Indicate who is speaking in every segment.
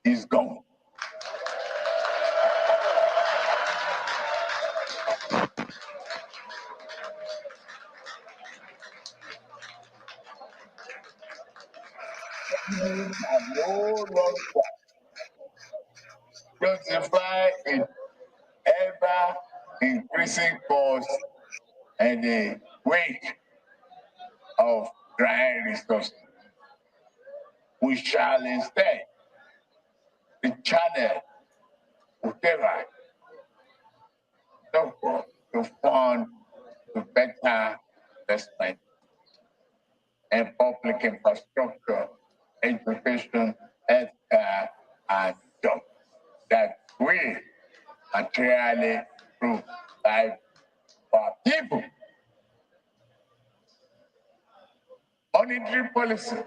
Speaker 1: is gone. No longer justify an ever increasing cost and the wake of dry resources. We shall instead channel whatever to fund to better investment in public infrastructure, education, healthcare, and jobs that we materially provide for people. Monetary policy.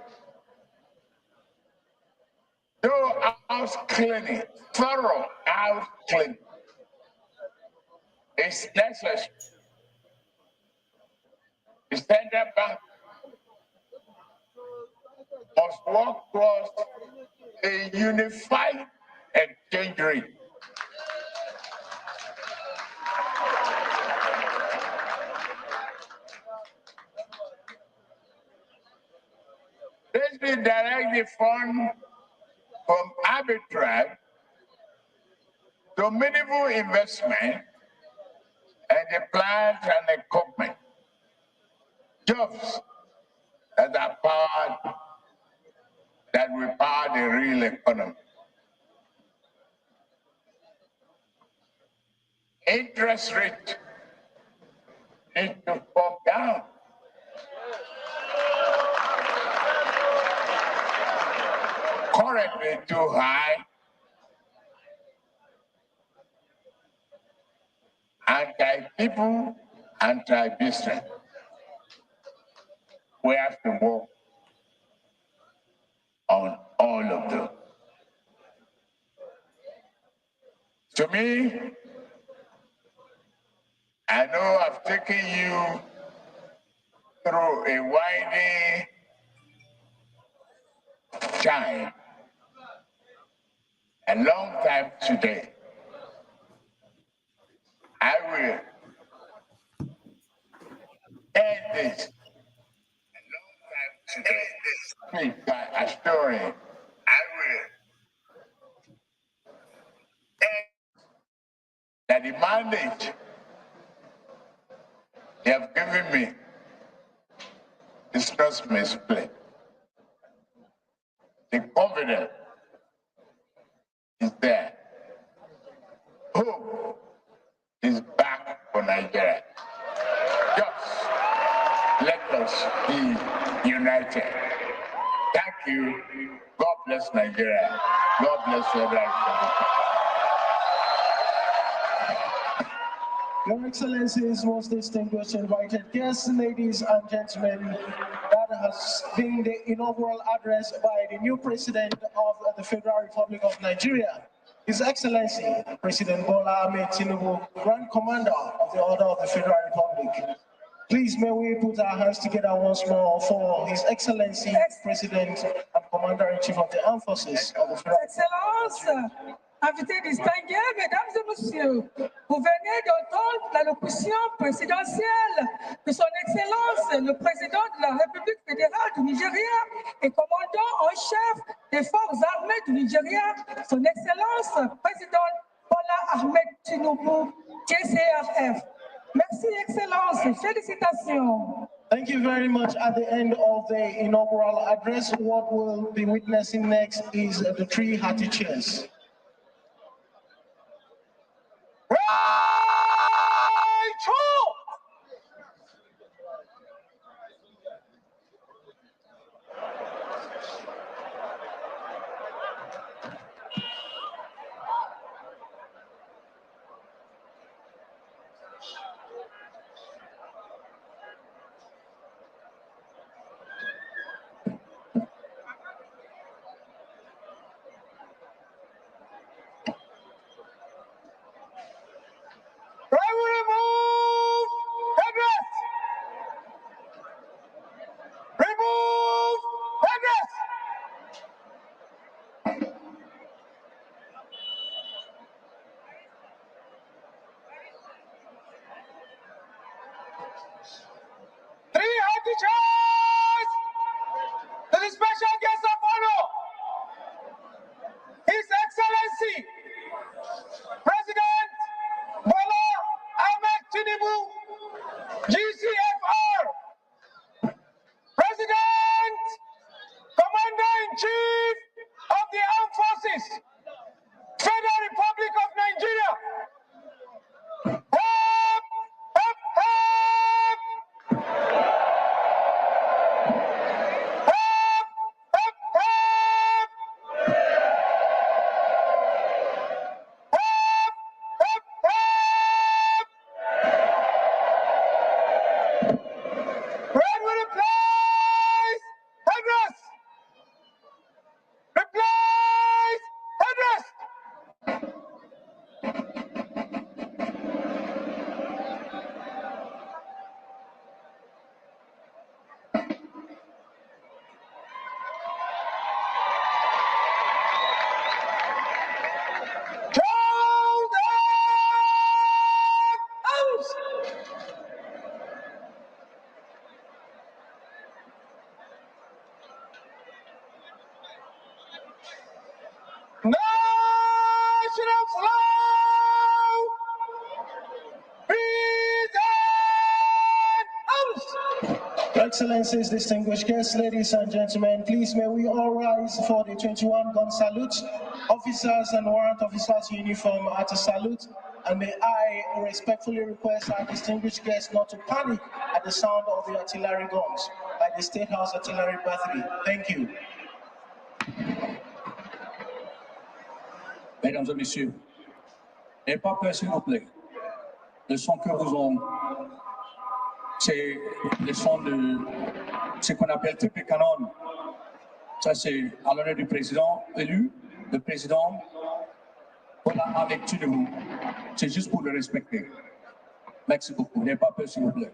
Speaker 1: Though house cleaning, thorough house cleaning is necessary. The central bank must work towards a unified exchange rate. This will direct the fund from arbitrage to meaningful investment and the plant and equipment. Jobs that are powered, that will power the real economy. Interest rate needs to come down. Currently too high. Anti-people, anti-business. We have to work on all of them. To me, I know I've taken you through a winding time, a long time today. I will end this speak by assuring I will end that the mandate they have given me is trust me split. The confidence is there. Hope is back for Nigeria. Just let us be united. Thank you. God bless Nigeria. God bless Federal.
Speaker 2: Your Excellencies, most distinguished invited guests, ladies and gentlemen, that has been the inaugural address by the new President of the Federal Republic of Nigeria, His Excellency, President Bola Tinubu, Grand Commander of the Order of the Federal Republic. Please may we put our hands together once more for His Excellency, President and Commander-in-Chief of the Armed Forces of the Federal
Speaker 3: Excellences, invités distingués, mesdames et messieurs, vous venez d'entendre l'allocution présidentielle de son Excellence, le président de la République fédérale du Nigeria et commandant en chef des forces armées du Nigeria, son Excellence, président Bola Tinubu, JCRF. Merci, Excellence. Félicitations.
Speaker 2: Thank you very much. At the end of the inaugural address, what we'll be witnessing next is the 3 hearty cheers.
Speaker 1: National flag!
Speaker 2: Excellencies, distinguished guests, ladies and gentlemen, please may we all rise for the 21-gun salute. Officers and warrant officers uniform are to salute, and may I respectfully request our distinguished guests not to panic at the sound of the artillery guns by the State House Artillery Battery. Thank you.
Speaker 4: Mesdames et messieurs, n'ayez pas peur s'il vous plaît. Le son que vous ont, c'est le son de ce qu'on appelle triple canon. Ça c'est à l'honneur du président élu, le président Bola Tinubu. C'est juste pour le respecter. Merci beaucoup. N'ayez pas peur s'il vous plaît.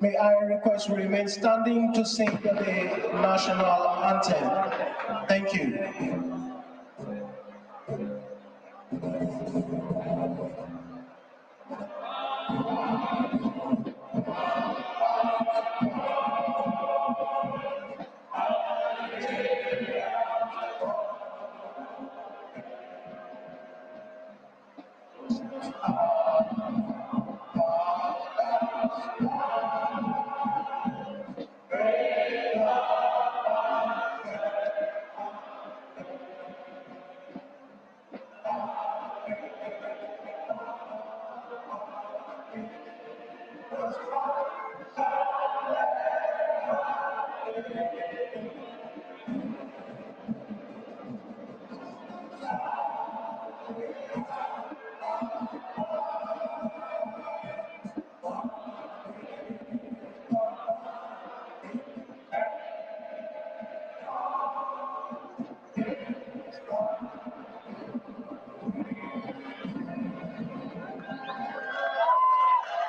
Speaker 2: May I request we remain standing to sing the national anthem. Thank you.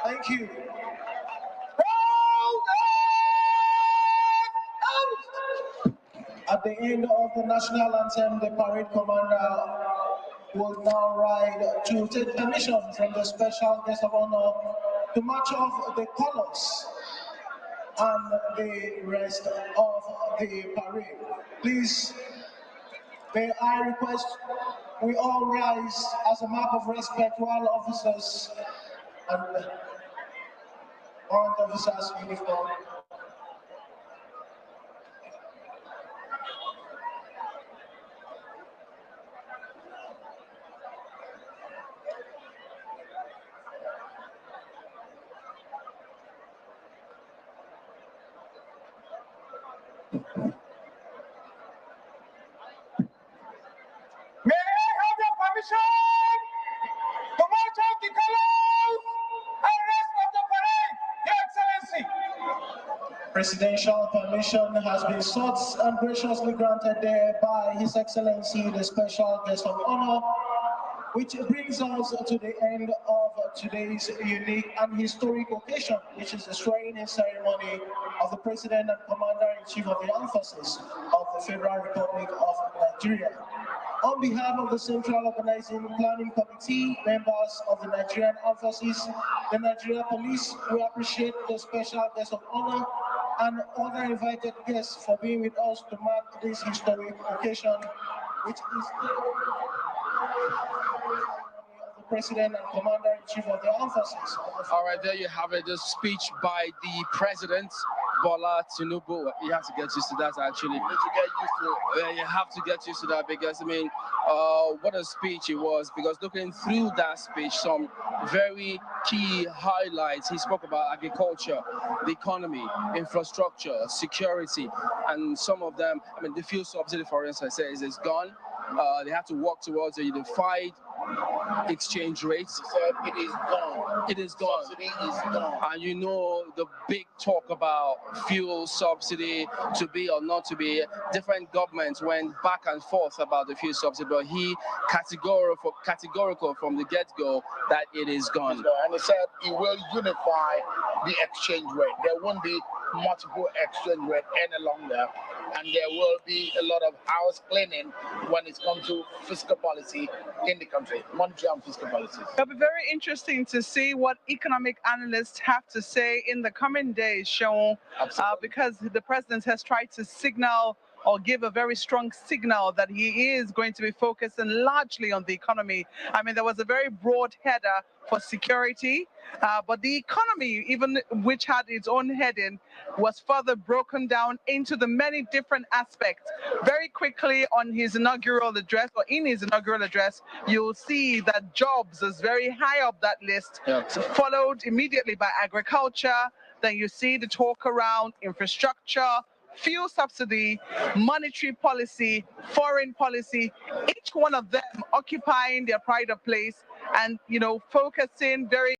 Speaker 2: Thank you. At the end of the national anthem, the parade commander will now ride to take permission from the special guest of honor to march off the colors and the rest of the parade. Please, may I request we all rise as a mark of respect while officers and warrant officers uniform.
Speaker 1: May I have your permission to march out the colors and rest of the parade?
Speaker 2: Presidential permission has been sought and graciously granted there by His Excellency, the Special Guest of Honor, which brings us to the end of today's unique and historic occasion, which is the swearing-in ceremony of the President and Commander-in-Chief of the Armed Forces of the Federal Republic of Nigeria. On behalf of the Central Organizing Planning Committee, members of the Nigerian Armed Forces, the Nigeria Police, we appreciate the Special Guest of Honor and other invited guests for being with us to mark this historic occasion, which is the President and Commander-in-Chief of the Armed Forces.
Speaker 5: All right, there you have it, the speech by the President, Bola Tinubu. You have to get used to that, actually. You have to get used to that because, I mean, what a speech it was. Because looking through that speech, some very key highlights. He spoke about agriculture, the economy, infrastructure, security, and some of them, I mean, the fuel subsidy, for instance, says is gone. They have to work towards a unified exchange rates.
Speaker 1: So it is gone.
Speaker 5: It is gone.
Speaker 1: Subsidy is gone.
Speaker 5: And you know the big talk about fuel subsidy to be or not to be. Different governments went back and forth about the fuel subsidy, but he categorical from the get-go that it is gone.
Speaker 1: And he said he will unify the exchange rate. There won't be multiple exchange rate any longer, and there will be a lot of house cleaning when it comes to fiscal policy in the country, monetary and fiscal policies.
Speaker 6: It'll be very interesting to see what economic analysts have to say in the coming days, Sean, because the president has tried to signal or give a very strong signal that he is going to be focusing largely on the economy. I mean, there was a very broad header for security, but the economy, even which had its own heading, was further broken down into the many different aspects. Very quickly on his inaugural address, or in his inaugural address, you'll see that jobs is very high up that list, followed immediately by agriculture. Then you see the talk around infrastructure, fuel subsidy, monetary policy, foreign policy, each one of them occupying their pride of place and, you know, focusing very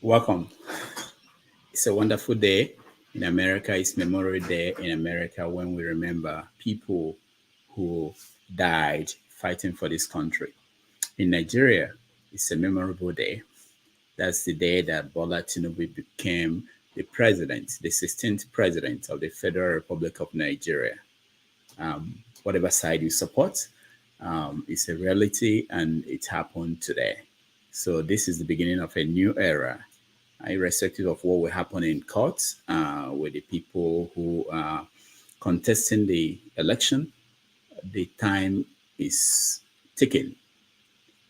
Speaker 7: Welcome. It's a wonderful day. In America, it's Memorial Day in America when we remember people who died fighting for this country. In Nigeria, it's a memorable day. That's the day that Bola Tinubu became the president, the 16th president of the Federal Republic of Nigeria. Whatever side you support, it's a reality and it happened today. So this is the beginning of a new era, irrespective of what will happen in court with the people who are contesting the election. The time is ticking.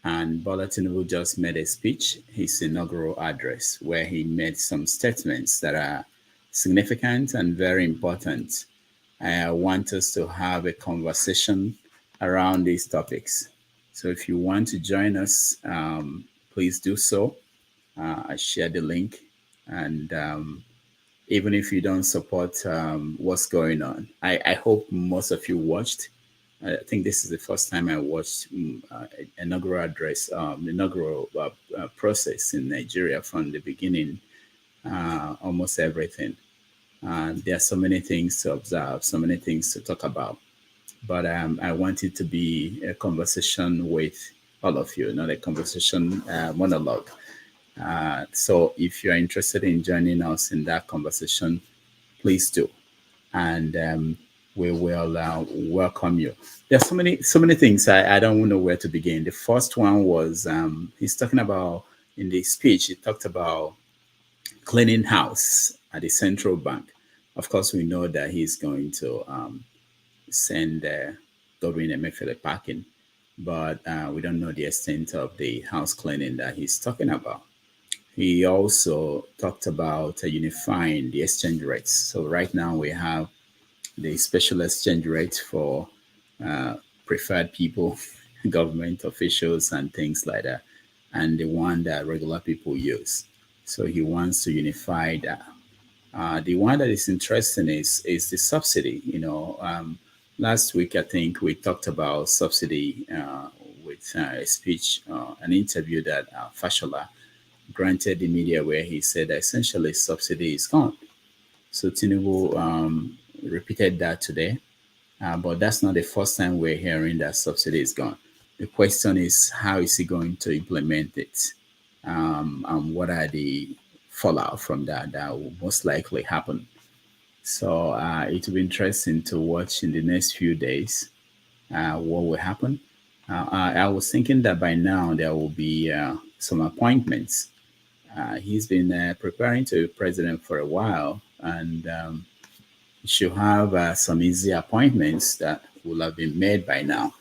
Speaker 7: And Bola Tinubu just made a speech, his inaugural address, where he made some statements that are significant and very important. I want us to have a conversation around these topics. So if you want to join us, please do so. I share the link. And even if you don't support what's going on, I hope most of you watched. I think this is the first time I watched inaugural address, inaugural process in Nigeria from the beginning, almost everything. There are so many things to observe, so many things to talk about. But I want it to be a conversation with all of you, not a conversation monologue. So if you're interested in joining us in that conversation, please do. And we will welcome you. There's so many things. I don't know where to begin. The first one was he's talking about, in the speech, he talked about cleaning house at the central bank. Of course, we know that he's going to send Godwin Emefiele packing, but we don't know the extent of the house cleaning that he's talking about. He also talked about unifying the exchange rates. So right now we have the special exchange rate for preferred people, government officials and things like that, and the one that regular people use. So he wants to unify that. The one that is interesting is the subsidy. Last week I think we talked about subsidy with a speech, an interview that Fashola granted the media, where he said that essentially subsidy is gone. So Tinubu repeated that today, but that's not the first time we're hearing that subsidy is gone. The question is, how is he going to implement it? And what are the fallout from that will most likely happen? So it will be interesting to watch in the next few days what will happen. I was thinking that by now there will be some appointments. He's been preparing to be president for a while, and should have some easy appointments that will have been made by now.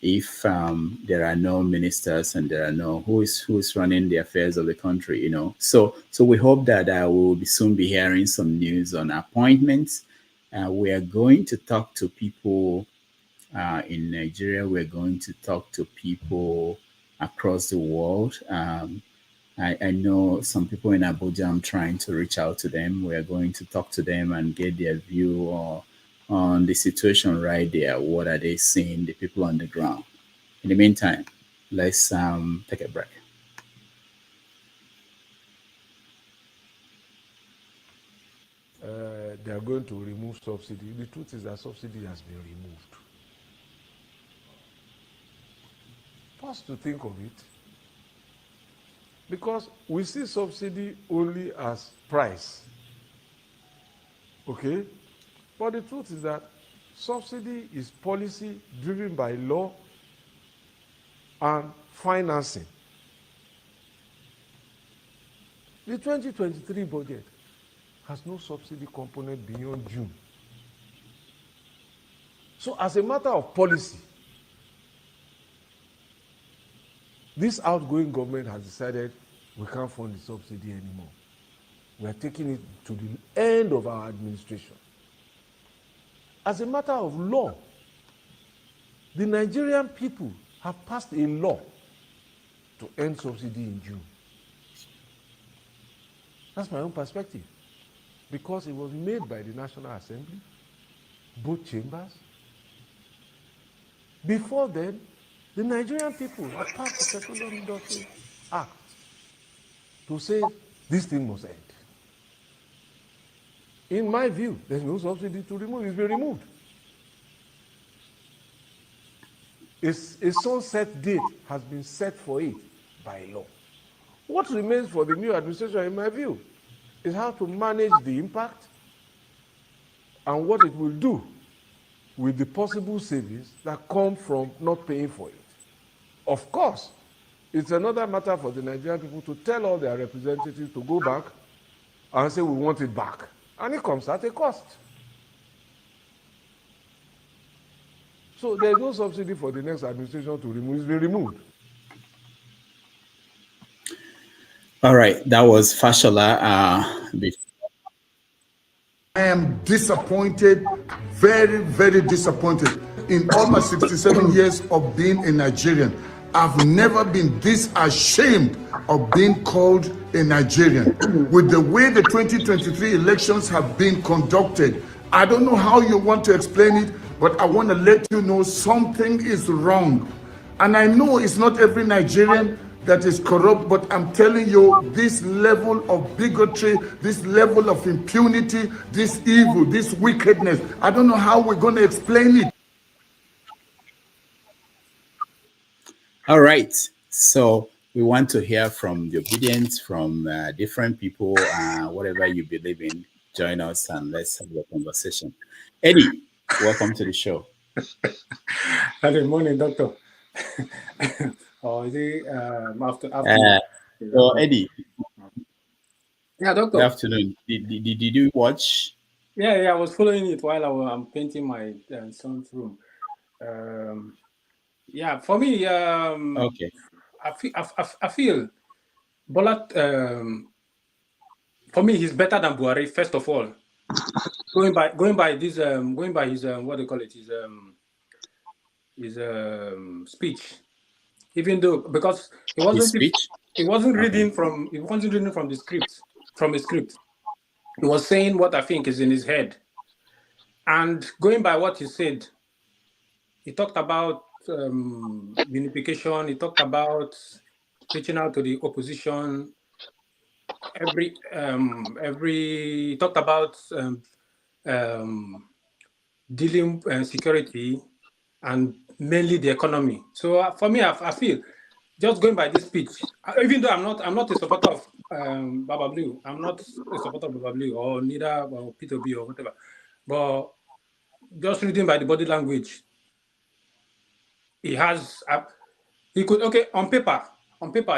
Speaker 7: If there are no ministers and there are no who is running the affairs of the country, so we hope that we will soon be hearing some news on appointments. We are going to talk to people in Nigeria. We're going to talk to people across the world. I know some people in Abuja. I'm trying to reach out to them. We are going to talk to them and get their view on the situation right there. What are they seeing, the people on the ground? In the meantime, let's take a break.
Speaker 8: They are going to remove subsidy. The truth is that subsidy has been removed. First to think of it, because we see subsidy only as price. Okay? But the truth is that subsidy is policy driven by law and financing. The 2023 budget has no subsidy component beyond June. So as a matter of policy, this outgoing government has decided we can't fund the subsidy anymore. We are taking it to the end of our administration. As a matter of law, the Nigerian people have passed a law to end subsidy in June. That's my own perspective. Because it was made by the National Assembly, both chambers. Before then, the Nigerian people have passed the Petroleum Industry Act to say this thing must end. In my view, there's no subsidy to remove. It's been removed. A sunset date has been set for it by law. What remains for the new administration, in my view, is how to manage the impact and what it will do with the possible savings that come from not paying for it. Of course, it's another matter for the Nigerian people to tell all their representatives to go back and say we want it back. And it comes at a cost. So there's no subsidy for the next administration to remove. It's been removed.
Speaker 7: All right, that was Fashola.
Speaker 9: I am disappointed, very, very disappointed. In all my 67 years of being a Nigerian, I've never been this ashamed of being called a Nigerian. With the way the 2023 elections have been conducted, I don't know how you want to explain it, but I want to let you know something is wrong. And I know it's not every Nigerian that is corrupt, but I'm telling you, this level of bigotry, this level of impunity, this evil, this wickedness, I don't know how we're going to explain it.
Speaker 7: All right. So we want to hear from the audience, from different people, whatever you believe in. Join us and let's have a conversation. Eddie, welcome to the show.
Speaker 10: Good morning, Doctor. Or is it after?
Speaker 7: So Eddie.
Speaker 10: Yeah, Doctor.
Speaker 7: Good afternoon. Did you watch?
Speaker 10: Yeah, I was following it while I'm painting my son's room. Yeah, for me,
Speaker 7: Okay.
Speaker 10: I feel Bola. For me, he's better than Buhari. First of all, going by his what do you call it, his speech. Even though, because he wasn't reading from the script, He was saying what I think is in his head. And going by what he said, he talked about unification, he talked about reaching out to the opposition, he talked about dealing security and mainly the economy. So for me, I feel just going by this speech, even though I'm not a supporter of Baba Blue, I'm not a supporter of Baba Blue or neither or P2B or whatever, but just reading by the body language, he has he could on paper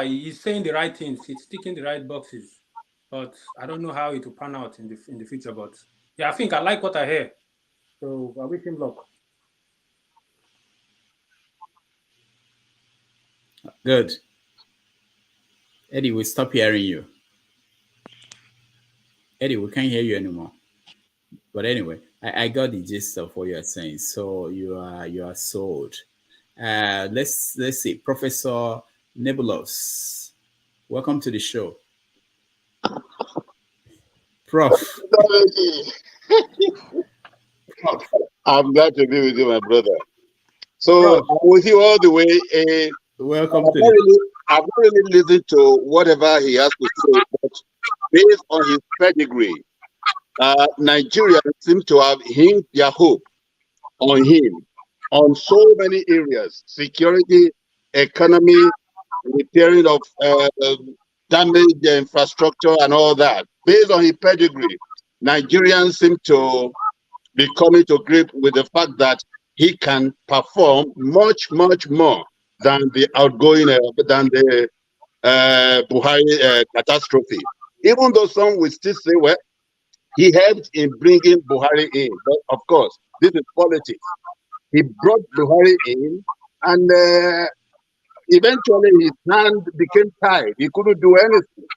Speaker 10: he's saying the right things, he's ticking the right boxes, but I don't know how it will pan out in the future. But yeah, I think I like what I hear, so I wish him luck.
Speaker 7: Good. Eddie, we stop hearing you. Eddie, we can't hear you anymore. But anyway, I got the gist of what you are saying. So you are sold. Let's see, Professor Nebulos, welcome to the show, Prof.
Speaker 11: I'm glad to be with you, my brother. So I'm with you all the way.
Speaker 7: Welcome
Speaker 11: I've not really listened to whatever he has to say, but based on his pedigree, Nigeria seems to have hinged their hope on him on so many areas: security, economy, repairing of damaged infrastructure, and all that. Based on his pedigree, Nigerians seem to be coming to grip with the fact that he can perform much, much more than the outgoing, than the Buhari catastrophe. Even though some will still say, well, he helped in bringing Buhari in. But of course, this is politics. He brought Buhari in, and eventually his hand became tied. He couldn't do anything.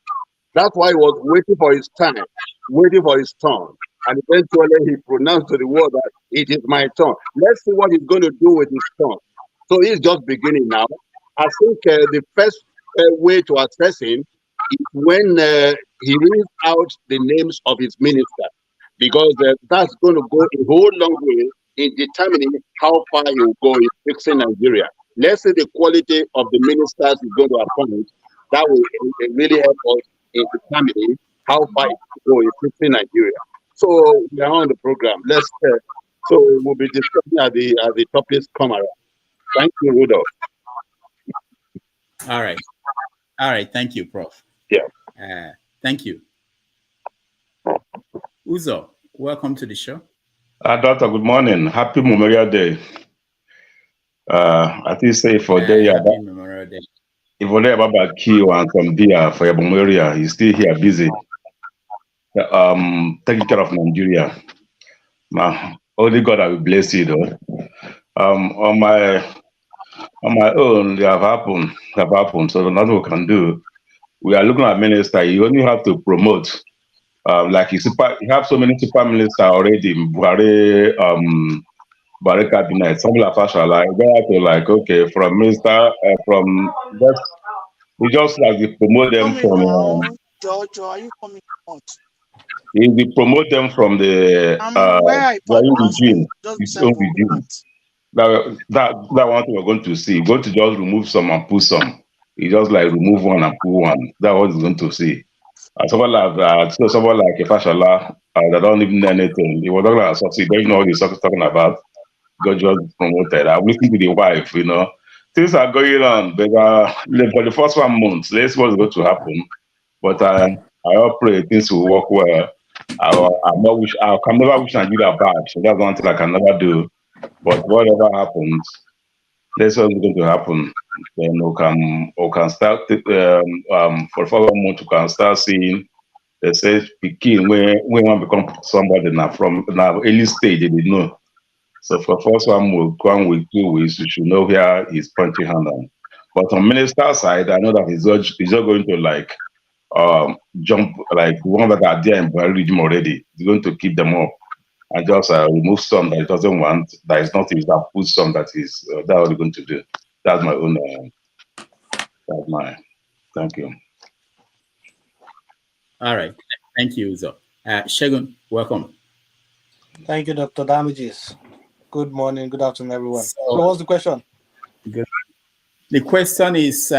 Speaker 11: That's why he was waiting for his time, waiting for his turn. And eventually he pronounced to the world that it is my turn. Let's see what he's going to do with his turn. So he's just beginning now. I think the first way to assess him is when he reads out the names of his ministers, because that's going to go a whole long way in determining how far he will go in fixing Nigeria. Let's say the quality of the ministers he's going to appoint, that will really help us in determining how far it will go in fixing Nigeria. So we are on the program. So we'll be discussing as the topics come around. Thank you, Rudolph.
Speaker 7: All right. Thank you, Prof.
Speaker 11: Yeah.
Speaker 7: Thank you. Uzo, welcome to the show.
Speaker 12: Doctor, good morning. Happy Memorial Day. I think say for day.
Speaker 7: Happy Memorial Day.
Speaker 12: If you have about Kio and some beer for your memorial, he's still here busy. Taking care of Nigeria. Only God I will bless you though. On my own, they have happened. So nothing we can do. We are looking at minister. You only have to promote. Like you have so many super ministers already. Buhari, Buhari cabinet. Some like Fashala. You have to like from minister from we just like they promote them from.
Speaker 13: Jojo, are you coming out?
Speaker 12: They promote them from the regime, his own regime. That one thing we're going to see. Going to just remove some and put some. He just like remove one and put one. That's what he's going to see. Someone like Fashala, that don't even know anything. He was talking about succeed. They don't know what he's talking about. God just promoted. I'm listening to the wife, Things are going on, but for the first 1 month, let's see what's going to happen. But I hope pray things will work well. I can never wish Nigeria bad. So that's one thing I can never do. But whatever happens, that's what's going to happen. Then we can start for the following month. We can start seeing they say begin when one become somebody now from now early stage they know. So for first 1 week, 2 weeks, you should know where he's punching hand on. But on minister side, I know that he's not going to like jump like one that are there in Buhari regime already. He's going to keep them up and just remove some that he doesn't want. That is not his. That put some that is that's what he's going to do. That's my own. That's my. Thank you.
Speaker 7: All right. Thank you, Uzo. Shegun, welcome.
Speaker 14: Thank you, Dr. Damages. Good morning, good afternoon, everyone. So,
Speaker 7: So,
Speaker 14: what's the question?
Speaker 7: good. The question is,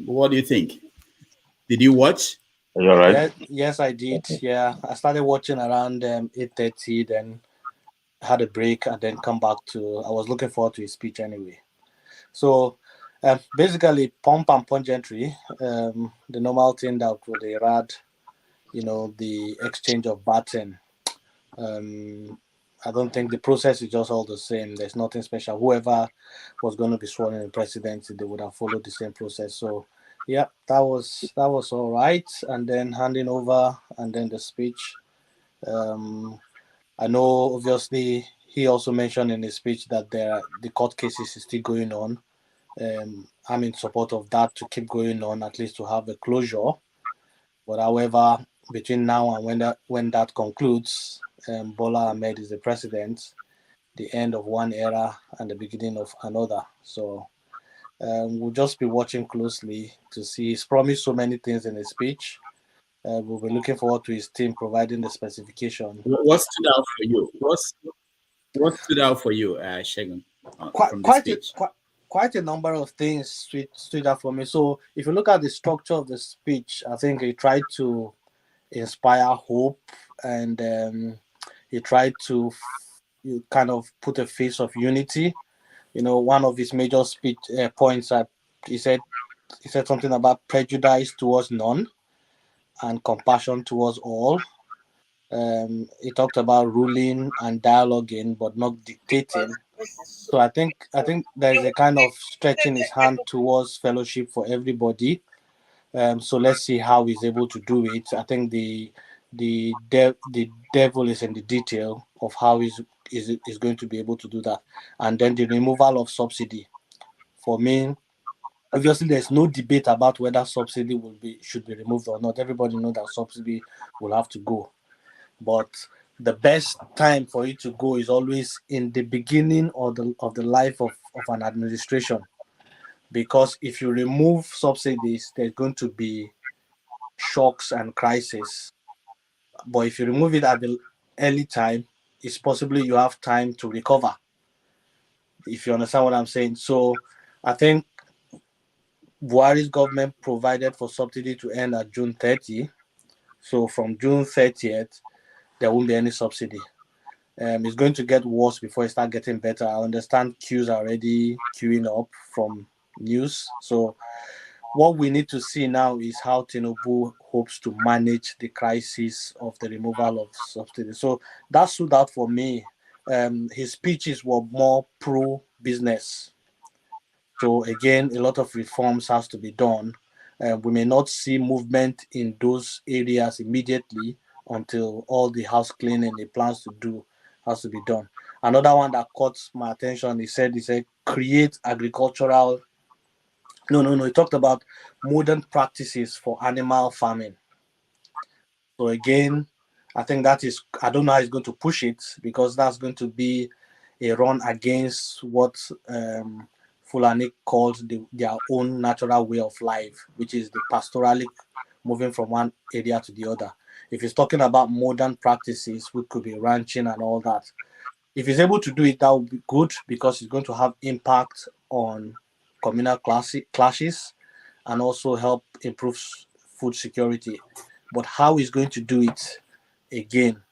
Speaker 7: what do you think? Did you watch?
Speaker 12: Are you all right?
Speaker 14: Yes, I did. Yeah, I started watching around 8:30, then had a break, and then come back to. I was looking forward to his speech anyway. So, basically, pomp and pungentry, the normal thing that they had, the exchange of baton. Um, I don't think the process is just all the same. There's nothing special. Whoever was going to be sworn in presidency, they would have followed the same process. So, yeah, that was all right. And then handing over, and then the speech. Um, I know, obviously, he also mentioned in his speech that the court cases is still going on. I'm in support of that to keep going on, at least to have a closure. But however, between now and when that concludes, Bola Ahmed is the president, the end of one era and the beginning of another. So we'll just be watching closely to see. He's promised so many things in his speech. We'll be looking forward to his team providing the specification.
Speaker 7: What stood out for you? What stood out for you, Shegun,
Speaker 14: Quite
Speaker 7: from the
Speaker 14: quite a
Speaker 7: speech?
Speaker 14: quite a number of things stood out for me. So if you look at the structure of the speech, I think he tried to inspire hope, and he tried to kind of put a face of unity. One of his major speech points that he said he said something about prejudice towards none and compassion towards all. He talked about ruling and dialoguing, but not dictating. So I think there is a kind of stretching his hand towards fellowship for everybody. So let's see how he's able to do it. I think the devil is in the detail of how he's going to be able to do that. And then the removal of subsidy. For me, obviously there's no debate about whether subsidy should be removed or not. Everybody knows that subsidy will have to go. But the best time for it to go is always in the beginning of the life of an administration. Because if you remove subsidies, there's going to be shocks and crises. But if you remove it at the early time, it's possibly you have time to recover, if you understand what I'm saying. So I think Buhari's government provided for subsidy to end at June 30. So from June 30th, there won't be any subsidy. It's going to get worse before it start getting better. I understand queues are already queuing up from news. So what we need to see now is how Tinubu hopes to manage the crisis of the removal of subsidy. So that stood out for me. His speeches were more pro-business. So again, a lot of reforms has to be done. We may not see movement in those areas immediately until all the house cleaning he plans to do has to be done. Another one that caught my attention, he said create agricultural. No. He talked about modern practices for animal farming. So again, I think that is, I don't know how he's going to push it, because that's going to be a run against what Fulani called their own natural way of life, which is the pastoralic, moving from one area to the other. If he's talking about modern practices, which could be ranching and all that, if he's able to do it, that would be good, because it's going to have impact on communal clashes and also help improve food security. But how he's going to do it, again,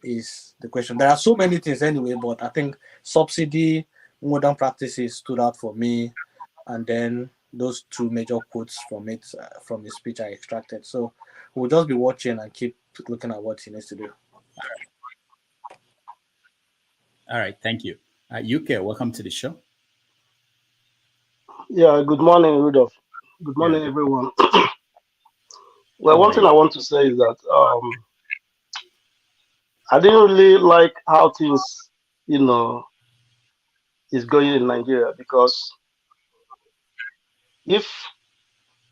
Speaker 14: is the question. There are so many things anyway, but I think subsidy, modern practices stood out for me, and then those two major quotes from it, from the speech I extracted. So we'll just be watching and keep looking at what he needs to do.
Speaker 7: All right, thank you. UK, welcome to the show.
Speaker 15: Yeah, good morning, Rudolph. Good
Speaker 7: Yeah,
Speaker 15: morning, everyone. Well,
Speaker 7: how
Speaker 15: one
Speaker 7: are
Speaker 15: thing
Speaker 7: you?
Speaker 15: I want to say is that I didn't really like how things, you know, is going in Nigeria, because if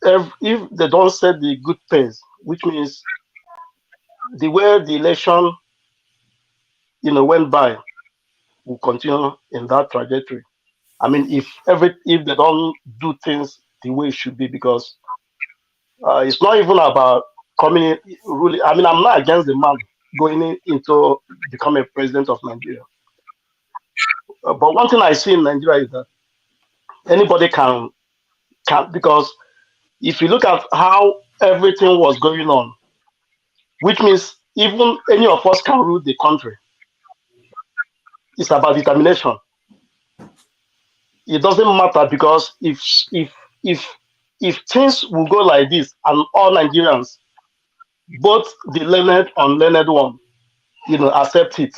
Speaker 15: if they don't set the good pace, which means the way the election, went by, will continue in that trajectory. I mean, if they don't do things the way it should be, because it's not even about coming in, really. I mean, I'm not against the man. going into become a president of Nigeria. But one thing I see in Nigeria is that anybody can because if you look at how everything was going on, which means even any of us can rule the country. It's about determination. It doesn't matter because if things will go like this and all Nigerians, both the learned and unlearned one, accept it,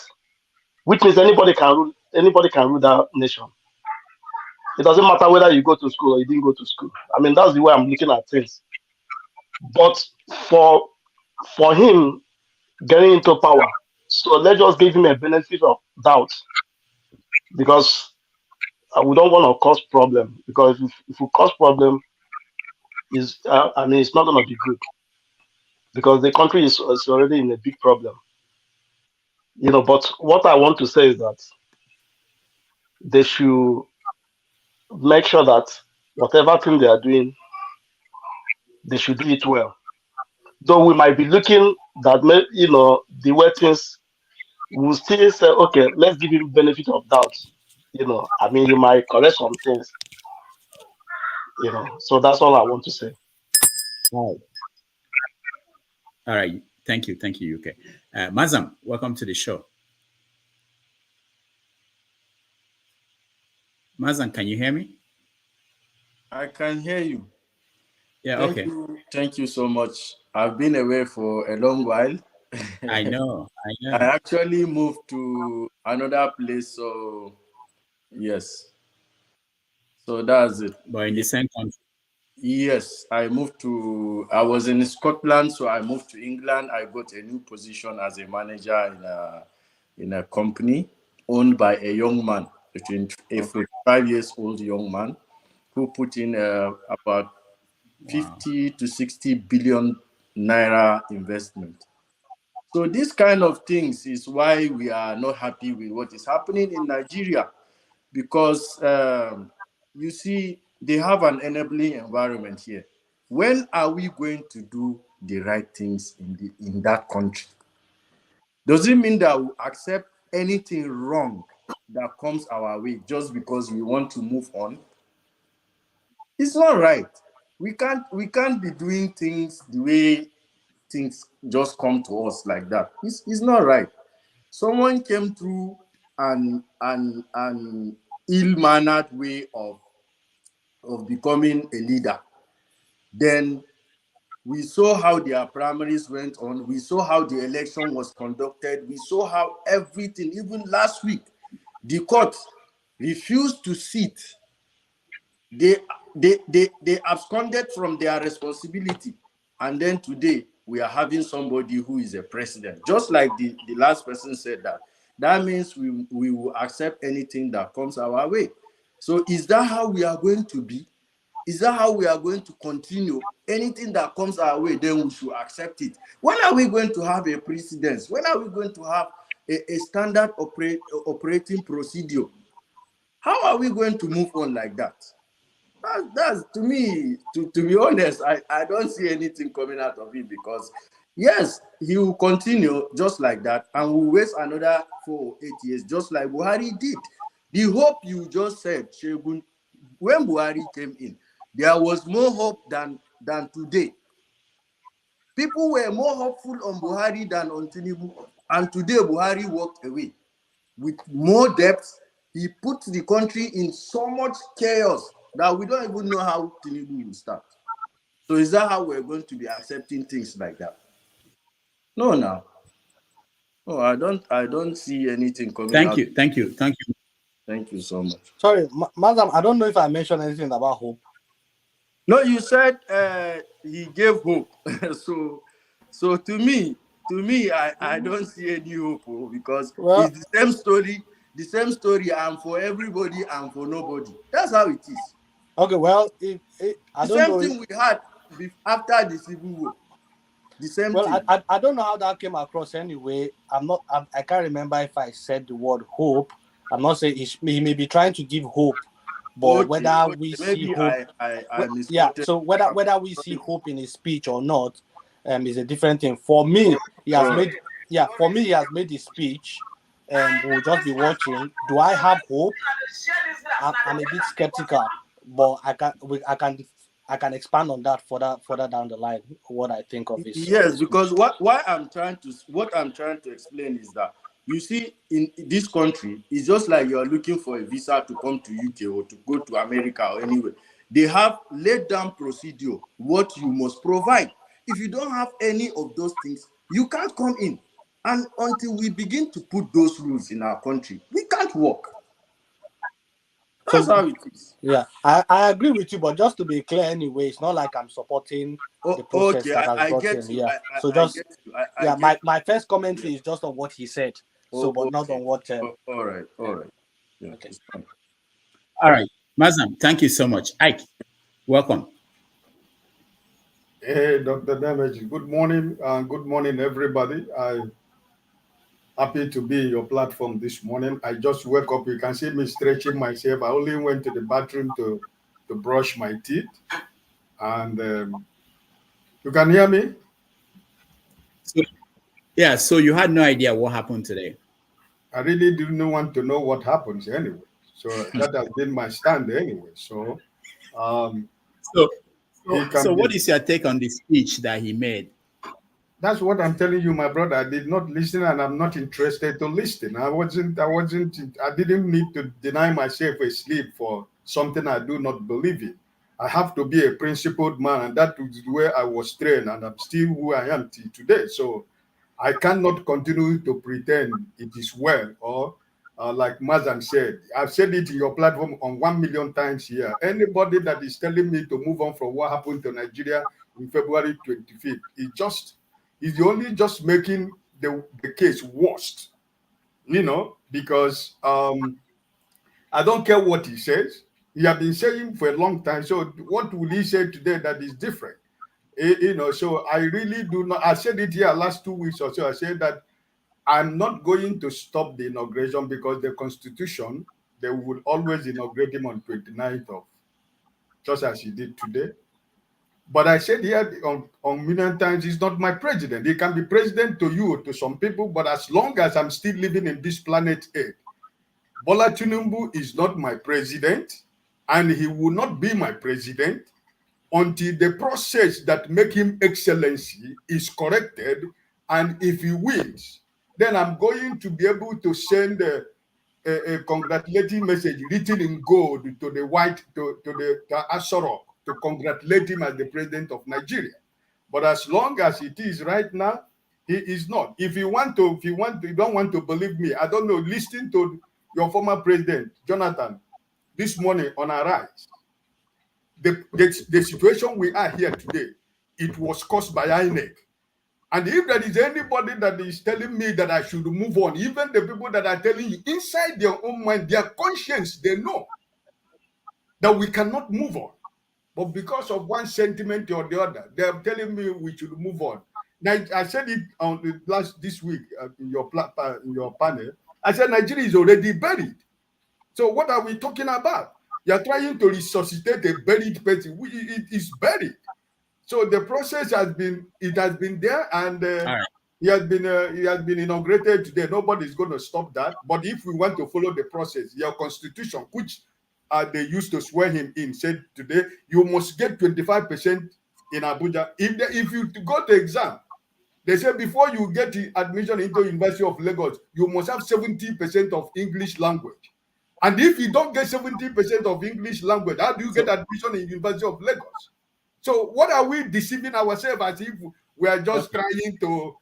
Speaker 15: which means anybody can rule that nation. It doesn't matter whether you go to school or you didn't go to school. I mean, that's the way I'm looking at things. But for him getting into power, so let's just give him a benefit of doubt because we don't want to cause problem. Because if we cause problem, it's not going to be good because the country is already in a big problem. But what I want to say is that they should make sure that whatever thing they are doing, they should do it well. Though we might be looking that, the way things, we'll still say, okay, let's give him benefit of doubt. He might correct some things. So that's all I want to say.
Speaker 7: All right. Thank you, UK. Mazam, welcome to the show. Mazam, can you hear me?
Speaker 16: I can hear you.
Speaker 7: Yeah,
Speaker 16: Thank
Speaker 7: okay.
Speaker 16: you. Thank you so much. I've been away for a long while.
Speaker 7: I know.
Speaker 16: I actually moved to another place, so yes. So that's it.
Speaker 7: But in the same country?
Speaker 16: Yes, I was in Scotland, so I moved to England. I got a new position as a manager in a company owned by a young man, a 45-year-old young man, who put in about 50 to 60 billion naira investment. So this kind of things is why we are not happy with what is happening in Nigeria, because you see, they have an enabling environment here. When are we going to do the right things in that country? Does it mean that we accept anything wrong that comes our way just because we want to move on? It's not right. We can't be doing things the way things just come to us like that. It's not right. Someone came through an ill-mannered way of becoming a leader. Then we saw how their primaries went on. We saw how the election was conducted. We saw how everything, even last week, the court refused to sit. They absconded from their responsibility. And then today, we are having somebody who is a president. Just like the last person said that. That means we will accept anything that comes our way. So is that how we are going to be? Is that how we are going to continue? Anything that comes our way, then we should accept it. When are we going to have a precedence? When are we going to have a standard operating procedure? How are we going to move on like that? That's to me, to be honest, I don't see anything coming out of it, because yes, he will continue just like that, and we'll waste another 4 or 8 years, just like Buhari did. The hope you just said, Shegun, when Buhari came in, there was more hope than today. People were more hopeful on Buhari than on Tinubu, and today Buhari walked away with more depth. He put the country in so much chaos that we don't even know how Tinubu will start. So is that how we're going to be accepting things like that? No, no. No, I don't see anything coming out.
Speaker 7: Thank you.
Speaker 16: Thank you so much.
Speaker 14: Sorry, Madam, I don't know if I mentioned anything about hope.
Speaker 16: No, you said he gave hope. so to me, I don't see any hope, because it's the same story, and for everybody and for nobody. That's how it is.
Speaker 14: Okay, well, I don't know.
Speaker 16: The same thing we had after the Civil War. The same thing.
Speaker 14: I don't know how that came across anyway. I can't remember if I said the word hope. I'm not saying he may be trying to give hope, but whether we see hope, so whether we see hope in his speech or not, is a different thing. For me, he has made yeah, for me, he has made his speech. We'll just be watching. Do I have hope? I'm a bit skeptical, but I can expand on that further down the line. What I think of his
Speaker 16: Yes,
Speaker 14: speech.
Speaker 16: because what I'm trying to explain is that you see in this country, it's just like you're looking for a visa to come to UK or to go to America or anywhere. They have laid down procedure what you must provide. If you don't have any of those things, you can't come in. And until we begin to put those rules in our country, we can't work. That's how it is.
Speaker 14: Yeah, I agree with you, but just to be clear anyway, it's not like I'm supporting the process
Speaker 16: Okay,
Speaker 14: that has
Speaker 16: I
Speaker 14: brought
Speaker 16: get
Speaker 14: him.
Speaker 16: you.
Speaker 14: Yeah. So
Speaker 16: I
Speaker 14: just
Speaker 16: get you. I
Speaker 14: yeah,
Speaker 16: get
Speaker 14: my first
Speaker 16: you.
Speaker 14: commentary is just on what he said. So,
Speaker 16: Oh,
Speaker 14: but not
Speaker 16: okay.
Speaker 14: on what.
Speaker 16: All right. All right. Yeah,
Speaker 14: Okay.
Speaker 16: it's fine.
Speaker 7: All right, Mazam, thank you so much. Ike, welcome.
Speaker 9: Hey, Dr. Damage, good morning. Good morning, everybody. I'm happy to be in your platform this morning. I just woke up. You can see me stretching myself. I only went to the bathroom to brush my teeth. And you can hear me?
Speaker 7: So, yeah, so you had no idea what happened today.
Speaker 9: I really didn't want to know what happens anyway. So that has been my stand anyway. So
Speaker 7: So,
Speaker 9: he
Speaker 7: so
Speaker 9: can be.
Speaker 7: what is your take on the speech that he made?
Speaker 9: That's what I'm telling you, my brother. I did not listen, and I'm not interested to listen. I didn't need to deny myself a sleep for something I do not believe in. I have to be a principled man, and that is where I was trained, and I'm still who I am till today. So I cannot continue to pretend it is well, or like Mazan said, I've said it in your platform on 1 million times here. Anybody that is telling me to move on from what happened to Nigeria in February 25th, is only just making the case worse, because I don't care what he says. He has been saying for a long time. So what will he say today that is different? So I really do not. I said it here last 2 weeks or so. I said that I'm not going to stop the inauguration because the Constitution, they will always inaugurate him on 29th of, just as he did today. But I said here on million times, he's not my president. He can be president to you, to some people, but as long as I'm still living in this planet Earth, Bola Tinubu is not my president, and he will not be my president until the process that make him excellency is corrected. And if he wins, then I'm going to be able to send a congratulating message written in gold to the Asorok to congratulate him as the president of Nigeria. But as long as it is right now, he is not. If you don't want to believe me, I don't know, listen to your former president, Jonathan, this morning on Arise. The situation we are here today, it was caused by INEC. And if there is anybody that is telling me that I should move on, even the people that are telling you inside their own mind, their conscience, they know that we cannot move on. But because of one sentiment or the other, they are telling me we should move on. Now, I said it on this week in your panel. I said Nigeria is already buried. So what are we talking about? You are trying to resuscitate a buried person. It is buried. So the process has been there, and he has been inaugurated today. Nobody is going to stop that. But if we want to follow the process, your constitution, which they used to swear him in, said today you must get 25% in Abuja. If you go to exam, they say before you get admission into University of Lagos, you must have 70% of English language. And if you don't get 70% of English language, how do you get admission in University of Lagos? So what are we deceiving ourselves as if we are just trying to,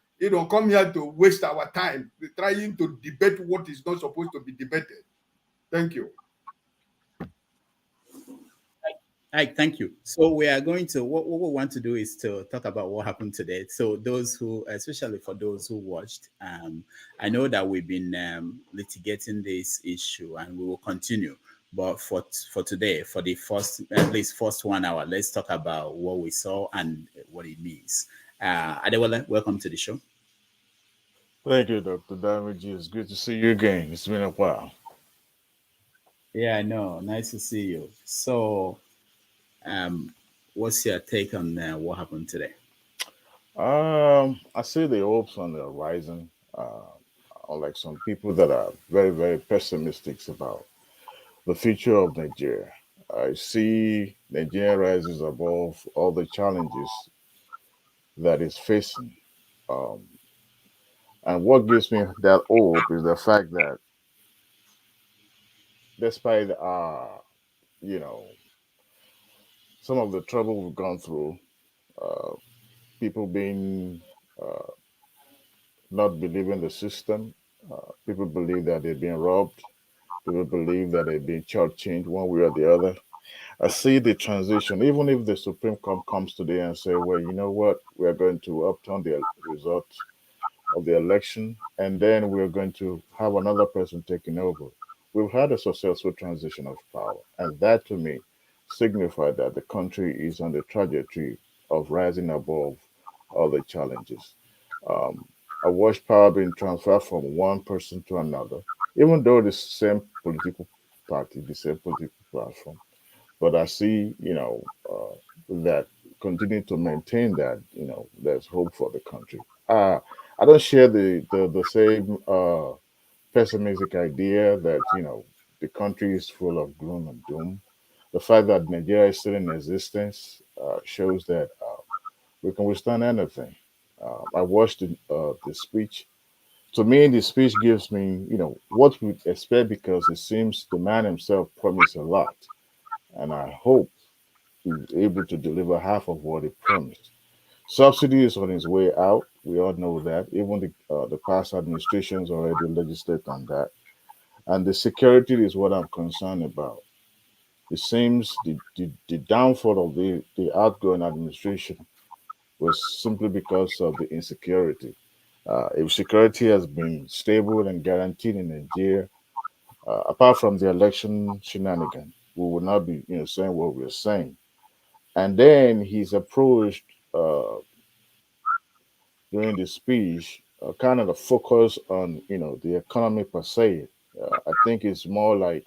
Speaker 9: come here to waste our time, trying to debate what is not supposed to be debated? Thank you.
Speaker 7: Thank you. So we are going to, what we want to do is to talk about what happened today. So those who, especially for those who watched, I know that we've been litigating this issue and we will continue. But for today, for the at least first 1 hour, let's talk about what we saw and what it means. Adewale, welcome to the show.
Speaker 17: Thank you, Dr. Damage. It's good to see you again. It's been a while.
Speaker 7: Yeah, I know. Nice to see you. So, what's your take on what happened today?
Speaker 17: I see the hopes on the horizon. Unlike some people that are very, very pessimistic about the future of Nigeria. I see Nigeria rises above all the challenges that it's facing. Um, and what gives me that hope is the fact that despite you know, some of the trouble we've gone through, uh, people being uh, not believing the system, people believe that they're being robbed, people believe that they're being shortchanged one way or the other. I see the transition, even if the Supreme Court comes today and say, well, you know what, we're going to upturn the result of the election, and then we're going to have another person taking over. We've had a successful transition of power, and that to me signified that the country is on the trajectory of rising above all the challenges. Um, I watched power being transferred from one person to another, even though the same political party, the same political platform. But I see, that continue to maintain that, there's hope for the country. I don't share the same pessimistic idea that, the country is full of gloom and doom. The fact that Nigeria is still in existence shows that we can withstand anything. I watched the speech. To me, the speech gives me, what we expect because it seems the man himself promised a lot. And I hope he's able to deliver half of what he promised. Subsidy is on its way out. We all know that. Even the past administrations already legislate on that. And the security is what I'm concerned about. It seems the downfall of the outgoing administration was simply because of the insecurity. If security has been stable and guaranteed in Nigeria, apart from the election shenanigan, we would not be saying what we're saying. And then he's approached during the speech kind of the focus on the economy per se. I think it's more like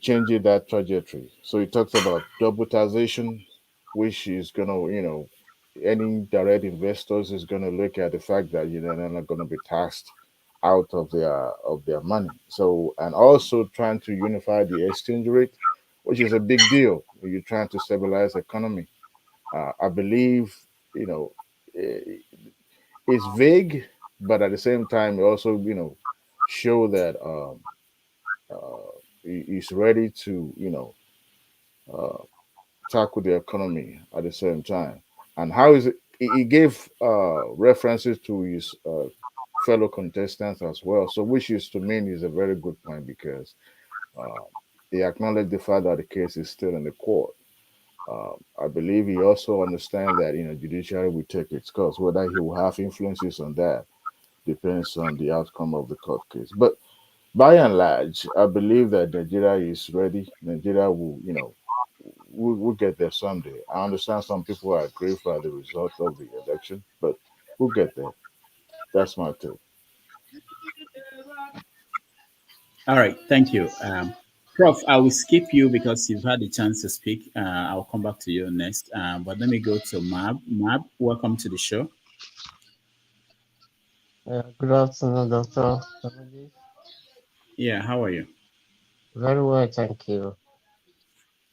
Speaker 17: changing that trajectory. So he talks about double taxation, which is gonna any direct investors is gonna look at the fact that they're not gonna be taxed out of their money. So and also trying to unify the exchange rate, which is a big deal. You're trying to stabilize the economy. I believe you know eh, it's vague, but at the same time, it also show that he's ready to uh, tackle the economy at the same time. And how is it? He gave references to his fellow contestants as well. So, which is to me is a very good point because uh, he acknowledged the fact that the case is still in the court. I believe he also understands that judiciary will take its course. Whether he will have influences on that depends on the outcome of the court case. But by and large, I believe that Nigeria is ready. Nigeria will, we'll get there someday. I understand some people are aggrieved by the result of the election, but we'll get there. That's my take.
Speaker 7: All right, thank you. Prof, I will skip you because you've had the chance to speak. I'll come back to you next. But let me go to Mab. Mab, welcome to the show.
Speaker 18: Good afternoon, Dr. Family.
Speaker 7: Yeah, how are you?
Speaker 18: Very well, thank you.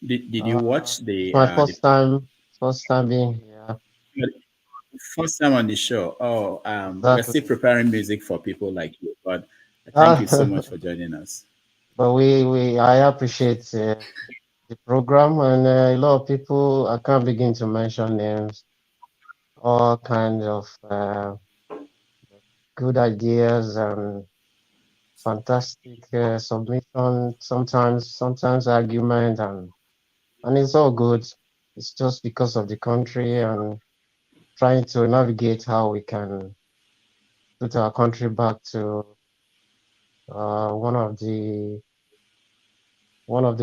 Speaker 7: Did you watch
Speaker 18: It's
Speaker 7: the
Speaker 18: my first time being here.
Speaker 7: first time on the show? Oh, we're still
Speaker 18: Exactly.
Speaker 7: preparing music for people like you. But thank you so much for joining us.
Speaker 18: But I appreciate the program, and a lot of people, I can't begin to mention names, all kinds of good ideas and fantastic submission, sometimes argument, and it's all good. It's just because of the country and trying to navigate how we can put our country back to one of the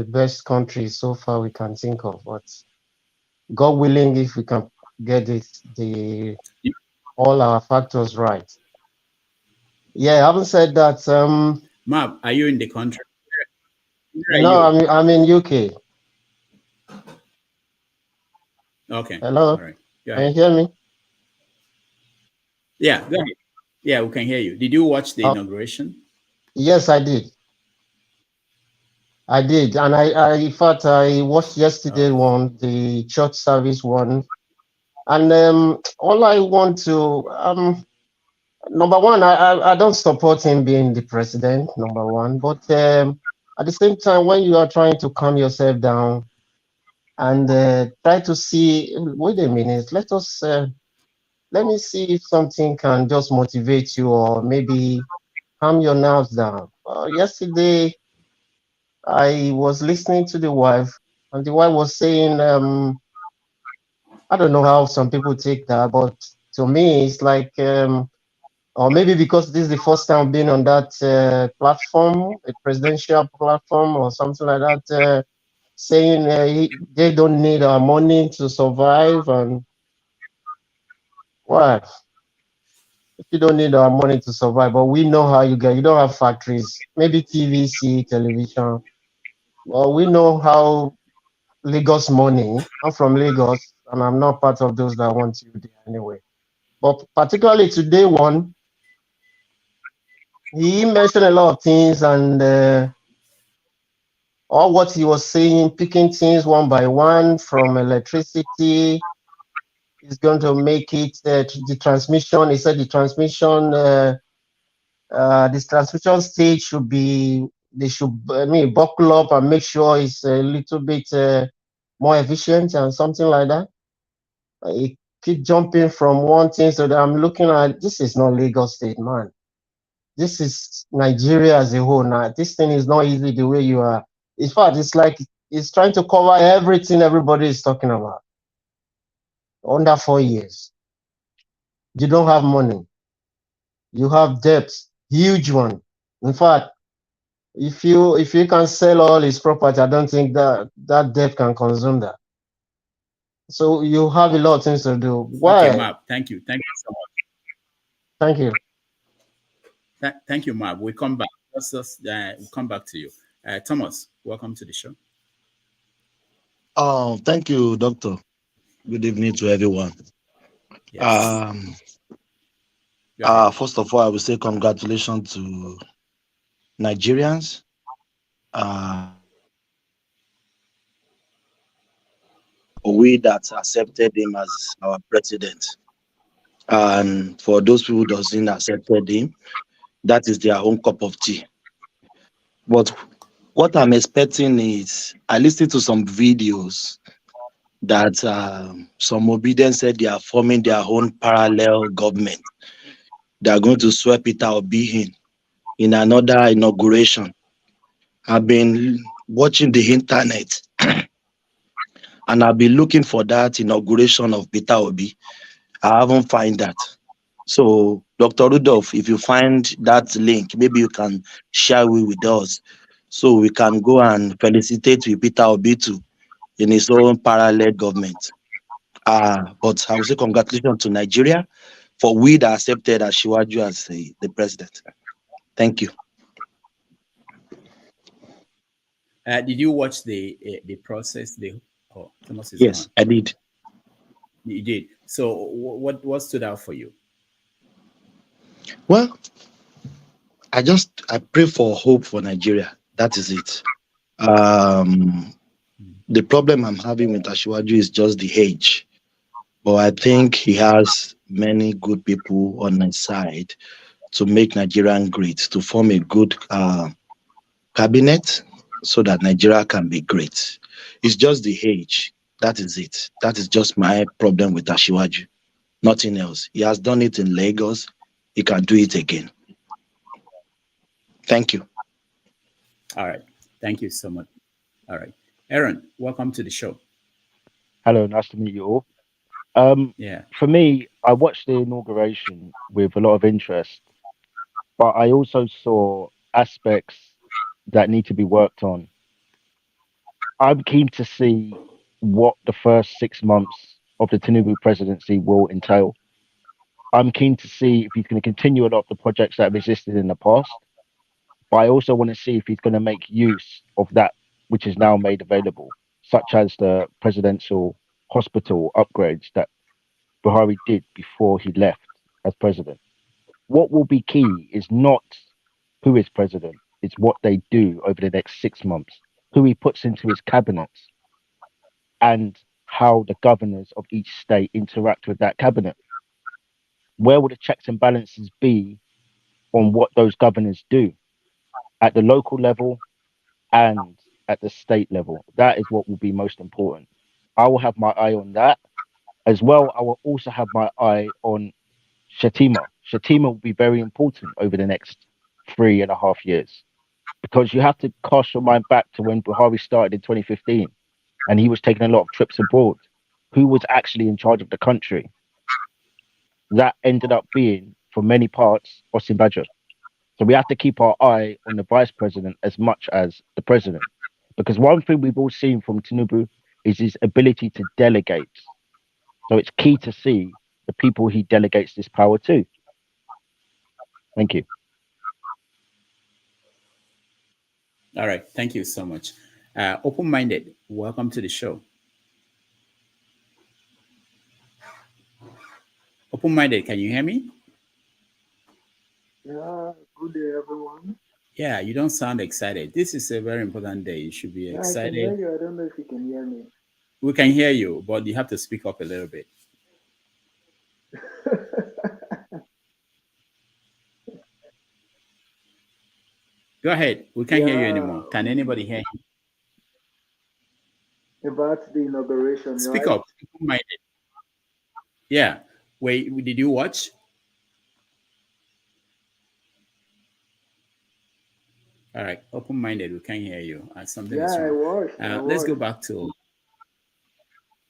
Speaker 18: best countries so far we can think of. But God willing, if we can get the all our factors right. Yeah, having said that,
Speaker 7: Mab, are you in the country? Where are
Speaker 18: no,
Speaker 7: you?
Speaker 18: I'm in UK.
Speaker 7: Okay,
Speaker 18: Hello,
Speaker 7: all right. Go
Speaker 18: can you
Speaker 7: ahead.
Speaker 18: hear me?
Speaker 7: Yeah, go ahead. Yeah, we can hear you. Did you watch the inauguration?
Speaker 18: Yes, I did. I did, and in fact, I watched yesterday one, the church service one, and all I want to, number one, I don't support him being the president, number one, but at the same time, when you are trying to calm yourself down and try to see, wait a minute, let me see if something can just motivate you or maybe calm your nerves down. Yesterday, I was listening to the wife, and the wife was saying, I don't know how some people take that, but to me, it's like, or maybe because this is the first time being on that platform, a presidential platform or something like that, saying they don't need our money to survive. And what? If you don't need our money to survive, but we know how you don't have factories, maybe TVC, television. Well, we know how Lagos money. I'm from Lagos, and I'm not part of those that want you there anyway. But particularly today, one, he mentioned a lot of things, and all what he was saying, picking things one by one from electricity is going to make it the transmission. He said the transmission, this transmission stage should be, they should, I mean, buckle up and make sure it's a little bit more efficient and something like that. He keep jumping from one thing, so that I'm looking at, this is not Lagos State, man. This is Nigeria as a whole now. This thing is not easy the way you are. In fact, it's like it's trying to cover everything everybody is talking about. Under 4 years, you don't have money. You have debt, huge one. In fact, if you can sell all his property, I don't think that debt can consume that. So you have a lot of things to do.
Speaker 7: Okay,
Speaker 18: Why?
Speaker 7: Mab. Thank you. Thank you so much.
Speaker 18: Thank you.
Speaker 7: Thank you, Mab. We'll come back. We'll come back to you. Thomas, welcome to the show.
Speaker 19: Oh, thank you, Doctor. Good evening to everyone.
Speaker 7: Yes.
Speaker 19: First of all, I will say congratulations to Nigerians. We that accepted him as our president. And for those people who doesn't accepted him, that is their own cup of tea. But what I'm expecting is, I listened to some videos that some obedient said they are forming their own parallel government. They are going to swear Peter Obi in another inauguration. I've been watching the internet and I've been looking for that inauguration of Peter Obi. I haven't found that. So, Dr. Rudolph, if you find that link, maybe you can share it with us so we can go and felicitate with Peter Obi too in his own parallel government. But I would say congratulations to Nigeria for we that accepted Ashiwaju as the president. Thank you.
Speaker 7: Did you watch the process? Thomas is
Speaker 19: yes,
Speaker 7: gone.
Speaker 19: I did.
Speaker 7: You did. So what stood out for you?
Speaker 19: Well, I pray for hope for Nigeria. That is it. The problem I'm having with Ashiwaju is just the age. But I think he has many good people on his side to make Nigeria great, to form a good cabinet so that Nigeria can be great. It's just the age. That is it. That is just my problem with Ashiwaju. Nothing else. He has done it in Lagos. He can do it again. Thank you.
Speaker 7: All right. Thank you so much. All right. Aaron, welcome to the show.
Speaker 20: Hello, nice to meet you all.
Speaker 7: Yeah.
Speaker 20: For me, I watched the inauguration with a lot of interest, but I also saw aspects that need to be worked on. I'm keen to see what the first 6 months of the Tinubu presidency will entail. I'm keen to see if he's going to continue a lot of the projects that have existed in the past, but I also want to see if he's going to make use of that which is now made available, such as the presidential hospital upgrades that Buhari did before he left. as president. What will be key is not who is president, it's what they do over the next 6 months, who he puts into his cabinets, and how the governors of each state interact with that cabinet. Where will the checks and balances be on what those governors do at the local level and at the state level? That is what will be most important. I will have my eye on that. As well, I will also have my eye on Shatima. Shatima will be very important over the next 3.5 years, because you have to cast your mind back to when Buhari started in 2015 and he was taking a lot of trips abroad. Who was actually in charge of the country? That ended up being, for many parts, Osinbajo. So we have to keep our eye on the vice president as much as the president. Because one thing we've all seen from Tinubu is his ability to delegate. So it's key to see the people he delegates this power to. Thank you.
Speaker 7: All right. Thank you so much. Open-minded, welcome to the show. Open-minded, can you hear me?
Speaker 21: Yeah, good day, everyone.
Speaker 7: Yeah, you don't sound excited. This is a very important day. You should be
Speaker 21: Yeah, I can hear
Speaker 7: excited.
Speaker 21: you. I don't know if you can hear me.
Speaker 7: We can hear you, but you have to speak up a little bit. Go ahead. We can't hear you
Speaker 21: Yeah,
Speaker 7: anymore. Can anybody hear you?
Speaker 21: about the inauguration,
Speaker 7: Speak
Speaker 21: right?
Speaker 7: up. Open-minded. Yeah. Wait, did you watch? All right. Open-minded. We can't hear you. Something
Speaker 21: Yeah,
Speaker 7: is
Speaker 21: I
Speaker 7: wrong.
Speaker 21: watched. I
Speaker 7: Let's go
Speaker 21: watched.
Speaker 7: back to.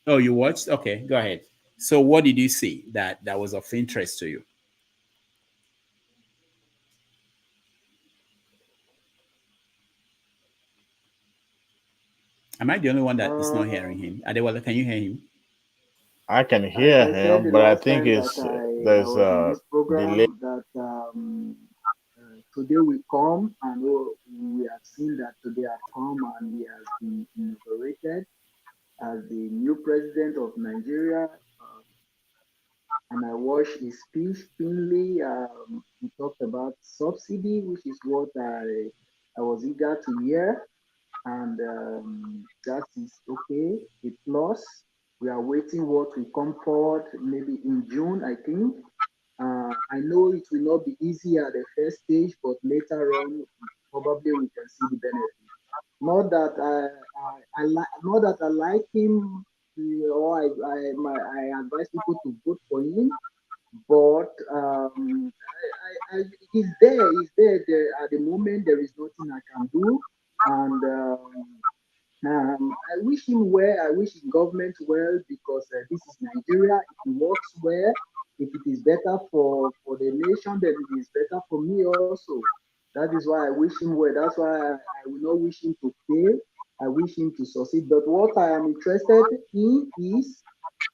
Speaker 7: Oh, you watched? Okay, go ahead. So, what did you see that was of interest to you? Am I the only one that is not hearing
Speaker 21: Um,
Speaker 7: him? Adewale, can you hear him?
Speaker 17: I can
Speaker 21: as
Speaker 17: hear
Speaker 21: I said
Speaker 17: him,
Speaker 21: the
Speaker 17: but I
Speaker 21: last
Speaker 17: think
Speaker 21: time that
Speaker 17: it's
Speaker 21: I
Speaker 17: there's
Speaker 21: was in
Speaker 17: a
Speaker 21: this
Speaker 17: delay.
Speaker 21: program, that today we come and we have seen that today have come and he has been inaugurated as the new president of Nigeria. And I watched his speech keenly. He talked about subsidy, which is what I was eager to hear, and that is okay. A plus. We are waiting what will come forward maybe in June, I think. I know it will not be easy at the first stage, but later on, probably we can see the benefit. Not that not that I like him, or I advise people to vote for him, but he's there at the moment. There is nothing I can do, and I wish him well. I wish his government well, because this is Nigeria. If it works well, if it is better for the nation, then it is better for me also. That is why I wish him well. That's why I will not wish him to fail. I wish him to succeed. But what I am interested in is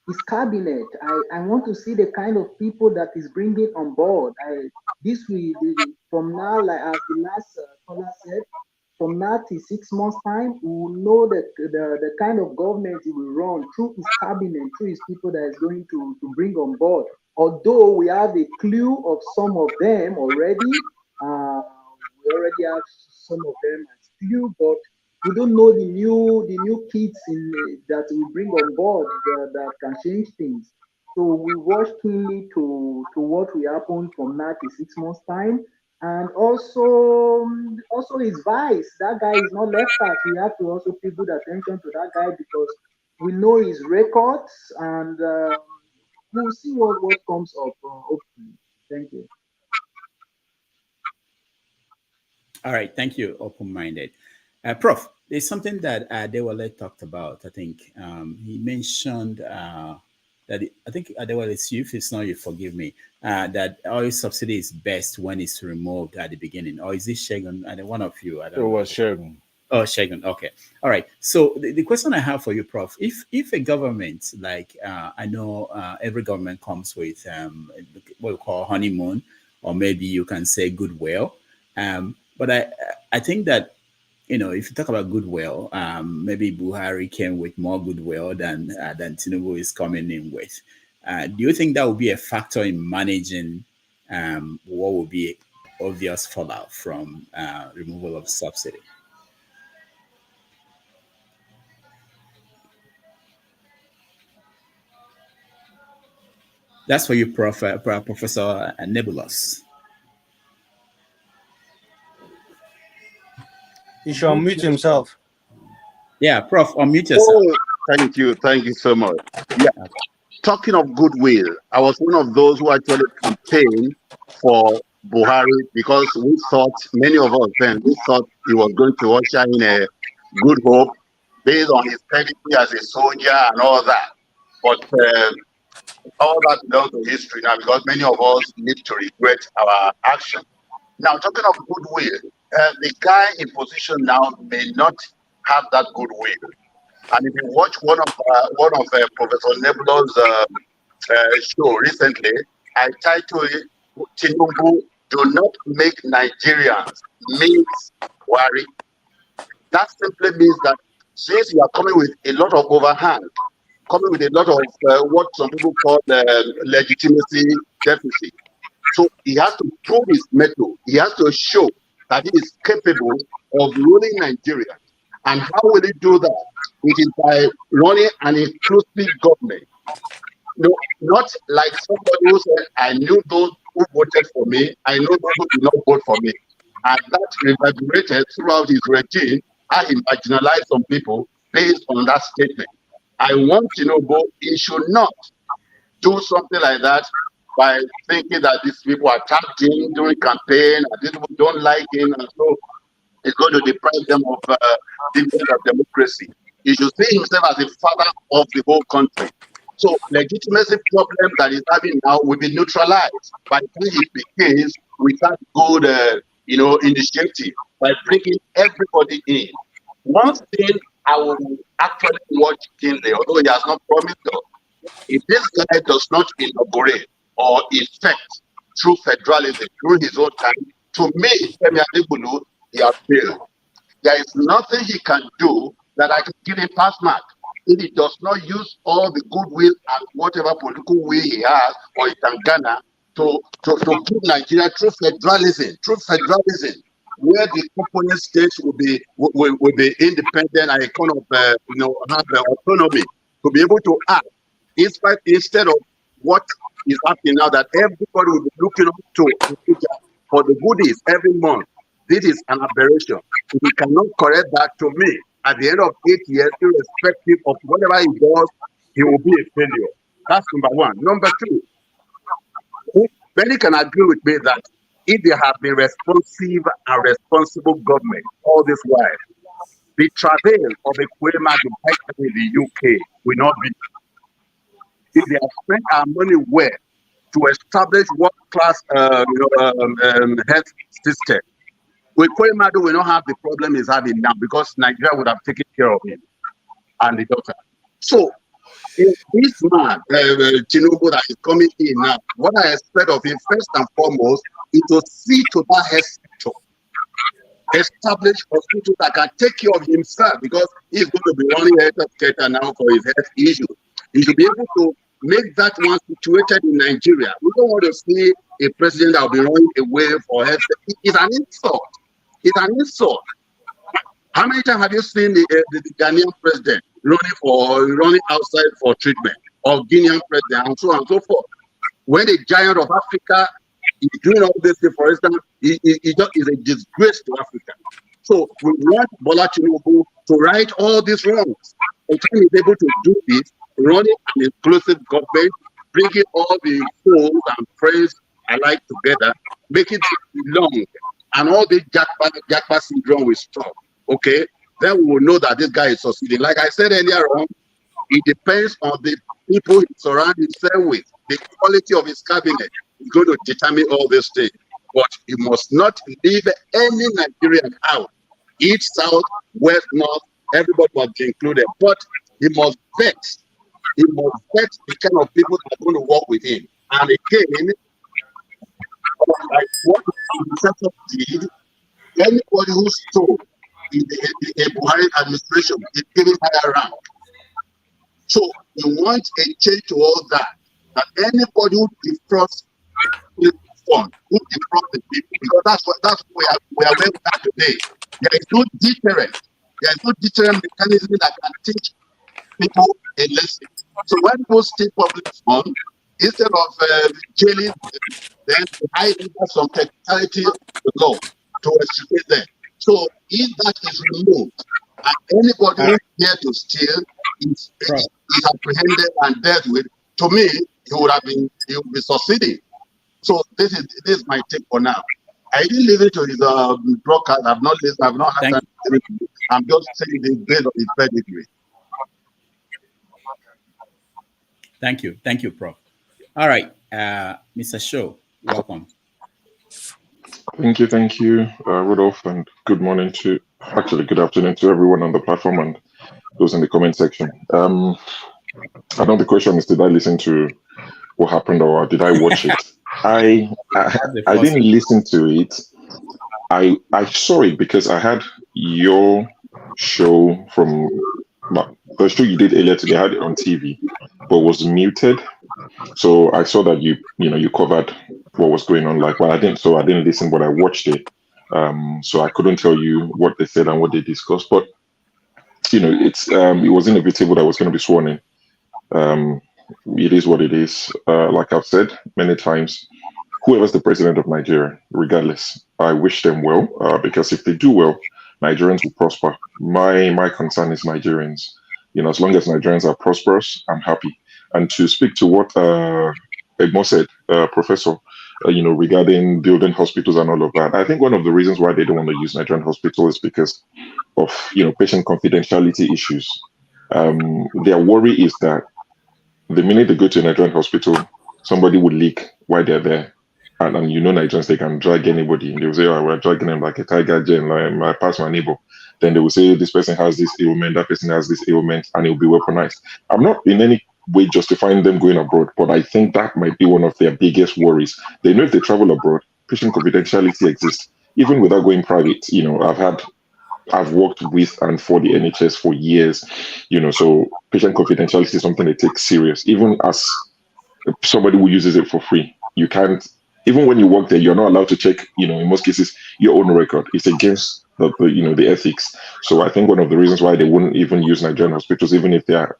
Speaker 21: his cabinet. I want to see the kind of people that is bringing on board. From now, like as the last caller said, from now till 6 months' time, we will know the kind of government he will run through his cabinet, through his people that is going to bring on board. Although we have a clue of some of them already, uh, we already have some of them as clue, but we don't know the new kids that we bring on board that can change things. So we watch keenly to what will happen from now to 6 months time, and also his vice. That guy is not left out. We have to also pay good attention to that guy, because we know his records, and we'll see what comes up. Hopefully, thank you.
Speaker 7: All right. Thank you, open-minded. Prof, there's something that Adewale talked about. I think he mentioned I think Adewale, it's you. If it's not, you forgive me. That oil subsidy is best when it's removed at the beginning. Or is it Shegun? One of you, I
Speaker 17: It
Speaker 7: don't know.
Speaker 17: was Shagun.
Speaker 7: Oh, Shegun. Okay. All right. So the question I have for you, Prof, if a government, like I know every government comes with what we call honeymoon, or maybe you can say goodwill. But I think that, if you talk about goodwill, maybe Buhari came with more goodwill than Tinubu is coming in with. Do you think that will be a factor in managing what will be obvious fallout from removal of subsidy? That's for you, Professor Nebulos.
Speaker 14: He should unmute himself.
Speaker 7: Yeah, Prof, unmute yourself.
Speaker 11: Oh, thank you so much. Yeah, talking of goodwill, I was one of those who actually campaigned for Buhari because we thought, many of us then, we thought he was going to usher in a good hope based on his pedigree as a soldier and all that. But all that belongs to history now because many of us need to regret our action. Now, talking of goodwill, the guy in position now may not have that goodwill. And if you watch one of Professor Nebula's show recently, I titled it "Tinubu Do Not Make Nigerians Meet Worry." That simply means that since you are coming with a lot of overhand, coming with a lot of what some people call legitimacy deficit, so he has to prove his mettle. He has to show that he is capable of ruling Nigeria. And how will he do that? It is by running an inclusive government. No, not like somebody who said, I knew those who voted for me, I know those who did not vote for me. And that reverberated throughout his regime, and he marginalized some people based on that statement. I want Tinubu, he should not do something like that by thinking that these people attacked him during campaign, and these people don't like him, and so it's going to deprive them of dividends of democracy. He should see himself as the father of the whole country. So legitimacy problem that he's having now will be neutralized by the time he begins with that good, initiative by bringing everybody in. One thing I will actually watch keenly, although he has not promised us, if this guy does not inaugurate or effect through federalism, through his own time, to me, Femi Adebulu, he has failed. There is nothing he can do that I can give him pass mark if he does not use all the goodwill and whatever political will he has or he can garner to keep Nigeria through federalism, where the component states will be independent and kind of have autonomy to be able to act instead of what is happening now that everybody will be looking up to for the goodies every month. This is an aberration. If we cannot correct that, to me, at the end of 8 years, irrespective of whatever he does, he will be a failure. That's number one. Number two, many can agree with me that if there have been responsive and responsible government all this while, the travail of a Kwema in the UK will not be. If they have spent our money well to establish world-class health system, with Kwemadu will not have the problem he's having now because Nigeria would have taken care of him and the daughter. So, if this man, Tinubu, that is coming in now, what I expect of him first and foremost is to see to that health sector, establish hospital that can take care of himself because he's going to be running a health care now for his health issues. He should be able to make that one situated in Nigeria. We don't want to see a president that will be running away for health. It's an insult. It's an insult. How many times have you seen the Ghanaian president running outside for treatment, or Guinean president, and so on and so forth? When the giant of Africa is doing all this, for instance, he just is a disgrace to Africa. So we want Bola Tinubu to right all these wrongs. And time he's able to do this, running an inclusive government, bringing all the foes and friends alike together, making it belong, and all the jackpot syndrome will stop. Okay, then we will know that this guy is succeeding. Like I said earlier on, it depends on the people he surrounds himself with. The quality of his cabinet is going to determine all these things. But he must not leave any Nigerian out. East, south, west, north, everybody must be included. But he must vet. He must vet the kind of people that are going to work with him. And again, like what the did, anybody who stole in the Buhari administration is given higher rank. So we want a change to all that. that anybody who defrauds fund, who defrauds the people, because that's what where we are today. There is no deterrent. There is no deterrent mechanism that can teach people a lesson. So when people steal public funds, instead of jailing them, then I think some technicality of the law to educate them. So if that is removed, and anybody who dare to steal is apprehended and dealt with, to me, he would be succeeding. So this is my take for now. I didn't listen to his broadcast. I've not listened. I've not had time to listen. I'm just saying this based on his pedigree.
Speaker 7: Thank you, Prof. All right, Mr. Shaw, welcome.
Speaker 3: Thank you, Rudolph, and good afternoon to everyone on the platform and those in the comment section. I know the question is, did I listen to what happened or did I watch it? I didn't listen to it. I saw it because I had your show from the show you did earlier today. I had it on TV, but was muted. So I saw that you covered what was going on. Like, well, I didn't listen, but I watched it. So I couldn't tell you what they said and what they discussed. But it was inevitable that I was going to be sworn in. It is what it is. Like I've said many times, whoever's the president of Nigeria, regardless, I wish them well, because if they do well, Nigerians will prosper. My concern is Nigerians. As long as Nigerians are prosperous, I'm happy. And to speak to what Egmo said, Professor, regarding building hospitals and all of that, I think one of the reasons why they don't want to use Nigerian hospitals is because of patient confidentiality issues. Their worry is that the minute they go to a Nigerian hospital, somebody would leak while they're there. And Nigerians, they can drag anybody. They will say, oh, we're dragging them like a tiger jail, like I pass my neighbor. Then they will say, this person has this ailment, that person has this ailment, and it will be weaponized. I'm not in any way justifying them going abroad, but I think that might be one of their biggest worries. They know if they travel abroad, patient confidentiality exists. Even without going private, I've worked with and for the NHS for years, so patient confidentiality is something they take serious. Even as somebody who uses it for free, you can't, even when you work there, you're not allowed to check, in most cases, your own record. It's against the ethics. So I think one of the reasons why they wouldn't even use Nigerian hospitals, even if they are,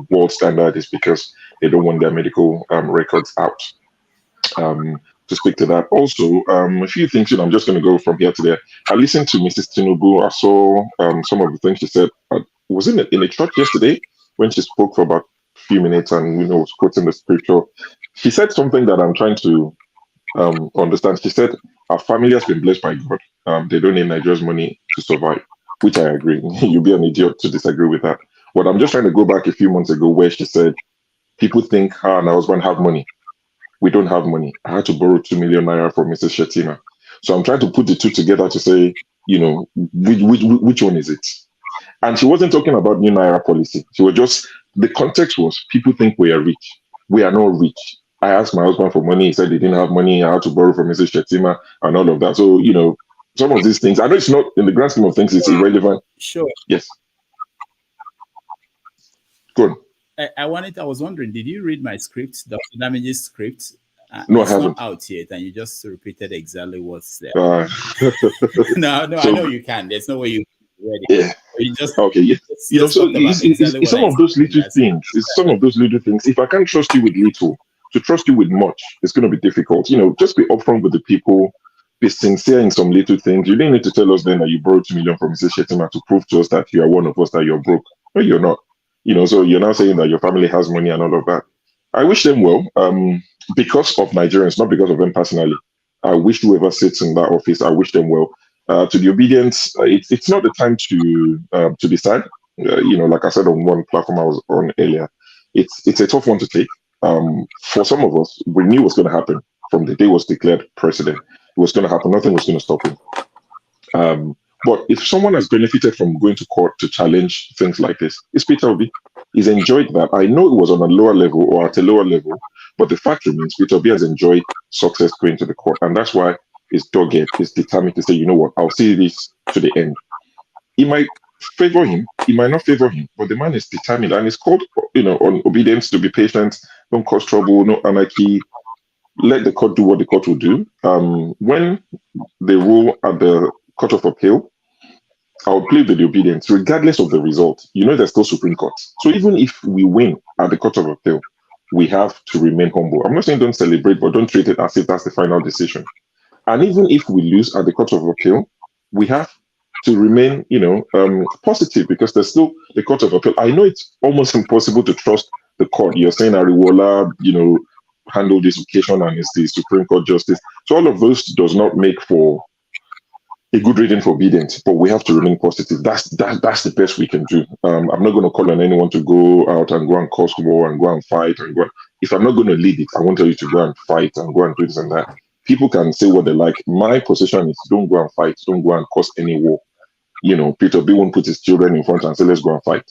Speaker 3: world standard, is because they don't want their medical records out. To speak to that. Also, a few things, I'm just going to go from here to there. I listened to Mrs. Tinubu. I saw some of the things she said. Was in a church yesterday when she spoke for about a few minutes and, was quoting the scripture. She said something that I'm trying to understand. She said, our family has been blessed by God. They don't need Nigeria's money to survive, which I agree. You'll be an idiot to disagree with that. But I'm just trying to go back a few months ago where she said, people think her and her husband have money. We don't have money. I had to borrow 2 million naira from Mrs. Shettima. So I'm trying to put the two together to say, which one is it? And she wasn't talking about new naira policy. She was just, the context was, people think we are rich. We are not rich. I asked my husband for money. He said he didn't have money. I had to borrow from Mrs. Shettima and all of that. So, some of these things, I know it's not, in the grand scheme of things, it's irrelevant.
Speaker 7: Sure.
Speaker 3: Yes. Good.
Speaker 7: I was wondering, did you read my script, Dr. Damage's script?
Speaker 3: No,
Speaker 7: it's
Speaker 3: I haven't.
Speaker 7: Not out yet, and you just repeated exactly what's there.
Speaker 3: No,
Speaker 7: so, I know you can. There's no way you read it.
Speaker 3: Yeah.
Speaker 7: You just
Speaker 3: okay. Yeah. It's some of those little things. It's some of those little things. If I can't trust you with little, to trust you with much, it's going to be difficult. Just be upfront with the people. Be sincere in some little things. You didn't need to tell us then that you borrowed 2 million from Mrs. Shettima to prove to us that you are one of us, that you're broke. No, you're not. So you're now saying that your family has money and all of that. I wish them well, because of Nigerians, not because of them personally. I wish whoever sits in that office, I wish them well. To the obedience, it's not the time to decide. Like I said on one platform I was on earlier, it's a tough one to take. For some of us, we knew what's going to happen from the day he was declared president. It was going to happen. Nothing was going to stop him. But if someone has benefited from going to court to challenge things like this, it's Peter Obi. He's enjoyed that. I know it was on a lower level or at a lower level, but the fact remains Peter Obi has enjoyed success going to the court. And that's why he's dogged, he's determined to say, you know what, I'll see this to the end. He might favor him, he might not favor him, but the man is determined, and it's called, on obedience, to be patient don't cause trouble, no anarchy. Let the court do what the court will do. When they rule at the Court of Appeal, I'll plead with the obedience, regardless of the result. You know, there's still Supreme Court. So even if we win at the Court of Appeal, we have to remain humble. I'm not saying don't celebrate, but don't treat it as if that's the final decision. And even if we lose at the Court of Appeal, we have to remain, positive, because there's still the Court of Appeal. I know it's almost impossible to trust the court. You're saying Ariwola, handled this occasion and is the Supreme Court justice. So all of those does not make for a good reading for obedience, but we have to remain positive. That's the best we can do. I'm not going to call on anyone to go out and go and cause war and go and fight and go. If I'm not going to lead it, I won't tell you to go and fight and go and do this and that. People can say what they like. My position is don't go and fight, don't go and cause any war. Peter B won't put his children in front and say, let's go and fight.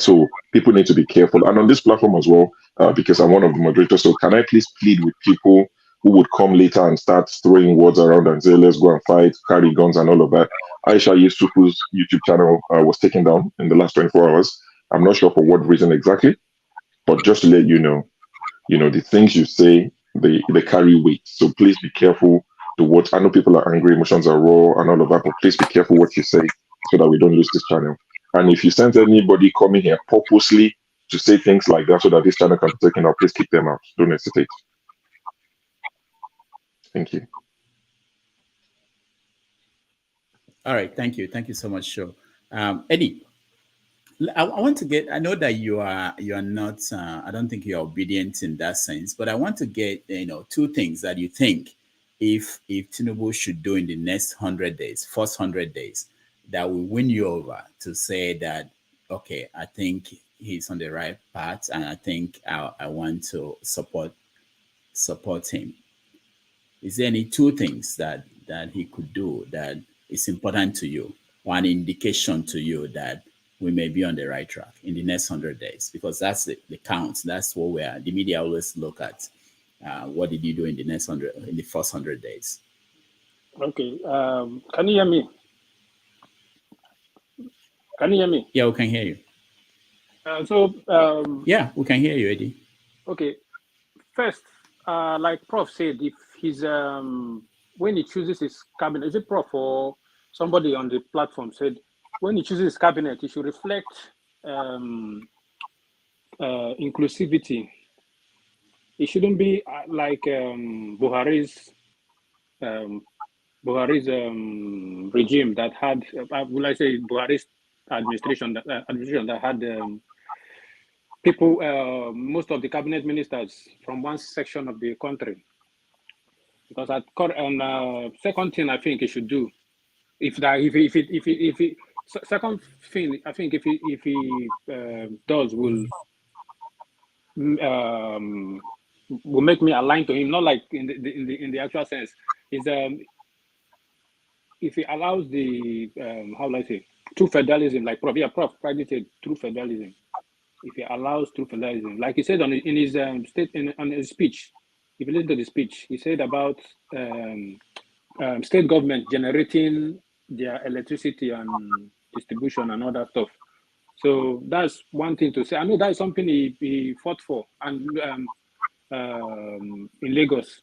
Speaker 3: So people need to be careful. And on this platform as well, because I'm one of the moderators, so can I please plead with people who would come later and start throwing words around and say, let's go and fight, carry guns and all of that. Aisha Yusufu's YouTube channel was taken down in the last 24 hours. I'm not sure for what reason exactly, but just to let you know, the things you say, they carry weight. So please be careful to what, I know people are angry, emotions are raw and all of that, but please be careful what you say so that we don't lose this channel. And if you send anybody coming here purposely to say things like that so that this channel can be taken out, please kick them out. Don't hesitate. Thank you.
Speaker 7: All right, thank you so much, Sure. Eddie, I want to get. I know that you are not. I don't think you're obedient in that sense, but I want to get two things that you think if Tinubu should do in the next 100 days, first 100 days, that will win you over to say that okay, I think he's on the right path, and I think I want to support him. Is there any two things that he could do that is important to you, or an indication to you that we may be on the right track in the next 100 days? Because that's the count. That's what the media always look at. What did you do in the first 100 days?
Speaker 10: Okay. Can you hear me? Can you hear me?
Speaker 7: Yeah, we can hear you.
Speaker 10: Yeah,
Speaker 7: we can hear you, Eddie.
Speaker 10: Okay. First, like Prof said, if he's when he chooses his cabinet, is it Prof or somebody on the platform said when he chooses his cabinet, he should reflect inclusivity. It shouldn't be like Buhari's regime that had, will I say, Buhari's administration that had people, most of the cabinet ministers from one section of the country. Because second thing I think he should do, second thing I think if he does will make me align to him, not like in the actual sense, is if he allows the how do I say, true federalism, like Prof practically said, true federalism. If he allows true federalism, like he said in his on his speech, if you listen to the speech, he said about state government generating their electricity and distribution and all that stuff. So that's one thing to say. I know that's something he fought for and in Lagos.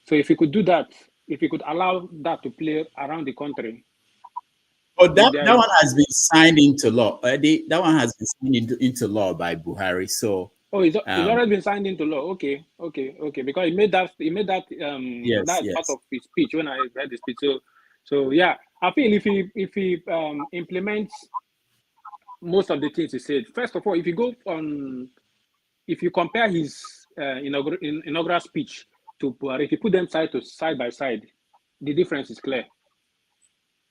Speaker 10: So if he could do that, if he could allow that to play around the country.
Speaker 7: But that one has been signed into law. That one has been signed into law by Buhari. So
Speaker 10: it's already been signed into law. Okay. Because he made that that's part of his speech when I read the speech. So yeah, I feel if he implements most of the things he said. First of all, if you compare his inaugural speech to Buhari, if you put them side by side, the difference is clear.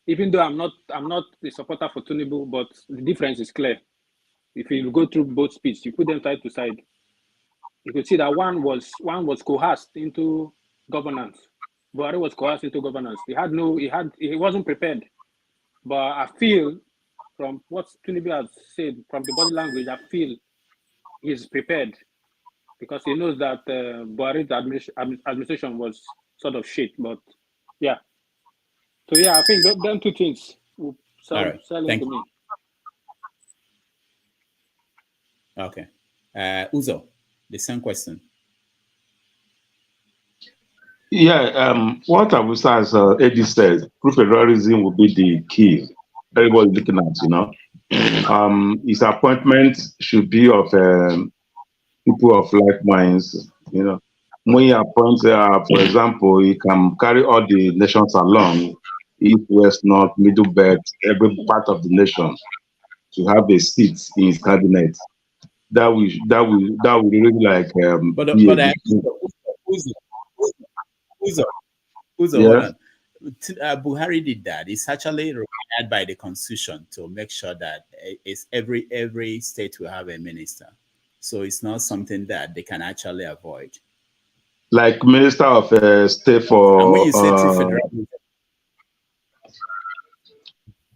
Speaker 10: Even though I'm not a supporter for Tinubu, but the difference is clear. If you go through both speeches, you put them side to side, you could see that one was coerced into governance. Buhari was coerced into governance. He wasn't prepared. But I feel from what Tinubu has said, from the body language, I feel he's prepared because he knows that Buhari's administration was sort of shit. But yeah. So yeah, I think them two things will sell into me.
Speaker 7: Okay. Uzo. The same question.
Speaker 12: Yeah, what I would say, as Eddie says, true federalism will be the key. Everybody looking at, his appointment should be of people of like minds. When you appoint, for example, he can carry all the nations along, east, west, north, middle belt, every part of the nation to have a seat in his cabinet. That will really like
Speaker 7: But
Speaker 12: be a
Speaker 7: but
Speaker 12: good thing.
Speaker 7: who's who's who's hold
Speaker 12: Yeah.
Speaker 7: on. Buhari did that. It's actually required by the constitution to make sure that it's every state will have a minister. So it's not something that they can actually avoid.
Speaker 12: Like Minister of State
Speaker 7: And when
Speaker 12: for
Speaker 7: you say true federalism,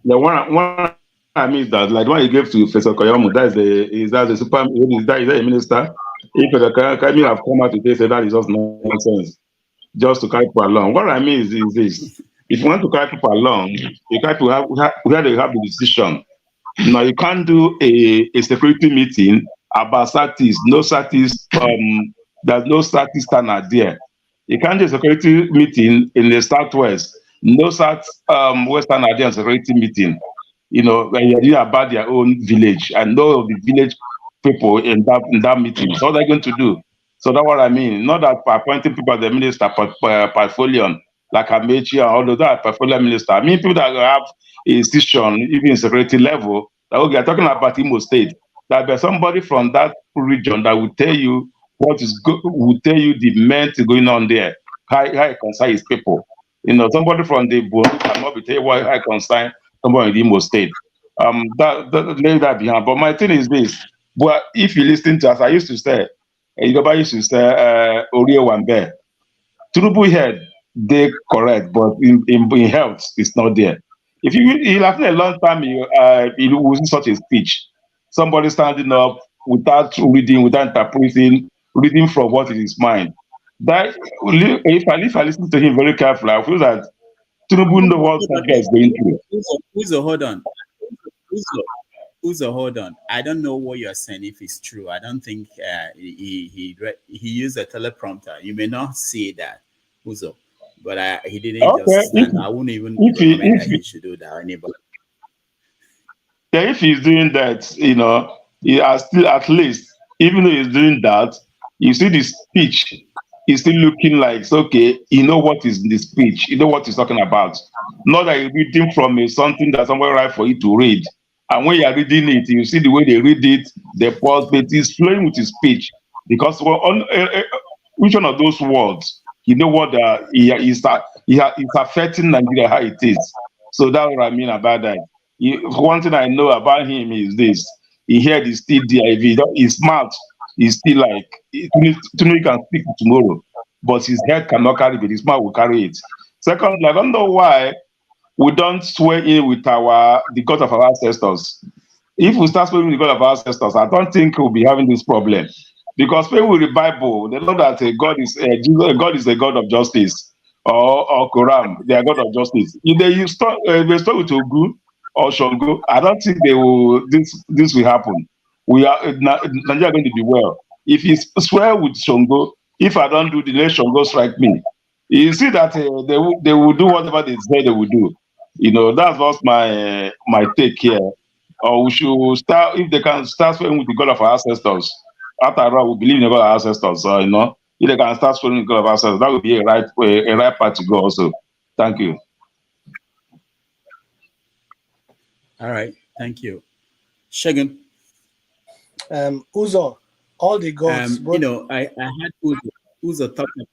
Speaker 12: the one I mean is that like the one you gave to Professor Koyomu, is that a minister? If Kami have come out today say that is just nonsense, just to carry people along. What I mean is this: if you want to carry people along, you got to have where they have the decision. Now you can't do a security meeting about status, no status, there's no status standard there. You can't do a security meeting in the southwest, no sat western Nigerian security meeting. When you're doing about their own village and know of the village people in that meeting. So what are they going to do? So that's what I mean. Not that by appointing people as the minister portfolio like Amechi and all those that are portfolio minister. I mean people that have a decision even in security level. That we are talking about Imo State. That there's somebody from that region that will tell you will tell you the meant going on there. How it concern his people. Somebody from the Burundi cannot be tell you why I concern somebody in the Imo State. Lay that behind. But my thing is this. But if you listen to us, I used to say, Yoruba used to say, Oriye Wambe. Tinubu head, they correct, but in health, it's not there. If you have a long time, you was in such a speech, somebody standing up without reading, without interpreting, reading from what is his mind. That if I listen to him very carefully, I feel that Tinubu knows what that guy is going through.
Speaker 7: Hold on. Uzo, hold on. I don't know what you're saying if it's true. I don't think he used a teleprompter. You may not see that, Uzo, but he didn't
Speaker 12: Okay,
Speaker 7: just stand. I wouldn't even
Speaker 12: if
Speaker 7: recommend that
Speaker 12: he
Speaker 7: he should do that or anybody.
Speaker 12: yeah, if he's doing that, he has still at least, even though he's doing that, you see the speech, he's still looking like it's okay. You know what is in the speech, you know what he's talking about. Not that you're reading from something that somebody write for you to read. And when you're reading it, you see the way they read it, the pause, but he's flowing with his speech. Because which one of those words, you know what it's affecting Nigeria how it is. So that's what I mean about that. One thing I know about him is this: he head is still there. If his mouth is still like Tinubu can speak tomorrow, but his head cannot carry it. His mouth will carry it. Secondly, I don't know why we don't swear in with the God of our ancestors. If we start swearing with the God of our ancestors, I don't think we'll be having this problem. Because when we read the Bible, they know that God is a God of justice, or Quran, they are God of justice. If they start with Ogu or Shango, I don't think they will. This will happen. Nigeria are going to be well. If you swear with Shango, if I don't do the let Shango strike me. You see that they will do whatever they say they will do. That's what my take here. Or we should start, if they can start swearing with the God of our ancestors. After all, we believe in the God of our ancestors. So, if they can start swearing with the God of our ancestors, that would be a right path to go also. Thank you.
Speaker 7: All right. Thank you. Shagun.
Speaker 14: Uzo, all the gods.
Speaker 7: I had Uzo talking.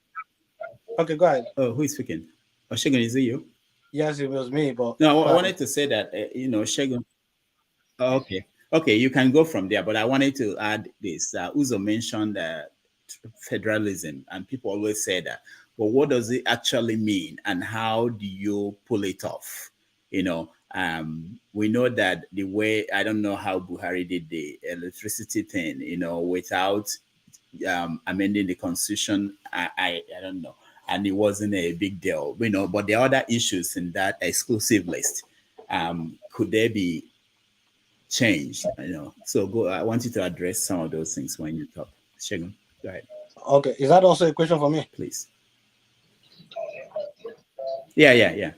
Speaker 14: Okay, go ahead.
Speaker 7: Oh, who is speaking? Oh, Shagun, is it you?
Speaker 14: Yes, it was me, but
Speaker 7: no, I wanted to say that Shagun. Oh, okay, you can go from there, but I wanted to add this. Uzo mentioned federalism, and people always say that. But what does it actually mean, and how do you pull it off? We know that the way, I don't know how Buhari did the electricity thing, without amending the constitution. I don't know, and it wasn't a big deal, But the other issues in that exclusive list, could they be changed? So go. I want you to address some of those things when you talk, Shagun. Right.
Speaker 14: Okay, is that also a question for me?
Speaker 7: Please. Yeah.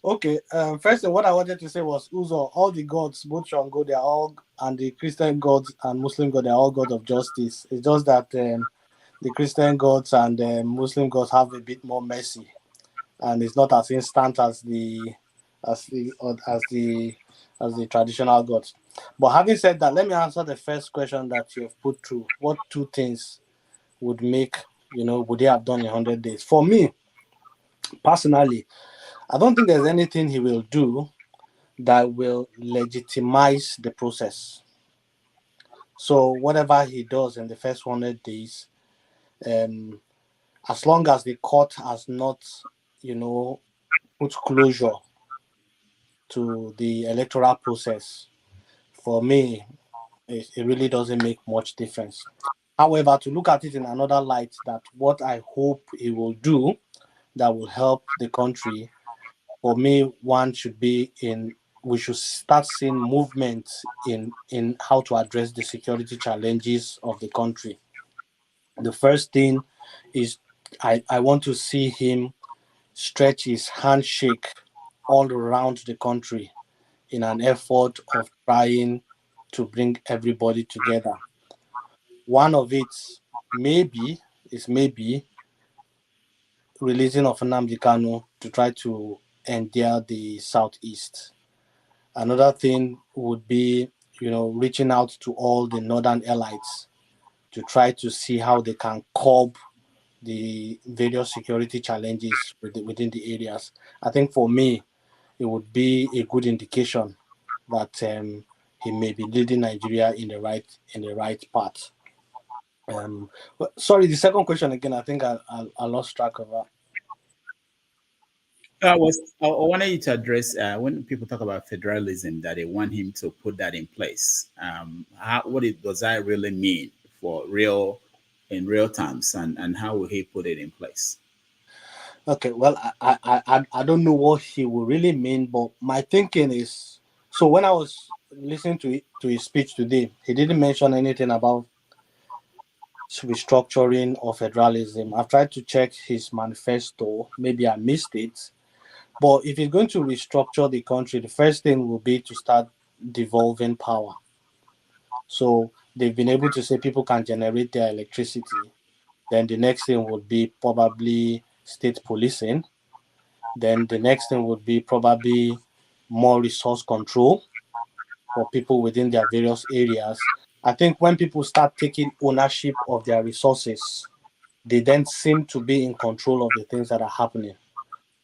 Speaker 14: Okay, first thing what I wanted to say was Uzo, all the gods, both Shango, they're all, and the Christian gods and Muslim gods, they're all gods of justice. It's just that the Christian gods and the Muslim gods have a bit more mercy, and it's not as instant as the as the as the traditional gods. But having said that, let me answer the first question that you have put through. What two things would make, would they have done in 100 days? For me personally, I don't think there's anything he will do that will legitimize the process. So whatever he does in the first 100 days, um, as long as the court has not, put closure to the electoral process, for me, it really doesn't make much difference. However, to look at it in another light, that what I hope he will do that will help the country, for me, one should be in we should start seeing movement in how to address the security challenges of the country. The first thing is I want to see him stretch his handshake all around the country in an effort of trying to bring everybody together. One of it maybe releasing of Nnamdi Kanu to try to endear the southeast. Another thing would be, reaching out to all the northern elites to try to see how they can curb the various security challenges within the areas. I think for me, it would be a good indication that he may be leading Nigeria in the right path. Sorry, the second question again. I think I lost track of that.
Speaker 7: I wanted you to address when people talk about federalism that they want him to put that in place. Does that really mean for real in real terms, and how will he put it in place?
Speaker 14: Okay, well, I don't know what he will really mean, but my thinking is, so when I was listening to his speech today, he didn't mention anything about restructuring or federalism. I've tried to check his manifesto. Maybe I missed it. But if he's going to restructure the country, the first thing will be to start devolving power. So they've been able to say people can generate their electricity. Then the next thing would be probably state policing. Then the next thing would be probably more resource control for people within their various areas. I think when people start taking ownership of their resources, they then seem to be in control of the things that are happening.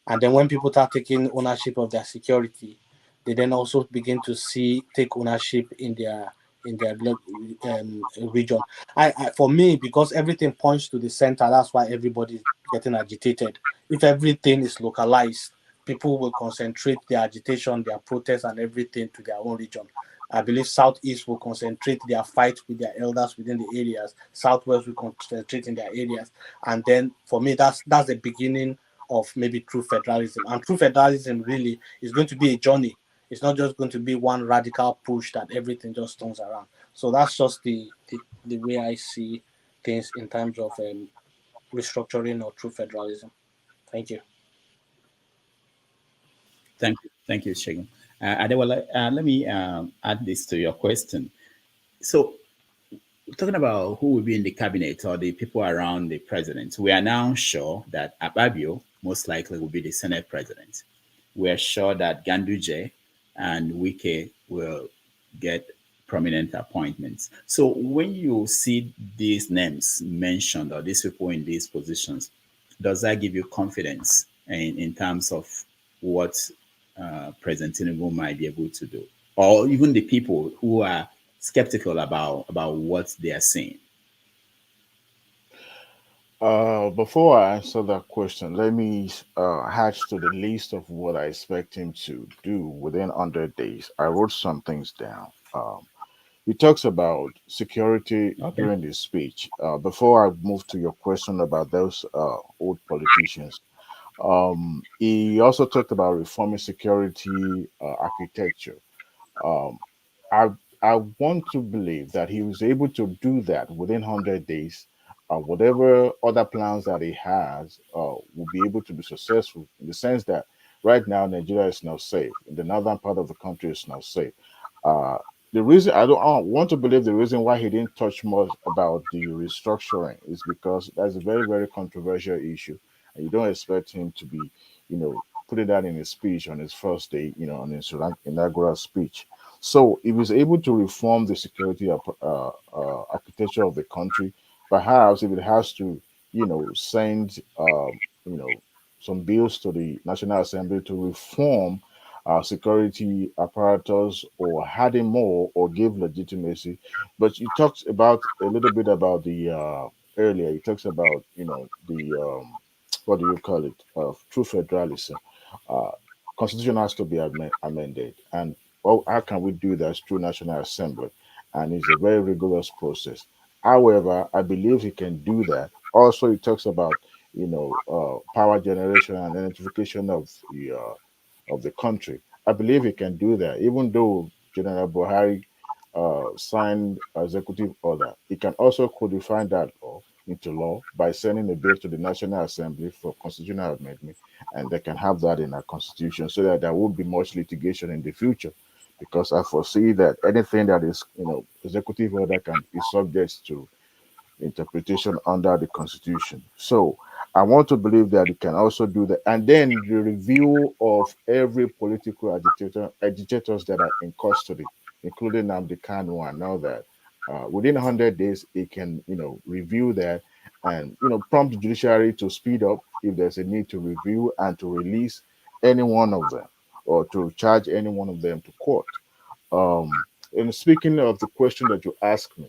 Speaker 14: And then when people start taking ownership of their security, they then also begin to take ownership in their region. For me, because everything points to the center, that's why everybody's getting agitated. If everything is localized, people will concentrate their agitation, their protests, and everything to their own region. I believe Southeast will concentrate their fight with their elders within the areas. Southwest will concentrate in their areas, and then for me, that's the beginning of maybe true federalism. And true federalism really is going to be a journey. It's not just going to be one radical push that everything just turns around. So that's just the way I see things in terms of restructuring or true federalism. Thank you.
Speaker 7: Thank you, Shagun. Adewale, let me add this to your question. So, talking about who will be in the cabinet or the people around the president, we are now sure that Ababio most likely will be the Senate president. We are sure that Ganduje and Wike will get prominent appointments. So when you see these names mentioned or these people in these positions, does that give you confidence in terms of what President Tinubu might be able to do? Or even the people who are skeptical about what they are seeing?
Speaker 17: Before I answer that question, let me hatch to the list of what I expect him to do within 100 days. I wrote some things down. He talks about security
Speaker 7: Okay.
Speaker 17: during his speech. Before I move to your question about those old politicians, he also talked about reforming security architecture. Um, I I want to believe that he was able to do that within 100 days whatever other plans that he has will be able to be successful in the sense that right now Nigeria is not safe. The northern part of the country is not safe. Uh, the reason I want to believe the reason why he didn't touch much about the restructuring is because that's a very, very controversial issue, and you don't expect him to be, putting that in his speech on his first day, on his inaugural speech. So if he's able to reform the security architecture of the country, perhaps if it has to, send, some bills to the National Assembly to reform security apparatus or adding more or give legitimacy. But you talked about a little bit about the earlier. He talks about the what do you call it? True federalism. Uh, Constitution has to be amended, and how can we do that through National Assembly? And it's a very rigorous process. However, I believe he can do that. Also, he talks about power generation and identification of the country. I believe he can do that, even though General Buhari signed executive order. He can also codify that law into law by sending a bill to the National Assembly for constitutional amendment, and they can have that in our constitution so that there won't be much litigation in the future. Because I foresee that anything that is, executive order can be subject to interpretation under the Constitution. So I want to believe that it can also do that. And then the review of every political agitators that are in custody, including Nnamdi Kanu and all that. Within 100 days, it can, review that and, prompt the judiciary to speed up if there's a need to review and to release any one of them or to charge any one of them to court. And speaking of the question that you asked me,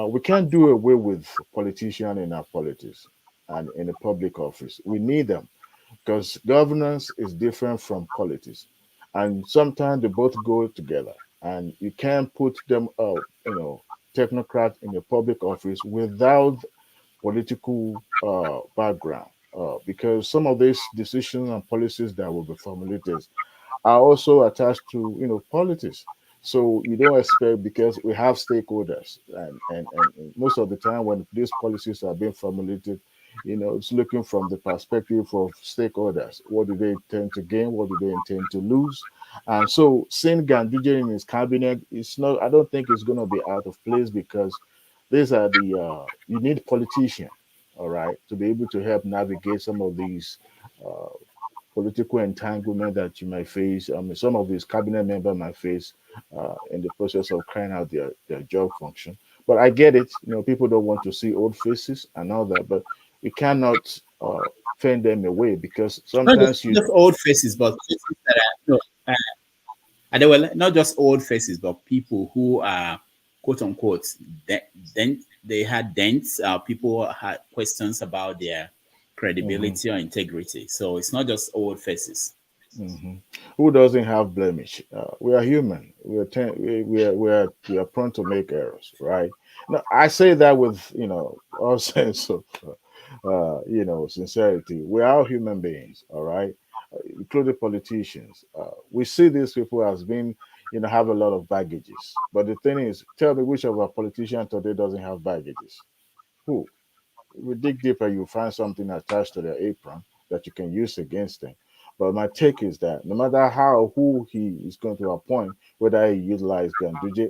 Speaker 17: we can't do away with politicians in our politics and in the public office. We need them because governance is different from politics, and sometimes they both go together. And you can't put them, technocrat in a public office without political background, because some of these decisions and policies that will be formulated are also attached to politics. So you don't expect because we have stakeholders, and most of the time when these policies are being formulated, it's looking from the perspective of stakeholders. What do they intend to gain? What do they intend to lose? And so seeing Ganduje in his cabinet, it's not. I don't think it's going to be out of place because these are the you need politicians, all right, to be able to help navigate some of these uh, political entanglement that you might face. Some of these cabinet members might face in the process of carrying out their job function. But I get it. People don't want to see old faces and all that, but we cannot fend them away because sometimes
Speaker 7: Not just old faces, but faces that are, and they were not just old faces, but people who are quote unquote then they had dents. People had questions about their
Speaker 17: Mhm,
Speaker 7: credibility or integrity. So it's not just old faces.
Speaker 17: mhm. Who doesn't have blemish? We are human. We are prone to make errors, right? Now, I say that with all sense of sincerity. We are all human beings, all right, including politicians. We see these people as being, have a lot of baggages. But the thing is, tell me which of our politicians today doesn't have baggages? Who? If you dig deeper, you find something attached to their apron that you can use against them. But my take is that no matter who he is going to appoint, whether he utilize Ganduje,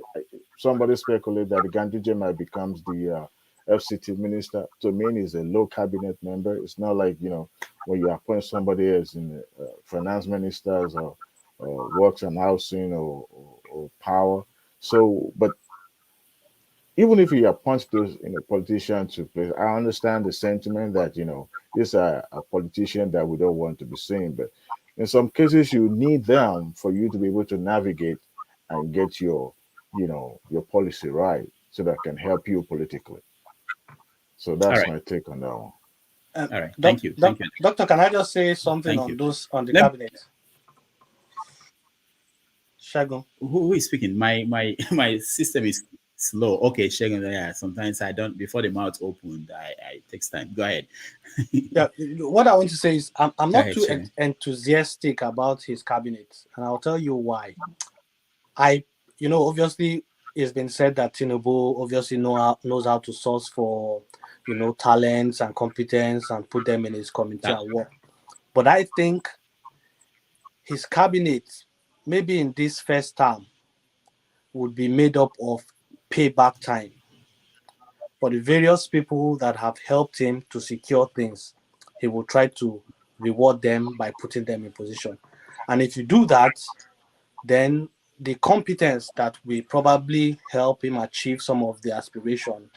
Speaker 17: somebody speculate that Ganduje might become the FCT minister. To me, he's a low cabinet member. It's not like when you appoint somebody as in finance ministers or works and housing or power. So, but even if you appoint those politicians to place, I understand the sentiment that these are a politician that we don't want to be seeing. But in some cases, you need them for you to be able to navigate and get your policy right, so that can help you politically. So
Speaker 7: All
Speaker 17: that's
Speaker 7: right.
Speaker 17: my take on that one.
Speaker 7: All right. Thank you. Thank you.
Speaker 14: Doctor, can I just say something
Speaker 7: Thank
Speaker 14: on
Speaker 7: you.
Speaker 14: those on the
Speaker 7: Let,
Speaker 14: cabinet? Shagun.
Speaker 7: who is speaking? My system is slow. Okay, Shagun. Yeah. Sometimes I don't before the mouth opened. I it takes time. Go ahead.
Speaker 14: Yeah, what I want to say is I'm
Speaker 7: Go
Speaker 14: not
Speaker 7: ahead,
Speaker 14: too
Speaker 7: Shagun.
Speaker 14: enthusiastic about his cabinet, and I'll tell you why. I, obviously, it's been said that Tinubu obviously knows how to source for talents and competence and put them in his committee and work. But I think his cabinet, maybe in this first term, would be made up of payback time for the various people that have helped him to secure things. He will try to reward them by putting them in position. And if you do that, then the competence that will probably help him achieve some of the aspiration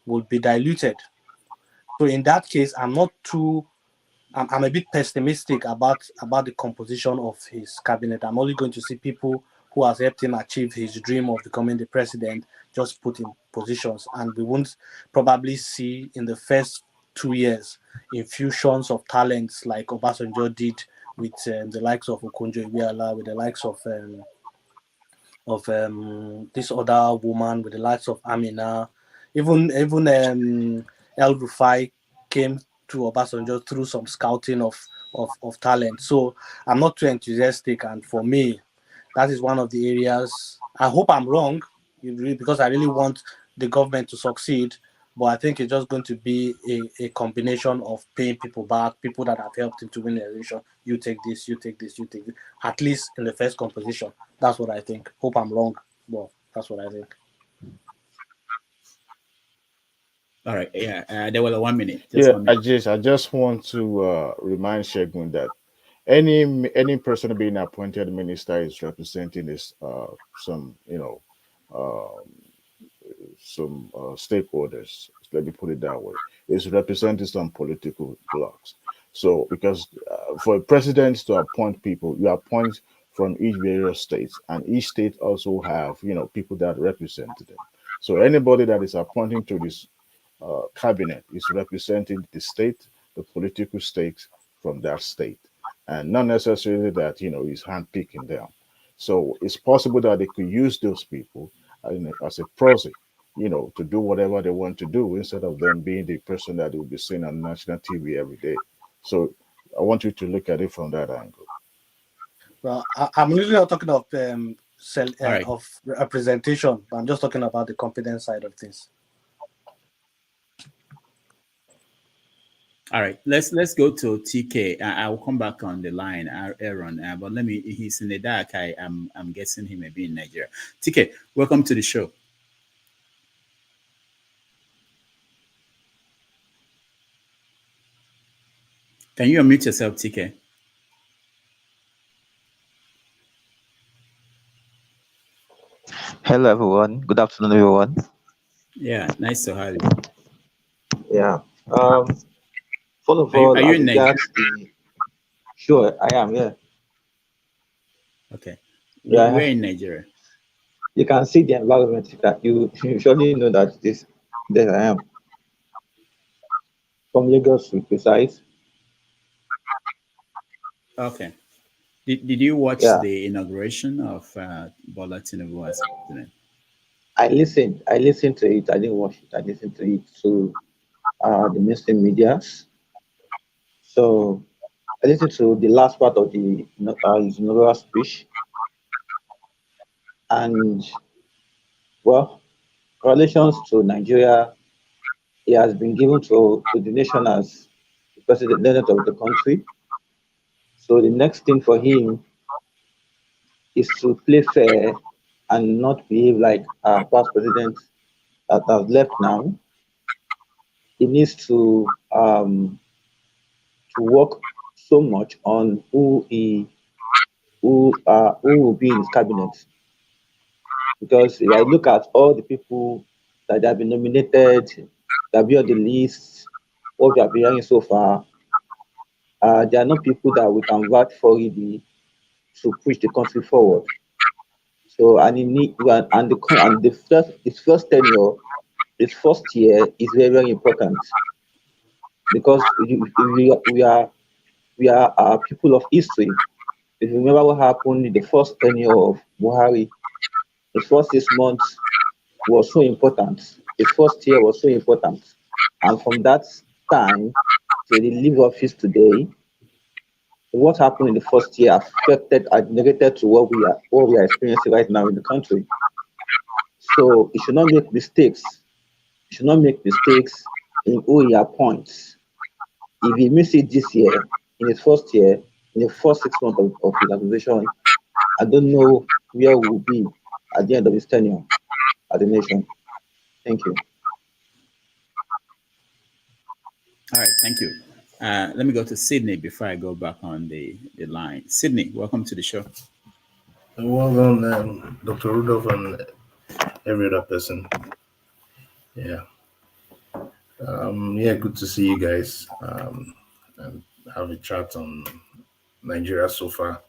Speaker 14: will be diluted. So in that case, I'm a bit pessimistic about the composition of his cabinet. I'm only going to see people who has helped him achieve his dream of becoming the president just put in positions, and we won't probably see in the first 2 years infusions of talents like Obasanjo did with the likes of Okonjo-Iweala, with the likes of this other woman, with the likes of Amina, even El Rufai came to Obasanjo through some scouting of talent. So I'm not too enthusiastic, and for me, that is one of the areas. I hope I'm wrong, because I really want the government to succeed. But I think it's just going to be a combination of paying people back, people that have helped him to win the election. You take this, you take this, you take this. At least in the first composition. That's what I think. Hope I'm wrong, but that's what I think.
Speaker 7: All right. Yeah. There was 1 minute. Just
Speaker 17: Yeah,
Speaker 7: 1 minute.
Speaker 17: I just want to remind Shegun that any person being appointed minister is representing this some stakeholders. Let me put it that way. It's representing some political blocks. So because for presidents to appoint people, you appoint from each various states, and each state also have people that represent them. So anybody that is appointing to this cabinet is representing the state, the political stakes from that state, and not necessarily that he's handpicking them. So it's possible that they could use those people as a proxy, to do whatever they want to do instead of them being the person that will be seen on national TV every day. So I want you to look at it from that angle.
Speaker 14: Well, I'm really not talking of
Speaker 7: right.
Speaker 14: of representation. I'm just talking about the competence side of things.
Speaker 7: All right, let's go to TK. I will come back on the line, Aaron. But let me. He's in the dark. I'm guessing he may be in Nigeria. TK, welcome to the show. Can you unmute yourself, TK?
Speaker 4: Hello, everyone. Good afternoon, everyone.
Speaker 7: Yeah, nice to have you.
Speaker 4: Yeah. First of
Speaker 7: Are you,
Speaker 4: all,
Speaker 7: are you
Speaker 4: as
Speaker 7: in Nigeria?
Speaker 4: regards the sure, I am. Yeah.
Speaker 7: Okay. Where
Speaker 4: Yeah.
Speaker 7: in Nigeria?
Speaker 4: You can see the environment. You surely know that this that I am from Lagos, to be precise.
Speaker 7: Okay. Did you watch
Speaker 4: Yeah.
Speaker 7: the inauguration of Bola Tinubu as president?
Speaker 4: I listened. I listened to it. I didn't watch it. I listened to it through the mainstream medias. So I listened to the last part of his inaugural speech, and well, relations to Nigeria, he has been given to the nation as the president of the country. So the next thing for him is to play fair and not behave like our past presidents that have left now. He needs to work so much on who will be in his cabinet. Because if I look at all the people that have been nominated, that be on the list, what we have been hearing so far, they are not people that we can vouch for really to push the country forward. So and he need and the first his first tenure, his first year is very very important because we are people of history. If you remember what happened in the first tenure of Buhari, his first 6 months was so important. His first year was so important, and from that time to the leave office today, what happened in the first year affected and negated to what we are experiencing right now in the country. So he should not make mistakes. He should not make mistakes. in who he appoints. If he misses it this year, in his first year, in the first 6 months of his administration, I don't know where we will be at the end of his tenure as a nation. Thank you.
Speaker 7: All right, thank you. Let me go to Sydney before I go back on the line. Sydney, welcome to the show.
Speaker 2: Well done, Dr. Rudolph, and every other person. Yeah. Yeah, good to see you guys and have a chat on Nigeria so far.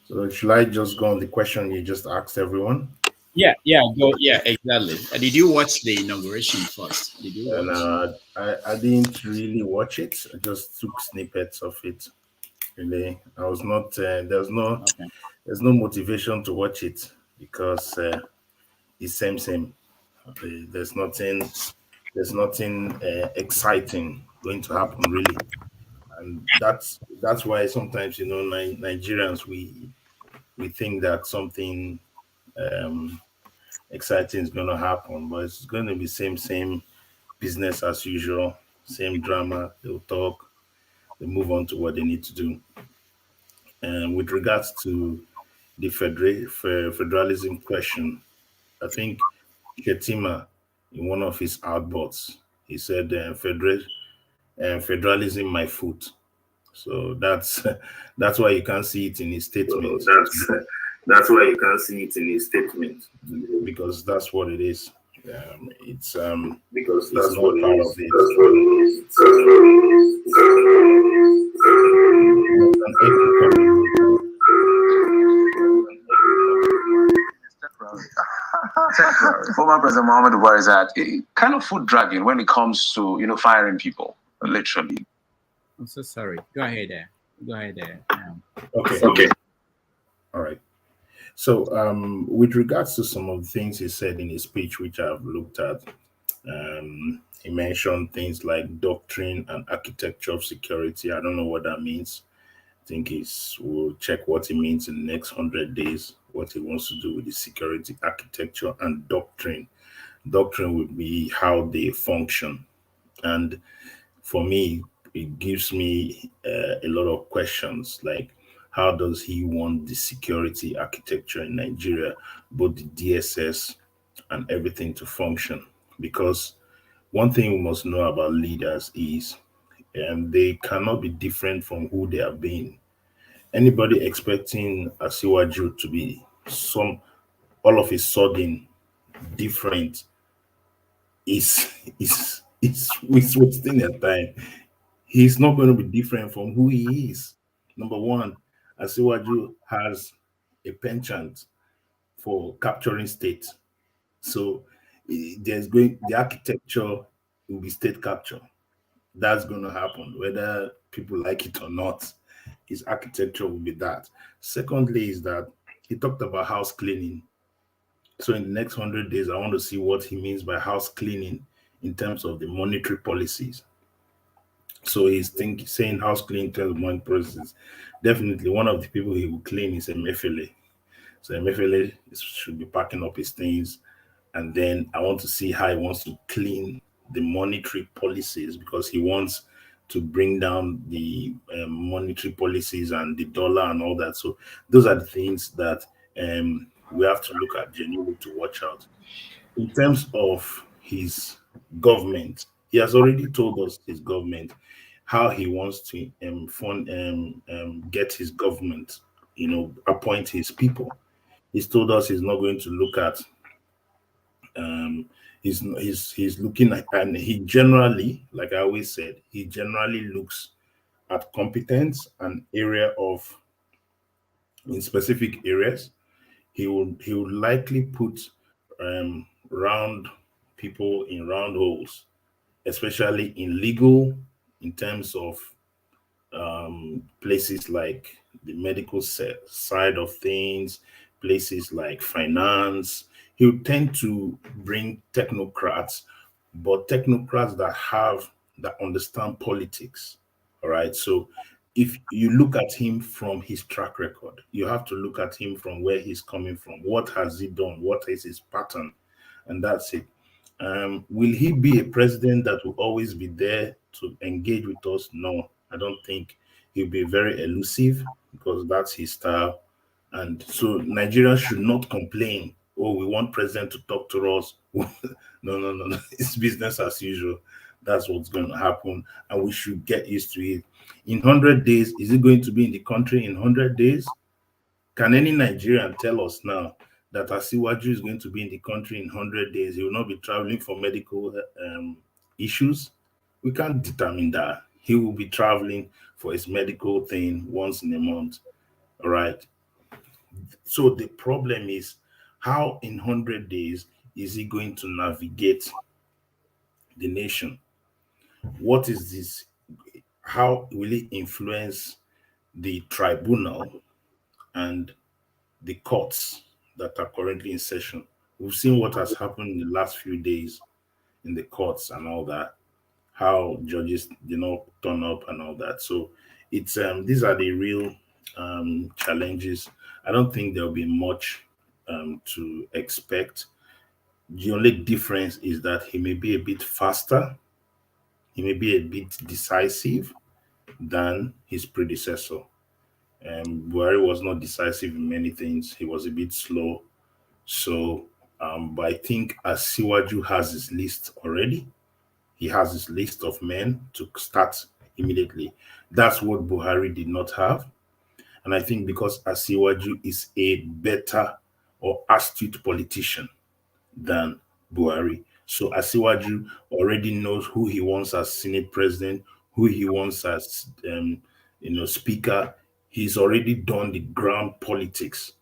Speaker 2: So, should I just go on the question you just asked everyone?
Speaker 7: Yeah, go. Yeah, exactly. Did you watch the inauguration first? Did you
Speaker 2: And
Speaker 7: watch?
Speaker 2: I didn't really watch it. I just took snippets of it. Really, I was not.
Speaker 7: Okay.
Speaker 2: There's no motivation to watch it because it's same. Okay, there's nothing exciting going to happen really, and that's why sometimes Nigerians we think that something um, exciting is going to happen, but it's going to be same business as usual, same drama. They'll talk, they move on to what they need to do. And with regards to the federalism question, I think Shetima, in one of his outbursts, he said, "Federalism, my foot." So that's that's why you can't see it in his
Speaker 3: So
Speaker 2: statement,
Speaker 3: that's why you can't see it in his statement
Speaker 2: because that's what it is. It's
Speaker 3: because
Speaker 2: it's
Speaker 3: that's what
Speaker 2: not
Speaker 3: it
Speaker 2: part
Speaker 3: is.
Speaker 2: of it.
Speaker 3: That's what it is. That's what it is. That's what
Speaker 2: There's an echo coming.
Speaker 22: Former President Muhammad Buhari said, kind of foot dragging when it comes to firing people, literally.
Speaker 7: I'm so sorry. Go ahead there. Go ahead there.
Speaker 2: Okay. All right. So, with regards to some of the things he said in his speech, which I've looked at, he mentioned things like doctrine and architecture of security. I don't know what that means. I think we'll check what he means in the next 100 days, what he wants to do with the security architecture and doctrine. Doctrine would be how they function. And for me, it gives me a lot of questions like, how does he want the security architecture in Nigeria, both the DSS and everything to function? Because one thing we must know about leaders is they cannot be different from who they have been. Anybody expecting Asiwaju to be all of a sudden different is wasting their time. He's not going to be different from who he is. Number one, Asiwaju has a penchant for capturing state. So the architecture will be state capture. That's going to happen, whether people like it or not. His architecture will be that. Secondly, is that he talked about house cleaning. So in the next 100 days, I want to see what he means by house cleaning in terms of the monetary policies. So saying house clean in terms of monetary policies. Definitely, one of the people he will clean is Emefiele. So Emefiele should be packing up his things, and then I want to see how he wants to clean the monetary policies, because he wants to bring down the monetary policies and the dollar and all that. So those are the things that we have to look at genuinely to watch out. In terms of his government, he has already told us his government how he wants to get his government, appoint his people. He's told us he's not going to look at he's looking at, and he generally, like I always said, he generally looks at competence and area of in specific areas. He would likely put round people in round holes, especially in legal, in terms of places like the medical side of things, places like finance. He would tend to bring technocrats, but technocrats that understand politics. All right. So if you look at him from his track record, you have to look at him from where he's coming from. What has he done? What is his pattern? And that's it. Will he be a president that will always be there to engage with us? No, I don't think. He'll be very elusive because that's his style. And so Nigerians should not complain. Oh, we want president to talk to us. No, no, no, no. It's business as usual. That's what's going to happen, and we should get used to it. In 100 days, is it going to be in the country in 100 days? Can any Nigerian tell us now that Asiwaju is going to be in the country in 100 days? He will not be traveling for medical issues. We can't determine that. He will be traveling for his medical thing once in a month. All right. So the problem is, how in 100 days is he going to navigate the nation? What is this? How will it influence the tribunal and the courts that are currently in session? We've seen what has happened in the last few days in the courts and all that, how judges did not turn up and all that. So it's these are the real challenges. I don't think there'll be much to expect. The only difference is that he may be a bit faster, he may be a bit decisive than his predecessor. Buhari was not decisive in many things. He was a bit slow. So, but I think as Siwaju has his list already, he has his list of men to start immediately. That's what Buhari did not have. And I think because Asiwaju is a better or astute politician than Buhari. So Asiwaju already knows who he wants as Senate president, who he wants as speaker. He's already done the ground politics.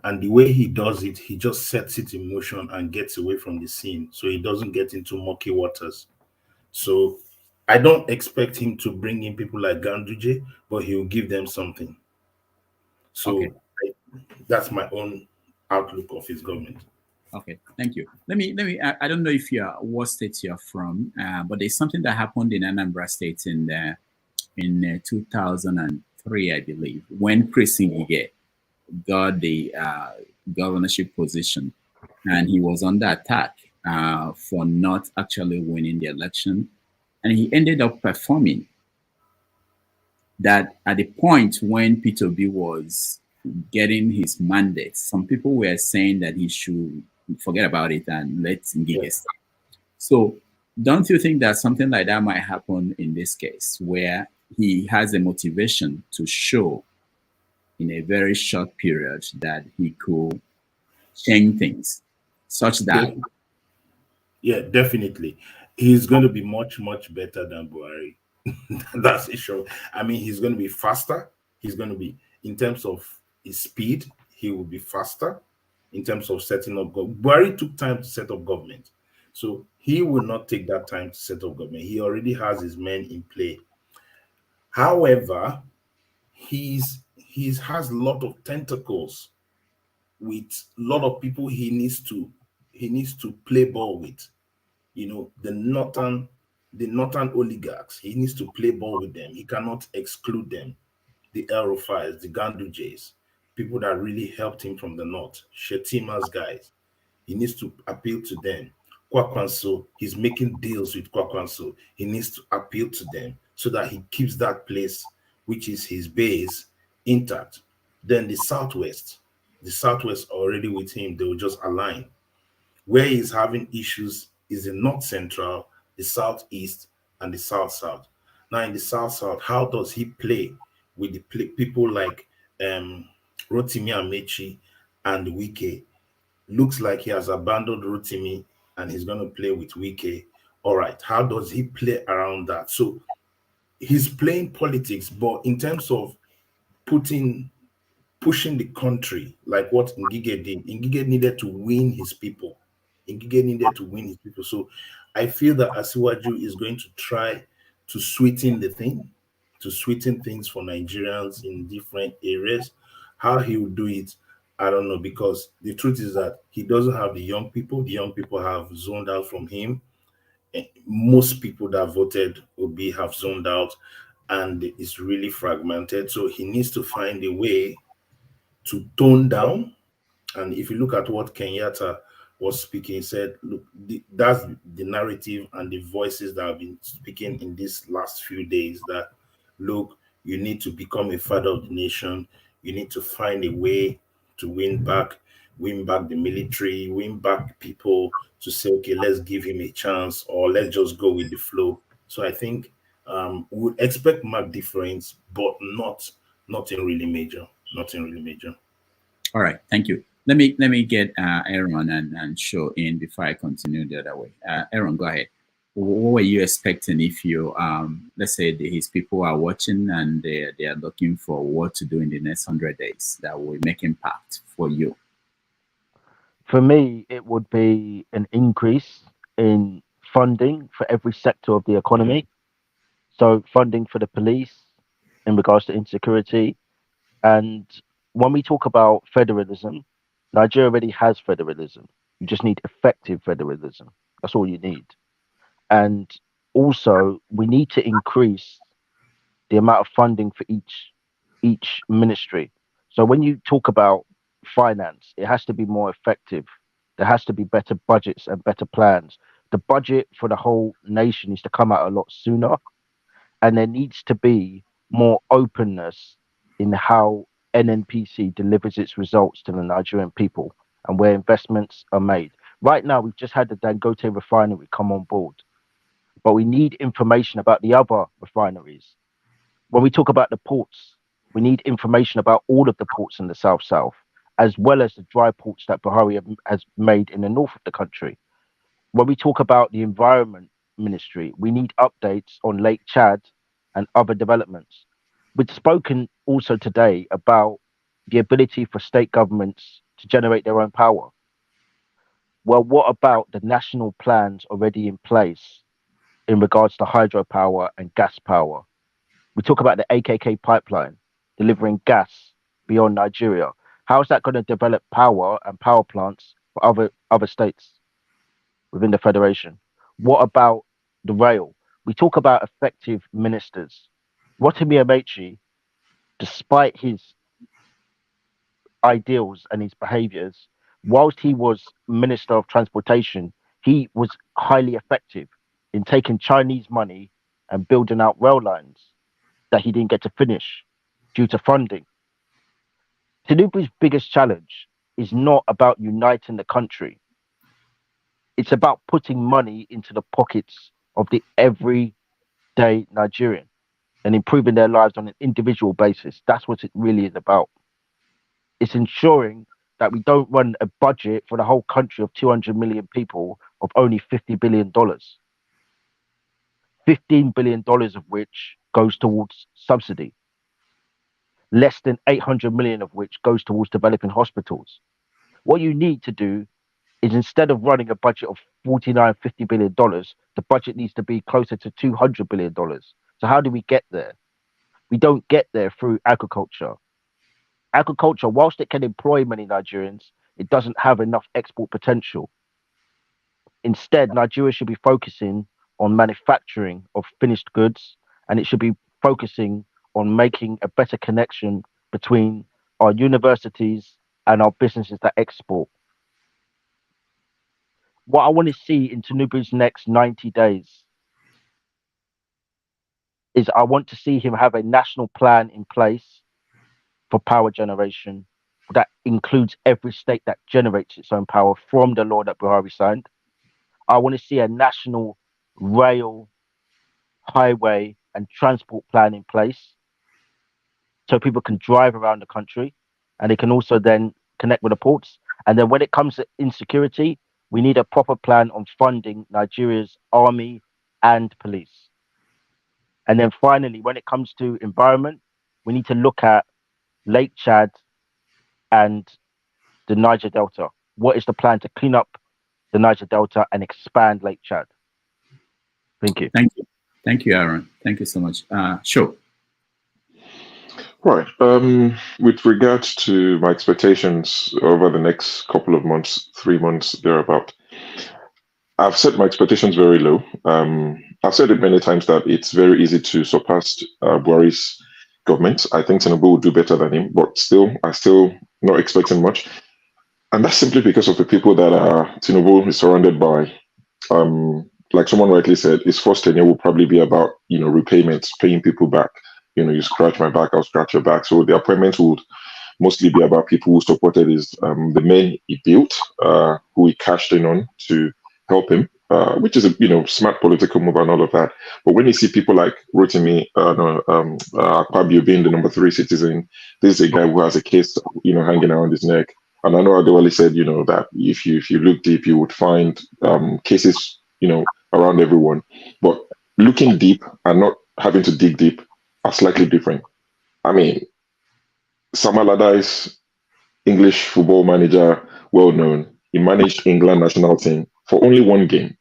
Speaker 2: And the way he does it, he just sets it in motion and gets away from the scene. So he doesn't get into murky waters. So I don't expect him to bring in people like Ganduje, but he will give them something. So
Speaker 7: Okay.
Speaker 2: that's my own outlook of his government.
Speaker 7: Okay, thank you. I don't know if you're what state you're from, but there's something that happened in Anambra State in 2003, I believe, when Chris Ngige got the governorship position, and he was under attack for not actually winning the election, and he ended up performing that at the point when P2B was getting his mandate, some people were saying that he should forget about it and let Ngige start. So don't you think that something like that might happen in this case, where he has a motivation to show in a very short period that he could change things such that...
Speaker 2: Yeah, definitely. He's going to be much, much better than Buhari. That's a sure. I mean, he's going to be faster. He's going to be, in terms of his speed, he will be faster in terms of setting up government. Buhari took time to set up government. So he will not take that time to set up government. He already has his men in play. However, he's has a lot of tentacles with a lot of people he needs to play ball with. The northern oligarchs. He needs to play ball with them. He cannot exclude them. The El Rufais, the Gandujes, people that really helped him from the north, Shetima's guys. He needs to appeal to them. Kwakwanso, he's making deals with Kwakwanso. He needs to appeal to them so that he keeps that place, which is his base, intact. Then the Southwest already with him, they will just align. Where he's having issues is the North Central, the Southeast, and the South South. Now, in the South South, how does he play with the people like Rotimi Amechi and Wike? Looks like he has abandoned Rotimi and he's going to play with Wike. All right, how does he play around that? So he's playing politics, but in terms of pushing the country, like what Ngige did, Ngige needed to win his people. Ngige needed to win his people. So I feel that Asiwaju is going to try to sweeten things for Nigerians in different areas. How he will do it, I don't know, because the truth is that he doesn't have the young people. The young people have zoned out from him. Most people that voted Obi have zoned out, and it's really fragmented. So he needs to find a way to tone down. And if you look at what Kenyatta was speaking, he said, look, that's the narrative and the voices that have been speaking in these last few days, that, look, you need to become a father of the nation. You need to find a way to win back the military, win back people, to say, okay, let's give him a chance, or let's just go with the flow. So I think we would expect mark difference, but nothing really major. Nothing really major.
Speaker 7: All right, thank you. Let me get Aaron and Show in before I continue the other way. Aaron, go ahead. What were you expecting if you, let's say his people are watching and they are looking for what to do in the next 100 days that will make impact for you?
Speaker 20: For me, it would be an increase in funding for every sector of the economy. So funding for the police in regards to insecurity. And when we talk about federalism, Nigeria already has federalism. You just need effective federalism. That's all you need. And also, we need to increase the amount of funding for each ministry. So when you talk about finance, it has to be more effective. There has to be better budgets and better plans. The budget for the whole nation needs to come out a lot sooner, and there needs to be more openness in how NNPC delivers its results to the Nigerian people and where investments are made. Right now, we've just had the Dangote refinery come on board, but we need information about the other refineries. When we talk about the ports, we need information about all of the ports in the South, as well as the dry ports that Buhari has made in the north of the country. When we talk about the environment ministry, we need updates on Lake Chad and other developments. We've spoken also today about the ability for state governments to generate their own power. Well, what about the national plans already in place in regards to hydropower and gas power? We talk about the AKK pipeline delivering gas beyond Nigeria. How is that going to develop power and power plants for other states within the federation? What about the rail? We talk about effective ministers. Rotimi Amechi, despite his ideals and his behaviors, whilst he was Minister of Transportation, he was highly effective in taking Chinese money and building out rail lines that he didn't get to finish due to funding. Tinubu's biggest challenge is not about uniting the country. It's about putting money into the pockets of the everyday Nigerian and improving their lives on an individual basis. That's what it really is about. It's ensuring that we don't run a budget for the whole country of 200 million people of only $50 billion. $15 billion of which goes towards subsidy. Less than 800 million of which goes towards developing hospitals. What you need to do is, instead of running a budget of $50 billion, the budget needs to be closer to $200 billion. So how do we get there? We don't get there through agriculture. Agriculture, whilst it can employ many Nigerians, it doesn't have enough export potential. Instead, Nigeria should be focusing on manufacturing of finished goods, and it should be focusing on making a better connection between our universities and our businesses that export. What I want to see in Tinubu's next 90 days is I want to see him have a national plan in place for power generation that includes every state that generates its own power from the law that Buhari signed. I want to see a national rail, highway, and transport plan in place so people can drive around the country and they can also then connect with the ports. And then when it comes to insecurity, we need a proper plan on funding Nigeria's army and police. And then finally, when it comes to environment, we need to look at Lake Chad and the Niger Delta. What is the plan to clean up the Niger Delta and expand Lake Chad? Thank you.
Speaker 7: Thank you. Thank you, Aaron. Thank you so much. Sure.
Speaker 3: Right. With regards to my expectations over the next couple of months, 3 months, thereabout, I've set my expectations very low. I've said it many times that it's very easy to surpass Buhari's government. I think Tinubu will do better than him, but still, I still not expecting much. And that's simply because of the people that Tinubu is surrounded by. Like someone rightly said, his first tenure will probably be about, repayments, paying people back. You scratch my back, I'll scratch your back. So the appointments would mostly be about people who supported the men he built, who he cashed in on to help him, which is a smart political move and all of that. But when you see people like Rotimi, Akpabio being the number 3 citizen, this is a guy who has a case, hanging around his neck. And I know Adewale said, that if you look deep, you would find cases, around everyone. But looking deep and not having to dig deep are slightly different. I mean, Sam Allardyce, English football manager, well known. He managed England national team for only one game.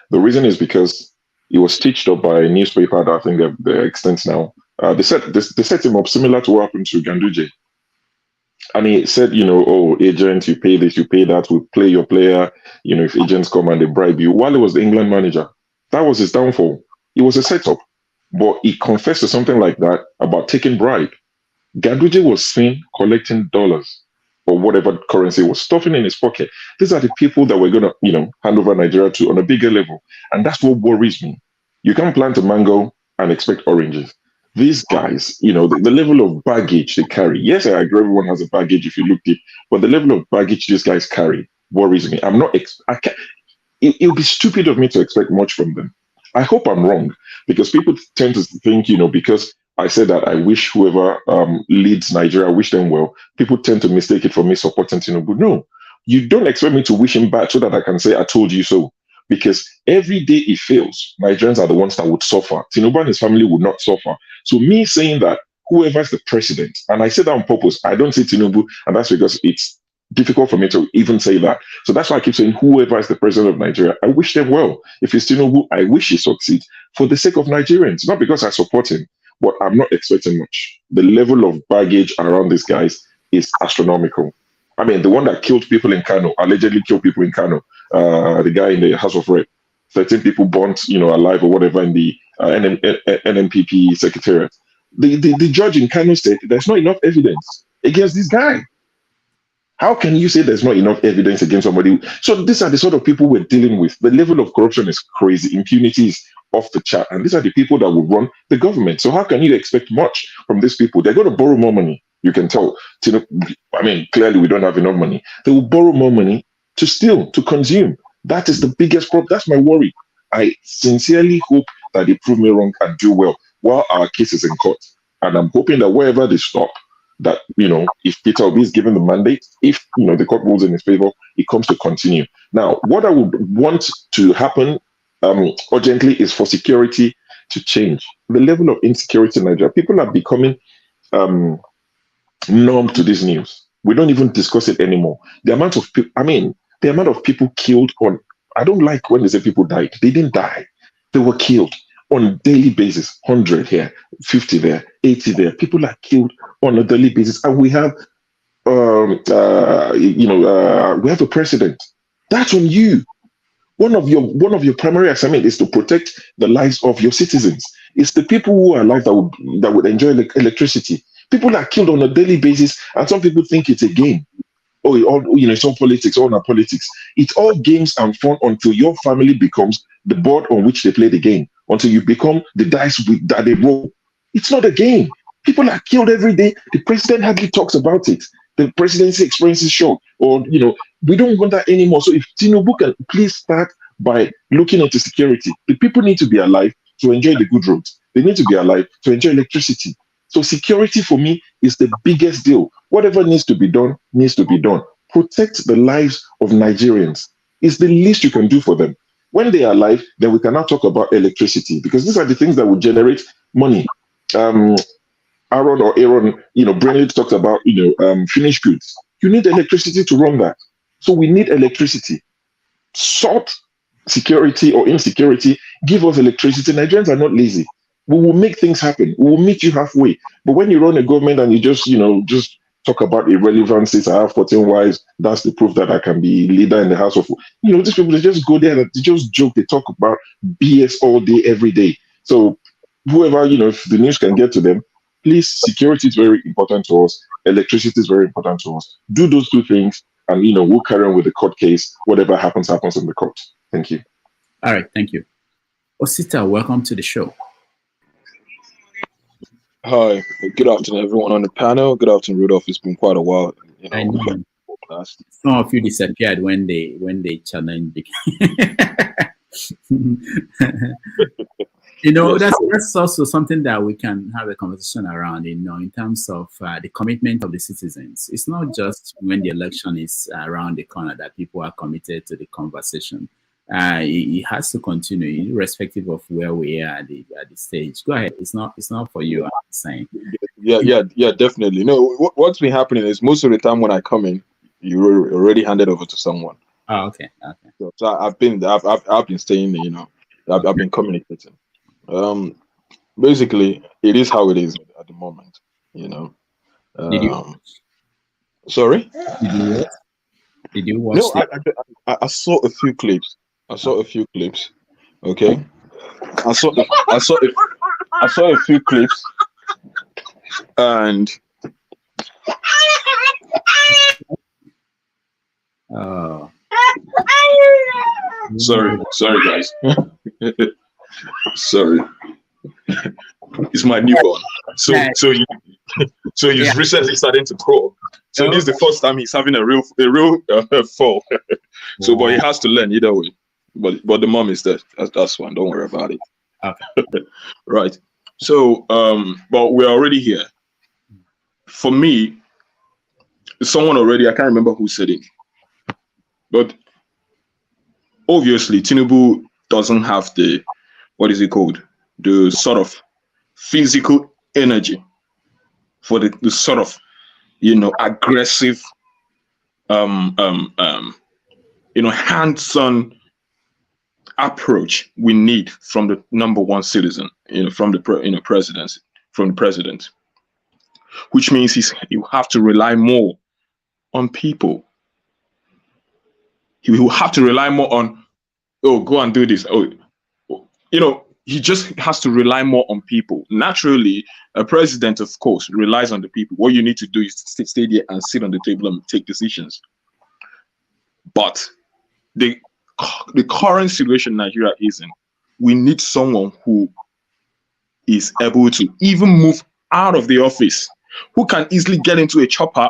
Speaker 3: The reason is because he was stitched up by a newspaper that I think they're extinct now. They set him up similar to what happened to Ganduje. And he said, agent, you pay this, you pay that, we play your player, if agents come and they bribe you. While he was the England manager, that was his downfall. It was a setup. But he confessed to something like that about taking bribe. Ganduje was seen collecting dollars or whatever currency was stuffing in his pocket. These are the people that we're going to, hand over Nigeria to on a bigger level. And that's what worries me. You can't plant a mango and expect oranges. These guys, the level of baggage they carry. Yes, I agree everyone has a baggage if you look deep, but the level of baggage these guys carry worries me. It would be stupid of me to expect much from them. I hope I'm wrong, because people tend to think, because I said that I wish whoever leads Nigeria, I wish them well. People tend to mistake it for me supporting Tinubu. No, you don't expect me to wish him bad so that I can say I told you so. Because every day he fails, Nigerians are the ones that would suffer. Tinubu and his family would not suffer. So me saying that whoever is the president, and I say that on purpose, I don't say Tinubu, and that's because it's difficult for me to even say that. So that's why I keep saying whoever is the president of Nigeria, I wish them well. If it's Tinubu, I wish he succeeds for the sake of Nigerians, not because I support him, but I'm not expecting much. The level of baggage around these guys is astronomical. I mean, the one that killed people in Kano, allegedly killed people in Kano, the guy in the House of Rep, 13 people burnt, alive or whatever in the NNPP secretariat. The judge in Kano State, there's not enough evidence against this guy. How can you say there's not enough evidence against somebody? So these are the sort of people we're dealing with. The level of corruption is crazy. Impunity is off the chart. And these are the people that will run the government. So how can you expect much from these people? They're going to borrow more money. You can tell. I mean, clearly we don't have enough money. They will borrow more money to steal, to consume. That is the biggest problem. That's my worry. I sincerely hope that they prove me wrong and do well while our case is in court. And I'm hoping that wherever they stop, that, if Peter Obi is given the mandate, if, the court rules in his favor, it comes to continue. Now, what I would want to happen urgently is for security to change. The level of insecurity in Nigeria, people are becoming numb to this news. We don't even discuss it anymore. The amount of people killed on, I don't like when they say people died. They didn't die. They were killed on a daily basis. 100 here, 50 there, 80 there. People are killed on a daily basis. And we have, we have a president. That's on you. One of your primary assignment is to protect the lives of your citizens. It's the people who are alive that would enjoy electricity. People are killed on a daily basis, and some people think it's a game. It's all politics, all not politics. It's all games and fun until your family becomes the board on which they play the game, until you become the dice that they roll. It's not a game. People are killed every day. The president hardly talks about it. The presidency experiences shock, or we don't want that anymore. So if Tinubu can please start by looking into security, the people need to be alive to enjoy the good roads. They need to be alive to enjoy electricity. So security for me is the biggest deal. Whatever needs to be done, needs to be done. Protect the lives of Nigerians. It's the least you can do for them. When they are alive, then we can now talk about electricity, because these are the things that will generate money. Aaron, Brennan talked about, finished goods. You need electricity to run that. So we need electricity. Sort security or insecurity, give us electricity. Nigerians are not lazy. We will make things happen. We will meet you halfway. But when you run a government and you just talk about irrelevancies, I have 14 wives, that's the proof that I can be leader in the house of, these people, they just go there and they just joke, they talk about BS all day, every day. So whoever, if the news can get to them, please, security is very important to us. Electricity is very important to us. Do those two things. and we'll carry on with the court case. Whatever happens in the court. Thank you.
Speaker 7: All right, thank you. Osita, welcome to the show.
Speaker 1: Hi, good afternoon, everyone on the panel. Good afternoon, Rudolph. It's been quite a while.
Speaker 7: I know. Some of you disappeared when they challenged. That's also something that we can have a conversation around, in terms of the commitment of the citizens. It's not just when the election is around the corner that people are committed to the conversation. It has to continue, irrespective of where we are at the stage. Go ahead. It's not for you, I'm saying.
Speaker 1: Yeah, definitely. What's been happening is most of the time when I come in, you're already handed over to someone.
Speaker 7: Oh, okay.
Speaker 1: So I've been staying, I've been communicating. Basically, it is how it is at the moment.
Speaker 7: Did you?
Speaker 1: Sorry.
Speaker 7: Did you watch?
Speaker 1: No, I saw a few clips. Okay. I saw a few clips, and
Speaker 3: Sorry, guys. Sorry. It's my newborn. So he's recently starting to crawl. So this is the first time he's having a real fall. So, but he has to learn either way. But the mom is there. That's fine. Don't worry about it.
Speaker 7: Okay.
Speaker 1: Right. So, but we're already here. For me, someone already, I can't remember who said it, but obviously Tinubu doesn't have the, what is it called? The sort of physical energy for the sort of, aggressive, hands-on approach we need from the number one citizen, from the presidency, from the president, which means you have to rely more on people. He will have to rely more on, go and do this. He just has to rely more on people. Naturally, a president, of course, relies on the people. What you need to do is stay there and sit on the table and take decisions. But the current situation Nigeria is in, we need someone who is able to even move out of the office, who can easily get into a chopper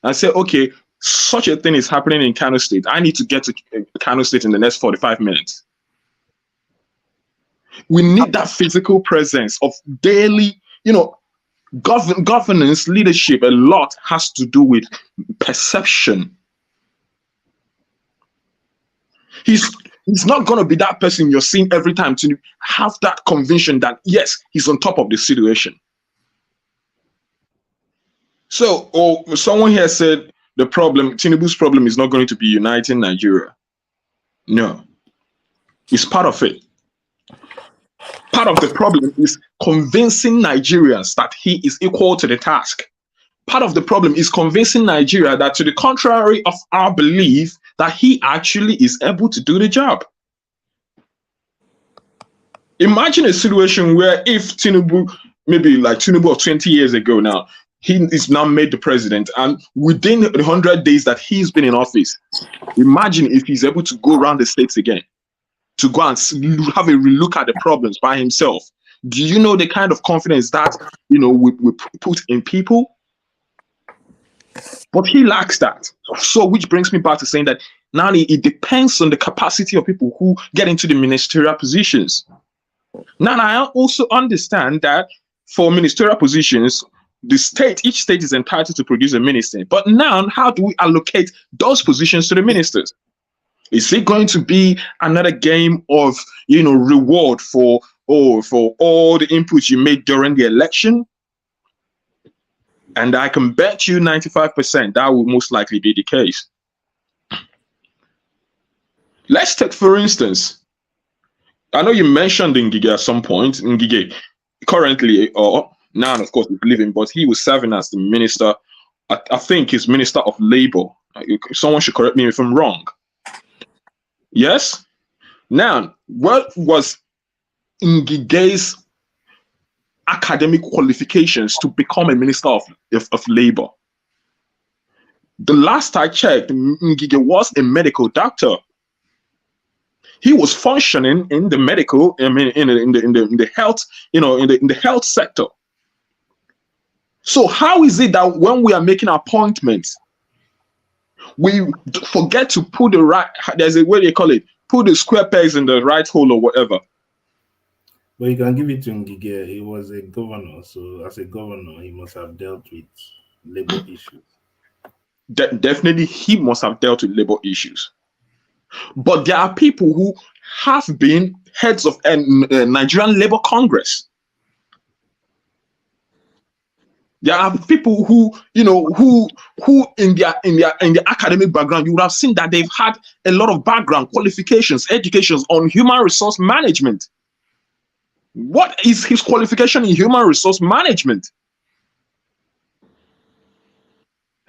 Speaker 1: and say, okay, such a thing is happening in Kano State. I need to get to Kano State in the next 45 minutes. We need that physical presence of daily, governance, leadership. A lot has to do with perception. He's not going to be that person you're seeing every time to have that conviction that, yes, he's on top of the situation. So, someone here said Tinubu's problem is not going to be uniting Nigeria. No, it's part of it. Part of the problem is convincing Nigerians that he is equal to the task. Part of the problem is convincing Nigeria that, to the contrary of our belief, that he actually is able to do the job. Imagine a situation where if Tinubu, maybe like Tinubu of 20 years ago now, he is now made the president, and within the 100 days that he's been in office, imagine if he's able to go around the states again, to go and have a relook at the problems by himself. Do you know the kind of confidence that, we put in people? But he lacks that. So, which brings me back to saying that now it depends on the capacity of people who get into the ministerial positions. Now, I also understand that for ministerial positions, each state is entitled to produce a minister. But now, how do we allocate those positions to the ministers? Is it going to be another game of, reward for all the inputs you made during the election? And I can bet you 95% that will most likely be the case. Let's take, for instance, I know you mentioned Ngige at some point. Ngige currently, or now, of course, he's living, but he was serving as the minister. I think he's Minister of Labor. Someone should correct me if I'm wrong. Yes? Now, what was Ngige's academic qualifications to become a Minister of Labor? The last I checked, Ngige was a medical doctor. He was functioning in the medical, I mean, in the health, in the health sector. So how is it that when we are making appointments, we forget to put the right? There's a way they call it, put the square pegs in the right hole or whatever.
Speaker 2: But you can give it to Ngige. He was a governor, so as a governor, he must have dealt with labor issues.
Speaker 1: Definitely, he must have dealt with labor issues. But there are people who have been heads of Nigerian Labour Congress. There are people who, who in their academic background, you would have seen that they've had a lot of background, qualifications, educations on human resource management. What is his qualification in human resource management?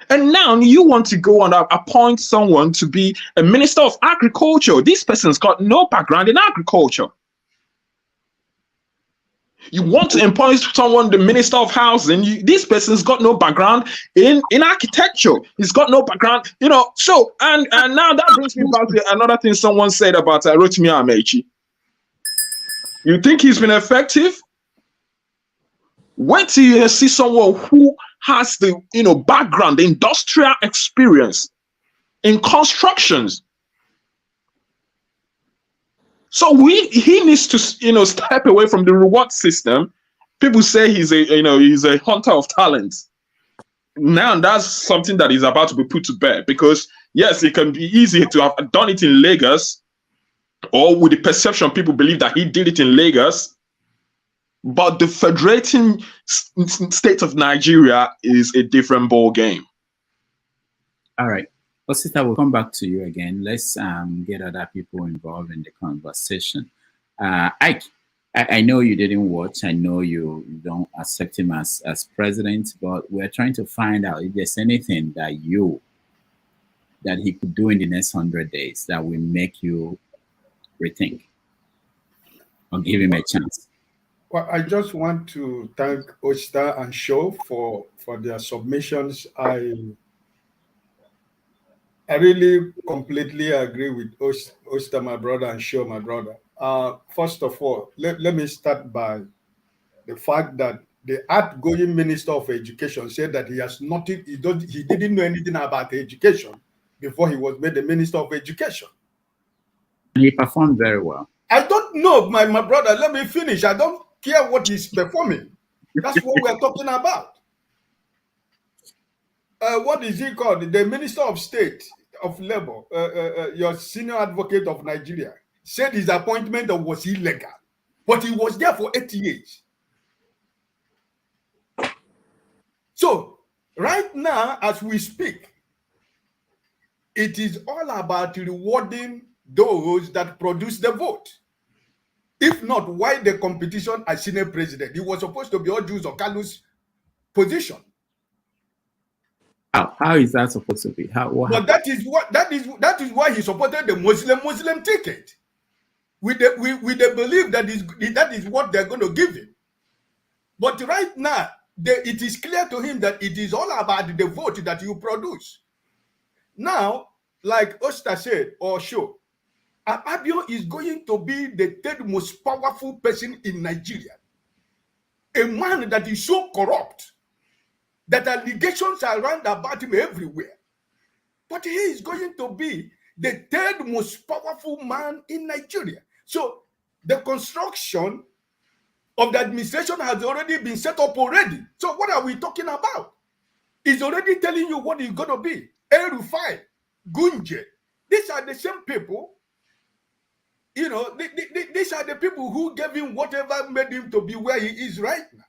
Speaker 1: And now you want to go and appoint someone to be a minister of agriculture. This person's got no background in agriculture. You want to appoint someone the minister of housing. This person's got no background in architecture. He's got no background, So and now that brings me back to another thing someone said about Rotimi Amechi. You think he's been effective? Wait till you see someone who has the background, the industrial experience in constructions. So he needs to step away from the reward system. People say he's a hunter of talents. Now that's something that is about to be put to bed, because yes, it can be easy to have done it in Lagos, or with the perception people believe that he did it in Lagos. But the federating state of Nigeria is a different ball game.
Speaker 7: All right. Well, sister, we'll come back to you again. Let's get other people involved in the conversation. Ike, I know you didn't watch. I know you don't accept him as president, but we're trying to find out if there's anything that he could do in the next 100 days that will make you rethink or give him a chance.
Speaker 5: Well, I just want to thank Oyster and Show for their submissions. I really completely agree with Oyster, my brother, and Show, my brother. First of all, let me start by the fact that the outgoing Minister of Education said that he has nothing, he didn't know anything about education before he was made the Minister of Education.
Speaker 7: And he performed very well.
Speaker 5: I don't know, my brother, let me finish. I don't care what he's performing. That's what we're talking about. What is he called? The Minister of State of Labor, your senior advocate of Nigeria, said his appointment was illegal, but he was there for 8 years. So right now, as we speak, it is all about rewarding those that produce the vote. If not, why the competition as Senate president? He was supposed to be all Jews or Kalu's position.
Speaker 7: How is that supposed to be?
Speaker 5: But that is why he supported the Muslim ticket, with the belief that is what they're going to give him. But right now, it is clear to him that it is all about the vote that you produce. Now, like Osta said, or Show, Abio is going to be the third most powerful person in Nigeria. A man that is so corrupt that allegations are around about him everywhere. But he is going to be the third most powerful man in Nigeria. So the construction of the administration has already been set up already. So what are we talking about? He's already telling you what he's going to be. El-Rufai, Gunje. These are the same people. These are the people who gave him whatever made him to be where he is right now.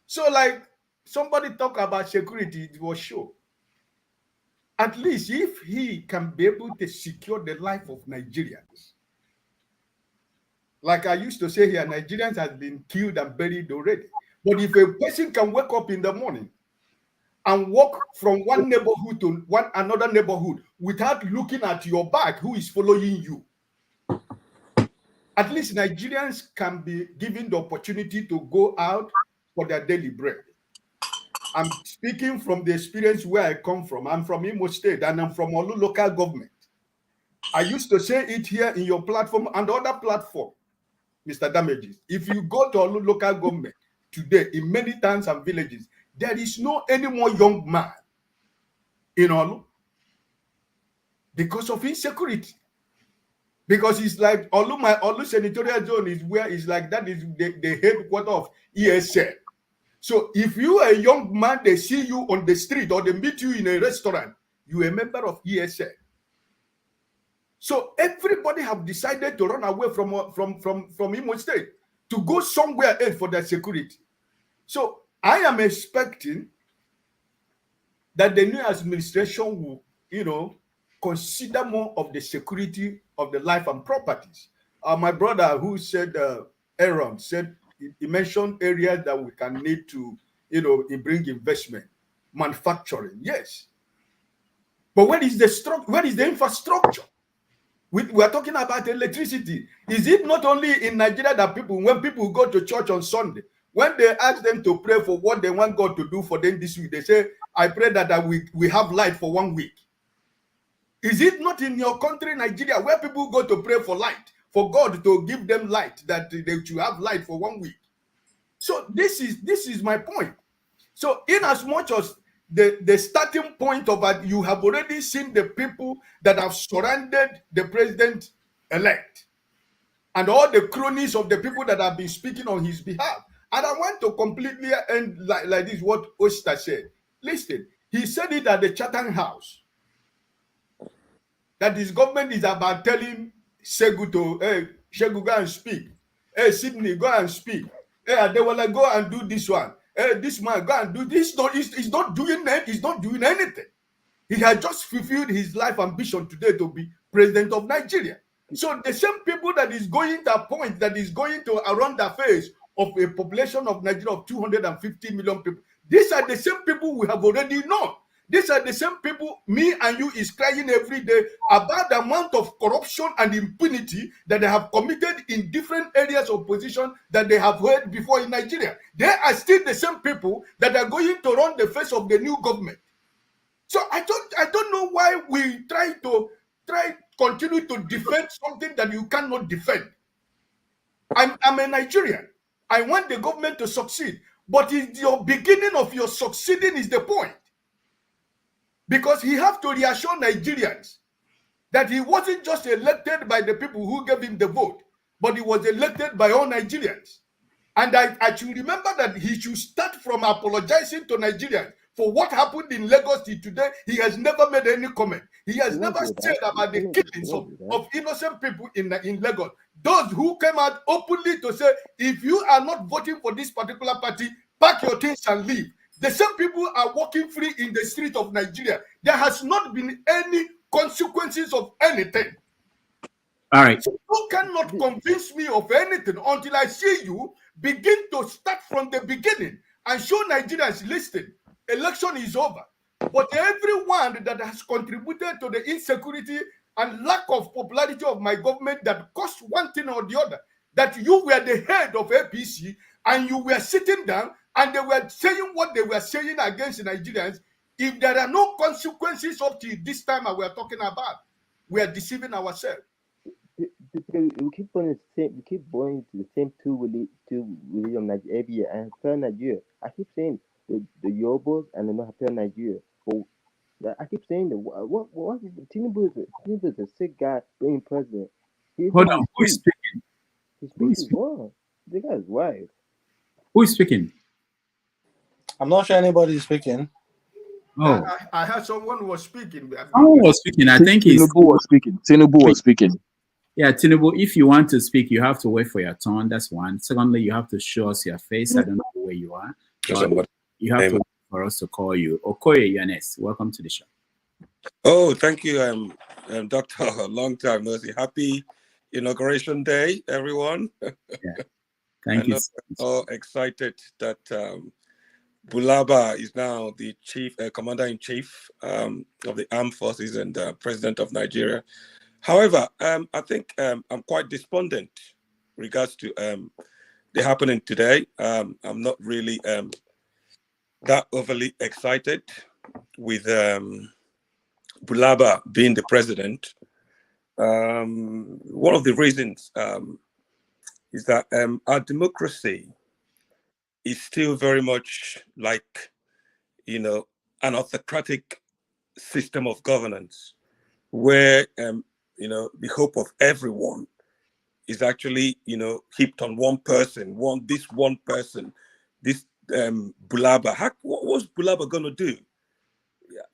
Speaker 5: So like somebody talk about security, it was Show. At least if he can be able to secure the life of Nigerians. Like I used to say here, Nigerians have been killed and buried already. But if a person can wake up in the morning and walk from one neighborhood to another neighborhood without looking at your back, who is following you, at least Nigerians can be given the opportunity to go out for their daily bread. I'm speaking from the experience where I come from. I'm from Imo State and I'm from Olu local government. I used to say it here in your platform and other platform, Mr. Damages. If you go to Olu local government today, in many towns and villages, there is no any more young man in Olu because of insecurity. Because it's like Olu senatorial zone is where it's like that is the headquarters of ESL. So if you are a young man, they see you on the street or they meet you in a restaurant, you are a member of ESL. So everybody have decided to run away from Imo State to go somewhere else for their security. So I am expecting that the new administration will, consider more of the security of the life and properties. My brother who said, Aaron said, he mentioned areas that we can need to, bring investment, manufacturing, yes. But where is the infrastructure? We are talking about electricity. Is it not only in Nigeria that when people go to church on Sunday, when they ask them to pray for what they want God to do for them this week, they say, I pray that we have light for 1 week. Is it not in your country, Nigeria, where people go to pray for light, for God to give them light, that they should have light for 1 week? So this is my point. So in as much as the starting point of it, you have already seen the people that have surrounded the president-elect and all the cronies of the people that have been speaking on his behalf. And I want to completely end like this, what Oster said. Listen, he said it at the Chatham House, that his government is about telling Segu to, hey, Segu, go and speak. Hey, Sydney, go and speak. Hey, they will like, go and do this one. Hey, this man, go and do this. He's not doing anything. He has just fulfilled his life ambition today to be president of Nigeria. So the same people that is going to a point that is going to around the face of a population of Nigeria of 250 million people, these are the same people we have already known. These are the same people me and you is crying every day about the amount of corruption and impunity that they have committed in different areas of position that they have heard before in Nigeria. They are still the same people that are going to run the face of the new government. So I don't know why we continue to defend something that you cannot defend. I'm a Nigerian. I want the government to succeed, but your beginning of your succeeding is the point. Because he have to reassure Nigerians that he wasn't just elected by the people who gave him the vote, but he was elected by all Nigerians. And I should remember that he should start from apologizing to Nigerians for what happened in Lagos today. He has never made any comment. He has never said about the killings of innocent people in Lagos. Those who came out openly to say, if you are not voting for this particular party, pack your things and leave. The same people are walking free in the street of Nigeria. There has not been any consequences of anything.
Speaker 7: All right.
Speaker 5: So you cannot convince me of anything until I see you begin to start from the beginning and show Nigerians, listen, election is over. But everyone that has contributed to the insecurity and lack of popularity of my government that caused one thing or the other, that you were the head of APC and you were sitting down and they were saying what they were saying against the Nigerians, if there are no consequences up to this time we are talking about, we are deceiving ourselves.
Speaker 6: Because we keep going to the same two religion Nigeria and Nigeria. I keep saying the Yorubas and the Northern Nigeria. But I keep saying that what is Tinubu is a sick guy being president.
Speaker 7: Hold on, who is speaking?
Speaker 6: His speech is wrong. The guy is wild.
Speaker 7: Who is speaking?
Speaker 14: I'm not sure anybody is speaking.
Speaker 7: Oh,
Speaker 5: I heard someone who was speaking.
Speaker 7: someone was speaking. I think he's
Speaker 1: Tinubu was speaking. Tinubu was speaking.
Speaker 7: Yeah, Tinubu, if you want to speak, you have to wait for your turn. That's one. Secondly, you have to show us your face. I don't know where you are. But you have to wait for us to call you. Okoye, you're next. Welcome to the show.
Speaker 8: Oh, thank you, Doctor. Long time no see. Happy Inauguration Day, everyone.
Speaker 7: Yeah, thank you.
Speaker 8: All excited that Bulaba is now the Commander-in-Chief of the Armed Forces and President of Nigeria. However, I think I'm quite despondent regards to the happening today. I'm not really that overly excited with Bulaba being the president. One of the reasons is that our democracy is still very much like, an autocratic system of governance where, the hope of everyone is actually, heaped on one person, this Bulaba. What was Bulaba going to do?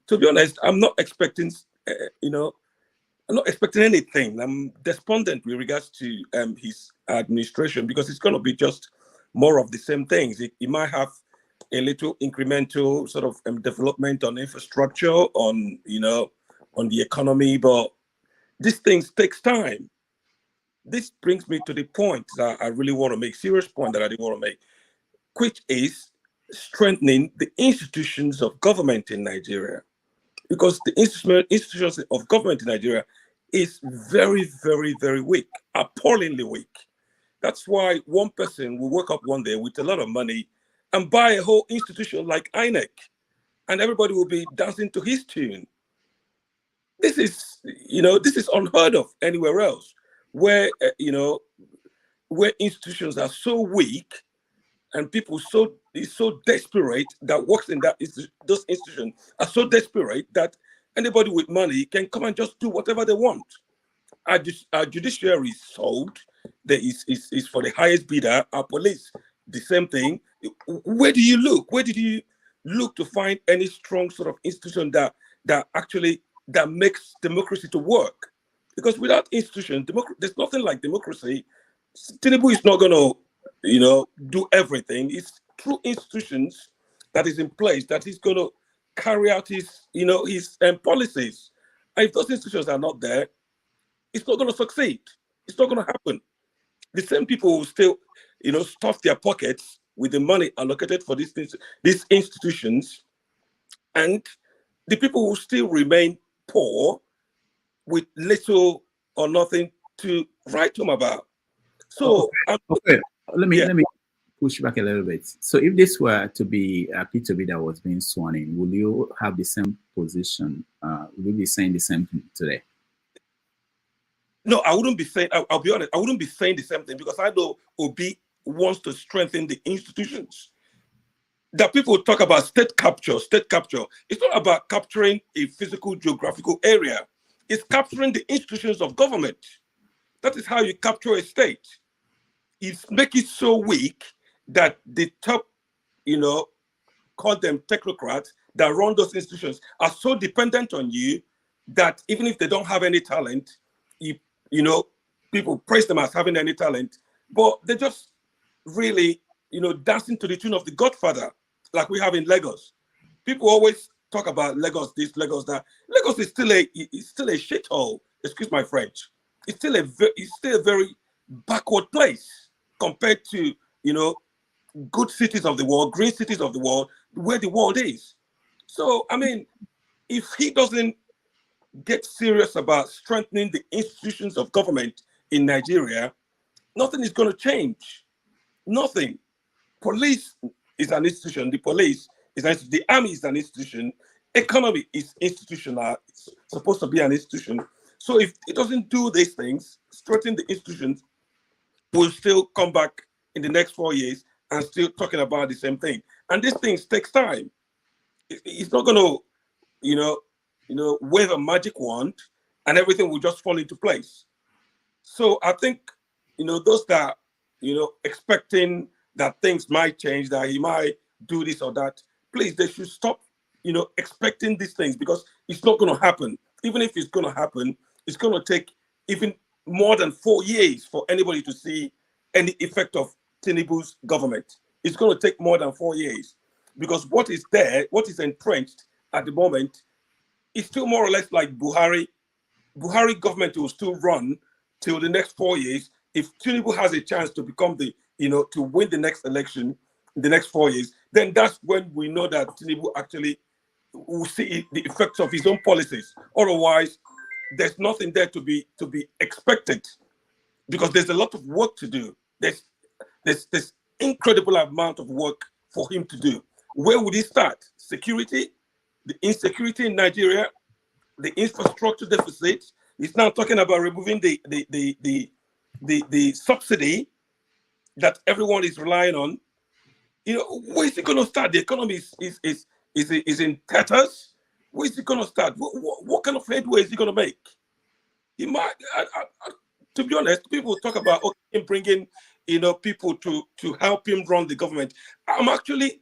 Speaker 8: To be honest, I'm not expecting, I'm not expecting anything. I'm despondent with regards to his administration because it's going to be just more of the same things. He might have a little incremental sort of development on infrastructure, on on the economy, but these things takes time. This brings me to the point that I really want to make, serious point that I want to make, which is strengthening the institutions of government in Nigeria. Because the institutions of government in Nigeria is very, very, very weak, appallingly weak. That's why one person will wake up one day with a lot of money and buy a whole institution like INEC, and everybody will be dancing to his tune. This is, this is unheard of anywhere else, where where institutions are so weak and people is so desperate that works in those institutions are so desperate that anybody with money can come and just do whatever they want. Our judiciary is sold. There is for the highest bidder. Our police, the same thing. Where do you look? Where did you look to find any strong sort of institution that makes democracy to work? Because without institutions, there's nothing like democracy. Tinubu is not going to, do everything. It's through institutions that is in place that he's going to carry out his policies. And if those institutions are not there, it's not going to succeed. It's not going to happen. The same people will still, stuff their pockets with the money allocated for these institutions, and the people will still remain poor with little or nothing to write home about. So,
Speaker 7: okay. Let me push back a little bit. So, if this were to be P2B that was being sworn in, will you have the same position? Will you be saying the same thing today?
Speaker 8: No, I wouldn't be saying. I'll be honest. I wouldn't be saying the same thing because I know Obi wants to strengthen the institutions. That people talk about state capture. It's not about capturing a physical geographical area. It's capturing the institutions of government. That is how you capture a state. It's make it so weak that the top, call them technocrats that run those institutions are so dependent on you that even if they don't have any talent, people praise them as having any talent, but they just really, dancing to the tune of the Godfather, like we have in Lagos. People always talk about Lagos this, Lagos that. Lagos is still a shithole. Excuse my French. It's still a very backward place compared to good cities of the world, green cities of the world, where the world is. So I mean, if he doesn't get serious about strengthening the institutions of government in Nigeria, nothing is going to change. Nothing. Police is an institution. The police is an institution. The army is an institution. Economy is institutional. It's supposed to be an institution. So if it doesn't do these things, strengthen the institutions, we'll still come back in the next 4 years and still talking about the same thing. And these things takes time. It's not going to, wave a magic wand and everything will just fall into place. So I think, those that, expecting that things might change, that he might do this or that, please, they should stop, expecting these things because it's not going to happen. Even if it's going to happen, it's going to take even more than 4 years for anybody to see any effect of Tinubu's government. It's going to take more than 4 years because what is there, what is entrenched at the moment, is still more or less like Buhari. Buhari government will still run till the next 4 years. If Tinubu has a chance to become to win the next election in the next 4 years, then that's when we know that Tinubu actually will see the effects of his own policies. Otherwise, there's nothing there to be expected because there's a lot of work to do. There's incredible amount of work for him to do. Where would it start? Security, the insecurity in Nigeria, the infrastructure deficit. He's now talking about removing the subsidy that everyone is relying on. You know, where is it going to start? The economy is in tatters. Where is it going to start? What kind of headway is he going to make? He might, to be honest, people talk about him bringing, people to help him run the government. I'm actually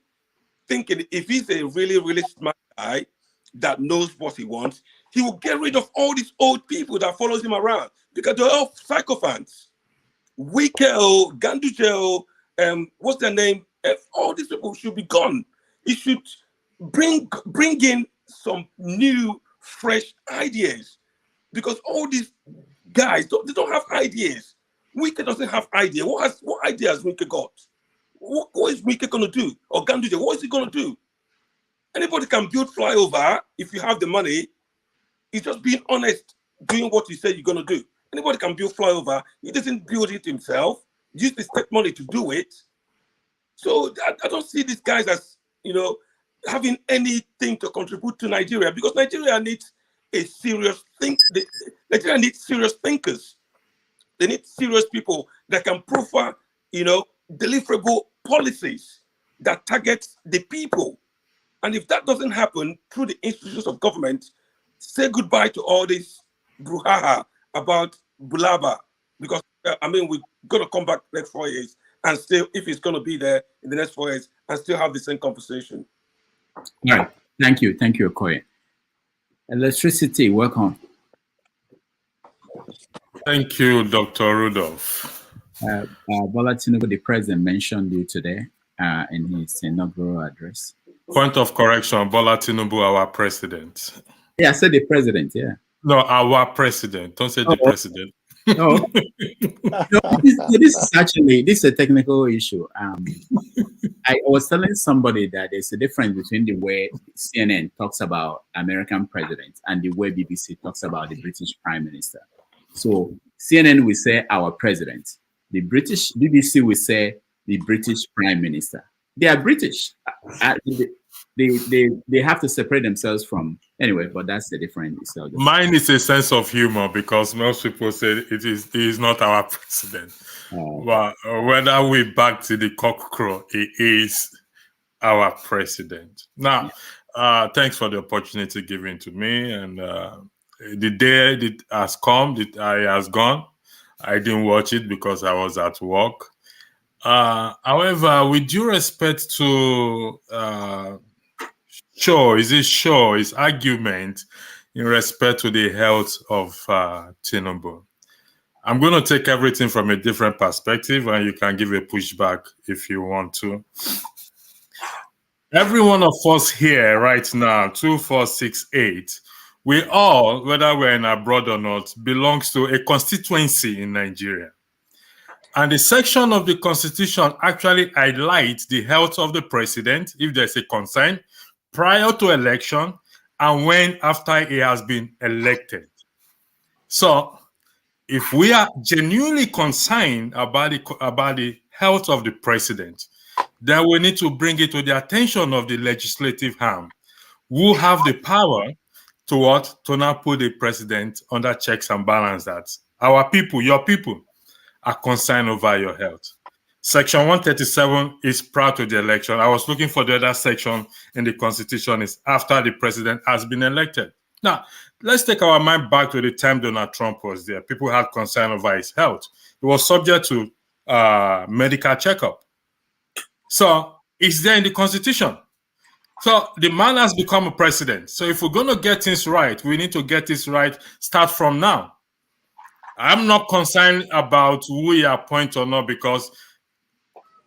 Speaker 8: thinking if he's a really, really smart guy that knows what he wants, he will get rid of all these old people that follows him around because they're all psychophants. Wike, Ganduje, what's their name? All these people should be gone. He should bring in some new, fresh ideas because all these guys they don't have ideas. Wike doesn't have idea. What idea has Wike got? What is Wike going to do? Or Ganduje, what is he going to do? Anybody can build flyover if you have the money. It's just being honest, doing what you say you're going to do. Anybody can build flyover. He doesn't build it himself. Use the state money to do it. So I don't see these guys as, having anything to contribute to Nigeria because Nigeria needs a serious Nigeria needs serious thinkers. They need serious people that can proffer, deliverable policies that target the people. And if that doesn't happen through the institutions of government, say goodbye to all this brouhaha about Bulaba, because we're going to come back next 4 years and still, if it's going to be there in the next 4 years, and still have the same conversation.
Speaker 7: All right. Thank you, Okoye. Electricity, welcome.
Speaker 13: Thank you, Dr. Rudolph.
Speaker 7: Bola Tinubu, the president, mentioned you today in his inaugural address.
Speaker 13: Point of correction, Bola Tinubu, our president.
Speaker 7: Yeah, I said the president, yeah.
Speaker 13: No, our president. Don't say the president.
Speaker 7: No. This is a technical issue. I was telling somebody that there's a difference between the way CNN talks about American presidents and the way BBC talks about the British Prime Minister. So CNN will say our president. The British BBC will say the British Prime Minister. They are British. They have to separate themselves from anyway, but that's the difference.
Speaker 13: Mine is a sense of humor because most people say he is not our president. But whether we back to the cockcrow, he is our president. Now, thanks for the opportunity given to me. And the day it has come, it has gone. I didn't watch it because I was at work. However, with due respect to his argument in respect to the health of Tinubu, I'm going to take everything from a different perspective, and you can give a pushback if you want to. Every one of us here right now, 2468, we all, whether we're in abroad or not, belongs to a constituency in Nigeria. And the section of the Constitution actually highlights the health of the president, if there's a concern, prior to election and when after he has been elected. So, if we are genuinely concerned about the health of the president, then we need to bring it to the attention of the legislative arm, who have the power to now put the president under checks and balances that our people, your people, are concerned over your health. Section 137 is prior to the election. I was looking for the other section in the Constitution is after the president has been elected. Now, let's take our mind back to the time Donald Trump was there. People had concern over his health. He was subject to medical checkup. So it's there in the Constitution. So the man has become a president. So if we're going to get things right, we need to get this right, start from now. I'm not concerned about who we appoint or not because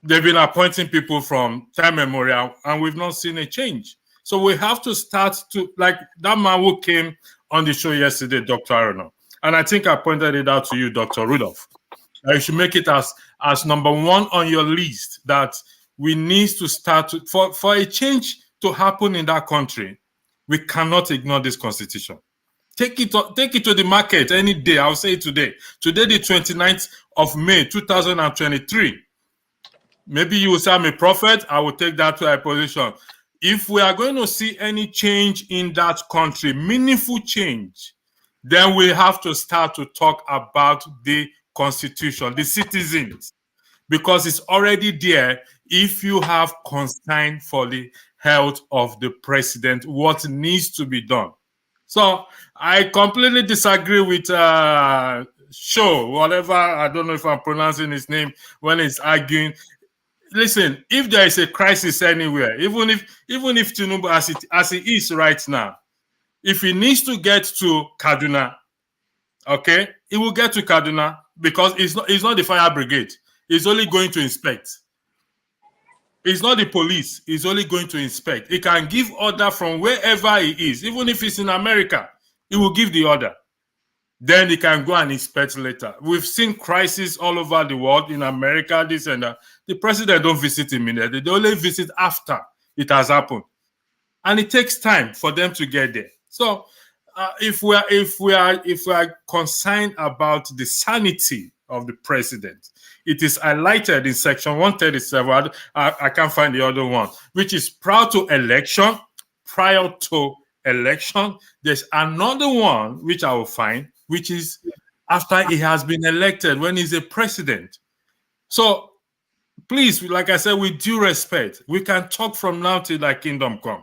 Speaker 13: they've been appointing people from time memorial and we've not seen a change. So we have to start to, like that man who came on the show yesterday, Dr. Arnold. And I think I pointed it out to you, Dr. Rudolph. You should make it as number one on your list that we need to start to, for a change to happen in that country. We cannot ignore this constitution. Take it to the market any day. I'll say it today. Today, the 29th of May, 2023. Maybe you will say I'm a prophet. I will take that to a position. if we are going to see any change in that country, meaningful change, then we have to start to talk about the constitution, the citizens, because it's already there. If you have concern for the health of the president, what needs to be done. So I completely disagree with Show, whatever, I don't know if I'm pronouncing his name, when he's arguing. Listen, if there is a crisis anywhere, even if Tinubu, as it is right now, if he needs to get to Kaduna, okay, he will get to Kaduna, because it's not the fire brigade. He's only going to inspect. It's not the police. He's only going to inspect. He can give order from wherever he is. Even if it's in America, he will give the order. Then he can go and inspect later. We've seen crises all over the world, in America, this and that. The president don't visit immediately. They only visit after it has happened. And it takes time for them to get there. So if we are concerned about the sanity of the president, it is highlighted in section 137. I can't find the other one, which is prior to election. There's another one which I will find, which is after he has been elected, when he's a president. So please, like I said, with due respect, we can talk from now till thy kingdom come.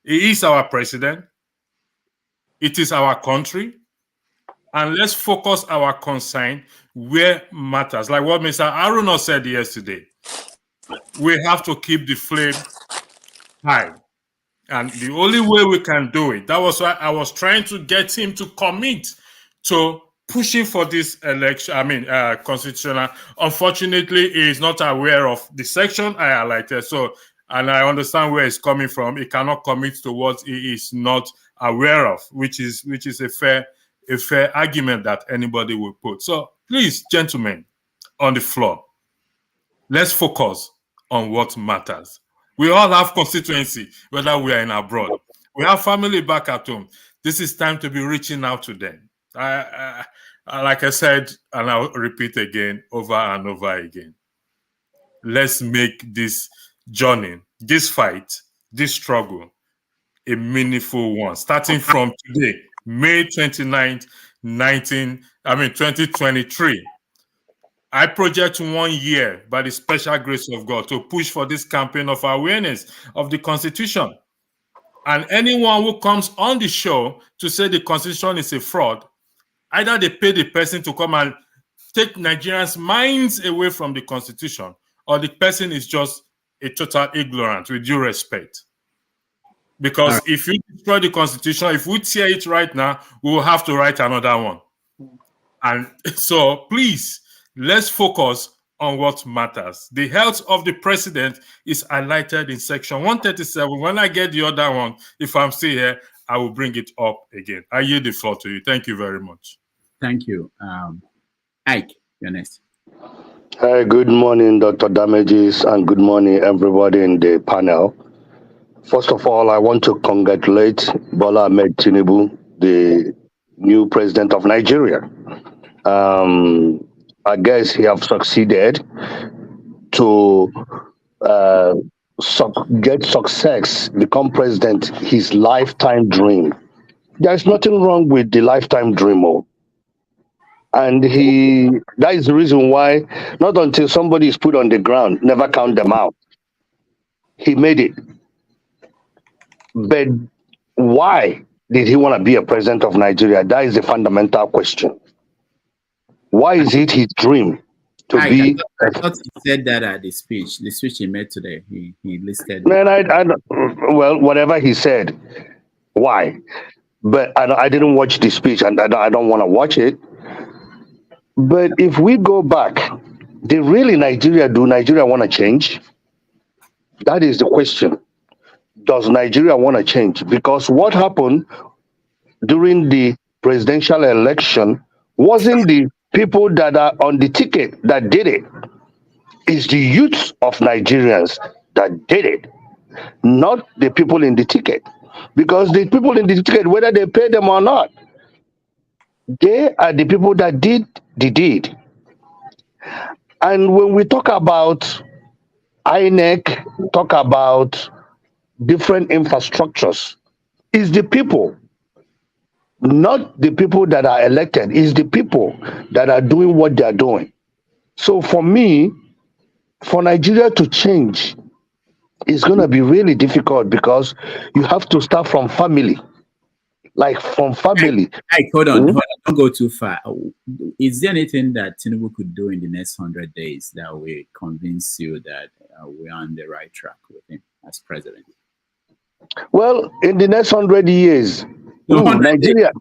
Speaker 13: He is our president. It is our country. And let's focus our concern where matters. Like what Mr. Aruno said yesterday, we have to keep the flame high. And the only way we can do it, that was why I was trying to get him to commit to pushing for this election, constitutional. Unfortunately, he is not aware of the section I highlighted. So, and I understand where he's coming from. He cannot commit to what he is not aware of, which is a fair argument that anybody will put. So please, gentlemen, on the floor, let's focus on what matters. We all have constituency, whether we are in abroad. We have family back at home. This is time to be reaching out to them. Like I said, and I'll repeat again, over and over again. Let's make this journey, this fight, this struggle, a meaningful one. Starting from today, May 29th, 2023. I project 1 year by the special grace of God to push for this campaign of awareness of the Constitution. And anyone who comes on the show to say the Constitution is a fraud, either they pay the person to come and take Nigerians' minds away from the Constitution, or the person is just a total ignorant, with due respect. Because if you destroy the Constitution, if we tear it right now, we will have to write another one. And so please, let's focus on what matters. The health of the president is highlighted in section 137. When I get the other one, if I'm still here, I will bring it up again. I yield the floor to you. Thank you very much.
Speaker 7: Thank you. Ike, you're next.
Speaker 15: Hi, good morning, Dr. Damages, and good morning, everybody in the panel. First of all, I want to congratulate Bola Tinubu, the new president of Nigeria. I guess he have succeeded to get success, become president, his lifetime dream. There's nothing wrong with the lifetime dream. And that is the reason why, not until somebody is put on the ground, never count them out. He made it. But why did he want to be a president of Nigeria? That is the fundamental question. Why is it his dream to be?
Speaker 7: I thought he said that at the speech he made today. He listed.
Speaker 15: Man, well, whatever he said, why? But I didn't watch the speech, and I don't want to watch it. But if we go back, do Nigeria want to change? That is the question. Does Nigeria want to change? Because what happened during the presidential election wasn't the people that are on the ticket that did it. It's the youth of Nigerians that did it, not the people in the ticket. Because the people in the ticket, whether they pay them or not, they are the people that did the deed. And when we talk about INEC, talk about different infrastructures. It's the people, not the people that are elected. It's the people that are doing what they are doing. So for me, for Nigeria to change, it's going to be really difficult because you have to start from family, like from family.
Speaker 7: Hold on,
Speaker 15: Hmm?
Speaker 7: don't go too far. Is there anything that Tinubu could do in the next 100 days that will convince you that we're on the right track with him as president?
Speaker 15: Well, in the next 100 years,
Speaker 7: No, 100 days.
Speaker 15: Nigeria,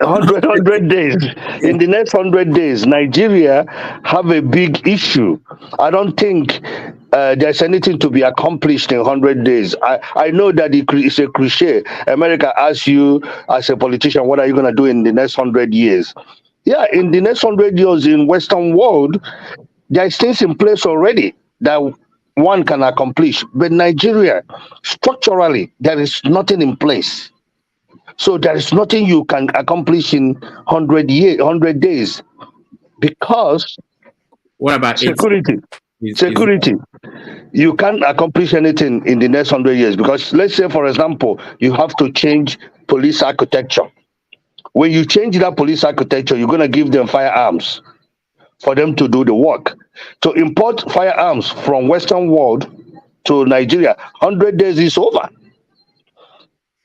Speaker 15: 100 days. In the next 100 days, Nigeria have a big issue. I don't think there's anything to be accomplished in 100 days. I know that it's a cliche. America asks you as a politician, what are you going to do in the next 100 years? Yeah, in the next 100 years in Western world, there's things in place already that one can accomplish. But Nigeria, structurally, there is nothing in place. So there is nothing you can accomplish in 100 days because
Speaker 7: What about
Speaker 15: security. Security. You can't accomplish anything in the next 100 years because let's say, for example, you have to change police architecture. When you change that police architecture, you're going to give them firearms for them to do the work. To import firearms from Western world to Nigeria, 100 days is over.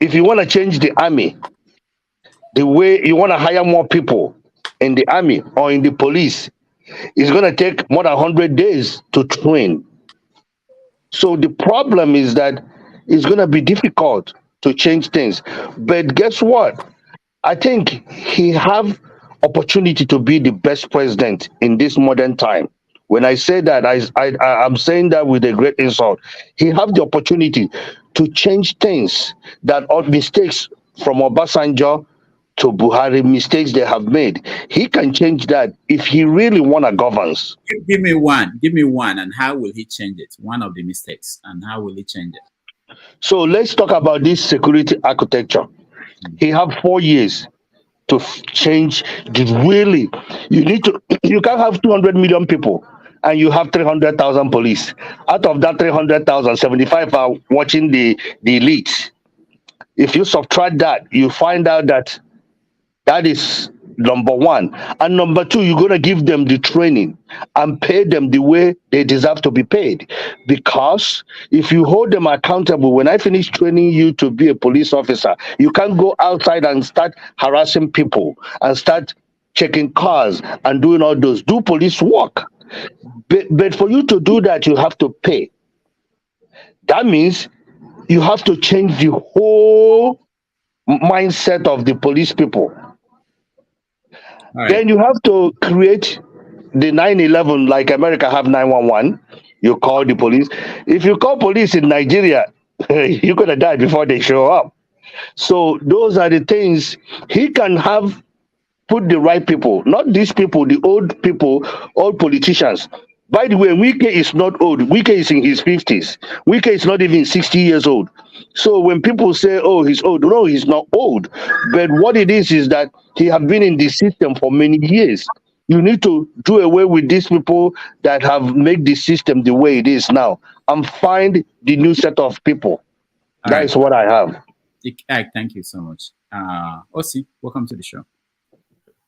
Speaker 15: If you want to change the army, the way you want to hire more people in the army or in the police, it's going to take more than 100 days to train. So the problem is that it's going to be difficult to change things. But guess what? I think he have opportunity to be the best president in this modern time. When I say that, I'm saying that with a great insult. He have the opportunity to change things that are mistakes from Obasanjo to Buhari, mistakes they have made. He can change that if he really want to govern.
Speaker 7: Give me one, and how will he change it? One of the mistakes, and how will he change it?
Speaker 15: So let's talk about this security architecture. He have 4 years to change the really. You can't have 200 million people and you have 300,000 police. Out of that 300,000, 75 are watching the elite. If you subtract that, you find out that that is number one. And number two, you're going to give them the training and pay them the way they deserve to be paid. Because if you hold them accountable, when I finish training you to be a police officer, you can't go outside and start harassing people and start checking cars and doing all those. Do police work. But for you to do that, you have to pay. That means you have to change the whole mindset of the police people.
Speaker 7: Right.
Speaker 15: Then you have to create the 911 like America have 911. You call the police. If you call police in Nigeria, you're going to die before they show up. So those are the things he can have. Put the right people, not these people, the old people, old politicians. By the way, Wike is not old. Wike is in his 50s. Wike is not even 60 years old. So when people say, oh, he's old, no, he's not old. But what it is that he has been in the system for many years. You need to do away with these people that have made the system the way it is now and find the new set of people. That is what I have.
Speaker 7: Thank you so much. Osi, welcome to the show.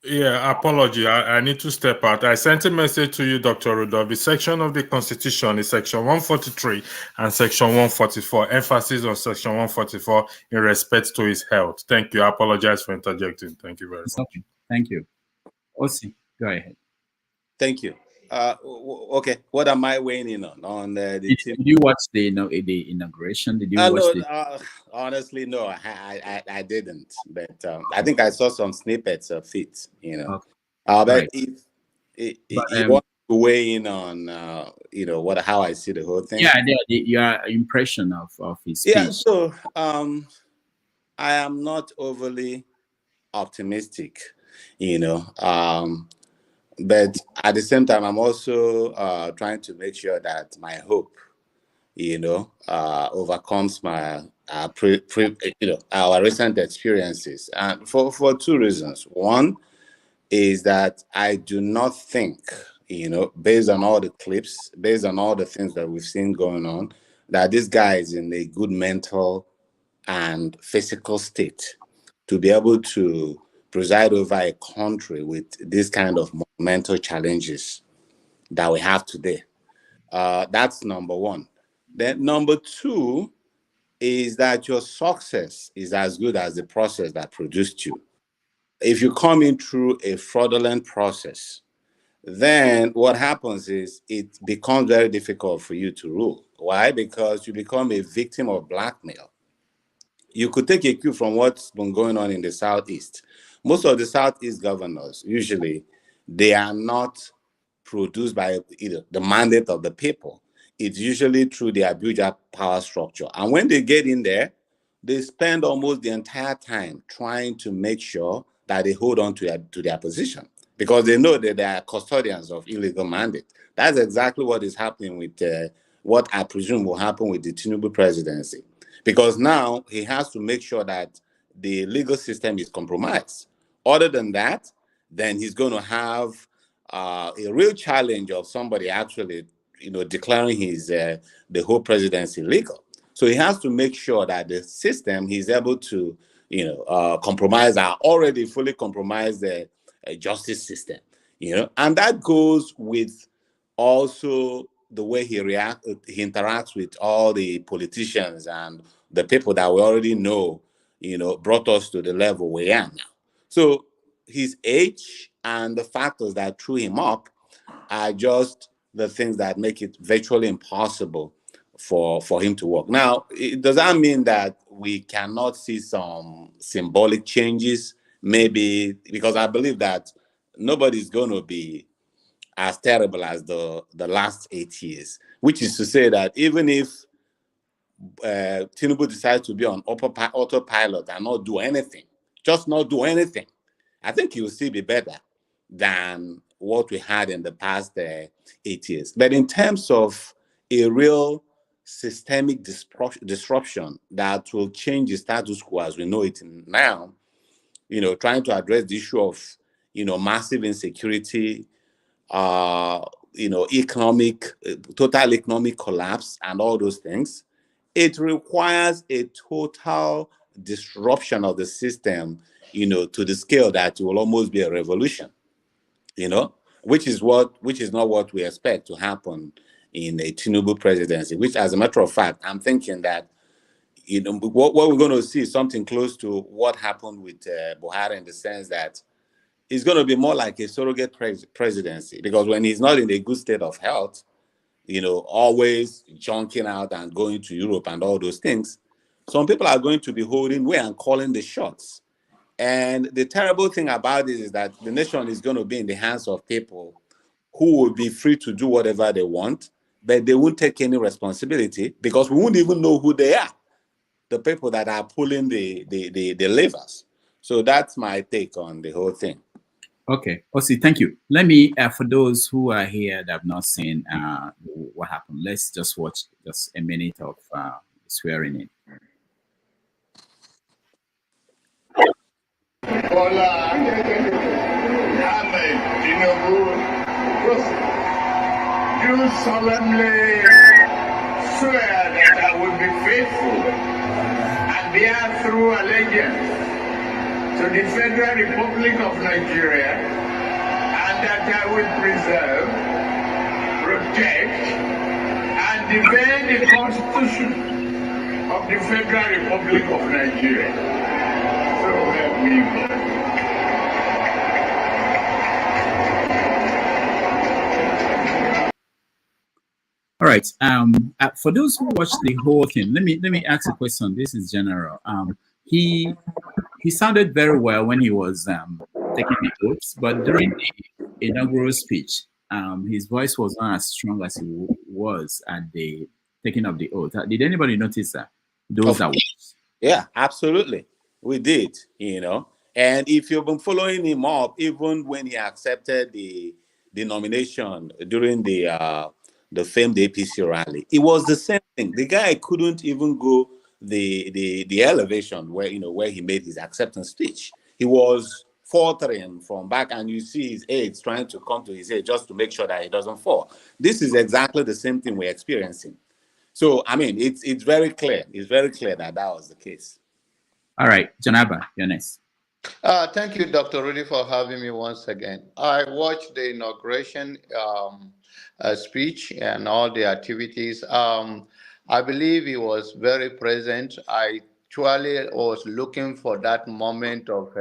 Speaker 13: Yeah, apology. I need to step out. I sent a message to you, Dr. Rudolph. The section of the Constitution is section 143 and section 144. Emphasis on section 144 in respect to his health. Thank you. I apologize for interjecting. Thank you very much.
Speaker 7: Okay. Thank you. Osi, go ahead.
Speaker 9: Thank you. Okay, what am I weighing in on the
Speaker 7: Did you watch the inauguration? Did you watch
Speaker 9: honestly, no, I didn't. But I think I saw some snippets of it.
Speaker 7: Okay.
Speaker 9: But
Speaker 7: right.
Speaker 9: if you want to weigh in on how I see the whole thing.
Speaker 7: Yeah, your impression of his speech.
Speaker 9: Yeah, so I am not overly optimistic, but at the same time, I'm also trying to make sure that my hope, overcomes my our recent experiences, and for two reasons. One is that I do not think, based on all the clips, based on all the things that we've seen going on, that this guy is in a good mental and physical state to be able to preside over a country with this kind of mental challenges that we have today. That's number one. Then number two is that your success is as good as the process that produced you. If you come in through a fraudulent process, then what happens is it becomes very difficult for you to rule. Why? Because you become a victim of blackmail. You could take a cue from what's been going on in the Southeast. Most of the Southeast governors, usually, they are not produced by the mandate of the people. It's usually through the Abuja power structure. And when they get in there, they spend almost the entire time trying to make sure that they hold on to their position because they know that they are custodians of illegal mandate. That's exactly what is happening with what I presume will happen with the Tinubu presidency. Because now he has to make sure that the legal system is compromised. Other than that, then he's going to have a real challenge of somebody actually, declaring his the whole presidency legal. So he has to make sure that the system he's able to, compromise our already fully compromised justice system. And that goes with also the way he interacts with all the politicians and the people that we already know, brought us to the level we are now. So his age and the factors that threw him up are just the things that make it virtually impossible for him to work. Now, does that mean that we cannot see some symbolic changes? Maybe, because I believe that nobody's going to be as terrible as the last 8 years, which is to say that even if Tinubu decides to be on autopilot and not do anything, just not do anything, I think he will still be better than what we had in the past 8 years. But in terms of a real systemic disruption that will change the status quo as we know it now, trying to address the issue of, massive insecurity, total economic collapse and all those things, it requires a total disruption of the system, to the scale that it will almost be a revolution, which is not what we expect to happen in a Tinubu presidency, which, as a matter of fact, I'm thinking that, what we're going to see is something close to what happened with Buhari, in the sense that it's going to be more like a surrogate presidency, because when he's not in a good state of health, always junking out and going to Europe and all those things, some people are going to be holding way and calling the shots. And the terrible thing about it is that the nation is going to be in the hands of people who will be free to do whatever they want, but they won't take any responsibility because we won't even know who they are, the people that are pulling the levers. So that's my take on the whole thing.
Speaker 7: Okay, Osi, thank you. Let me, for those who are here that have not seen what happened, let's just watch just a minute of swearing in.
Speaker 16: Bola Tinubu, do solemnly swear that I will be faithful and bear true allegiance to the Federal Republic of Nigeria, and that I will preserve, protect, and defend the Constitution of the Federal Republic of Nigeria. So help me God.
Speaker 7: All right. For those who watched the whole thing, let me ask a question. This is general. He sounded very well when he was taking the oaths, but during the inaugural speech, his voice was not as strong as he was at the taking of the oath. Did anybody notice that?
Speaker 9: Yeah, absolutely. We did, And if you've been following him up, even when he accepted the nomination during the famed APC rally, it was the same thing. The guy couldn't even go the elevation where he made his acceptance speech. He was faltering from back, and you see his aides trying to come to his aid just to make sure that he doesn't fall. This is exactly the same thing we're experiencing. So, I mean, it's very clear. It's very clear that that was the case.
Speaker 7: All right, Janaba, you're next.
Speaker 18: Thank you, Dr. Rudy, for having me once again. I watched the inauguration speech and all the activities. I believe he was very present. I actually was looking for that moment of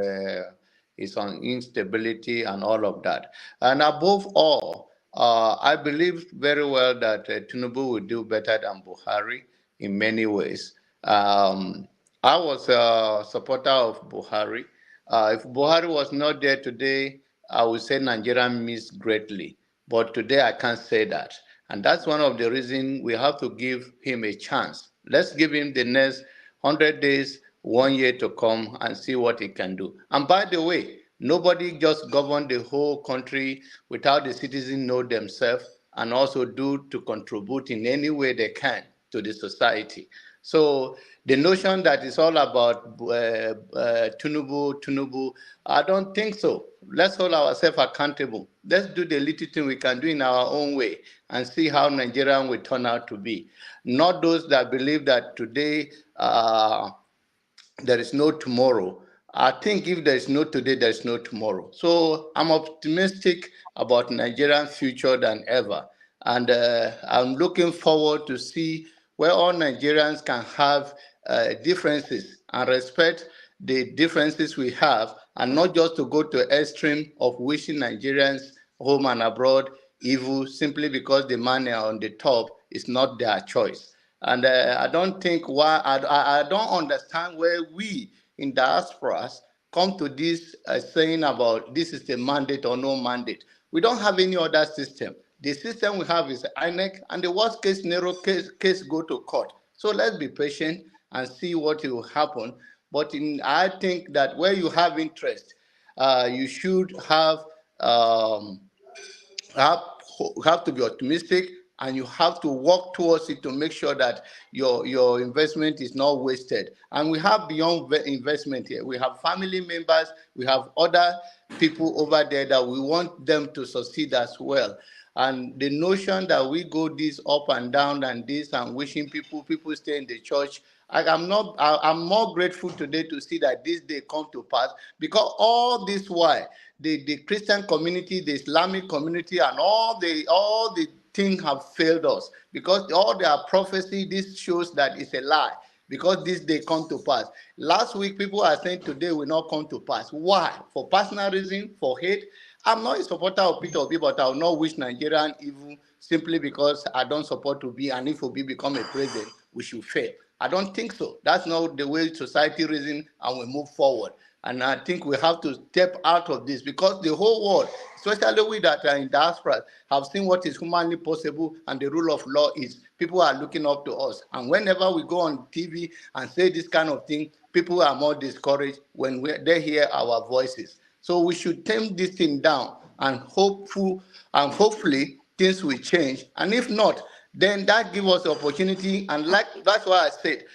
Speaker 18: his own instability and all of that. And above all, I believe very well that Tinubu will do better than Buhari in many ways. I was a supporter of Buhari. If Buhari was not there today, I would say Nigeria missed greatly. But today I can't say that. And that's one of the reasons we have to give him a chance. Let's give him the next 100 days, 1 year to come and see what he can do. And by the way, nobody just govern the whole country without the citizens know themselves and also do to contribute in any way they can to the society. So the notion that it's all about Tinubu, I don't think so. Let's hold ourselves accountable. Let's do the little thing we can do in our own way and see how Nigeria will turn out to be. Not those that believe that today there is no tomorrow. I think if there is no today, there is no tomorrow. So I'm optimistic about Nigeria's future than ever. And I'm looking forward to see where all Nigerians can have differences and respect the differences we have, and not just to go to extreme of wishing Nigerians home and abroad evil simply because the man on the top is not their choice. And I don't think why, I don't understand where we in diasporas come to this saying about this is a mandate or no mandate. We don't have any other system. The system we have is INEC, and the worst case scenario case go to court. So let's be patient and see what will happen. But I think that where you have interest, you should um, have have to be optimistic, and you have to work towards it to make sure that your investment is not wasted. And we have beyond investment here. We have family members, we have other people over there that we want them to succeed as well. And the notion that we go this up and down and this and wishing people stay in the church, I'm more grateful today to see that this day come to pass, because all this while the Christian community, the Islamic community, and all the things have failed us, because all their prophecy, this shows that it's a lie, because this day come to pass. Last week people are saying today will not come to pass. Why? For personal reason, for hate. I'm not a supporter of Peter Obi, but I will not wish Nigerian evil simply because I don't support Obi, and if Obi become a president, we should fail. I don't think so. That's not the way society reason, and we move forward. And I think we have to step out of this, because the whole world, especially we that are in diaspora, have seen what is humanly possible and the rule of law is. People are looking up to us. And whenever we go on TV and say this kind of thing, people are more discouraged when they hear our voices. So we should tame this thing down and hopefully things will change. And if not, then that gives us the opportunity. And that's why I said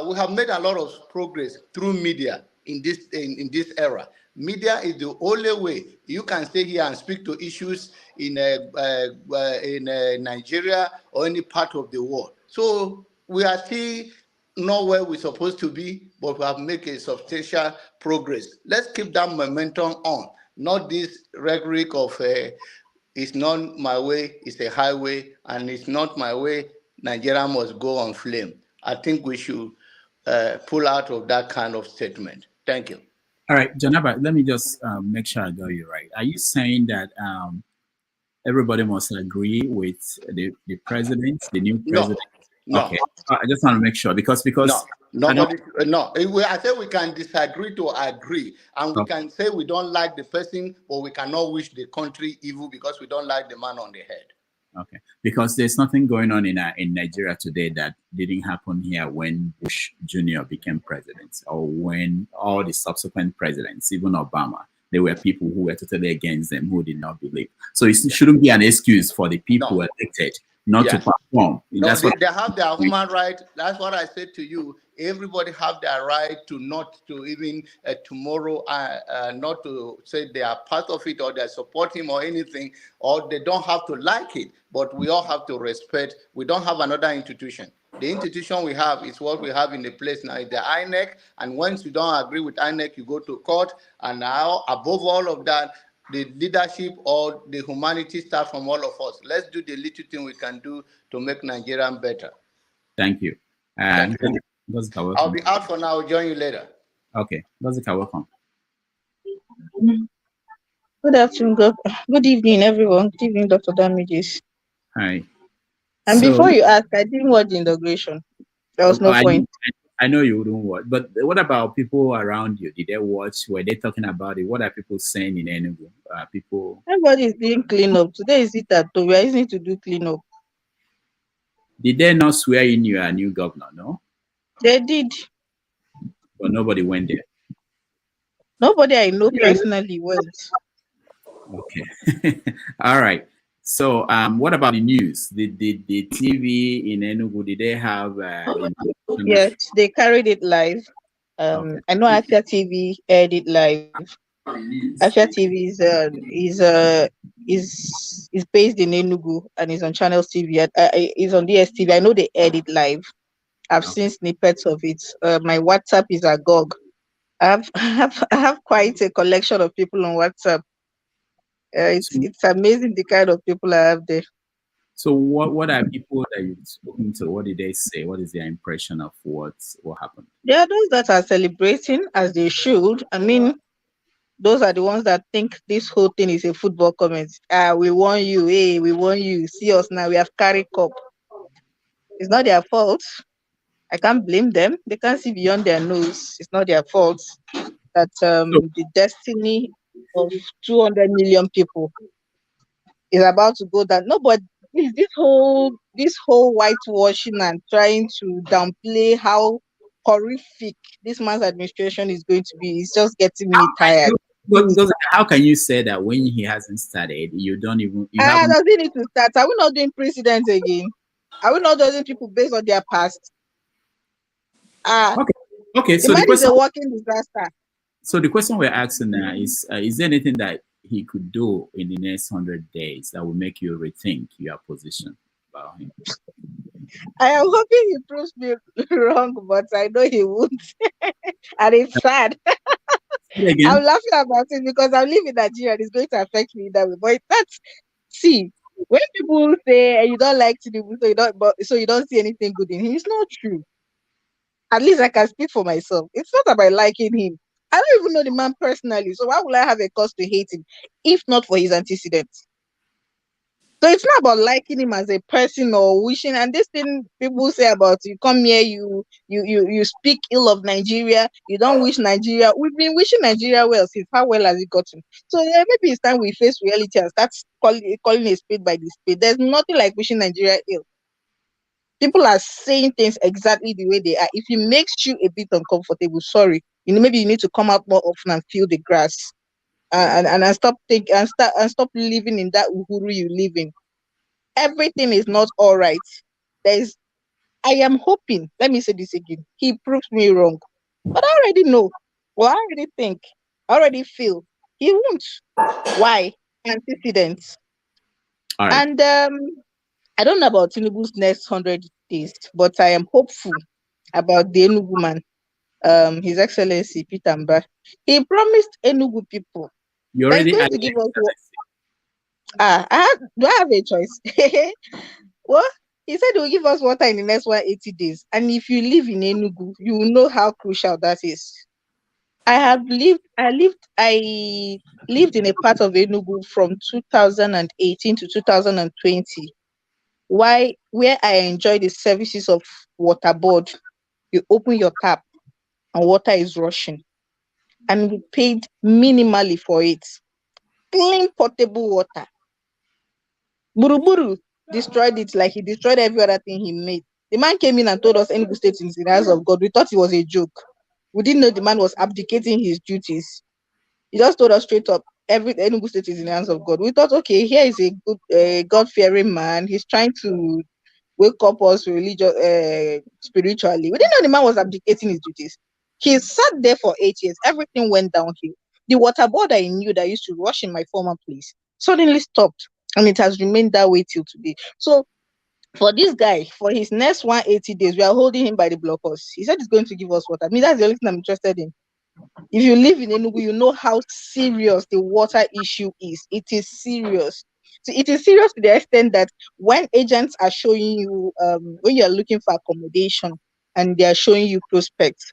Speaker 18: we have made a lot of progress through media in this era. Media is the only way you can stay here and speak to issues in Nigeria or any part of the world. So we are still not where we're supposed to be, but we have made a substantial progress. Let's keep that momentum on, not this rhetoric of it's not my way, it's a highway, and it's not my way, Nigeria must go on flame. I think we should pull out of that kind of statement. Thank you.
Speaker 7: All right, Janaba, let me just make sure I got you right. Are you saying that everybody must agree with the president, the new president?
Speaker 18: No.
Speaker 7: Okay, I just want to make sure because
Speaker 18: nobody. No, I say we can disagree to agree, and we can say we don't like the person, but we cannot wish the country evil because we don't like the man on the head.
Speaker 7: Okay, because there's nothing going on in Nigeria today that didn't happen here when Bush Jr. became president, or when all the subsequent presidents, even Obama, there were people who were totally against them, who did not believe. So it shouldn't be an excuse for the people elected not to perform.
Speaker 18: No, they have their human right. That's what I said to you. Everybody have their right to not to even tomorrow, not to say they are part of it or they support him or anything, or they don't have to like it, but we all have to respect. We don't have another institution. The institution we have is what we have in the place now, is the INEC, and once you don't agree with INEC, you go to court, and now, above all of that, the leadership or the humanity start from all of us. Let's do the little thing we can do to make Nigeria better.
Speaker 7: Thank you.
Speaker 18: Thank you. I'll be out for now. I'll join you later.
Speaker 7: Okay, welcome.
Speaker 19: Good afternoon, good evening, everyone. Good evening, Dr. Damages.
Speaker 7: Hi.
Speaker 19: And before you ask, I didn't watch the inauguration. There was no point.
Speaker 7: I know you wouldn't watch, but what about people around you? Did they watch? Were they talking about it? What are people saying in Enugu?
Speaker 19: Everybody is doing cleanup. Today is it that we are easy to do cleanup.
Speaker 7: Did they not swear in your new governor? No.
Speaker 19: They did.
Speaker 7: But nobody went there.
Speaker 19: Nobody I know personally went.
Speaker 7: Okay. All right. So, what about the news? The TV in Enugu, did they have?
Speaker 19: Yes, they carried it live.
Speaker 7: Okay.
Speaker 19: I know Afia TV aired it live. Afia TV is based in Enugu and is on Channels TV. Is on DSTV. I know they aired it live. I've seen snippets of it. My WhatsApp is agog. I have quite a collection of people on WhatsApp. It's amazing the kind of people I have there.
Speaker 7: So what are people that you've spoken to? What did they say? What is their impression of what happened?
Speaker 19: There are those that are celebrating as they should. I mean, those are the ones that think this whole thing is a football comment. We won you. Hey, we won you. See us now. We have carried cup. It's not their fault. I can't blame them. They can't see beyond their nose. It's not their fault that the destiny of 200 million people is about to go down. No, but this whole whitewashing and trying to downplay how horrific this man's administration is going to be is just getting me tired.
Speaker 7: Because how can you say that when he hasn't started, you don't even?
Speaker 19: Does he need to start? Are we not doing presidents again? Are we not doing people based on their past?
Speaker 7: Okay. So
Speaker 19: the man is a walking disaster.
Speaker 7: So the question we're asking now is there anything that he could do in the next 100 days that will make you rethink your position about him?
Speaker 19: I am hoping he proves me wrong, but I know he won't. And it's sad. I'm laughing about it because I live in Nigeria and it's going to affect me that way. But when people say you don't like Tinubu, so you don't see anything good in him, it's not true. At least I can speak for myself. It's not about liking him. I don't even know the man personally, so why would I have a cause to hate him if not for his antecedents? So it's not about liking him as a person or wishing. And this thing people say about you come here, you speak ill of Nigeria, you don't wish Nigeria. We've been wishing Nigeria well since how well has it gotten? So maybe it's time we face reality and start calling a spade by the spade. There's nothing like wishing Nigeria ill. People are saying things exactly the way they are. If it makes you a bit uncomfortable, sorry, maybe you need to come out more often and feel the grass, and stop living in that uhuru you live in. Everything is not all right. I am hoping. Let me say this again. He proves me wrong, but I already know. Well, I already think. I already feel he won't. Why? Antecedents.
Speaker 7: All right.
Speaker 19: And I don't know about Tinubu's next 100 days, but I am hopeful about the Enugu man, His Excellency Peter Mba. He promised Enugu people
Speaker 7: you already
Speaker 19: going to give us do I have a choice? What? He said he will give us water in the next 180 days. And if you live in Enugu, you will know how crucial that is. I lived in a part of Enugu from 2018 to 2020. Where I enjoy the services of water board. You open your tap and water is rushing. And we paid minimally for it. Clean potable water. Buruburu destroyed it like he destroyed every other thing he made. The man came in and told us Enugu State is in the hands of God. We thought it was a joke. We didn't know the man was abdicating his duties. He just told us straight up, every Enugu State is in the hands of God. We thought, okay, here is a good, God-fearing man. He's trying to, wake up us religious, spiritually. We didn't know the man was abdicating his duties. He sat there for 8 years. Everything went downhill. The water board I knew that used to rush in my former place suddenly stopped, and it has remained that way till today. So for this guy, for his next 180 days, we are holding him by the blockers. He said he's going to give us water. I mean, that's the only thing I'm interested in. If you live in Enugu, you know how serious the water issue is. It is serious. So it is serious to the extent that when agents are showing you, when you're looking for accommodation and they are showing you prospects,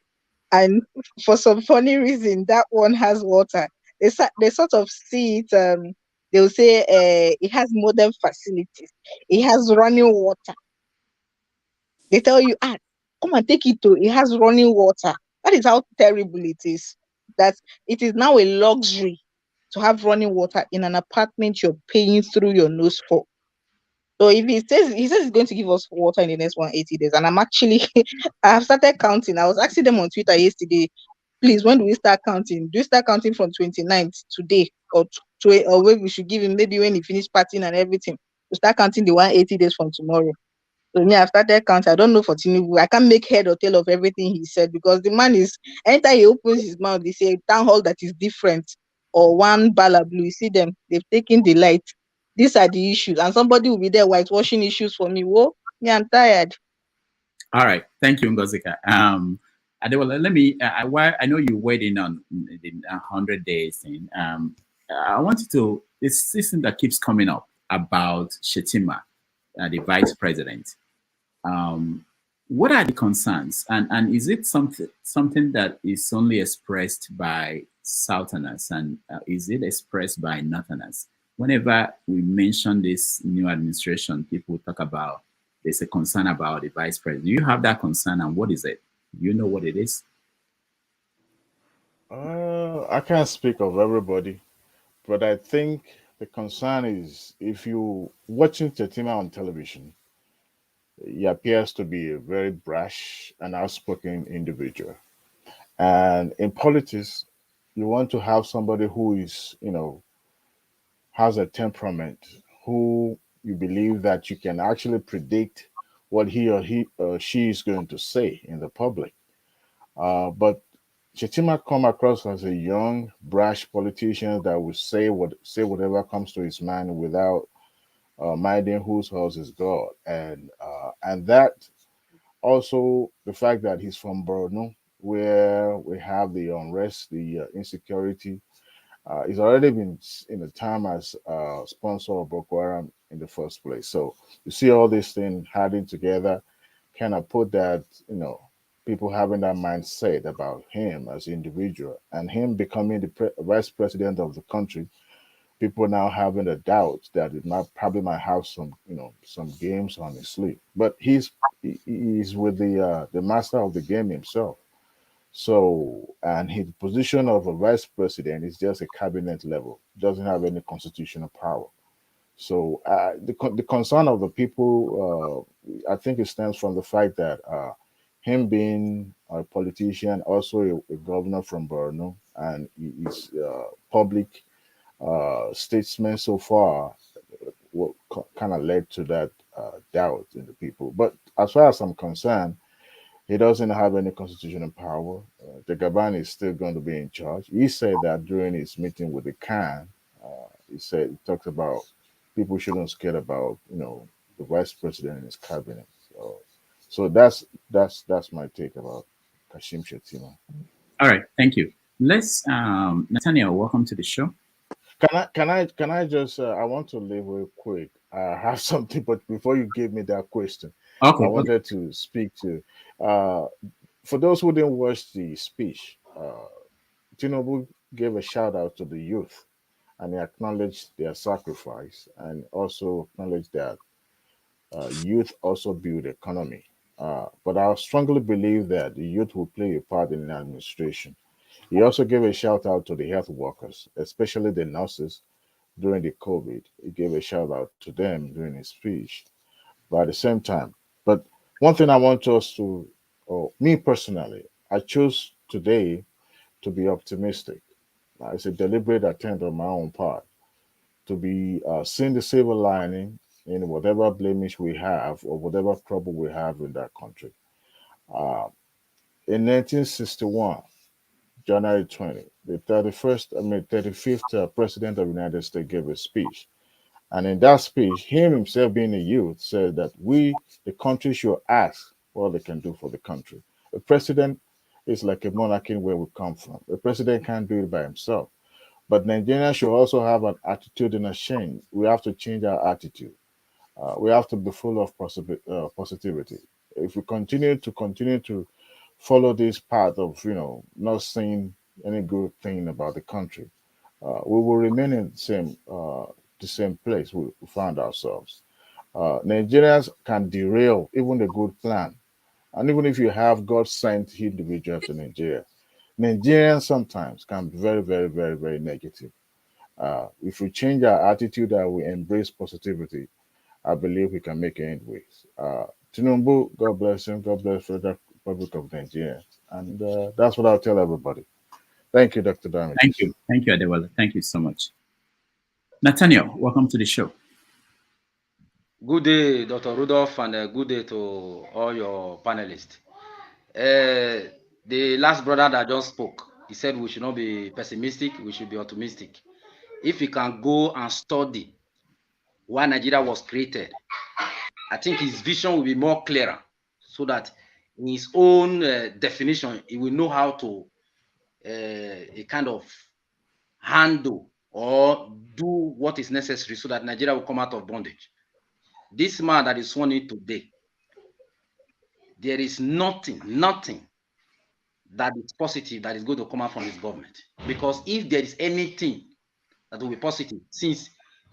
Speaker 19: and for some funny reason, that one has water, they sort of see it, they'll say it has modern facilities, it has running water. They tell you, come and take it to, it has running water. That is how terrible it is. That it is now a luxury to have running water in an apartment you're paying through your nose for. So if he says he's going to give us water in the next 180 days, and I'm actually I have started counting. I was asking them on Twitter yesterday, please, when do we start counting? Do we start counting from 29th today, or or maybe we should give him maybe when he finished partying and everything? We start counting the 180 days from tomorrow. So me, I've started counting. I don't know for Tinubu. I can't make head or tail of everything he said, because the man is, anytime he opens his mouth, they say town hall that is different or one bala blue. You see them, they've taken the light. These are the issues, and somebody will be there whitewashing issues for me. Whoa, me, I'm tired.
Speaker 7: All right, thank you, Ngozika. Adewola, let me. Why I know you weighed in on the 100 days thing. I want you to. This system that keeps coming up about Shetima, the vice president. What are the concerns, and is it something that is only expressed by Southerners, and is it expressed by Northerners? Whenever we mention this new administration, people talk about there's a concern about the vice president. Do you have that concern, and what is it? Do you know what it is?
Speaker 17: I can't speak of everybody, but I think the concern is if you watching Tetima on television, he appears to be a very brash and outspoken individual. And in politics, you want to have somebody who is, has a temperament, who you believe that you can actually predict what he or she is going to say in the public. But Chetima come across as a young, brash politician that will say whatever comes to his mind without minding whose house is God, and that also the fact that he's from Borno, where we have the unrest, the insecurity. He's already been in the time as sponsor of Boko Haram in the first place. So you see all these things adding together, kind of put that, people having that mindset about him as an individual and him becoming the vice president of the country. People now having a doubt that it might have some, some games on his sleeve. But he's with the master of the game himself. So, and his position of a vice president is just a cabinet level, doesn't have any constitutional power. So, the concern of the people, I think it stems from the fact that him being a politician, also a governor from Borno, and he's public statesman so far, what kind of led to that doubt in the people. But as far as I'm concerned, he doesn't have any constitutional power. The Gaban is still going to be in charge. He said that during his meeting with the Khan, he talked about people shouldn't scare about the vice president and his cabinet. So that's my take about Kashim Shettima.
Speaker 7: All right, thank you. Let's Nathaniel, welcome to the show.
Speaker 17: Can I just I want to leave real quick. I have something, but before you give me that question,
Speaker 7: Okay.
Speaker 17: I wanted to speak to for those who didn't watch the speech, Tinubu gave a shout out to the youth, and he acknowledged their sacrifice and also acknowledged that youth also build economy. But I strongly believe that the youth will play a part in the administration. He also gave a shout out to the health workers, especially the nurses during the COVID. He gave a shout out to them during his speech. But at the same time, but one thing I want us to, or me personally, I chose today to be optimistic. It's a deliberate attempt on my own part to be seeing the silver lining in whatever blemish we have or whatever trouble we have in that country. In 1961, January 20, the 35th President of the United States gave a speech. And in that speech, him himself being a youth, said that we, the country, should ask what they can do for the country. A president is like a monarchy where we come from. A president can't do it by himself. But Nigerians should also have an attitude and a change. We have to change our attitude. We have to be full of positivity. If we continue to follow this path of not saying any good thing about the country, we will remain in the same place we found ourselves. Nigerians can derail even a good plan, and even if you have God sent individual to Nigeria, Nigerians sometimes can be very, very, very, very negative. If we change our attitude and we embrace positivity, I believe we can make endways. Tinubu, God bless him. God bless the Republic of Nigeria. And that's what I'll tell everybody. Thank you, Dr. Dami.
Speaker 7: Thank you. Thank you, Adewale. Thank you so much. Nathaniel, welcome to the show.
Speaker 11: Good day, Dr. Rudolph, and good day to all your panelists. The last brother that just spoke, he said we should not be pessimistic, we should be optimistic. If we can go and study why Nigeria was created, I think his vision will be more clearer, so that in his own definition, he will know how to a kind of handle or do what is necessary so that Nigeria will come out of bondage. This man that is sworn in today, there is nothing that is positive that is going to come out from his government. Because if there is anything that will be positive, since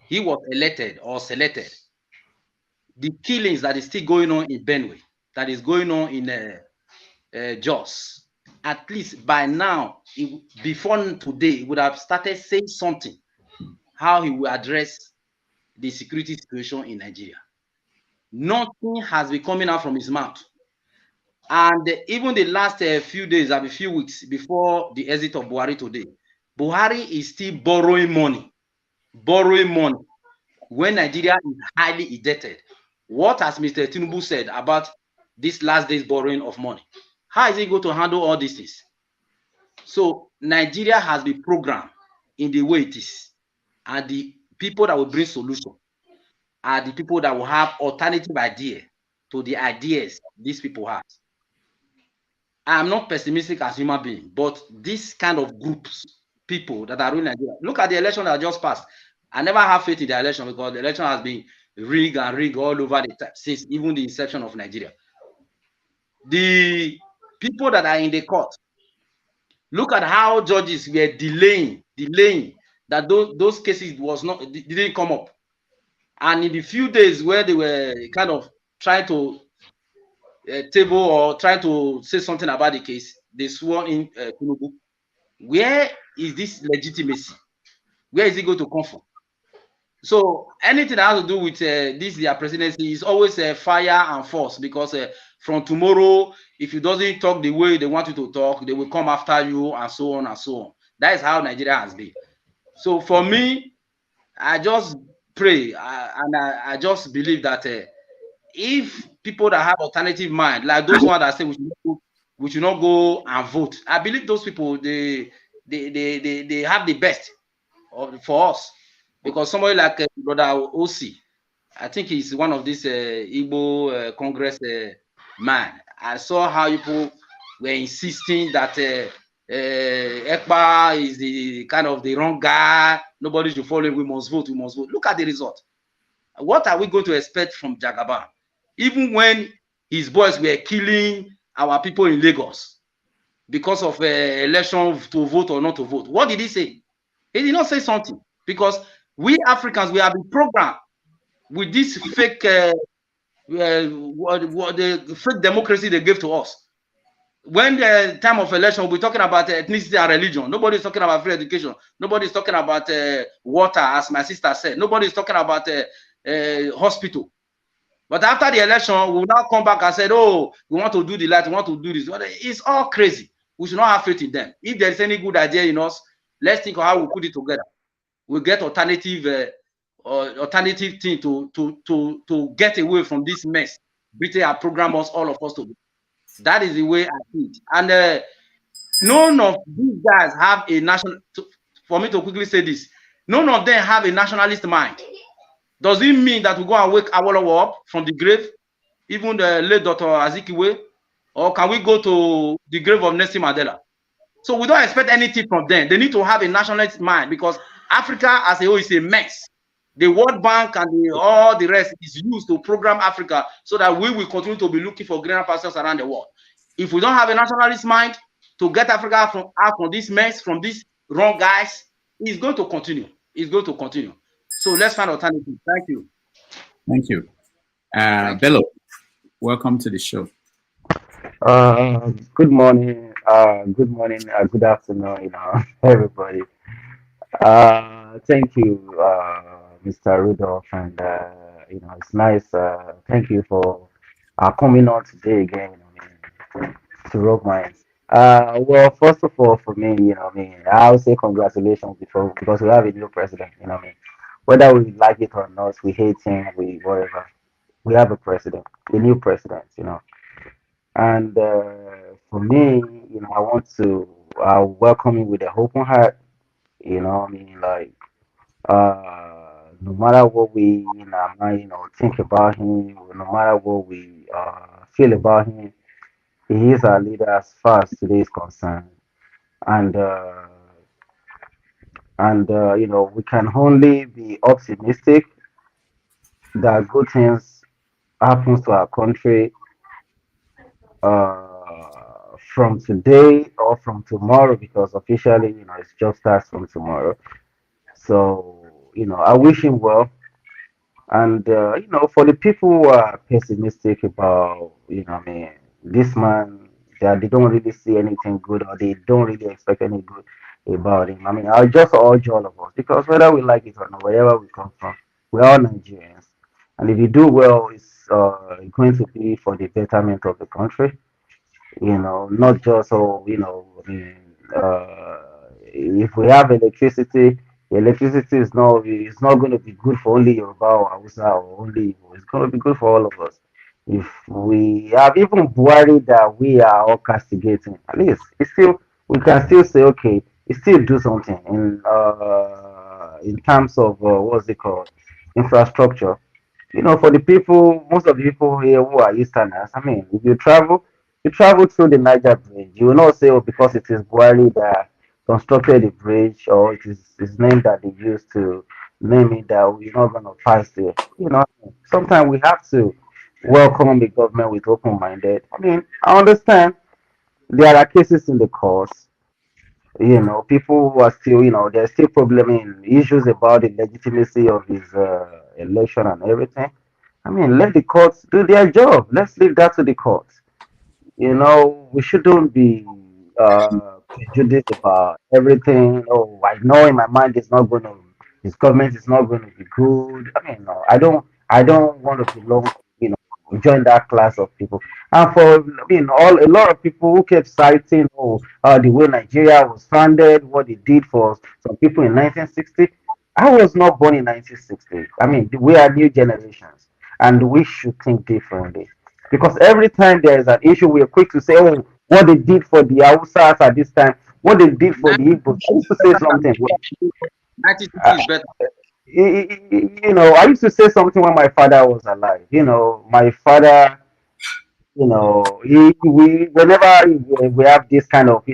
Speaker 11: he was elected or selected, the killings that is still going on in Benue, that is going on in Jos, at least by now, before today, he would have started saying something, how he will address the security situation in Nigeria. Nothing has been coming out from his mouth. And even the last few days, a few weeks before the exit of Buhari today, Buhari is still borrowing money when Nigeria is highly indebted. What has Mr. Tinubu said about this last day's borrowing of money? How is he going to handle all these things? So Nigeria has been programmed in the way it is, and the people that will bring solution are the people that will have alternative idea to the ideas these people have. I'm not pessimistic as human being, but this kind of groups, people that are ruling Nigeria. Look at the election that just passed. I never have faith in the election because the election has been rigged all over the time since even the inception of Nigeria. The people that are in the court, look at how judges were delaying that those cases didn't come up. And in the few days where they were kind of trying to table or trying to say something about the case, they swore in Tinubu. Where is this legitimacy? Where is it going to come from? So anything that has to do with their presidency is always fire and force, because from tomorrow, if you doesn't talk the way they want you to talk, they will come after you, and so on and so on. That is how Nigeria has been. So for me, I just pray and I just believe that if people that have alternative mind, like those ones that say we should not go and vote, I believe those people they have the best for us, because somebody like Brother Osi, I think he's one of these Igbo Congress man. I saw how people were insisting that Ekpa is the kind of the wrong guy. Nobody should follow him. We must vote. We must vote. Look at the result. What are we going to expect from Jagaban? Even when his boys were killing our people in Lagos because of election to vote or not to vote, what did he say? He did not say something, because we Africans, we have been programmed with this fake the fake democracy they gave to us. When the time of election, we'll be talking about ethnicity and religion. Nobody's talking about free education. Nobody's talking about water, as my sister said. Nobody's talking about hospital. But after the election, we'll now come back and say, oh, we want to do the light, we want to do this. It's all crazy. We should not have faith in them. If there's any good idea in us, let's think of how we put it together. We'll get alternative alternative thing to get away from this mess Britain have programmed all of us to do. That is the way I see it. And none of these guys have a national. For me to quickly say this, none of them have a nationalist mind. Does it mean that we go and wake Awolowo up from the grave, even the late Dr. Azikiwe, or can we go to the grave of Nelson Mandela? So we don't expect anything from them. They need to have a nationalist mind because Africa as a whole is a mess. The World Bank and all the rest is used to program Africa so that we will continue to be looking for greener pastures around the world. If we don't have a nationalist mind to get Africa out from this mess, from these wrong guys, it's going to continue. It's going to continue. So let's find alternatives. Thank you.
Speaker 7: Thank you. Bello, welcome to the show.
Speaker 10: Good morning. Good afternoon, everybody. Thank you, Mr. Rudolph, and it's nice. Thank you for coming on today again, to rock minds. Well, first of all, for me, I'll say congratulations because we have a new president. Whether we like it or not, we hate him, we whatever. We have a new president. And for me, I want to welcome him with an open heart. Like no matter what we think about him, no matter what we feel about him, he is our leader as far as today is concerned. And we can only be optimistic that good things happens to our country from today or from tomorrow because officially, his job starts from tomorrow. So, I wish him well. And, for the people who are pessimistic about, this man, that they don't really see anything good or they don't really expect any good about him. I'll just urge all of us because whether we like it or not, wherever we come from, we're all Nigerians. And if you do well, it's going to be for the betterment of the country, not just if we have electricity, electricity is not going to be good for only Yoruba or Hausa or only Igbo. It's going to be good for all of us. If we have even Buhari that we are all castigating, at least we can still say okay, he still do something in terms of what's it called, infrastructure. For the people, most of the people here who are Easterners, if you travel through the Niger Bridge, you will not say, oh, because it is Buhari that constructed the bridge, or it is his name that they used to name it that we're not going to pass there. Sometimes we have to welcome the government with open minded. I understand there are cases in the courts. People who are still, there's still problem in issues about the legitimacy of his election and everything. Let the courts do their job. Let's leave that to the courts. We shouldn't be prejudiced about everything. Oh, I know in my mind his government is not going to be good. No, I don't want to belong, join that class of people. And for a lot of people who kept citing, the way Nigeria was founded, what it did for some people in 1960. I was not born in 1960. We are new generations, and we should think differently. Because every time there is an issue, we are quick to say, oh, what they did for the Hausas at this time, what they did for the Igbos. I used to say something.
Speaker 11: 1960 is better.
Speaker 10: I used to say something when my father was alive. My father, whenever we have this kind of,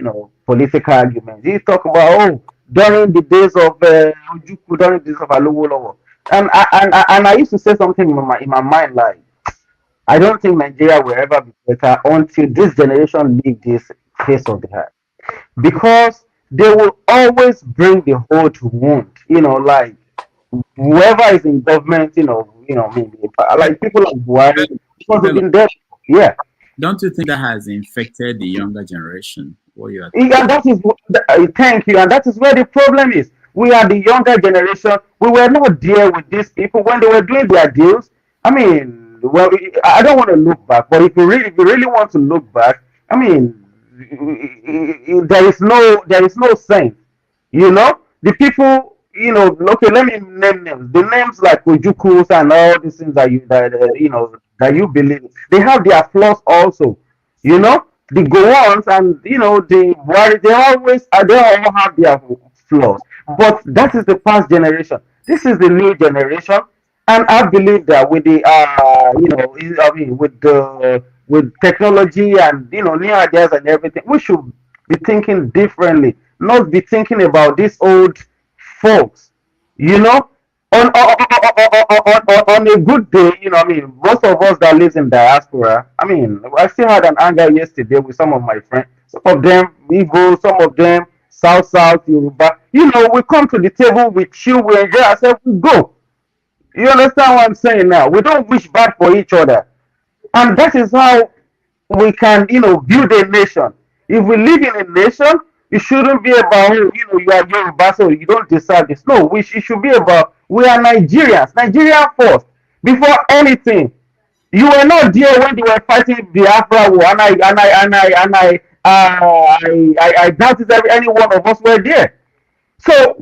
Speaker 10: political arguments, he talk about, oh, during the days of Ojukwu, during the days of Alowolowo. And I used to say something in my mind like, I don't think Nigeria will ever be better until this generation leave this face of the earth. Because they will always bring the whole to wound. Like whoever is in government, like people like Buhari, because they've been there. Yeah.
Speaker 7: Don't you think that has infected the younger generation? What you are
Speaker 10: Yeah, thank you, and that is where the problem is. We are the younger generation. We were not there with these people when they were doing their deals. Well, I don't want to look back, but if you really want to look back, there is no sense. The people, okay, let me name names. The names like Ojukus and all these things that that you believe, they have their flaws also. The Goans and the Wari, they all have their flaws. But that is the past generation. This is the new generation, and I believe that with the I mean with technology and new ideas and everything, we should be thinking differently, not be thinking about these old folks. You know, on a good day, I mean, most of us that lives in diaspora, I mean, I still had an anger yesterday with some of my friends. Some of them Igbo, some of them South, Yoruba. We come to the table, we chill, we enjoy ourselves, we go. You understand what I'm saying now? We don't wish bad for each other. And that is how we can, build a nation. If we live in a nation, it shouldn't be about, you are Yoruba, so you don't deserve this. No, it should be about, we are Nigerians, Nigeria first, before anything. You were not there when they were fighting Biafra war, and I doubt if any one of us were there. But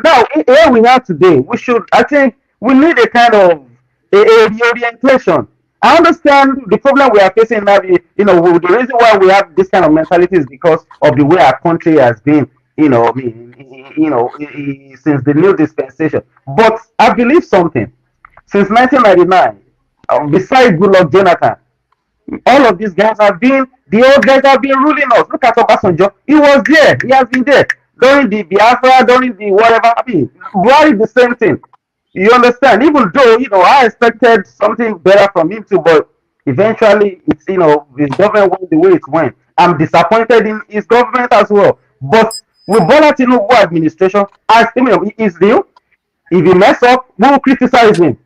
Speaker 10: now here we are today. I think we need a kind of a reorientation. I understand the problem we are facing now. The reason why we have this kind of mentality is because of the way our country has been. Since the new dispensation. But I believe something. Since 1999, besides Goodluck Jonathan, all of these guys the old guys have been ruling us. Look at Obasanjo. He was there. He has been there. During the Biafra, during the whatever. I mean, Buhari the same thing. You understand? Even though, I expected something better from him too, but eventually, his government went the way it went. I'm disappointed in his government as well. But with Bola Tinubu administration, he's new. If he mess up, we will criticize him.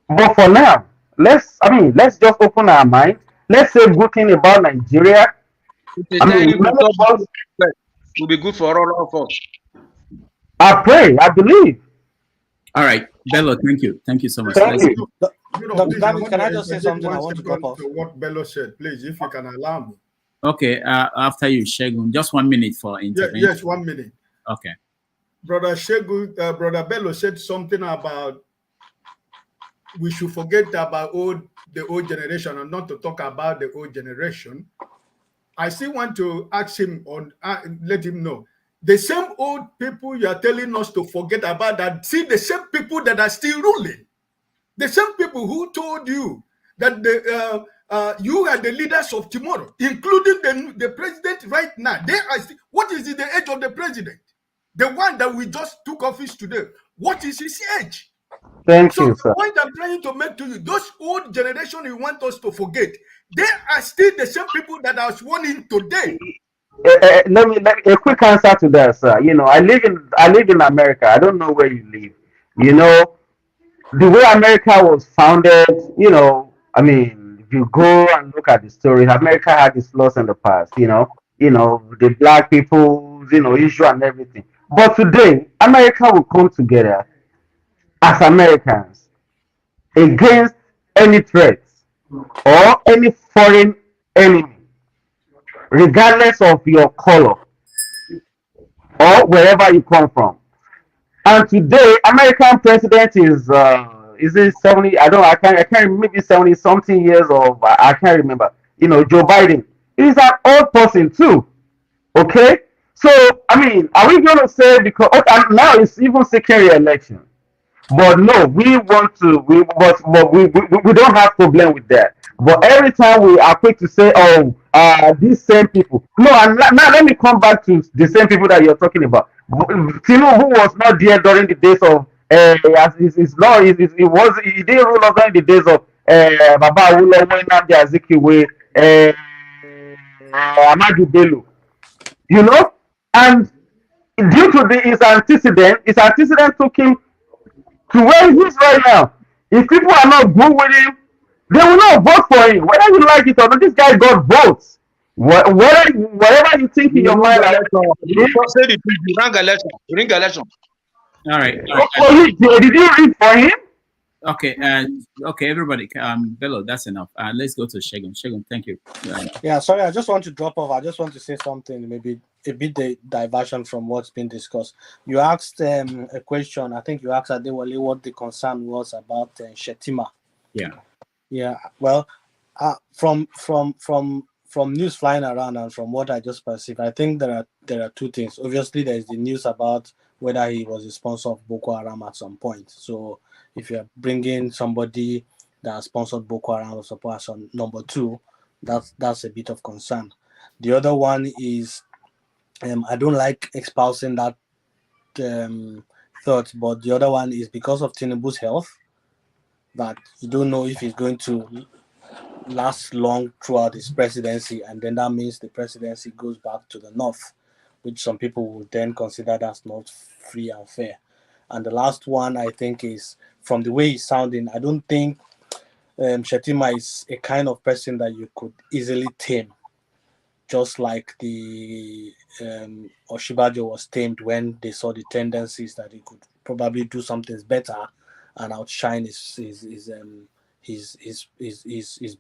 Speaker 10: But for now, let's just open our mind. Let's say good thing about Nigeria.
Speaker 11: Will be good for all of us.
Speaker 10: I pray, I believe.
Speaker 7: All right, Bello, thank you. Thank you so much.
Speaker 10: Thank you.
Speaker 14: Can I just say something? I want to drop off.
Speaker 5: What Bello said, please, if you can allow me.
Speaker 7: Okay, after you, Shegun, just 1 minute for intervention.
Speaker 5: Yes, 1 minute.
Speaker 7: Okay.
Speaker 5: Brother Shegun, Brother Bello said something about we should forget about the old generation and not to talk about the old generation. I still want to ask him let him know the same old people you are telling us to forget about, that see the same people that are still ruling, the same people who told you that you are the leaders of tomorrow, including the president right now. They are what is the age of the president? The one that we just took office today. What is his age?
Speaker 10: Thank you, sir.
Speaker 5: The point I'm trying to make to you, those old generation you want us to forget, they are still the same people that are sworn in today.
Speaker 10: Let a quick answer to that, sir. I live in America. I don't know where you live. The way America was founded, I mean, if you go and look at the story, America had its flaws in the past, the black people, issue and everything. But today, America will come together as Americans against any threat or any foreign enemy, regardless of your color or wherever you come from. And today, American president is it 70? I can't maybe 70 something years of I can't remember. Joe Biden is an old person too. Okay, so I mean, are we going to say because and now it's even seeking re-election? But no, we want to. We don't have problem with that. But every time we are quick to say, "Oh, these same people." No, and now let me come back to the same people that you're talking about. Tinubu was not there during the days of. He didn't rule us during the days of Baba Awolowo, Nnamdi Azikiwe, Amadu Bello. And due to his antecedent took him to where he is right now. If people are not good with him, they will not vote for him. Whether you like it or not, this guy got votes. Whatever you think in your mind.
Speaker 11: You ring election.
Speaker 7: All right.
Speaker 10: Did you read for him?
Speaker 7: Okay, okay, everybody. Bello, that's enough. Let's go to Shegun. Shegun, thank you.
Speaker 14: Yeah, sorry, I just want to drop off. I just want to say something, maybe a bit diversion from what's been discussed. You asked a question. I think you asked Adewale what the concern was about Shetima.
Speaker 7: Yeah.
Speaker 14: Yeah. Well, from news flying around and from what I just perceived, I think there are two things. Obviously, there is the news about whether he was a sponsor of Boko Haram at some point. So if you're bringing somebody that sponsored Boko Haram as a person, number two, that's a bit of concern. The other one is I don't like espousing that thought, but the other one is because of Tinubu's health, that you don't know if he's going to last long throughout his presidency, and then that means the presidency goes back to the north, which some people will then consider that's not free and fair. And the last one, I think, is from the way he's sounding, I don't think Shetima is a kind of person that you could easily tame, just like the Oshibajo was tamed when they saw the tendencies that he could probably do something better and outshine his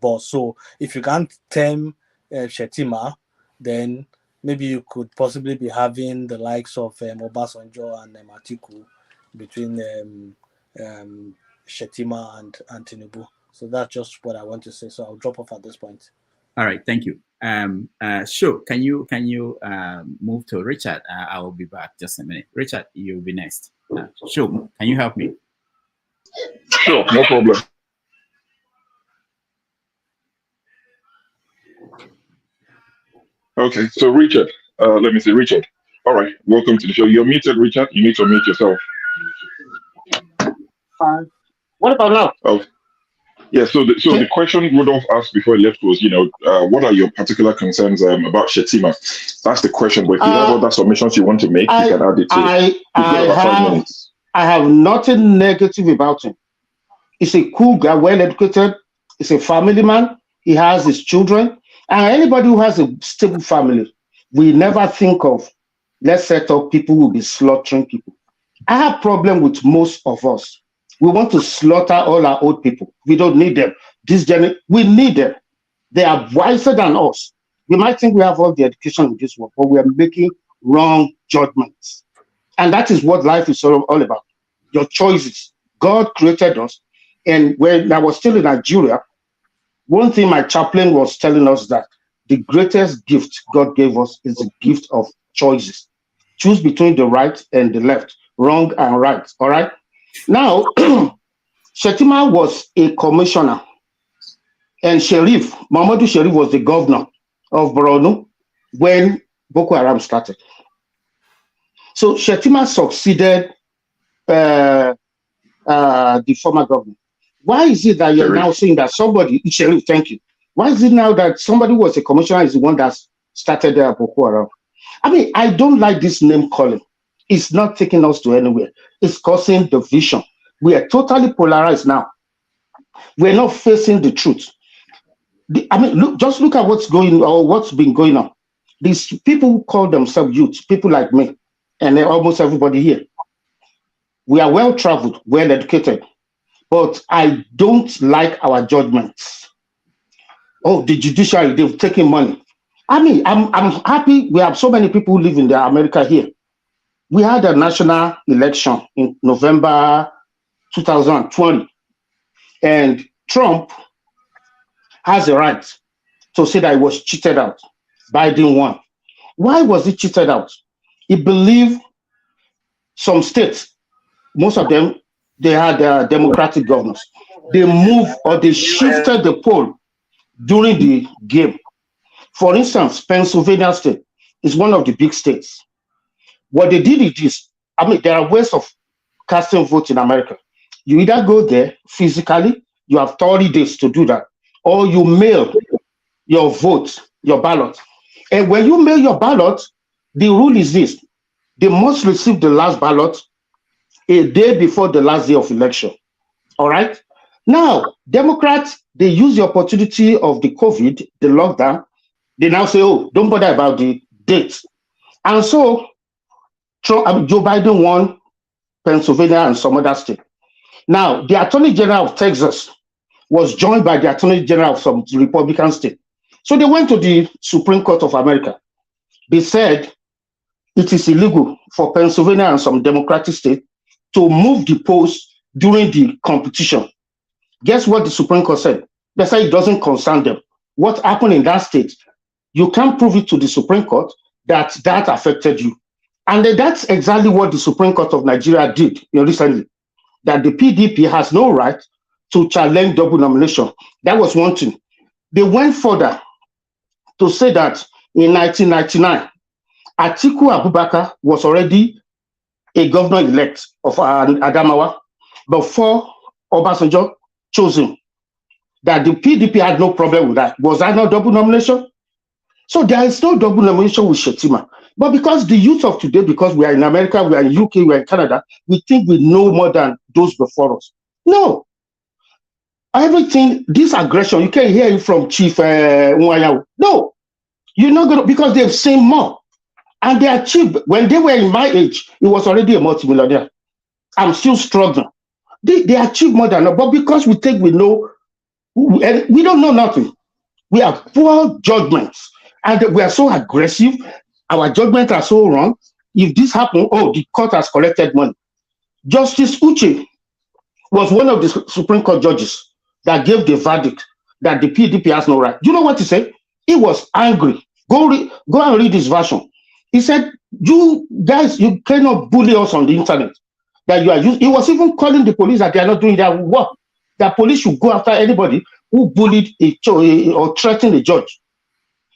Speaker 14: boss. So if you can't tame Shetima, then maybe you could possibly be having the likes of Obasanjo and Atiku between Shetima and Tinubu. So that's just what I want to say. So I'll drop off at this point.
Speaker 7: All right, thank you. Sure, can you move to Richard? I will be back just a minute. Richard, you'll be next. Sure, can you help me?
Speaker 3: Sure, no problem. Okay, so Richard, let me see, Richard. All right, welcome to the show. You're muted, Richard. You need to mute yourself.
Speaker 12: What about now?
Speaker 3: Oh, yeah. So the question Rudolph asked before he left was, what are your particular concerns about Shetima? That's the question. But if you have other submissions you want to make, you can add it too.
Speaker 12: I have nothing negative about him. He's a cool guy, well educated. He's a family man. He has his children. And anybody who has a stable family, we never think of, let's set up people who will be slaughtering people. I have problem with most of us. We want to slaughter all our old people. We don't need them. We need them. They are wiser than us. We might think we have all the education in this world, but we are making wrong judgments. And that is what life is all about. Your choices. God created us. And when I was still in Nigeria, one thing my chaplain was telling us that the greatest gift God gave us is the gift of choices. Choose between the right and the left, wrong and right. All right. Now, Shetima was a commissioner, and Mamadou Sharif was the governor of Borno when Boko Haram started. So Shetima succeeded the former governor. Why is it that you're now saying that somebody, Sharif, thank you. Why is it now that somebody who was a commissioner is the one that started Boko Haram? I mean, I don't like this name calling. It's not taking us to anywhere. It's causing division. We are totally polarized now. We're not facing the truth. Just look at what's been going on. These people who call themselves youth, people like me, and almost everybody here, we are well traveled, well educated, but I don't like our judgments. Oh, the judiciary, they've taken money. I mean, I'm happy we have so many people who live in America here. We had a national election in November 2020, and Trump has a right to say that he was cheated out. Biden won. Why was he cheated out? He believed some states, most of them, they had Democratic governors. They moved or they shifted the poll during the game. For instance, Pennsylvania state is one of the big states. What they did is this. I mean, there are ways of casting votes in America. You either go there physically, you have 30 days to do that, or you mail your vote, your ballot. And when you mail your ballot, the rule is this. They must receive the last ballot a day before the last day of election. All right? Now, Democrats, they use the opportunity of the COVID, the lockdown. They now say, oh, don't bother about the dates. And so Joe Biden won Pennsylvania and some other states. Now, the Attorney General of Texas was joined by the Attorney General of some Republican state. So they went to the Supreme Court of America. They said it is illegal for Pennsylvania and some Democratic states to move the polls during the competition. Guess what the Supreme Court said? They said it doesn't concern them. What happened in that state, you can't prove it to the Supreme Court that that affected you. And that's exactly what the Supreme Court of Nigeria did recently, that the PDP has no right to challenge double nomination. That was one thing. They went further to say that in 1999, Atiku Abubakar was already a governor-elect of Adamawa before Obasanjo chose him, that the PDP had no problem with that. Was that not double nomination? So there is no double nomination with Shettima. But because the youth of today, because we are in America, we are in UK, we are in Canada, we think we know more than those before us. No. Everything, this aggression, you can't hear it from Chief Nwayawu. No. You're not going to, because they've seen more. And they achieved, when they were in my age, it was already a multimillionaire. I'm still struggling. They achieved more than that. But because we think we know, and we don't know nothing. We have poor judgments. And we are so aggressive. Our judgments are so wrong. If this happened, oh, the court has collected money. Justice Uche was one of the Supreme Court judges that gave the verdict that the PDP has no right. Do you know what he said? He was angry. Go and read his version. He said, you guys, you cannot bully us on the internet. That you are used. He was even calling the police that they are not doing their work. That police should go after anybody who bullied or threatened a judge.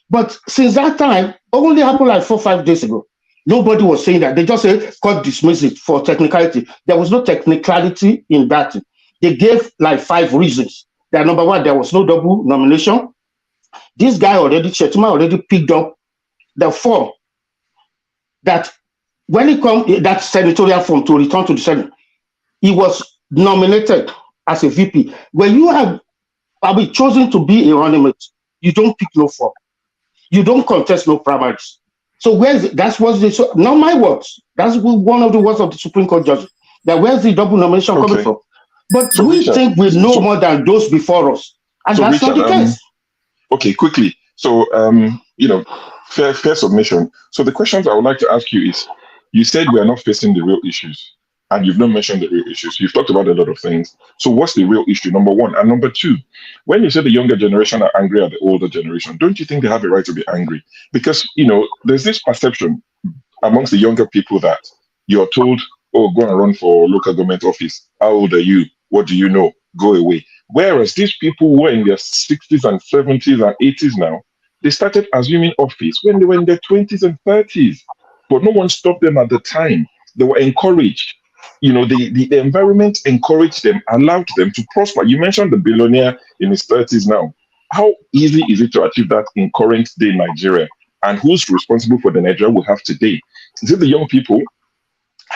Speaker 12: But since that time, only happened like 4 or 5 days ago. Nobody was saying that. They just say, court dismiss it for technicality. There was no technicality in that. They gave like 5 reasons. That number one, there was no double nomination. This guy already, Shettima already picked up the form that when it comes, that senatorial form to return to the Senate, he was nominated as a VP. When you have chosen to be a running mate, you don't pick no form. You don't contest no primaries. So that's what they, so not my words. That's one of the words of the Supreme Court judge. That where's the double nomination coming from? But so we think we know more than those before us. And so that's not the case.
Speaker 3: Okay, quickly. So fair submission. So the questions I would like to ask you is, you said we are not facing the real issues, and you've not mentioned the real issues. You've talked about a lot of things. So what's the real issue, number one? And number two, when you say the younger generation are angry at the older generation, don't you think they have a right to be angry? Because, there's this perception amongst the younger people that you're told, oh, go and run for local government office. How old are you? What do you know? Go away. Whereas these people who are in their 60s and 70s and 80s now, they started assuming office when they were in their 20s and 30s. But no one stopped them at the time. They were encouraged. The environment encouraged them, allowed them to prosper. You mentioned the billionaire in his 30s now. How easy is it to achieve that in current day Nigeria? And who's responsible for the Nigeria we have today? Is it the young people?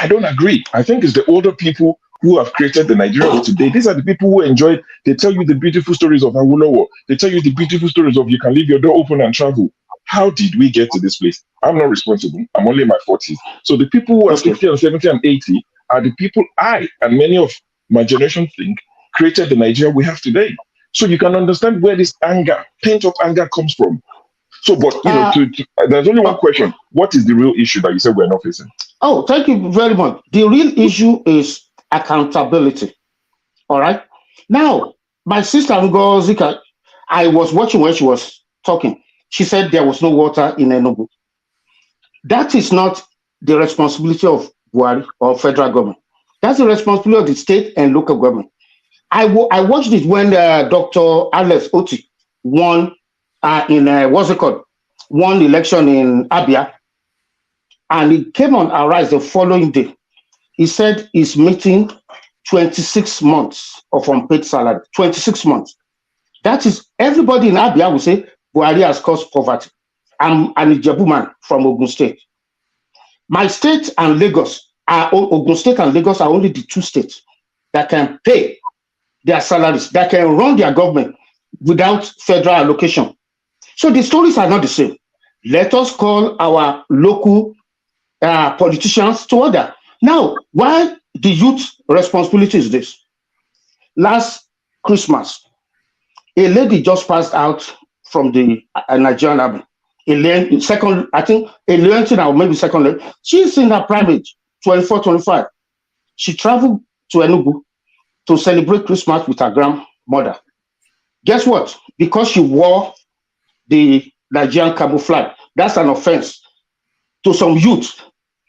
Speaker 3: I don't agree. I think it's the older people who have created the Nigeria of today. These are the people who enjoyed. They tell you the beautiful stories of Awolowo. They tell you the beautiful stories of you can leave your door open and travel. How did we get to this place? I'm not responsible. I'm only in my 40s. So the people who are 60 and 70 and 80 are the people I and many of my generation think created the Nigeria we have today. So you can understand where this anger, pent-up anger comes from. So, but, there's only one question. What is the real issue that you said we're not facing?
Speaker 12: Oh, thank you very much. The real issue is accountability. All right? Now, my sister, Ngozika, I was watching when she was talking. She said there was no water in Enugu. That is not the responsibility of Buhari or federal government. That's the responsibility of the state and local government. I watched it when Dr. Alex Oti won won election in Abia, and he came on Arise the following day. He said he's meeting 26 months of unpaid salary. 26 months. That is, everybody in Abia will say Buhari has caused poverty. I'm an Ijebu man from Ogun State. My state and Lagos Ogun State and Lagos are only the 2 states that can pay their salaries, that can run their government without federal allocation. So the stories are not the same. Let us call our local politicians to order. Now, why the youth responsibility is this? last Christmas, a lady just passed out from the Nigerian army. Second, I think a lady now, maybe second lady. She's in her prime age, 24, 25. She traveled to Enugu to celebrate Christmas with her grandmother. Guess what? Because she wore the Nigerian camouflage, that's an offense to some youth.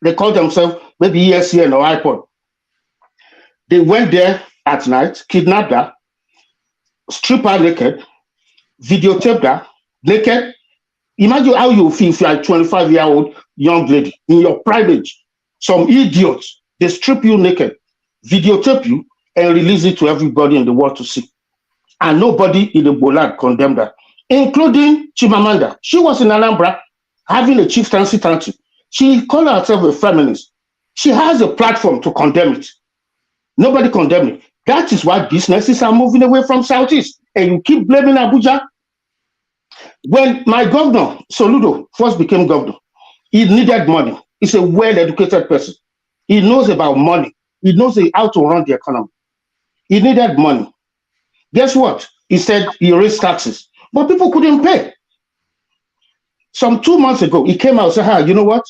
Speaker 12: They call themselves maybe ESCN or iPod. They went there at night, kidnapped her, stripped her naked, videotaped her naked. Imagine how you feel if you are a 25-year-old young lady in your private. Some idiots, they strip you naked, videotape you, and release it to everybody in the world to see. And nobody in the Bola condemned her, including Chimamanda. She was in Anambra having a chieftaincy country. She called herself a feminist. She has a platform to condemn it. Nobody condemned it. That is why businesses are moving away from Southeast. And you keep blaming Abuja. When my governor, Soludo, first became governor, he needed money. He's a well-educated person. He knows about money. He knows how to run the economy. He needed money. Guess what? He said he raised taxes, but people couldn't pay. Some 2 months ago, he came out and said, you know what?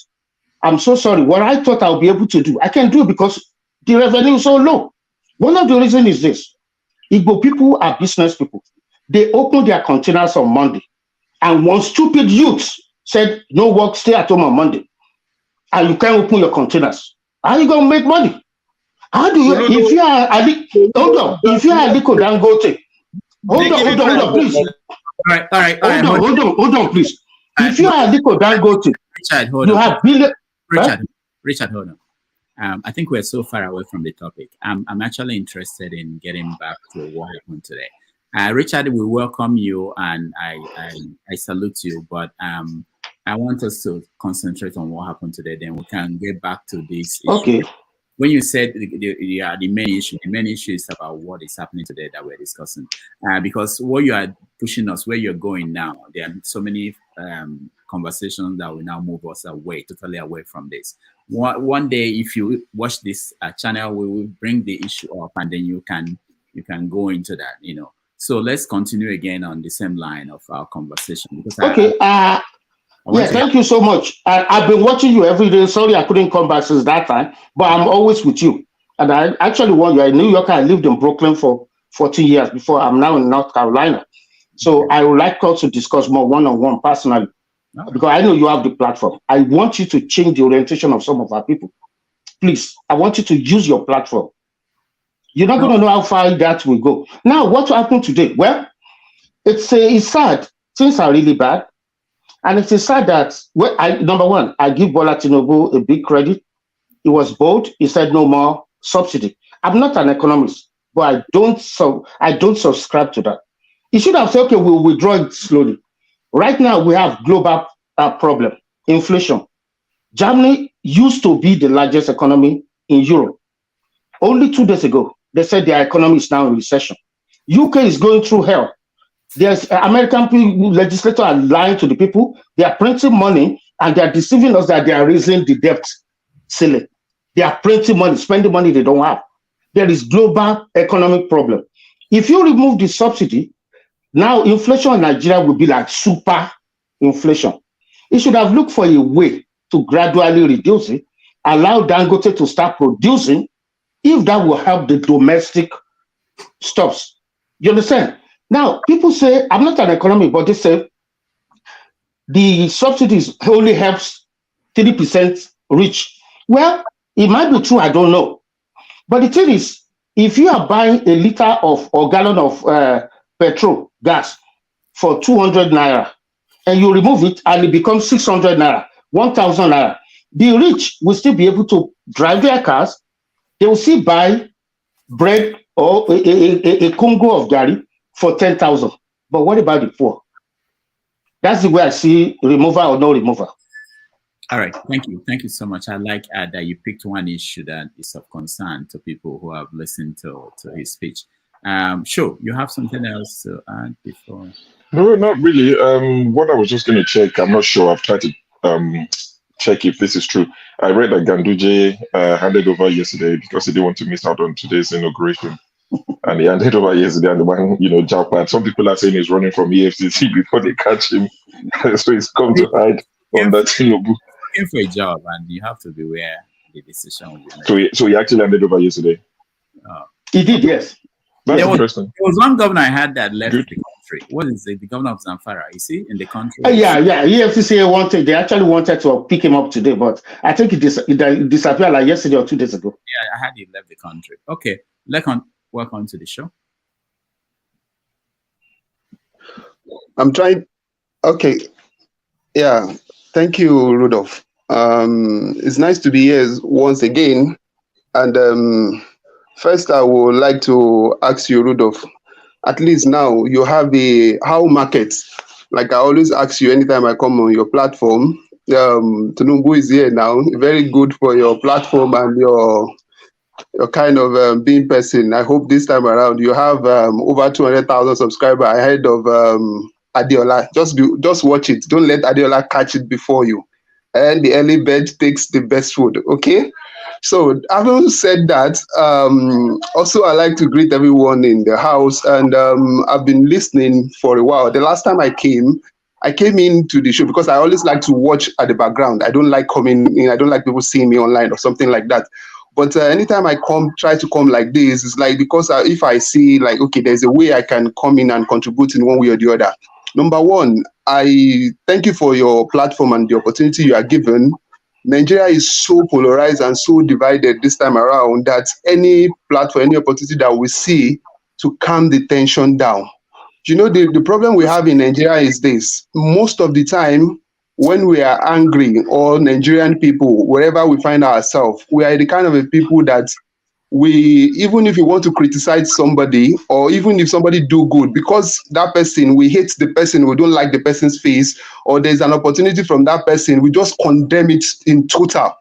Speaker 12: I'm so sorry. What I thought I'll be able to do, I can't do it because the revenue is so low. One of the reasons is this. Igbo people are business people. They open their containers on Monday. And one stupid youth said, no work, stay at home on Monday. And you can't open your containers. How are you going to make money? How do you, if you are, hold on, if you are Aliko Dangote, hold on, please. Hold on, please. If you are Aliko Dangote,
Speaker 7: Richard, hold
Speaker 12: you
Speaker 7: on.
Speaker 12: have billion.
Speaker 7: Richard, hold on. I think we're so far away from the topic. I'm actually interested in getting back to what happened today. Richard, we welcome you and I salute you, but I want us to concentrate on what happened today. Then we can get back to this issue.
Speaker 12: Okay.
Speaker 7: When you said the main issue is about what is happening today that we're discussing. Because what you are pushing us, where you're going now, there are so many conversations that will now move us away, totally away from this. One day, if you watch this channel, we will bring the issue up, and then you can go into that, you know. So let's continue again on the same line of our conversation. Because
Speaker 12: okay. Thank you so much. I've been watching you every day. Sorry I couldn't come back since that time, but I'm always with you. And I actually want you. In New York, I lived in Brooklyn for 14 years before. I'm now in North Carolina. So I would like us to discuss more one-on-one personally, because I know you have the platform. I want you to change the orientation of some of our people. Please, I want you to use your platform. You're not going to know how far that will go. Now, what happened today? Well, it's sad. Things are really bad. And it is sad that, number one, I give Bola Tinubu a big credit. He was bold. He said no more subsidy. I'm not an economist, but I don't subscribe to that. He should have said, okay, we'll withdraw it slowly. Right now, we have global problem, inflation. Germany used to be the largest economy in Europe. Only 2 days ago, they said their economy is now in recession. UK is going through hell. There's American legislators are lying to the people. They are printing money and they are deceiving us that they are raising the debt ceiling. They are printing money, spending money they don't have. There is global economic problem. If you remove the subsidy, now inflation in Nigeria will be like super inflation. It should have looked for a way to gradually reduce it, allow Dangote to start producing, if that will help the domestic stuffs. You understand? Now, people say, I'm not an economist, but they say the subsidies only helps 30% rich. Well, it might be true, I don't know. But the thing is, if you are buying a liter of or gallon of petrol, gas for 200 naira, and you remove it and it becomes 600 naira, 1,000 naira, the rich will still be able to drive their cars. They will still buy bread or a Congo of gari for 10,000. But what about the poor? That's the way I see removal or no removal.
Speaker 7: All right, thank you. Thank you so much. I like that you picked one issue that is of concern to people who have listened to his speech. Sure, you have something else to add before?
Speaker 3: No, not really. What I was just going to check, I'm not sure. I've tried to check if this is true. I read that Ganduje handed over yesterday because he didn't want to miss out on today's inauguration. And he handed over yesterday, and the man, jackpot. Some people are saying he's running from EFCC before they catch him. So he's come to hide under Tinubu.
Speaker 7: Looking for a job, and you have to beware the decision will be made.
Speaker 3: So he actually handed over yesterday.
Speaker 12: He did, yes.
Speaker 3: That's interesting.
Speaker 7: There was one governor I had that left the country. What is it? The governor of Zamfara, is he in the country?
Speaker 12: Yeah. EFCC they actually wanted to pick him up today, but I think it disappeared like yesterday or 2 days ago.
Speaker 7: Yeah, I had he left the country. Okay, welcome to the show.
Speaker 4: I'm trying. Okay. Yeah. Thank you, Rudolph. It's nice to be here once again. And first, I would like to ask you, Rudolph, at least now you have the how markets. Like I always ask you anytime I come on your platform, Tinubu is here now. Very good for your platform and your kind of being person. I hope this time around you have over 200,000 subscribers ahead of Adeola. Just watch it. Don't let Adeola catch it before you. And the early bird takes the best food. Okay. So having said that, also I like to greet everyone in the house, and I've been listening for a while. The last time I came into the show because I always like to watch at the background. I don't like coming in. I don't like people seeing me online or something like that. But anytime I try to come like this, it's like because if I see like, okay, there's a way I can come in and contribute in one way or the other. Number one, I thank you for your platform and the opportunity you are given. Nigeria is so polarized and so divided this time around that any platform, any opportunity that we see to calm the tension down. The problem we have in Nigeria is this. Most of the time, when we are angry, or Nigerian people, wherever we find ourselves, we are the kind of a people that even if you want to criticize somebody, or even if somebody do good, because that person, we hate the person, we don't like the person's face, or there's an opportunity from that person, we just condemn it in total.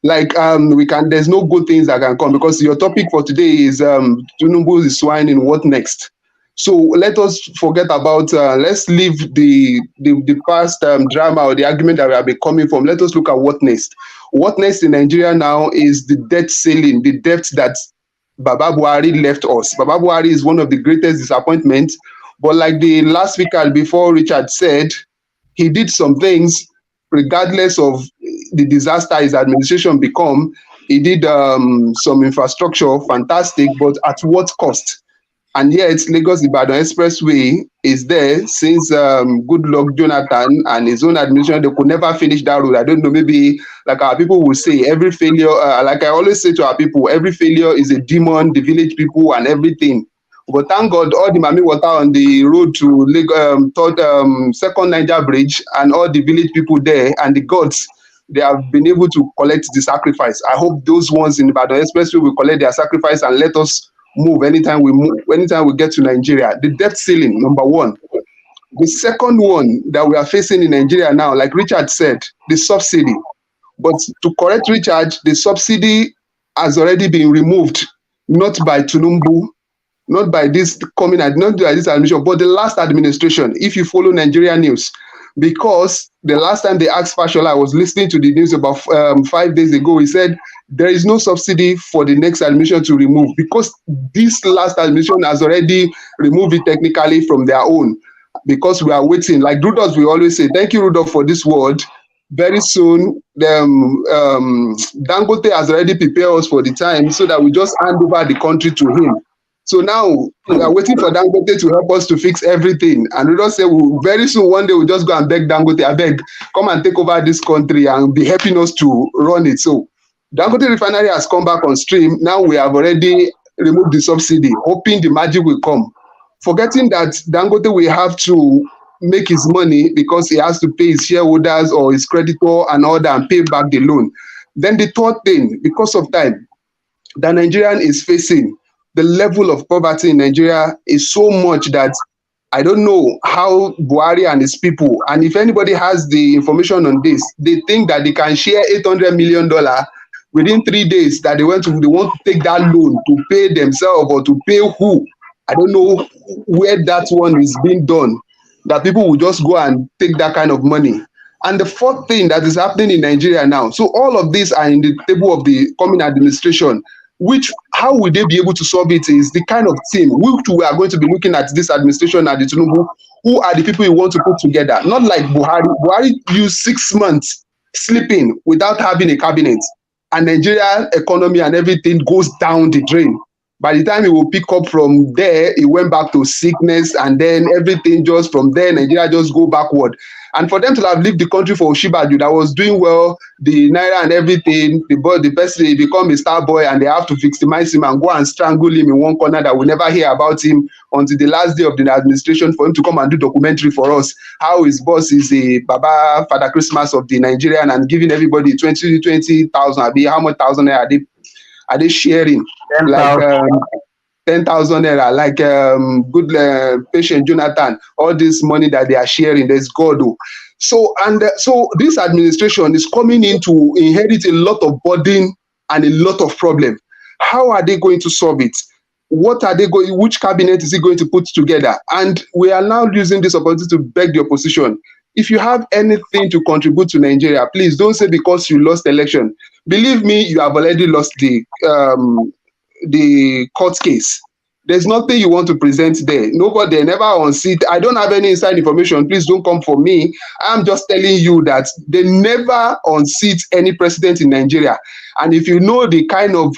Speaker 4: Like there's no good things that can come, because your topic for today is Tinubu is whining, what next? So let us forget about, let's leave the past drama or the argument that we have been coming from. Let us look at what next. What next in Nigeria now is the debt ceiling, the debt that Baba Buhari left us. Baba Buhari is one of the greatest disappointments. But like the last speaker before Richard said, he did some things regardless of the disaster his administration become. He did some infrastructure, fantastic, but at what cost? And yet, Lagos-Ibadan Expressway is there since Goodluck Jonathan and his own administration. They could never finish that road. I don't know, maybe like our people will say, every failure, like I always say to our people, every failure is a demon, the village people and everything. But thank God, all the Mami water on the road to Second Niger Bridge and all the village people there and the gods, they have been able to collect the sacrifice. I hope those ones in Ibadan Expressway will collect their sacrifice and let us move anytime we get to Nigeria. The debt ceiling, number one. The second one that we are facing in Nigeria now, like Richard said, the subsidy. But to correct Richard, the subsidy has already been removed, not by Tinubu, not by this administration, but the last administration, if you follow Nigeria news. Because the last time they asked Fashola, I was listening to the news about 5 days ago, he said there is no subsidy for the next administration to remove, because this last administration has already removed it technically from their own, because we are waiting. Like Rudolph, we always say, thank you, Rudolph, for this word. Very soon, Dangote has already prepared us for the time so that we just hand over the country to him. So now we are waiting for Dangote to help us to fix everything. And we don't say very soon, one day we'll just go and beg Dangote, I beg, come and take over this country and be helping us to run it. So Dangote refinery has come back on stream. Now we have already removed the subsidy, hoping the magic will come. Forgetting that Dangote will have to make his money because he has to pay his shareholders or his creditor and all that and pay back the loan. Then the third thing, because of time, the Nigerian is facing, the level of poverty in Nigeria is so much that I don't know how Buhari and his people, and if anybody has the information on this, they think that they can share $800 million within 3 days, that they want to take that loan to pay themselves or to pay who. I don't know where that one is being done, that people will just go and take that kind of money. And the fourth thing that is happening in Nigeria now, so all of these are in the table of the coming administration. how will they be able to solve it is the kind of team which we are going to be looking at this administration at the Tinubu. Who are the people you want to put together? Not like Buhari. Buhari used 6 months sleeping without having a cabinet, and Nigeria economy and everything goes down the drain. By the time he will pick up from there, he went back to sickness, and then everything just from there, Nigeria just go backward. And for them to have left the country for Oshibaju that was doing well, the Naira and everything, the person he become a star boy, and they have to victimize him and go and strangle him in one corner that we never hear about him until the last day of the administration for him to come and do documentary for us. How his boss is a Baba Father Christmas of the Nigerian and giving everybody 20,000. How much thousand are they sharing?
Speaker 10: 10,000.
Speaker 4: Like 10,000 naira, like good patient Jonathan, all this money that they are sharing, there's God. So this administration is coming in to inherit a lot of burden and a lot of problem. How are they going to solve it? What are they going? Which cabinet is he going to put together? And we are now using this opportunity to beg the opposition. If you have anything to contribute to Nigeria, please don't say because you lost election. Believe me, you have already lost the court case. There's nothing you want to present there. Nobody, they never unseat. I don't have any inside information. Please don't come for me. I'm just telling you that they never unseat any president in Nigeria. And if you know the kind of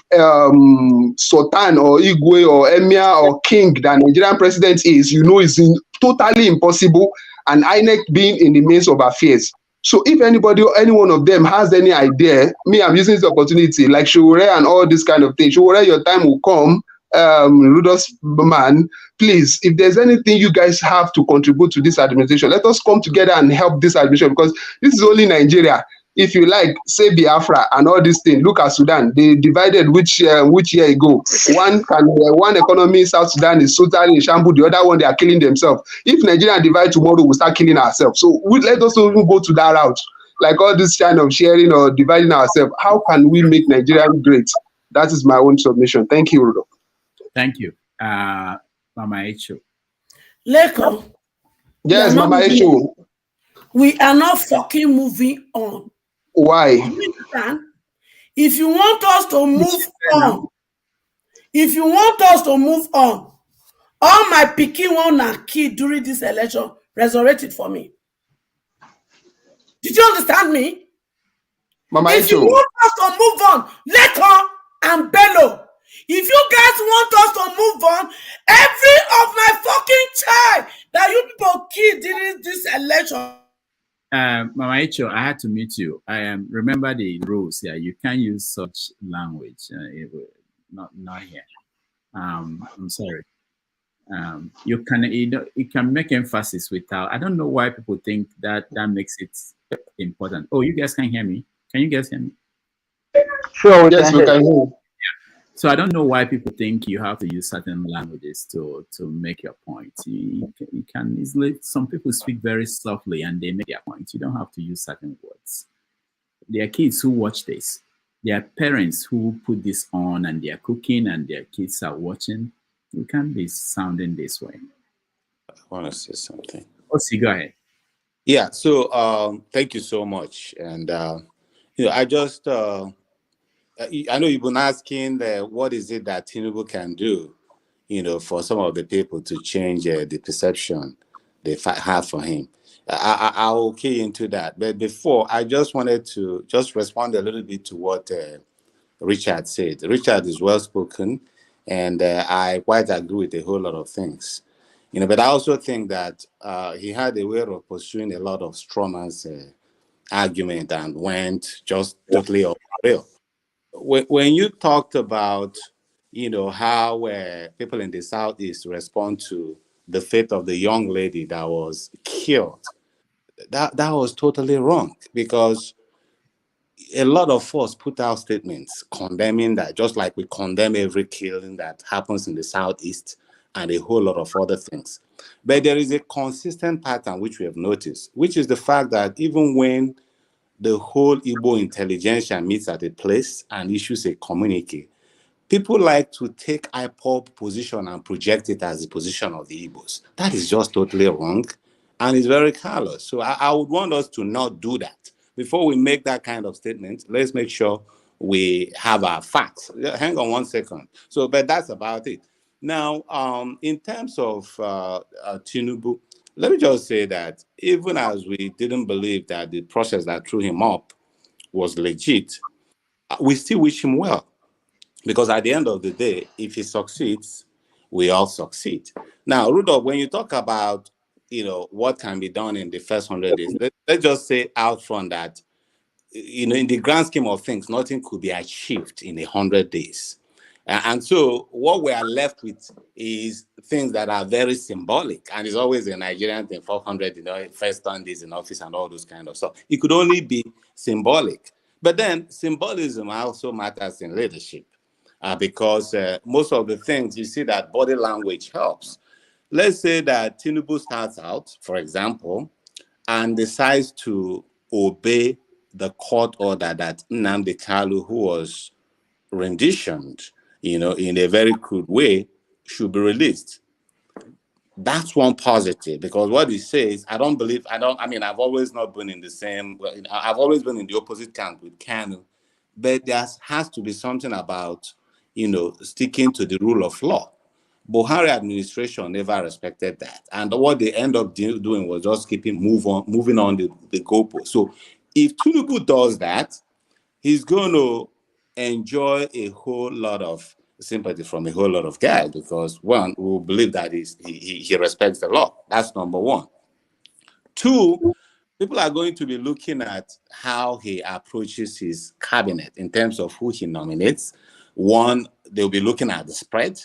Speaker 4: sultan or igwe or emir or king that Nigerian president is, you know it's totally impossible. And INEC being in the midst of affairs. So if anybody or any one of them has any idea, I'm using this opportunity, like Showore and all this kind of thing. Showore, your time will come. Rudolph man, please, if there's anything you guys have to contribute to this administration, let us come together and help this administration, because this is only Nigeria. If you like, say Biafra and all these things, look at Sudan. They divided which year ago. One economy, South Sudan is totally in shambles. The other one, they are killing themselves. If Nigeria divide tomorrow, we'll start killing ourselves. So let us even go to that route. Like all this kind of sharing or dividing ourselves. How can we make Nigeria great? That is my own submission. Thank you, Rudolph.
Speaker 7: Thank you. Mama Echo.
Speaker 21: Leko.
Speaker 4: Yes, Mama Echo.
Speaker 21: We are not fucking moving on.
Speaker 4: Why?
Speaker 21: If you want us to move on, all my picking one and kid during this election resurrected for me. Did you understand me?
Speaker 4: Mama
Speaker 21: if
Speaker 4: Echo.
Speaker 21: You want us to move on, Leko and Bello. If you guys want us to move on, every of my fucking child that you people killed during this election.
Speaker 7: Mama Echo, I had to meet you. Remember the rules here. You can't use such language. Not here. I'm sorry. You can make emphasis without. I don't know why people think that makes it important. Oh, you guys can hear me? Can you guys hear me?
Speaker 4: Sure. Yes, we can hear you.
Speaker 7: So I don't know why people think you have to use certain languages to make your point. You can easily. Some people speak very softly and they make their point. You don't have to use certain words. There are kids who watch this. There are parents who put this on and they are cooking and their kids are watching. You can't be sounding this way.
Speaker 9: I want to say something.
Speaker 7: Osi, go ahead.
Speaker 9: Yeah. So thank you so much. And I just. I know you've been asking what is it that Tinubu can do, for some of the people to change the perception they have for him. I'll key into that. But before, I just wanted to just respond a little bit to what Richard said. Richard is well-spoken, and I quite agree with a whole lot of things. But I also think that he had a way of pursuing a lot of straw man's argument and went just totally off the rail. When you talked about, how people in the Southeast respond to the fate of the young lady that was killed, that was totally wrong, because a lot of us put out statements condemning that, just like we condemn every killing that happens in the Southeast and a whole lot of other things. But there is a consistent pattern which we have noticed, which is the fact that even when the whole Igbo intelligentsia meets at a place and issues a communique, people like to take IPOB position and project it as the position of the Igbos. That is just totally wrong, and it's very callous. So I would want us to not do that. Before we make that kind of statement, let's make sure we have our facts. Hang on one second. So, but that's about it. Now, in terms of Tinubu, let me just say that even as we didn't believe that the process that threw him up was legit, we still wish him well. Because at the end of the day, if he succeeds, we all succeed. Now, Rudolph, when you talk about, what can be done in the first 100 days, let's just say out front that, in the grand scheme of things, nothing could be achieved in 100 days. And so what we are left with is things that are very symbolic. And it's always a Nigerian thing, 400, first done this in office and all those kind of stuff. It could only be symbolic. But then symbolism also matters in leadership. Because most of the things you see that body language helps. Let's say that Tinubu starts out, for example, and decides to obey the court order that Nnamdi Kanu, who was renditioned, in a very crude way, should be released. That's one positive, because what he says, I've always not been in the same, I've always been in the opposite camp with Kanu, but there has to be something about, sticking to the rule of law. Buhari administration never respected that. And what they end up doing was just moving on the goalpost. So if Tinubu does that, he's going to enjoy a whole lot of sympathy from a whole lot of guys, because one, we will believe that he respects the law. That's number one. Two, people are going to be looking at how he approaches his cabinet in terms of who he nominates. One, they'll be looking at the spread.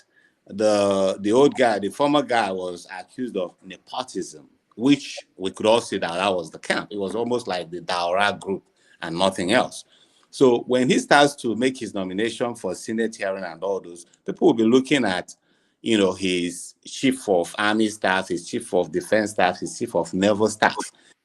Speaker 9: The old guy, the former guy, was accused of nepotism, which we could all see that was the camp. It was almost like the Daura group and nothing else. So when he starts to make his nomination for Senate hearing and all those, people will be looking at, his chief of army staff, his chief of defense staff, his chief of naval staff.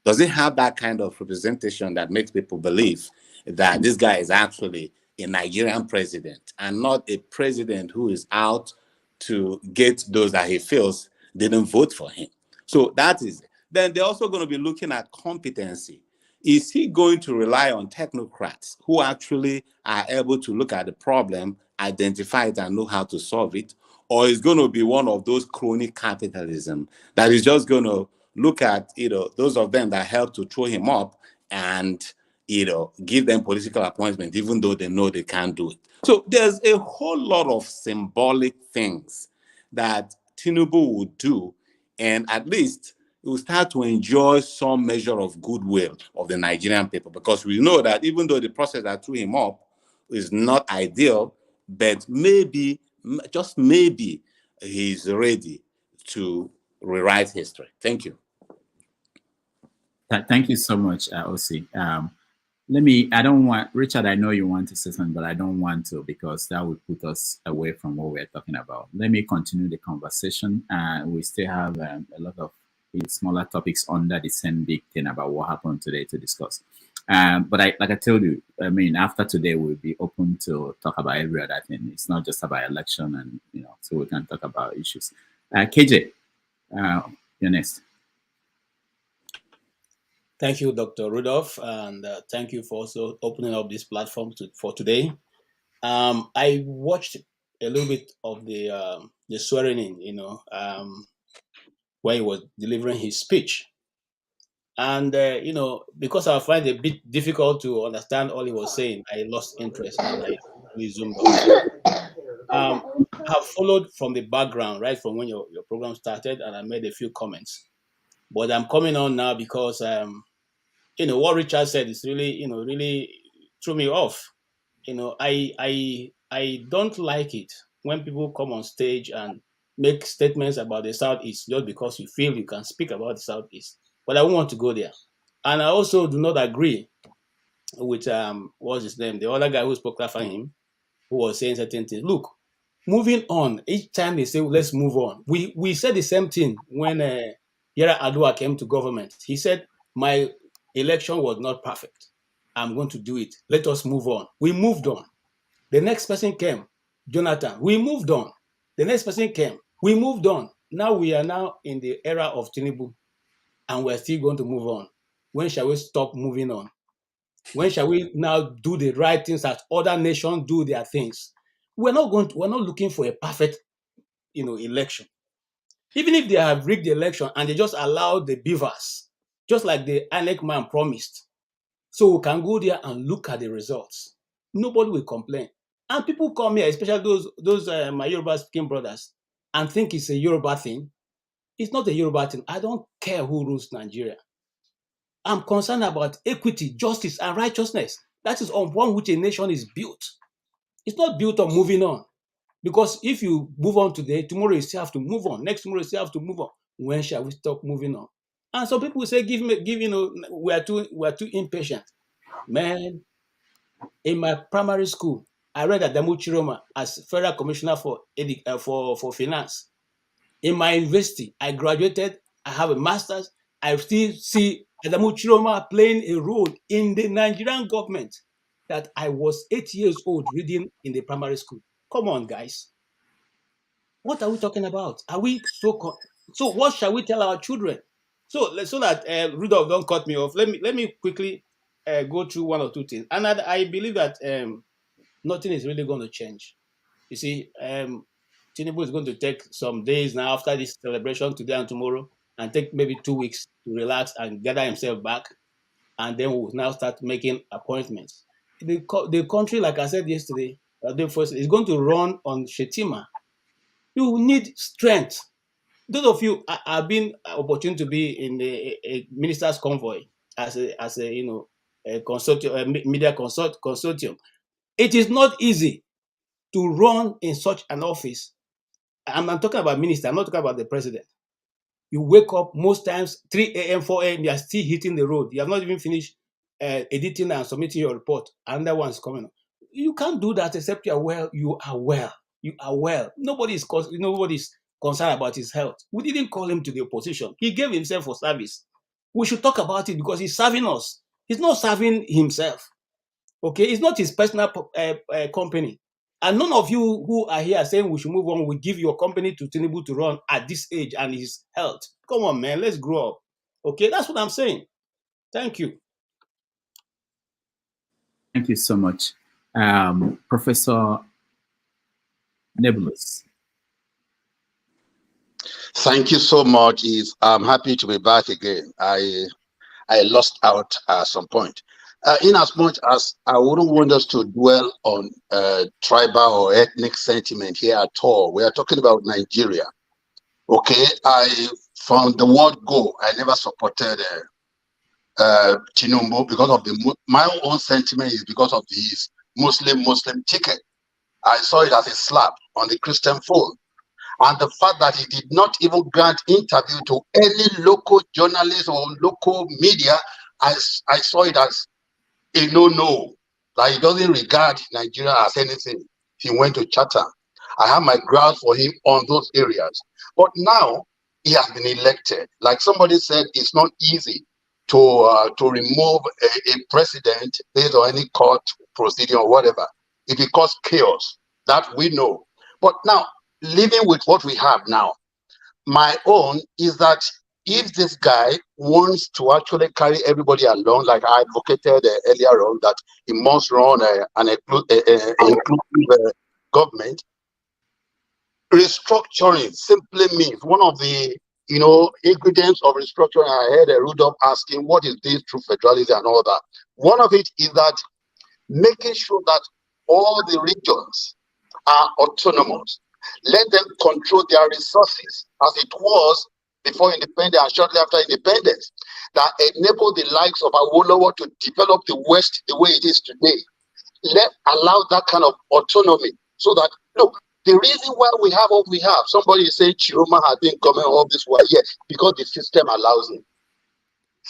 Speaker 9: Does it have that kind of representation that makes people believe that this guy is actually a Nigerian president and not a president who is out to get those that he feels didn't vote for him? So that is it. Then they're also going to be looking at competency. Is he going to rely on technocrats who actually are able to look at the problem, identify it, and know how to solve it? Or is going to be one of those crony capitalism that is just going to look at, those of them that help to throw him up and, give them political appointment, even though they know they can't do it. So there's a whole lot of symbolic things that Tinubu would do, and at least we will start to enjoy some measure of goodwill of the Nigerian people, because we know that even though the process that threw him up is not ideal, but maybe, just maybe, he's ready to rewrite history. Thank you.
Speaker 7: Thank you so much, Osi. Richard, I know you want to say something, but I don't want to, because that would put us away from what we're talking about. Let me continue the conversation. We still have a lot of smaller topics under the same big thing about what happened today to discuss. But like I told you, after today, we'll be open to talk about every other thing. It's not just about election, and so we can talk about issues. KJ, you're next.
Speaker 20: Thank you, Dr. Rudolph, and thank you for also opening up this platform for today. I watched a little bit of the swearing in, where he was delivering his speech. And, because I find it a bit difficult to understand all he was saying, I lost interest and I zoomed off. I have followed from the background, right from when your program started, and I made a few comments. But I'm coming on now because, what Richard said is really, really threw me off. I don't like it when people come on stage and make statements about the Southeast just because you feel you can speak about the Southeast. But I won't want to go there. And I also do not agree with what's his name, the other guy who spoke after him, who was saying certain things. Look, moving on. Each time they say, let's move on. We said the same thing when Yara Adua came to government. He said, my election was not perfect. I'm going to do it. Let us move on. We moved on. The next person came, Jonathan. We moved on. The next person came. We moved on. Now we are now in the era of Tinubu, and we're still going to move on. When shall we stop moving on? When shall we now do the right things as other nations do their things? We're not looking for a perfect, election. Even if they have rigged the election and they just allow the beavers, just like the INEC man promised, so we can go there and look at the results. Nobody will complain. And people come here, especially those my Yoruba speaking brothers, and think it's a Yoruba thing. It's not a Yoruba thing. I don't care who rules Nigeria. I'm concerned about equity, justice, and righteousness. That is on which a nation is built. It's not built on moving on. Because if you move on today, tomorrow you still have to move on. Next tomorrow you still have to move on. When shall we stop moving on? And some people say, we are too impatient. Man, in my primary school, I read Adamu Chiroma as Federal Commissioner for Finance. In my university, I graduated, I have a master's, I still see Adamu Chiroma playing a role in the Nigerian government that I was 8 years old reading in the primary school. Come on, guys. What are we talking about? Are we so what shall we tell our children? So that Rudolph don't cut me off, let me quickly go through one or two things. And I believe that nothing is really going to change. You see, Tinubu is going to take some days now after this celebration today and tomorrow, and take maybe 2 weeks to relax and gather himself back, and then we'll now start making appointments. The country, like I said yesterday, is going to run on Shetima. You need strength. Those of you, I've been opportunity to be in a minister's convoy as a consortium, a media consortium. It is not easy to run in such an office. I'm talking about minister. I'm not talking about the president. You wake up most times 3 a.m., 4 a.m. You are still hitting the road. You have not even finished editing and submitting your report. Another one's coming. You can't do that except you are well. You are well. You are well. Nobody's concerned about his health. We didn't call him to the opposition. He gave himself for service. We should talk about it because he's serving us. He's not serving himself. Okay, it's not his personal company. And none of you who are here saying we should move on will give your company to Tinubu to run at this age and his health. Come on, man, let's grow up. Okay, that's what I'm saying. Thank you.
Speaker 7: Thank you so much. Professor Nebulous.
Speaker 2: Thank you so much. I'm happy to be back again. I lost out at some point. In as much as I wouldn't want us to dwell on tribal or ethnic sentiment here at all. We are talking about Nigeria. Okay, from the word go, I never supported Tinubu because of my own sentiment is because of his Muslim ticket. I saw it as a slap on the Christian fold. And the fact that he did not even grant interview to any local journalist or local media, I saw it as a no. That he doesn't regard Nigeria as anything. He went to Chatham. I have my grounds for him on those areas. But now he has been elected. Like somebody said, it's not easy to remove a president based on any court proceeding or whatever. It will cause chaos. That we know. But now, living with what we have now, my own is that if this guy wants to actually carry everybody along, like I advocated earlier on, that he must run an inclusive government, restructuring simply means one of the ingredients of restructuring. I heard Rudolph asking, what is this true federalism and all that? One of it is that making sure that all the regions are autonomous. Let them control their resources as it was before independence and shortly after independence, that enabled the likes of Awolowo to develop the West the way it is today. Allow that kind of autonomy so that, look, the reason why we have what we have, somebody is saying Chiroma has been coming all this way, yes, because the system allows it.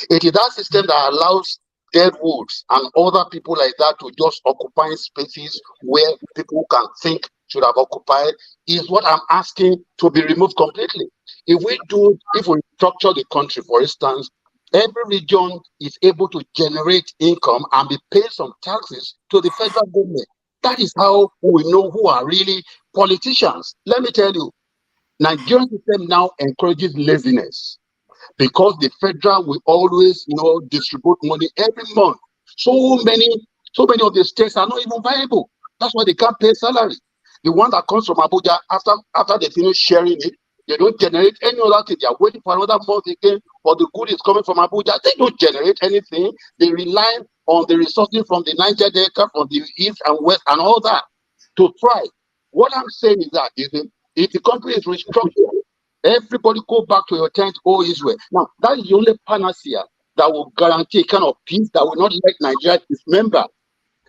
Speaker 2: It is that system that allows Deadwoods and other people like that to just occupy spaces where people can think should have occupied, is what I'm asking to be removed completely. If we structure the country, for instance, every region is able to generate income and be paid some taxes to the federal government. That is how we know who are really politicians. Let me tell you, Nigerian system now encourages laziness because the federal will always, distribute money every month So many of the states are not even viable. That's why they can't pay salary. The one that comes from Abuja, after they finish sharing it, they don't generate any other thing. They are waiting for another month again for the good is coming from Abuja. They don't generate anything. They rely on the resources from the Niger Delta, from the east and west and all that to thrive. What I'm saying is that if the country is restructured, everybody go back to your tent, O Israel. Now, that is the only panacea that will guarantee a kind of peace that will not let Nigeria dismember.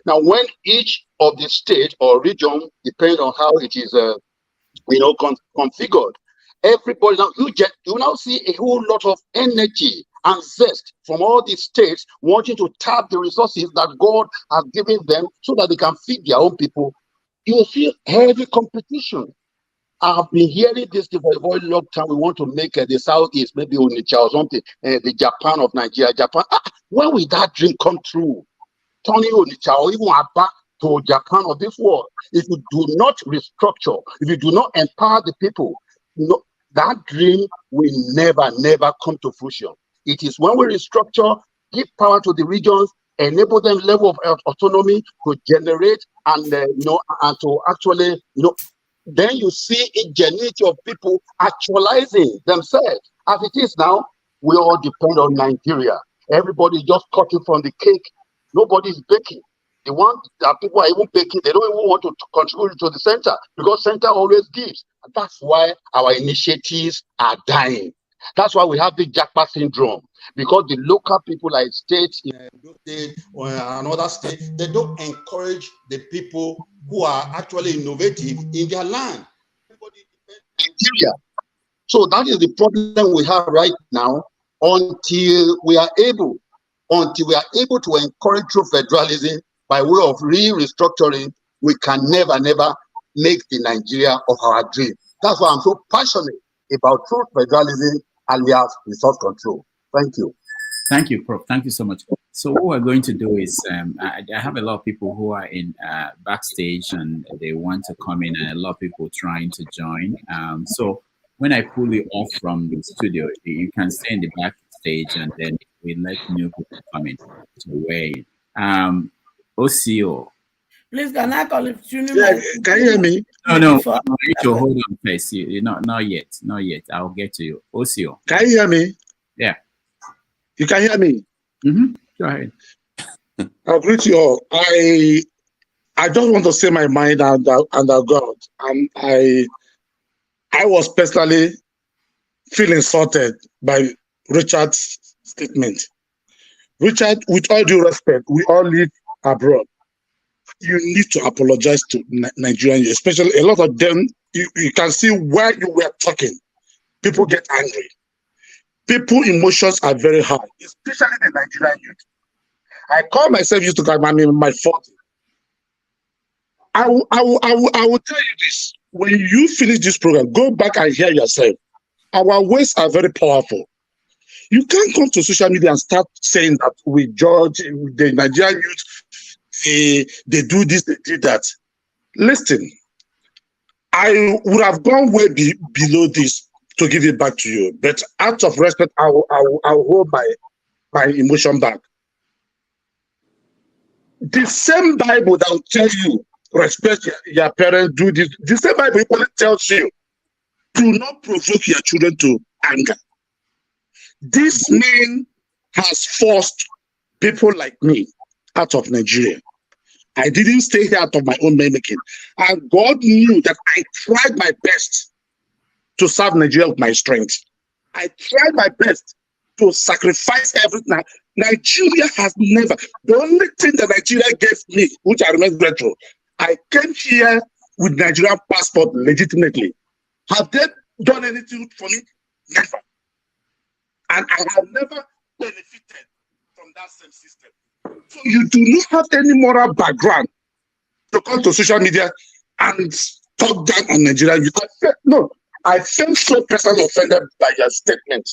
Speaker 2: Now, when each of the state or region, depending on how it is, configured, everybody now you now see a whole lot of energy and zest from all these states wanting to tap the resources that God has given them so that they can feed their own people. You will see heavy competition. I've been hearing this for a very long time. We want to make the Southeast, maybe Onitsha or something, the Japan of Nigeria. Japan. When will that dream come true? Turning Onitsha or even Aba to Japan of this world. If you do not restructure, if you do not empower the people, that dream will never come to fruition. It is when we restructure, give power to the regions, enable them level of autonomy to generate and and to actually then you see ingenuity of people actualizing themselves. As it is now, we all depend on Nigeria. Everybody just cutting from the cake. Nobody is baking. The one that people are even baking, they don't even want to contribute to the center because center always gives. And that's why our initiatives are dying. That's why we have the Jackpot syndrome, because the local people like states in state or another state, they don't encourage the people who are actually innovative in their land. Everybody depends on Nigeria. So that is the problem we have right now. Until we are able to encourage true federalism by way of restructuring, we can never make the Nigeria of our dream. That's why I'm so passionate about true federalism alias resource control. Thank you.
Speaker 7: Thank you, Prof. Thank you so much. So what we're going to do is, I have a lot of people who are in backstage and they want to come in, and a lot of people trying to join. So when I pull you off from the studio, you can stay in the backstage, and then we let new people come in to weigh in. OCO.
Speaker 21: Please, can I call it?
Speaker 6: Yeah, can you hear me?
Speaker 7: No. You need to hold on first. Not yet. I'll get to you. OCO.
Speaker 6: Can you hear me?
Speaker 7: Yeah.
Speaker 6: You can hear me?
Speaker 7: Mm-hmm. Go ahead.
Speaker 6: I'll greet you all. I just want to say my mind and God. And I was personally feeling insulted by Richard's statement. Richard, with all due respect, we all live abroad. You need to apologize to Nigerians, especially a lot of them. You can see where you were talking. People get angry. People emotions are very high, especially the Nigerian youth. I call myself used to come. I'm in my 40s. I will tell you this. When you finish this program, go back and hear yourself. Our words are very powerful. You can't come to social media and start saying that we judge the Nigerian youth, they do this, they do that. Listen, I would have gone way below this to give it back to you, but out of respect, I will hold my emotion back. The same Bible that will tell you, respect your parents, do this, the same Bible equally tells you, do not provoke your children to anger. This man has forced people like me out of Nigeria. I didn't stay here out of my own making. And God knew that I tried my best to serve Nigeria with my strength. I tried my best to sacrifice everything. Nigeria has never, the only thing that Nigeria gave me, which I remember retro, I came here with Nigerian passport legitimately. Have they done anything for me? Never. And I have never benefited from that same system. So you do not have any moral background to come to social media and talk down on Nigeria. I felt so personally offended by your statement.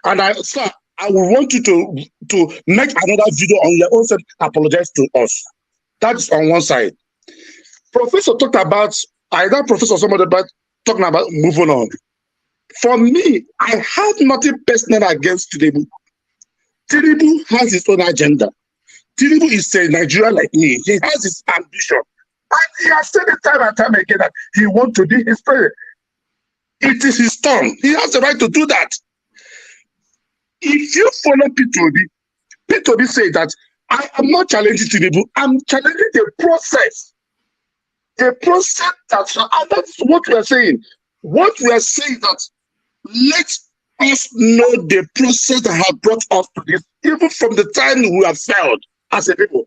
Speaker 6: And sir, I would want you to make another video on your own side, apologize to us. That's on one side. Professor talked about, either professor or somebody about talking about moving on. For me, I have nothing personal against Tinubu. Tinubu has his own agenda. Tinubu is a Nigerian like me. He has his ambition. And he has said it time and time again that he wants to be his president. It is his turn. He has the right to do that. If you follow P2B said that I am not challenging Tinubu, I'm challenging the process. The process and that's what we are saying. What we are saying that let us know the process that has brought us to this, even from the time we have failed as a people.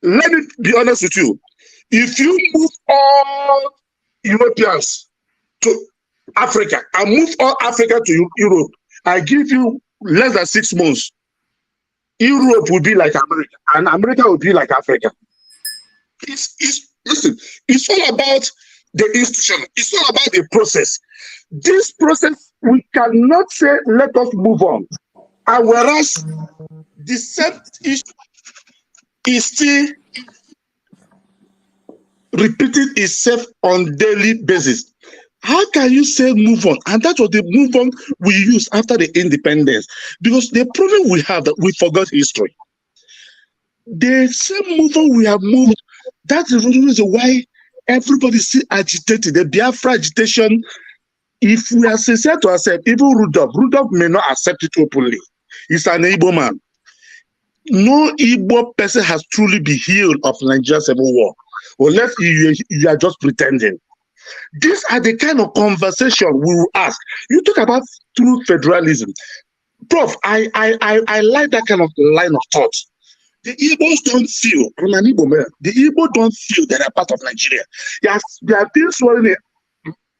Speaker 6: Let me be honest with you. If you move all Europeans to Africa and move all Africa to Europe, I give you less than 6 months. Europe will be like America, and America will be like Africa. Listen, it's all about the institution. It's all about the process. This process, we cannot say, let us move on. And whereas the same issue is still repeating itself on daily basis. How can you say move on? And that's what the move on we use after the independence. Because the problem we have that we forgot history. The same move on we have moved, that's the reason why everybody is still agitated. The Biafra agitation, if we are sincere to ourselves, even Rudolph may not accept it openly. He's an Igbo man. No Igbo person has truly been healed of Nigerian Civil War, unless you are just pretending. These are the kind of conversation we will ask. You talk about true federalism. Prof, I like that kind of line of thought. The Igbos don't feel, I'm an Igbo man, the Igbo don't feel that they're part of Nigeria. They are being sworn in.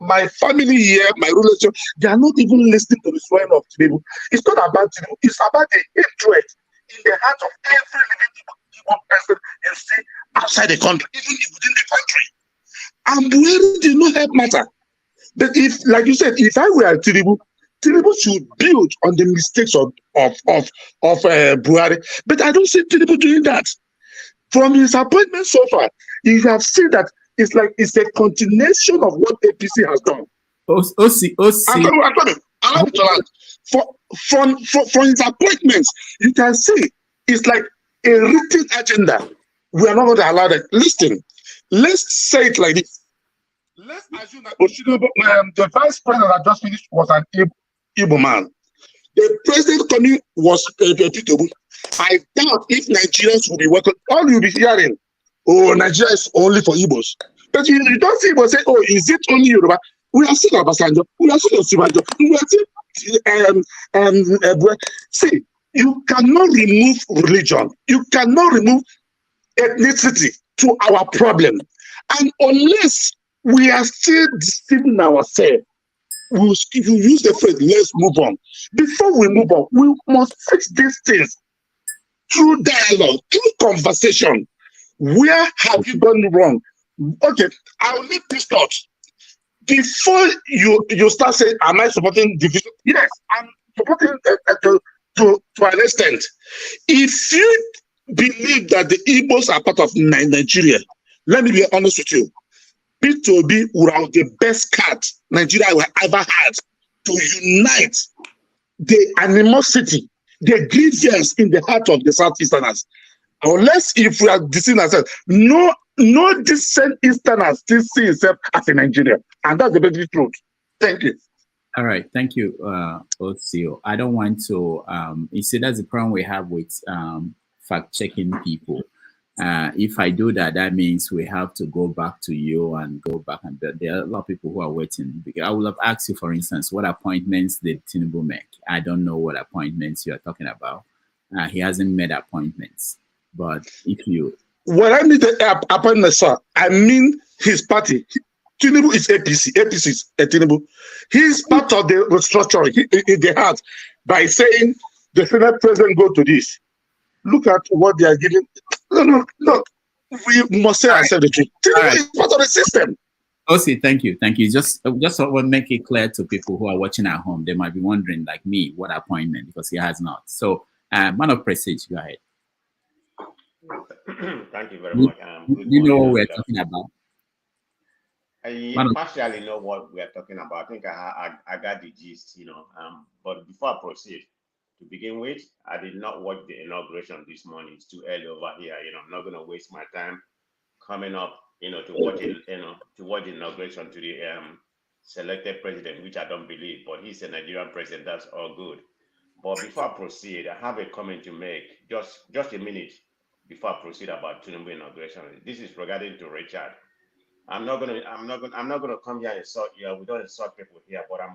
Speaker 6: My family here, my relation, they are not even listening to the swearing of Tinubu. It's not about Tinubu, it's about the hatred in the heart of every living Igbo person you see outside the country, even within the country. And Buhari did not help matter. But if, like you said, if I were Tinubu should build on the mistakes of Buhari. But I don't see Tinubu doing that. From his appointment so far, you have seen that it's like it's a continuation of what APC has done. From his appointments, you can see it's like a written agenda. We are not going to allow that. Listen, let's say it like this. Let's assume that the vice president that just finished was an Igbo man. The president coming was P2B. I doubt if Nigerians will be working. All you'll be hearing, oh, Nigeria is only for Igbos. But you don't see Igbo say, oh, is it only Yoruba? We have seen Obasanjo. We have seen Osibanjo. We have seen see, you cannot remove religion. You cannot remove ethnicity to our problem. And unless we are still deceiving ourselves, if you use the phrase, let's move on. Before we move on, we must fix these things through dialogue, through conversation. Where have you gone wrong? Okay, I'll leave this thought. Before you start saying, am I supporting division? Yes, I'm supporting to an extent. If you believe that the Igbos are part of Nigeria, let me be honest with you. P2B would have the best card Nigeria will ever had to unite the animosity, the grievance in the heart of the Southeasterners. Unless if we are deceiving ourselves, no decent Easterners still see itself as a Nigeria. And that's the basic truth. Thank you.
Speaker 7: All right, thank you, Otsio. I don't want to, you see, that's the problem we have with fact-checking people. If I do that, that means we have to go back to you and go back. And there are a lot of people who are waiting. I would have asked you, for instance, what appointments did Tinubu make? I don't know what appointments you are talking about. He hasn't made appointments. But if you...
Speaker 6: When I mean the appointments, sir, I mean his party. Tinubu is APC. APC is Tinubu. He's part of the restructuring. They had by saying the Senate president go to this. Look at what they are giving. No. We must say ourselves the truth. Tinubu is part of the system.
Speaker 7: Osi, thank you. Just to make it clear to people who are watching at home, they might be wondering, like me, what appointment, because he has not. So, man of prestige, go ahead.
Speaker 1: Thank you very much.
Speaker 7: Do you know what we're talking about?
Speaker 1: I partially know what we are talking about. I think I got the gist, But before I proceed, to begin with. I did not watch the inauguration this morning. It's too early over here. I'm not going to waste my time coming up, to watch it, to watch the inauguration to the selected president, which I don't believe, but he's a Nigerian president. That's all good. But before I proceed, I have a comment to make. Just a minute before I proceed about Tinubu inauguration. This is regarding to Richard. I'm not gonna come here and insult you. We don't insult people here, but I'm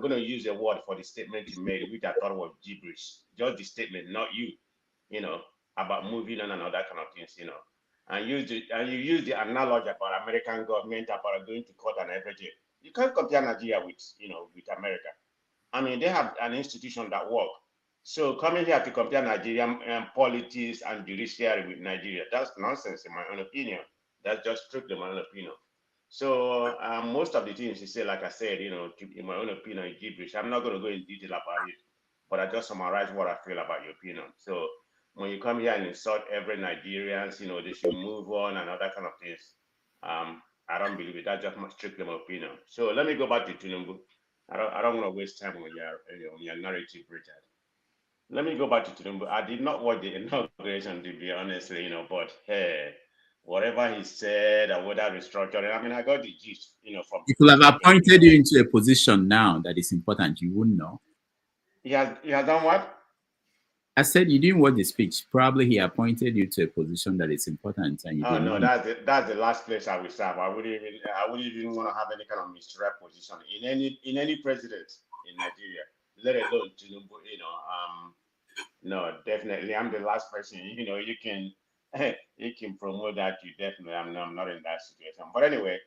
Speaker 1: gonna use a word for the statement you made, which I thought was gibberish. Just the statement, not you. About moving on and all that kind of things. And you use the analogy about American government about going to court and everything. You can't compare Nigeria with America. I mean, they have an institution that work. So coming here to compare Nigerian politics and judiciary with Nigeria, that's nonsense in my own opinion. That's just strictly my own opinion. So most of the things you say, like I said, in my own opinion, is gibberish. I'm not going to go in detail about it, but I just summarize what I feel about your opinion. So when you come here and insult every Nigerians, they should move on and other kind of things. I don't believe it. That's just strictly my opinion. So let me go back to Tinubu. I don't want to waste time on your narrative, Richard. Let me go back to Tinubu. I did not watch the inauguration, to be honest, but hey, whatever he said or whether restructuring, I mean, I got the gist, from
Speaker 7: he could have appointed you into a position now that is important. You wouldn't know.
Speaker 1: He has done what?
Speaker 7: I said you didn't watch the speech. Probably he appointed you to a position that is important, and you
Speaker 1: Oh
Speaker 7: didn't
Speaker 1: no,
Speaker 7: know.
Speaker 1: that's the last place I will serve. I wouldn't even want to have any kind of misdirect position in any president in Nigeria, let alone Tinubu. No, definitely I'm the last person. You can you can promote that. You definitely I'm not in that situation. But anyway,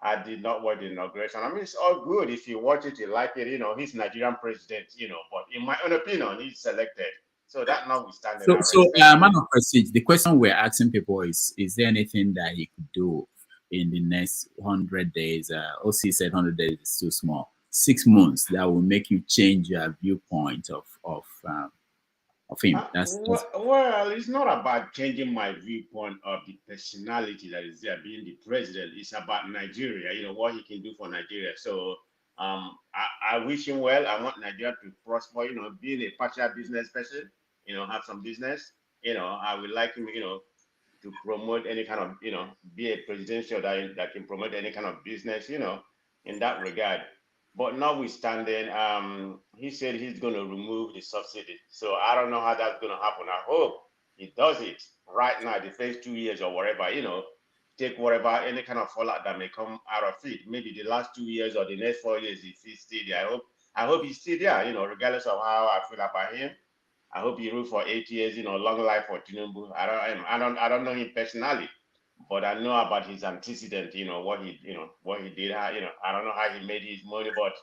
Speaker 1: I did not watch the inauguration. I mean, it's all good if you watch it, you like it. He's Nigerian president. But in my own opinion, he's selected. So that notwithstanding, I respect him.
Speaker 7: Man of prestige, the question we're asking people is there anything that he could do in the next 100 days? OC said 100 days is too small. 6 months that will make you change your viewpoint of him.
Speaker 1: Well, it's not about changing my viewpoint of the personality that is there being the president. It's about Nigeria, what he can do for Nigeria. So I wish him well. I want Nigeria to prosper, being a partial business person, have some business. I would like him, to promote any kind of, be a presidential that can promote any kind of business, in that regard. But notwithstanding, he said he's going to remove the subsidy. So I don't know how that's going to happen. I hope he does it right now, the first 2 years or whatever, take whatever, any kind of fallout that may come out of it. Maybe the last 2 years or the next 4 years, if he's still there. I hope he's still there, regardless of how I feel about him. I hope he rule for 8 years, long life for Tinubu. I don't know him personally, but I know about his antecedent, what he did, I don't know how he made his money, but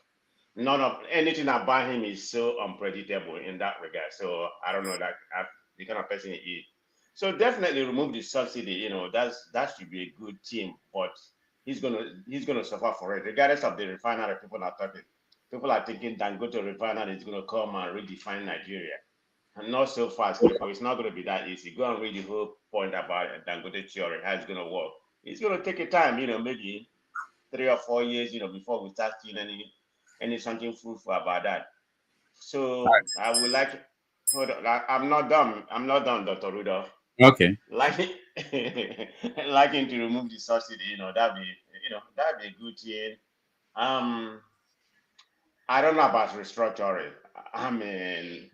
Speaker 1: none of anything about him is so unpredictable in that regard. So I don't know the kind of person he is. So definitely remove the subsidy, that should be a good team, but he's gonna suffer for it, regardless of the refinery people are talking. People are thinking Dangote refinery is gonna come and redefine Nigeria. And not so fast, people. It's not going to be that easy. Go and read the whole point about Dangote theory, how it's going to work. It's going to take a time, maybe 3 or 4 years, before we start seeing any something fruitful about that. So I would like, hold on, I'm not done. I'm not done, Dr. Rudolph.
Speaker 7: Okay.
Speaker 1: Liking to remove the subsidy, that'd be a good thing. I don't know about restructuring. I mean,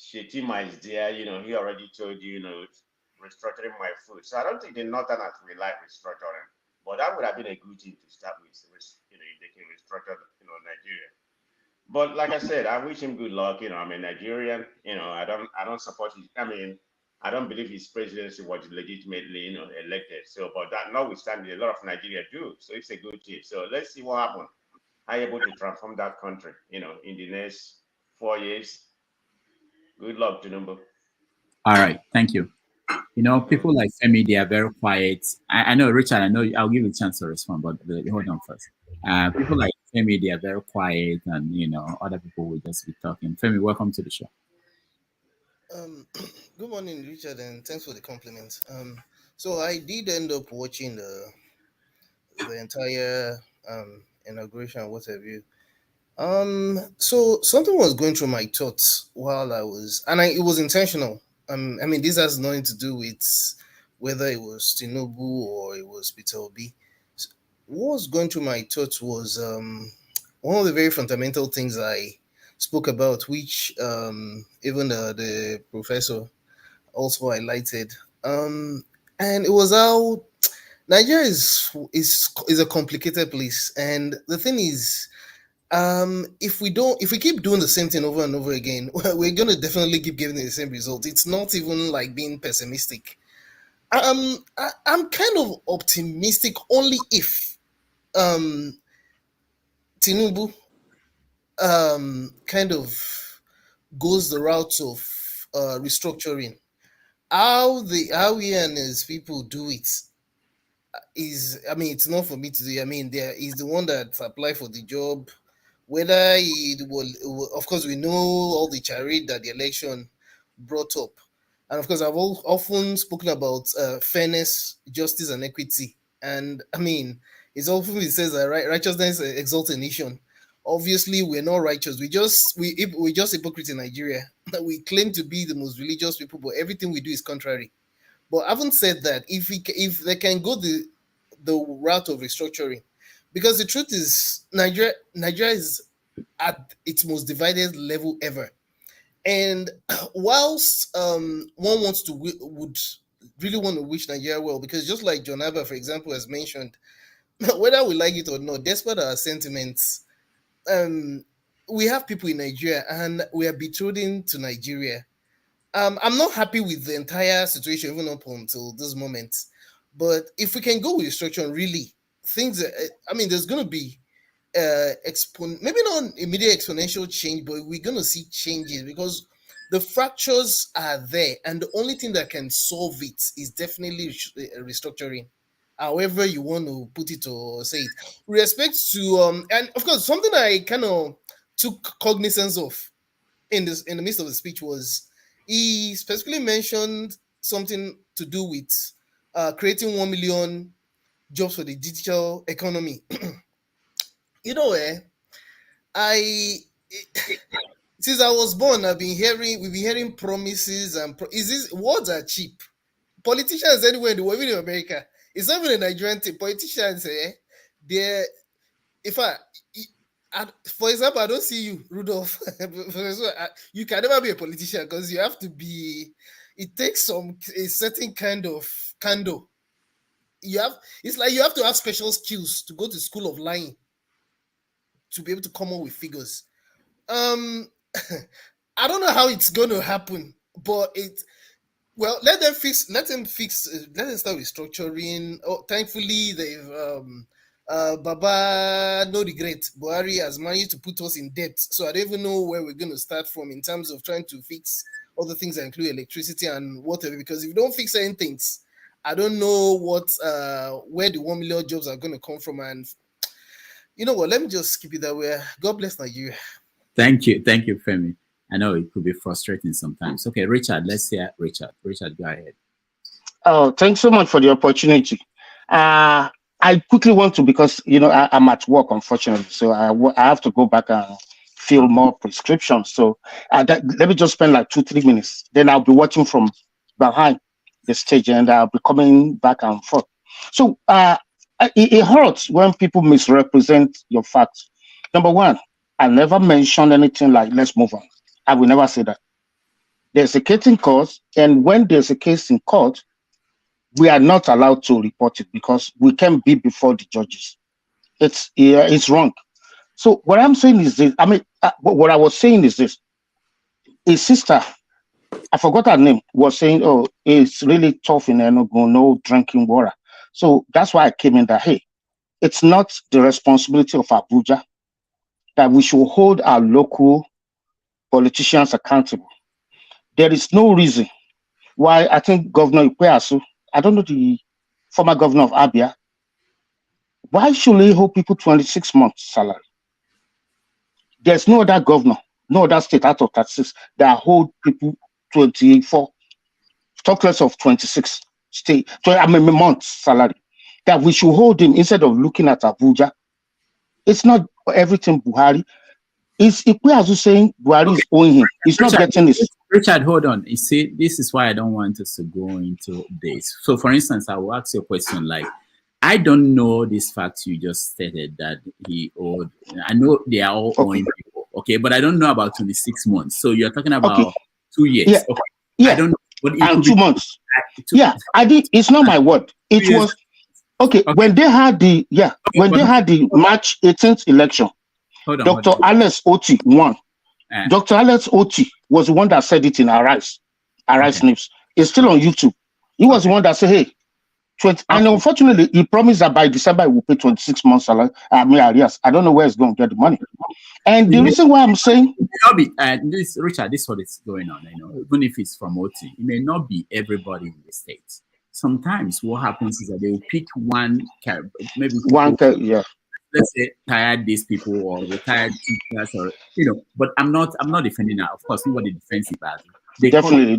Speaker 1: Shetima is there, he already told you, restructuring my food. So I don't think the Northerners will like restructuring. But that would have been a good thing to start with, if they can restructure, Nigeria. But like I said, I wish him good luck. I'm a Nigerian. I don't support his. I mean, I don't believe his presidency was legitimately, elected. So, but that notwithstanding, a lot of Nigeria do. So it's a good thing. So let's see what happens. How you able to transform that country, in the next 4 years. Good luck, Tinubu.
Speaker 7: All right, thank you. People like Femi, they are very quiet. I know, Richard, I know I'll give you a chance to respond, but hold on first. People like Femi, they are very quiet, and other people will just be talking. Femi, welcome to the show.
Speaker 8: Good morning, Richard, and thanks for the compliment. So I did end up watching the entire inauguration, what have you. So something was going through my thoughts while I was, and it was intentional. I mean, this has nothing to do with whether it was Tinubu or it was Peter Obi. What was going through my thoughts was one of the very fundamental things I spoke about, which even the professor also highlighted. And it was how Nigeria is a complicated place, and the thing is, if we keep doing the same thing over and over again, we're gonna definitely keep giving the same result. It's not even like being pessimistic. I'm kind of optimistic only if Tinubu kind of goes the route of restructuring. How he and his people do it is, I mean, it's not for me to do. I mean, there is the one that applied for the job. Whether it will, of course, we know all the charade that the election brought up, and of course, I've often spoken about fairness, justice, and equity. And I mean, it's often it says that righteousness exalts a nation. Obviously, we're not righteous. We just hypocrite in Nigeria. We claim to be the most religious people, but everything we do is contrary. But having said that, if they can go the route of restructuring, because the truth is Nigeria is at its most divided level ever. And whilst one wants to would really want to wish Nigeria well, because just like John Abba, for example, has mentioned, whether we like it or not, despite our sentiments, we have people in Nigeria and we are betrothed to Nigeria. I'm not happy with the entire situation even up until this moment. But if we can go with restructuring, really, things. I mean, there's going to be maybe not immediate exponential change, but we're going to see changes because the fractures are there, and the only thing that can solve it is definitely restructuring. However, you want to put it or say it, with respect to and of course, something I kind of took cognizance of in the midst of the speech was he specifically mentioned something to do with creating 1 million jobs for the digital economy. You know, I since I was born, we've been hearing promises and is this words are cheap. Politicians anywhere in the world, even in America, it's not even a Nigerian thing. Politicians, they're for example, I don't see you, Rudolph. You can never be a politician because you have to be. It takes a certain kind of candor. It's like you have to have special skills to go to school of lying to be able to come up with figures. I don't know how it's going to happen, but let them start restructuring. Oh, thankfully they've Baba, no regret. Buhari has managed to put us in debt, so I don't even know where we're going to start from in terms of trying to fix other things that include electricity and whatever. Because if you don't fix certain things, I don't know where the 1 million jobs are going to come from. And you know what? Let me just skip it that way. God bless Nigeria.
Speaker 7: Thank you, Femi. I know it could be frustrating sometimes. Okay, Richard, let's hear Richard. Richard, go ahead.
Speaker 12: Oh, thanks so much for the opportunity. I quickly want to, because I'm at work, unfortunately, so I have to go back and fill more prescriptions. So let me just spend like 2-3 minutes. Then I'll be watching from behind the stage, and I'll be coming back and forth. So it hurts when people misrepresent your facts. Number one, I never mentioned anything like let's move on. I will never say that. There's a case in court, and when there's a case in court, we are not allowed to report it because we can't be before the judges. It's wrong. So what I'm saying is this. I mean, what I was saying is this. His sister, I forgot her name, was saying, "Oh, it's really tough in Enugu, no drinking water." So that's why I came in that, hey, it's not the responsibility of Abuja that we should hold our local politicians accountable. There is no reason why I think Governor Ikpeasu, I don't know the former governor of Abia, why should he hold people 26 months salary? There's no other governor, no other state out of 36 that hold people 24, talk less of 26 months salary. That we should hold him instead of looking at Abuja. It's not everything Buhari. Is Ikweazu saying Buhari is owing him? He's not getting this.
Speaker 7: Richard, hold on. You see, this is why I don't want us to go into this. So, for instance, I will ask you a question like, I don't know this fact you just stated that he owed. I know they are all owing people, okay, but I don't know about 26 months. So you're talking about 2 years.
Speaker 12: Yeah.
Speaker 7: Okay.
Speaker 12: Yeah.
Speaker 7: I don't know. But it
Speaker 12: and
Speaker 7: could
Speaker 12: 2
Speaker 7: be
Speaker 12: months. Yeah, I did. It's not my word. It was okay when they had the when they had the March 18th election. Dr. Alex Oti won. Dr. Alex Oti was the one that said it in Arise News. It's still on YouTube. He was the one that said, "Hey, 20," and unfortunately, he promised that by December he will pay 26 months salary. Arrears. I don't know where he's going to get the money. And the reason why I'm saying,
Speaker 7: this, Richard, this is what is going on. Even if it's from OT, it may not be everybody in the States. Sometimes what happens is that they will pick one, maybe
Speaker 12: one,
Speaker 7: let's say tired these people or retired teachers, or But I'm not defending that. Of course, nobody defends it bad.
Speaker 12: Definitely.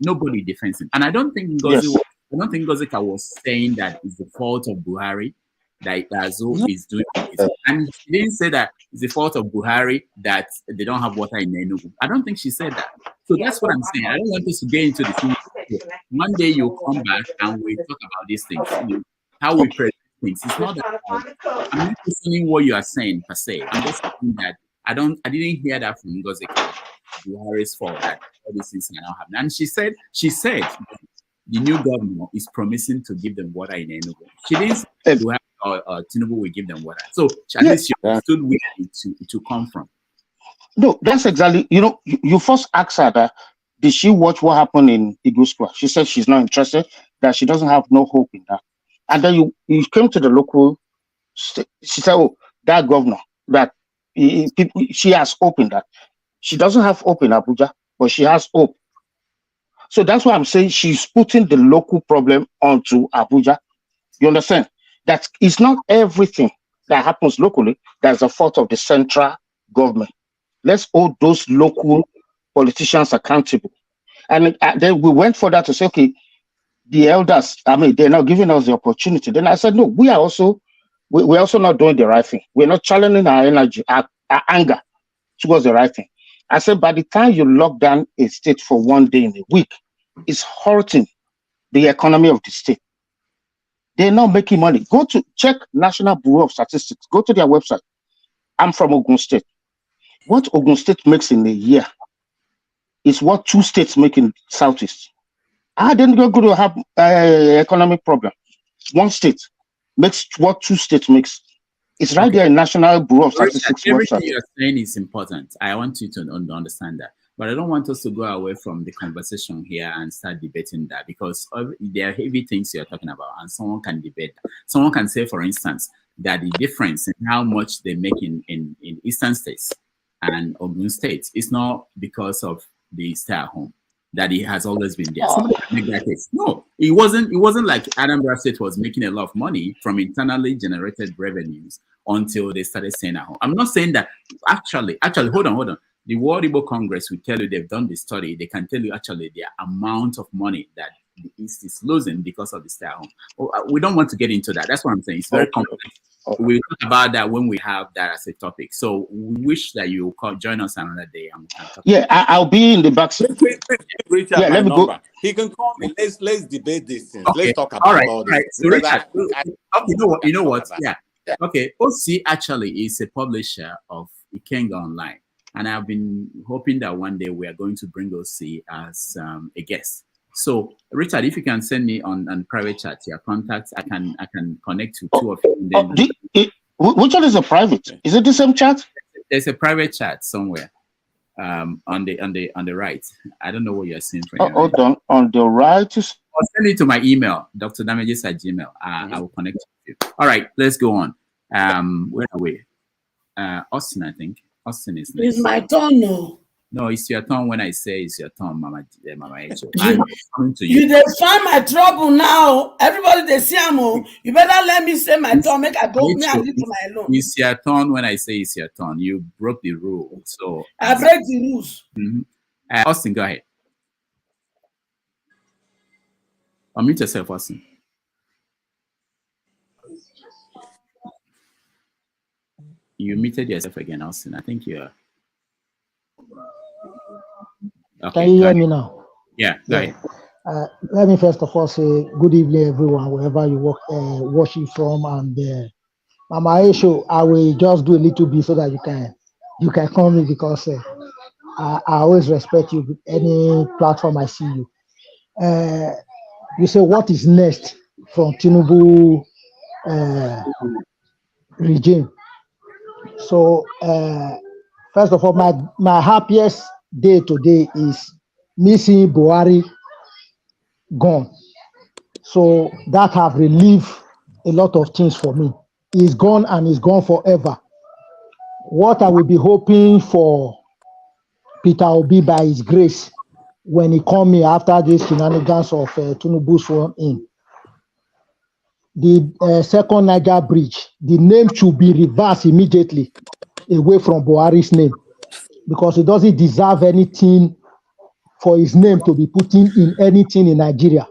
Speaker 7: Nobody defends him, and I don't think Ngozika was saying that it's the fault of Buhari that Azo is doing this. And she didn't say that it's the fault of Buhari that they don't have water in Enugu. I don't think she said that. So that's what I'm saying. I don't want us to get into this. One day you'll come back and we talk about these things. How we present things. It's not that I'm not questioning what you are saying per se. I'm just saying that I didn't hear that from Ngozika. Buhari's fault that all these things are not happening. And she said the new governor is promising to give them water in Enugu. She didn't say Tinubu will give them water. So at least you understood where it to come from.
Speaker 12: No, that's exactly, you first asked her that, did she watch what happened in Eagle Square? She said she's not interested, that she doesn't have no hope in that. And then you came to the local, she said, oh, that governor, that she has hope in that. She doesn't have hope in Abuja, but she has hope. So that's why I'm saying she's putting the local problem onto Abuja. You understand? That it's not everything that happens locally that's the fault of the central government. Let's hold those local politicians accountable. And then we went further to say, okay, the elders, they're not giving us the opportunity. Then I said, no, we're also not doing the right thing. We're not channeling our energy, our anger towards the right thing. I said, by the time you lock down a state for 1 day in a week, it's hurting the economy of the state. They're not making money. Go to check National Bureau of Statistics. Go to their website. I'm from Ogun State. What Ogun State makes in a year is what 2 states make in Southeast. Then you're going to have economic problem. 1 state makes what 2 states makes. It's right there in National Bureau of Statistics
Speaker 7: Everything
Speaker 12: website.
Speaker 7: you're saying is important. I want you to understand that. But I don't want us to go away from the conversation here and start debating that, because there are heavy things you're talking about, and someone can debate that. Someone can say, for instance, that the difference in how much they make in Eastern states and Ogun states is not because of the stay at home, that it has always been there. Somebody can make that case. No, it wasn't like Anambra State was making a lot of money from internally generated revenues until they started staying at home. I'm not saying that actually, hold on. The World Igbo Congress will tell you they've done the study. They can tell you actually the amount of money that the East is losing because of the stay at home. We don't want to get into that. That's what I'm saying. It's very complex. We'll talk about that when we have that as a topic. So we wish that you join us another day and we can talk.
Speaker 12: Yeah, I'll be in the back.
Speaker 9: Richard,
Speaker 12: let me go.
Speaker 9: He can call me. Let's debate these things.
Speaker 7: Okay.
Speaker 9: Let's talk about all this.
Speaker 7: Right. So Richard, you know what? Yeah. Okay. OC actually is a publisher of Ikenga Online, and I've been hoping that one day we are going to bring OC as a guest. So Richard, if you can send me on private chat your contacts, I can connect to 2 of you.
Speaker 12: Which one is a private? Is it the same chat?
Speaker 7: There's a private chat somewhere. On the right. I don't know what you're seeing from
Speaker 12: hold on the right.
Speaker 7: I'll send it to my email, drdamages@gmail. I will connect with you. All right, let's go on. Where are we? Austin, I think. Austin is next.
Speaker 21: It's my turn, no.
Speaker 7: No, it's your turn when I say it's your turn, Mama Echo.
Speaker 21: You dey find my trouble now. Everybody they see am. You better let me say my turn. Make I go me and leave my alone.
Speaker 7: It's your turn when I say it's your turn. You broke the rule, so
Speaker 21: I break the rules.
Speaker 7: Austin, go ahead. Unmute yourself, Austin. You muted yourself again, Austin. I think you're. Okay,
Speaker 15: Can you hear me now?
Speaker 7: Yeah, go ahead.
Speaker 15: Let me first of all say good evening, everyone, wherever you watching from. And Mama Aisho, I will just do a little bit so that you can call me, because I always respect you with any platform I see you. You say what is next from Tinubu regime? So first of all, my happiest day today is missing Buhari gone. So that have relieved a lot of things for me. He's gone, and he's gone forever. What I will be hoping for Peter Obi, by his grace, when he come here after this shenanigans of Tinubu sworn in, the second Niger bridge, the name should be reversed immediately away from Buhari's name, because he doesn't deserve anything for his name to be put in anything in Nigeria.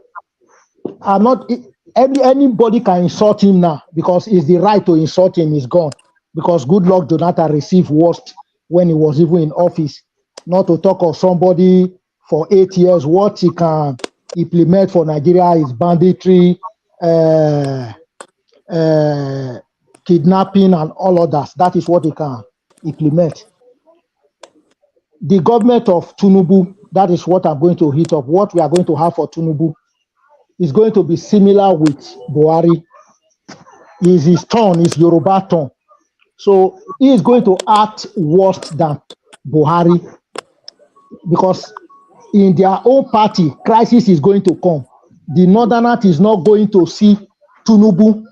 Speaker 15: I'm not anybody can insult him now, because it's the right to insult him is gone. Because good luck Jonathan received worst when he was even in office. Not to talk of somebody for 8 years, what he can implement for Nigeria is banditry, kidnapping, and all others. That is what he can implement. The government of Tinubu, that is what I'm going to hit up. What we are going to have for Tinubu is going to be similar with Buhari. Is his turn, is Yoruba turn. So he is going to act worse than Buhari, because in their own party, crisis is going to come. The Northerners is not going to see Tinubu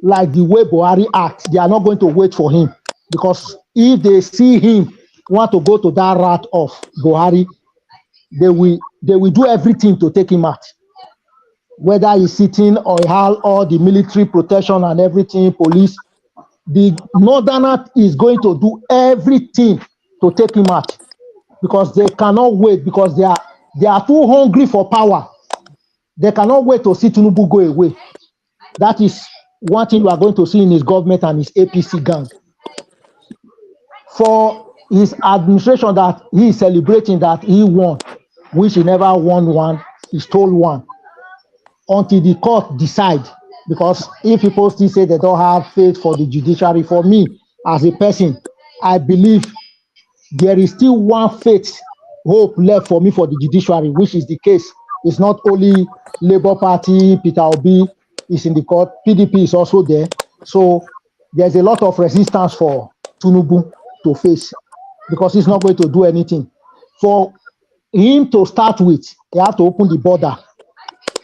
Speaker 15: like the way Buhari acts. They are not going to wait for him, because if they see him want to go to that route of Buhari, they will do everything to take him out. Whether he's sitting or he has all the military protection and everything, police, the Northerner is going to do everything to take him out, because they cannot wait, because they are too hungry for power. They cannot wait to see Tinubu go away. That is one thing you are going to see in his government and his APC gang. For his administration that he is celebrating that he won, which he never won one, he stole one, until the court decide. Because if people still say they don't have faith for the judiciary, for me as a person, I believe there is still one faith, hope left for me for the judiciary, which is the case. It's not only Labour Party, Peter Obi is in the court, PDP is also there. So there's a lot of resistance for Tinubu to face, because he's not going to do anything. For him to start with, he have to open the border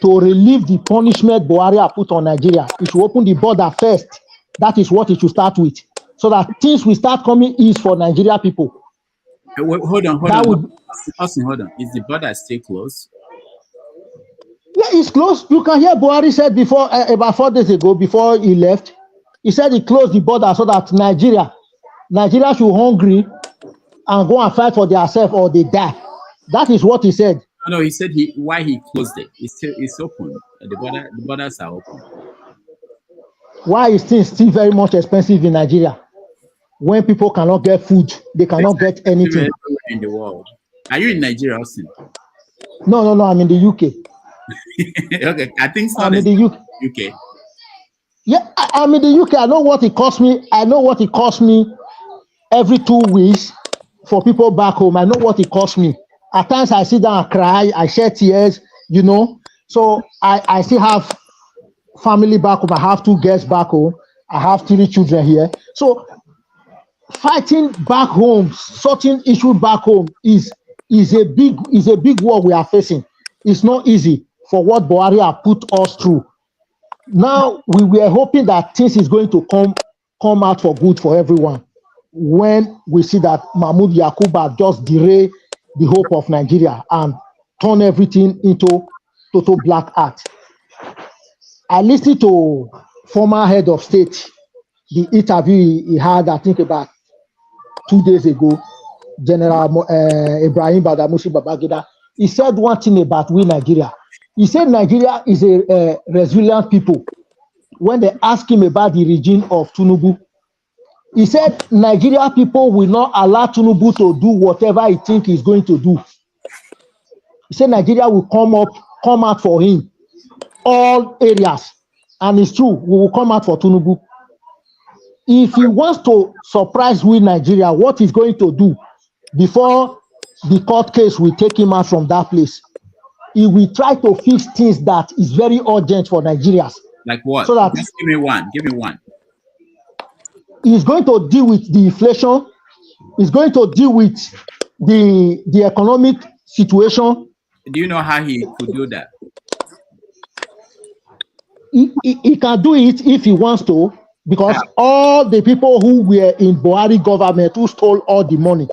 Speaker 15: to relieve the punishment Buhari have put on Nigeria. He should open the border first. That is what he should start with, so that things will start coming east for Nigeria people.
Speaker 7: Hold on. Austin, hold on. Is the border still closed?
Speaker 15: Yeah, it's closed. You can hear Buhari said before, about 4 days ago, before he left, he said he closed the border so that Nigeria should hungry and go and fight for themselves or they die. That is what he said.
Speaker 7: No, he said why he closed it. It's open. The borders are open.
Speaker 15: Why is things still very much expensive in Nigeria? When people cannot get food, they cannot get anything.
Speaker 7: In the world. Are you in Nigeria, Austin?
Speaker 15: No, I'm in the UK.
Speaker 7: Okay, I think so.
Speaker 15: I'm in the UK. Yeah, I'm in the UK. I know what it costs me. Every 2 weeks for people back home. I know what it costs me. At times I sit down and cry. I shed tears. So I still have family back home. I have 2 guests back home. I have 3 children here. So fighting back home, sorting issues back home is a big war we are facing. It's not easy for what Buhari have put us through. Now we were hoping that things is going to come out for good for everyone. When we see that Mahmoud Yakuba just derail the hope of Nigeria and turn everything into total black art. I listened to former head of state, the interview he had, I think about 2 days ago, General Ibrahim Badamasi Babangida. He said one thing about we Nigeria. He said Nigeria is a resilient people. When they ask him about the regime of Tinubu, He said Nigeria people will not allow Tinubu to do whatever he think he's going to do. He said Nigeria will come out for him, all areas. And it's true, we will come out for Tinubu. If he wants to surprise with Nigeria, what he's going to do before the court case will take him out from that place, he will try to fix things that is very urgent for Nigerians.
Speaker 7: Like what?
Speaker 15: So that
Speaker 7: Just give me one. Give me one.
Speaker 15: He's going to deal with the inflation. He's going to deal with the economic situation.
Speaker 7: Do you know how he could do that?
Speaker 15: He can do it if he wants to, because all the people who were in Buhari government who stole all the money,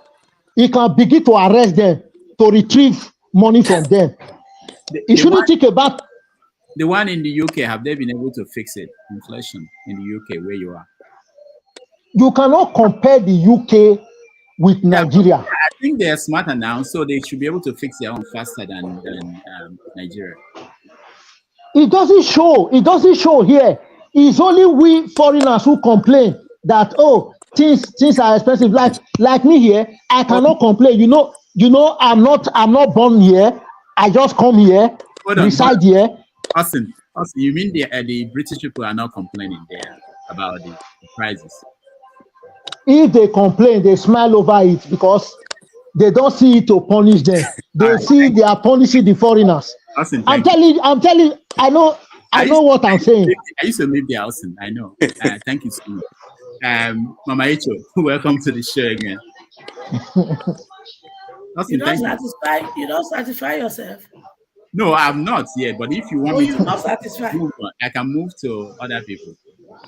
Speaker 15: he can begin to arrest them, to retrieve money from them. He shouldn't think about
Speaker 7: the one in the UK. Have they been able to fix it? Inflation in the UK, where you are.
Speaker 15: You cannot compare the UK with Nigeria.
Speaker 7: I think they are smarter now, so they should be able to fix their own faster than Nigeria.
Speaker 15: It doesn't show. It doesn't show here. It's only we foreigners who complain that things are expensive. Like me here, I cannot complain. You know, I'm not born here. I just come here, reside here.
Speaker 7: Austin, you mean the British people are not complaining there about the prices?
Speaker 15: If they complain, they smile over it because they don't see it to punish them. They see they are punishing the foreigners.
Speaker 7: Austin,
Speaker 15: I'm telling, I know what I'm saying.
Speaker 7: I used to live there, Austin. I know. Thank you so much. Mama Echo, welcome to the show again. Austin,
Speaker 21: you don't satisfy yourself.
Speaker 7: No, I'm not yet. But if you want me to
Speaker 21: not satisfied.
Speaker 7: move on, I can move to other people.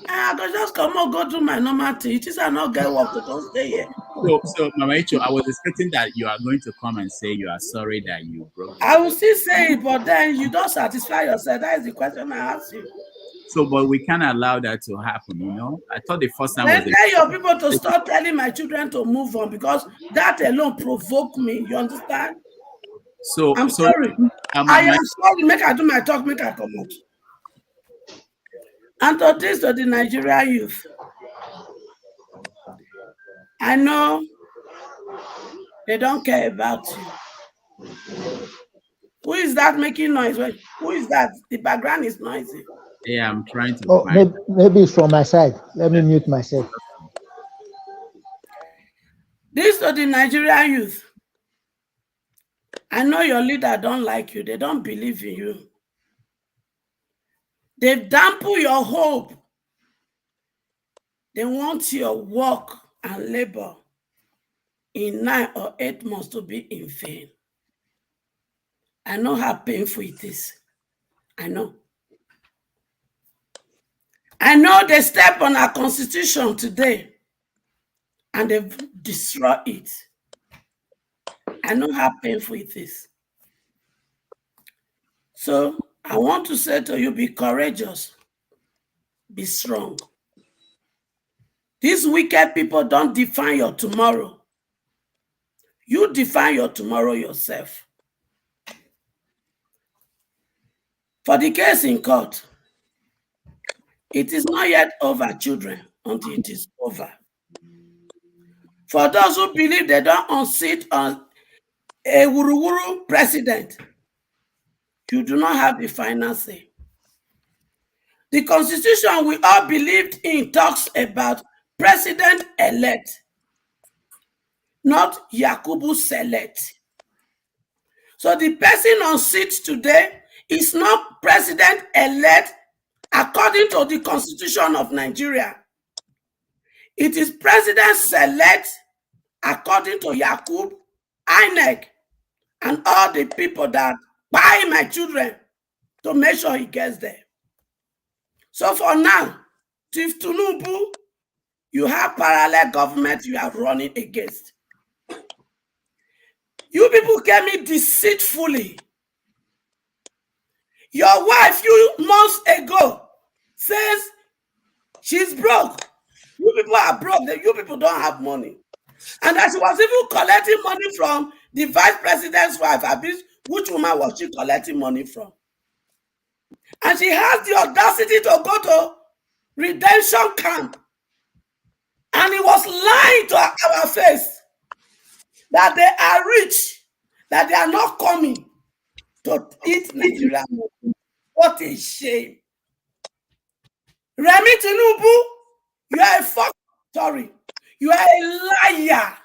Speaker 21: I can just come on, go do my normal thing. It is I not get work to don't stay here.
Speaker 7: So Mama Echo, I was expecting that you are going to come and say you are sorry that you broke.
Speaker 21: I will still say it, but then you don't satisfy yourself. That is the question I ask you.
Speaker 7: So, but we can't allow that to happen, you know. I thought the first time
Speaker 21: Let's tell your people to stop telling my children to move on, because that alone provoked me. You understand?
Speaker 7: So
Speaker 21: I'm sorry. I am sorry. Make I do my talk. Make I come out. And to this, to the Nigerian youth, I know they don't care about you. Who is that making noise? Who is that? The background is noisy.
Speaker 7: Yeah, I'm trying to
Speaker 15: find. Maybe it's from my side. Let me mute myself.
Speaker 21: This to the Nigerian youth. I know your leader don't like you. They don't believe in you. They've dampened your hope. They want your work and labor in 9 or 8 months to be in vain. I know how painful it is. I know. I know they step on our constitution today and they've destroyed it. I know how painful it is. So I want to say to you, be courageous, be strong. These wicked people don't define your tomorrow. You define your tomorrow yourself. For the case in court, it is not yet over, children, until it is over. For those who believe they don't unseat on a wuru-wuru president, you do not have the final say. The constitution we all believed in talks about president-elect, not Yakubu select. So the person on seat today is not president-elect according to the constitution of Nigeria. It is president-select according to Yakub, INEC, and all the people that buy my children to make sure he gets there. So for now, Chief Tinubu, you have parallel government you are running against. You people came in deceitfully. Your wife, few months ago, says she's broke. You people are broke. You people don't have money. And that she was even collecting money from the vice president's wife, which woman was she collecting money from? And she has the audacity to go to redemption camp And he was lying to our face that they are rich, that they are not coming to eat Nigeria. What a shame. Remi Tinubu, you are a sorry. You are a liar.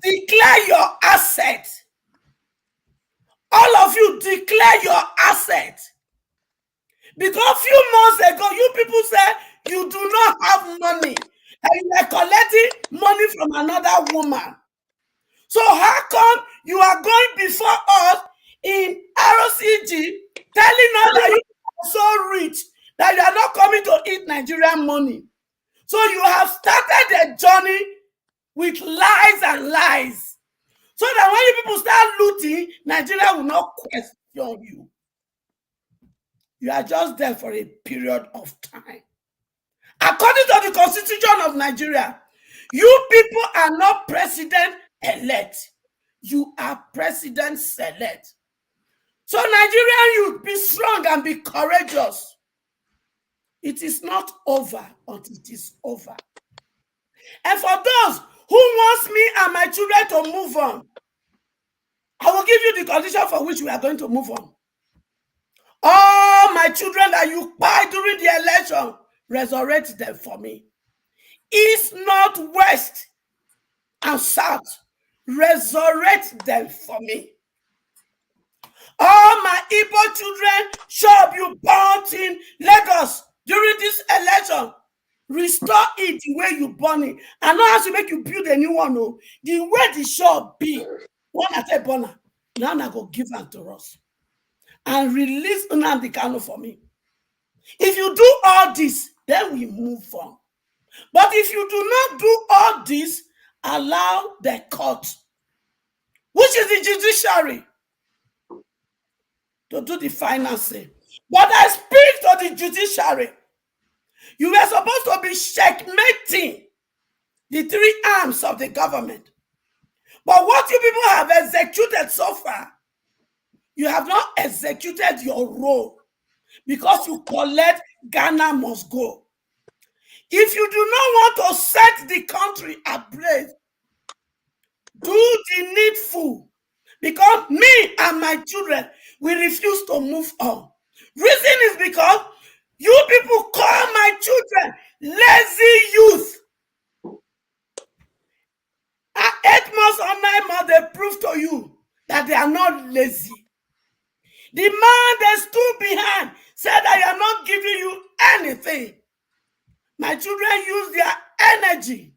Speaker 21: Declare your asset. All of you declare your asset. Because a few months ago, you people said you do not have money, and you are collecting money from another woman. So how come you are going before us in ROCG telling us that you are so rich that you are not coming to eat Nigerian money? So you have started a journey with lies and lies. So that when you people start looting, Nigeria will not question you. You are just there for a period of time. According to the Constitution of Nigeria, you people are not president-elect. You are president-select. So Nigerian youth, be strong and be courageous. It is not over until it is over. And for those who wants me and my children to move on, I will give you the condition for which we are going to move on. All my children that you buy during the election, resurrect them for me. East, north, west, and south, resurrect them for me. All my Igbo children shall be born in Lagos during this election. Restore it the way you born it. And not have to make you build a new one. No. The way the shall be. One at a born. Now I go give them to us. And release Nnamdi Kanu for me. If you do all this, then we move on. But if you do not do all this, allow the court, which is the judiciary, to do the final say. But I speak to the judiciary. You were supposed to be checkmating the three arms of the government. But what you people have executed so far, you have not executed your role because you collect Ghana must go. If you do not want to set the country ablaze, do the needful. Because me and my children, we refuse to move on. Reason is because you people call my children lazy youth. At 8 months or 9 months, they prove to you that they are not lazy. The man that stood behind said, I am not giving you anything. My children use their energy,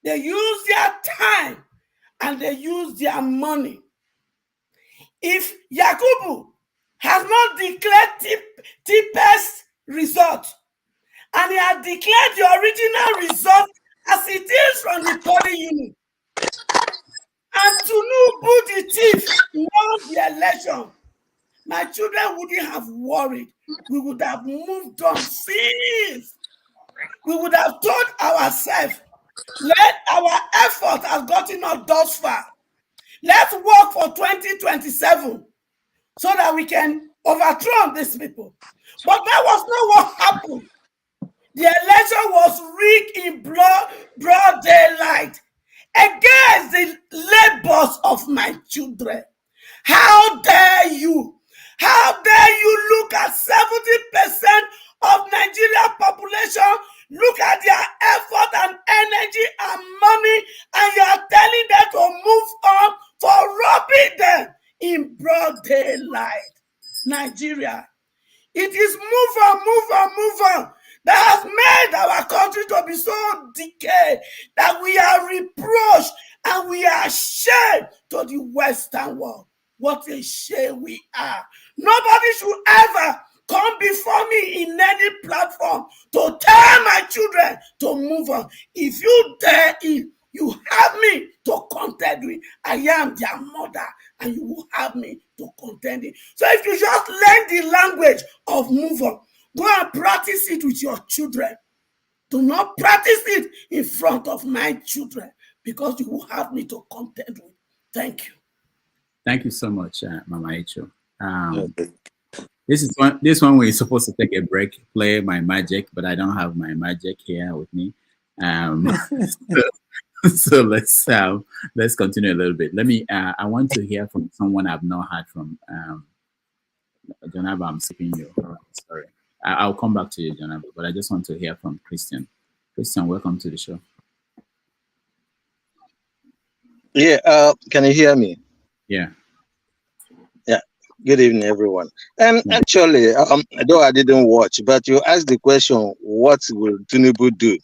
Speaker 21: they use their time, and they use their money. If Yakubu has not declared TPS result, and he has declared the original result as it is from the polling unit, and Tinubu the thief won the election, my children wouldn't have worried. We would have moved on since. We would have told ourselves, let our effort has gotten us thus far. Let's work for 2027 so that we can overthrow these people. But that was not what happened. The election was rigged in broad daylight against the labors of my children. How dare you? How dare you look at 70% of Nigerian population, look at their effort and energy and money, and you are telling them to move on for robbing them in broad daylight. Nigeria, it is move on that has made our country to be so decayed that we are reproached and we are ashamed to the Western world. What a shame we are. Nobody should ever come before me in any platform to tell my children to move on. If you dare it, you have me to contend with. I am their mother, and you will have me to contend it. So if you just learn the language of move on, go and practice it with your children. Do not practice it in front of my children, because you will have me to contend with. Thank you.
Speaker 7: Thank you so much, Mama Icho. This one we're supposed to take a break, play my magic, but I don't have my magic here with me. So let's continue a little bit. Let me. I want to hear from someone I've not heard from. Jonaba, I'm skipping you. Sorry. I'll come back to you, Jonaba, but I just want to hear from Christian. Christian, welcome to the show.
Speaker 13: Yeah, can you hear me?
Speaker 7: Yeah.
Speaker 13: Yeah. Good evening, everyone. Actually, though I didn't watch, but you asked the question, what will Tinubu do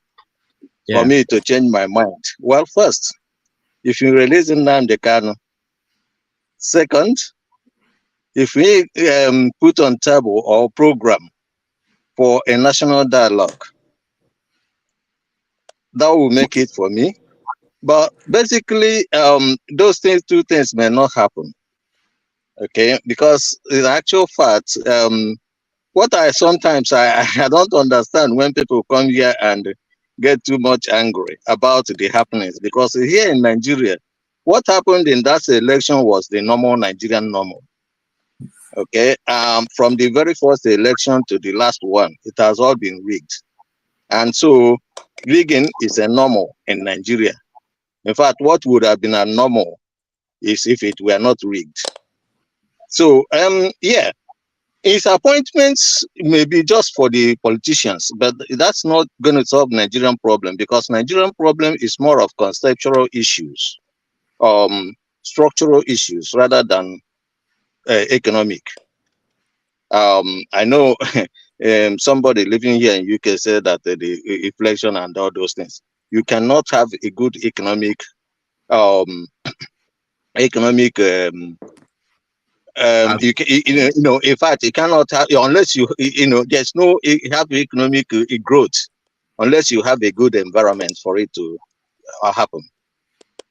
Speaker 13: for me to change my mind? Well, first, if you release Nnamdi Kanu. Second, if we put on table or program for a national dialogue, that will make it for me. But basically, those two things may not happen. Okay, because in actual fact, what I sometimes I don't understand when people come here and get too much angry about the happenings, because here in Nigeria, what happened in that election was the normal Nigerian normal. Okay, from the very first election to the last one, it has all been rigged, and so rigging is a normal in Nigeria. In fact, what would have been a normal is if it were not rigged. So yeah, his appointments may be just for the politicians, but that's not going to solve Nigerian problem, because Nigerian problem is more of conceptual issues, structural issues rather than economic. I know somebody living here in UK said that the inflation and all those things. You cannot have a good economic in fact, you cannot have, unless there's no have economic growth unless you have a good environment for it to happen.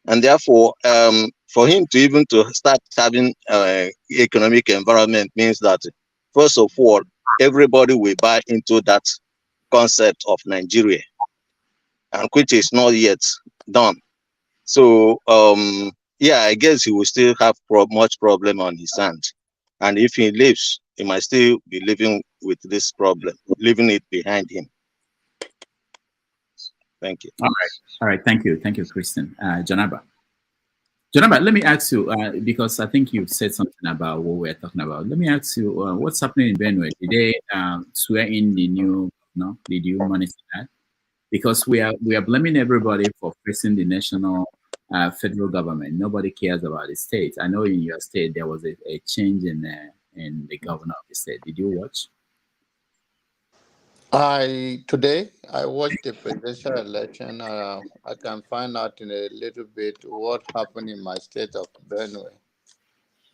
Speaker 13: And therefore, for him to even to start having economic environment means that, first of all, everybody will buy into that concept of Nigeria, and which is not yet done. So yeah, I guess he will still have much problem on his hand. And if he leaves, he might still be living with this problem, leaving it behind him. Thank you.
Speaker 7: All right. Thank you, Christian. Jonaba, let me ask you, because I think you've said something about what we're talking about. Let me ask you, what's happening in Benue? Did they swear in the new? No, did you monitor that? Because we are blaming everybody for facing the national federal government. Nobody cares about the state. I know in your state there was a change in the governor of the state. Did you watch?
Speaker 18: Today I watched the presidential election. I can find out in a little bit what happened in my state of Benue.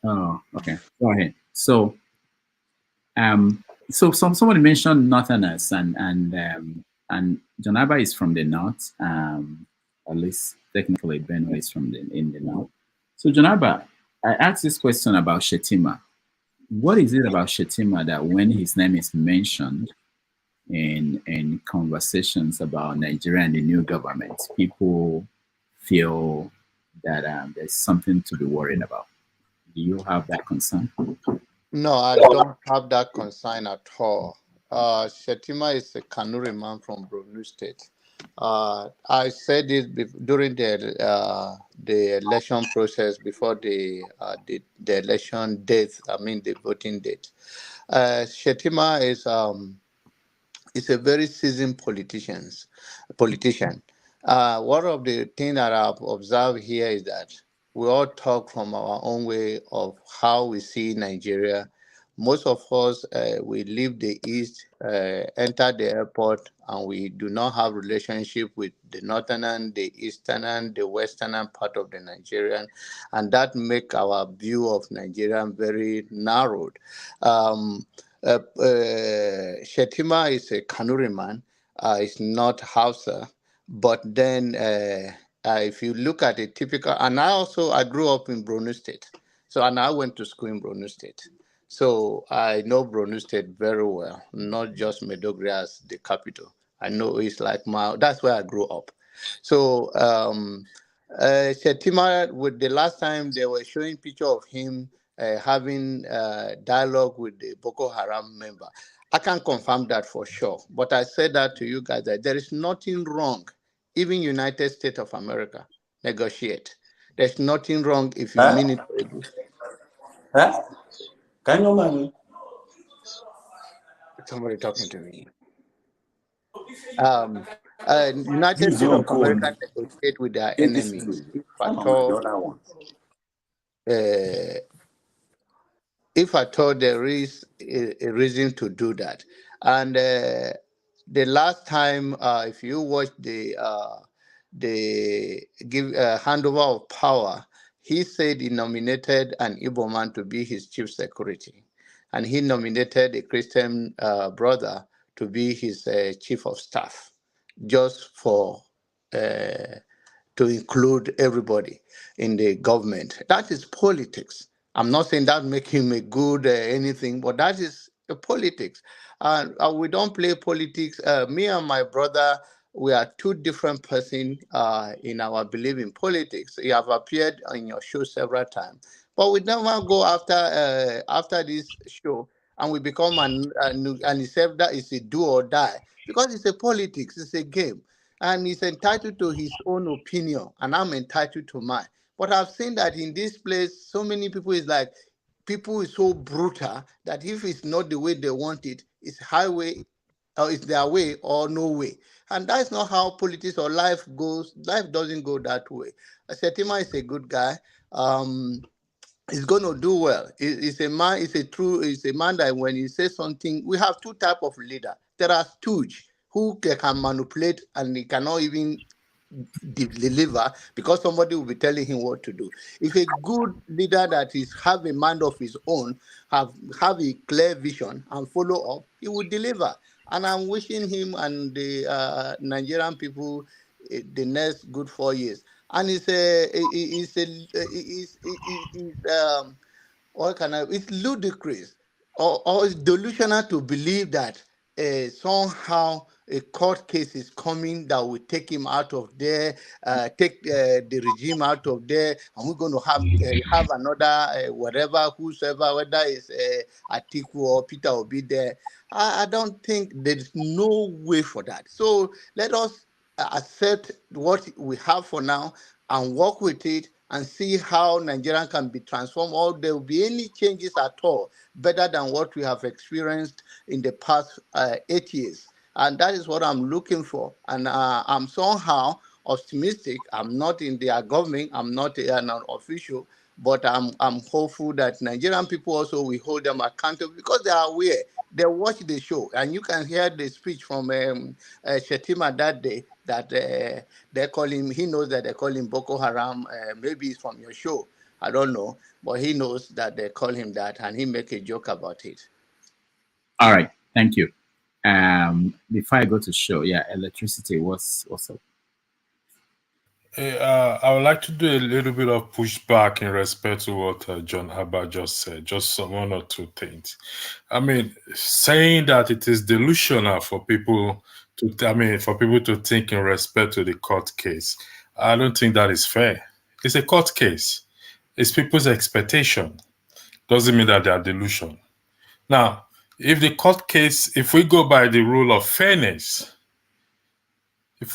Speaker 7: Oh, okay. Go ahead. So, somebody mentioned Northerners, and Jonaba is from the north. At least technically, Benue is in the north. So, Jonaba, I asked this question about Shetima. What is it about Shetima that when his name is mentioned in conversations about Nigeria and the new government, people feel that there's something to be worried about? Do you have that concern?
Speaker 18: No, I don't have that concern at all. Shetima is a Kanuri man from Borno State. I said it during the election process before the election date. I mean the voting date. Shetima is a very seasoned politician. One of the things that I've observed here is that we all talk from our own way of how we see Nigeria. Most of us, we leave the East, enter the airport, and we do not have relationship with the northern, the eastern, the western part of the Nigerian, and that make our view of Nigeria very narrowed. Shetima is a Kanuri man. It's not Hausa, but then if you look at a typical, and I grew up in Borno State, and I went to school in Borno State. So I know Borno State very well, not just Maiduguri as the capital. I know it's like that's where I grew up. So Shetima, with the last time they were showing picture of him having dialogue with the Boko Haram member. I can't confirm that for sure, but I said that to you guys that there is nothing wrong even United States of America negotiate. There's nothing wrong if you mean it for a good.
Speaker 7: Can you mind?
Speaker 18: Somebody talking to me. United
Speaker 7: Use
Speaker 18: States
Speaker 7: your
Speaker 18: of
Speaker 7: phone.
Speaker 18: America negotiate with their
Speaker 7: Take this
Speaker 18: enemies
Speaker 7: blue.
Speaker 18: if
Speaker 7: I'm
Speaker 18: at
Speaker 7: on the
Speaker 18: all
Speaker 7: other one.
Speaker 18: uh, there is a reason to do that. And the last time, if you watch the handover of power, he said he nominated an Igbo man to be his chief security, and he nominated a Christian brother to be his chief of staff, just for to include everybody in the government. That is politics. I'm not saying that make him a good anything, but that is the politics. And we don't play politics. Me and my brother, we are two different persons in our belief in politics. You have appeared on your show several times, but we never go after this show and we become and he said that is a do or die because it's a politics, it's a game, and he's entitled to his own opinion, and I'm entitled to mine. But I've seen that in this place, so many people is like, people is so brutal that if it's not the way they want it, it's highway or it's their way or no way. And that's not how politics or life goes. Life doesn't go that way. Setima is a good guy. He's going to do well. He's a man. He's a man that when he says something, we have two type of leader. There are stooge who can manipulate and he cannot even deliver because somebody will be telling him what to do. If a good leader that is have a mind of his own, have a clear vision and follow up, he will deliver. And I'm wishing him and the Nigerian people the next good 4 years. And it's ludicrous or it's delusional to believe that somehow a court case is coming that will take him out of there, take the regime out of there, and we're going to have another whatever, whosoever, whether it's Atiku or Peter Obi there. I don't think there's no way for that. So let us accept what we have for now and work with it and see how Nigeria can be transformed, or there will be any changes at all better than what we have experienced in the past 8 years. And that is what I'm looking for. And I'm somehow optimistic. I'm not in their government. I'm not an official, but I'm hopeful that Nigerian people also will hold them accountable because they are aware. They watch the show, and you can hear the speech from Shetima that day that they call him. He knows that they call him Boko Haram. Maybe it's from your show. I don't know, but he knows that they call him that, and he make a joke about it.
Speaker 7: All right, thank you. Before I go to show, yeah, electricity. What's up?
Speaker 16: I would like to do a little bit of pushback in respect to what John Abba just said, just one or two things. I mean, saying that it is delusional for people to think in respect to the court case, I don't think that is fair. It's a court case. It's people's expectation. Doesn't mean that they are delusional. Now, if the court case, if we go by the rule of fairness, if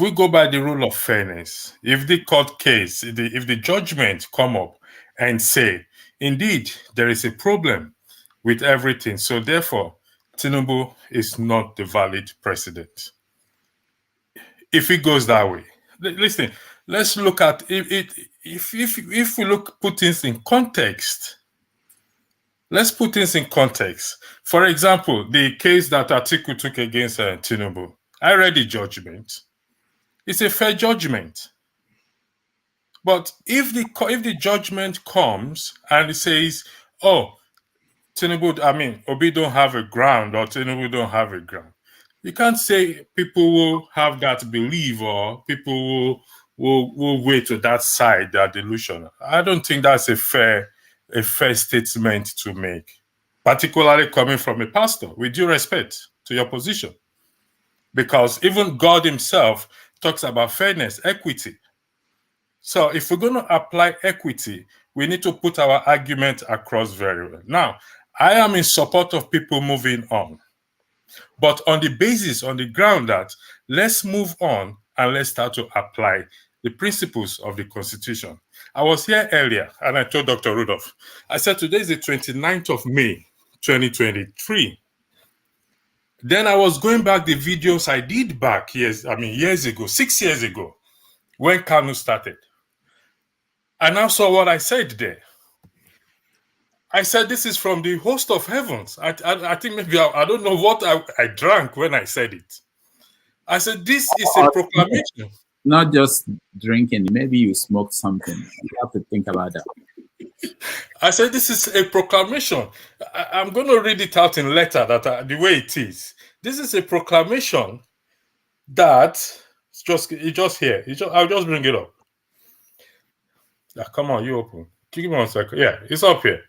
Speaker 16: the court case, if the judgment come up and say, indeed, there is a problem with everything, so therefore, Tinubu is not the valid president. If it goes that way, listen, let's look at if we put things in context. Let's put things in context. For example, the case that Atiku took against Tinubu, I read the judgment. It's a fair judgment. But if the judgment comes and it says, oh, Obi don't have a ground or Tinubu don't have a ground, you can't say people will have that belief or people will wait to that side, that delusional. I don't think that's a fair statement to make, particularly coming from a pastor, with due respect to your position. Because even God himself talks about fairness, equity. So if we're going to apply equity, we need to put our argument across very well. Now, I am in support of people moving on, but on the ground that let's move on and let's start to apply the principles of the Constitution. I was here earlier and I told Dr. Rudolph, I said today is the 29th of May, 2023. Then I was going back the videos I did back years ago, 6 years ago, when Kanu started. I now saw what I said there. I said this is from the host of heavens. I think maybe I don't know what I drank when I said it. I said this is a proclamation.
Speaker 7: Not just drinking. Maybe you smoked something. You have to think about that.
Speaker 16: I said this is a proclamation. I'm going to read it out in letter that the way it is. This is a proclamation that it's just here. I'll just bring it up. Come on, you open. Give me 1 second. Yeah, it's up here.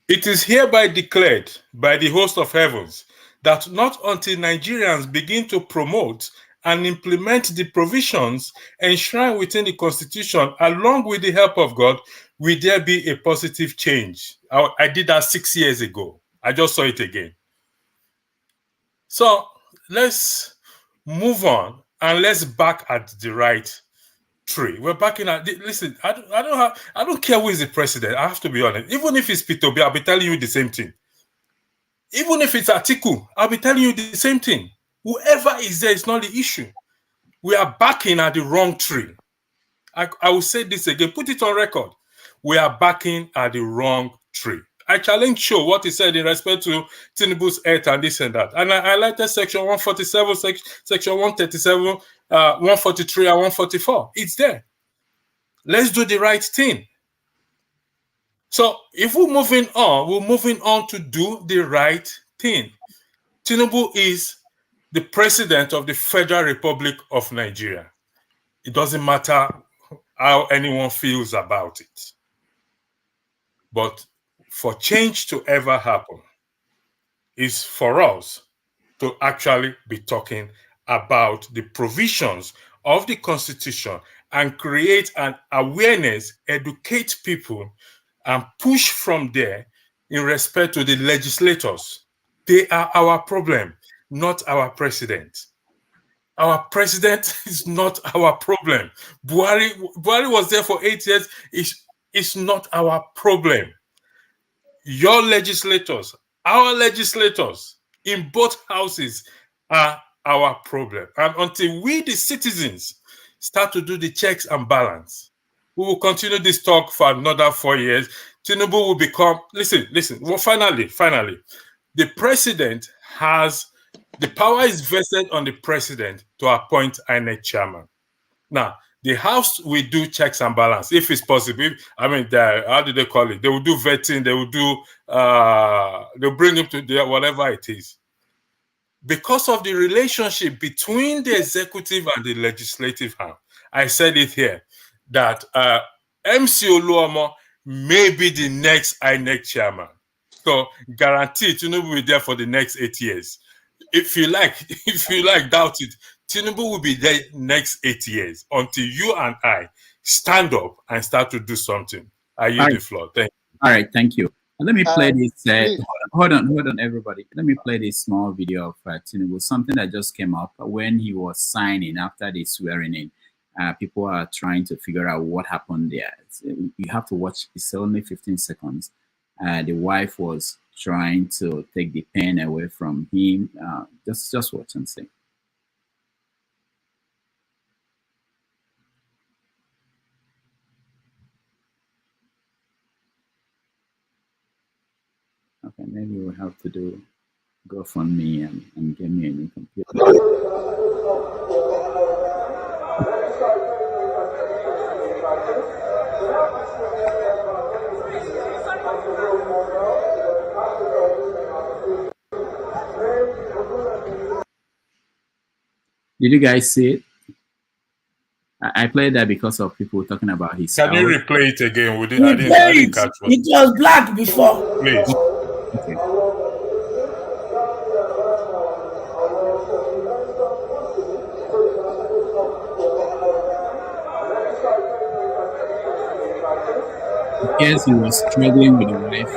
Speaker 16: It is hereby declared by the host of heavens that not until Nigerians begin to promote and implement the provisions enshrined within the Constitution, along with the help of God, will there be a positive change. I did that 6 years ago. I just saw it again. So let's move on and let's back at the right tree. We're backing at listen. I don't care who is the president. I have to be honest. Even if it's Peter Obi, I'll be telling you the same thing. Even if it's Atiku, I'll be telling you the same thing. Whoever is there is not the issue. We are backing at the wrong tree. I will say this again. Put it on record. We are backing at the wrong tree. I challenge Show what he said in respect to Tinubu's health and this and that. And I highlighted section 147, section 137, 143, and 144. It's there. Let's do the right thing. So if we're moving on to do the right thing. Tinubu is the president of the Federal Republic of Nigeria. It doesn't matter how anyone feels about it. But for change to ever happen is for us to actually be talking about the provisions of the Constitution and create an awareness, educate people, and push from there in respect to the legislators. They are our problem, not our president. Our president is not our problem. Buhari was there for 8 years. It's not our problem. Your legislators, our legislators in both houses are our problem. And until we, the citizens, start to do the checks and balance, we will continue this talk for another 4 years. Tinubu will become, listen, well, finally, the president has, the power is vested on the president to appoint INEC chairman. Now, the House will do checks and balance if it's possible. I mean, how do they call it? They will do vetting. They will do. They'll bring him to their whatever it is. Because of the relationship between the executive and the legislative arm, I said it here that MC Oluomo may be the next INEC chairman. So, guaranteed, Tinubu will be there for the next 8 years. If you like, doubt it. Tinubu will be there next 8 years until you and I stand up and start to do something. I yield the floor. Thank you.
Speaker 7: All right, thank you. Let me play this. Hold on, everybody. Let me play this small video of Tinubu, something that just came up when he was signing after the swearing in. People are trying to figure out what happened there. You have to watch. It's only 15 seconds. The wife was trying to take the pen away from him. Just watch and see. Okay, maybe we'll have to do GoFundMe and get me a new computer. Did you guys see it? I played that because of people talking about his.
Speaker 16: Can you replay it again? I didn't catch what.
Speaker 21: It was black before.
Speaker 16: Please.
Speaker 7: Okay. Yes, he was struggling with the wife.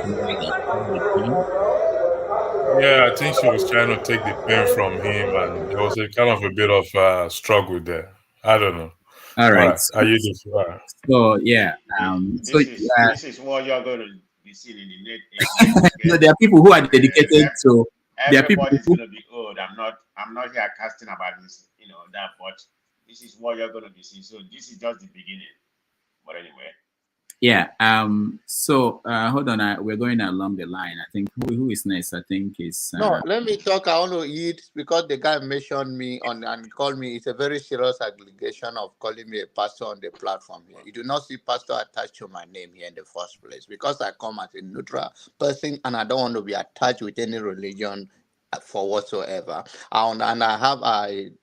Speaker 16: Yeah, I think she was trying to take the pen from him, and there was a kind of a bit of struggle there. I don't know.
Speaker 7: All
Speaker 16: All
Speaker 7: right.
Speaker 16: right, are you just
Speaker 7: So yeah. So
Speaker 1: This is what you're going to be seeing in the next
Speaker 7: no,
Speaker 1: decade.
Speaker 7: there are people who are dedicated to. There are people
Speaker 1: Everybody's
Speaker 7: who,
Speaker 1: going to be old. I'm not here casting about this, that, but this is what you're going to be seeing. So this is just the beginning. But anyway.
Speaker 7: yeah. So hold on. We're going along the line. I think who is next? I think is.
Speaker 18: No, let me talk. I want to eat because the guy mentioned me on and called me. It's a very serious allegation of calling me a pastor on the platform here. You do not see pastor attached to my name here in the first place because I come as a neutral person and I don't want to be attached with any religion for whatsoever. And I have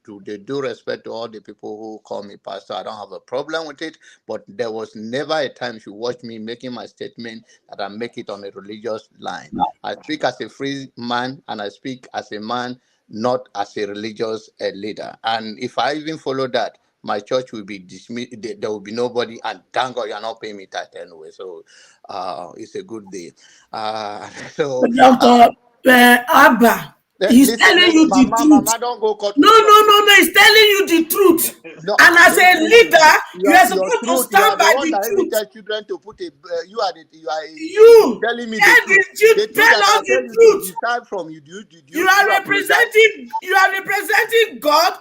Speaker 18: to the due respect to all the people who call me pastor. I don't have a problem with it, but there was never a time you watch me making my statement that I make it on a religious line. I speak as a free man and I speak as a man, not as a religious leader. And if I even follow that, my church will be dismissed. There will be nobody, and thank God you're not paying me that anyway. So it's a good day. So
Speaker 21: Dr. Abba, he's telling you the truth.
Speaker 18: Mama, don't go cut me
Speaker 21: No,
Speaker 18: short.
Speaker 21: he's telling you the truth.
Speaker 18: No,
Speaker 21: And as a leader, you are
Speaker 18: your
Speaker 21: supposed to
Speaker 18: truth. You are
Speaker 21: stand
Speaker 18: the
Speaker 21: by
Speaker 18: one
Speaker 21: the
Speaker 18: that even
Speaker 21: truth.
Speaker 18: tell children to put a.
Speaker 21: You
Speaker 18: telling me
Speaker 21: tell
Speaker 18: the truth. The truth
Speaker 21: tell
Speaker 18: that I
Speaker 21: us
Speaker 18: tell
Speaker 21: the
Speaker 18: you to
Speaker 21: truth.
Speaker 18: decide from. You
Speaker 21: You are
Speaker 18: apologize.
Speaker 21: representing God,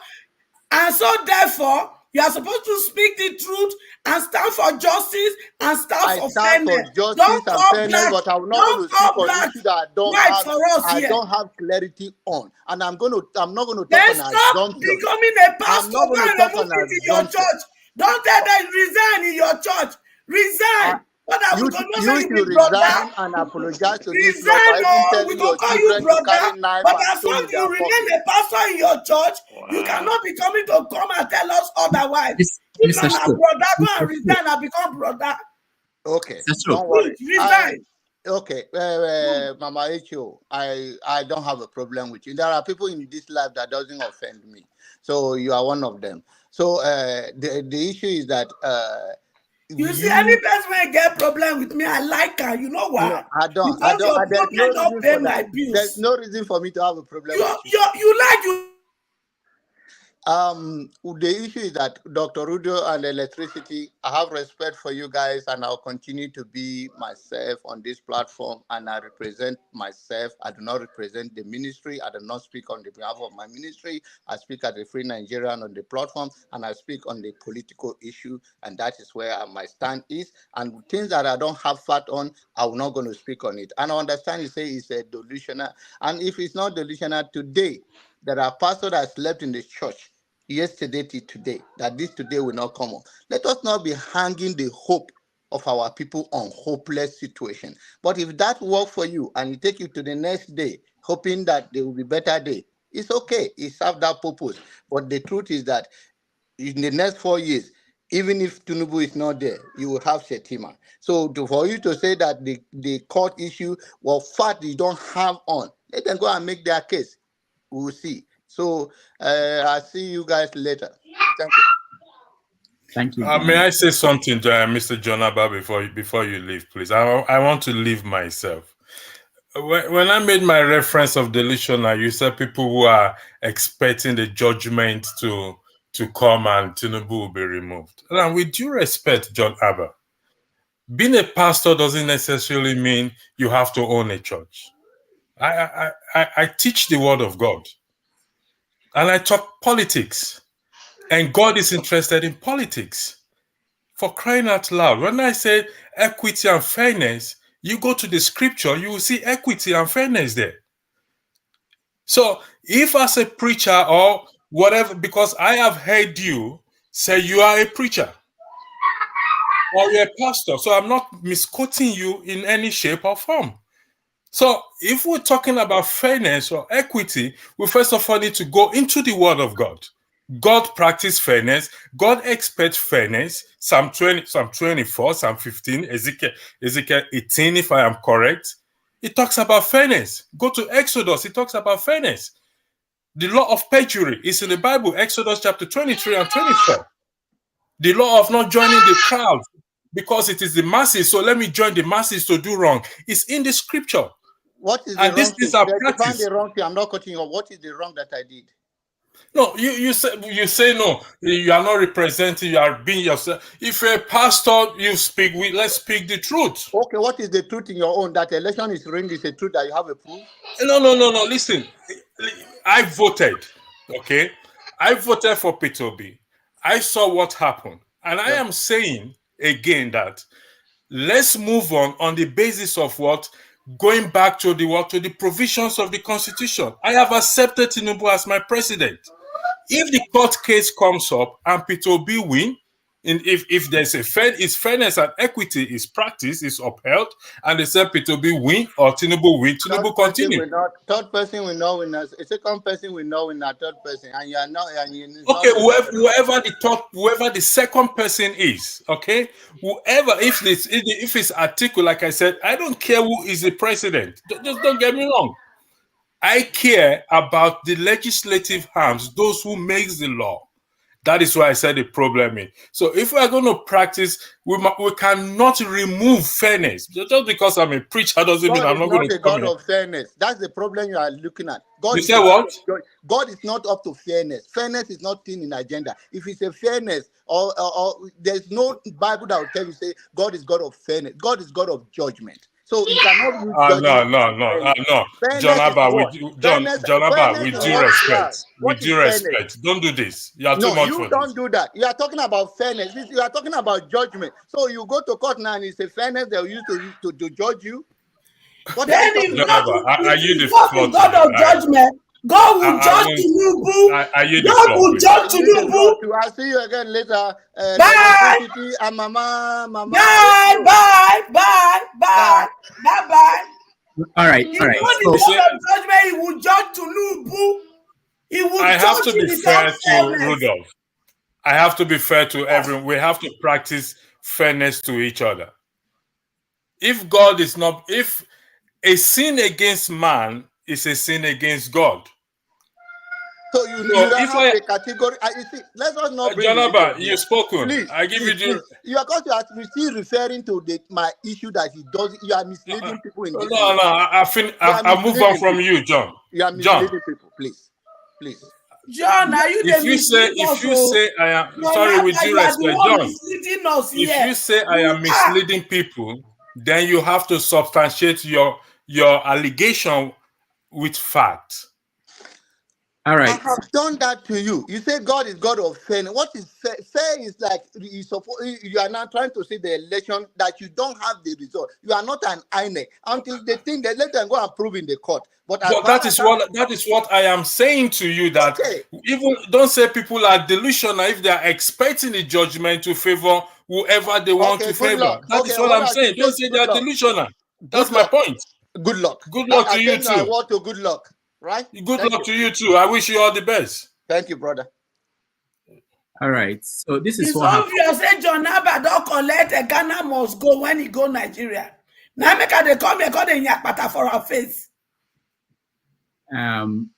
Speaker 21: and so therefore you are supposed to speak the truth and stand for justice and stand
Speaker 18: I
Speaker 21: for
Speaker 18: stand for
Speaker 21: fairness.
Speaker 18: justice
Speaker 21: Don't
Speaker 18: and
Speaker 21: call
Speaker 18: fairness,
Speaker 21: black,
Speaker 18: but I'm not going
Speaker 21: don't
Speaker 18: to speak
Speaker 21: call
Speaker 18: on
Speaker 21: black
Speaker 18: issue that
Speaker 21: white for us
Speaker 18: I
Speaker 21: here.
Speaker 18: don't have clarity on, and I'm not going to talk
Speaker 21: Then
Speaker 18: on
Speaker 21: stop
Speaker 18: assumption.
Speaker 21: becoming a
Speaker 18: I'm
Speaker 21: pastor.
Speaker 18: not
Speaker 21: Go
Speaker 18: going to
Speaker 21: and
Speaker 18: talk
Speaker 21: remove
Speaker 18: on
Speaker 21: it in your
Speaker 18: assumption.
Speaker 21: church. Don't tell them resign in your church. Resign. What are we going to say? You be
Speaker 18: should
Speaker 21: brother?
Speaker 18: resign and apologize to this law for
Speaker 21: Resign,
Speaker 18: even
Speaker 21: or we
Speaker 18: telling
Speaker 21: go
Speaker 18: your
Speaker 21: call you
Speaker 18: children to
Speaker 21: brother.
Speaker 18: carry knife
Speaker 21: But
Speaker 18: and
Speaker 21: as
Speaker 18: stone
Speaker 21: long
Speaker 18: in
Speaker 21: as
Speaker 18: their
Speaker 21: you remain
Speaker 18: pocket.
Speaker 21: a pastor in your church, you cannot be coming to come and tell us otherwise. If
Speaker 7: Mr.
Speaker 21: you're not
Speaker 7: Stroke,
Speaker 21: brother, go and
Speaker 7: Mr.
Speaker 21: resign and become brother.
Speaker 18: Okay,
Speaker 7: That's true.
Speaker 18: don't worry.
Speaker 21: Resign.
Speaker 18: Okay, Mama H.O., I don't have a problem with you. There are people in this life that doesn't offend me. So you are one of them. So the issue is that
Speaker 21: you see, any person will get problem with me, I like her. You know why?
Speaker 18: No, I don't.
Speaker 21: Because your
Speaker 18: There's no
Speaker 21: problem don't
Speaker 18: reason
Speaker 21: pay
Speaker 18: for that.
Speaker 21: my bills.
Speaker 18: There's no reason for me to have a problem with you.
Speaker 21: You like you.
Speaker 18: The issue is that Dr. Rudo and electricity, I have respect for you guys and I'll continue to be myself on this platform and I represent myself. I do not represent the ministry. I do not speak on the behalf of my ministry. I speak as a free Nigerian on the platform and I speak on the political issue and that is where my stand is. And things that I don't have fat on, I'm not going to speak on it. And I understand you say it's a delusional. And if it's not delusional today, there are pastors that slept in the church yesterday to today, that this today will not come up. Let us not be hanging the hope of our people on hopeless situation. But if that works for you and it take you to the next day, hoping that there will be better day, it's okay. It serves that purpose. But the truth is that in the next 4 years, even if Tinubu is not there, you will have Shetima. So for you to say that the court issue, well, fact you don't have on, let them go and make their case. We will see. So I'll see you guys later. Thank you.
Speaker 7: Thank you.
Speaker 16: May I say something to Mr. John Abba before you leave, please? I want to leave myself. When I made my reference of deletion, you said people who are expecting the judgment to come and Tinubu will be removed. And with due respect, John Abba, being a pastor doesn't necessarily mean you have to own a church. I teach the word of God. And I talk politics. And God is interested in politics. For crying out loud, when I say equity and fairness, you go to the scripture, you will see equity and fairness there. So if as a preacher or whatever, because I have heard you say you are a preacher or you're a pastor, so I'm not misquoting you in any shape or form. So if we're talking about fairness or equity, we first of all need to go into the word of God. God practiced fairness. God expects fairness. Psalm 20, Psalm 24, Psalm 15, Ezekiel 18, if I am correct. It talks about fairness. Go to Exodus. It talks about fairness. The law of perjury is in the Bible, Exodus chapter 23 and 24. The law of not joining the crowd because it is the masses. So let me join the masses to do wrong. It's in the scripture.
Speaker 18: What is the
Speaker 16: And these
Speaker 18: wrong
Speaker 16: things
Speaker 18: thing?
Speaker 16: are
Speaker 18: Define
Speaker 16: practice.
Speaker 18: the wrong thing. I'm not cutting you off. What is the wrong that I did?
Speaker 16: No, you say no. You are not representing. You are being yourself. If a pastor, you speak. Let's speak the truth.
Speaker 18: Okay, what is the truth in your own? That election is rigged is a truth that you have a proof?
Speaker 16: No. Listen, I voted. Okay, I voted for P2B. I saw what happened, and I am saying again that let's move on the basis of what, going back to the provisions of the Constitution. I have accepted Tinubu as my president. If the court case comes up and P2B win, and if there's a fairness and equity is practiced, is upheld, and they say P2B win or Tinubu win, Tinubu continue.
Speaker 18: Third person will not win. A second person will not win. A third person, and you are not. And you
Speaker 16: Okay,
Speaker 18: not
Speaker 16: whoever the second person is, okay, whoever, if it's article, like I said, I don't care who is the president. Just don't get me wrong. I care about the legislative arms, those who makes the law. That is why I said the problem is. So if we are going to practice, we cannot remove fairness. Just because I'm a preacher doesn't mean
Speaker 18: God
Speaker 16: I'm
Speaker 18: is
Speaker 16: not going
Speaker 18: not
Speaker 16: to
Speaker 18: a
Speaker 16: come
Speaker 18: God
Speaker 16: here.
Speaker 18: of fairness. That's the problem you are looking at. God
Speaker 16: You
Speaker 18: is
Speaker 16: say
Speaker 18: a God
Speaker 16: what?
Speaker 18: of- God is not up to fairness. Fairness is not in the agenda. If it's a fairness, or there's no Bible that will tell you say God is God of fairness. God is God of judgment. So you cannot use judgment and
Speaker 16: No.
Speaker 18: fairness.
Speaker 16: John
Speaker 18: Fairness is
Speaker 16: Abba,
Speaker 18: what?
Speaker 16: John Abba,
Speaker 18: Fairness
Speaker 16: with
Speaker 18: is
Speaker 16: due
Speaker 18: what? Yeah.
Speaker 16: respect,
Speaker 18: What is fairness?
Speaker 16: don't do this. You are too
Speaker 18: No,
Speaker 16: much
Speaker 18: you
Speaker 16: for
Speaker 18: don't
Speaker 16: this.
Speaker 18: do that. You are talking about fairness. You are talking about judgment. So you go to court now and it's a fairness they'll use to judge you. What are you
Speaker 21: Then
Speaker 18: talking
Speaker 21: if
Speaker 16: John
Speaker 18: about?
Speaker 16: Abba, I yield the
Speaker 21: God
Speaker 16: floor
Speaker 21: is
Speaker 16: to
Speaker 21: God
Speaker 16: you.
Speaker 21: of judgment, God will judge Tinubu.
Speaker 16: I yield the
Speaker 21: God
Speaker 16: floor,
Speaker 21: will
Speaker 16: please.
Speaker 21: judge
Speaker 18: You need the floor
Speaker 21: Tinubu.
Speaker 18: too. I'll see you again later.
Speaker 21: Bye.
Speaker 18: Electricity and mama.
Speaker 21: Bye. Bye.
Speaker 7: All right.
Speaker 21: If God
Speaker 7: So
Speaker 21: is God of judgment, he will judge Tinubu. He will
Speaker 16: I have
Speaker 21: judge
Speaker 16: to
Speaker 21: him
Speaker 16: be
Speaker 21: without
Speaker 16: fair to
Speaker 21: fairness.
Speaker 16: Rudolph. I have to be fair to everyone. We have to practice fairness to each other. If God is not, if a sin against man is a sin against God.
Speaker 18: So you
Speaker 16: So
Speaker 18: have
Speaker 16: if I,
Speaker 18: a category. You see, let's us not bring
Speaker 16: John
Speaker 18: religion
Speaker 16: Abba,
Speaker 18: here.
Speaker 16: you've spoken.
Speaker 18: Please,
Speaker 16: I give you the.
Speaker 18: You are because you are still referring to my issue that he does. You are misleading people in
Speaker 16: No,
Speaker 18: this way. You are
Speaker 16: I move on
Speaker 18: misleading
Speaker 16: from
Speaker 18: people.
Speaker 16: you, John.
Speaker 18: You are
Speaker 16: John,
Speaker 18: misleading people. Please.
Speaker 21: John, are you the mislead us?
Speaker 16: if you say I am
Speaker 21: John
Speaker 16: sorry, with
Speaker 21: Abba,
Speaker 16: due
Speaker 21: you are the
Speaker 16: respect,
Speaker 21: one
Speaker 16: John,
Speaker 21: misleading us
Speaker 16: if
Speaker 21: here.
Speaker 16: you say I
Speaker 21: You
Speaker 16: am
Speaker 21: are.
Speaker 16: misleading people, then you have to substantiate your allegation with fact.
Speaker 7: All right.
Speaker 18: I have done that to you. You say God is God of fairness. What is fair? Fair is like you are now trying to say the election that you don't have the result. You are not an INEC until they think that let them go and prove in the court. But as
Speaker 16: But
Speaker 18: far
Speaker 16: that
Speaker 18: as
Speaker 16: is what I am saying to you, that even don't say people are delusional if they are expecting the judgment to favor whoever they want to
Speaker 18: good
Speaker 16: favor.
Speaker 18: luck.
Speaker 16: That
Speaker 18: Okay,
Speaker 16: is what
Speaker 18: what
Speaker 16: I'm
Speaker 18: I should
Speaker 16: saying. Don't
Speaker 18: say?
Speaker 16: say they
Speaker 18: Good
Speaker 16: are
Speaker 18: luck.
Speaker 16: delusional.
Speaker 18: Good
Speaker 16: That's my
Speaker 18: luck.
Speaker 16: point.
Speaker 18: Good luck.
Speaker 16: Good luck to you
Speaker 18: I
Speaker 16: too.
Speaker 18: want to good luck. Right?
Speaker 16: Good luck to you too. I wish you all the best.
Speaker 18: Thank you, brother.
Speaker 7: All right. So this is
Speaker 21: It's
Speaker 7: what happened.
Speaker 21: obvious. Say John Abba don't collect a Ghana must go when he go Nigeria. Now make they come here, call the yakpata for our face.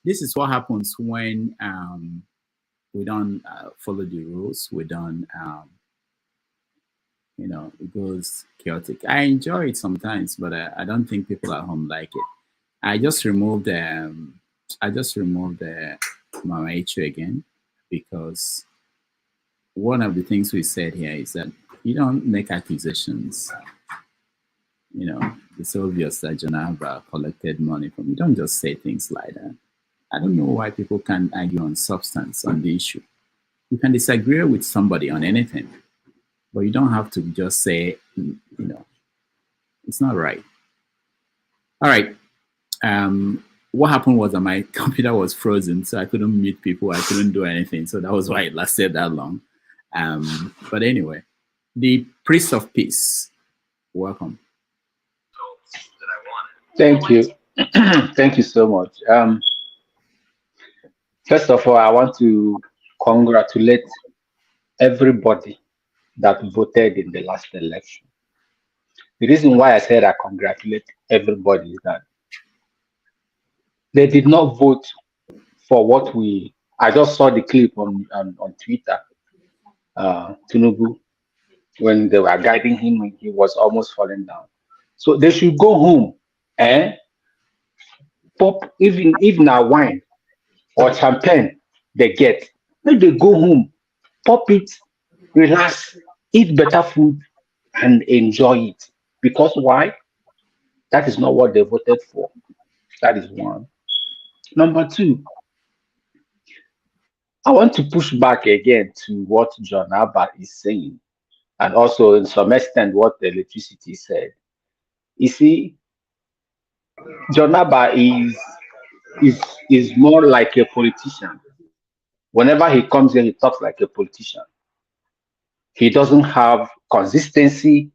Speaker 7: This is what happens when we don't follow the rules. We don't, it goes chaotic. I enjoy it sometimes, but I don't think people at home like it. I just removed Mama Echu again, because one of the things we said here is that you don't make accusations. It's obvious that John Abba collected money from you. Don't just say things like that. I don't know why people can't argue on substance on the issue. You can disagree with somebody on anything, but you don't have to just say, it's not right. All right. What happened was that my computer was frozen, so I couldn't mute people. I couldn't do anything. So that was why it lasted that long. But anyway, the Priest of Peace, welcome.
Speaker 19: Thank you. Thank you so much. First of all, I want to congratulate everybody that voted in the last election. The reason why I said I congratulate everybody is that they did not vote for what I just saw the clip on Twitter. Tinubu, when they were guiding him, he was almost falling down. So they should go home and pop even a wine or champagne they get. Make they go home, pop it, relax, eat better food, and enjoy it. Because why? That is not what they voted for. That is one. Number two, I want to push back again to what John Abba is saying, and also in some extent what the electricity said. You see, John Abba is is more like a politician. Whenever he comes here, he talks like a politician. He doesn't have consistency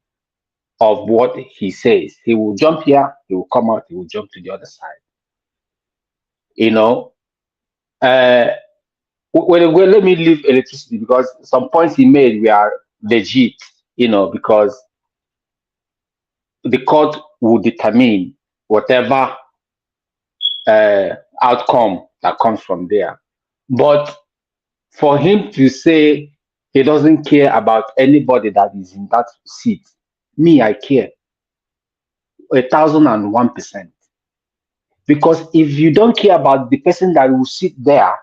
Speaker 19: of what he says. He will jump here, he will come out, he will jump to the other side. You know, uh, well, let me leave electricity because some points he made were legit. You know, because the court will determine whatever outcome that comes from there. But for him to say he doesn't care about anybody that is in that seat, me, I care 1,001%. Because if you don't care about the person that will sit there,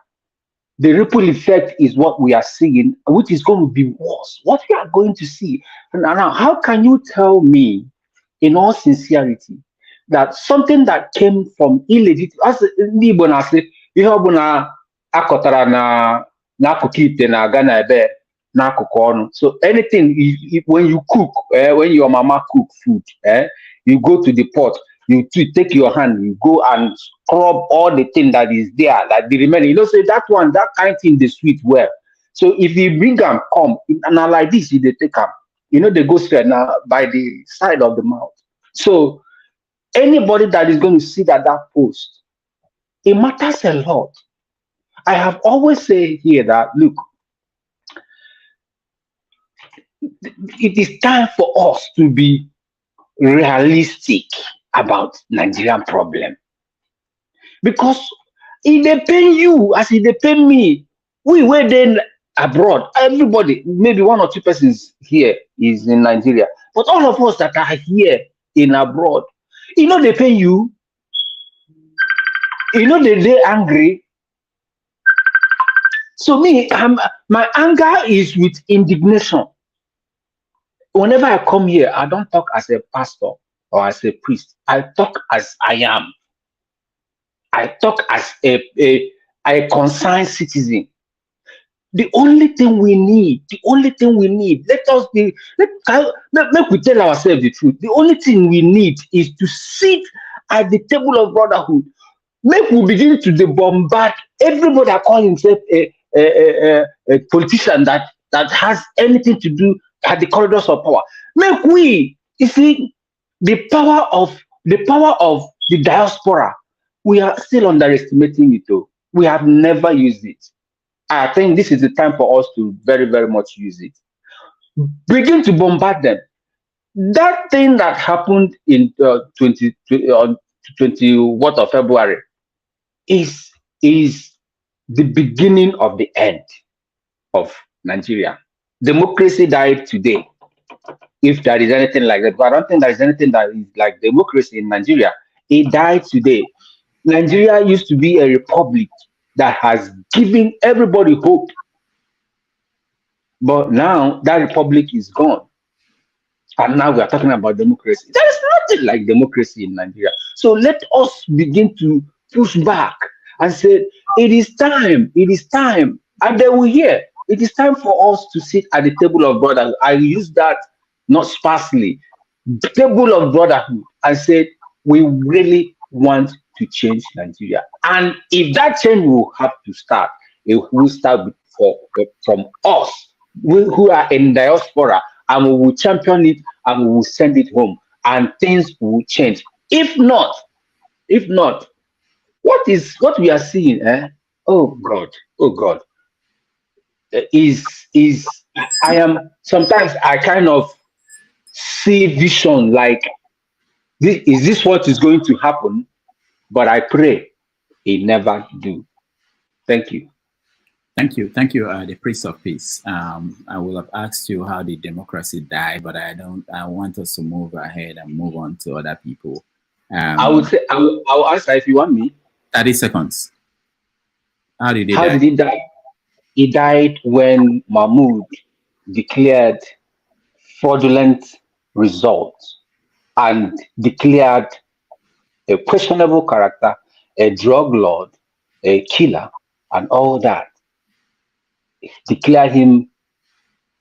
Speaker 19: the ripple effect is what we are seeing, which is going to be worse. What we are going to see. And now, how can you tell me, in all sincerity, that something that came from illegitimate, as ndị Igbo na-asị, ihe ọbụla akọtara n'akụkụ ite na-aga n'ebe n'akụkụ ọnụ. So anything, when you cook, when your mama cook food, you go to the pot, you take your hand, you go and scrub all the thing that is there, that the remaining. You know, say that one, that kind of thing, they sweet well. So if you bring them, come, now like this, they take them. You know, they go straight now by the side of the mouth. So anybody that is going to sit at that post, it matters a lot. I have always said here that, look, it is time for us to be realistic about Nigerian problem. Because if they pay you as if they pay me, we were then abroad. Everybody, maybe one or two persons here is in Nigeria, but all of us that are here in abroad, you know, they pay you, you know, they're angry. So me, my anger is with indignation. Whenever I come here, I don't talk as a pastor or as a priest. I talk as I am. I talk as a concerned citizen. The only thing we need, let us be, let we tell ourselves the truth. The only thing we need is to sit at the table of brotherhood. Make we begin to bombard everybody that call himself a politician that has anything to do at the corridors of power. Make we, you see, the power of the diaspora. We are still underestimating it though. We have never used it. I think this is the time for us to very, very much use it. Begin to bombard them. That thing that happened in 20 what of February is the beginning of the end of Nigeria. Democracy died today. If there is anything like that, but I don't think there is anything that is like democracy in Nigeria. It died today. Nigeria used to be a republic that has given everybody hope. But now that republic is gone. And now we are talking about democracy. There is nothing like democracy in Nigeria. So let us begin to push back and say, it is time, and they will hear. It is time for us to sit at the table of brotherhood. I use that not sparsely. Table of brotherhood, and said, we really want to change Nigeria. And if that change will have to start, it will start from us who are in diaspora, and we will champion it and we will send it home, and things will change. If not, what we are seeing, oh God, is I am sometimes I kind of see vision like is this what is going to happen? But I pray it never do. Thank you.
Speaker 7: Thank you, the Prince of Peace. I will have asked you how did democracy die, but I want us to move ahead and move on to other people.
Speaker 19: I would say I will answer if you want me.
Speaker 7: 30 seconds. How did he
Speaker 19: How
Speaker 7: die?
Speaker 19: did he die? He died when Mahmoud declared fraudulent results and declared a questionable character, a drug lord, a killer, and all that. Declare him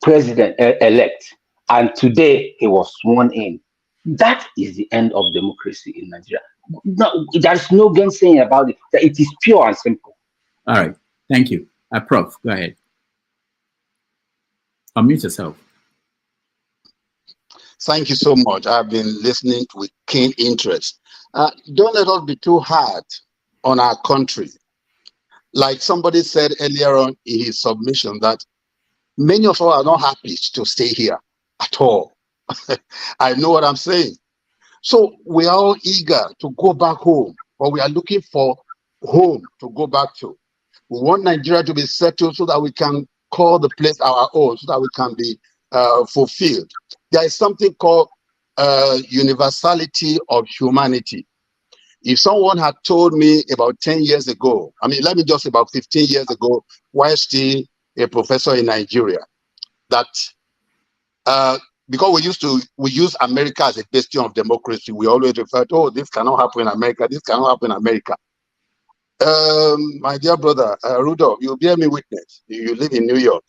Speaker 19: president elect, and today he was sworn in. That is the end of democracy in Nigeria. No, there's no gainsaying about it. It is pure and simple.
Speaker 7: All right. Thank you. Prof, go ahead. Unmute yourself.
Speaker 2: Thank you so much. I've been listening with keen interest. Don't let us be too hard on our country. Like somebody said earlier on in his submission, that many of us are not happy to stay here at all. I know what I'm saying. So we are all eager to go back home, but we are looking for home to go back to. We want Nigeria to be settled so that we can call the place our own, so that we can be fulfilled. There is something called universality of humanity. If someone had told me about 10 years ago, I mean, let me just say about 15 years ago, while still a professor in Nigeria, that because we use America as a bastion of democracy, we always refer to, oh, this cannot happen in America, this cannot happen in America. My dear brother, Rudolph, you'll bear me witness. You live in New York.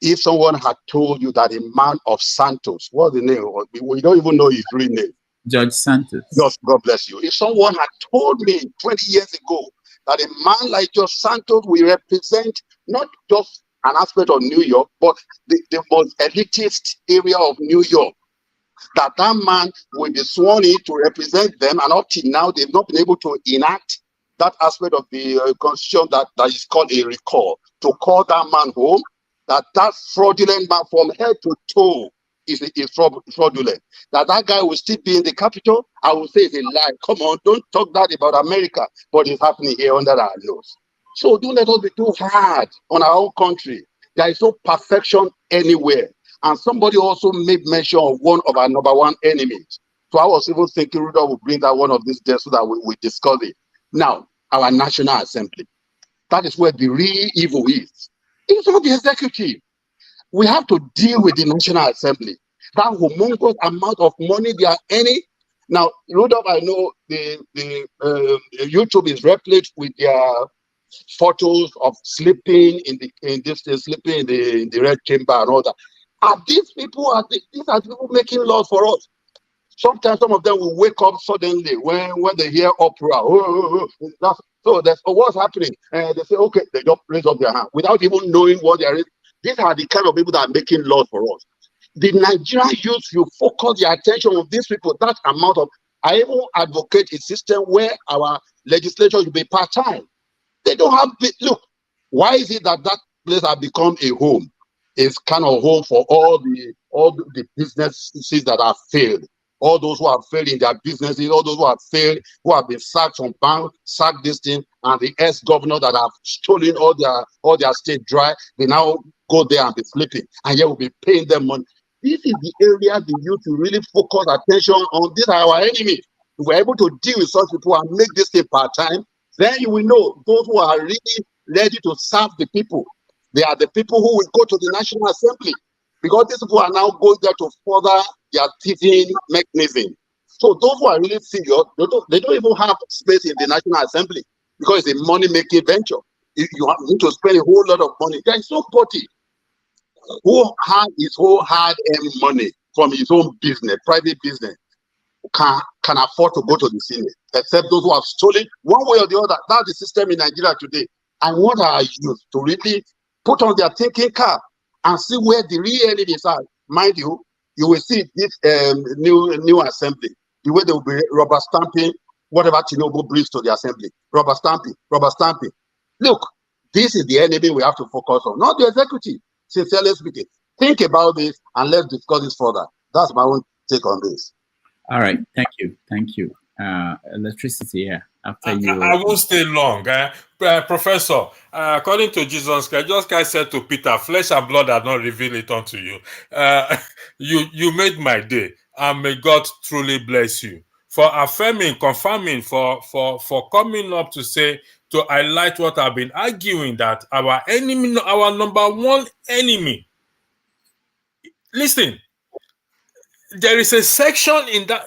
Speaker 2: If someone had told you that a man of Santos, what's the name? We don't even know his real name.
Speaker 7: George Santos.
Speaker 2: Yes, God bless you. If someone had told me 20 years ago that a man like George Santos will represent not just an aspect of New York, but the most elitist area of New York, that man will be sworn in to represent them, and up till now, they've not been able to enact that aspect of the constitution that is called a recall, to call that man home, that fraudulent man from head to toe is fraudulent. That guy will still be in the capital, I will say it's a lie. Come on, don't talk that about America, but it's happening here under our nose. So don't let us be too hard on our own country. There is no perfection anywhere. And somebody also made mention of one of our number one enemies. So I was even thinking Rudolph will bring that one of these days so that we discuss it. Now, our National Assembly. That is where the real evil is. It's not the executive. We have to deal with the National Assembly. That humongous amount of money they are earning. Now, Rudolph, I know the YouTube is replete with their photos of sleeping in the red chamber and all that. Are these people? These are people making laws for us. Sometimes some of them will wake up suddenly when they hear uproar. So that's what's happening. And they say, okay, they just raise up their hand without even knowing what they are. These are the kind of people that are making laws for us. The Nigerian youth, you focus the attention on these people, that amount of. I even advocate a system where our legislature will be part-time. They don't have. Look, why is it that place has become a home? It's kind of home for all the businesses that have failed. All those who have failed in their businesses, all those who have failed, who have been sacked from bank, sacked this thing, and the ex-governor that have stolen all their state dry, they now go there and be sleeping, and yet we'll be paying them money. This is the area the youth to really focus attention on. These are our enemies. If we're able to deal with such people and make this thing part-time, then you will know those who are really ready to serve the people. They are the people who will go to the National Assembly, because these people are now going there to further their thieving mechanism. So those who are really serious, they don't even have space in the National Assembly because it's a money-making venture. You need to spend a whole lot of money. There is nobody who had his whole hard-earned money from his own business, private business, can afford to go to the Senate, except those who have stolen one way or the other. That's the system in Nigeria today. I want our youth to really put on their thinking cap and see where the real enemies are. Mind you, you will see this new assembly, the way they will be rubber stamping whatever Tinubu brings to the assembly. Rubber stamping, rubber stamping. Look, this is the enemy we have to focus on, not the executive. Sincerely speaking, think about this and let's discuss this further. That's my own take on this.
Speaker 7: All right, thank you. Electricity, yeah. After you,
Speaker 16: I won't stay long, Professor. According to Jesus Christ said to Peter, "Flesh and blood have not revealed it unto you." You made my day, and may God truly bless you for affirming, confirming, for coming up to say, to highlight what I've been arguing, that our enemy, our number one enemy. Listen, there is a section in that.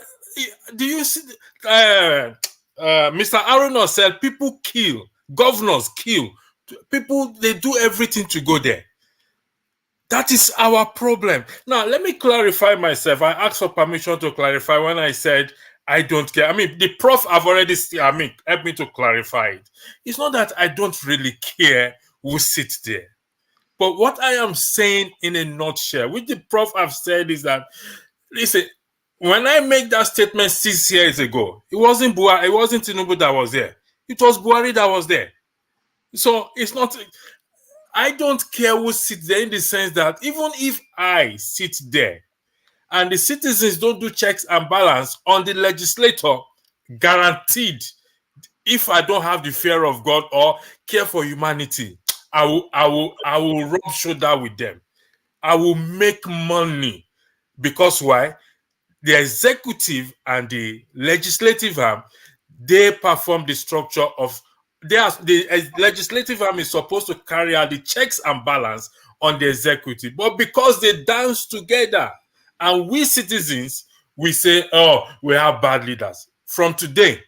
Speaker 16: Do you see? Mr. Arono said people kill, governors kill, people, they do everything to go there. That is our problem. Now, let me clarify myself. I asked for permission to clarify when I said I don't care. I mean, the prof have already, helped me to clarify it. It's not that I don't really care who sits there. But what I am saying in a nutshell, which the prof have said, is that, listen, when I make that statement 6 years ago, it wasn't Tinubu that was there. It was Buhari that was there. So it's not, I don't care who sits there, in the sense that even if I sit there and the citizens don't do checks and balance on the legislator, guaranteed, if I don't have the fear of God or care for humanity, I will rub shoulder with them. I will make money. Because why? The executive and the legislative arm, they perform the structure of, the legislative arm is supposed to carry out the checks and balance on the executive. But because they dance together, and we citizens, we say, oh, we have bad leaders. From today,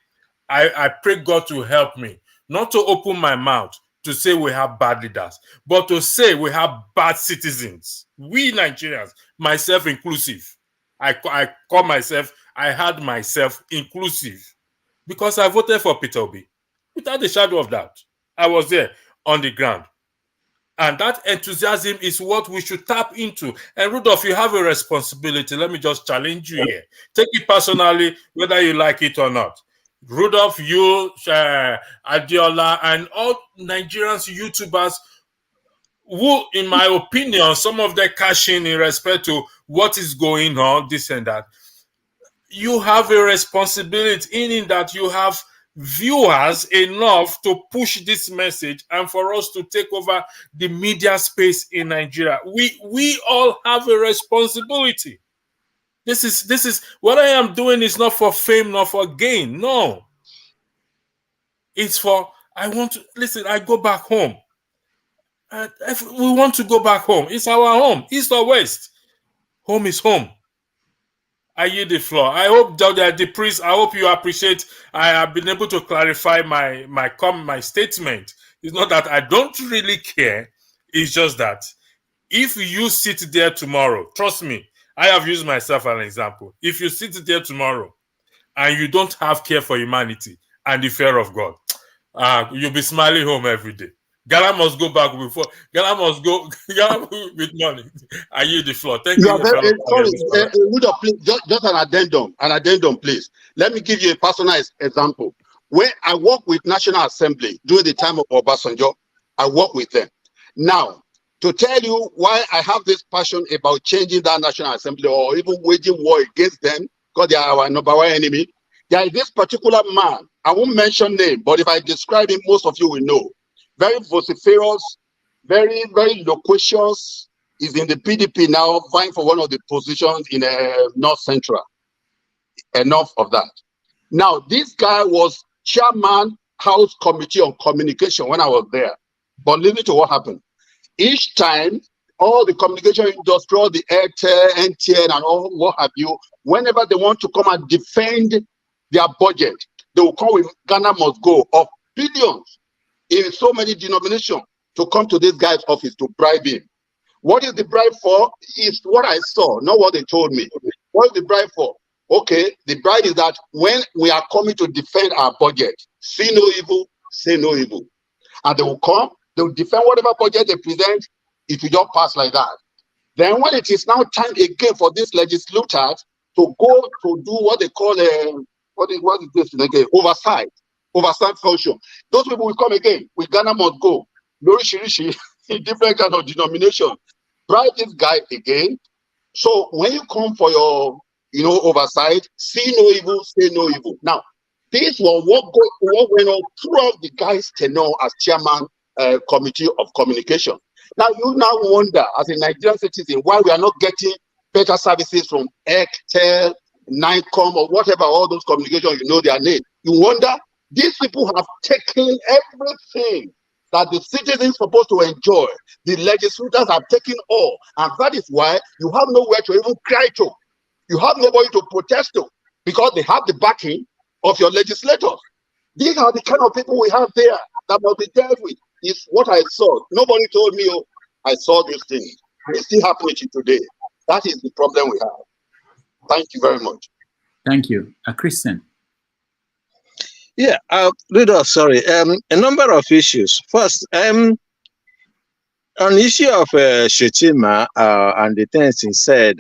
Speaker 16: I pray God to help me not to open my mouth to say we have bad leaders, but to say we have bad citizens. We Nigerians, myself inclusive. I call myself, I had myself inclusive, because I voted for Peter Obi. Without a shadow of doubt, I was there on the ground. And that enthusiasm is what we should tap into. And Rudolph, you have a responsibility. Let me just challenge you here. Take it personally, whether you like it or not. Rudolph, you, Adiola, and all Nigerians, YouTubers, who, in my opinion, some of them cash in respect to what is going on, this and that. You have a responsibility in that you have viewers enough to push this message, and for us to take over the media space in Nigeria. We all have a responsibility. This is what I am doing is not for fame, not for gain. No. It's for, I want to, listen, I go back home. If we want to go back home. It's our home, east or west. Home is home. I yield the floor. I hope that the priest, I hope you appreciate I have been able to clarify my statement. It's not that I don't really care. It's just that if you sit there tomorrow, trust me, I have used myself as an example. If you sit there tomorrow and you don't have care for humanity and the fear of God, you'll be smiling home every day. Ghana must go back before. Ghana must go with money. I yield the floor. Thank you.
Speaker 2: Sorry, Rudolph, please, just an addendum, please. Let me give you a personal example. When I work with National Assembly during the time of Obasanjo, I work with them. Now, to tell you why I have this passion about changing that National Assembly or even waging war against them, because they are our number one enemy, there is this particular man. I won't mention name, but if I describe him, most of you will know. Very vociferous, very, very loquacious. He's in the PDP now, vying for one of the positions in North Central. Enough of that. Now, this guy was chairman, House Committee on Communication when I was there. But listen to what happened. Each time, all the communication industry, all the Airtel, NTN, and all what have you, whenever they want to come and defend their budget, they will come with Ghana must go of billions in so many denominations to come to this guy's office to bribe him. What is the bribe for? Is what I saw, not what they told me. What is the bribe for? Okay, the bribe is that when we are coming to defend our budget, see no evil, say no evil. And they will come, they will defend whatever budget they present, it will just pass like that. Then when it is now time again for these legislators to go to do what they call what is this again? Oversight function. Those people will come again with Ghana must go. Lori Shirishi in different kind of denomination. Bribe this guy again. So when you come for your oversight, see no evil, say no evil. Now, this was what went on throughout the guy's tenure as chairman committee of communication. Now you now wonder, as a Nigerian citizen, why we are not getting better services from Airtel, NICOM or whatever, all those communications, you know their name. You wonder, these people have taken everything that the citizens supposed to enjoy. The legislators have taken all, and that is why you have nowhere to even cry to. You have nobody to protest to, because they have the backing of your legislators. These are the kind of people we have there that must be dealt with. Is what I saw. Nobody told me, oh, I saw this thing. It's still happening today. That is the problem we have. Thank you very much.
Speaker 7: Thank you. Christian.
Speaker 13: Yeah, Rudolph, sorry. A number of issues. First, on the issue of Shetima and the things he said,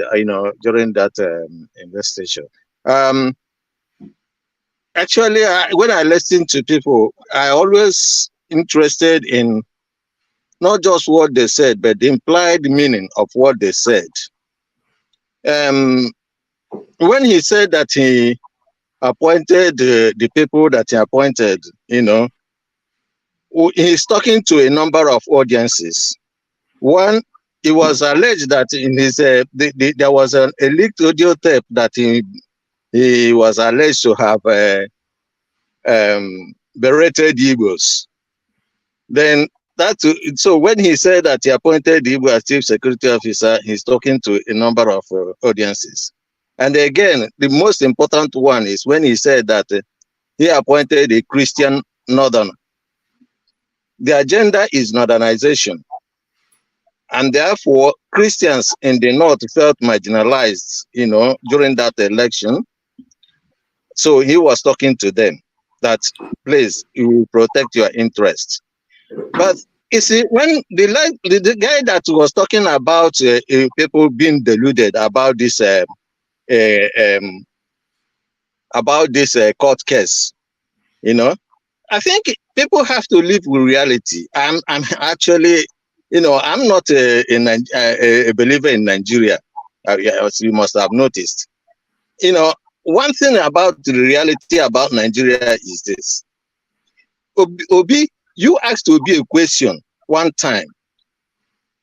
Speaker 13: during that investigation. Actually, when I listen to people, I always interested in not just what they said, but the implied meaning of what they said. When he said that he appointed the people that he appointed, he's talking to a number of audiences. One, it was alleged that in his there was a leaked audio tape that he was alleged to have berated Igbos. Then so when he said that he appointed Igbo as chief security officer, he's talking to a number of audiences. And again, the most important one is when he said that he appointed a Christian northerner. The agenda is northernization. And therefore, Christians in the north felt marginalized, during that election. So he was talking to them that, please, you will protect your interests. But you see, when the guy that was talking about people being deluded about this court case, I think people have to live with reality. I'm actually, I'm not a believer in Nigeria, as you must have noticed. One thing about the reality about Nigeria is this. Obi, you asked Obi a question one time.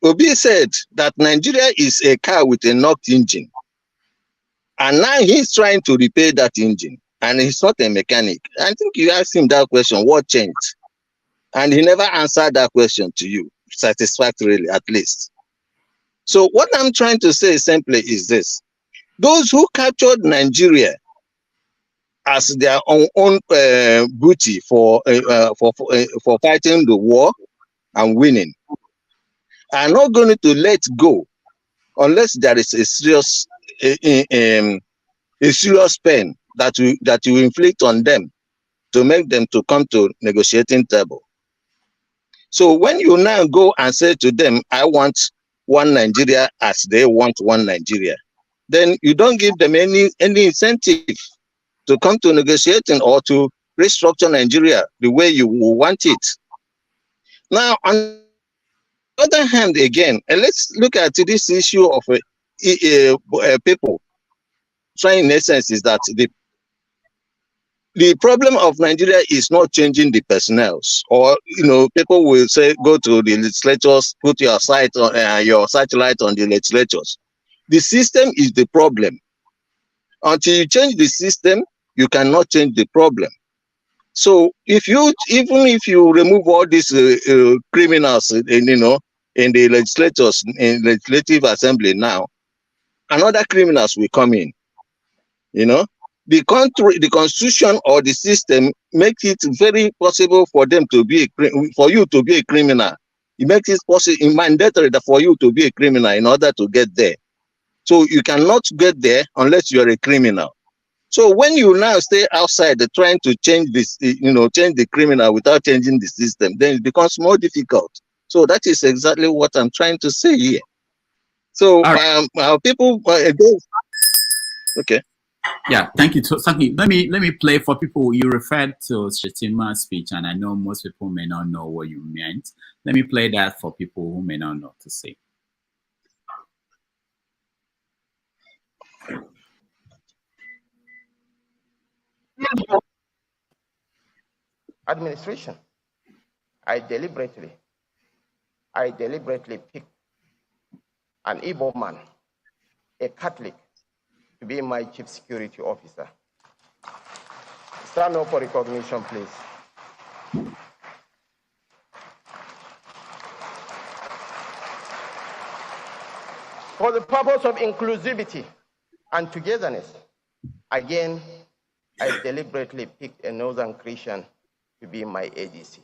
Speaker 13: Obi said that Nigeria is a car with a knocked engine. And now he's trying to repair that engine. And he's not a mechanic. I think you asked him that question, what changed? And he never answered that question to you, satisfactorily at least. So what I'm trying to say simply is this. Those who captured Nigeria as their own booty for fighting the war and winning are not going to let go unless there is a serious pain that you inflict on them to make them to come to negotiating table. So when you now go and say to them, I want one Nigeria as they want one Nigeria, then you don't give them any incentive to come to negotiating or to restructure Nigeria the way you want it. Now, on the other hand, again, let's look at this issue of people trying, in essence, is that the problem of Nigeria is not changing the personnel, or people will say go to the legislators, put your satellite on the legislators. The system is the problem. Until you change the system, you cannot change the problem. So even if you remove all these criminals, in the legislators, in legislative assembly now, another criminals will come in. The country, the constitution or the system makes it very possible for them to be for you to be a criminal. It makes it possible, mandatory for you to be a criminal in order to get there. So you cannot get there unless you are a criminal. So when you now stay outside trying to change this, change the criminal without changing the system, then it becomes more difficult. So that is exactly what I'm trying to say here. So people, okay.
Speaker 7: Yeah, thank you. So, let me play for people. You referred to Shetima's speech, and I know most people may not know what you meant. Let me play that for people who may not know to say.
Speaker 17: Administration. I deliberately picked an Igbo man, a Catholic, to be my Chief Security Officer. Stand up for recognition, please. For the purpose of inclusivity and togetherness, again, I deliberately picked a Northern Christian to be my ADC.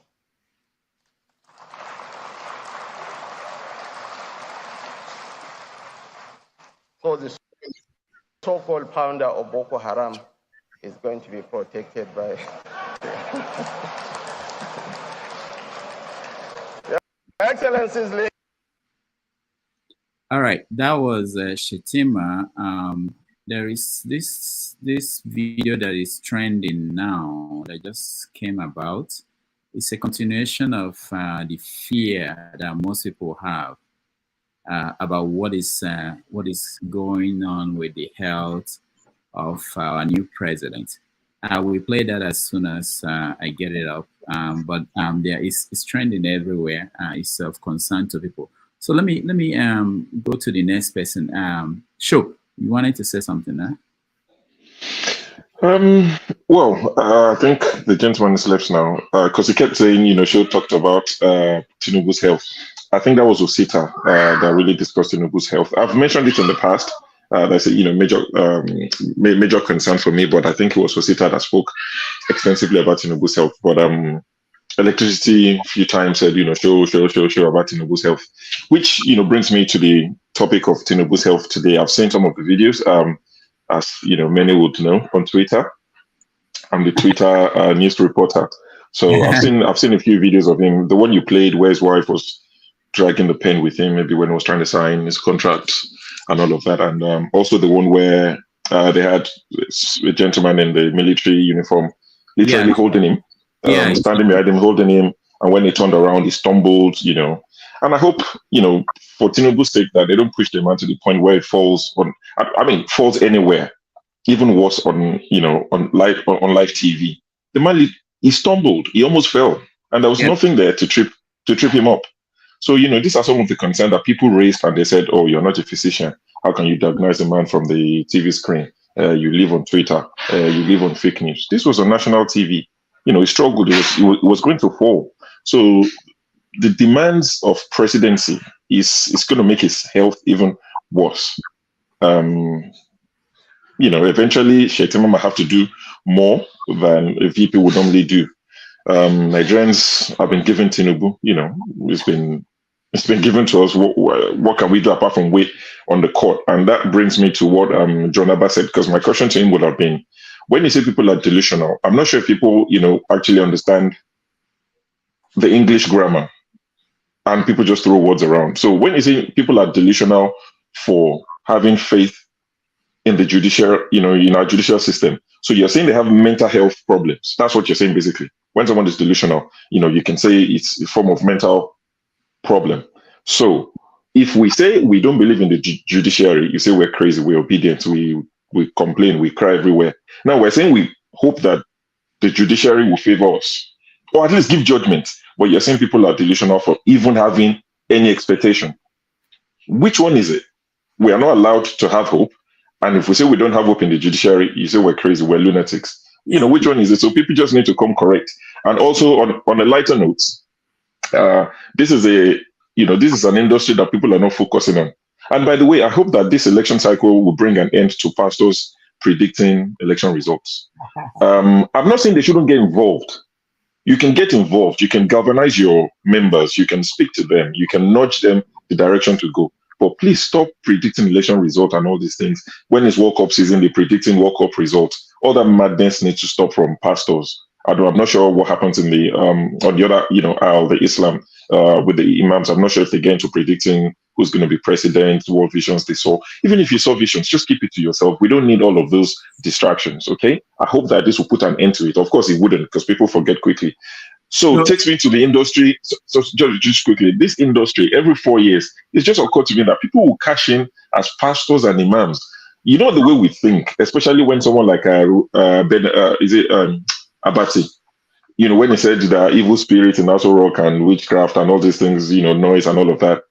Speaker 17: So the so-called founder of Boko Haram is going to be protected by... Excellencies,
Speaker 7: All right, that was Shetima. There is this video that is trending now that just came about. It's a continuation of the fear that most people have about what is going on with the health of our new president. We play that as soon as I get it up, but it's trending everywhere. It's of concern to people. So let me go to the next person. Sure, you wanted to say something, huh?
Speaker 3: Well, I think the gentleman is left now because he kept saying, Sho talked about Tinubu's health. I think that was Osita that really discussed Tinubu's health. I've mentioned it in the past. That's a major concern for me, but I think it was Osita that spoke extensively about Tinubu's health. But Electricity a few times said, show about Tinubu's health, which brings me to the topic of Tinubu's health today. I've seen some of the videos, as many would know, on Twitter. I'm the Twitter news reporter, so I've seen a few videos of him. The one you played, where his wife was dragging the pen with him, maybe when he was trying to sign his contract and all of that, and also the one where they had a gentleman in the military uniform literally holding him. Standing behind him, holding him, and when he turned around, he stumbled, And I hope, for Tinubu's sake, that they don't push the man to the point where it falls on. Falls anywhere, even worse on live TV. The man, he stumbled, he almost fell, and there was nothing there to trip him up. So these are some of the concerns that people raised, and they said, "Oh, you're not a physician. How can you diagnose a man from the TV screen? You live on Twitter. You live on fake news." This was on national TV. He struggled. It was going to fall. So the demands of presidency is going to make his health even worse. Eventually, Shetima might have to do more than a VP would normally do. Nigerians have been given Tinubu. It's been given to us. What can we do apart from wait on the court? And that brings me to what John Abba said, because my question to him would have been, when you say people are delusional, I'm not sure if people, actually understand the English grammar, and people just throw words around. So when you say people are delusional for having faith in the judicial, in our judicial system, so you're saying they have mental health problems. That's what you're saying, basically. When someone is delusional, you can say it's a form of mental problem. So if we say we don't believe in the judiciary, you say we're crazy, we're obedient, we complain, we cry everywhere. Now we're saying we hope that the judiciary will favor us, or at least give judgment. But you're saying people are delusional for even having any expectation. Which one is it? We are not allowed to have hope. And if we say we don't have hope in the judiciary, you say we're crazy, we're lunatics. Which one is it? So people just need to come correct. And also on a lighter note, this is an industry that people are not focusing on. And by the way, I hope that this election cycle will bring an end to pastors predicting election results. I'm not saying they shouldn't get involved. You can get involved. You can galvanize your members. You can speak to them. You can nudge them the direction to go. But please stop predicting election results and all these things. When it's World Cup season, they're predicting World Cup results. All that madness needs to stop from pastors. I'm not sure what happens in the on the other aisle, the Islam, with the imams. I'm not sure if they get into predicting who's going to be president, what visions they saw. Even if you saw visions, just keep it to yourself. We don't need all of those distractions, okay? I hope that this will put an end to it. Of course, it wouldn't, because people forget quickly. So it takes me to the industry. So just quickly, this industry, every 4 years, it's just occurred to me that people will cash in as pastors and imams. The way we think, especially when someone like Abati, when he said the evil spirit in Aso Rock and witchcraft and all these things, noise and all of that.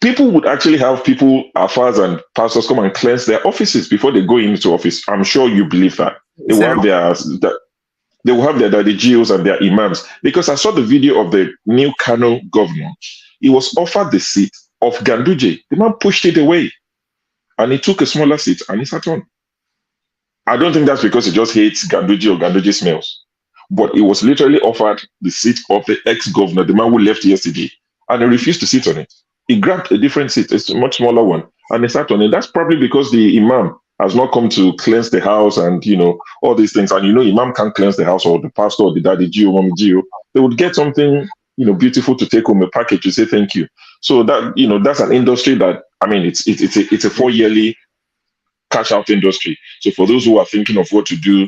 Speaker 3: people would actually have people, alphas and pastors, come and cleanse their offices before they go into office. I'm sure you believe that. They will have their GOs and their imams. Because I saw the video of the new Kano governor. He was offered the seat of Ganduje. The man pushed it away. And he took a smaller seat and he sat on. I don't think that's because he just hates Ganduje or Ganduje smells. But he was literally offered the seat of the ex-governor, the man who left yesterday, and he refused to sit on it. He grabbed a different seat, a much smaller one, and he sat on it. That's probably because the imam has not come to cleanse the house and, all these things. And, imam can't cleanse the house, or the pastor or the daddy, Gio, mommy, Gio. They would get something, beautiful to take home, a package to say thank you. So that, that's an industry that, it's a 4-yearly cash out industry. So for those who are thinking of what to do,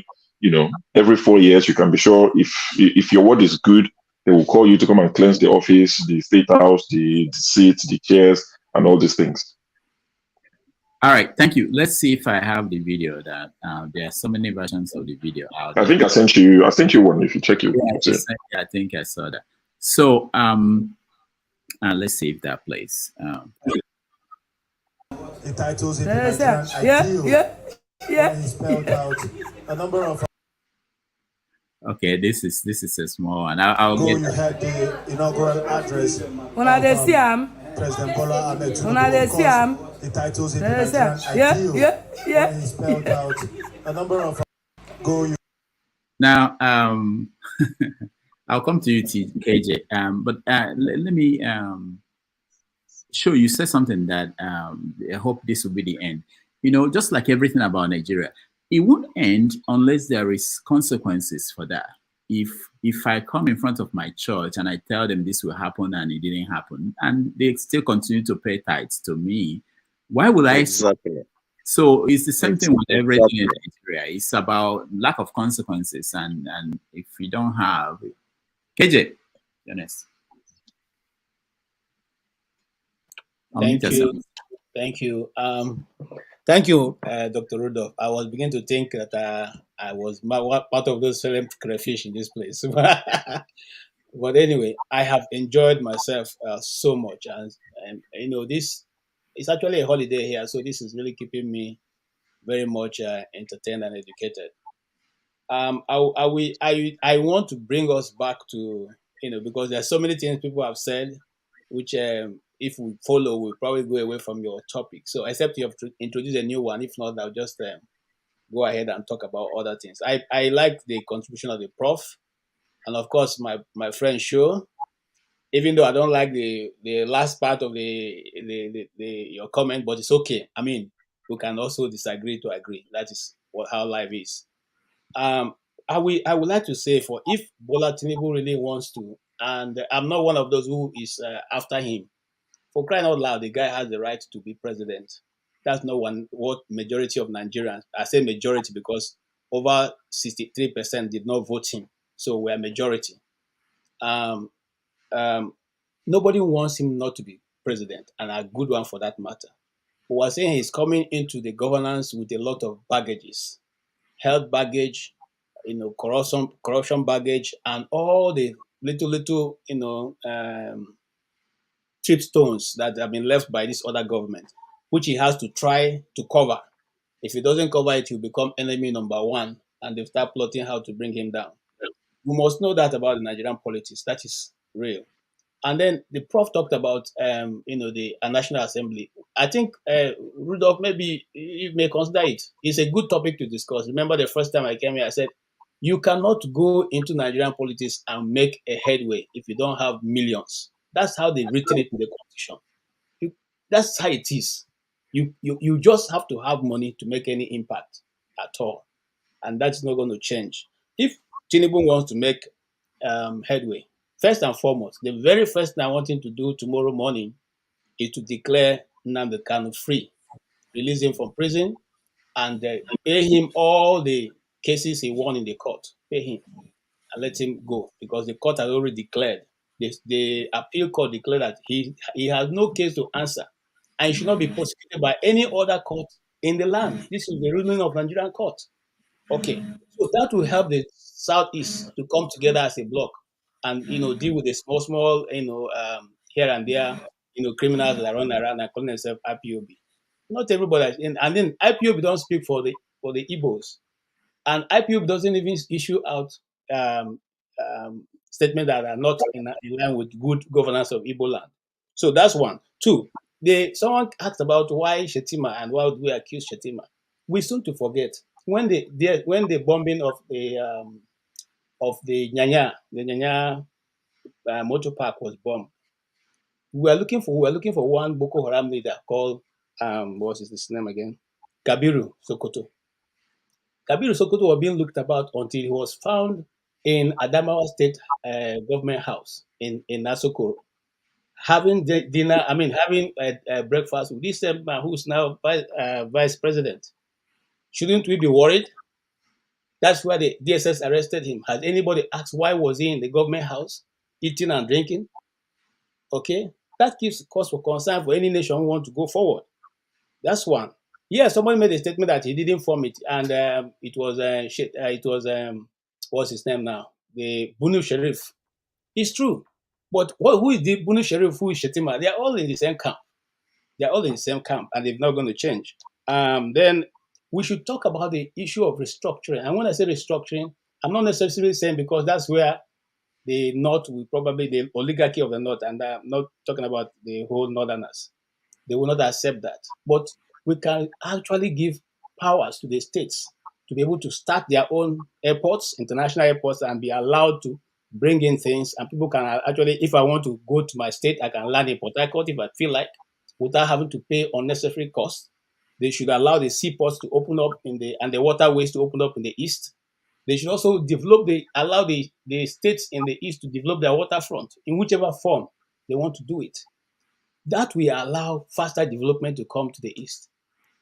Speaker 3: every 4 years, you can be sure if your word is good, they will call you to come and cleanse the office, the state house, the seats, the chairs, and all these things.
Speaker 7: All right, thank you. Let's see if I have the video. That there are so many versions of the video out there.
Speaker 3: I think I sent you one. If you check it,
Speaker 7: yeah, I think I saw that. So let's see if that plays.
Speaker 5: The titles in the Nigerian ideal spelled out a number of.
Speaker 7: Okay, this is a small one. I'll
Speaker 5: go.
Speaker 7: Get
Speaker 5: You had the inaugural address. President Bola Ahmed Tinubu. The titles in the Nigerian ideal spelled out a number of. Go. You.
Speaker 7: Now, I'll come to you, KJ. But let me show you. Said something that I hope this will be the end. Just like everything about Nigeria, it won't end unless there is consequences for that. If I come in front of my church and I tell them this will happen and it didn't happen, and they still continue to pay tithes to me, why would I?
Speaker 13: Exactly.
Speaker 7: So it's the same thing with everything in Nigeria. It's about lack of consequences, and if we don't have KJ, honest.
Speaker 20: Thank you. Thank you, Dr. Rudolph. I was beginning to think that I was part of those celeb crayfish in this place. But anyway, I have enjoyed myself so much. And this is actually a holiday here. So this is really keeping me very much entertained and educated. I want to bring us back to, because there are so many things people have said, which if we follow, we'll probably go away from your topic. So except you have to introduce a new one. If not, I'll just go ahead and talk about other things. I like the contribution of the prof. And of course, my friend Sho, even though I don't like the last part of your comment, but it's okay. I mean, we can also disagree to agree. That is how life is. I would like to say, for if Bola Tinubu really wants to, and I'm not one of those who is after him, for crying out loud, the guy has the right to be president. That's not what majority of Nigerians, I say majority because over 63% did not vote him. So we're majority. Nobody wants him not to be president, and a good one for that matter. But we're saying he's coming into the governance with a lot of baggages, health baggage, corruption baggage, and all the little tripstones that have been left by this other government, which he has to try to cover. If he doesn't cover it, he'll become enemy number one, and they'll start plotting how to bring him down. We must know that about the Nigerian politics. That is real. And then the prof talked about, the National Assembly. I think Rudolph, maybe you may consider it. It's a good topic to discuss. Remember the first time I came here, I said, you cannot go into Nigerian politics and make a headway if you don't have millions. That's how they've written it in the constitution. That's how it is. You just have to have money to make any impact at all. And that's not going to change. If Tinubu wants to make headway, first and foremost, the very first thing I want him to do tomorrow morning is to declare Nnamdi Kanu free, release him from prison, and pay him all the cases he won in the court. Pay him and let him go, because the court has already declared, the appeal court declared that he has no case to answer, and he should not be prosecuted by any other court in the land. This is the ruling of Nigerian court. Okay, so that will help the Southeast to come together as a bloc and deal with the small here and there criminals that run around and calling themselves IPOB. Not everybody, and then IPOB don't speak for the Igbos, and IPOB doesn't even issue out statements that are not in line with good governance of Igbo land. So that's one. Two, someone asked about why Shetima and why would we accuse Shetima. We soon to forget when the bombing of the Nyanya motor park was bombed. We were looking for one Boko Haram leader called what's his name again? Kabiru Sokoto. Kabiru Sokoto was being looked about until he was found in Adamawa State government house in Nasokoro, having dinner. I mean, having breakfast with this same man who's now vice president. Shouldn't we be worried? That's why the DSS arrested him. Has anybody asked why was he in the government house eating and drinking? Okay, that gives cause for concern for any nation who want to go forward. That's one. Yeah, somebody made a statement that he didn't form it, and it was what's his name now? The Bunu Sheriff. It's true, but who is the Bunu Sheriff? Who is Shetima? They are all in the same camp. They are all in the same camp, and they're not going to change. Then we should talk about the issue of restructuring. And when I say restructuring, I'm not necessarily saying because that's where the North will probably, the oligarchy of the North, and I'm not talking about the whole Northerners. They will not accept that. But we can actually give powers to the states to be able to start their own airports, international airports, and be allowed to bring in things. And people can actually, if I want to go to my state, I can land in Port Harcourt if I feel like, without having to pay unnecessary costs. They should allow the seaports to open up and the waterways to open up in the east. They should also allow the states in the east to develop their waterfront in whichever form they want to do it. That will allow faster development to come to the east.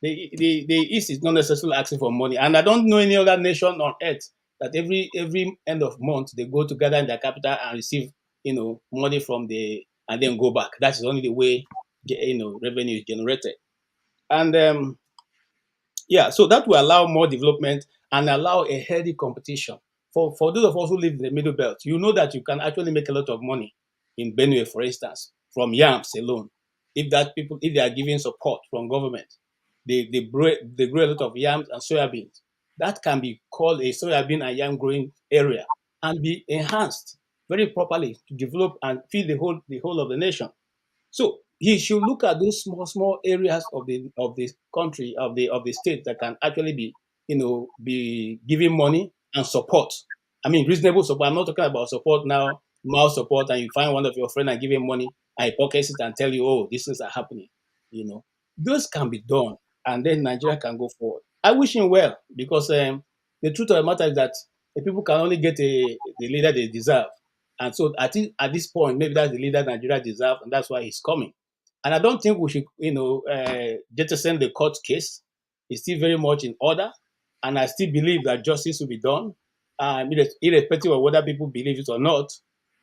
Speaker 20: The east is not necessarily asking for money, and I don't know any other nation on earth that every end of month they go together in their capital and receive money from and then go back. That is only the way revenue is generated. And so that will allow more development and allow a healthy competition. For those of us who live in the middle belt, you know that you can actually make a lot of money in Benue, for instance, from yams alone. If they are giving support from government, they grow a lot of yams and soybeans. That can be called a soybean and yam growing area and be enhanced very properly to develop and feed the whole of the nation. So he should look at those small areas of the country, of the state that can actually be giving money and support. I mean, reasonable support. I'm not talking about support now, mouth support, and you find one of your friends and give him money and he pockets it and tell you, oh, these things are happening. Those can be done, and then Nigeria can go forward. I wish him well, because the truth of the matter is that the people can only get the leader they deserve. And so at this point, maybe that's the leader Nigeria deserves, and that's why he's coming. And I don't think we should, jettison the court case. It's still very much in order, and I still believe that justice will be done, irrespective of whether people believe it or not.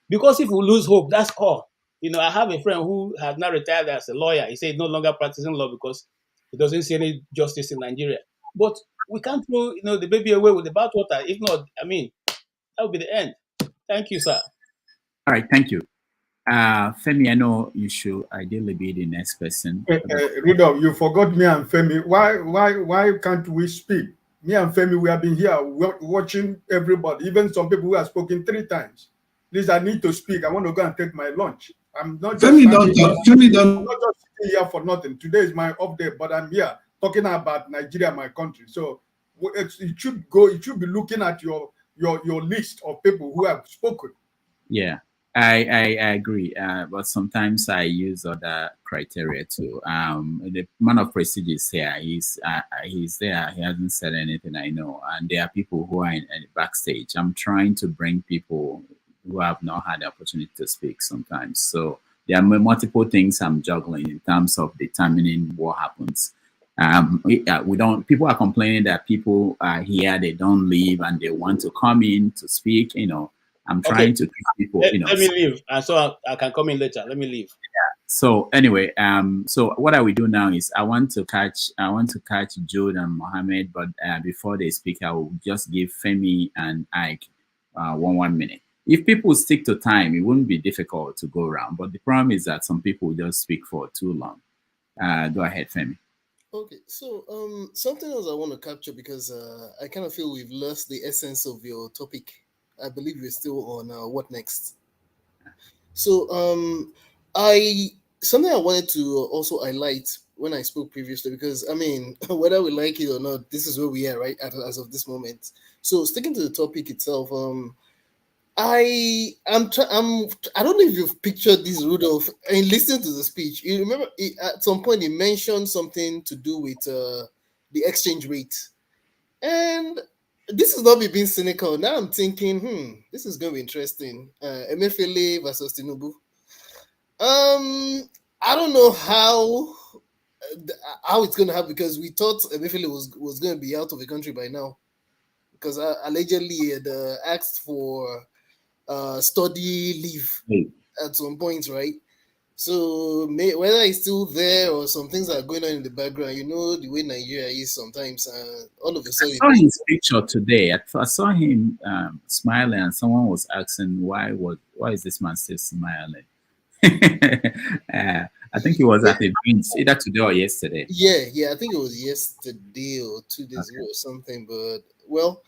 Speaker 20: Because if we lose hope, that's all. I have a friend who has now retired as a lawyer. He said he's no longer practicing law because he doesn't see any justice in Nigeria. But we can't throw, the baby away with the bathwater. If not, that will be the end. Thank you, sir.
Speaker 7: All right, thank you. Femi, I know you should ideally be the next person.
Speaker 11: Rudolph, you forgot me and Femi. Why can't we speak? Me and Femi, we have been here watching everybody, even some people who have spoken 3 times. Please, I need to speak. I want to go and take my lunch. I'm not just
Speaker 22: Femi don't talk.
Speaker 11: I'm not just sitting here for nothing. Today is my off day, but I'm here talking about Nigeria, my country. So it should be looking at your list of people who have spoken.
Speaker 7: Yeah, I agree. But sometimes I use other criteria too. The man of prestige is here. He's there. He hasn't said anything, I know. And there are people who are in backstage. I'm trying to bring people who have not had the opportunity to speak sometimes. So there are multiple things I'm juggling in terms of determining what happens. People are complaining that people are here, they don't leave, and they want to come in to speak. I'm trying to keep people.
Speaker 20: Let me leave, and so I can come in later. Let me leave.
Speaker 7: Yeah. So anyway, so what I will do now is I want to catch Jude and Mohammed, but before they speak, I will just give Femi and Ike 1 minute. if people stick to time, it wouldn't be difficult to go around. But the problem is that some people just speak for too long. Go ahead, Femi.
Speaker 8: Okay, so something else I want to capture because I kind of feel we've lost the essence of your topic. I believe we're still on what next. So I something I wanted to also highlight when I spoke previously because I mean whether we like it or not, this is where we are right as of this moment. So sticking to the topic itself, I don't know if you've pictured this Rudolph and listen to the speech. You remember at some point he mentioned something to do with the exchange rate, and this is not me being cynical. Now I'm thinking, this is going to be interesting. Emefiele versus Tinubu. I don't know how it's going to happen because we thought Emefiele was going to be out of the country by now because allegedly he had asked for study leave at some point, right? So whether he's still there or some things are going on in the background, you know the way Nigeria is sometimes. All of a
Speaker 7: I
Speaker 8: sudden,
Speaker 7: saw his picture today. I saw him smiling, and someone was asking why is this man still smiling? I think he was at the beach either today or yesterday.
Speaker 8: yeah, I think it was yesterday or 2 days ago or something. But well,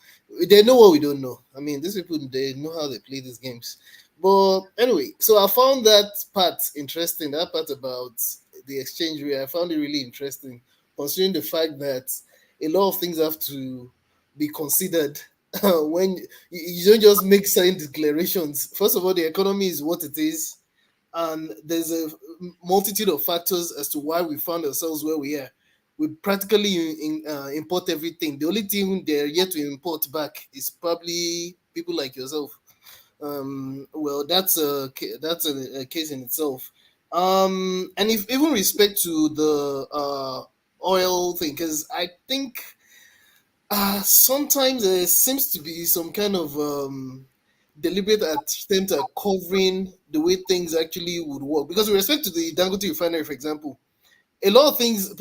Speaker 8: they know what we don't know. I mean, these people they know how they play these games. But anyway, so I found that part interesting. That part about the exchange rate, I found it really interesting, considering the fact that a lot of things have to be considered when you don't just make certain declarations. First of all, the economy is what it is, and there's a multitude of factors as to why we found ourselves where we are. We practically import everything. The only thing they're yet to import back is probably people like yourself. Well, that's a case in itself. And if even respect to the oil thing, because I think sometimes there seems to be some kind of deliberate attempt at covering the way things actually would work. Because with respect to the Dangote refinery, for example, a lot of things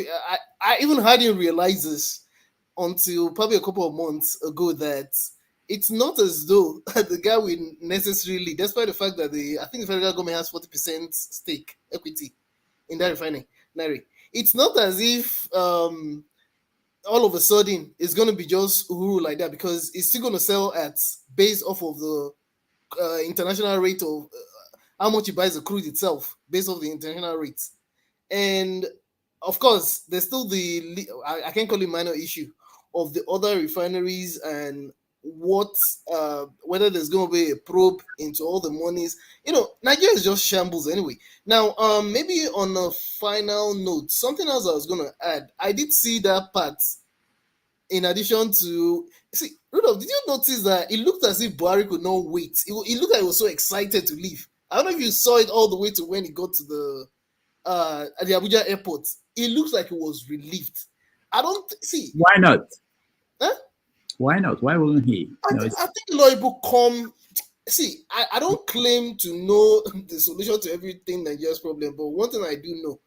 Speaker 8: I even hadn't realized this until probably a couple of months ago that it's not as though the guy will necessarily, despite the fact that I think the federal government has 40% stake equity in that refinery. It's not as if all of a sudden it's going to be just rule like that because it's still going to sell at based off of the international rate of how much it buys the crude itself based off the international rates. And of course, there's still I can't call it minor issue of the other refineries and what whether there's going to be a probe into all the monies. Nigeria is just shambles anyway. Now, maybe on a final note, something else I was going to add. I did see that part. In addition to Rudolph, did you notice that it looked as if Buhari could not wait? It looked like he was so excited to leave. I don't know if you saw it all the way to when he got to the at the Abuja airport. It looks like he was relieved. I don't see.
Speaker 7: Why not?
Speaker 8: Huh?
Speaker 7: Why not? Why wouldn't he?
Speaker 8: I think a lot of people come. See, I don't claim to know the solution to everything Nigeria's problem, but one thing I do know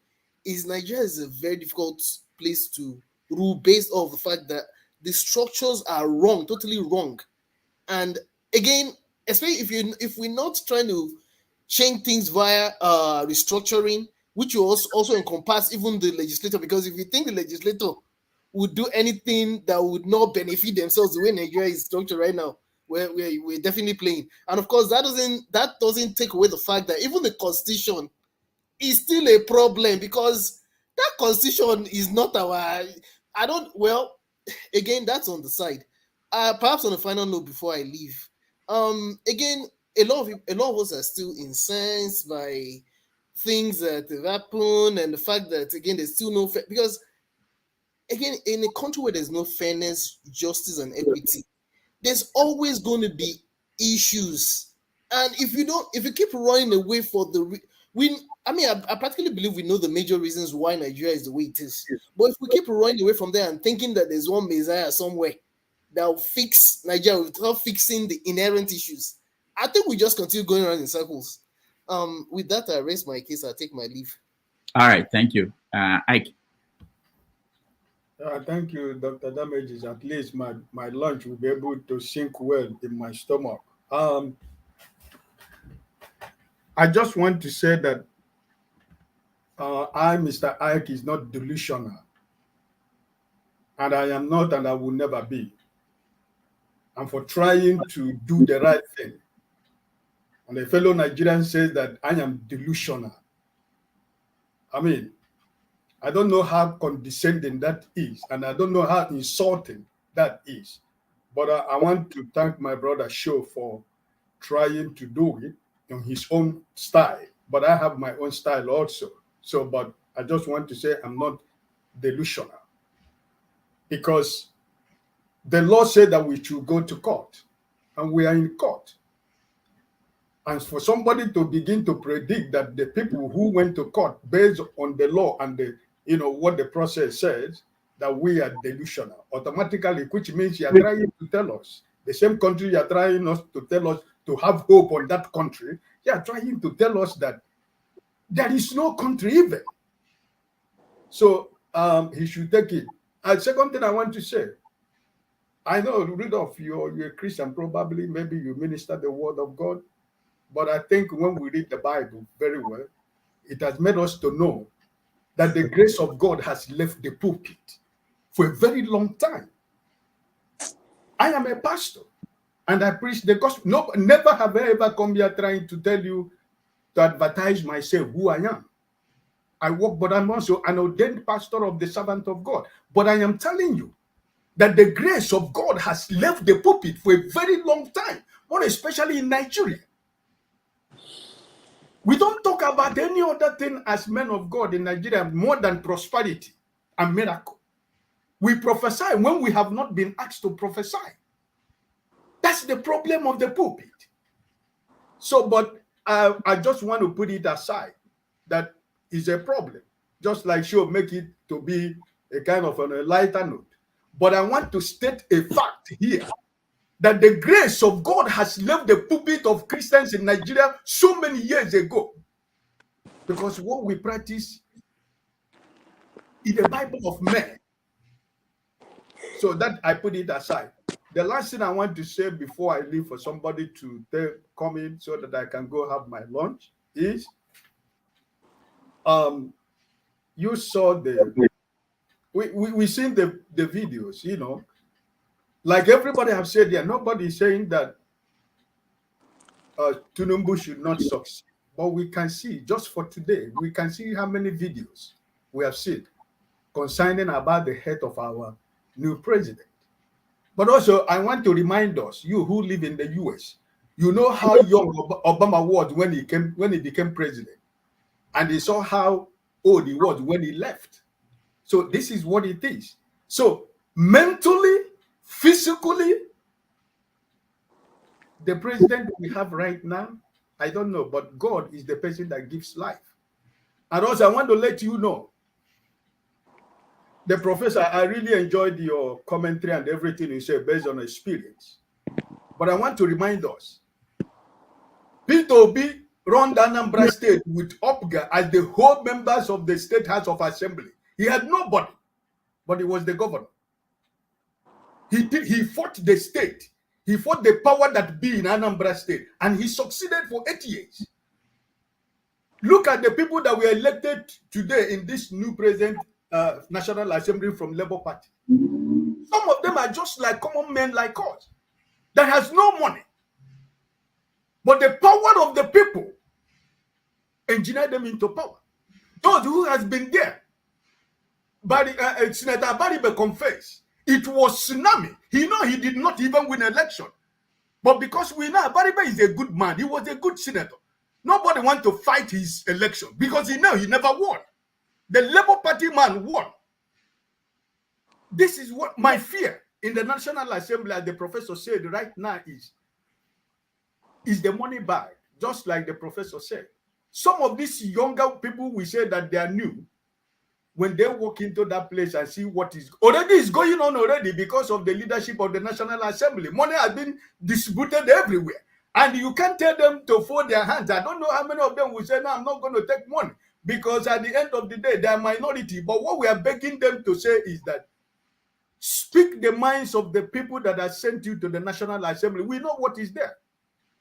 Speaker 8: is Nigeria is a very difficult place to rule based off the fact that the structures are wrong, totally wrong. And again, especially if we're not trying to change things via restructuring, which will also encompass even the legislator, because if you think the legislator would do anything that would not benefit themselves the way Nigeria is structured right now, we're definitely playing. And of course, that doesn't take away the fact that even the constitution is still a problem because that constitution is not our. Again, that's on the side. Perhaps on a final note before I leave. Again, a lot of us are still incensed by things that have happened and the fact that again there's still no because again in a country where there's no fairness, justice, and equity, there's always going to be issues. And if you keep running away for I practically believe we know the major reasons why Nigeria is the way it is. But if we keep running away from there and thinking that there's one messiah somewhere that will fix Nigeria without fixing the inherent issues, I think we just continue going around in circles. With that, I raise my case. I take my leave.
Speaker 7: All right, thank you, Ike.
Speaker 11: Thank you, Dr. Damages. At least my lunch will be able to sink well in my stomach. I just want to say that I, Mr. Ike, is not delusional. And I am not, and I will never be. And for trying to do the right thing. And a fellow Nigerian says that I am delusional. I mean, I don't know how condescending that is, and I don't know how insulting that is. But I want to thank my brother Sho for trying to do it in his own style. But I have my own style also. So, but I just want to say I'm not delusional. Because the law said that we should go to court, and we are in court. And for somebody to begin to predict that the people who went to court based on the law and the what the process says, that we are delusional automatically, which means you are trying to tell us the same country you are trying us to tell us to have hope on that country. You are trying to tell us that there is no country even. So he should take it. And second thing I want to say, I know, Rudolph, you're a Christian, probably, maybe you minister the word of God. But I think when we read the Bible very well, it has made us to know that the grace of God has left the pulpit for a very long time. I am a pastor and I preach the gospel. No, never have I ever come here trying to tell you to advertise myself who I am. I work, but I'm also an ordained pastor of the servant of God. But I am telling you that the grace of God has left the pulpit for a very long time, more especially in Nigeria. We don't talk about any other thing as men of God in Nigeria more than prosperity and miracle. We prophesy when we have not been asked to prophesy. That's the problem of the pulpit. So, but I just want to put it aside. That is a problem. Just like she'll make it to be a kind of a lighter note. But I want to state a fact here that the grace of God has left the pulpit of Christians in Nigeria so many years ago. Because what we practice is the Bible of men. So that I put it aside. The last thing I want to say before I leave for somebody to come in so that I can go have my lunch is you saw we seen the videos, like everybody have said there, nobody is saying that Tinubu should not succeed. But we can see, just for today, we can see how many videos we have seen concerning about the head of our new president. But also, I want to remind us, you who live in the US, you know how young Obama was when he became president. And you saw how old he was when he left. So this is what it is. So mentally, physically, the president we have right now, I don't know, but God is the person that gives life. And also, I want to let you know, the professor, I really enjoyed your commentary and everything you said based on experience. But I want to remind us, Peter Obi run the Anambra State with UPGA as the whole members of the State House of Assembly. He had nobody, but he was the governor. He fought the state. He fought the power that be in Anambra State, and he succeeded for 8 years. Look at the people that were elected today in this new president National Assembly from Labour Party. Some of them are just like common men like us that has no money. But the power of the people engineered them into power. Those who has been there, but Senator Baribe confessed, it was tsunami. He did not even win election. But because we know Baribe is a good man, he was a good senator. Nobody want to fight his election because he never won. The Labour Party man won. This is what my fear in the National Assembly, as the professor said right now, is the money bag, just like the professor said. Some of these younger people, we say that they are new. When they walk into that place and see what is going on already because of the leadership of the National Assembly. Money has been distributed everywhere. And you can't tell them to fold their hands. I don't know how many of them will say, no, I'm not going to take money. Because at the end of the day, they are minority. But what we are begging them to say is that speak the minds of the people that have sent you to the National Assembly. We know what is there.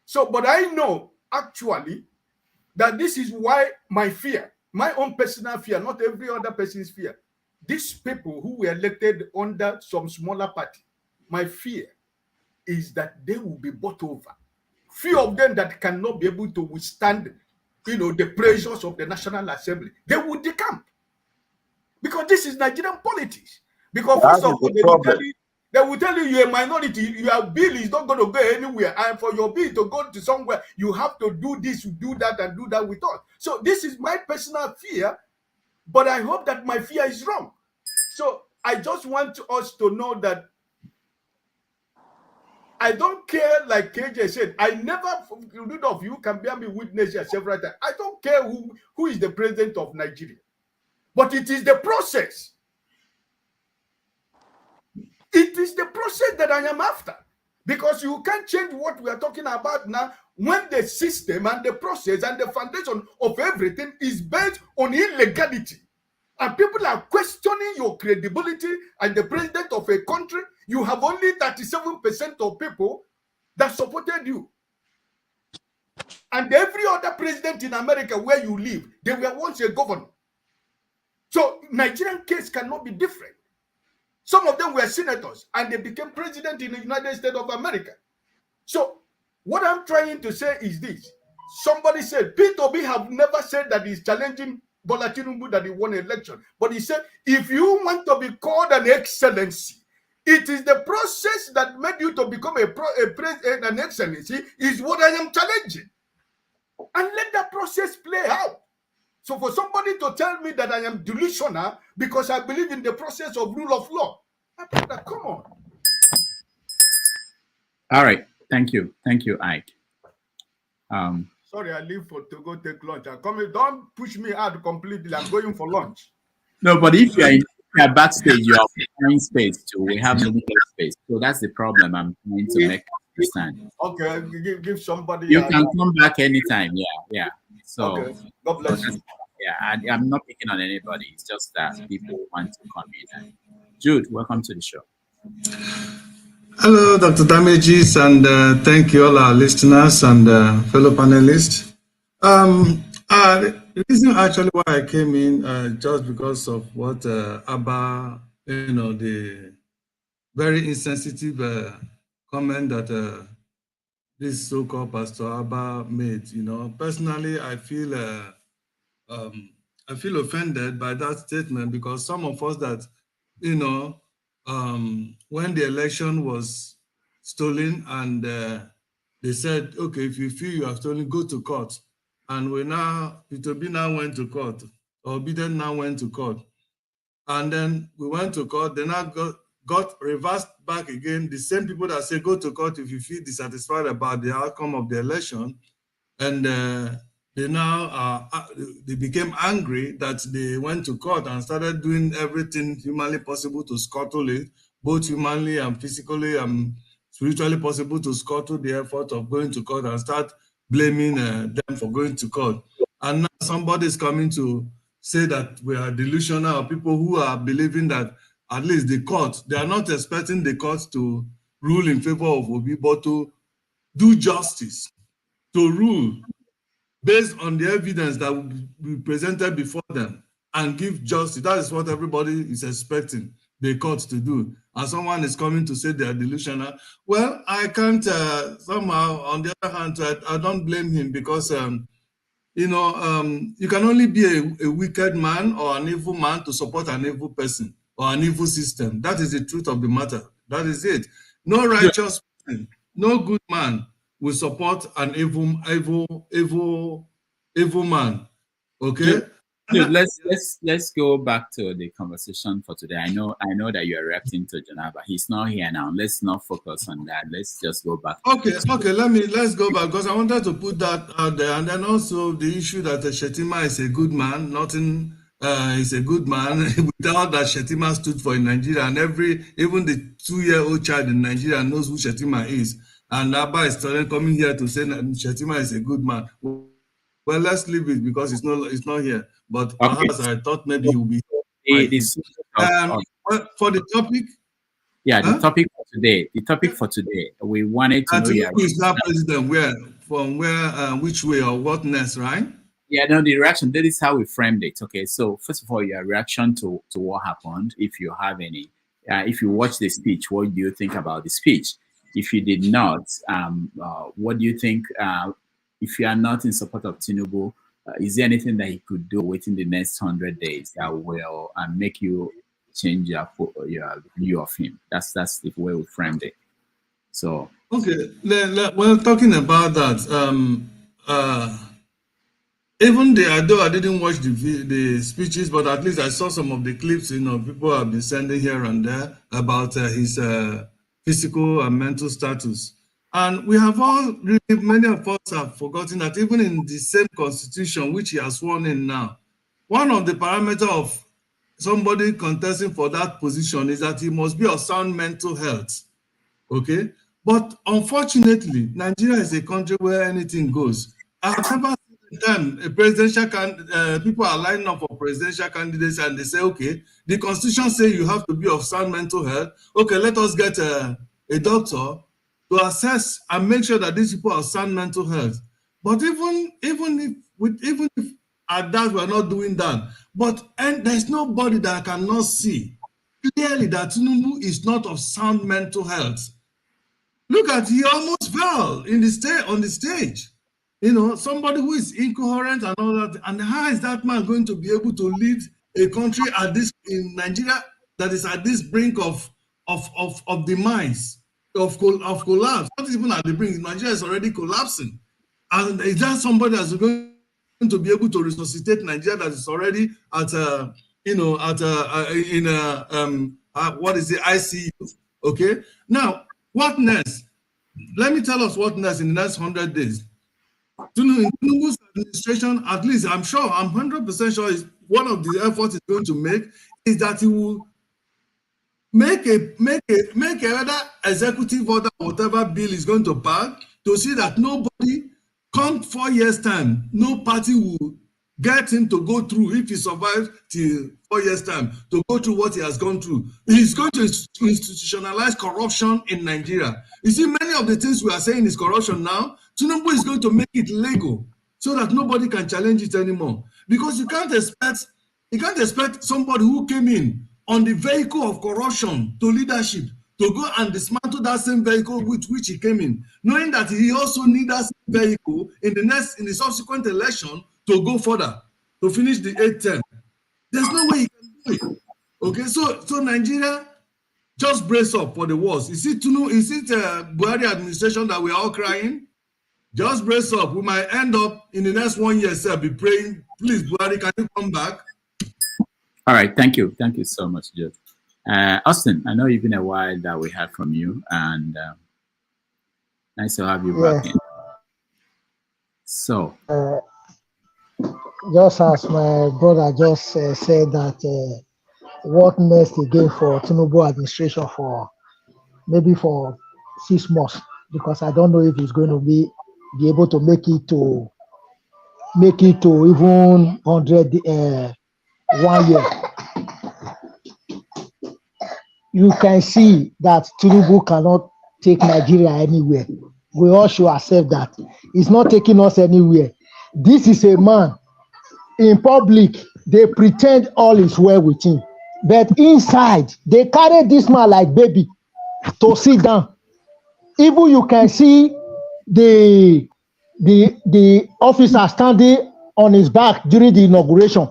Speaker 11: So, but I know, actually, that this is why my fear, my own personal fear, not every other person's fear. These people who were elected under some smaller party, my fear is that they will be bought over. Few of them that cannot be able to withstand, the pressures of the National Assembly, they will decamp. Because this is Nigerian politics. Because first of all, they will tell you you're a minority, your bill is not going to go anywhere. And for your bill to go to somewhere, you have to do this, do that, and do that with us. So this is my personal fear, but I hope that my fear is wrong. So I just want us to know that I don't care, like KJ said, I never, Rudolph, you can bear me witness here several times. I don't care who is the president of Nigeria. But it is the process. It is the process that I am after. Because you can't change what we are talking about now when the system and the process and the foundation of everything is based on illegality. And people are questioning your credibility as the president of a country. You have only 37% of people that supported you. And every other president in America where you live, they were once a governor. So Nigerian case cannot be different. Some of them were senators and they became president in the United States of America. So what I'm trying to say is this. Somebody said, P2B have never said that he's challenging Bola Tinubu that he won an election. But he said, if you want to be called an excellency, it is the process that made you to become an excellency is what I am challenging. And let that process play out. So for somebody to tell me that I am delusional because I believe in the process of rule of law, come on.
Speaker 7: All right. Thank you. Thank you, Ike.
Speaker 11: Sorry, I leave to go take lunch. I'm coming. Don't push me out completely. I'm going for lunch.
Speaker 7: No, but if you're backstage, you are occupying space too. We have limited space. So that's the problem I'm trying to make understand.
Speaker 11: Okay, give somebody.
Speaker 7: You can come back anytime. Yeah. So,
Speaker 11: okay. God bless you.
Speaker 7: Yeah, I'm not picking on anybody. It's just that people want to come in. Jude, welcome to the show.
Speaker 14: Hello, Dr. Damages, and thank you all our listeners and fellow panelists. The reason actually why I came in just because of what Abba, the very insensitive comment that this so-called Pastor Abba made. Personally, I feel offended by that statement because some of us that, when the election was stolen and they said, okay, if you feel you have stolen, go to court. And P2B now went to court, or Biden now went to court. And then we went to court, they now got reversed back again. The same people that say go to court if you feel dissatisfied about the outcome of the election. And they became angry that they went to court and started doing everything humanly possible to scuttle it, both humanly and physically and spiritually possible to scuttle the effort of going to court and start blaming them for going to court. And now somebody is coming to say that we are delusional, or people who are believing that at least the court, they are not expecting the court to rule in favor of Obi, but to do justice, to rule based on the evidence that will be presented before them and give justice. That is what everybody is expecting the court to do. And someone is coming to say they are delusional. Well, I can't somehow, on the other hand, I don't blame him because, you can only be a wicked man or an evil man to support an evil person or an evil system. That is the truth of the matter. That is it. No righteous person, no good man will support an evil man. Okay.
Speaker 7: Dude, let's go back to the conversation for today. I know that you are reacting to Janaba. He's not here now. Let's not focus on that. Let's just go back.
Speaker 14: Okay. Let's go back because I wanted to put that out there, and then also the issue that Shetima is a good man. Nothing is a good man without that Shetima stood for in Nigeria, and even the 2-year-old child in Nigeria knows who Shetima is. And Abba is coming here to say that Shetima is a good man. Well, let's leave it because it's not here. But perhaps I thought maybe he will be. For the topic.
Speaker 7: Yeah, the topic for today. We wanted to know.
Speaker 14: Tinubu is now president. Which way or what next, right?
Speaker 7: Yeah, no, the reaction, that is how we framed it. Okay, so first of all, your reaction to what happened, if you have any. If you watch the speech, what do you think about the speech? If you did not, what do you think, if you are not in support of Tinubu, is there anything that he could do within the next 100 days that will make you change your view of him? That's the way we framed it. So
Speaker 14: okay, well, talking about that, even though I didn't watch the speeches, but at least I saw some of the clips. People have been sending here and there about his physical and mental status, and we have all really, many of us have forgotten that even in the same constitution which he has sworn in now, one of the parameters of somebody contesting for that position is that he must be of sound mental health. Okay, but unfortunately, Nigeria is a country where anything goes. I've never seen a time a presidential people are lining up for presidential candidates and they say, okay, the constitution says you have to be of sound mental health. Okay, let us get a doctor to assess and make sure that these people are sound mental health. But even if at that we're not doing that, and there's nobody that cannot see clearly that Tinubu is not of sound mental health. Look at, he almost fell on the stage. Somebody who is incoherent and all that. And how is that man going to be able to lead a country in Nigeria that is at this brink of demise, of collapse? Not even at the brink. Nigeria is already collapsing. And is that somebody that's going to be able to resuscitate Nigeria that is already at what is the ICU? Okay. Now, what next? Let me tell us what next in the next 100 days. Tinubu's administration, at least I'm 100% sure is one of the efforts he's going to make is that he will make another executive order, whatever bill is going to pass, to see that nobody, come 4 years' time, no party will get him to go through, if he survives till 4 years' time, to go through what he has gone through. He's going to institutionalize corruption in Nigeria. You see, many of the things we are saying is corruption now. Tinubu is going to make it legal so that nobody can challenge it anymore. Because you can't expect somebody who came in on the vehicle of corruption to leadership to go and dismantle that same vehicle with which he came in, knowing that he also needs that same vehicle in the subsequent election to go further, to finish the 8th term. There's no way he can do it. Okay, so Nigeria, just brace up for the worst. Is it Buhari administration that we're all crying? Just brace up. We might end up in the next 1 year, sir, be praying, please, Buhari, can you come back?
Speaker 7: All right, thank you. Thank you so much, Jeff. Austin, I know it's been a while that we heard from you, and nice to have you back in. So,
Speaker 15: just as my brother just said that what next again for Tinubu administration for maybe for 6 months, because I don't know if he's going to be able to make it to even 1 year. You can see that Tinubu cannot take Nigeria anywhere. We all should accept that. He's not taking us anywhere. This is a man, in public, they pretend all is well with him. But inside, they carry this man like baby to sit down. Even you can see the officer standing on his back during the inauguration.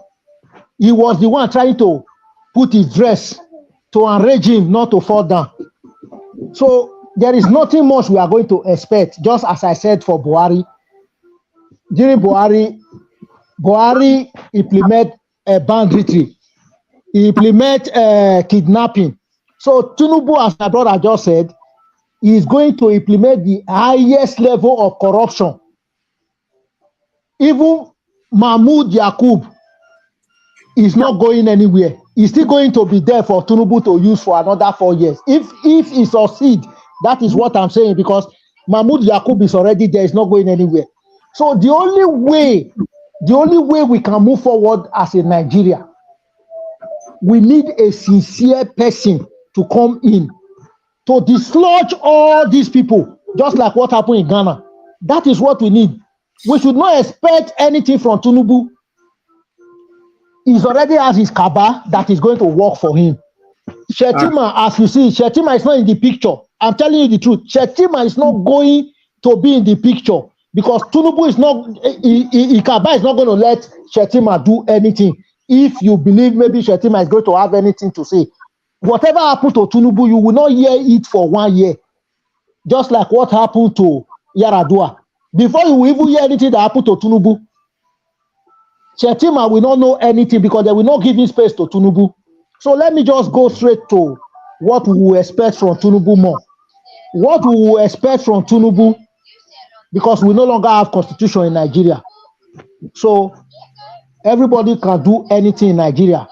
Speaker 15: He was the one trying to put his dress to enrage him not to fall down. So there is nothing much we are going to expect, just as I said for Buhari. During Buhari implement banditry, he implement kidnapping. So Tinubu, as my brother just said, is going to implement the highest level of corruption. Even Mahmoud Yakub is not going anywhere. He's still going to be there for Tinubu to use for another 4 years. If he succeed, that is what I'm saying, because Mahmoud Yakub is already there, is not going anywhere. So the only way we can move forward as a Nigeria, we need a sincere person to come in to dislodge all these people, just like what happened in Ghana. That is what we need. We should not expect anything from Tinubu. He's already has his cabal that is going to work for him. Shetima, as you see, Shetima is not in the picture. I'm telling you the truth. Shetima is not going to be in the picture because Tinubu is not, Ikaba is not going to let Shetima do anything. If you believe maybe Shetima is going to have anything to say, whatever happened to Tinubu, you will not hear it for 1 year. Just like what happened to Yaradua. Before you will even hear anything that happened to Tinubu, Shetima will not know anything because they will not give him space to Tinubu. So let me just go straight to what we will expect from Tinubu more. What we will expect from Tinubu, because we no longer have constitution in Nigeria. So everybody can do anything in Nigeria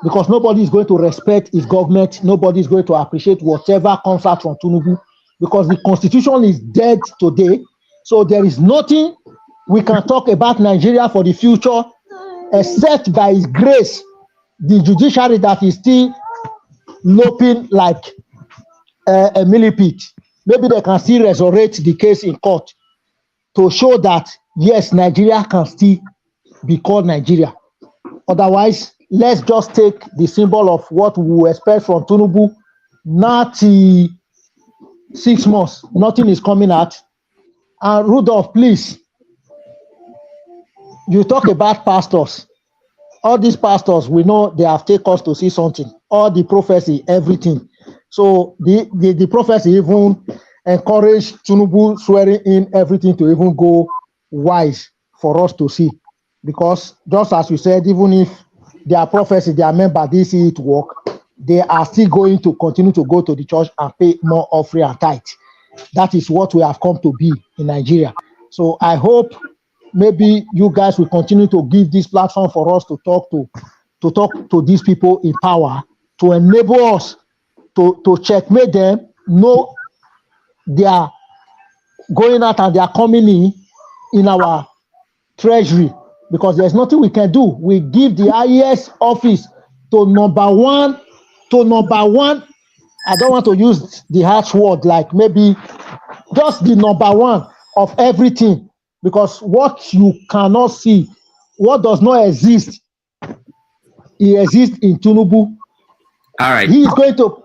Speaker 15: because nobody is going to respect his government. Nobody is going to appreciate whatever comes out from Tinubu because the constitution is dead today. So there is nothing we can talk about Nigeria for the future except by his grace, the judiciary that is still loping like a millipede. Maybe they can still resurrect the case in court to show that, yes, Nigeria can still be called Nigeria. Otherwise, let's just take the symbol of what we will expect from Tinubu. Not 6 months, nothing is coming out. And Rudolph, please, you talk about pastors. All these pastors, we know they have taken us to see something. All the prophecy, everything. So the prophecy even encouraged Tinubu swearing in everything to even go wise for us to see. Because just as you said, even if their prophecy, their member didn't see it work, they are still going to continue to go to the church and pay more offering and tithe. That is what we have come to be in Nigeria. So I hope maybe you guys will continue to give this platform for us to talk to these people in power, to enable us to checkmate them, know they are going out and they are coming in our treasury, because there's nothing we can do. We give the highest office to number one. I don't want to use the harsh word, like maybe just the number one of everything, because what you cannot see, what does not exist, it exists in Tinubu.
Speaker 7: All right.
Speaker 15: He's going to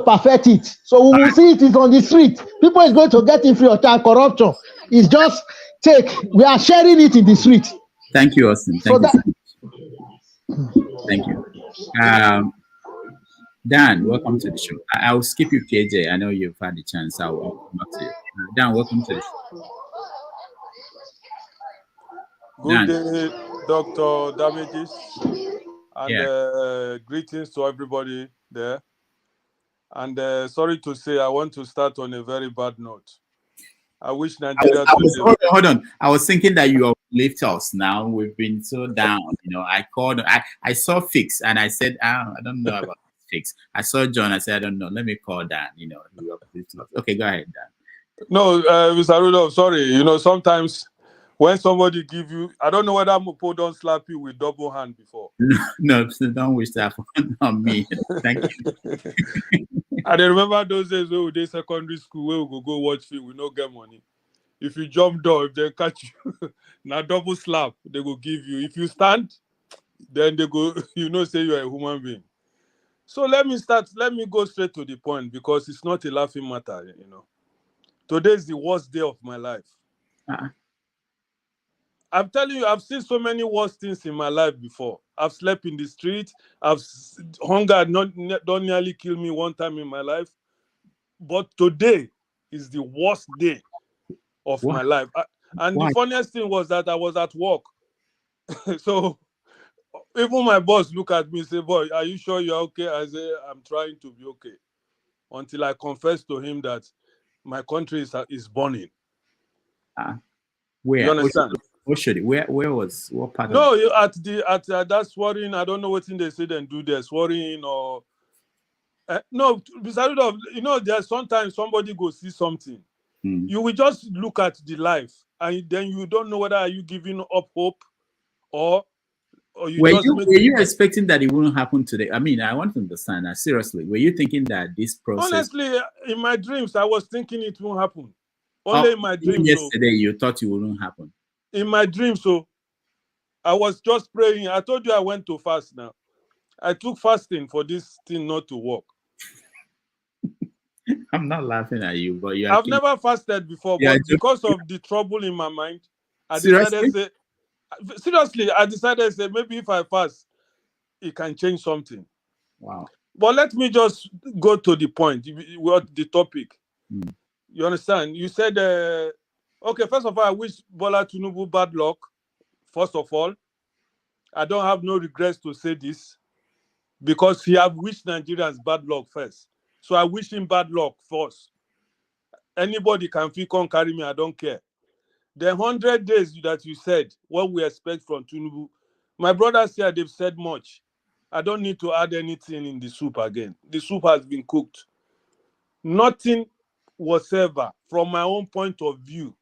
Speaker 15: perfect it. So we will see it is on the street. People is going to get in free of charge. Corruption. It's just we are sharing it in the street.
Speaker 7: Thank you, Austin. Thank you so much. Thank you. Dan, welcome to the show. I'll skip you, KJ. I know you've had the chance. I'll come back to you. Dan, welcome to the show.
Speaker 10: Good day, Dr. Damages, and greetings to everybody there. And sorry to say, I want to start on a very bad note. I wish Nigeria.
Speaker 7: Hold on. I was thinking that you uplift us now. We've been so down. I called. I saw Fix and I said, I don't know about Fix. I saw John. I said, I don't know. Let me call Dan. You uplift us. Okay, go ahead, Dan.
Speaker 10: No, Mr. Rudolph, sorry. Sometimes when somebody give you, I don't know whether Mopo don't slap you with double hand before.
Speaker 7: No, don't wish that on me. Thank you.
Speaker 10: I remember those days when we did secondary school, where we go watch film, we no get money. If you jump door, if they catch you, now double slap, they go give you. If you stand, then they go, say you're a human being. So let me go straight to the point, because it's not a laughing matter, Today is the worst day of my life. I'm telling you, I've seen so many worse things in my life before. I've slept in the street. Hunger don't nearly kill me one time in my life. But today is the worst day of my life. The funniest thing was that I was at work. So even my boss look at me and say, boy, are you sure you're okay? I say, I'm trying to be okay. Until I confess to him that my country is burning.
Speaker 7: Where?
Speaker 10: You understand?
Speaker 7: What part?
Speaker 10: No, at that swearing, I don't know what thing they say then do there, swearing or no. Besides, there's sometimes somebody go see something. You will just look at the life, and then you don't know whether are you giving up hope or you
Speaker 7: were
Speaker 10: just.
Speaker 7: Were you expecting that it wouldn't happen today? I mean, I want to understand that seriously. Were you thinking that this process?
Speaker 10: Honestly, in my dreams, I was thinking it won't happen. Only in my dreams.
Speaker 7: Yesterday, you thought it wouldn't happen.
Speaker 10: in my dream. So I was just praying. I told you I went to fast now. I took fasting for this thing not to work.
Speaker 7: I'm not laughing at you, but you are.
Speaker 10: I've never fasted before,
Speaker 7: Yeah,
Speaker 10: but because of the trouble in my mind, I
Speaker 7: seriously.
Speaker 10: decided seriously, I decided say maybe if I fast, it can change something.
Speaker 7: Wow.
Speaker 10: But let me just go to the point. What the topic?
Speaker 7: Mm.
Speaker 10: You understand? You said, okay. First of all, I wish Bola Tinubu bad luck. First of all, I don't have no regrets to say this because he have wished Nigerians bad luck first. So I wish him bad luck first. Anybody can feel come carry me. I don't care. The 100 days that you said, what we expect from Tinubu, my brothers here, they've said much. I don't need to add anything in the soup again. The soup has been cooked. Nothing whatsoever, from my own point of view,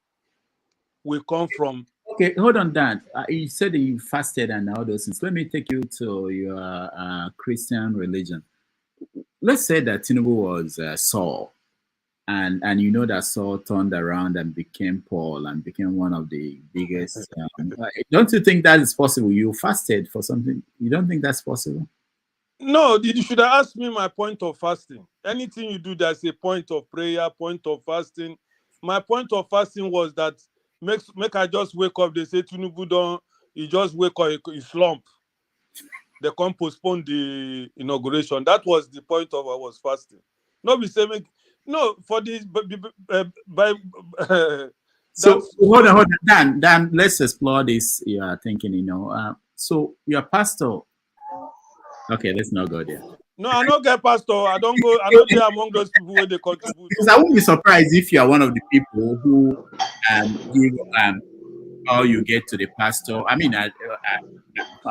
Speaker 10: will come from.
Speaker 7: Okay, hold on, Dan. You said that you fasted and all those things. Let me take you to your Christian religion. Let's say that Tinubu was Saul, and you know that Saul turned around and became Paul and became one of the biggest. Don't you think that is possible? You fasted for something. You don't think that's possible?
Speaker 10: No, you should have asked me my point of fasting. Anything you do, there's a point of prayer, point of fasting. My point of fasting was that make I just wake up. They say Tinubu don't. He just wake up, he slump. They can't postpone the inauguration. That was the point of I was fasting. No, be saying no for this.
Speaker 7: So hold on, Dan. Let's explore this. You are thinking, so your pastor. Okay, let's not go there.
Speaker 10: No, I don't get pastor. I don't go. I know they're among those people where they contribute.
Speaker 7: Because I won't be surprised if you are one of the people who give all you get to the pastor. I mean, I'm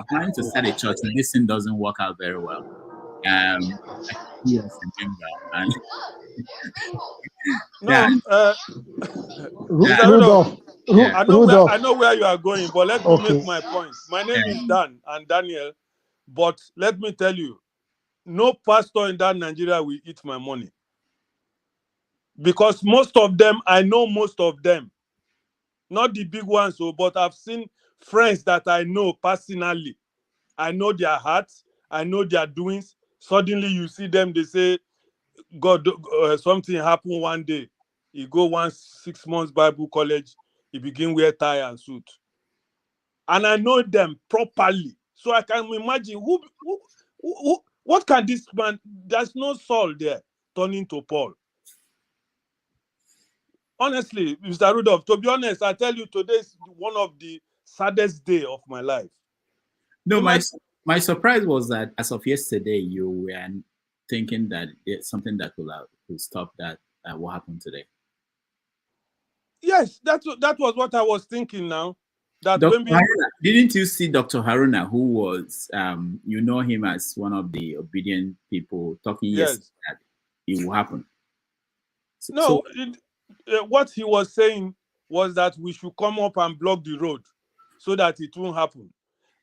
Speaker 7: planning to start a church, and this thing doesn't work out very well. I see as a member, and
Speaker 10: no,
Speaker 15: Rudolph.
Speaker 10: I know where you are going, but let me make my point. My name is Dan and Daniel, but let me tell you, no pastor in that Nigeria will eat my money. Because most of them, I know most of them. Not the big ones, but I've seen friends that I know personally. I know their hearts. I know their doings. Suddenly you see them, they say, God, something happened one day. He go 6 months Bible college. He begin wear tie and suit. And I know them properly. So I can imagine what can this man, there's no Saul there turning to Paul. Honestly, Mr. Rudolph, to be honest, I tell you, today is one of the saddest day of my life.
Speaker 7: No, my surprise was that as of yesterday, you were thinking that it's something that could stop that. What happened today?
Speaker 10: Yes, that was what I was thinking now. That
Speaker 7: Dr. Haruna, didn't you see Dr. Haruna, who was, you know him as one of the obedient people, talking yesterday that it will happen?
Speaker 10: What he was saying was that we should come up and block the road so that it won't happen.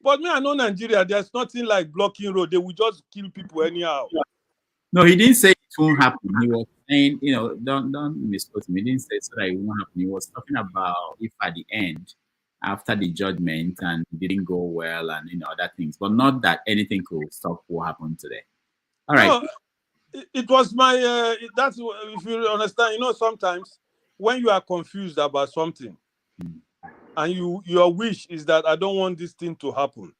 Speaker 10: But me, I know Nigeria, there's nothing like blocking road. They will just kill people anyhow.
Speaker 7: No, he didn't say it won't happen. He was saying, don't misquote him. He didn't say so that it won't happen. He was talking about if at the end, after the judgment, and it didn't go well, and other things, but not that anything could stop what happened today. All right.
Speaker 10: No, it was my that's if you understand. Sometimes when you are confused about something, and your wish is that I don't want this thing to happen,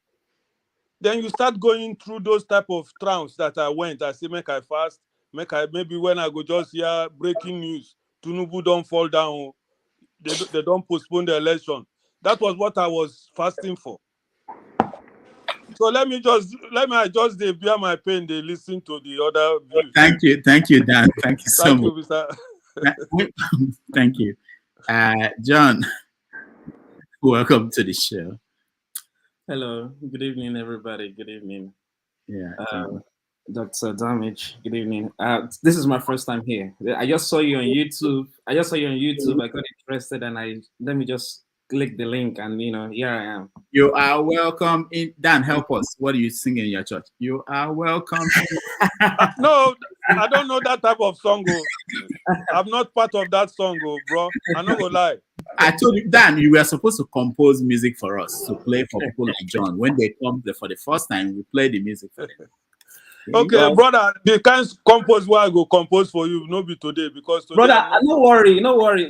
Speaker 10: then you start going through those type of trance that I went. I say, make I fast, maybe when I go just hear breaking news, Tinubu don't fall down, they don't postpone the election. That was what I was fasting for. So let me just they bear my pain. They listen to the other views.
Speaker 7: Thank you, Dan. Thank you so much.
Speaker 10: Mr.
Speaker 7: Thank you, John. Welcome to the show.
Speaker 4: Hello. Good evening, everybody. Good evening.
Speaker 7: Yeah.
Speaker 4: Dr. Damage. Good evening. This is my first time here. I just saw you on YouTube. I got interested, and let me just click the link, and here I am.
Speaker 7: You are welcome. Dan, help us. What do you sing in your church? You are welcome.
Speaker 10: No, I don't know that type of song. I'm not part of that song, bro. I'm not gonna lie.
Speaker 7: I told you, Dan, you were supposed to compose music for us to play for people like John. When they come for the first time, we play the music for them.
Speaker 10: Okay, brother, the kind of compose where I go compose for you, no be today, because today
Speaker 4: Brother, no worry.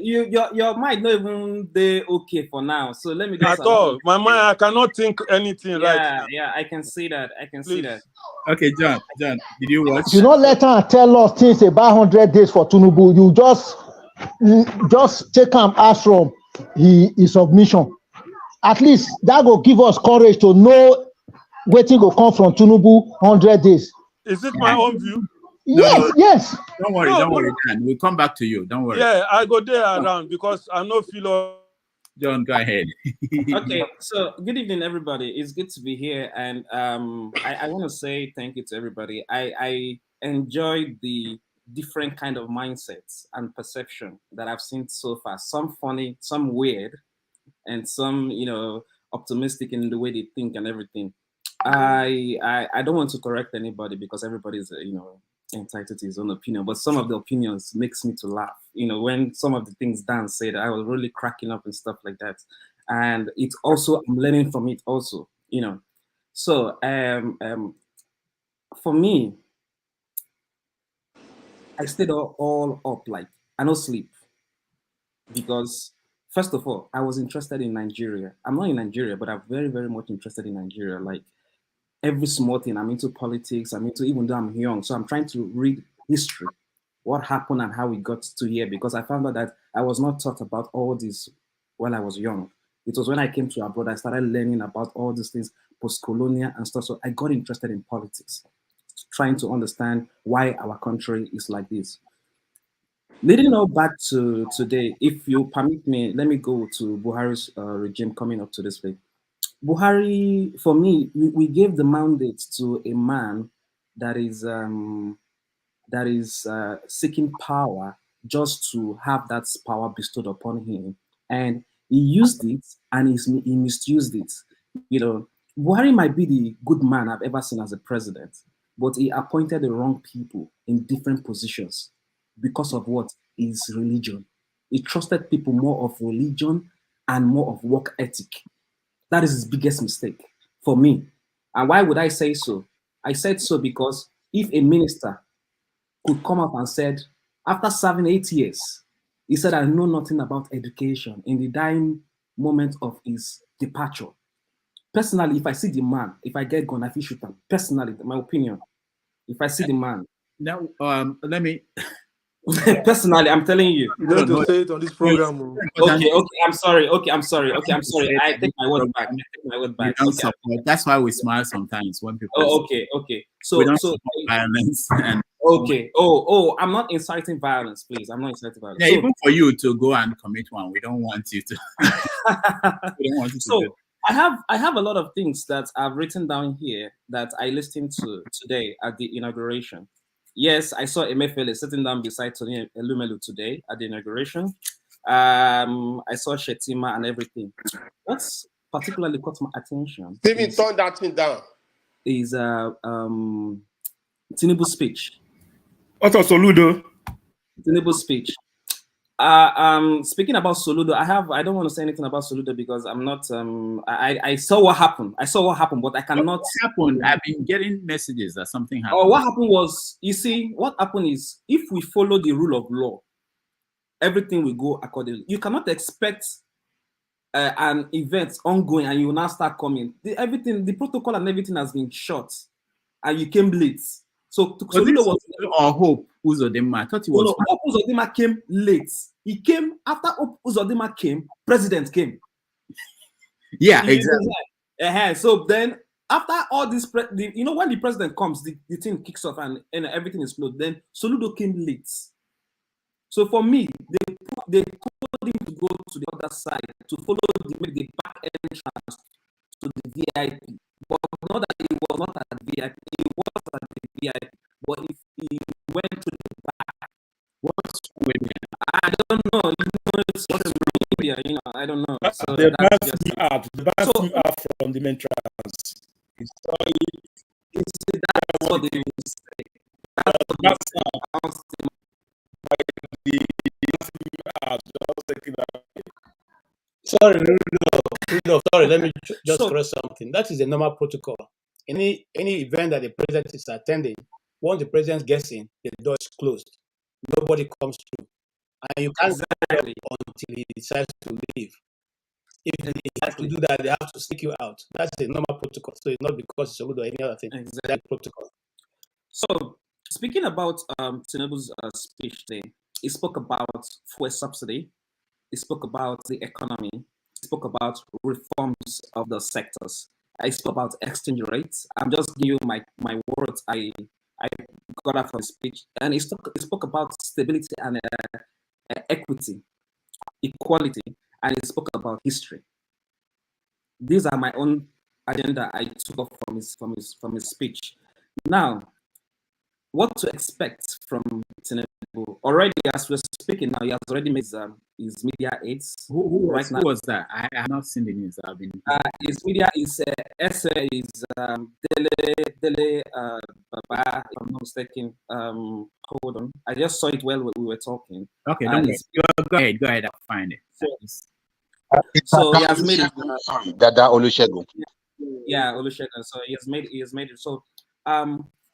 Speaker 4: Your mind not even they okay for now. So let me just
Speaker 10: at all. My mind, I cannot think anything right now.
Speaker 4: Yeah, I can see that. See that.
Speaker 7: Okay, John, did you watch?
Speaker 15: You not let her tell us things about 100 days for Tinubu. You just take him as from his submission. At least that will give us courage to know waiting will come from Tinubu 100 days.
Speaker 10: Is it my own view?
Speaker 15: Yes, yes.
Speaker 7: Don't worry, Dan. We'll come back to you. Don't worry.
Speaker 10: Yeah, I go there around because I no feel.
Speaker 7: John, go ahead.
Speaker 4: Okay, so good evening, everybody. It's good to be here, and I want to say thank you to everybody. I enjoyed the different kind of mindsets and perception that I've seen so far. Some funny, some weird, and some optimistic in the way they think and everything. I don't want to correct anybody because everybody's entitled to his own opinion, but some of the opinions makes me to laugh. When some of the things Dan said, I was really cracking up and stuff like that. And it's also, I'm learning from it also, So for me, I stayed all up, like I no sleep. Because first of all, I was interested in Nigeria. I'm not in Nigeria, but I'm very, very much interested in Nigeria. Like every small thing, I'm into politics, even though I'm young. So I'm trying to read history, what happened and how we got to here, because I found out that I was not taught about all this when I was young. It was when I came to abroad, I started learning about all these things, post-colonial and stuff. So I got interested in politics, trying to understand why our country is like this. Leading up back to today, if you permit me, let me go to Buhari's regime coming up to this week. Buhari, for me, we gave the mandate to a man that is seeking power just to have that power bestowed upon him, and he used it and he misused it. Buhari might be the good man I've ever seen as a president, but he appointed the wrong people in different positions because of what is religion. He trusted people more of religion and more of work ethic. That is his biggest mistake for me. And why would I say so? I said so because if a minister could come up and said, after serving 8 years, he said, I know nothing about education in the dying moment of his departure. Personally, if I see the man, if I get gun, I feel shoot him. Personally, my opinion. If I see the man.
Speaker 7: Now, let me...
Speaker 4: Personally, I'm telling you.
Speaker 5: You don't have to say it on this program.
Speaker 4: Okay, I'm sorry. I take my word back.
Speaker 7: Don't support. That's why we smile sometimes when people.
Speaker 4: Okay.
Speaker 7: We don't support violence. And
Speaker 4: okay. I'm not inciting violence, please. I'm not inciting violence.
Speaker 7: Yeah, even for you to go and commit one, we don't want you to. We don't want you to. Do.
Speaker 4: I have a lot of things that I've written down here that I listened to today at the inauguration. Yes, I saw Emefiele sitting down beside Tony Elumelu today at the inauguration. I saw Shetima and everything. What's particularly caught my attention?
Speaker 17: Steven, turn that thing down.
Speaker 4: Is Tinubu's speech.
Speaker 11: What was Soludo?
Speaker 4: Tinubu's speech. Speaking about Soludo, I don't want to say anything about Soludo because I'm not. I saw what happened. But I cannot.
Speaker 7: What happened? I've been getting messages that something happened.
Speaker 4: Oh, what happened was, you see, what happened is if we follow the rule of law, everything will go accordingly. You cannot expect an event ongoing and you will now start coming. The protocol and everything has been short, and you came late. So Soludo was
Speaker 7: or Hope Uzodinma. I thought he was.
Speaker 4: No, Hope Uzodinma came late. He came after Hope Uzodinma came. President came.
Speaker 7: Yeah, exactly.
Speaker 4: So then, after all this, when the president comes, the thing kicks off and everything is closed. Then Soludo came late. So for me, they told him to go to the other side to follow the back entrance to the VIP. But not that he was not at VIP, he was at the VIP. But if he went to the back,
Speaker 7: what's with
Speaker 4: I don't know. It's social media, I don't know. So
Speaker 20: They
Speaker 4: that's
Speaker 20: bounced
Speaker 4: just
Speaker 20: me
Speaker 4: it.
Speaker 20: out. They bounced
Speaker 4: So
Speaker 20: me out from the main trance.
Speaker 4: that's what they will say. That's what they will say. Bounced him
Speaker 20: Sorry, Rudolph, sorry, let me just
Speaker 4: So-
Speaker 20: correct something. That is a normal protocol. Any event that the president is attending, once the president gets in, the door is closed. Nobody comes through. And you can't get up until he decides to leave. If they have to do that, they have to stick you out. That's a normal protocol. So it's not because it's a good or any other thing.
Speaker 4: Exactly.
Speaker 20: That's protocol.
Speaker 4: So, speaking about Tinubu's speech today, he spoke about fuel subsidy, he spoke about the economy, he spoke about reforms of the sectors, I spoke about exchange rates. I'm just giving you my words I got out from the speech, and he spoke about stability and equity, equality, and he spoke about history. These are my own agenda I took off from his speech. Now, what to expect from Tinubu? Already, as we're speaking now, he has already made his media aids.
Speaker 7: Who
Speaker 4: right now.
Speaker 7: Who was that? I have not seen the news. I've been.
Speaker 4: His media is essay is Dele Baba, if I'm not mistaken. Hold on, I just saw it while we were talking.
Speaker 7: Okay, don't worry. Go ahead. Go ahead. I'll find it.
Speaker 4: So he has made it.
Speaker 2: Sorry, Dada Olusegun.
Speaker 4: Yeah, Olusegun. So he has made it. So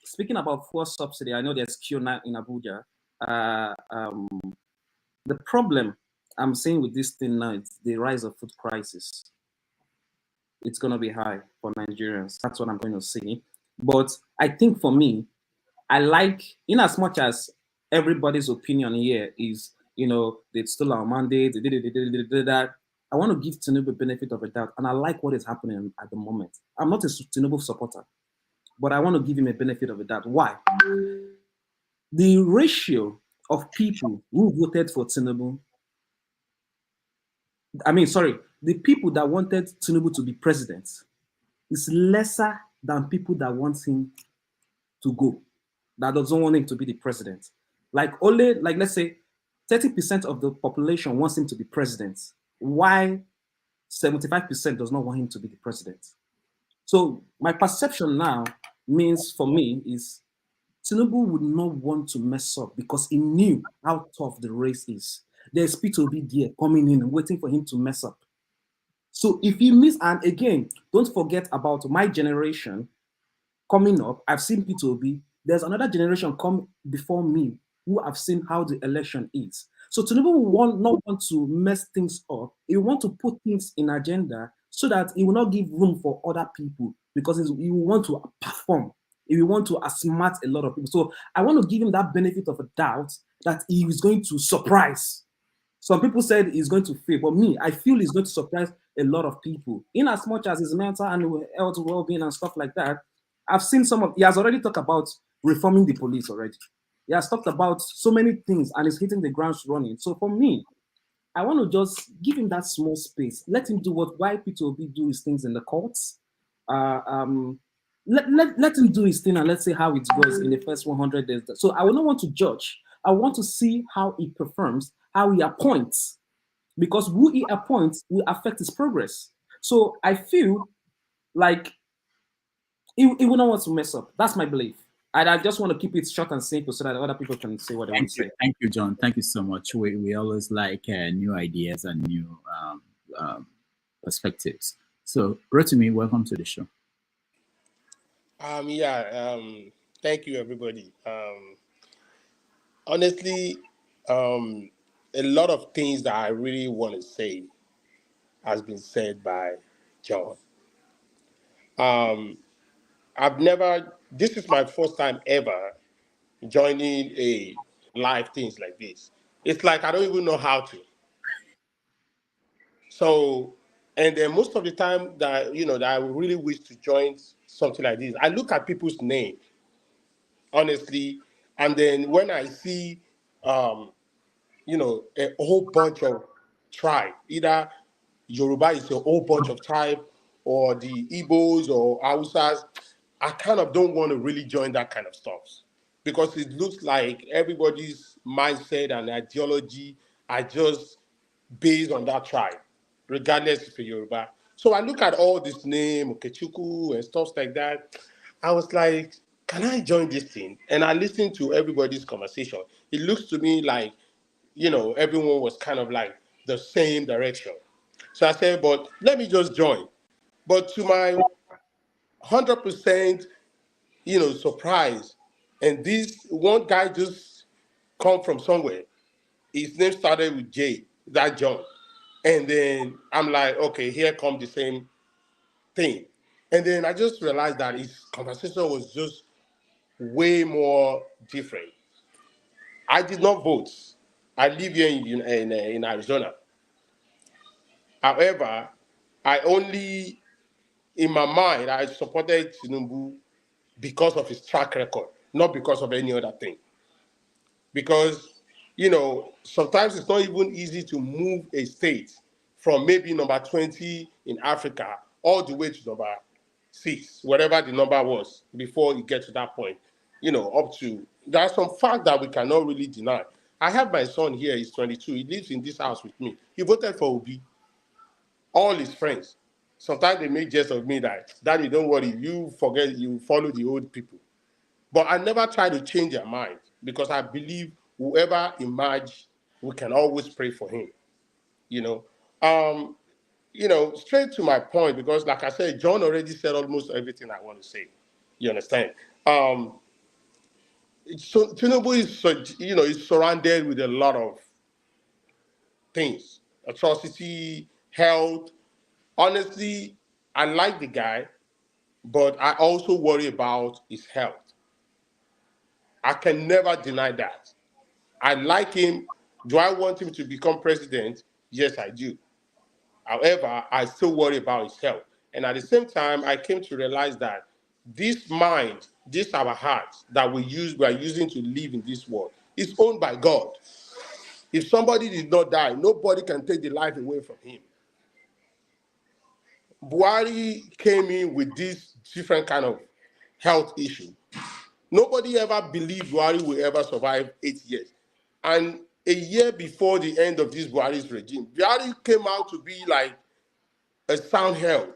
Speaker 4: speaking about fuel subsidy, I know there's Q9 in Abuja. The problem I'm seeing with this thing now is the rise of food prices. It's going to be high for Nigerians. That's what I'm going to see. But I think for me, I like, in as much as everybody's opinion here is, they stole our mandate, they did that. I want to give Tinubu benefit of a doubt, and I like what is happening at the moment. I'm not a Tinubu supporter, but I want to give him a benefit of a doubt. Why? The ratio of people who voted for Tinubu, the people that wanted Tinubu to be president is lesser than people that want him to go, that doesn't want him to be the president. Let's say 30% of the population wants him to be president. Why 75% does not want him to be the president? So my perception now means for me is Tinubu would not want to mess up because he knew how tough the race is. There's P2B there coming in and waiting for him to mess up. So if he miss, and again, don't forget about my generation coming up. I've seen P2B. There's another generation come before me who have seen how the election is. So Tinubu will not want to mess things up. He will want to put things in agenda so that he will not give room for other people because he will want to perform. He will want to outsmart a lot of people. So I want to give him that benefit of a doubt that he is going to surprise. Some people said he's going to fail, but me, I feel he's going to surprise a lot of people. In as much as his mental and health, well-being and stuff like that, I've seen he has already talked about reforming the police already. He has talked about so many things and is hitting the ground running. So for me, I want to just give him that small space. Let him do why P2B do his things in the courts. Let him do his thing and let's see how it goes in the first 100 days. So I will not want to judge. I want to see how he performs, how he appoints, because who he appoints will affect his progress. So I feel like he will not want to mess up. That's my belief. And I just want to keep it short and simple so that other people can say what they want to say.
Speaker 7: Thank you, John. Thank you so much. We always like new ideas and new perspectives. So, Rotimi, welcome to the show.
Speaker 6: Thank you, everybody. Honestly, a lot of things that I really want to say has been said by John. This is my first time ever joining a live things like this. It's like I don't even know how to. So, and then most of the time that I really wish to join something like this, I look at people's names, honestly, and then when I see, a whole bunch of tribe, either Yoruba is a whole bunch of tribe, or the Igbos or Hausas, I kind of don't want to really join that kind of stuff because it looks like everybody's mindset and ideology are just based on that tribe. regardless if you're Yoruba. So I look at all this name, Okechukwu and stuff like that. I was like, can I join this thing? And I listened to everybody's conversation. It looks to me like, everyone was kind of like the same direction. So I said, but let me just join. But to my 100%, surprise, and this one guy just come from somewhere. His name started with J, that John. And then I'm like, okay, here comes the same thing. And then I just realized that his conversation was just way more different. I did not vote. I live here in Arizona. However, I only, in my mind, I supported Tinubu because of his track record, not because of any other thing. Because, sometimes it's not even easy to move a state from maybe number 20 in Africa all the way to number 6, whatever the number was before you get to that point, up to, there are some facts that we cannot really deny. I have my son here, he's 22, he lives in this house with me. He voted for Obi, all his friends. Sometimes they make jest of me that, Daddy, don't worry, you forget, you follow the old people. But I never try to change their mind because I believe whoever emerge, we can always pray for him. You know, um, straight to my point, because like I said, John already said almost everything I want to say. You understand? So Tinubu is surrounded with a lot of things, atrocity, health. Honestly, I like the guy, but I also worry about his health. I can never deny that. I like him. Do I want him to become president? Yes, I do. However, I still worry about his health. And at the same time, I came to realize that this mind, this our heart that we are using to live in this world, is owned by God. If somebody did not die, nobody can take the life away from him. Buhari came in with this different kind of health issue. Nobody ever believed Buhari will ever survive 8 years. And a year before the end of this Buhari's regime, Buhari came out to be like a sound health.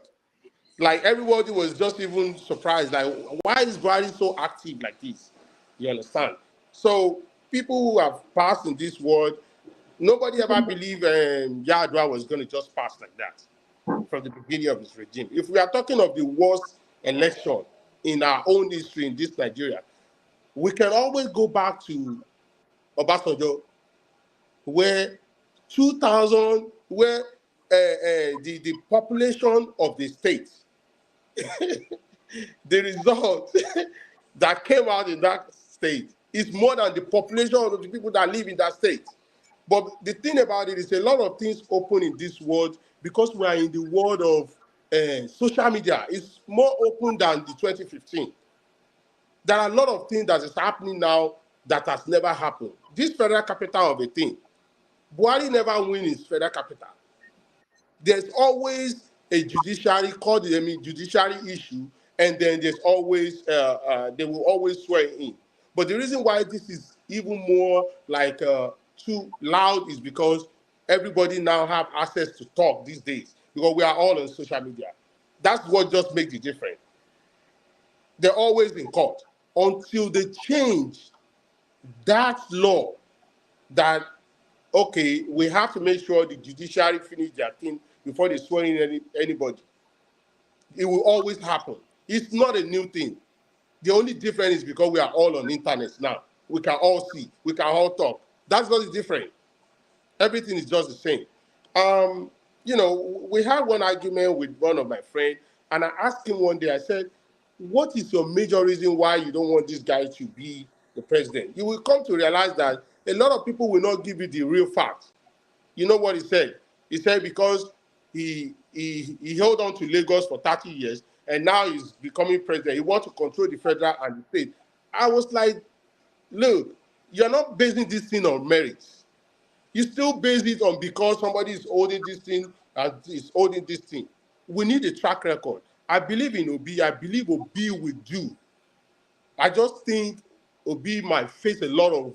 Speaker 6: Like everybody was just even surprised, like, why is Buhari so active like this? You understand? So people who have passed in this world, nobody ever believed Yadwa was going to just pass like that from the beginning of his regime. If we are talking of the worst election in our own history in this Nigeria, we can always go back to Obasanjo, where 2000, where the population of the state, the result that came out in that state is more than the population of the people that live in that state. But the thing about it is a lot of things open in this world because we are in the world of social media. It's more open than the 2015. There are a lot of things that is happening now that has never happened. This federal capital of a thing, Buhari never win his federal capital. There's always a judiciary called the judiciary issue, and then there's always they will always swear in. But the reason why this is even more like too loud is because everybody now have access to talk these days because we are all on social media. That's what just makes the difference. They're always in court until they change that law that, okay, we have to make sure the judiciary finish their thing before they swear in anybody. It will always happen. It's not a new thing. The only difference is because we are all on the internet now. We can all see. We can all talk. That's what is different. Everything is just the same. We had one argument with one of my friends, and I asked him one day, I said, what is your major reason why you don't want this guy to be the president? You will come to realize that a lot of people will not give you the real facts. You know what he said? He said because he held on to Lagos for 30 years, and now he's becoming president. He wants to control the federal and the state. I was like, look, you're not basing this thing on merits. You still base it on because somebody is holding this thing and is holding this thing. We need a track record. I believe in Obi. I believe Obi will do. I just think Obi might face a lot of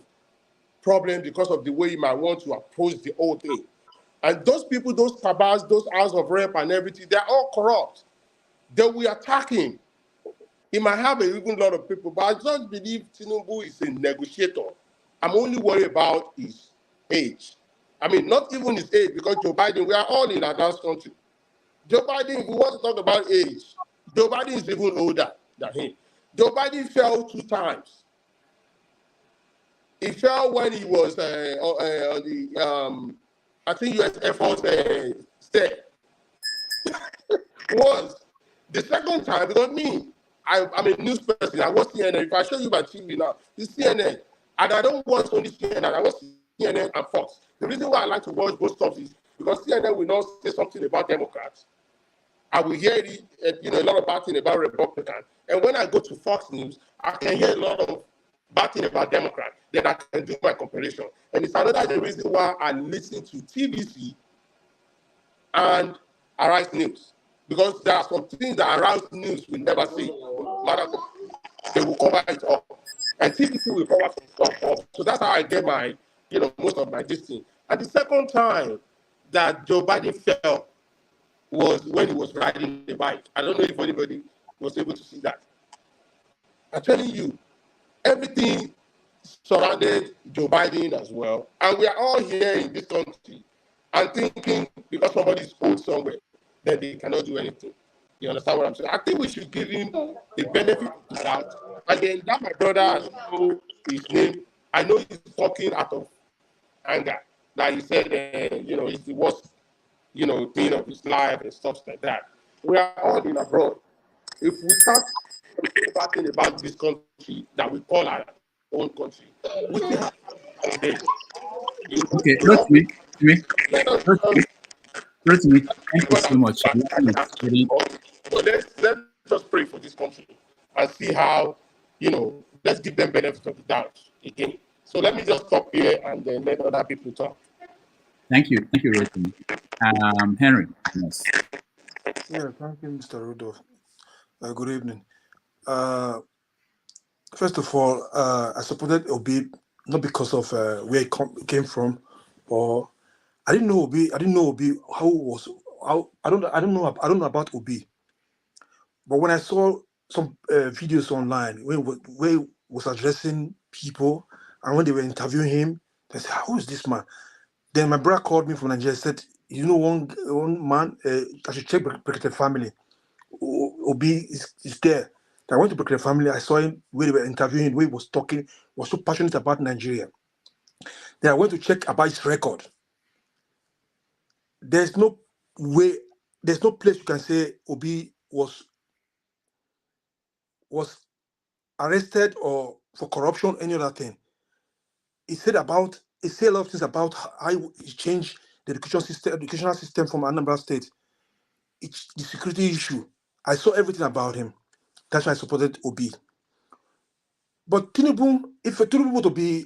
Speaker 6: problems because of the way he might want to approach the whole thing. And those people, those tabas, those house of rep and everything, they're all corrupt. They will attack him. He might have even lot of people, but I just believe Tinubu is a negotiator. I'm only worried about his age. I mean, not even his age, because Joe Biden, we are all in advanced country. Joe Biden, if we want to talk about age, Joe Biden is even older than him. Joe Biden fell 2 times. He fell when he was on the, I think, U.S. Air Force step. Was the second time, because me, I'm a news person. I watch CNN. If I show you my TV now, it's CNN. And I don't watch only CNN. I watch CNN and Fox. The reason why I like to watch both stuff is because CNN will not say something about Democrats. I will hear it, a lot of bad things about Republicans. And when I go to Fox News, I can hear a lot of bad things about Democrats. Then I can do my comparison. And it's another reason why I listen to TVC and Arise News. Because there are some things that Arise News will never see. They will cover it up. And TVC will cover stuff up. So that's how I get my, most of my distance. And the second time that Joe Biden fell was when he was riding the bike. I don't know if anybody was able to see that. I'm telling you, everything surrounded Joe Biden as well. And we are all here in this country and thinking because somebody is old somewhere, that they cannot do anything. You understand what I'm saying? I think we should give him the benefit of that. And then that my brother, I know his name, I know he's talking out of anger. That he said, it's the worst, thing of his life and stuff like that. We are all in abroad. If we start talking about this country that we call our own country, we still have
Speaker 7: Okay, Rotimi, thank you so much.
Speaker 6: So let's just pray for this country and see how, let's give them benefit of the doubt again. So let me just stop here and then let other people talk.
Speaker 7: Thank you, Rotimi. Henry, yes.
Speaker 5: Yeah, thank you, Mr. Rudolph. Good evening. First of all, I supported Obi not because of where he came from, or I didn't know Obi. I didn't know Obi I don't know about Obi. But when I saw some videos online where he was addressing people, and when they were interviewing him, they said, "Who is this man?" Then my brother called me from Nigeria and said, one man, I should check Brekete family. Obi is there. I went to Brekete family. I saw him where they were interviewing, where he was talking, was so passionate about Nigeria. Then I went to check about his record. There's no place you can say Obi was arrested or for corruption, any other thing. He said a lot of things about how he changed the educational system from Anambra State. It's the security issue. I saw everything about him. That's why I supported Obi. But Tinubu, if Tinubu were to be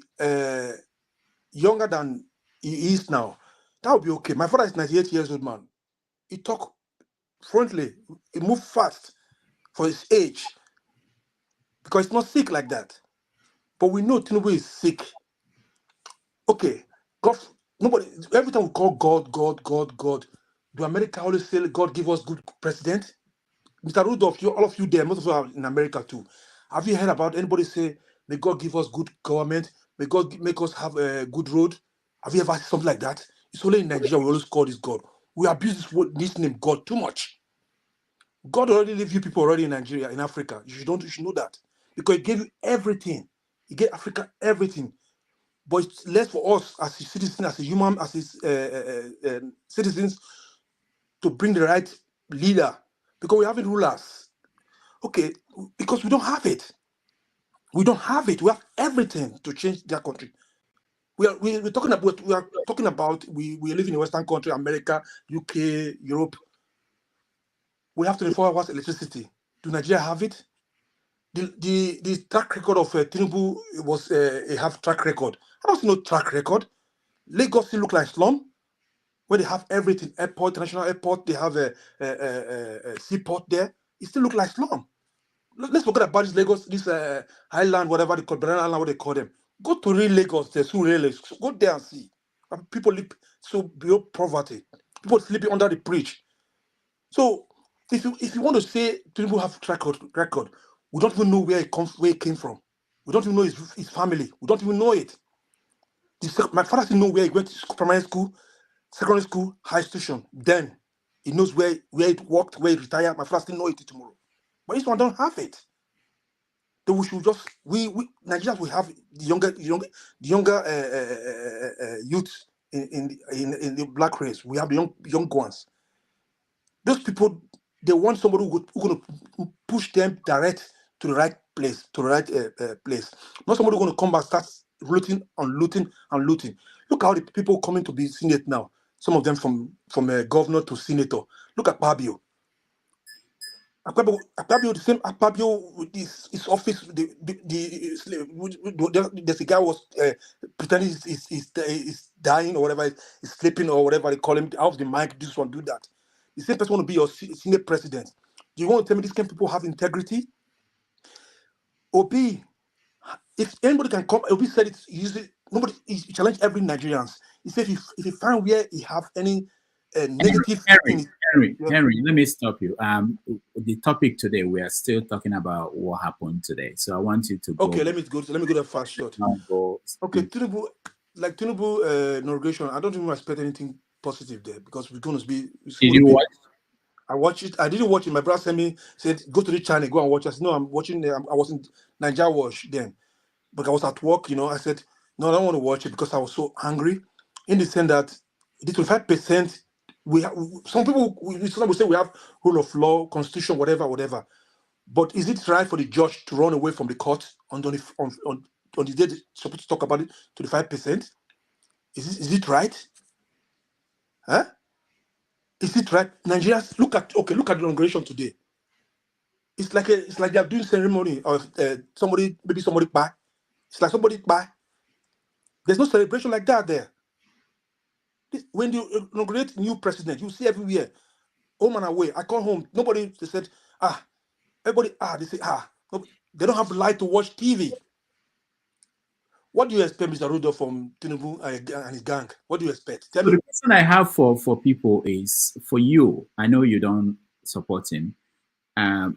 Speaker 5: younger than he is now, that would be okay. My father is 98 years old, man. He talk fluently. He move fast for his age because he's not sick like that. But we know Tinubu is sick. Okay, God, every time we call God, do America always say God give us good president? Mr. Rudolph, all of you there, most of you are in America too. Have you heard about anybody say, may God give us good government, may God make us have a good road? Have you ever seen something like that? It's only in Nigeria we always call this God. We abuse this name God too much. God already leave you people already in Nigeria, in Africa. You should know that. Because he gave you everything. He gave Africa everything. But it's less for us as a citizen, as a human, as citizens to bring the right leader. Because we haven't rulers. Okay, because we don't have it. We don't have it. We have everything to change their country. We are talking about we live in a Western country, America, UK, Europe. We have 24 hours electricity. Do Nigeria have it? The track record of Tinubu was a half track record. I don't see no track record. Lagos still look like slum, where they have everything: airport, international airport. They have a seaport there. It still look like slum. Let's forget about this Lagos, this island, whatever they call, banana island, what they call them. Go to real Lagos, there's two real Lagos. Go there and see.
Speaker 9: People live so below poverty. People sleeping under the bridge. So if you want to say Tinubu have record, we don't even know where it came from. We don't even know his family. We don't even know it. My father didn't know where he went to school, primary school, secondary school, high institution. Then he knows where he worked, where he retired. My father didn't know it tomorrow. But this one don't have it. Then we should just Nigerians will have the younger youth in the black race. We have the young ones. Those people, they want somebody who's going to push them direct to the right place, place. Not somebody who's going to come back, start looting. Look how the people coming to be senate now. Some of them from governor to senator. Look at Fabio. Akpabio, the same Akpabio with his office. There's a guy was pretending he's dying or whatever, he's sleeping or whatever they call him. Off the mic, this one, do that. The same person want to be your Senate president. Do you want to tell me these kind of people have integrity? Obi, if anybody can come, Obi said it. Nobody. He challenged every Nigerians. He said if he find where he have any negative
Speaker 7: Henry, let me stop you. The topic today, we are still talking about what happened today. So I want you to go.
Speaker 9: Okay, let me go that fast short. Okay, Tinubu inauguration. I don't even expect anything positive there because we're going to be.
Speaker 7: Did you watch?
Speaker 9: I watched it. I didn't watch it. My brother said go to the channel, go and watch. I said no, I'm watching. I was in Nigeria Watch then, but I was at work. I said no, I don't want to watch it because I was so angry. In the sense that the 25%. We have, some people will say we have rule of law, constitution, whatever. But is it right for the judge to run away from the court on the day they're supposed to talk about it to the 5%? Is it right? Huh? Is it right? Nigerians look at the inauguration today. It's like they're doing ceremony of somebody buy. It's like somebody buy. There's no celebration like that there. When you inaugurate new president, you see everywhere, home and away. I come home, nobody, they said, everybody, they say, no, they don't have light to watch TV. What do you expect, Mr. Rudolph, from Tinubu and his gang? What do you expect? Tell me.
Speaker 7: The question I have for people is, for you, I know you don't support him.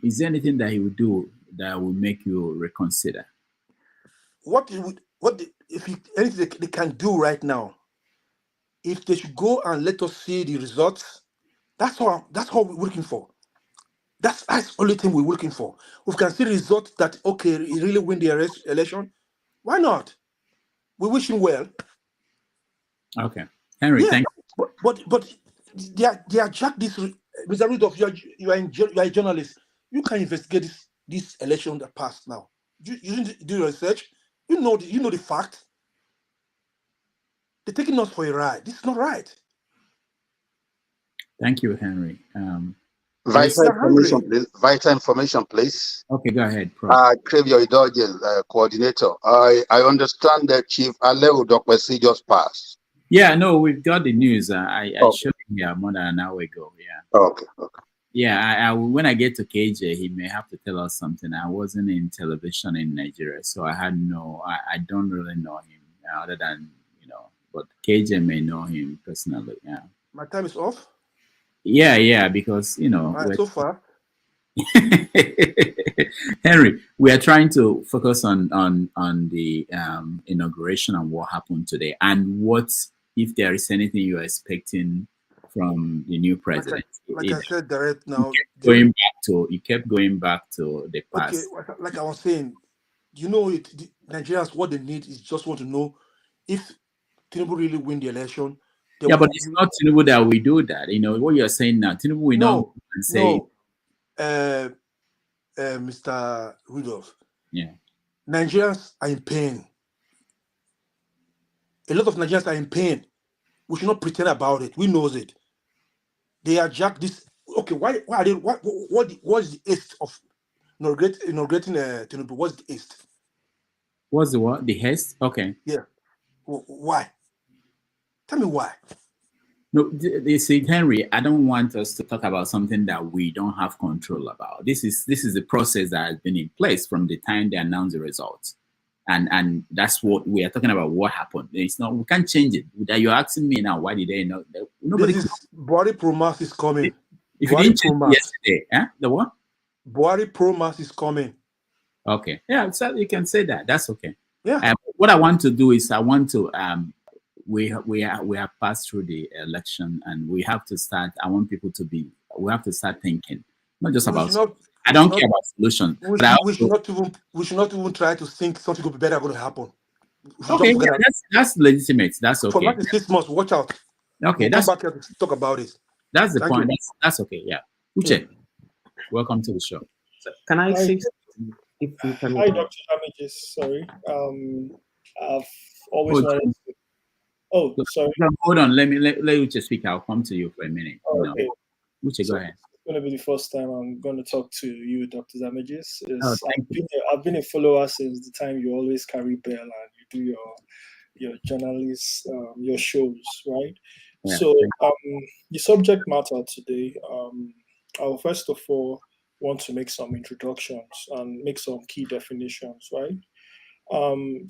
Speaker 7: Is there anything that he would do that will make you reconsider?
Speaker 9: Anything they can do right now, if they should go and let us see the results, that's all we're looking for. That's the only thing we're looking for. We can see results that, okay, he really win the election. Why not? We wish him well.
Speaker 7: Okay. Henry, thank
Speaker 9: you. But they are jack this. Mr. Rudolph, you are a journalist. You can investigate this election that passed now. You didn't do your research. You know the fact. They're taking us for a ride. This is not right.
Speaker 7: Thank you, Henry.
Speaker 2: Vital information, please.
Speaker 7: Okay, go ahead.
Speaker 2: Crave your indulgence, coordinator. I understand that Chief Aleu Dokwesi just passed.
Speaker 7: Yeah, no, we've got the news. I showed him here more than an hour ago. Yeah.
Speaker 2: Okay.
Speaker 7: Yeah, when I get to KJ, he may have to tell us something. I wasn't in television in Nigeria, so I don't really know him other than, but KJ may know him personally. Yeah.
Speaker 9: My time is off.
Speaker 7: Yeah, because
Speaker 9: so far.
Speaker 7: Henry, we are trying to focus on the inauguration and what happened today, and what if there is anything you are expecting from the new president.
Speaker 9: Like I said, direct now.
Speaker 7: You kept going back to the past.
Speaker 9: Okay, like I was saying, the Nigerians, what they need is just want to know if Tinubu really win the election.
Speaker 7: Yeah, but it's not Tinubu that we do that. What you're saying now, Tinubu will not and say.
Speaker 9: No, Mr. Rudolph.
Speaker 7: Yeah.
Speaker 9: Nigerians are in pain. A lot of Nigerians are in pain. We should not pretend about it. We knows it. They are jacked this. Okay, why are they? What is the haste of inaugurating Tinubu? What's the haste?
Speaker 7: What's the what? The haste? Okay.
Speaker 9: Yeah. Why? Tell me why.
Speaker 7: No, they say, Henry, I don't want us to talk about something that we don't have control about. This is the process that has been in place from the time they announced the results. and that's what we are talking about. What happened? It's not. We can't change it. That you're asking me now. Why did they not? Nobody.
Speaker 9: This is Buhari Pro Mass is coming.
Speaker 7: If you
Speaker 9: Buhari
Speaker 7: didn't
Speaker 9: Pro
Speaker 7: change it
Speaker 9: Mass.
Speaker 7: yesterday, huh? The what?
Speaker 9: Buhari Pro Mass is coming.
Speaker 7: Okay. Yeah, so you can say that. That's okay.
Speaker 9: Yeah.
Speaker 7: What I want to do is I want to we have passed through the election and we have to start. I want people to be. We have to start thinking, not just about. I don't care about solutions.
Speaker 9: We should not even try to think something could be better going to happen.
Speaker 7: Okay, yeah, that's legitimate. That's okay.
Speaker 9: For not 6 months, watch out.
Speaker 7: Okay,
Speaker 9: we'll come back here to talk about it.
Speaker 7: That's the point. That's okay. Yeah. Uche, welcome to the show.
Speaker 12: So can I say something? If you can.
Speaker 22: Hi, Dr. Damages. Sorry. I've always wanted to. Oh, sorry.
Speaker 7: Hold on. Let Uche speak. I'll come to you for a minute.
Speaker 22: Okay.
Speaker 7: Uche, go ahead.
Speaker 22: It's going to be the first time I'm going to talk to you, Dr. Damages.
Speaker 7: Thank
Speaker 22: I've been a follower since the time you always carry bell and you do your journalists, your shows, right? Yeah, so the subject matter today, I'll first of all want to make some introductions and make some key definitions, right?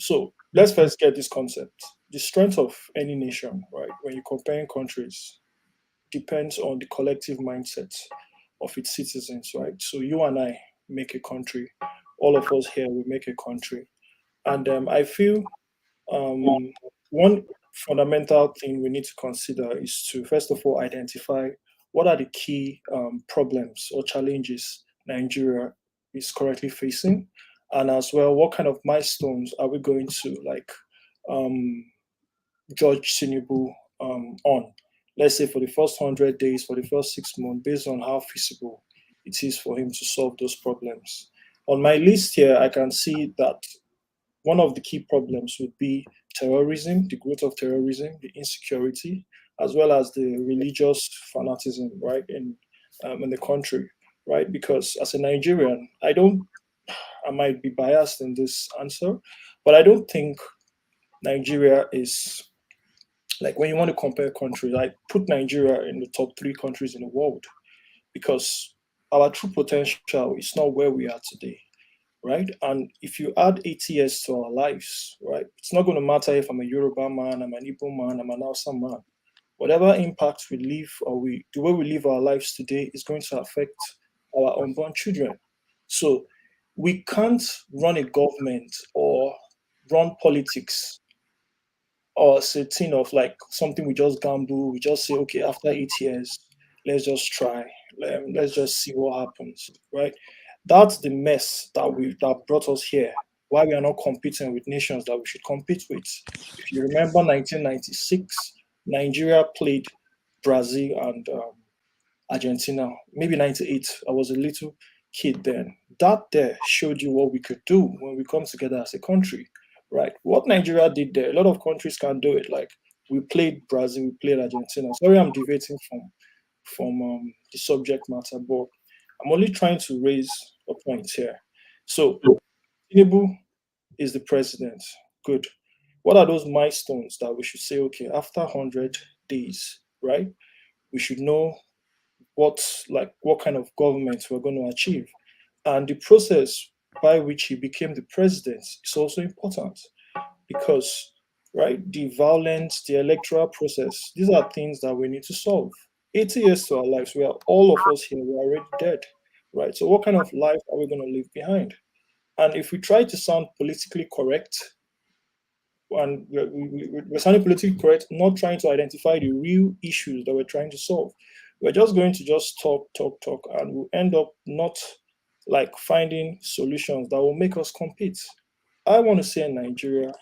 Speaker 22: So let's first get this concept. The strength of any nation, right, when you're comparing countries, depends on the collective mindset of its citizens, right? So you and I make a country. All of us here, we make a country. And I feel one fundamental thing we need to consider is to, first of all, identify what are the key problems or challenges Nigeria is currently facing, and as well, what kind of milestones are we going to judge Tinubu on? Let's say for the first 100 days, for the first 6 months, based on how feasible it is for him to solve those problems. On my list here, I can see that one of the key problems would be terrorism, the growth of terrorism, the insecurity, as well as the religious fanaticism, right, in the country, right? Because as a Nigerian, I might be biased in this answer, but I don't think Nigeria is, like, when you want to compare countries, I put Nigeria in the top 3 countries in the world, because our true potential is not where we are today, right? And if you add 80 years to our lives, right, it's not going to matter if I'm a Yoruba man, I'm an Igbo man, I'm an Hausa man. Whatever impact we leave, the way we live our lives today is going to affect our unborn children. So we can't run a government or run politics or a thing of like something we just gamble, we just say, okay, after 8 years, let's just try, let's just see what happens, right? That's the mess that brought us here. Why we are not competing with nations that we should compete with. If you remember 1996, Nigeria played Brazil and Argentina. Maybe 98. I was a little kid then. That there showed you what we could do when we come together as a country, right? What Nigeria did there, a lot of countries can't do it. Like, we played Brazil, we played Argentina. Sorry, I'm deviating from the subject matter, but I'm only trying to raise a point here. So Tinubu is the president. Good. What are those milestones that we should say, okay, after 100 days, right, we should know what kind of government we're going to achieve. And the process by which he became the president is also important, because, right, the violence, the electoral process, these are things that we need to solve. 80 years to our lives, all of us here, we're already dead, right? So what kind of life are we going to leave behind? And if we try to sound politically correct, and we're sounding politically correct, not trying to identify the real issues that we're trying to solve, we're just going to just talk, and we'll end up not like finding solutions that will make us compete. I want to see a Nigeria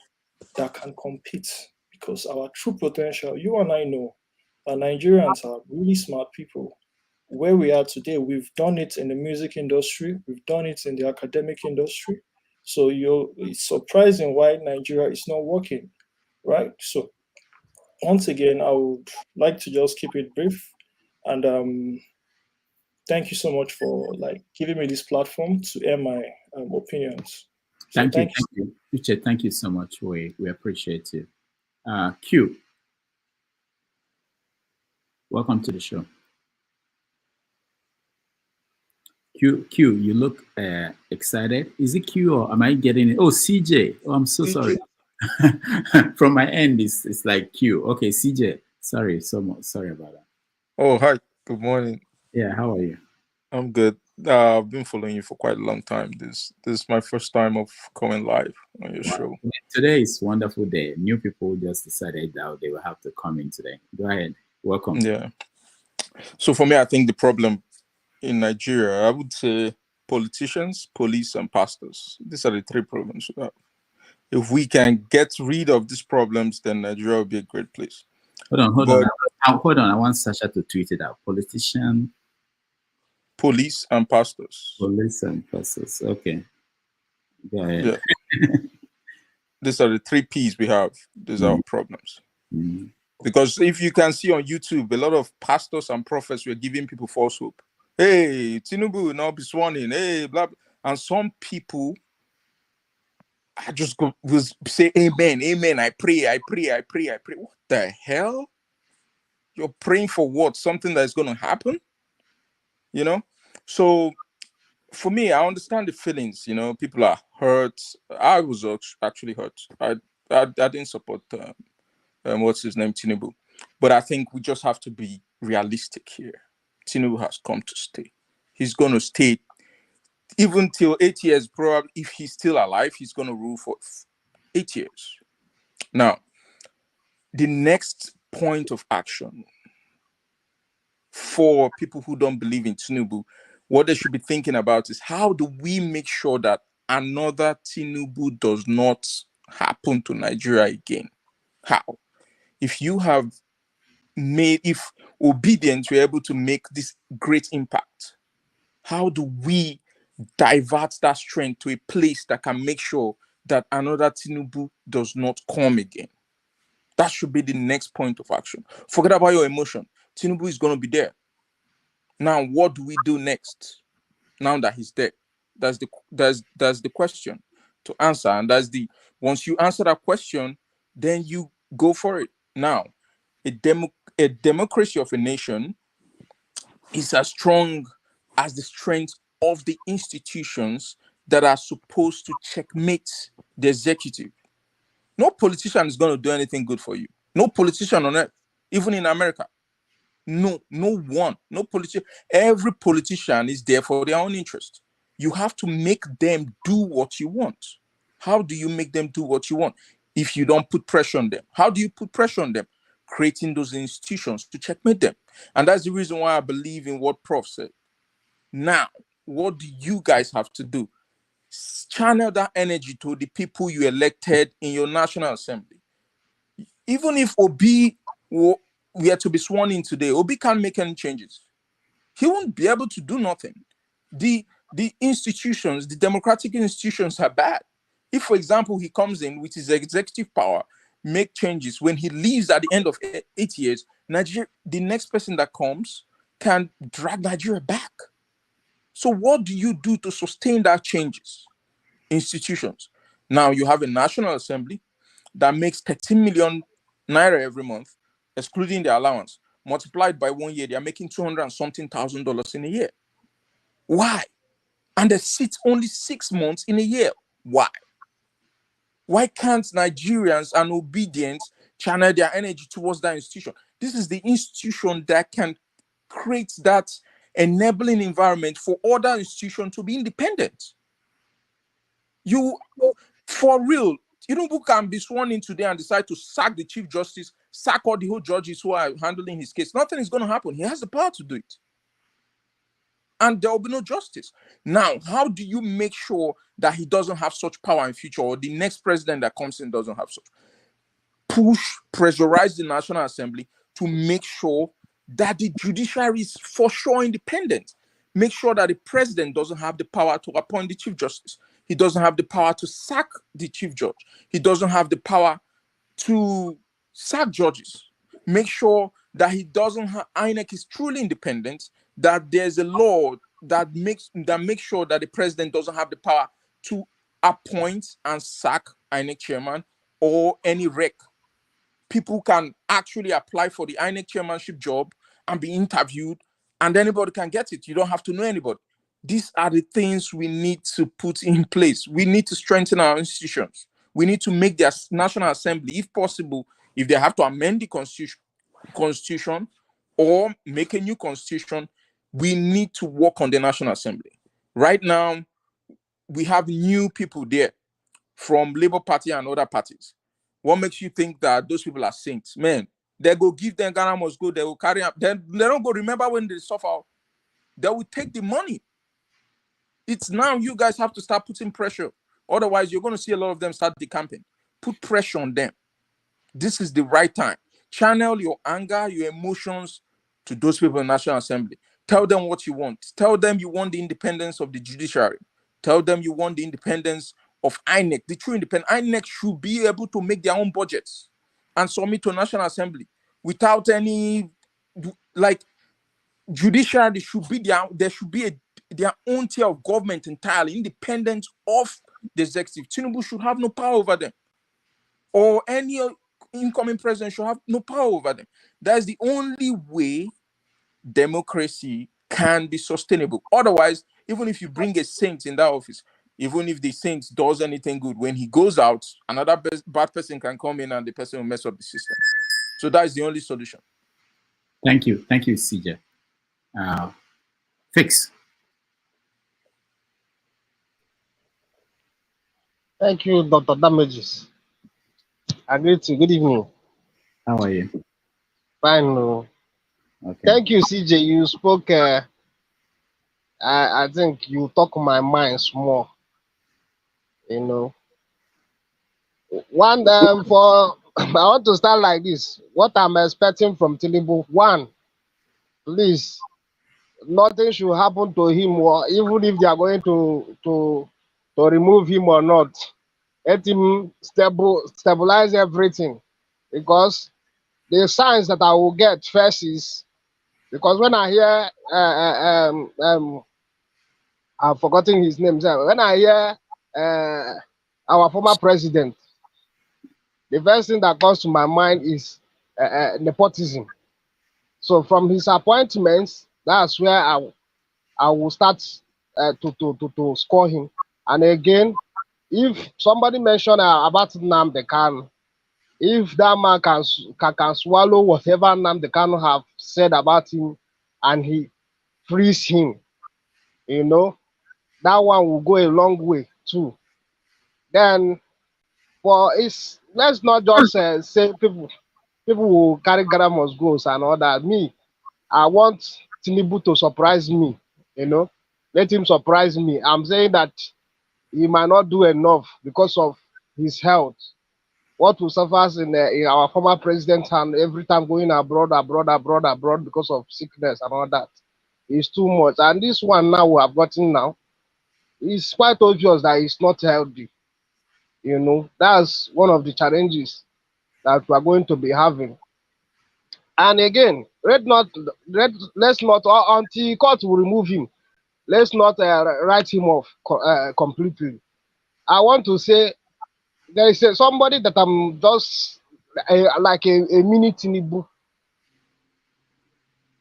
Speaker 22: that can compete, because our true potential, you and I know that Nigerians are really smart people. Where we are today, we've done it in the music industry, we've done it in the academic industry. So it's surprising why Nigeria is not working, right? So once again, I would like to just keep it brief, and thank you so much for giving me this platform to air my opinions. So
Speaker 7: thank you. Uche, thank you so much. We appreciate you. Q, welcome to the show. Q, you look excited. Is it Q or am I getting it? Oh, CJ. Oh, I'm so sorry. From my end, it's like Q. Okay, CJ. Sorry, so much. Sorry about that.
Speaker 1: Oh, hi. Good morning.
Speaker 7: Yeah, how are you?
Speaker 1: I'm good. I've been following you for quite a long time. This is my first time of coming live on your show.
Speaker 7: Today is a wonderful day. New people just decided that they will have to come in today. Go ahead. Welcome.
Speaker 1: Yeah. So for me, I think the problem in Nigeria, I would say politicians, police, and pastors. These are the three problems we have. If we can get rid of these problems, then Nigeria will be a great place.
Speaker 7: Hold on. I want Sasha to tweet it out. Politician,
Speaker 1: police, and pastors.
Speaker 7: Police and pastors. Okay. Go ahead.
Speaker 1: Yeah. These are the three P's we have. These are our problems. Because if you can see on YouTube, a lot of pastors and prophets were giving people false hope. Hey, Tinubu will not be sworn in. Hey, blah, blah. And some people, I just will say, amen, amen. I pray. What the hell? You're praying for what? Something that's going to happen? You know? So for me, I understand the feelings. You know, people are hurt. I was actually hurt. I didn't support what's his name, Tinubu. But I think we just have to be realistic here. Tinubu has come to stay. He's going to stay even till 8 years. Probably, if he's still alive, he's going to rule for 8 years. Now, the next point of action for people who don't believe in Tinubu, what they should be thinking about is how do we make sure that another Tinubu does not happen to Nigeria again? How? If obedience we're able to make this great impact, how do we divert that strength to a place that can make sure that another Tinubu does not come again? That should be the next point of action. Forget about your emotion. Tinubu is going to be there. Now, what do we do next? Now that he's there, that's the question to answer. And once you answer that question, then you go for it. Now, a democracy of a nation is as strong as the strength of the institutions that are supposed to checkmate the executive. No politician is going to do anything good for you. No politician on earth, even in America. No one. No politician. Every politician is there for their own interest. You have to make them do what you want. How do you make them do what you want if you don't put pressure on them? How do you put pressure on them? Creating those institutions to checkmate them. And that's the reason why I believe in what Prof said. Now, what do you guys have to do? Channel that energy to the people you elected in your National Assembly. Even if Obi we are to be sworn in today, Obi can't make any changes. He won't be able to do nothing. The institutions, the democratic institutions are bad. If, for example, he comes in with his executive power, make changes, when he leaves at the end of 8 years, Nigeria, the next person that comes can drag Nigeria back. So what do you do to sustain that changes? Institutions. Now you have a National Assembly that makes 13 million naira every month, excluding the allowance. Multiplied by 1 year, they are making $200 and something thousand in a year. Why? And they sit only 6 months in a year. Why? Why can't Nigerians and obedience channel their energy towards that institution? This is the institution that can create that enabling environment for other institutions to be independent. You, for real, Tinubu can be sworn in today and decide to sack the Chief Justice, sack all the whole judges who are handling his case. Nothing is going to happen. He has the power to do it. And there will be no justice. Now, how do you make sure that he doesn't have such power in future, or the next president that comes in doesn't have such? Pressurize the National Assembly to make sure that the judiciary is for sure independent. Make sure that the president doesn't have the power to appoint the Chief Justice. He doesn't have the power to sack the Chief Judge. He doesn't have the power to sack judges. Make sure that he doesn't have, INEC is truly independent, that there's a law that makes sure that the president doesn't have the power to appoint and sack INEC chairman or any rec. People can actually apply for the INEC chairmanship job and be interviewed, and anybody can get it. You don't have to know anybody. These are the things we need to put in place. We need to strengthen our institutions. We need to make the National Assembly, if possible, if they have to amend the constitution or make a new constitution, we need to work on the National Assembly. Right now, we have new people there from Labour Party and other parties. What makes you think that those people are saints? Man, they go give them Ghana must go, they will carry up. They don't go remember when they suffer. They will take the money. It's now you guys have to start putting pressure. Otherwise, you're going to see a lot of them start decamping. Put pressure on them. This is the right time. Channel your anger, your emotions to those people in the National Assembly. Tell them what you want. Tell them you want the independence of the judiciary. Tell them you want the independence of INEC. The true independent INEC should be able to make their own budgets and submit to National Assembly without any, like, judiciary should be there should be their own tier of government entirely independent of the executive. Tinubu should have no power over them, or any incoming president should have no power over them. That's the only way democracy can be sustainable. Otherwise, even if you bring a saint in that office, even if the saint does anything good, when he goes out, another bad person can come in and the person will mess up the system. So that is the only solution.
Speaker 7: Thank you, CJ. Fix.
Speaker 18: Thank you, Dr. Damages. I greet you. Good evening.
Speaker 7: How are you?
Speaker 18: Fine.
Speaker 7: Okay.
Speaker 18: Thank you, CJ. You spoke. I think you talk my mind small. You know, one for I want to start like this. What I'm expecting from Tinubu, one, please, nothing should happen to him, or even if they are going to remove him or not, let him stabilize everything, because the signs that I will get first is, because when I hear I've forgotten his name. When I hear our former president, the first thing that comes to my mind is nepotism. So from his appointments, that's where I will start to score him. And again, if somebody mentioned about Nnamdi Kanu, if that man can swallow whatever Nnamdi Kanu have said about him and he frees him, you know, that one will go a long way too. Then let's not just say people will carry Grandma's goals and all that. Me, I want Tinubu to surprise me, you know, let him surprise me. I'm saying that he might not do enough because of his health. What will suffer in our former president's hand every time going abroad because of sickness and all that is too much. And this one now we have gotten now, it's quite obvious that it's not healthy. You know, that's one of the challenges that we are going to be having. And again, let's not until court will remove him, let's not write him off completely. I want to say there is somebody that I'm just like a mini Tinubu.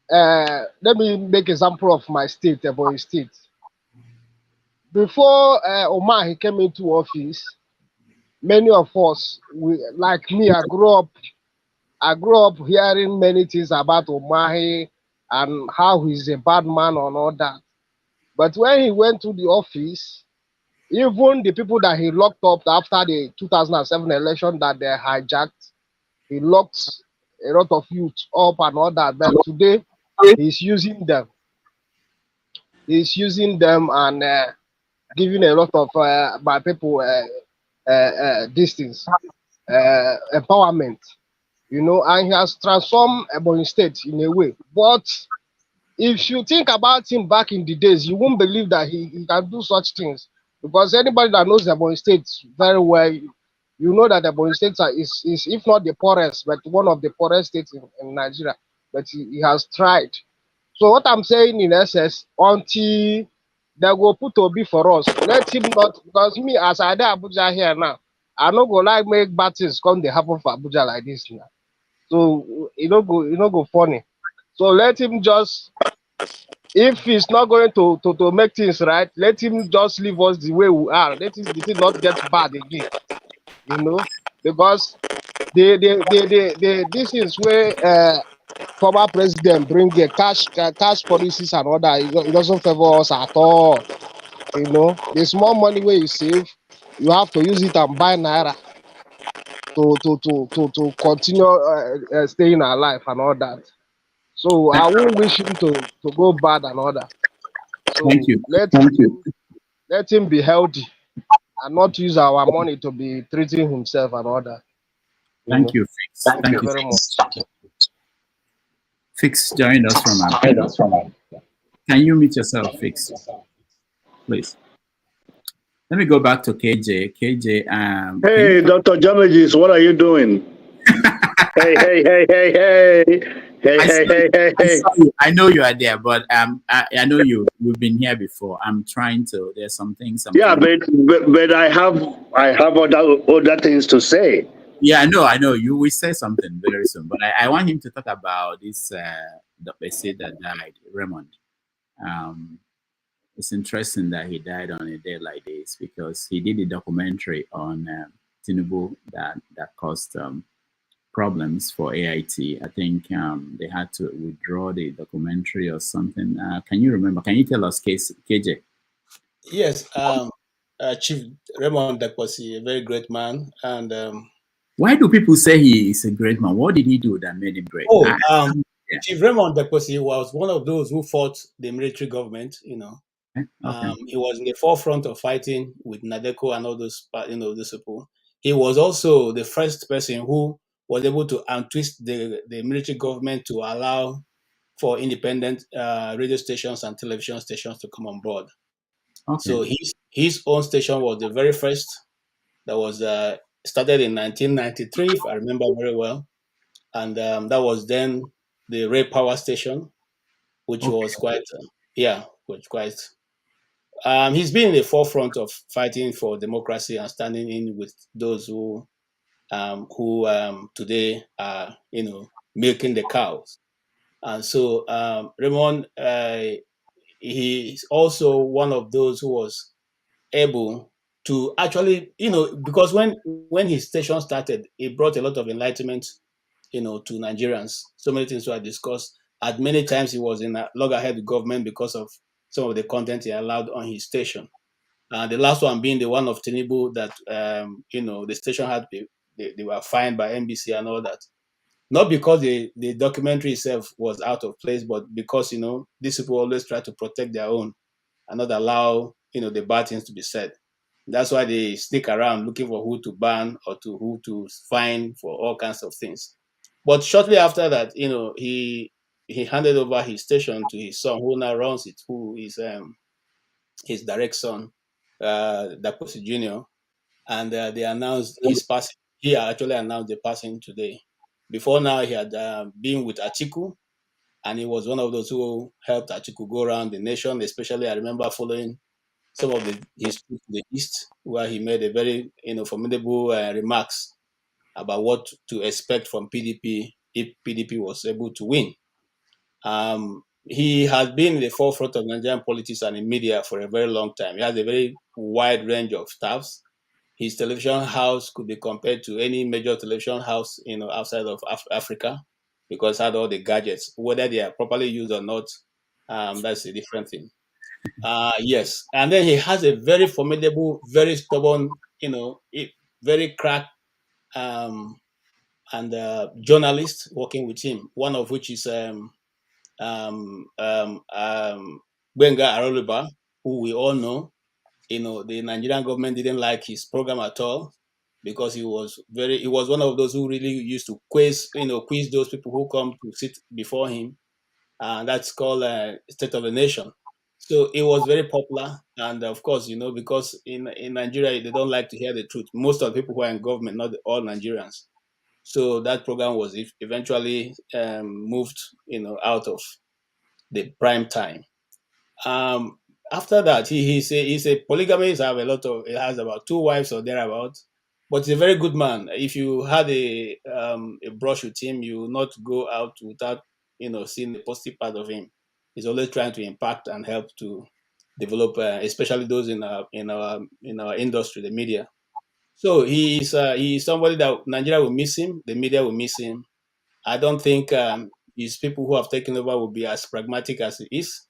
Speaker 18: Let me make example of my state, Ebonyi State. Before Omar he came into office, many of us, like me, I grew up hearing many things about Omahi and how he's a bad man and all that. But when he went to the office, even the people that he locked up after the 2007 election that they hijacked, he locked a lot of youth up and all that. But today, he's using them. He's using them and giving a lot of my people distance, empowerment. You know, and he has transformed Ebonyi State in a way. But if you think about him back in the days, you won't believe that he can do such things. Because anybody that knows Ebonyi State very well, you know that Ebonyi State is if not the poorest, but one of the poorest states in Nigeria. But he has tried. So what I'm saying in essence, until they go put Obi for us, let him not, because me as I dey Abuja here now, I no go like make bad things come dey happen for Abuja like this now. So it no go funny. So let him just If he's not going to make things right, let him just leave us the way we are. Let the thing not get bad again, because this is where former president bring cash policies and all that. It doesn't favor us at all. The small money where you save, you have to use it and buy naira to continue staying alive and all that. So I won't wish him to go bad and all that.
Speaker 7: Thank
Speaker 18: So
Speaker 7: you.
Speaker 18: let him be healthy and not use our money to be treating himself and all that.
Speaker 7: Thank you, Fix.
Speaker 18: Thank
Speaker 7: Thank
Speaker 18: you
Speaker 7: you,
Speaker 18: very much.
Speaker 7: Fix joined us from our. Can you mute yourself, Fix? Please. Let me go back to KJ. KJ,
Speaker 19: Hey, Dr. Jamajis, what are you doing? Hey, hey, hey, hey, hey. Hey, hey, hey, hey, hey.
Speaker 7: I know you are there, but I know you've been here before. I'm trying to. There's some things I'm.
Speaker 19: Yeah, but I have other things to say.
Speaker 7: Yeah, I know. You will say something very soon, but I want him to talk about this the person that died, Raymond. It's interesting that he died on a day like this because he did a documentary on Tinubu that caused problems for AIT. I think they had to withdraw the documentary or something. Can you remember? Can you tell us, KJ?
Speaker 20: Yes, Chief Raymond Dakwasi, a very great man, and
Speaker 7: why do people say he is a great man? What did he do that made him great?
Speaker 20: Chief Raymond Dakwasi was one of those who fought the military government.
Speaker 7: Okay.
Speaker 20: He was in the forefront of fighting with Nadeko and all those, those people. He was also the first person who was able to untwist the military government to allow for independent radio stations and television stations to come on board.
Speaker 7: Okay.
Speaker 20: So his own station was the very first that was started in 1993, if I remember very well, and that was then the Ray Power Station, which was quite, he's been in the forefront of fighting for democracy and standing in with those who today are, milking the cows. And so Raymond, he's also one of those who was able to actually, because when his station started, it brought a lot of enlightenment, to Nigerians. So many things were discussed. At many times, he was in a loggerhead government because of some of the content he allowed on his station. The last one being the one of Tinubu that, the station had, they were fined by NBC and all that. Not because the documentary itself was out of place, but because, these people always try to protect their own and not allow, the bad things to be said. That's why they sneak around looking for who to ban or to who to fine for all kinds of things. But shortly after that, he handed over his station to his son, who now runs it, who is his direct son, Dakosi Jr. And they announced his passing. He actually announced the passing today. Before now, he had been with Atiku, and he was one of those who helped Atiku go around the nation. Especially, I remember following some of his trip to the east, where he made a very formidable remarks about what to expect from PDP if PDP was able to win. He has been in the forefront of Nigerian politics and in media for a very long time. He has a very wide range of staffs. His television house could be compared to any major television house, outside of Africa, because it had all the gadgets. Whether they are properly used or not, that's a different thing. Yes, and then he has a very formidable, very stubborn, very crack and journalist working with him. One of which is Benga Aroluba, who we all know. The Nigerian government didn't like his program at all because he was one of those who really used to quiz those people who come to sit before him, and that's called State of the Nation. So it was very popular, and of course, because in Nigeria they don't like to hear the truth. Most of the people who are in government, not all Nigerians. So that program was eventually moved, out of the prime time. After that, he's a polygamist. He has about 2 wives or thereabout, but he's a very good man. If you had a brush with him, you will not go out without seeing the positive part of him. He's always trying to impact and help to develop, especially those in our industry, the media. So he's somebody that Nigeria will miss him. The media will miss him. I don't think his people who have taken over will be as pragmatic as he is,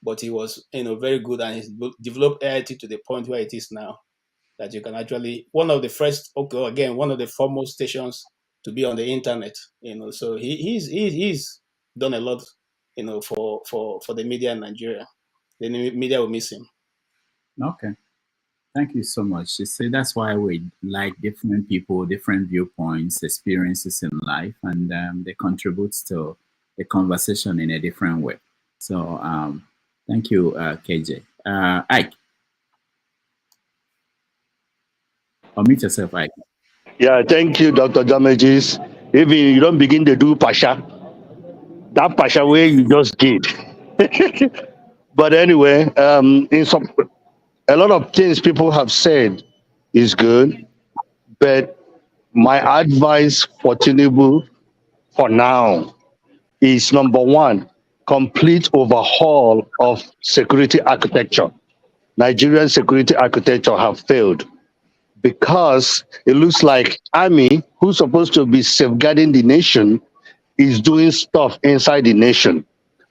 Speaker 20: but he was, very good, and he's developed AIT to the point where it is now, that you can actually one of the foremost stations to be on the internet. So he's done a lot, for the media in Nigeria. The media will miss him.
Speaker 7: Okay. Thank you so much. You see, that's why we like different people, different viewpoints, experiences in life, and they contribute to the conversation in a different way. So, thank you, KJ. Ike, unmute yourself, Ike.
Speaker 19: Yeah, thank you, Dr. Damages. Even you don't begin to do Pasha, that Pasha way you just did. But anyway, a lot of things people have said is good, but my advice for Tinubu for now is number one, complete overhaul of security architecture. Nigerian security architecture have failed because it looks like army, who's supposed to be safeguarding the nation, is doing stuff inside the nation.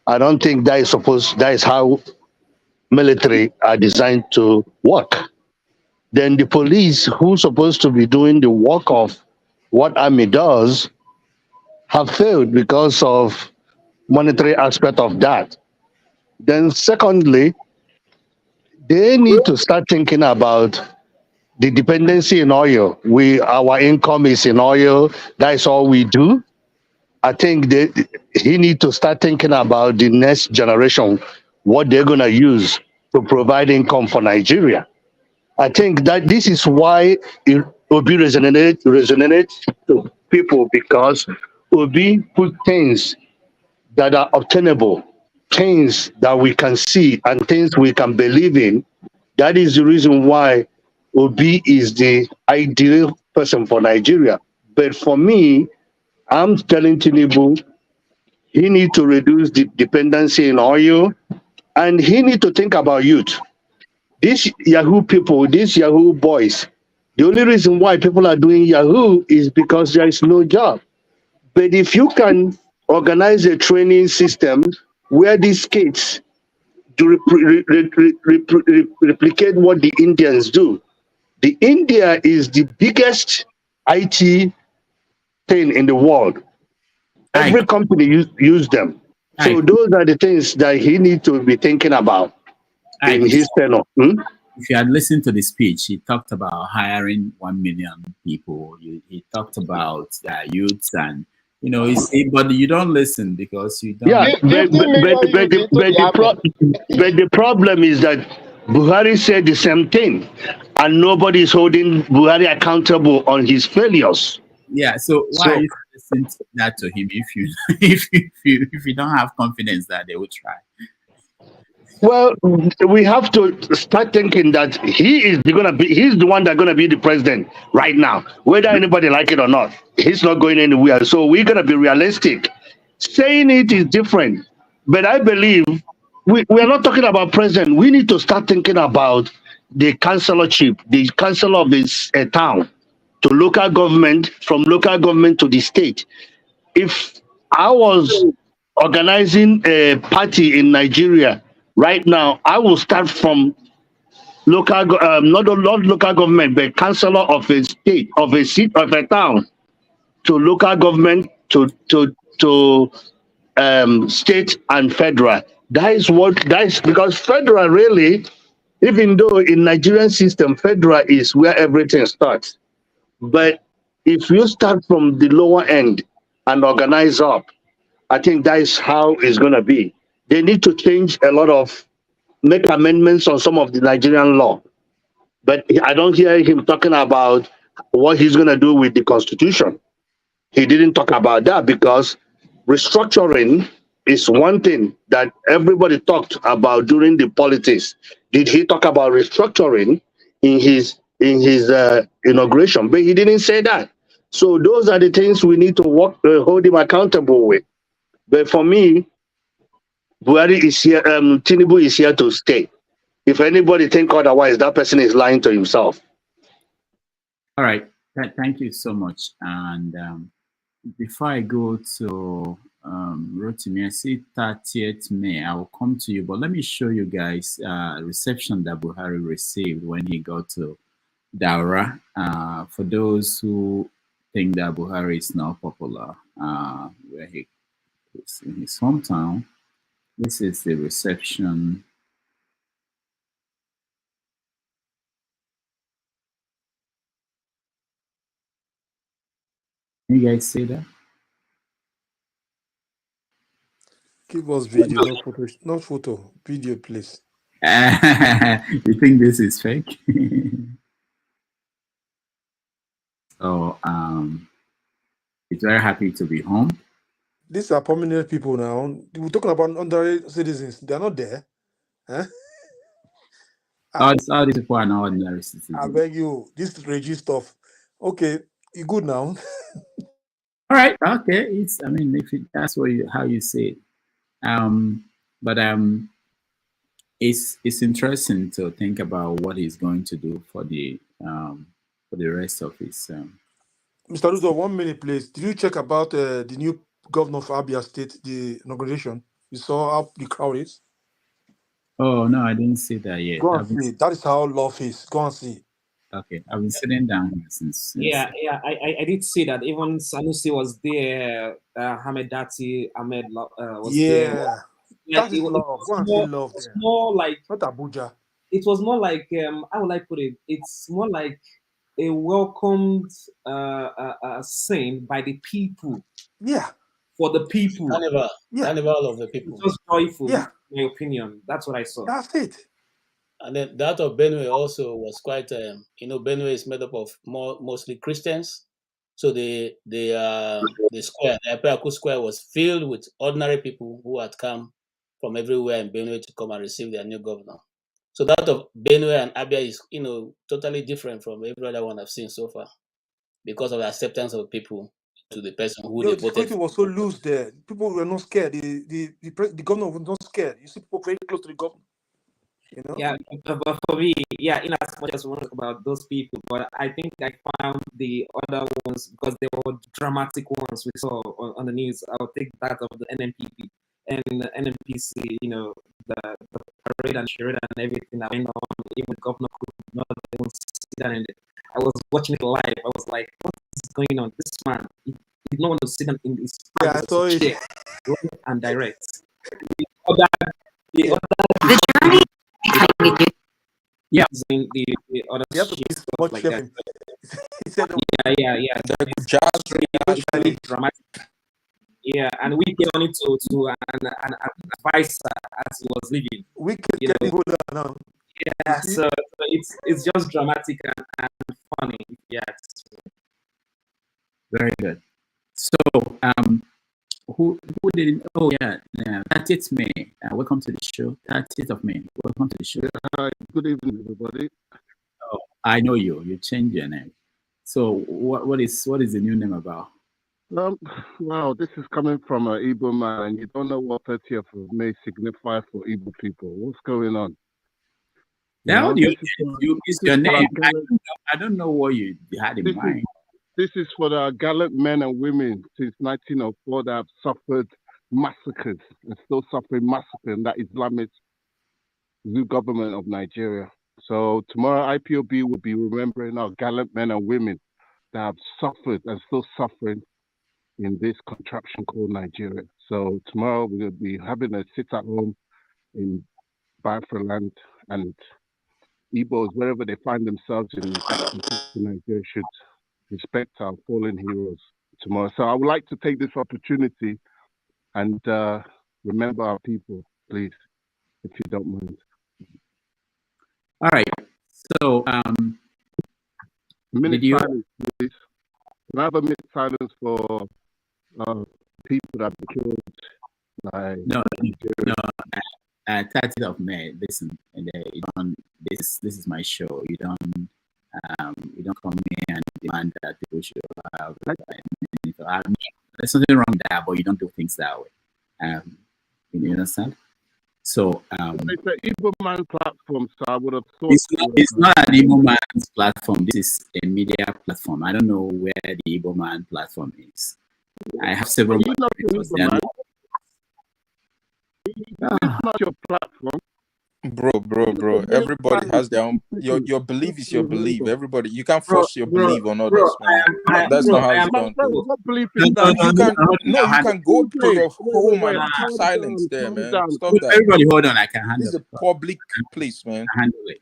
Speaker 19: I don't think that is how military are designed to work. Then the police, who's supposed to be doing the work of what army does, have failed because of monetary aspect of that. Then secondly, they need to start thinking about the dependency in oil. Our income is in oil. That's all we do. I think he need to start thinking about the next generation, what they're gonna use to provide income for Nigeria. I think that this is why Obi resonates to people, because Obi put things that are obtainable, things that we can see, and things we can believe in. That is the reason why Obi is the ideal person for Nigeria. But for me, I'm telling Tinubu, he need to reduce the dependency in oil, and he need to think about youth. These Yahoo people, these Yahoo boys, the only reason why people are doing Yahoo is because there is no job. But if you can organize a training system where these kids to replicate what the Indians do. The India is the biggest IT thing in the world. Every company use them. So those are the things that he needs to be thinking about in his tenure.
Speaker 7: If you had listened to the speech, he talked about hiring 1 million people. He talked about youths, and but you don't listen because you don't.
Speaker 19: Yeah, but the problem is that Buhari said the same thing, and nobody is holding Buhari accountable on his failures.
Speaker 7: Yeah, so why are you listening to that to him if you don't have confidence that they will try?
Speaker 19: Well, we have to start thinking that he's the one that's gonna be the president right now, whether anybody like it or not. He's not going anywhere. So we're gonna be realistic. Saying it is different, but I believe we are not talking about president. We need to start thinking about the councillorship, the councillor of this town, to local government, from local government to the state. If I was organizing a party in Nigeria right now, I will start from local, not local government, but councillor of a state, of a seat, of a town, to local government, to state and federal. That is because federal really, even though in Nigerian system, federal is where everything starts. But if you start from the lower end and organize up, I think that is how it's going to be. They need to change make amendments on some of the Nigerian law. But I don't hear him talking about what he's going to do with the constitution. He didn't talk about that because restructuring is one thing that everybody talked about during the politics. Did he talk about restructuring in his inauguration? But he didn't say that. So those are the things we need to hold him accountable with. But for me, Buhari is here. Tinubu is here to stay. If anybody think otherwise, that person is lying to himself.
Speaker 7: All right. Thank you so much. And before I go to Rotimi, I see 30th May. I will come to you, but let me show you guys reception that Buhari received when he got to Daura. For those who think that Buhari is not popular, where he is in his hometown, this is the reception. You guys see that?
Speaker 9: Give us video, not photo, video, please.
Speaker 7: You think this is fake? So he's very happy to be home.
Speaker 9: These are prominent people now. We're talking about ordinary citizens. They're not there. Huh?
Speaker 7: All these people are not ordinary citizens.
Speaker 9: I beg you, this regime stuff. Okay, you good now?
Speaker 7: All right, okay. I mean, if that's how you say it. But it's interesting to think about what he's going to do for the rest of his.
Speaker 9: Mr. Ludo, 1 minute, please. Did you check about the new governor of Abia State, the inauguration? You saw how the crowd is?
Speaker 7: Oh no, I didn't see that yet.
Speaker 9: Go and see. That is how love is. Go and see.
Speaker 7: Okay, I've been sitting down here since.
Speaker 4: Yeah, I did see that. Even Sanusi was there. Ahmed Dati, Ahmed was there.
Speaker 9: That is love. Go and see love there.
Speaker 4: More like
Speaker 9: not Abuja.
Speaker 4: It was more like how would I put it? It's more like a welcomed scene by the people.
Speaker 9: Yeah.
Speaker 4: For the people.
Speaker 20: Carnival of the people.
Speaker 4: It was joyful. Yeah. In my opinion, that's what I saw.
Speaker 9: That's it.
Speaker 20: And then that of Benue also was quite. Benue is made up of mostly Christians, so the square, the Apeaku Square, was filled with ordinary people who had come from everywhere in Benue to come and receive their new governor. So that of Benue and Abia is, totally different from every other one I've seen so far, because of the acceptance of people to the person who they voted.
Speaker 9: The security was so loose there. People were not scared. The governor was not scared. You see people very close to the governor.
Speaker 4: Yeah, but for me, in as much as we want to talk about those people, but I think I found the other ones, because they were dramatic ones we saw on the news. I'll take that of the NMPP and the NMPC, the parade and charade and everything that went on. Even the governor could not even sit down in it. I was watching it live. I was like, what is going on? This man, he did not want to sit down in his chair and direct. The journey. Yeah, the other stuff like that. Yeah. It's dramatic. Yeah, and we came on it to an advisor as he was leaving.
Speaker 9: We can get it now.
Speaker 4: Yeah, so it's just dramatic and funny. Yeah.
Speaker 7: Very good. So who didn't? Oh yeah, 30th May. Welcome to the show. 30th of May. Welcome to the show.
Speaker 16: Good evening, everybody.
Speaker 7: Oh, I know you. You changed your name. So what is the new name about?
Speaker 16: Wow, this is coming from an Igbo man, and you don't know what 30th of May signifies for Igbo people. What's going on?
Speaker 7: Now you missed your name. I don't know what you had in mind.
Speaker 16: This is for the gallant men and women since 1904 that have suffered massacres and still suffering massacre in that Islamist Zoo government of Nigeria. So tomorrow IPOB will be remembering our gallant men and women that have suffered and still suffering in this contraption called Nigeria. So tomorrow we'll be having a sit at home in Biafra land, and Igbos, wherever they find themselves in Nigeria, should respect our fallen heroes tomorrow. So I would like to take this opportunity and remember our people, please, if you don't mind.
Speaker 7: All right. So,
Speaker 16: minute silence, please. Can I have a minute silence for people that have been killed by
Speaker 7: No. 30th of May. Listen, this is my show. You don't come here and demand that people should have. There's something wrong with that, but you don't do things that way. You understand? So
Speaker 16: It's an Igbo man platform, so I would have thought
Speaker 7: it's not an Igbo man's platform. This is a media platform. I don't know where the Igbo man platform is. I have several moderators. They are not-
Speaker 16: It's not your platform.
Speaker 1: Bro. Everybody has their own. Your belief is your belief. Everybody, you can't force your belief on others, man. That's not how it's done.
Speaker 16: What belief is that?
Speaker 1: You can go to your home
Speaker 16: Wait,
Speaker 1: and keep
Speaker 16: calm
Speaker 1: silence there,
Speaker 16: calm
Speaker 1: man.
Speaker 16: down.
Speaker 1: Stop that.
Speaker 7: Everybody, hold on. I can handle
Speaker 1: This is a
Speaker 7: it.
Speaker 1: public place, man.
Speaker 7: Handle it.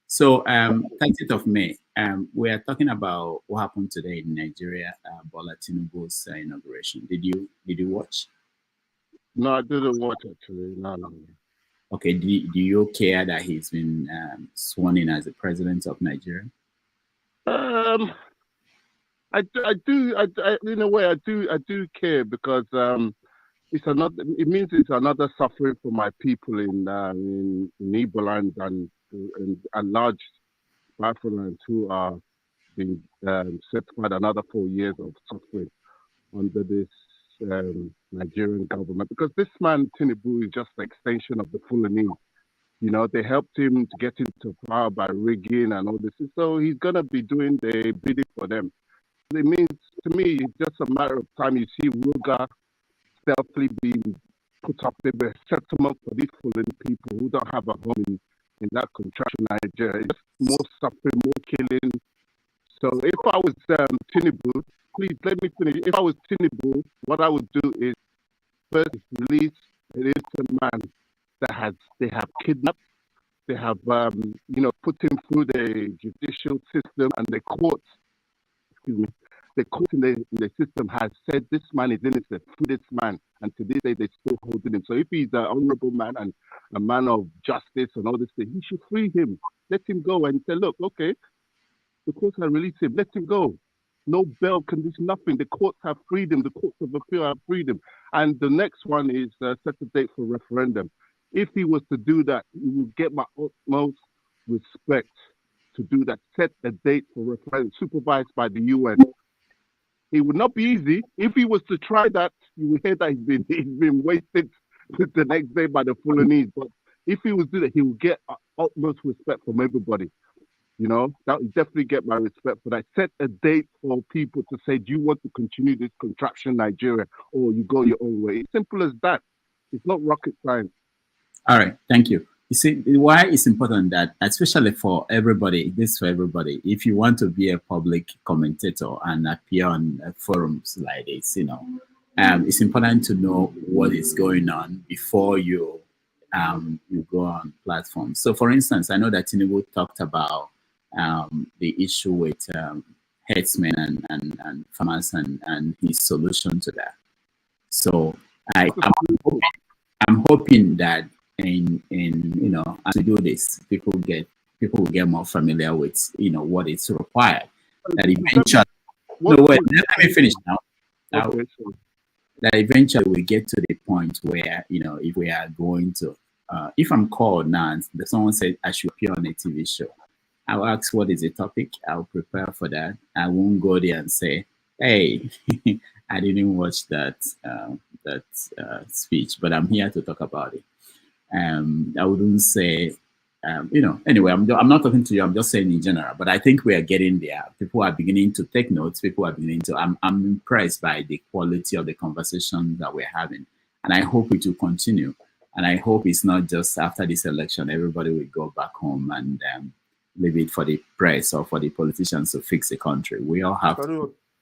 Speaker 7: So, 30th of May, we are talking about what happened today in Nigeria, Bola Tinubu's inauguration. Did you watch?
Speaker 16: No, I didn't watch actually. No.
Speaker 7: Okay. Do you care that he's been sworn in as the president of Nigeria?
Speaker 16: I do. In a way, I do care because it's another. It means it's another suffering for my people in Igbo land and large Biafra lands who are being set by another 4 years of suffering under this Nigerian government. Because this man Tinubu is just an extension of the Fulani. You know, they helped him to get into power by rigging and all this. So he's gonna be doing the bidding for them. It means to me it's just a matter of time. You see Ruga stealthily being put up there, a settlement for these Fulani people who don't have a home in that contraction Nigeria. It's just more suffering, more killing. So if I was Tinubu, please let me finish. If I was Tinubu, what I would do is first release an innocent man that they have kidnapped, they have put him through the judicial system and the courts. Excuse me. The court in the system has said this man is innocent, free this man, and to this day they're still holding him. So if he's an honorable man and a man of justice and all this thing, he should free him, let him go and say, look, okay, the courts have released him, let him go. No bail condition, nothing. The courts have freedom, the courts of appeal have freedom. And the next one is set a date for referendum. If he was to do that, he would get my utmost respect to do that. Set a date for referendum, supervised by the UN. It would not be easy. If he was to try that, you would hear that he's been wasted the next day by the Fulanese. But if he was to do that, he would get utmost respect from everybody. You know, that would definitely get my respect for that. Set a date for people to say, do you want to continue this contraption Nigeria or you go your own way? It's simple as that. It's not rocket science.
Speaker 7: All right, thank you. You see, why it's important that, especially for everybody, this for everybody, if you want to be a public commentator and appear on forums like this, it's important to know what is going on before you go on platforms. So, for instance, I know that Tinubu talked about the issue with herdsmen and farmers and his solution to that. So, I'm hoping that in as we do this, people will get more familiar with what is required. That eventually, let me finish now. That eventually we get to the point where if we are going to, if I'm called now and someone said I should appear on a TV show, I'll ask what is the topic. I'll prepare for that. I won't go there and say, hey, I didn't watch that speech, but I'm here to talk about it. I wouldn't say, anyway, I'm not talking to you. I'm just saying in general. But I think we are getting there. People are beginning to take notes. People are beginning to. I'm impressed by the quality of the conversation that we're having, and I hope it will continue. And I hope it's not just after this election, everybody will go back home and leave it for the press or for the politicians to fix the country. We all have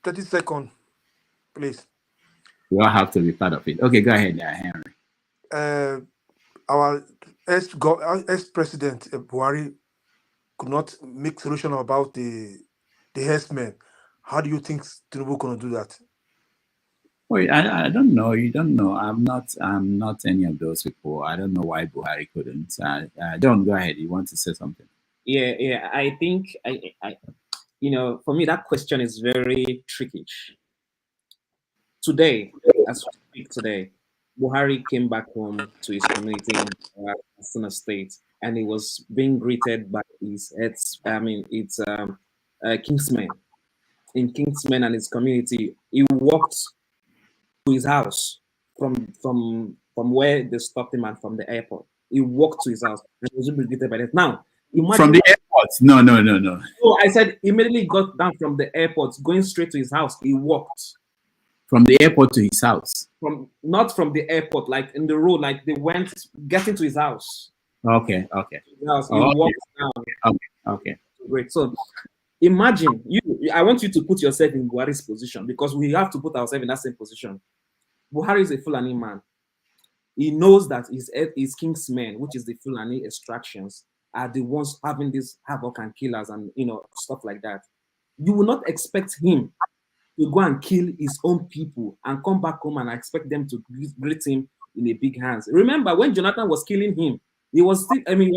Speaker 9: 30 seconds, please.
Speaker 7: We all have to be part of it. Okay, go ahead, Henry.
Speaker 9: Our ex-president Buhari could not make solution about the herdsmen. How do you think Tinubu gonna do that?
Speaker 7: Wait, I don't know. You don't know. I'm not any of those people. I don't know why Buhari couldn't. John, go ahead. You want to say something?
Speaker 12: Yeah. I think for me that question is very tricky. Today, as we speak today, Buhari came back home to his community in Katsina State, and he was being greeted by his kingsmen. In Kingsmen and his community, he walked to his house from where they stopped him and from the airport. He walked to his house and he was greeted by that. Now, imagine
Speaker 7: From the airport? No.
Speaker 12: So I said immediately got down from the airport, going straight to his house. He walked
Speaker 7: from the airport to his house.
Speaker 12: Not from the airport, like in the road, like they went getting to his house.
Speaker 7: Okay.
Speaker 12: His house, he walked down.
Speaker 7: Okay.
Speaker 12: Great. So imagine I want you to put yourself in Buhari's position, because we have to put ourselves in that same position. Buhari is a Fulani man. He knows that his king's men, which is the Fulani extractions, are the ones having this havoc and killers and stuff like that. You will not expect him to go and kill his own people and come back home and expect them to greet him in a big hands. Remember when Jonathan was killing him, he was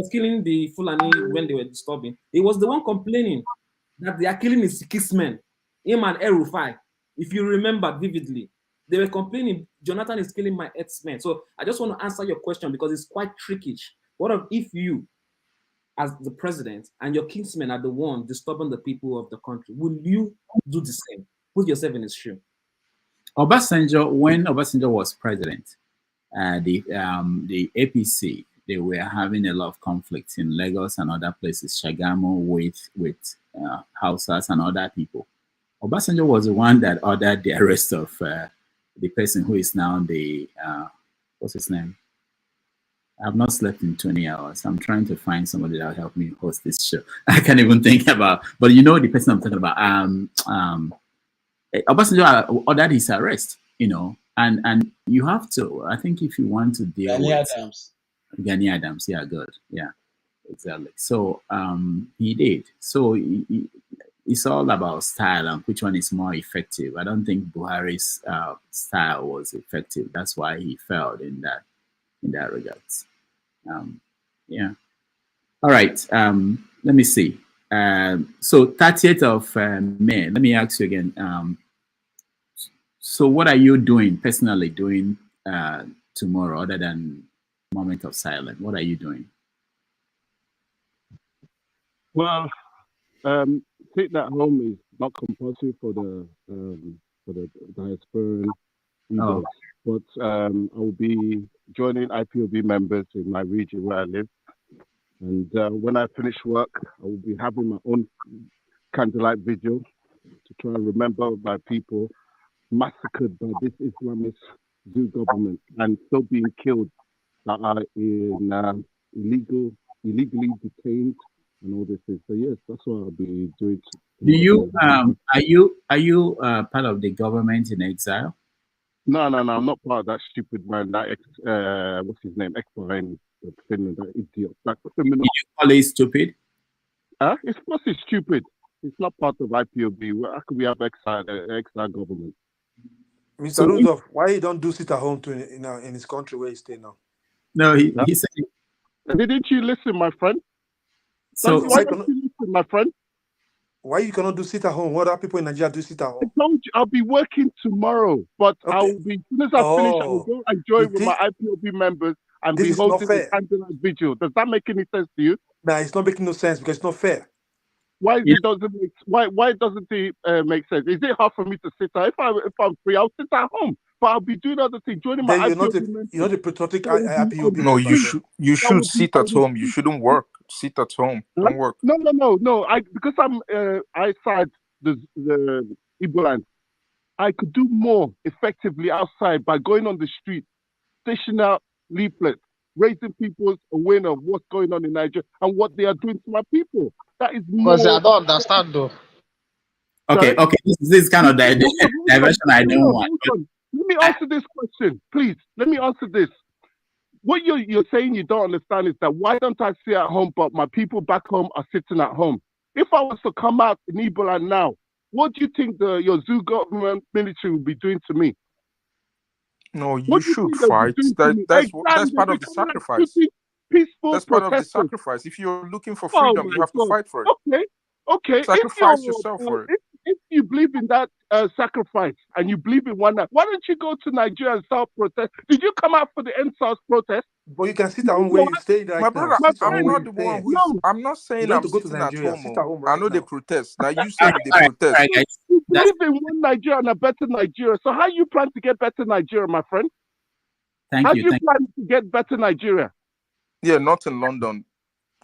Speaker 12: killing the Fulani when they were disturbing. He was the one complaining that they are killing his kissmen, him and El-Rufai. If you remember vividly, they were complaining, Jonathan is killing my ex-men. So I just want to answer your question because it's quite tricky. What if you, as the president, and your kinsmen are the one disturbing the people of the country? Will you do the same? Put yourself in his shoe.
Speaker 7: Obasanjo, when Obasanjo was president, the APC, they were having a lot of conflicts in Lagos and other places, Shagamu, with Hausas and other people. Obasanjo was the one that ordered the arrest of the person who is now the, what's his name? I've not slept in 20 hours. I'm trying to find somebody that will help me host this show. I can't even think about, but you know the person I'm talking about. Obasanjo ordered his arrest, and you have to, I think if you want to deal with Gani Adams, yeah, good. Yeah, exactly. So he did. So it's all about style and which one is more effective. I don't think Buhari's style was effective. That's why he failed in that regards. Yeah. All right. Let me see. So 30th of May. Let me ask you again. So what are you doing personally tomorrow other than moment of silence? What are you doing?
Speaker 16: Well, sitting at home is not compulsory for the diasporan leaders, but I will be joining IPOB members in my region where I live. And when I finish work, I will be having my own candlelight vigil to try and remember my people massacred by this Islamist Zoo government and still being killed that are illegally detained and all this thing. So yes, that's what I'll be doing.
Speaker 7: Do you are you part of the government in exile?
Speaker 16: No, I'm not part of that stupid man. That what's his name? Ex-Bahrain, Finland, that idiot. That criminal.
Speaker 7: Did you call it stupid?
Speaker 16: It's plus it's stupid. It's not part of IPOB. How could we have exile government?
Speaker 9: Mr. Rudolph, why you don't do sit at home in his country where he stay now?
Speaker 7: No, he said.
Speaker 16: Didn't you listen, my friend?
Speaker 9: So
Speaker 16: why don't you listen, my friend?
Speaker 9: Why you cannot do sit at home? What other people in Nigeria do sit at home?
Speaker 16: I told you I'll be working tomorrow, but okay. I'll be as soon as I finish, I will go and join with my IPOB members and be holding a candlelight vigil. Does that make any sense to you?
Speaker 9: No, it's not making no sense because it's not fair.
Speaker 16: Why doesn't it make sense? Is it hard for me to sit at? If I'm free, I'll sit at home. But I'll be doing other things. Joining my IPOB members.
Speaker 9: You're not a patriotic IPOB.
Speaker 1: No, you should sit at home. You shouldn't work. Sit at home. Don't work.
Speaker 16: No. Because I'm outside the Igbo land, I could do more effectively outside by going on the street, stationing out leaflets, raising people's awareness of what's going on in Nigeria and what they are doing to my people. That is more.
Speaker 18: Because I don't understand though.
Speaker 7: Okay. This is kind of the diversion I don't want.
Speaker 16: Let me answer this question, please. Let me answer this. What you're saying you don't understand is that why don't I sit at home, but my people back home are sitting at home? If I was to come out in Ebola now, what do you think your zoo government military will be doing to me?
Speaker 1: No, you should fight. That's part of the sacrifice.
Speaker 16: Peaceful
Speaker 1: that's part of the sacrifice. If you're looking for freedom, you have to fight for it.
Speaker 16: Okay.
Speaker 1: Sacrifice yourself for it.
Speaker 16: If you believe in that sacrifice and you believe in one, why don't you go to Nigeria and start protest? Did you come out for the NSAS protest?
Speaker 9: But you can sit at home where you stay right
Speaker 1: my brother,
Speaker 9: now.
Speaker 1: I'm not the one who is. I'm not saying I'm sitting at home. I know they protest. Now you said they protest.
Speaker 16: You believe in one Nigeria and a better Nigeria. So how you plan to get better Nigeria, my friend?
Speaker 7: Thank
Speaker 16: how
Speaker 7: you.
Speaker 16: How do you plan to get better Nigeria?
Speaker 1: Yeah, not in London.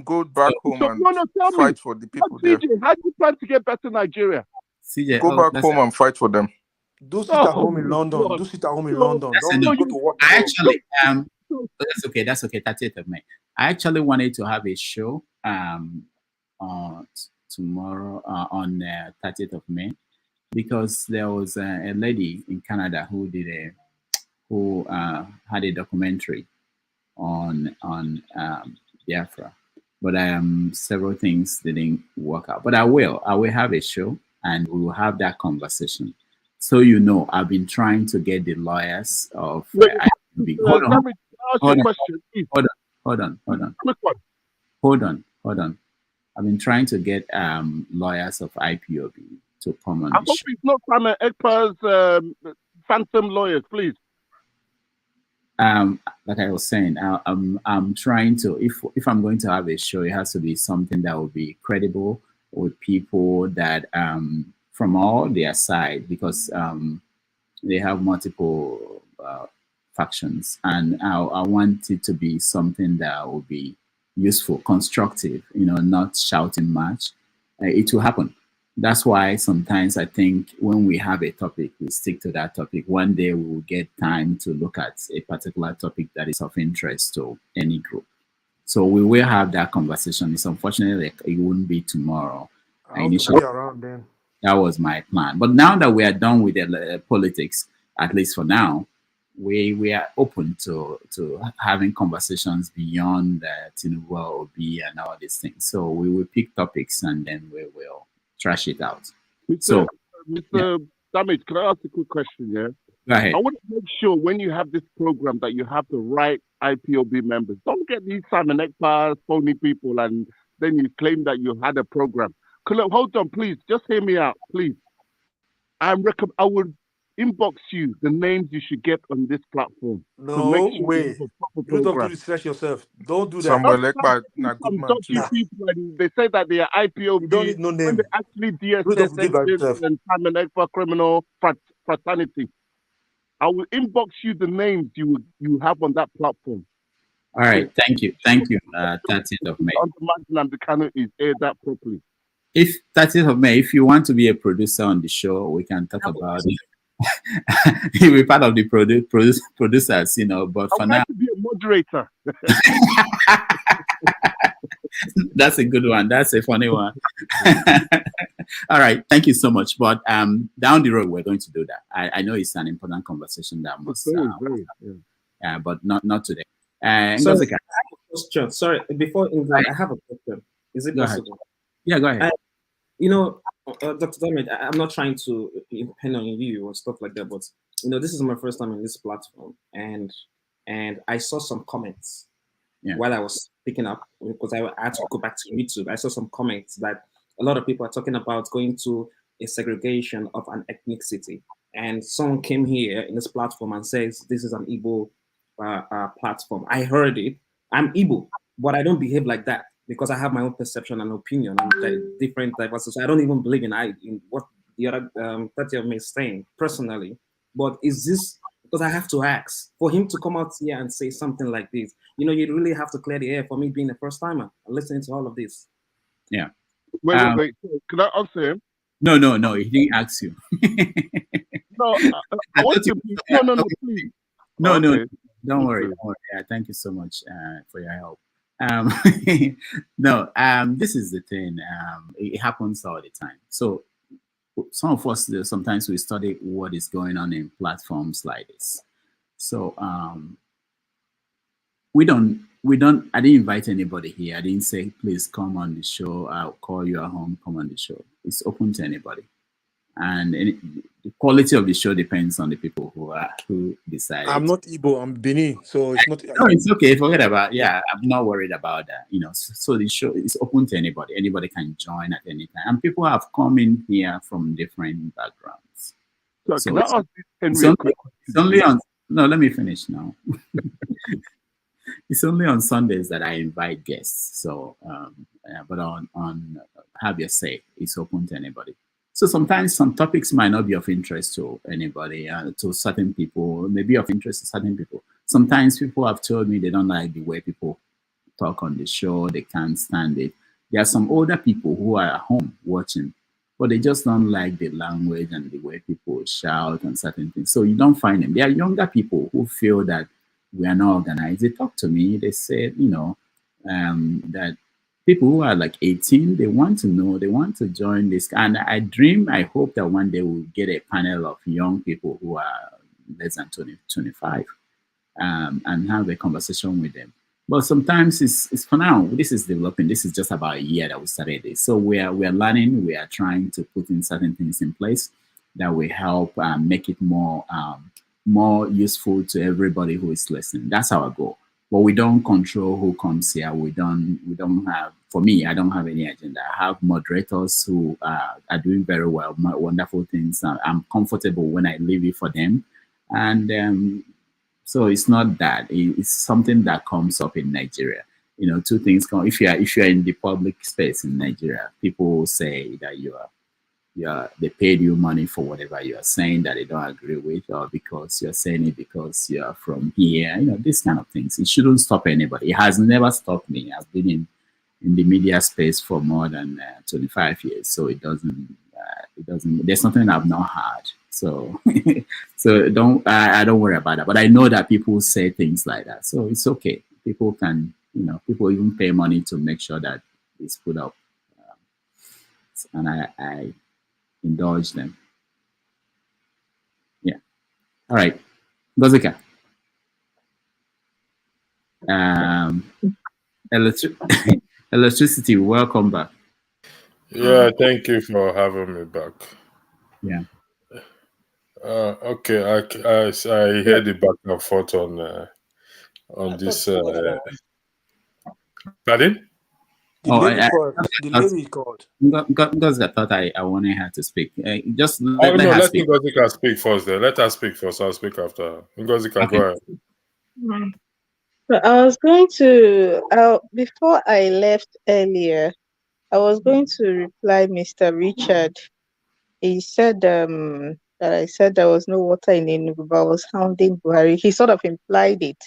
Speaker 1: Go back home
Speaker 16: So,
Speaker 1: and
Speaker 16: no, tell me,
Speaker 1: fight for the people there.
Speaker 16: CJ, how do you plan to get back to Nigeria?
Speaker 7: CJ,
Speaker 1: Go back home and fight for them.
Speaker 9: Do sit
Speaker 16: Oh,
Speaker 9: at home in
Speaker 16: my
Speaker 9: London.
Speaker 16: God.
Speaker 9: Do sit at home in
Speaker 16: So,
Speaker 9: London.
Speaker 7: That's
Speaker 9: Don't
Speaker 7: enough.
Speaker 9: go to work
Speaker 7: I
Speaker 9: tomorrow.
Speaker 7: actually that's okay. 30th of May. I actually wanted to have a show tomorrow on 30th of May because there was a lady in Canada who had a documentary on Biafra, but several things didn't work out. But I will have a show and we will have that conversation. So I've been trying to get the lawyers of IPOB.
Speaker 16: let me ask you a question, please.
Speaker 7: Hold on.
Speaker 16: Quick one.
Speaker 7: Hold on. I've been trying to get lawyers of IPOB to come on
Speaker 16: I
Speaker 7: the
Speaker 16: hope
Speaker 7: show.
Speaker 16: it's not Simon Ekpa's phantom lawyers, please.
Speaker 7: Like I was saying, I'm trying to, if I'm going to have a show, it has to be something that will be credible with people that from all their side, because they have multiple factions, and I want it to be something that will be useful, constructive, not shouting match. It will happen. That's why sometimes I think when we have a topic, we stick to that topic. One day we will get time to look at a particular topic that is of interest to any group. So we will have that conversation. It's unfortunately it wouldn't be tomorrow.
Speaker 9: I hope to be around then.
Speaker 7: That was my plan. But now that we are done with the politics, at least for now, we are open to having conversations beyond Tinubu Obi and all these things. So we will pick topics and then we will trash it out.
Speaker 16: Mr. Damage, can I ask a quick question? Yeah.
Speaker 7: Go ahead.
Speaker 16: I want to make sure when you have this program that you have the right IPOB members. Don't get these Simon Ekpa phony people and then you claim that you had a program. Hold on, please. Just hear me out, please. I would inbox you the names you should get on this platform.
Speaker 9: No way. You don't do research yourself. Don't do that.
Speaker 1: Samuel Ekpa, good man too.
Speaker 16: People, and they say that they are IPOB.
Speaker 9: You don't need no name.
Speaker 16: When they actually DSS and Simon Ekpa criminal fraternity. I will inbox you the names you have on that platform.
Speaker 7: All right, thank you. 30th of May.
Speaker 16: Is aired that properly.
Speaker 7: If 30th of May, if you want to be a producer on the show, we can talk about it. You'll be part of the producers, but for now,
Speaker 16: to be a moderator.
Speaker 7: That's a good one. That's a funny one. All right, thank you so much. But down the road, we're going to do that. I know it's an important conversation that must. But not today.
Speaker 12: Sorry, I have a question. Sorry, before England, I have a question. Is it possible?
Speaker 7: Yeah, go ahead.
Speaker 12: Dr. Damage, I'm not trying to impend on you or stuff like that, but this is my first time in this platform, and I saw some comments while I was picking up, because I had to go back to YouTube. I saw some comments that a lot of people are talking about going to a segregation of an ethnicity, and someone came here in this platform and says this is an Igbo platform. I heard it. I'm Igbo, but I don't behave like that, because I have my own perception and opinion and different diversity. So I don't even believe in what the other 30 of me is saying personally. But is this, because I have to ask, for him to come out here and say something like this, you really have to clear the air for me being a first timer and listening to all of this.
Speaker 7: Yeah.
Speaker 16: Wait. Can I answer him?
Speaker 7: No, he didn't ask you.
Speaker 16: No, I want to. No, please.
Speaker 7: No, don't worry. Yeah, thank you so much for your help. This is the thing. It happens all the time. So some of us sometimes we study what is going on in platforms like this. So I didn't invite anybody here. I didn't say please come on the show. I'll call you at home, come on the show. It's open to anybody. And the quality of the show depends on the people who decide.
Speaker 9: I'm not Igbo, I'm Benin, so it's not.
Speaker 7: No, it's okay. Forget about. Yeah, I'm not worried about that. So the show is open to anybody. Anybody can join at any time, and people have come in here from different backgrounds.
Speaker 16: So can I ask
Speaker 7: it's only on. No, let me finish now. It's only on Sundays that I invite guests. So, but on have your say, it's open to anybody. So sometimes some topics might not be of interest to anybody, to certain people, maybe of interest to certain people. Sometimes people have told me they don't like the way people talk on the show. They can't stand it. There are some older people who are at home watching, but they just don't like the language and the way people shout and certain things. So you don't find them. There are younger people who feel that we are not organized. They talk to me. They say, that people who are like 18, they want to know, they want to join this. And I hope that one day we'll get a panel of young people who are less than 20, 25, and have a conversation with them. But sometimes it's for now, this is developing. This is just about a year that we started this. So we are learning, we are trying to put in certain things in place that will help make it more useful to everybody who is listening. That's our goal. But we don't control who comes here. We don't have, for me, I don't have any agenda. I have moderators who are doing very well, wonderful things. I'm comfortable when I leave it for them. And so it's not that. It's something that comes up in Nigeria. Two things come. If you're in the public space in Nigeria, people will say that they paid you money for whatever you are saying that they don't agree with, or because you're saying it because you're from here. These kind of things. It shouldn't stop anybody. It has never stopped me. I've been in the media space for more than 25 years, so it doesn't. There's something I've not had. So, I don't worry about that. But I know that people say things like that, so it's okay. People can, people even pay money to make sure that it's put up, and I indulge them. Yeah. All right. Gozika. Electricity. Welcome back.
Speaker 3: Yeah, thank you for having me back.
Speaker 7: Yeah.
Speaker 3: Okay, I hear the back and forth on this. Pardon?
Speaker 9: The lady called. The lady called.
Speaker 7: Because I thought I wanted her to speak. Just
Speaker 3: Oh
Speaker 7: let
Speaker 3: no,
Speaker 7: her
Speaker 3: let
Speaker 7: speak.
Speaker 3: Ngozika speak first. Then let her speak first. I'll speak after. Ngozika, go
Speaker 7: Okay.
Speaker 3: ahead.
Speaker 21: So I was going to, before I left earlier, I was going to reply Mr. Richard. He said that I said there was no water in Enugu, but I was hounding Buhari. He sort of implied it.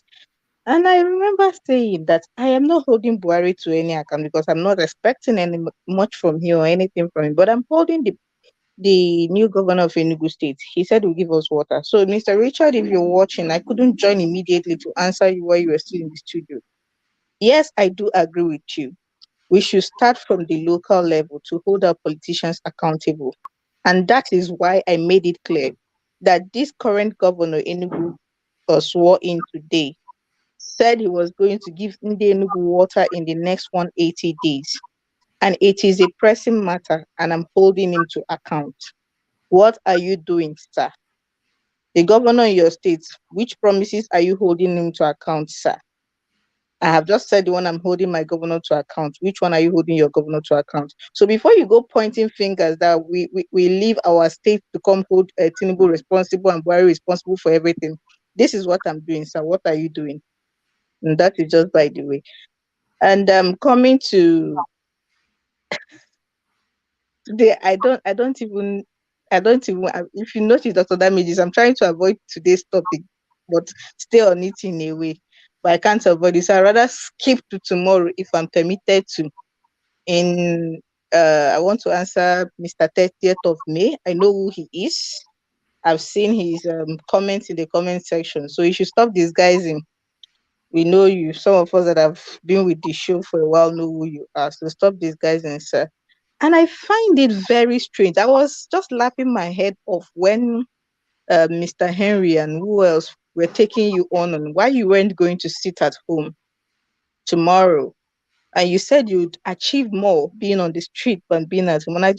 Speaker 21: And I remember saying that I am not holding Buhari to any account because I'm not expecting any much from him or anything from him, but I'm holding the new governor of Enugu State. He said he'll give us water. So, Mr. Richard, if you're watching, I couldn't join immediately to answer you while you were still in the studio. Yes, I do agree with you. We should start from the local level to hold our politicians accountable. And that is why I made it clear that this current governor Enugu swore in today, said he was going to give Ndi Enugu water in the next 180 days. And it is a pressing matter, and I'm holding him to account. What are you doing, sir? The governor in your state, which promises are you holding him to account, sir? I have just said the one I'm holding my governor to account. Which one are you holding your governor to account? So before you go pointing fingers that we leave our state to come hold Tinubu responsible and Buhari responsible for everything, this is what I'm doing, sir. What are you doing? And that is just by the way. And coming to today, I don't even, if you notice, Dr. Damages, I'm trying to avoid today's topic, but stay on it in a way. But I can't avoid it. So I'd rather skip to tomorrow if I'm permitted to. I want to answer Mr. 30th of May. I know who he is. I've seen his comments in the comment section. So you should stop disguising. We know you. Some of us that have been with the show for a while know who you are. So stop disguising, sir. And I find it very strange. I was just laughing my head off when Mr. Henry and who else were taking you on why you weren't going to sit at home tomorrow. And you said you'd achieve more being on the street than being at home. And I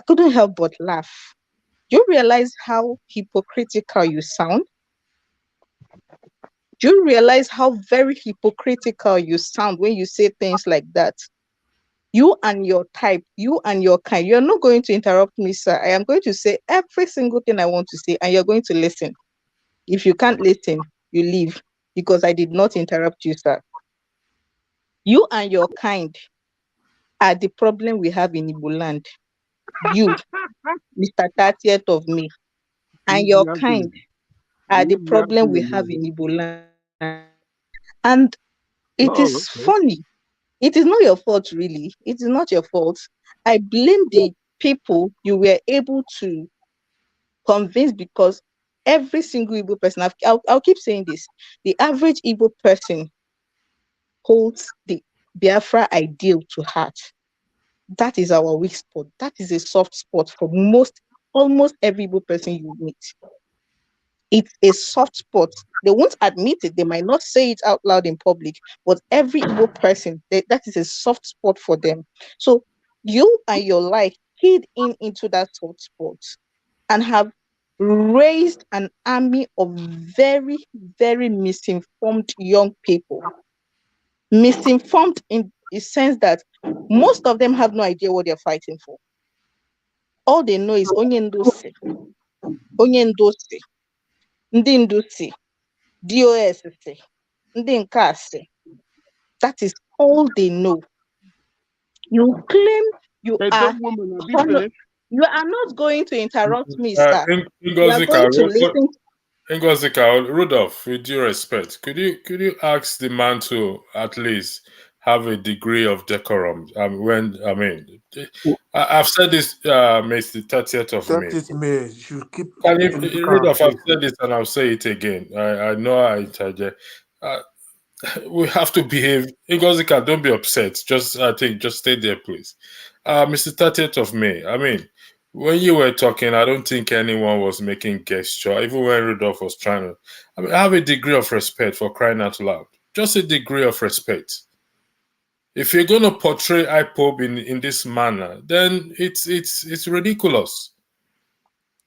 Speaker 21: couldn't help but laugh. Do you realize how hypocritical you sound? Do you realize how very hypocritical you sound when you say things like that? You and your type, you and your kind, you're not going to interrupt me, sir. I am going to say every single thing I want to say, and you're going to listen. If you can't listen, you leave, because I did not interrupt you, sir. You and your kind are the problem we have in Igbo land. You, Mr. 30th of May, and your kind are the problem we have in Igbo land. And It
Speaker 16: Oh,
Speaker 21: is
Speaker 16: okay.
Speaker 21: funny. It is not your fault, really. It is not your fault. I blame the people you were able to convince, because every single Igbo person, I'll keep saying this, the average Igbo person holds the Biafra ideal to heart. That is our weak spot. That is a soft spot for almost every Igbo person you meet. It's a soft spot. They won't admit it. They might not say it out loud in public, but every Igbo person, that is a soft spot for them. So you and your life hid into that soft spot and have raised an army of very, very misinformed young people. Misinformed in the sense that most of them have no idea what they're fighting for. All they know is onye ndosi, ndị ndusi, DOS, ndị nke a sị. That is all they know. You claim you
Speaker 16: Hey,
Speaker 21: are
Speaker 16: that woman, have you finished?
Speaker 21: You are not going to interrupt me, sir. You are
Speaker 3: Ngozika,
Speaker 21: going to listen.
Speaker 3: Ngozika, Rudolph, with due respect, could you ask the man to at least have a degree of decorum? I've said this, it's the 30th of May.
Speaker 9: 30th May, you should keep
Speaker 3: Can you,
Speaker 9: political
Speaker 3: Rudolph, I've
Speaker 9: affairs.
Speaker 3: said this and I'll say it again. I know I interject. We have to behave. Ngozika, don't be upset. Just stay there, please. Mr. 30th of May, when you were talking, I don't think anyone was making gesture, even when Rudolph was trying to. Have a degree of respect, for crying out loud. Just a degree of respect. If you're going to portray IPOB in this manner, then it's ridiculous.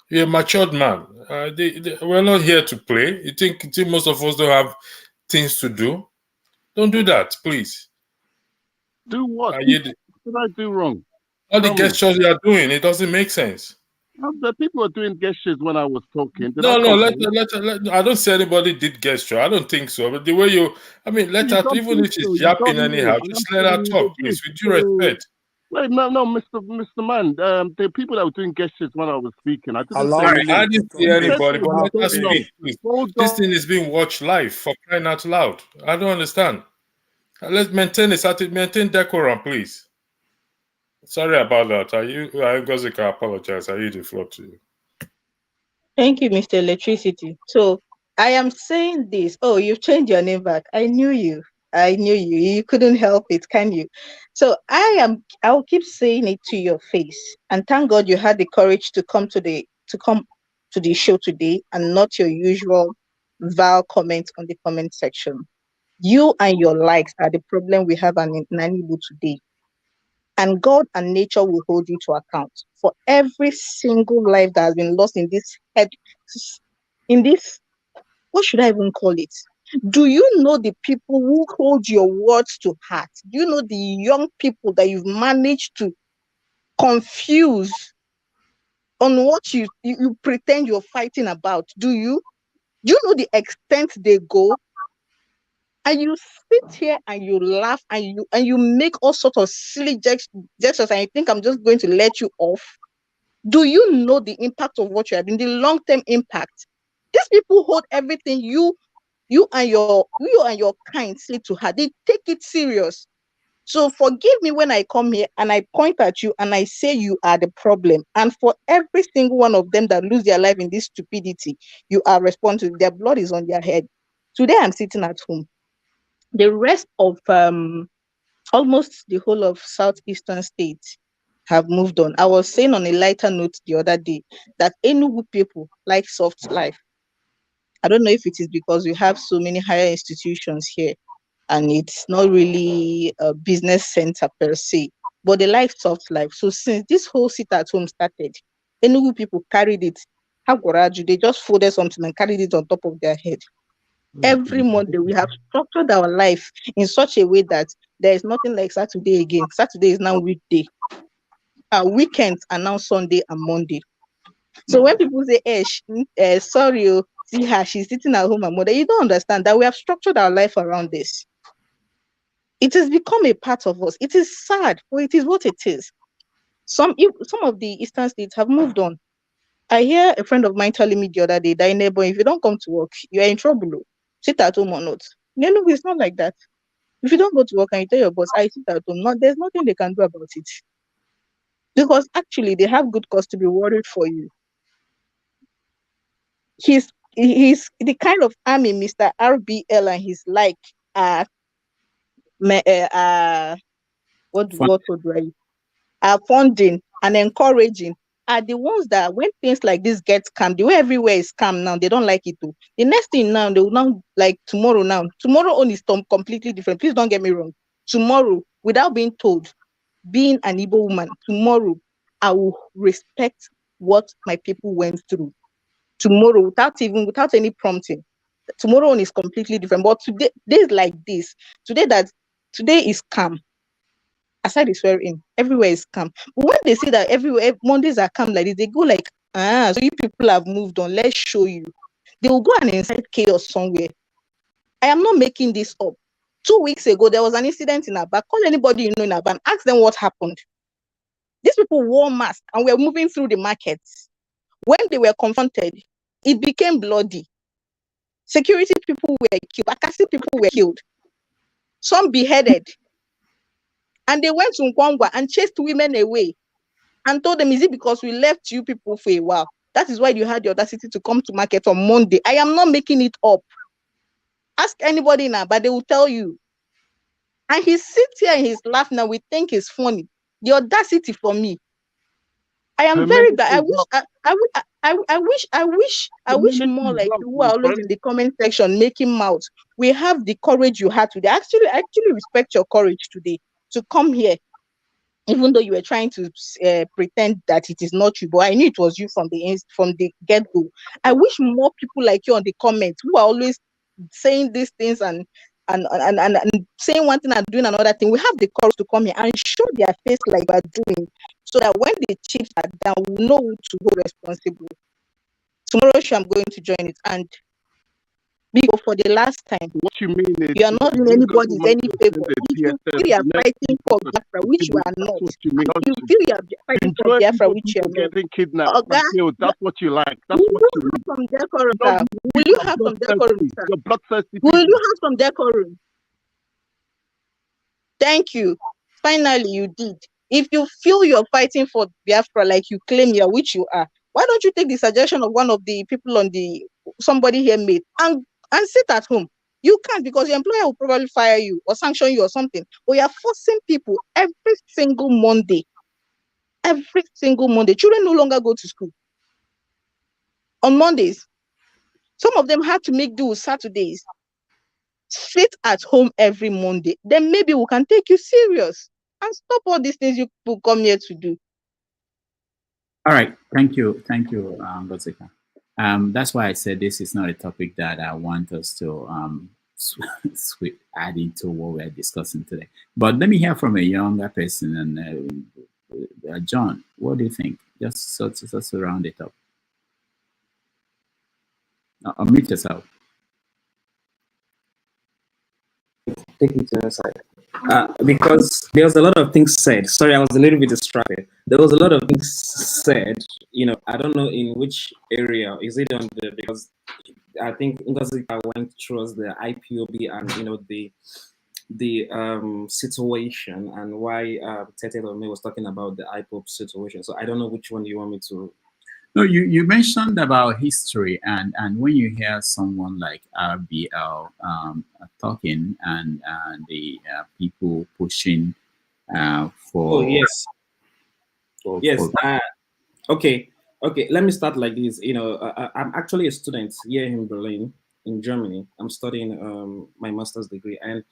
Speaker 3: You're a matured man. We're not here to play. You think most of us don't have things to do? Don't do that, please.
Speaker 16: Do what? What did I do wrong?
Speaker 3: All the gestures you are doing, it doesn't make sense.
Speaker 16: The people were doing gestures when I was talking.
Speaker 3: No, I don't say anybody did gesture. I don't think so. But the way let her, even if she's yapping anyhow, just let her talk, please, with due respect.
Speaker 16: Wait, no, Mr. Man. The people that were doing gestures when I was speaking, I didn't say anything.
Speaker 3: I didn't see anybody, but let her speak, please. This thing is being watched live, for crying out loud. I don't understand. Let's maintain decorum, please. Sorry about that. I apologize. I yield the floor to you.
Speaker 21: Thank you, Mr. Electricity. So I am saying this. Oh, you've changed your name back. I knew you. You couldn't help it, can you? So I'll keep saying it to your face. And thank God you had the courage to come to the show today, and not your usual vile comments on the comment section. You and your likes are the problem we have in Nanibu today. And God and nature will hold you to account for every single life that has been lost in this, what should I even call it? Do you know the people who hold your words to heart? Do you know the young people that you've managed to confuse on what you pretend you're fighting about? Do you know the extent they go? And you sit here and you laugh and you make all sorts of silly gestures, and you think I'm just going to let you off. Do you know the impact of what you are doing, the long-term impact? These people hold everything you and your kind say to her. They take it serious. So forgive me when I come here and I point at you and I say you are the problem. And for every single one of them that lose their life in this stupidity, you are responsible. Their blood is on their head. Today I'm sitting at home. The rest of almost the whole of southeastern states have moved on. I was saying on a lighter note the other day that Enugu people like soft life. I don't know if it is because we have so many higher institutions here and it's not really a business center per se, but they like soft life. So since this whole sit at home started, Enugu people carried it. They just folded something and carried it on top of their head. Every Monday, we have structured our life in such a way that there is nothing like Saturday again. Saturday is now weekday. Our weekends are now Sunday and Monday. So when people say, sorry, see her, she's sitting at home and mother, you don't understand that we have structured our life around this. It has become a part of us. It is sad, but it is what it is. Some of the eastern states have moved on. I hear a friend of mine telling me the other day that, neighbor, if you don't come to work, you are in trouble. Sit at home or not. No, it's not like that. If you don't go to work and you tell your boss, I sit at home, there's nothing they can do about it. Because actually they have good cause to be worried for you. He's the kind of army Mr. RBL and his like are what do I are funding and encouraging are the ones that when things like this get calm, the way everywhere is calm now, they don't like it too. The next thing now, they will now like tomorrow on is completely different. Please don't get me wrong. Tomorrow, without being told, being an Igbo woman, tomorrow I will respect what my people went through. Tomorrow, without any prompting. Tomorrow on is completely different. But today, days like this, today is calm. Aside the swearing, everywhere is calm. But when they see that everywhere Mondays are calm like this, they go like, so you people have moved on. Let's show you. They will go and incite chaos somewhere. I am not making this up. 2 weeks ago, there was an incident in Aba. Call anybody you know in Aba and ask them what happened. These people wore masks and were moving through the markets. When they were confronted, it became bloody. Security people were killed. Akasi people were killed. Some beheaded. And they went to Nkwangwa and chased women away and told them, is it because we left you people for a while? That is why you had the audacity to come to market on Monday. I am not making it up. Ask anybody now, but they will tell you. And he sits here and he's laughing and we think it's funny. The audacity for me. I am very bad. I wish more like you who are always in the comment section making mouths. We have the courage you had today. I actually respect your courage today to come here, even though you were trying to pretend that it is not you. But I knew it was you from the get-go. I wish more people like you on the comments who are always saying these things and saying one thing and doing another thing. We have the courage to come here and show their face like we are doing, so that when the chiefs are down, we know who to hold responsible. Tomorrow, I'm going to join it. And because for the last time,
Speaker 16: what you mean is
Speaker 21: you are not doing anybody's any favor. If you feel you are fighting for Biafra, which you are not, if you feel you are fighting for Biafra, which you are not,
Speaker 16: getting kidnapped, that's what you like. That's what you
Speaker 21: have some decorum, sir. Will you have some decorum, sir?
Speaker 16: You're bloodthirsty.
Speaker 21: Will you have some decorum? Thank you. Finally, you did. If you feel you're fighting for Biafra like you claim you are, which you are, why don't you take the suggestion of one of the people on somebody here made and sit at home? You can't, because your employer will probably fire you or sanction you or something. But you are forcing people every single Monday. Every single Monday. Children no longer go to school. On Mondays, some of them had to make do Saturdays. Sit at home every Monday. Then maybe we can take you serious and stop all these things you people come here to do.
Speaker 7: All right. Thank you, Godzika. That's why I said this is not a topic that I want us to add into what we're discussing today. But let me hear from a younger person. And John, what do you think? Just to round it up. Unmute yourself.
Speaker 12: Take it to the side. Because there was a lot of things said. Sorry, I was a little bit distracted. There was a lot of things said. I don't know in which area. Is it on because I think Ngozika went towards the IPOB and the situation and why Tete Lome was talking about the IPOB situation. So I don't know which one you want me to.
Speaker 7: No, you mentioned about history, and when you hear someone like RBL talking and the people pushing for.
Speaker 12: Oh yes. Yes. Okay. Let me start like this. I'm actually a student here in Berlin, in Germany. I'm studying my master's degree, and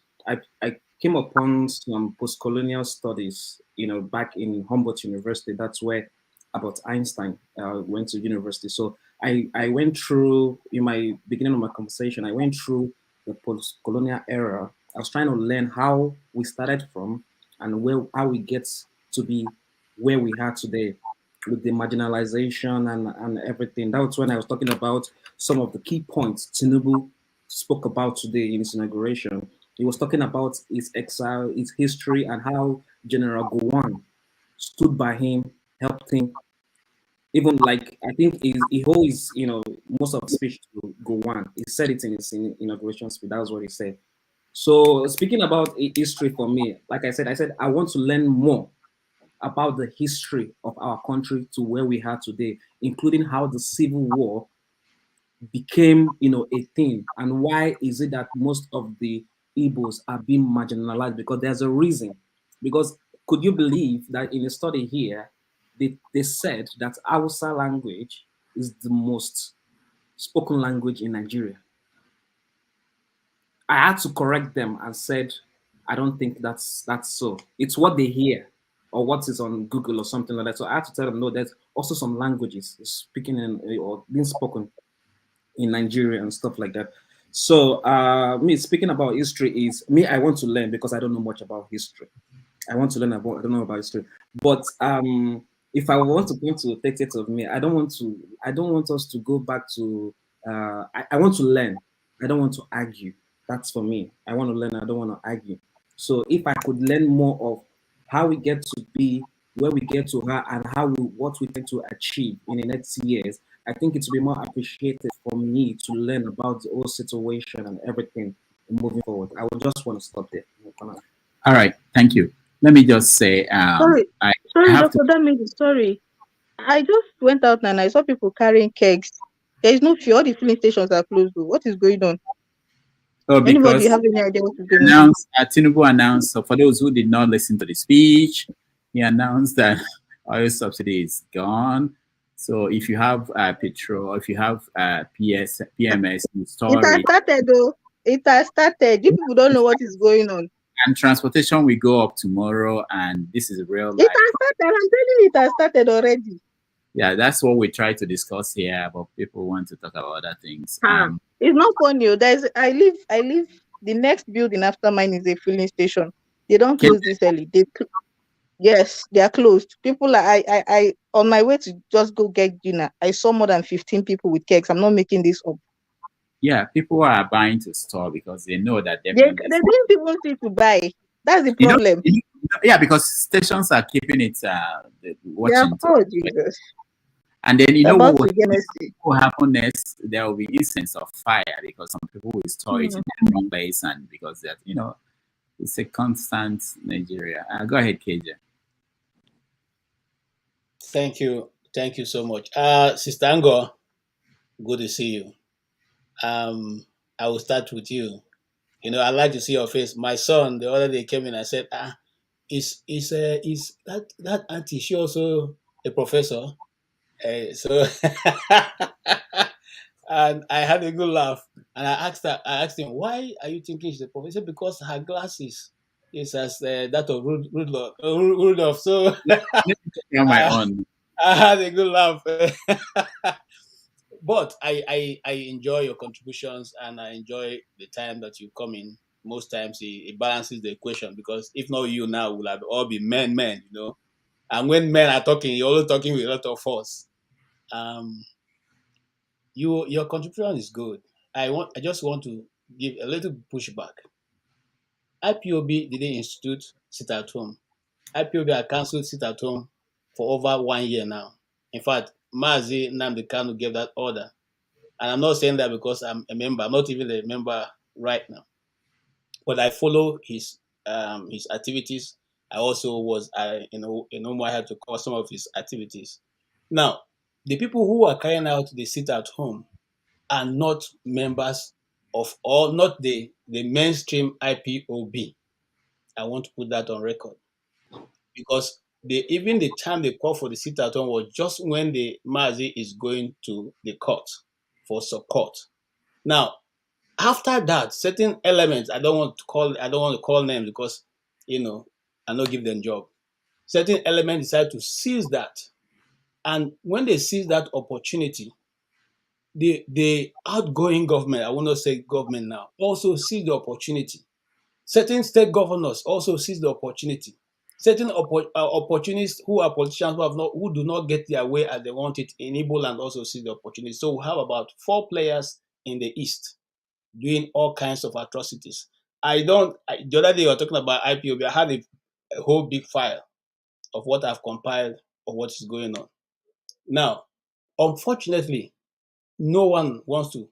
Speaker 12: I came upon some post-colonial studies. Back in Humboldt University. That's where about Einstein went to university. So I went through, in my beginning of my conversation, I went through the post-colonial era. I was trying to learn how we started from and how we get to be where we are today with the marginalization and everything. That was when I was talking about some of the key points Tinubu spoke about today in his inauguration. He was talking about his exile, his history, and how General Gowon stood by him, helped him. Even like I think he always, most of the speech to Gowon, he said it in his inauguration speech. That was what he said. So speaking about history for me, like I said I want to learn more about the history of our country to where we are today, including how the Civil War became, a thing, and why is it that most of the Igbos are being marginalized? Because there's a reason. Because could you believe that in a study here, they said that Hausa language is the most spoken language in Nigeria? I had to correct them and said, I don't think that's so. It's what they hear or what is on Google or something like that. So I had to tell them, no, there's also some languages speaking in or being spoken in Nigeria and stuff like that. So me speaking about history is me. I want to learn because I don't know much about history. I want to learn about. I don't know about history. But if I want to go to 30th of May, I don't want to. I don't want us to go back to. I want to learn. I don't want to argue. That's for me. I want to learn. I don't want to argue. So if I could learn more of how we get to be where we get to her and what we tend to achieve in the next years, I think it will be more appreciated for me to learn about the whole situation and everything moving forward. I would just want to stop there.
Speaker 7: All right, thank you. Let me just say,
Speaker 21: Sorry,
Speaker 7: I have to.
Speaker 21: Dr. Damage, sorry. I just went out and I saw people carrying kegs. There is no fuel. All the filling stations are closed. Though. What is going on?
Speaker 7: Oh,
Speaker 21: Anybody
Speaker 7: because
Speaker 21: have any idea what is going on?
Speaker 7: Tinubu announced. So for those who did not listen to the speech, he announced that oil subsidy is gone. So if you have petrol, if you have PMS, you
Speaker 21: It
Speaker 7: store
Speaker 21: has
Speaker 7: it.
Speaker 21: started though. It has started. You people don't know what is going on.
Speaker 7: And transportation will go up tomorrow, and this is real
Speaker 21: It
Speaker 7: life.
Speaker 21: has started. I'm telling you, it has started already.
Speaker 7: Yeah, that's what we try to discuss here, but people want to talk about other things.
Speaker 21: It's not funny. I live the next building after mine is a filling station. They don't close this early. Yes, they are closed. People are I on my way to just go get dinner. I saw more than 15 people with kegs. I'm not making this up.
Speaker 7: Yeah, people are buying to store because they know that
Speaker 21: They
Speaker 7: definitely.
Speaker 21: didn't even see to buy. That's the
Speaker 7: You know,
Speaker 21: problem.
Speaker 7: yeah, because stations are keeping it watching.
Speaker 21: Oh Jesus.
Speaker 7: And then
Speaker 21: About to get messy.
Speaker 7: what will happen next? There will be instance of fire because some people will store it in the wrong place, and because that it's a constant Nigeria. Go ahead, KJ.
Speaker 20: Thank you so much. Sister Ango, good to see you. I will start with you. I like to see your face. My son, the other day came in. I said, is that auntie? She also a professor? So, and I had a good laugh. And I asked him, why are you thinking she's a professor? He said, because her glasses is as that of Rudolph. So
Speaker 7: on my own.
Speaker 20: I had a good laugh. But I enjoy your contributions and I enjoy the time that you come in. Most times it balances the equation because if not you now, we'll have all be men. And when men are talking, you're always talking with a lot of force. Your contribution is good. I just want to give a little pushback. IPOB didn't institute sit at home. IPOB had cancelled sit at home for over 1 year now. In fact, Mazi Nnamdi Kanu gave that order. And I'm not saying that because I'm a member. I'm not even a member right now. But I follow his activities. I also was I had to cover some of his activities. Now, the people who are carrying out the sit at home are not members of or not the mainstream IPOB. I want to put that on record because even the time they call for the sit at home was just when the Mazi is going to the court for support. Now, after that, certain elements I don't want to call names because I not give them job. Certain elements decide to seize that, and when they seize that opportunity, the outgoing government, I will not say government now, also seize the opportunity. Certain state governors also seize the opportunity. Certain opportunists who are politicians who do not get their way as they want it in Igbo land also seize the opportunity. So we have about 4 players in the east doing all kinds of atrocities. The other day you were talking about IPOB. I had a whole big file of what I've compiled of what is going on. Now, unfortunately, no one wants to,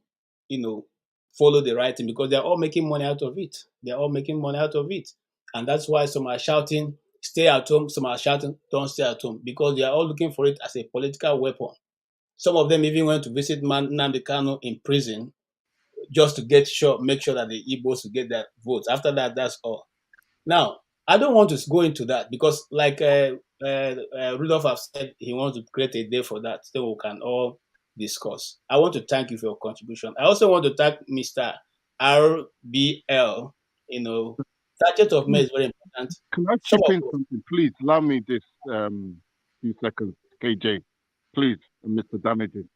Speaker 20: follow the right thing because they're all making money out of it. They're all making money out of it. And that's why some are shouting, stay at home. Some are shouting, don't stay at home, because they are all looking for it as a political weapon. Some of them even went to visit Nnamdi Kanu in prison just to make sure that the Igbos get their votes. After that, that's all. Now, I don't want to go into that because, like Rudolph has said, he wants to create a day for that so we can all discuss. I want to thank you for your contribution. I also want to thank Mr. RBL. 30th of May is very important.
Speaker 16: Can I chip in something? Please allow me this few seconds, KJ. Please, Mr. Damages.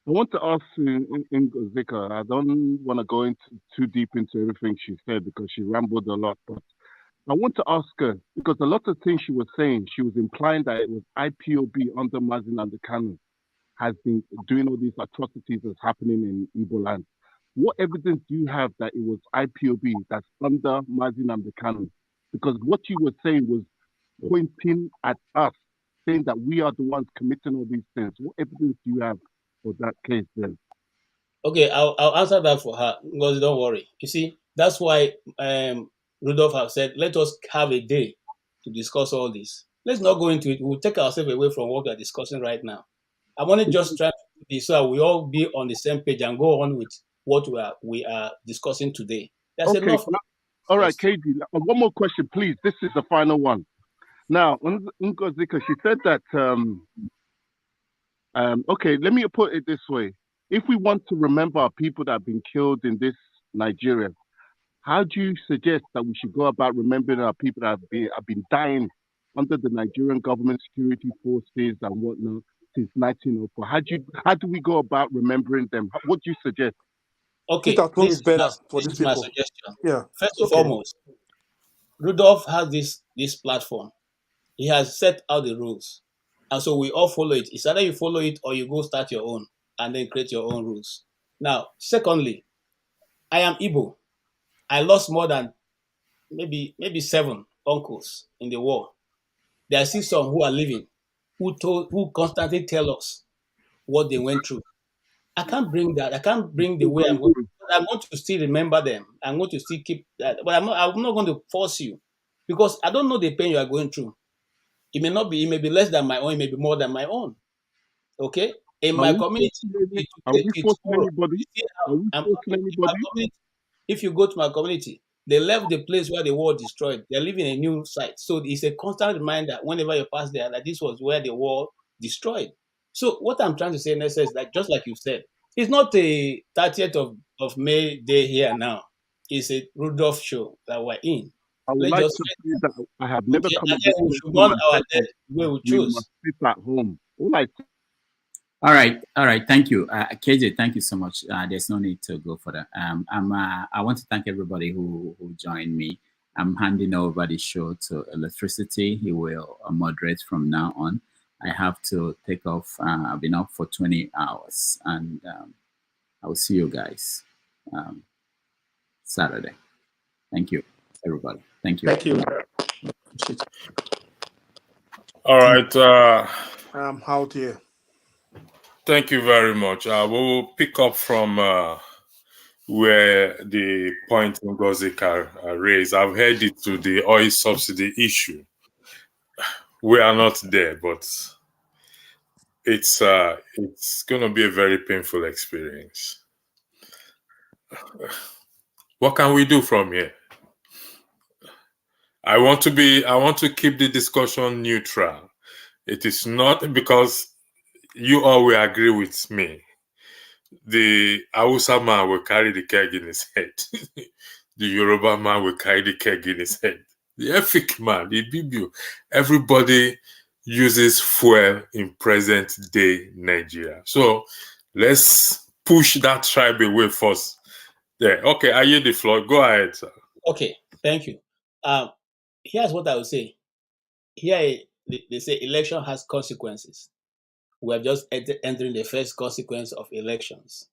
Speaker 16: I want to ask Zika. I don't want to go into too deep into everything she said because she rambled a lot, but I want to ask her because a lot of things she was saying, she was implying that it was IPOB under Mazin and the Kanu has been doing all these atrocities that's happening in Igbo land. What evidence do you have that it was IPOB that's under Mazin and the Kanu? Because what you were saying was pointing at us, saying that we are the ones committing all these things. What evidence do you have for that case then?
Speaker 20: Okay, I'll answer that for her, because don't worry. You see, that's why Rudolph have said, let us have a day to discuss all this. Let's not go into it. We'll take ourselves away from what we are discussing right now. I'm only just trying to be so we all be on the same page and go on with what we are discussing today. That's
Speaker 16: okay,
Speaker 20: enough.
Speaker 16: All right, KD, one more question, please. This is the final one. Now, Ngozika, she said that, okay, let me put it this way. If we want to remember our people that have been killed in this Nigeria, how do you suggest that we should go about remembering our people that have been dying under the Nigerian government security forces and whatnot since 1904? How do we go about remembering them? What do you suggest?
Speaker 20: Okay,
Speaker 9: this is better for
Speaker 20: this
Speaker 9: these
Speaker 20: is my
Speaker 9: people.
Speaker 20: suggestion.
Speaker 9: Yeah.
Speaker 20: First and foremost, Rudolph has this platform. He has set out the rules. And so we all follow it. It's either you follow it or you go start your own and then create your own rules. Now, secondly, I am Igbo. I lost more than maybe 7 uncles in the war. There are still some who are living, who constantly tell us what they went through. I can't bring that. I can't bring the way I'm going. I'm going to still remember them. I'm going to still keep that. But I'm not going to force you because I don't know the pain you are going through. It may be less than my own, it may be more than my own. Okay? In my community,
Speaker 16: are we forcing anybody?
Speaker 20: If you go to my community, they left the place where the war destroyed. They're living a new site. So it's a constant reminder whenever you pass there that this was where the war destroyed. So what I'm trying to say, Nessa, is that just like you said, it's not a 30th of May day here now. It's a Rudolph show that we're in.
Speaker 16: I would like to say that I have never come up with
Speaker 20: we should run our day where we choose.
Speaker 16: must sit at home.
Speaker 7: All right. Thank you, KJ. Thank you so much. There's no need to go further. I want to thank everybody who joined me. I'm handing over the show to Electricity. He will moderate from now on. I have to take off. I've been up for 20 hours, and I will see you guys Saturday. Thank you, everybody. Thank you.
Speaker 9: Thank you.
Speaker 3: All right.
Speaker 9: I'm out here.
Speaker 3: Thank you very much. We will pick up from where the point Ngozika raised. I've heard it to the oil subsidy issue. We are not there, but it's going to be a very painful experience. What can we do from here? I want to keep the discussion neutral. It is not because you all will agree with me. The Hausa man will carry the keg in his head. The Yoruba man will carry the keg in his head. The Efik man, the Bibu, everybody uses fuel in present day Nigeria. So let's push that tribe away first. There. Okay, I yield the floor. Go ahead, sir.
Speaker 20: Okay, thank you. Here's what I would say. Here they say election has consequences. We are just entering the first consequence of elections.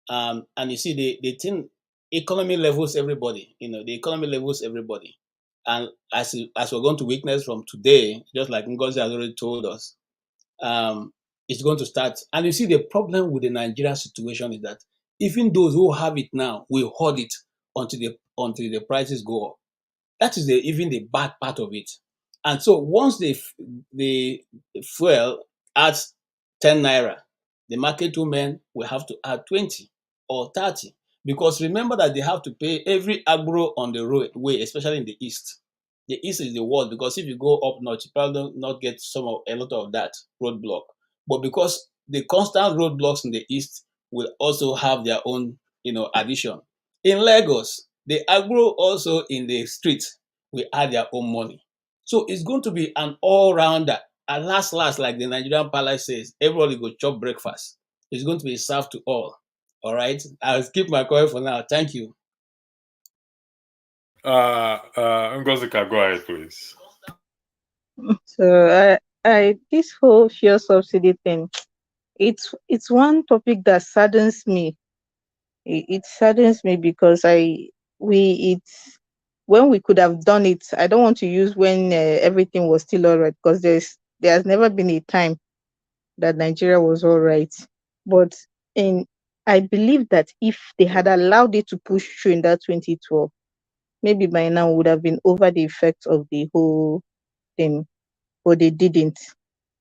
Speaker 20: And you see, the thing, economy levels everybody. The economy levels everybody. And as we're going to witness from today, just like Ngozi has already told us, it's going to start. And you see, the problem with the Nigeria situation is that even those who have it now will hold it until the prices go up. That is even the bad part of it. And so once the fuel adds 10 naira, the market women will have to add 20 or 30, because remember that they have to pay every agro on the roadway, especially in the east. The east is the worst, because if you go up north, you probably not get a lot of that roadblock. But because the constant roadblocks in the east will also have their own, addition. In Lagos, the agro also in the streets will add their own money. So it's going to be an all-rounder. At last, like the Nigerian palace says, everybody go chop breakfast. It's going to be served to all. All right. I'll skip my comment for now. Thank you.
Speaker 3: Ngozika, go ahead, please.
Speaker 21: So I this whole fuel subsidy thing, it's one topic that saddens me. It saddens me because it's when we could have done it. I don't want to use when everything was still all right, because there has never been a time that Nigeria was all right. But I believe that if they had allowed it to push through in that 2012, maybe by now we would have been over the effects of the whole thing. But they didn't,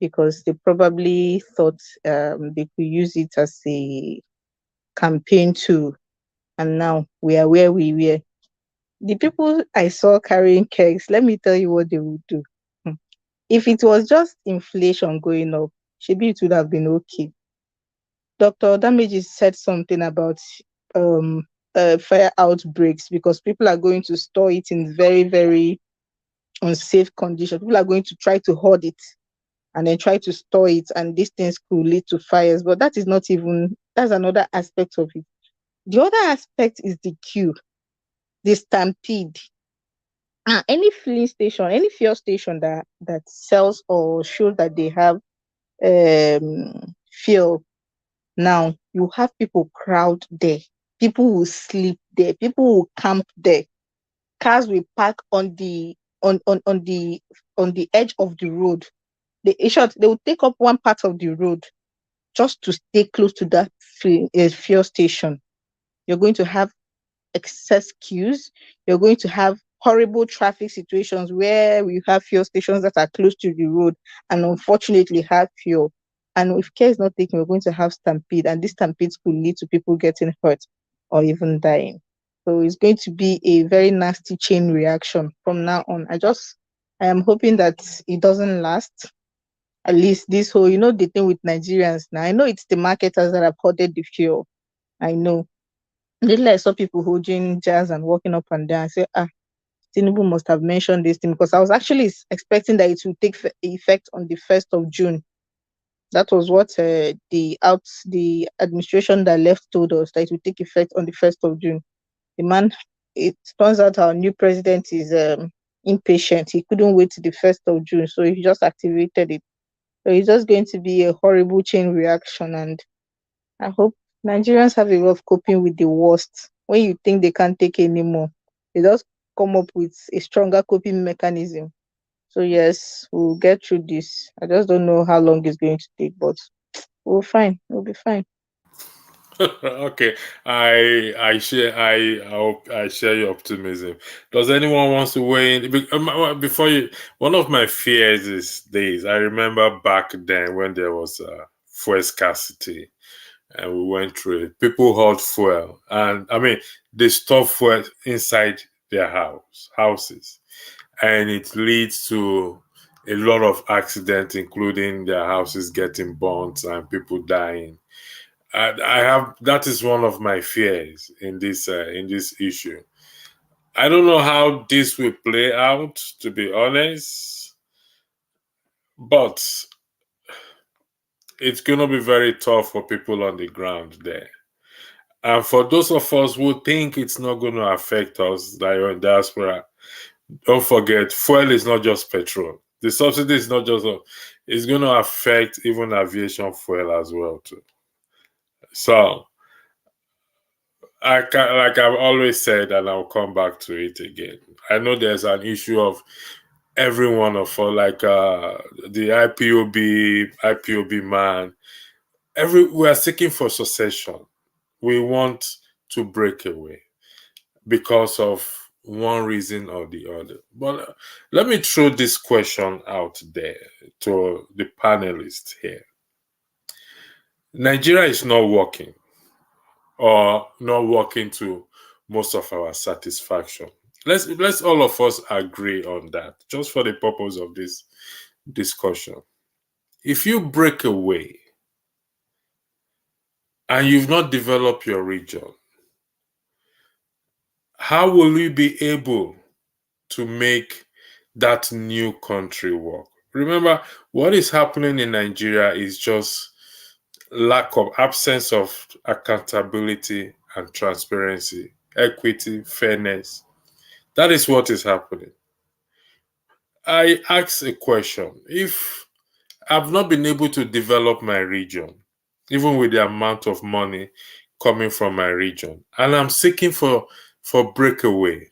Speaker 21: because they probably thought they could use it as a campaign tool. And now we are where we were. The people I saw carrying kegs, let me tell you what they would do. If it was just inflation going up, maybe it would have been okay. Dr. Damages said something about fire outbreaks, because people are going to store it in very, very unsafe condition. People are going to try to hoard it and then try to store it, and these things could lead to fires. But that's another aspect of it. The other aspect is the queue, the stampede. Any filling station, any fuel station that sells or shows that they have fuel, now you have people crowd there. People will sleep there. People will camp there. Cars will park on the edge of the road. They will take up one part of the road just to stay close to that fuel station. You're going to have excess queues. You're going to have horrible traffic situations where we have fuel stations that are close to the road and unfortunately have fuel. And if care is not taken, we're going to have stampede, and these stampedes could lead to people getting hurt or even dying. So it's going to be a very nasty chain reaction from now on. I am hoping that it doesn't last. At least this whole, the thing with Nigerians now. I know it's the marketers that have hoarded the fuel. I know. Lately, I saw people holding jars and walking up and down. I said, Tinubu must have mentioned this thing, because I was actually expecting that it would take effect on the 1st of June. That was what the administration that left told us, that it would take effect on the 1st of June. It turns out our new president is impatient. He couldn't wait to the 1st of June, so he just activated it. So it's just going to be a horrible chain reaction, and I hope Nigerians have a way of coping with the worst. When you think they can't take anymore, they just come up with a stronger coping mechanism. So yes, we'll get through this. I just don't know how long it's going to take, but we'll fine. We'll be fine.
Speaker 3: Okay, I share I share your optimism. Does anyone wants to weigh in? Before you, one of my fears is this. I remember back then when there was fuel scarcity, and we went through it. People hoard fuel, and I mean they store fuel inside their houses, and it leads to a lot of accidents, including their houses getting burnt and people dying. I have that is one of my fears in this issue. I don't know how this will play out, to be honest, but it's gonna be very tough for people on the ground there. And for those of us who think it's not going to affect us that are in diaspora, don't forget, fuel is not just petrol. The subsidy is not just it's going to affect even aviation fuel as well too. So like I've always said, and I'll come back to it again. I know there's an issue of every one of us, like the IPOB man. We are seeking for succession. we want to break away because of one reason or the other. But let me throw this question out there to the panelists here. Nigeria is not working, or not working to most of our satisfaction. Let's all of us agree on that, just for the purpose of this discussion. If you break away and you've not developed your region, how will you be able to make that new country work? Remember, what is happening in Nigeria is just absence of accountability and transparency, equity, fairness. That is what is happening. I ask a question. If I've not been able to develop my region, even with the amount of money coming from my region, and I'm seeking for breakaway,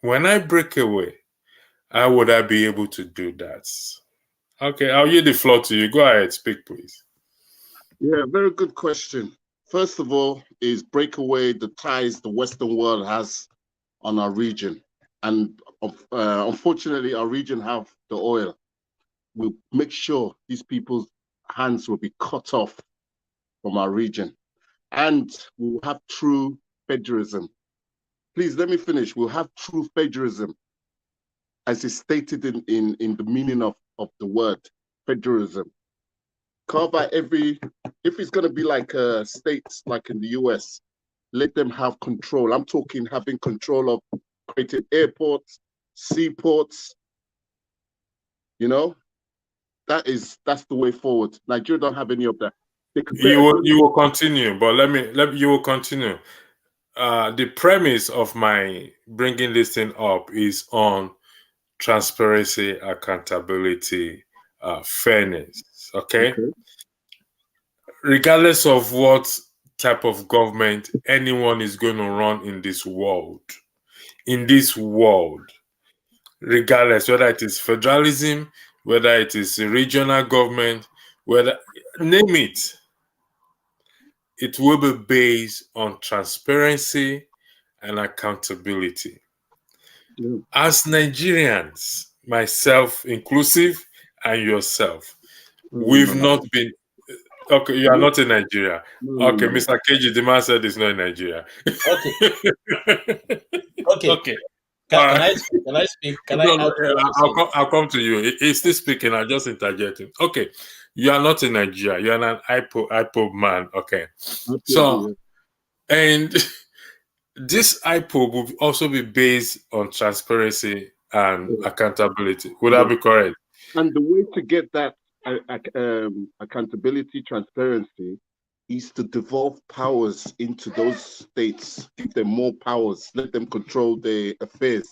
Speaker 3: when I break away, how would I be able to do that? Okay, I'll yield the floor to you. Go ahead, speak, please.
Speaker 16: Yeah, very good question. First of all, is break away the ties the Western world has on our region. And unfortunately, our region have the oil. We'll make sure these people's hands will be cut off from our region. And we'll have true federalism. Please, let me finish. We'll have true federalism, as is stated in the meaning of the word, federalism. Carve out if it's going to be like states like in the US, let them have control. I'm talking having control of creating airports, seaports, you know, that's the way forward. Nigeria don't have any of that.
Speaker 3: You will continue, but you will continue. The premise of my bringing this thing up is on transparency, accountability, fairness. Okay? Regardless of what type of government anyone is going to run in this world, regardless whether it is federalism, whether it is a regional government, whether name it, it will be based on transparency and accountability. As Nigerians, myself inclusive, and yourself, we've not been. Okay, you are not in Nigeria. Okay, Mr. KG, the man said he's not in Nigeria.
Speaker 20: Okay. Can I speak?
Speaker 3: I'll come to you. He's still speaking. I'll just interject him. Okay, you are not in Nigeria. You are an IPOB man. Okay, so and this IPOB will also be based on transparency and accountability. Would that be correct?
Speaker 16: And the way to get that accountability, transparency, is to devolve powers into those states, give them more powers, let them control their affairs,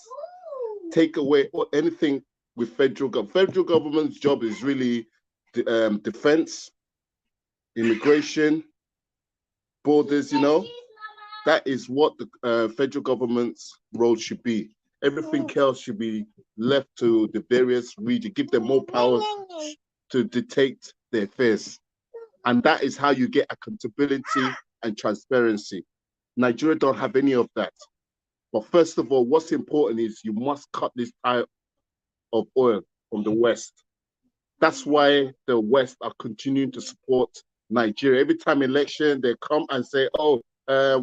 Speaker 16: take away anything with federal government. Federal government's job is really defense, immigration, borders, you know. That is what the federal government's role should be. Everything else should be left to the various regions, give them more powers to dictate their affairs. And that is how you get accountability and transparency. Nigeria don't have any of that. But first of all, what's important is you must cut this tie of oil from the West. That's why the West are continuing to support Nigeria. Every time election, they come and say, oh,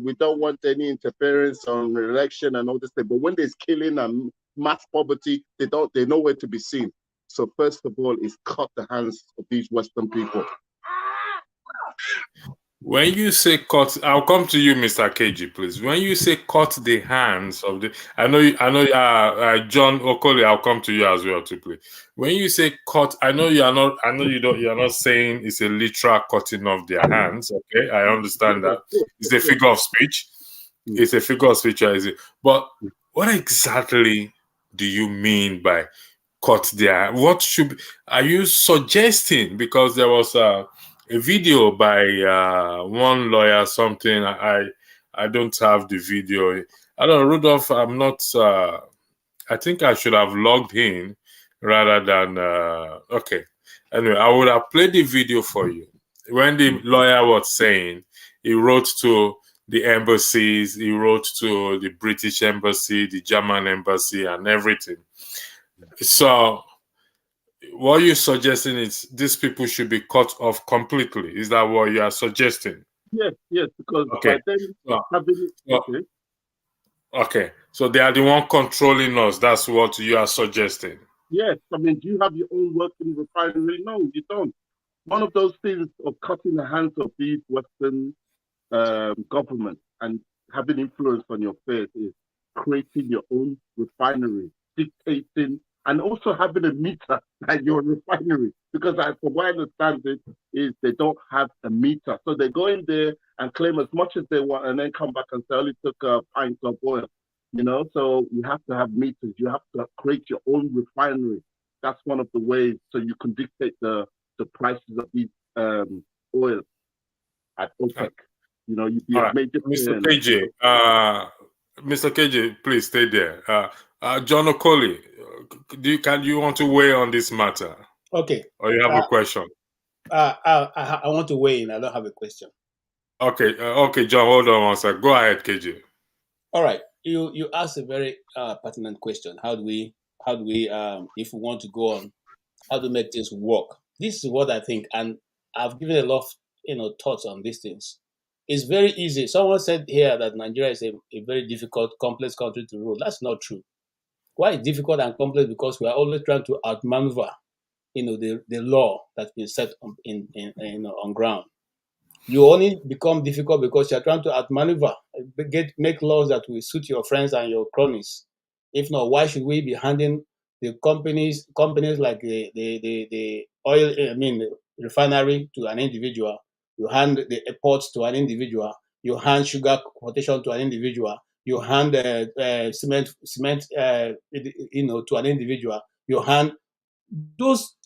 Speaker 16: we don't want any interference on the election and all this thing. But when there's killing and mass poverty, they're nowhere to be seen. So first of all, is cut the hands of these Western people.
Speaker 3: When you say cut, I'll come to you, Mr. KG, please. When you say cut the hands of the, I know, John Okoli, I'll come to you as well, too, please. When you say cut, I know you are not saying it's a literal cutting of their hands. Okay, I understand that. It's a figure of speech. It's a figure of speech, is it? But what exactly do you mean by cut their? What are you suggesting? Because there was a video by one lawyer, something. I don't have the video. I don't know, Rudolph, I'm not. I think I should have logged in rather than. Okay. Anyway, I would have played the video for you when the lawyer was saying He wrote to the embassies, he wrote to the British embassy, the German embassy, and everything. So what you're suggesting is these people should be cut off completely. Is that what you are suggesting?
Speaker 16: Yes, because
Speaker 3: Okay.
Speaker 16: by then
Speaker 3: Okay. So they are the one controlling us. That's what you are suggesting.
Speaker 16: Yes, I mean, do you have your own working refinery? No, you don't. One of those things of cutting the hands of these Western governments and having influence on your affairs is creating your own refinery, dictating, and also having a meter at your refinery. Because from what I understand it, is they don't have a meter. So they go in there and claim as much as they want and then come back and say, I only took a pint of oil. So you have to have meters. You have to create your own refinery. That's one of the ways so you can dictate the prices of these oil at OPEC. You'd be a major
Speaker 3: Mr. KJ, Mr. KJ, please stay there. John Okoli, do you want to weigh on this matter?
Speaker 20: Okay.
Speaker 3: Or you have a question?
Speaker 20: I want to weigh in. I don't have a question.
Speaker 3: Okay, John, hold on one sec. Go ahead, KJ.
Speaker 20: All right. You asked a very pertinent question. How do we, if we want to go on, how to make things work? This is what I think, and I've given a lot of thoughts on these things. It's very easy. Someone said here that Nigeria is a very difficult, complex country to rule. That's not true. Why it's difficult and complex? Because we are always trying to outmaneuver, the law that's been set on ground. You only become difficult because you're trying to outmaneuver, make laws that will suit your friends and your cronies. If not, why should we be handing the companies like the oil, refinery to an individual? You hand the airports to an individual. You hand sugar quotation to an individual. You hand cement to an individual. You hand those.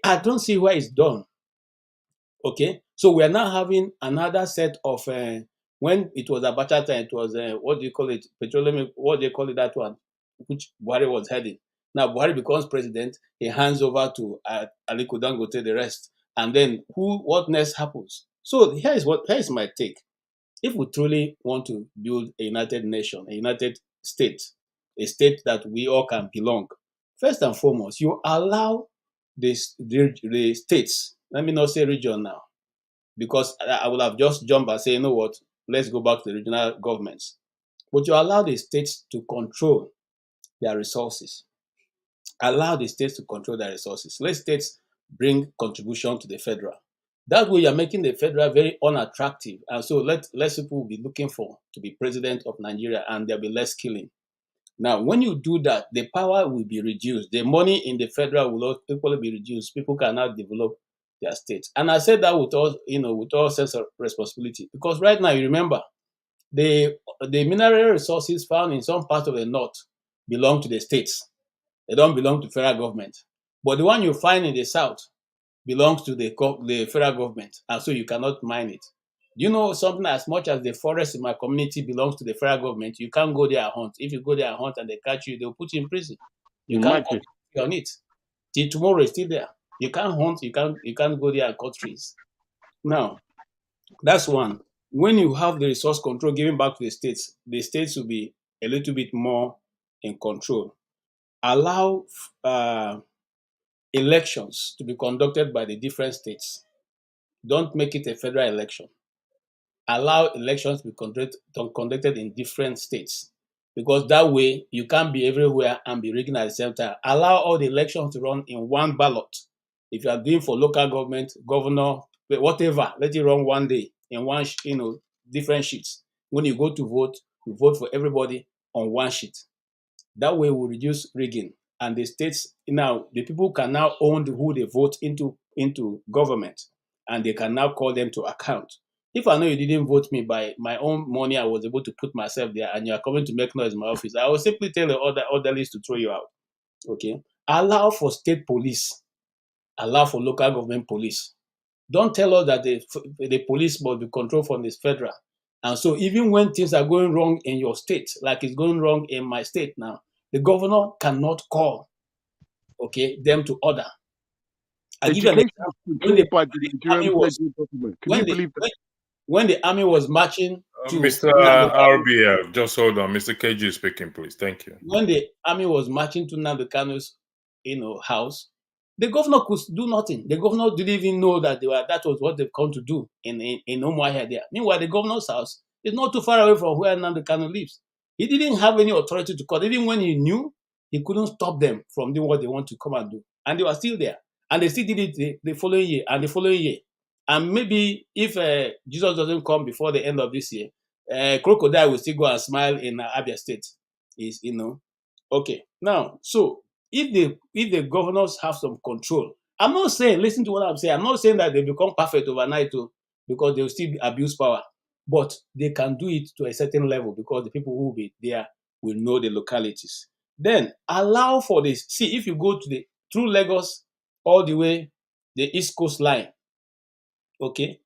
Speaker 20: I don't see why it's done. Okay, so we are now having another set of when it was Abacha time, it was what do you call it? Petroleum. What do you call it? That one, which Buhari was heading. Now Buhari becomes president. He hands over to Aliko Dangote the rest, and then what next happens? So here is my take. If we truly want to build a united nation, a united state, a state that we all can belong, first and foremost, you allow the states. Let me not say region now, because I will have just jumped and say, you know what, let's go back to the regional governments. But you allow the states to control their resources. Allow the states to control their resources. Let states bring contribution to the federal. That way, you're making the federal very unattractive. And so less people will be looking to be president of Nigeria, and there'll be less killing. Now, when you do that, the power will be reduced. The money in the federal will equally be reduced. People cannot develop their states. And I said that with all sense of responsibility. Because right now, you remember, the mineral resources found in some parts of the north belong to the states. They don't belong to federal government. But the one you find in the south belongs to the federal government. And so you cannot mine it. You know, something as much as the forest in my community belongs to the federal government, you can't go there and hunt. If you go there and hunt and they catch you, they'll put you in prison. You can't cut on it. Till tomorrow is still there. You can't hunt, you can't go there and cut trees. Now, that's one. When you have the resource control given back to the states will be a little bit more in control. Allow elections to be conducted by the different states. Don't make it a federal election. Allow elections to be conducted in different states, because that way you can't be everywhere and be rigging at the same time. Allow all the elections to run in one ballot. If you are doing for local government, governor, whatever, let it run one day in one, different sheets. When you go to vote, you vote for everybody on one sheet. That way will reduce rigging, and the states now, the people can now own who they vote into government, and they can now call them to account. If I know you didn't vote me by my own money, I was able to put myself there, and you are coming to make noise in my office, I will simply tell the orderlies to throw you out. Okay? Allow for state police. Allow for local government police. Don't tell us that the police must be controlled from this federal. And so even when things are going wrong in your state, like it's going wrong in my state now, the governor cannot call, them to order. I give you an example.
Speaker 16: Controlled by the Nigerian federal government. Can you believe that?
Speaker 20: when the army was marching to
Speaker 3: Mr.
Speaker 20: Nnamdi Kanu,
Speaker 3: RBL, just hold on. Mr. KG is speaking, please. Thank you.
Speaker 20: when the army was marching to Nnamdi Kanu's, house, the governor could do nothing. The governor didn't even know that that was what they've come to do in Umuahia there. Meanwhile, the governor's house is not too far away from where Nnamdi Kanu lives. He didn't have any authority to cut. Even when he knew, he couldn't stop them from doing what they want to come and do. And they were still there. And they still did it the following year and the following year. And maybe if Jesus doesn't come before the end of this year, crocodile will still go and smile in Abia State. Is okay. Now, so if the governors have some control, I'm not saying, listen to what I'm saying. I'm not saying that they become perfect overnight too, because they will still abuse power, but they can do it to a certain level because the people who will be there will know the localities. Then allow for this. See, if you go through Lagos all the way the East Coast line, okay,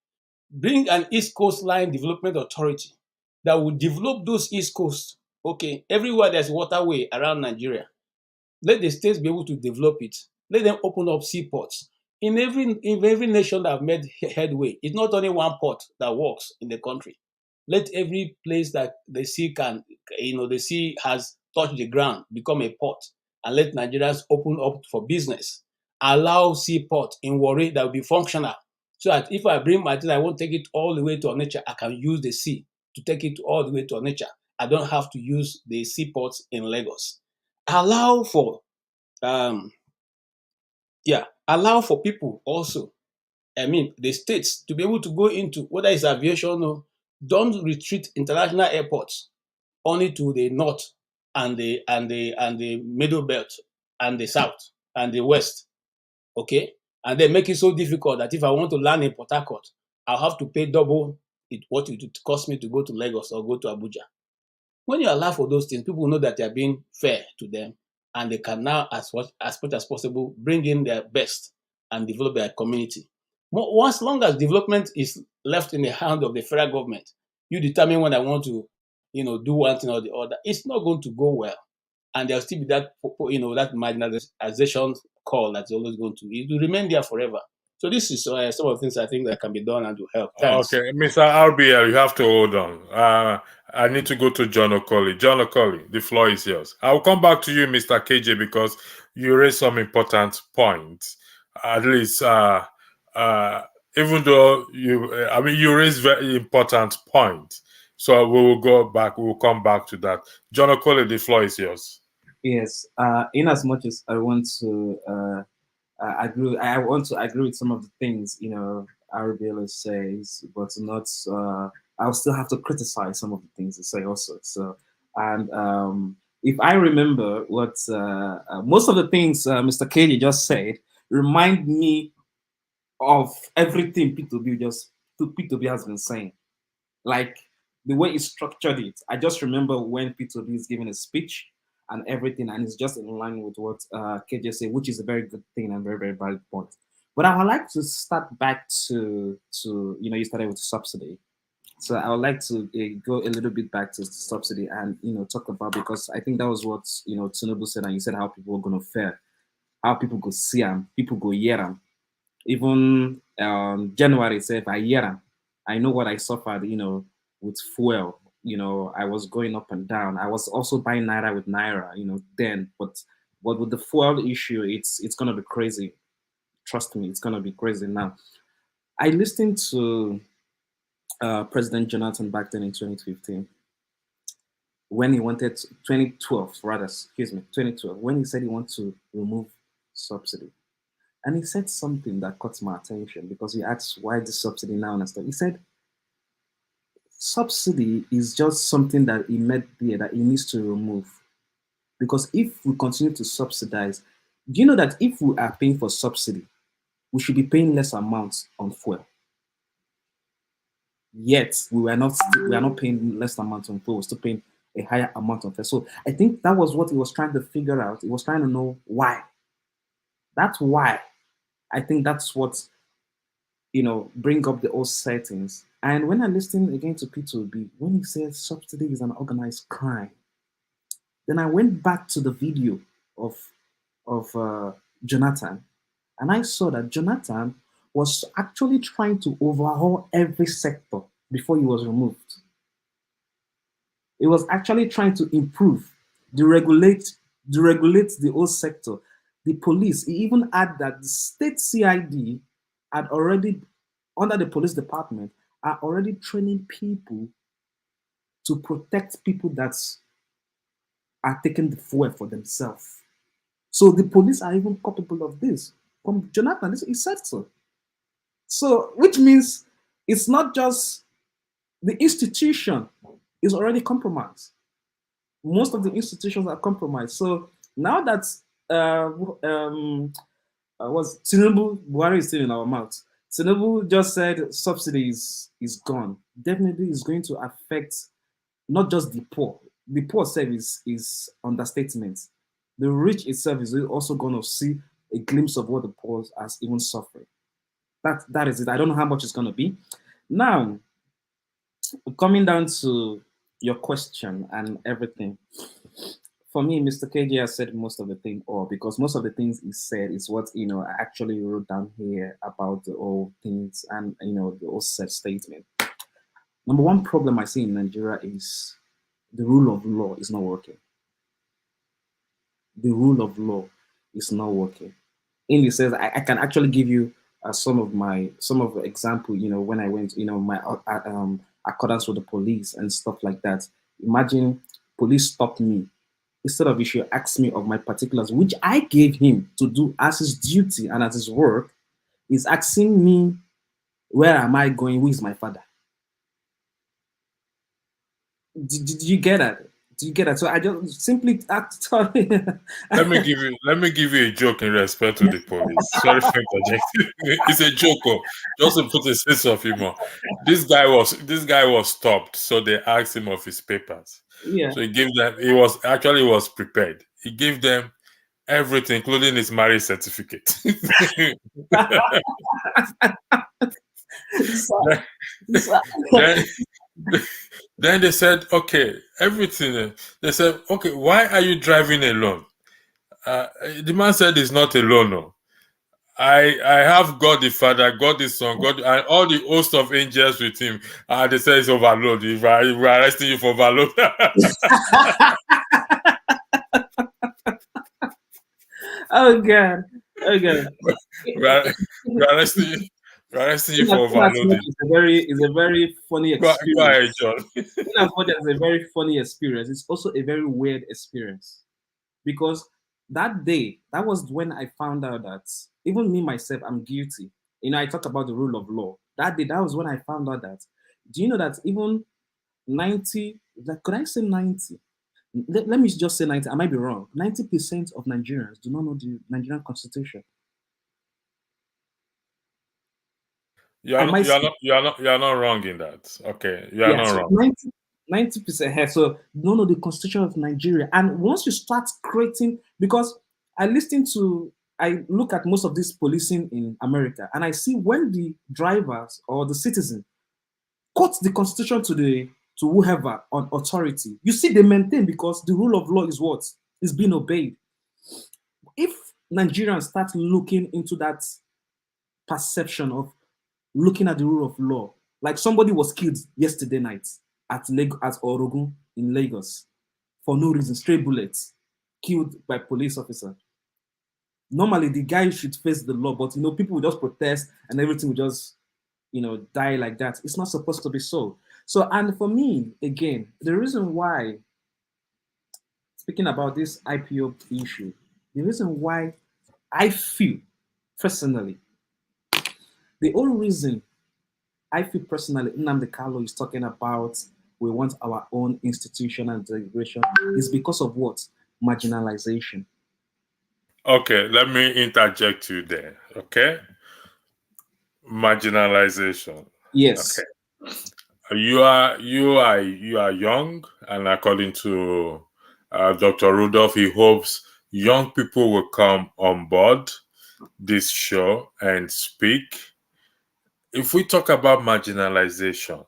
Speaker 20: bring an East Coast Line Development Authority that will develop those East Coast. Okay, everywhere there's waterway around Nigeria, let the states be able to develop it. Let them open up seaports. In every nation that have made headway, it's not only one port that works in the country. Let every place that the sea the sea has touched the ground become a port, and let Nigerians open up for business. Allow seaport in Warri that will be functional, so that if I bring my thing, I won't take it all the way to Onitsha. I can use the sea to take it all the way to Onitsha. I don't have to use the seaports in Lagos. Allow for um allow for people also, I mean the states, to be able to go into whether it's aviation or don't retreat international airports only to the north and the middle belt and the south and the west. Okay, and then make it so difficult that if I want to land in Port Harcourt, I'll have to pay double what it would cost me to go to Lagos or go to Abuja. When you allow for those things, people know that they are being fair to them, and they can now, as much as possible, bring in their best and develop their community. Once long as development is left in the hand of the federal government, you determine when I want to, do one thing or the other. It's not going to go well, and there'll still be that marginalization call that's always going to. It will remain there forever. So this is some of the things I think that can be done and to help. Thanks.
Speaker 3: Okay, Mr. RBL, you have to hold on. I need to go to John Okoli. John Okoli, the floor is yours. I'll come back to you, Mr. KJ, because you raised some important points. At least, even though you raised very important points. So we will go back. We will come back to that. John Okoli, the floor is yours.
Speaker 12: Yes. In as much as I want to agree, I want to agree with some of the things RBL says, but not. I'll still have to criticize some of the things they say also. So, and if I remember what most of the things Mr. KD just said remind me of everything P2B has been saying, like the way he structured it. I just remember when P2B is giving a speech and everything, and it's just in line with what KJ said, which is a very good thing and very, very valid point. But I would like to start back to you started with subsidy. So I would like to go a little bit back to subsidy and talk about, because I think that was what Tinubu said, and you said how people are going to fare, how people go see them, people go hear them. Even January said, I hear them. I know what I suffered, with fuel. I was going up and down. I was also buying naira with naira, then. But with the fuel issue, it's gonna be crazy. Trust me, it's gonna be crazy now. I listened to President Jonathan back then in 2015 when he wanted 2012 when he said he wanted to remove subsidy. And he said something that caught my attention, because he asked why the subsidy now and stuff. He said subsidy is just something that he made there that he needs to remove. Because if we continue to subsidize, do you know that if we are paying for subsidy, we should be paying less amounts on fuel? Yet we are not paying less amounts on fuel, we're still paying a higher amount on fuel. So I think that was what he was trying to figure out. He was trying to know why. That's why. I think that's what bring up the old settings. And when I listen again to P2B, when he says subsidy is an organized crime, then I went back to the video of Jonathan, and I saw that Jonathan was actually trying to overhaul every sector before he was removed. It was actually trying to improve, deregulate the whole sector. The police, he even had that the state CID had already, under the police department, are already training people to protect people that are taking the fuel for themselves. So the police are even capable of this. From Jonathan, he said so. So, which means it's not just the institution is already compromised. Most of the institutions are compromised. So now that was Tinubu, Buhari is still in our mouth. Tinubu just said subsidy is gone. Definitely is going to affect not just the poor. The poor service is understatement. The rich itself is also going to see a glimpse of what the poor has even suffered. That is it. I don't know how much it's going to be. Now, coming down to your question and everything, for me, Mr. KJ has said most of the thing, or because most of the things he said is what I actually wrote down here about the whole things and the whole set statement. Number one problem I see in Nigeria is the rule of law is not working. The rule of law is not working. In the sense, I can actually give you some of the example. When I went, my accordance with the police and stuff like that. Imagine police stopped me. Instead of he should ask me of my particulars, which I gave him to do as his duty and as his work, is asking me, where am I going? Who is my father? Did you get that? Do you get that? So I just simply asked.
Speaker 3: Let me give you a joke in respect to the police. Sorry for interjecting. It's a joke, just to put a sense of humor. This guy was stopped, so they asked him of his papers.
Speaker 12: Yeah.
Speaker 3: So he gave them. He was prepared. He gave them everything, including his marriage certificate. Then they said, okay, everything. They said, okay, why are you driving alone? The man said he's not alone. No. I have God the Father, God the Son, God, and all the host of angels with him. They say it's overload. If we're arresting you for overload.
Speaker 12: Oh God.
Speaker 3: We're arresting you for overloading.
Speaker 12: It's a very funny experience.
Speaker 3: Go ahead, John.
Speaker 12: It's a very funny experience. It's also a very weird experience because that day, that was when I found out that even me myself, I'm guilty. I talk about the rule of law. That day, that was when I found out that. Do you know that even 90? Could I say 90? Let me just say 90. I might be wrong. 90% of Nigerians do not know the Nigerian Constitution.
Speaker 3: You are not wrong in that. Okay, you are not wrong.
Speaker 12: 90% here. So don't know the Constitution of Nigeria. And once you start creating, because I look at most of this policing in America, and I see when the drivers or the citizen quote the Constitution to whoever on authority, you see they maintain because the rule of law is what is being obeyed. If Nigerians start looking into that perception of looking at the rule of law, like somebody was killed yesterday night at Orogun in Lagos for no reason, straight bullets, killed by police officer. Normally the guy should face the law, but people will just protest and everything will just die like that. It's not supposed to be so. So, and for me, again, the reason why, speaking about this IPO issue, the reason why I feel personally, the only reason I feel personally Nnamdi Kanu is talking about we want our own institutional integration is because of what? Marginalization.
Speaker 3: Okay, let me interject you there. Okay, marginalization.
Speaker 12: Yes.
Speaker 3: Okay. You are young, and according to Dr. Rudolph, he hopes young people will come on board this show and speak. If we talk about marginalization,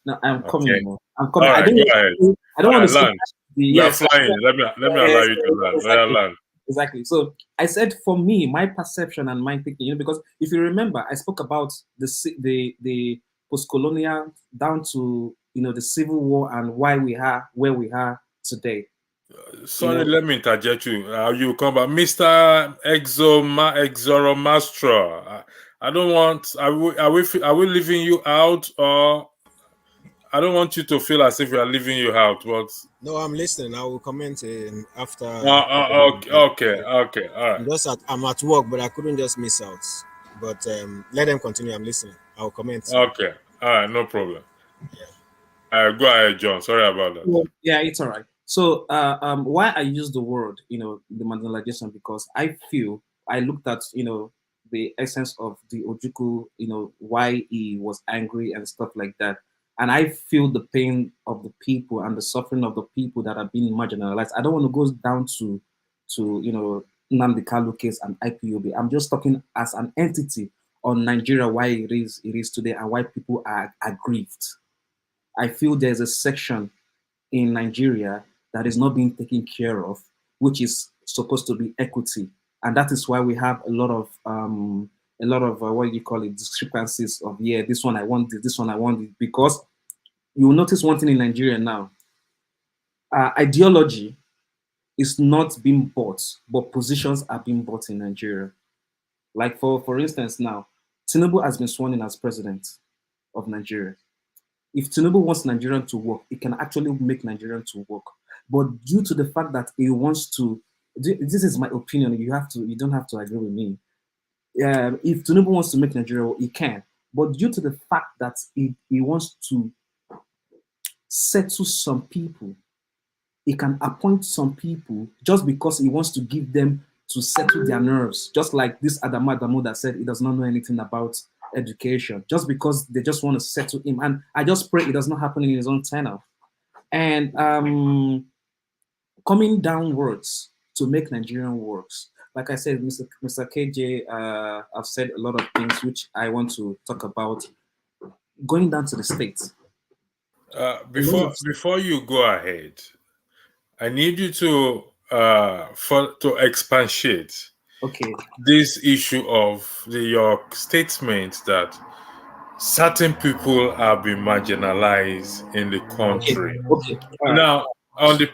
Speaker 12: no, I'm coming.
Speaker 3: Okay.
Speaker 12: I'm coming.
Speaker 3: All right, go ahead.
Speaker 12: I don't want to
Speaker 3: land. You are flying. Let me allow you to land.
Speaker 12: Exactly.
Speaker 3: Land.
Speaker 12: Exactly. So I said, for me, my perception and my thinking, because if you remember, I spoke about the post-colonial, down to the Civil War and why we are where we are today.
Speaker 3: Sorry, let me interject you. You come back, Mr. Exoromastro. I don't want. Are we leaving you out, or I don't want you to feel as if we are leaving you out? But
Speaker 8: no, I'm listening. I will comment after.
Speaker 3: Okay, all right.
Speaker 8: I'm at work, but I couldn't just miss out. But let them continue. I'm listening. I'll comment.
Speaker 3: Okay, all right, no problem. Go ahead, John. Sorry about that.
Speaker 12: Well, yeah, it's all right. So, why I use the word, the marginalization, because I feel I looked at, the essence of the Ojukwu, why he was angry and stuff like that, and I feel the pain of the people and the suffering of the people that are being marginalized. I don't want to go down to Nnamdi Kanu case and IPOB. I'm just talking as an entity on Nigeria, why it is today, and why people are aggrieved. I feel there's a section in Nigeria that is not being taken care of, which is supposed to be equity, and that is why we have a lot of what do you call it, discrepancies of this one I want this one I want it, because you will notice one thing in Nigeria now: ideology is not being bought, but positions are being bought in Nigeria. Like for instance, now Tinubu has been sworn in as president of Nigeria. If Tinubu wants Nigerian to work, it can actually make Nigerian to work. But due to the fact that he wants to, this is my opinion. You don't have to agree with me. If Tinubu wants to make Nigeria work, he can. But due to the fact that he wants to settle some people, he can appoint some people just because he wants to give them to settle their nerves. Just like this Adamu that said he does not know anything about education, just because they just want to settle him. And I just pray it does not happen in his own tenure. And coming downwards to make Nigerian works. Like I said, Mr. KJ, I've said a lot of things which I want to talk about. Going down to the states.
Speaker 3: Before you go ahead, I need you to expatiate this issue of your statement that certain people have been marginalized in the country. Now, on the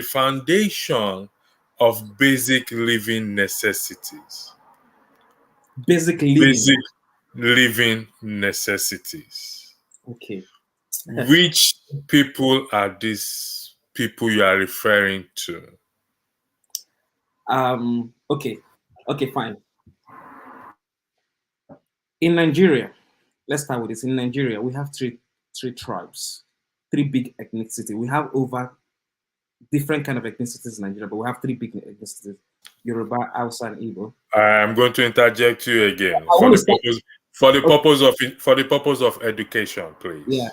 Speaker 3: foundation of basic living necessities.
Speaker 12: Basic
Speaker 3: living necessities.
Speaker 12: Okay.
Speaker 3: Which people are these people you are referring to?
Speaker 12: Okay, fine. In Nigeria, let's start with this. In Nigeria, we have three tribes, three big ethnicities. We have over different kind of ethnicities in Nigeria, but we have three big ethnicities: Yoruba, Hausa, and Igbo.
Speaker 3: I'm going to interject you again for the purpose of education, please.
Speaker 12: Yeah.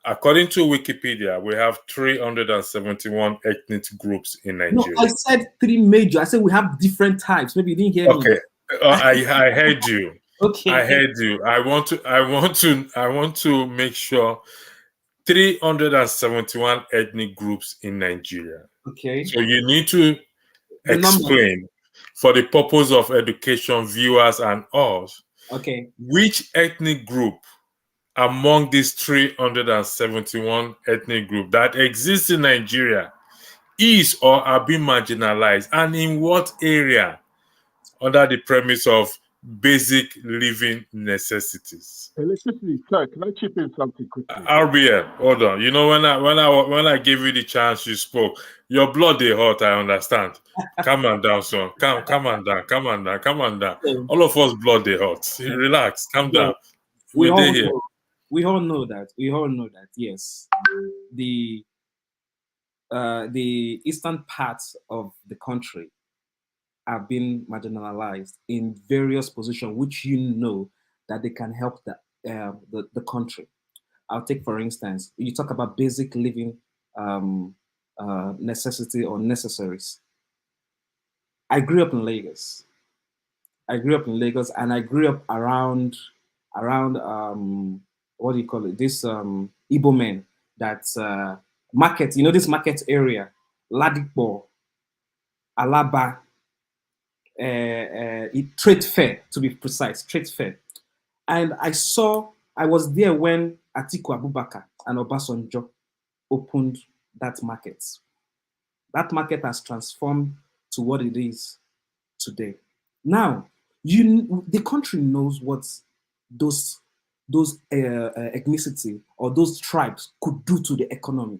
Speaker 3: According to Wikipedia, we have 371 ethnic groups in Nigeria.
Speaker 12: No, I said three major. I said we have different types. Maybe you didn't hear me.
Speaker 3: Okay, I heard you.
Speaker 12: Okay,
Speaker 3: I heard you. I want to make sure 371 ethnic groups in Nigeria.
Speaker 12: Okay.
Speaker 3: So you need to explain for the purpose of education, viewers and us.
Speaker 12: Okay.
Speaker 3: Which ethnic group among these 371 ethnic groups that exist in Nigeria is or are being marginalized, and in what area under the premise of basic living necessities?
Speaker 16: Electricity, sir, can I chip in something quickly?
Speaker 3: RBM, hold on. You know, when I gave you the chance, you spoke. Your blood is hot, I understand. Come on down, son. Come on down. All of us blood is hot. Relax, calm down.
Speaker 12: We all know that. Yes, the eastern parts of the country are being marginalized in various positions, which that they can help the country. I'll take, for instance, you talk about basic living necessity or necessaries. I grew up in Lagos. And I grew up around what do you call it? This Igbo men that market, this market area, Ladipo, Alaba, trade fair, to be precise, trade fair. And I was there when Atiku Abubakar and Obasanjo opened that market. That market has transformed to what it is today. Now, the country knows what those ethnicity or those tribes could do to the economy.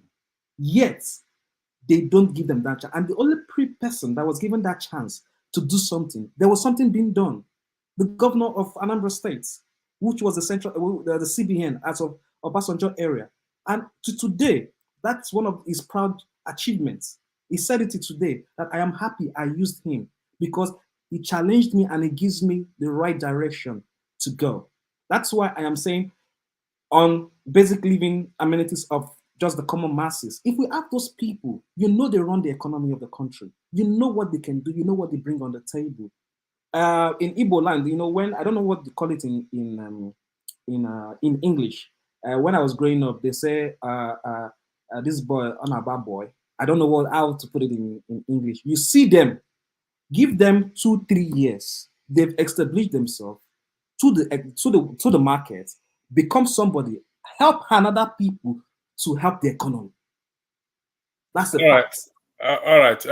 Speaker 12: Yet, they don't give them that chance. And the only person that was given that chance to do something, there was something being done. The governor of Anambra State, which was the central, the CBN as of Obasanjo area. And to today, that's one of his proud achievements. He said it today that I am happy I used him because he challenged me and he gives me the right direction to go. That's why I am saying on basic living amenities of just the common masses. If we have those people, you know they run the economy of the country. You know what they can do. You know what they bring on the table. In Igbo land, you know, when I don't know what they call it in English. When I was growing up, they say this boy, Onaba boy. I don't know how to put it in English. You see them, give them 2-3 years. They've established themselves to the market, become somebody, help another people to help the economy. That's the fact.
Speaker 3: All right.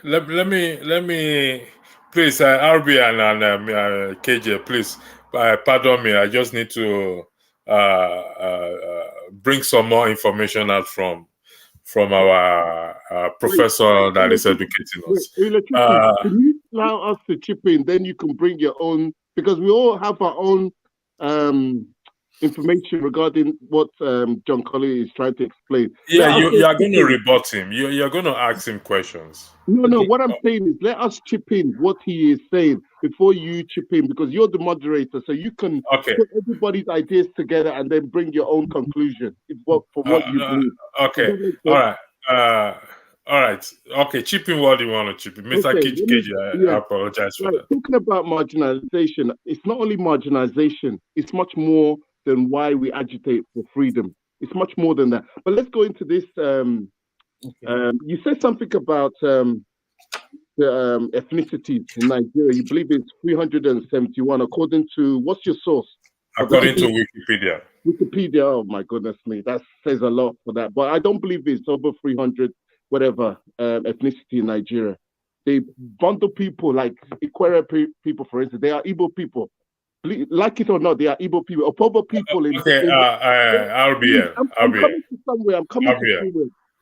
Speaker 3: Let me please, RB and KJ, please pardon me. I just need to bring some more information out from our professor that is educating us.
Speaker 16: Can you allow us to chip in? Then you can bring your own, because we all have our own information regarding what John Colley is trying to explain.
Speaker 3: Yeah, you are going to rebut him. You're going to ask him questions.
Speaker 16: No, what I'm saying is let us chip in what he is saying before you chip in, because you're the moderator, so you can put everybody's ideas together and then bring your own conclusion for what you believe.
Speaker 3: Okay. All right. Okay, chip in what you want to chip in. Mr. KJ, I apologize for that.
Speaker 16: Talking about marginalization, it's not only marginalization, it's much more than why we agitate for freedom. It's much more than that. But let's go into this. You said something about the ethnicities in Nigeria. You believe it's 371, according to, what's your source?
Speaker 3: According to Wikipedia.
Speaker 16: Wikipedia, oh my goodness me, that says a lot for that. But I don't believe it's over 300, whatever, ethnicity in Nigeria. They bundle people like Ikwere people, for instance. They are Igbo people. Like it or not, they are Igbo people. Opobo people.
Speaker 3: RBL.
Speaker 16: I'm coming to somewhere.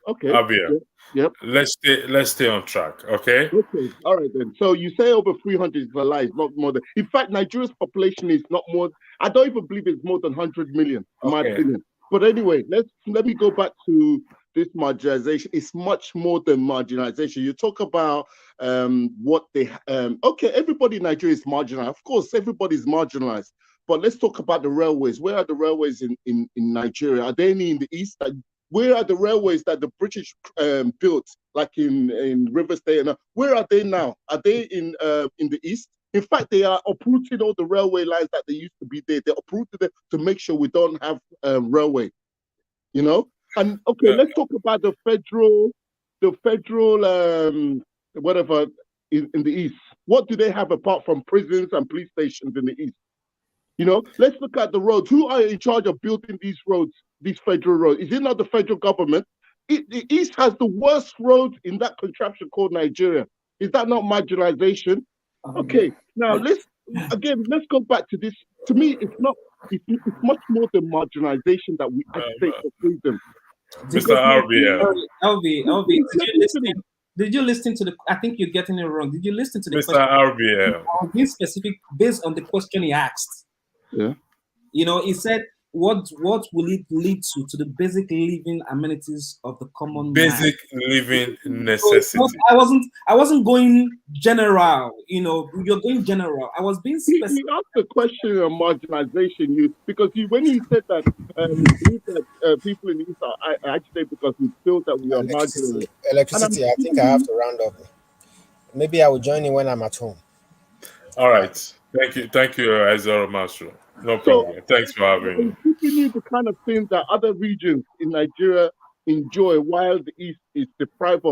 Speaker 16: Okay.
Speaker 3: RBL.
Speaker 16: Yep.
Speaker 3: Let's stay on track. Okay.
Speaker 16: Okay. All right then. So you say over 300 is a lie. It's not more than. In fact, Nigeria's population is not more. I don't even believe it's more than 100 million, in my opinion. But anyway, let me go back to this marginalization. It's much more than marginalization. You talk about what they. Okay, everybody in Nigeria is marginalized. Of course, everybody's marginalized. But let's talk about the railways. Where are the railways in Nigeria? Are they any in the east? Where are the railways that the British built, like in River State? Where are they now? Are they in the east? In fact, they are uprooting all the railway lines that they used to be there. They uprooted them to make sure we don't have railway. You know? And okay, let's talk about the federal whatever in the east. What do they have apart from prisons and police stations in the east? You know, let's look at the roads. Who are in charge of building these roads, these federal roads? Is it not the federal government? The East has the worst roads in that contraption called Nigeria. Is that not marginalization? Okay, now let's go back to this. To me, it's much more than marginalization that we agitate for freedom.
Speaker 3: Mr.
Speaker 12: LV, did you listen to the? I think you're getting it wrong. Did you listen to the
Speaker 3: Mr.
Speaker 12: question?
Speaker 3: RBL.
Speaker 12: I'll be specific based on the question he asked.
Speaker 16: Yeah.
Speaker 12: You know, he said, "What will it lead to the basic living amenities of the common
Speaker 3: basic
Speaker 12: man?"
Speaker 3: living necessity.
Speaker 12: So I wasn't going general. You know, you're going general. I was being specific.
Speaker 16: He asked the question on marginalization. When he said that we believe that people in the East are agitated because we feel that we are marginalized.
Speaker 8: Electricity. I think I have to round up. Maybe I will join you when I'm at home.
Speaker 3: All right. Thank you, Isaiah Master. No problem. Thanks for having me.
Speaker 16: Giving you the kind of things that other regions in Nigeria enjoy while the East is deprived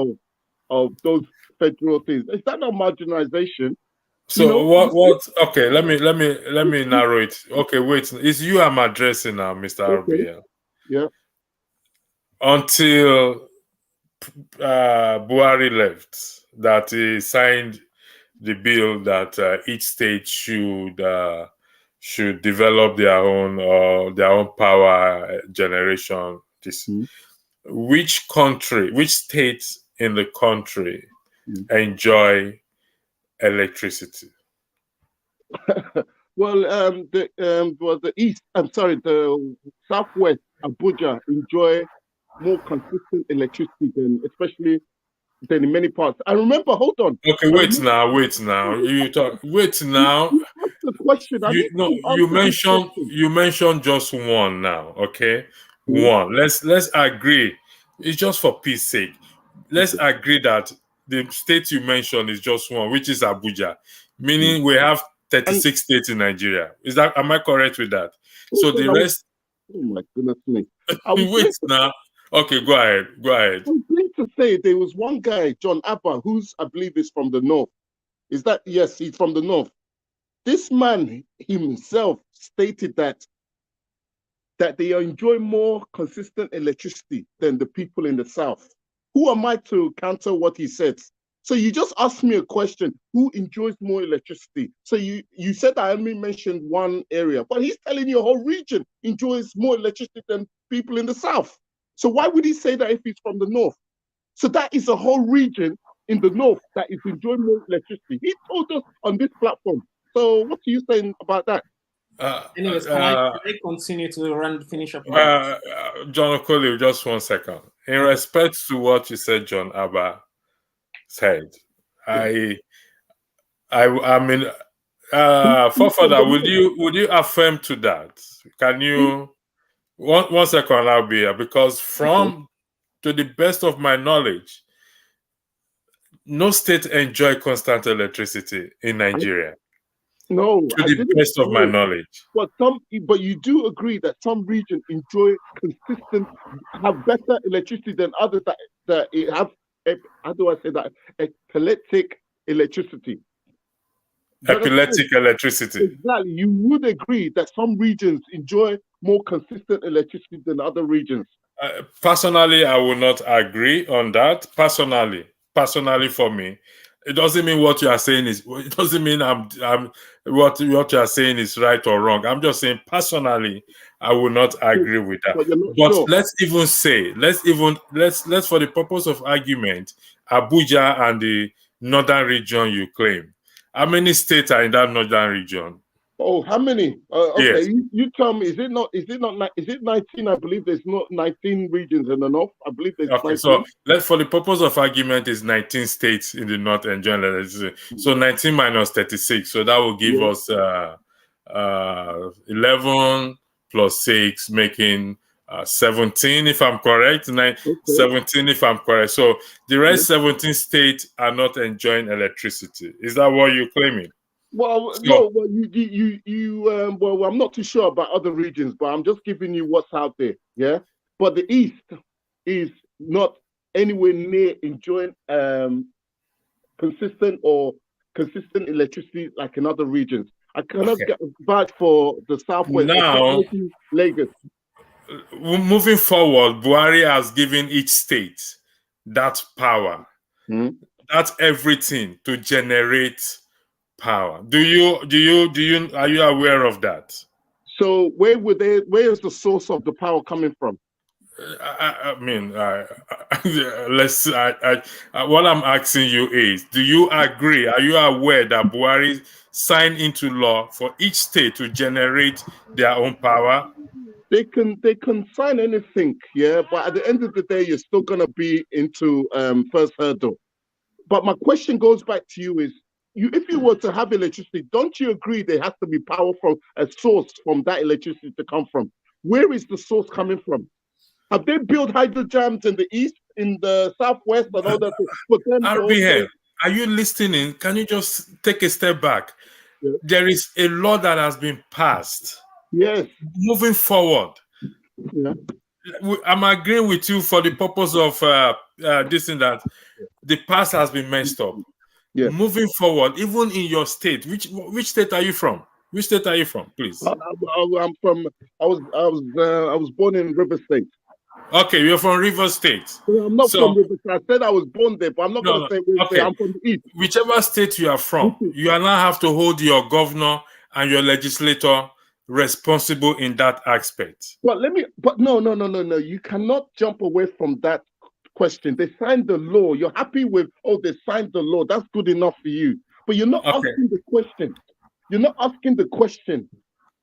Speaker 16: of those federal things. Is that not marginalization?
Speaker 3: So what? Okay, let me narrow it. Okay, wait. It's you I'm addressing now, Mr.
Speaker 16: Okay.
Speaker 3: RBL.
Speaker 16: Yeah.
Speaker 3: Until Buhari left, that he signed the bill that each state should develop their own power generation. Which state in the country enjoy electricity?
Speaker 16: Well, the east. I'm sorry, the southwest Abuja enjoy more consistent electricity especially than in many parts. I remember. Hold on.
Speaker 3: Okay, wait now. You talk. Wait now.
Speaker 16: What's the question? I need to answer this question.
Speaker 3: You mentioned just one now. Okay, one. Let's agree. It's just for peace sake. Let's agree that the state you mentioned is just one, which is Abuja, meaning we have 36 states in Nigeria. Am I correct with that? So the rest.
Speaker 16: Oh my goodness me!
Speaker 3: Wait now. Okay, go ahead.
Speaker 16: I was going to say there was one guy, John Abba, who's I believe is from the north. Is that yes? He's from the north. This man himself stated that they enjoy more consistent electricity than the people in the south. Who am I to counter what he said? So you just asked me a question: who enjoys more electricity? So you said I only mentioned one area, but he's telling you a whole region enjoys more electricity than people in the south. So why would he say that if he's from the north? So that is a whole region in the north that is enjoying more electricity. He told us on this platform. So what are you saying about that?
Speaker 12: Anyways, can I continue to finish up?
Speaker 3: John Okoli, just 1 second. In respect to what you said, John Abba said, I mean, Fofather, would you affirm to that? Can you? 1 second, I'll be here, because to the best of my knowledge, no state enjoy constant electricity in Nigeria.
Speaker 16: No,
Speaker 3: to the best of my knowledge.
Speaker 16: But you do agree that some regions enjoy have better electricity than others that have, how do I say that, epileptic electricity.
Speaker 3: Epileptic electricity.
Speaker 16: Exactly. You would agree that some regions enjoy more consistent electricity than other regions.
Speaker 3: Personally, I will not agree on that. Personally, for me, it doesn't mean what you are saying is. It doesn't mean what you are saying is right or wrong. I'm just saying personally, I will not agree with that. But sure. Let's for the purpose of argument, Abuja and the northern region you claim. How many states are in that northern region?
Speaker 16: Oh, how many? Okay,
Speaker 3: yes.
Speaker 16: you tell me. Is it 19? I believe there's not 19 regions in the north. I believe there's 19.
Speaker 3: So for the purpose of argument, is 19 states in the north enjoying electricity. So 19 minus 36. So that will give us 11 plus 6, making 17, if I'm correct. 17, if I'm correct. So the rest 17 states are not enjoying electricity. Is that what you're claiming?
Speaker 16: Well, no. Well, well, I'm not too sure about other regions, but I'm just giving you what's out there. Yeah. But the East is not anywhere near enjoying consistent electricity like in other regions. I cannot get back for the Southwest.
Speaker 3: Now,
Speaker 16: Lagos.
Speaker 3: Moving forward, Buhari has given each state that power, that everything to generate power. Are you aware of that?
Speaker 16: So where is the source of the power coming from?
Speaker 3: I mean, what I'm asking you is, do you agree? Are you aware that Buhari signed into law for each state to generate their own power?
Speaker 16: They can sign anything, yeah, but at the end of the day, you're still gonna be into first hurdle. But my question goes back to you is, if you were to have electricity, don't you agree there has to be power from a source from that electricity to come from? Where is the source coming from? Have they built hydro jams in the east, in the southwest, and all that?
Speaker 3: RBM, are you listening? Can you just take a step back? Yeah. There is a law that has been passed.
Speaker 16: Yes.
Speaker 3: Moving forward.
Speaker 16: Yeah.
Speaker 3: I'm agreeing with you for the purpose of this and that. The past has been messed up.
Speaker 16: Yeah.
Speaker 3: moving forward, even in your state, which state are you from? Which state are you from, please?
Speaker 16: I'm from. I was born in River State.
Speaker 3: Okay, you're from River State.
Speaker 16: I'm not from River State. I said I was born there, but I'm not going to say River State. I'm from the east.
Speaker 3: Whichever state you are from, you are now have to hold your governor and your legislator responsible in that aspect.
Speaker 16: But no. You cannot jump away from that question. They signed the law. You're happy with, they signed the law. That's good enough for you. But you're not asking the question. You're not asking the question.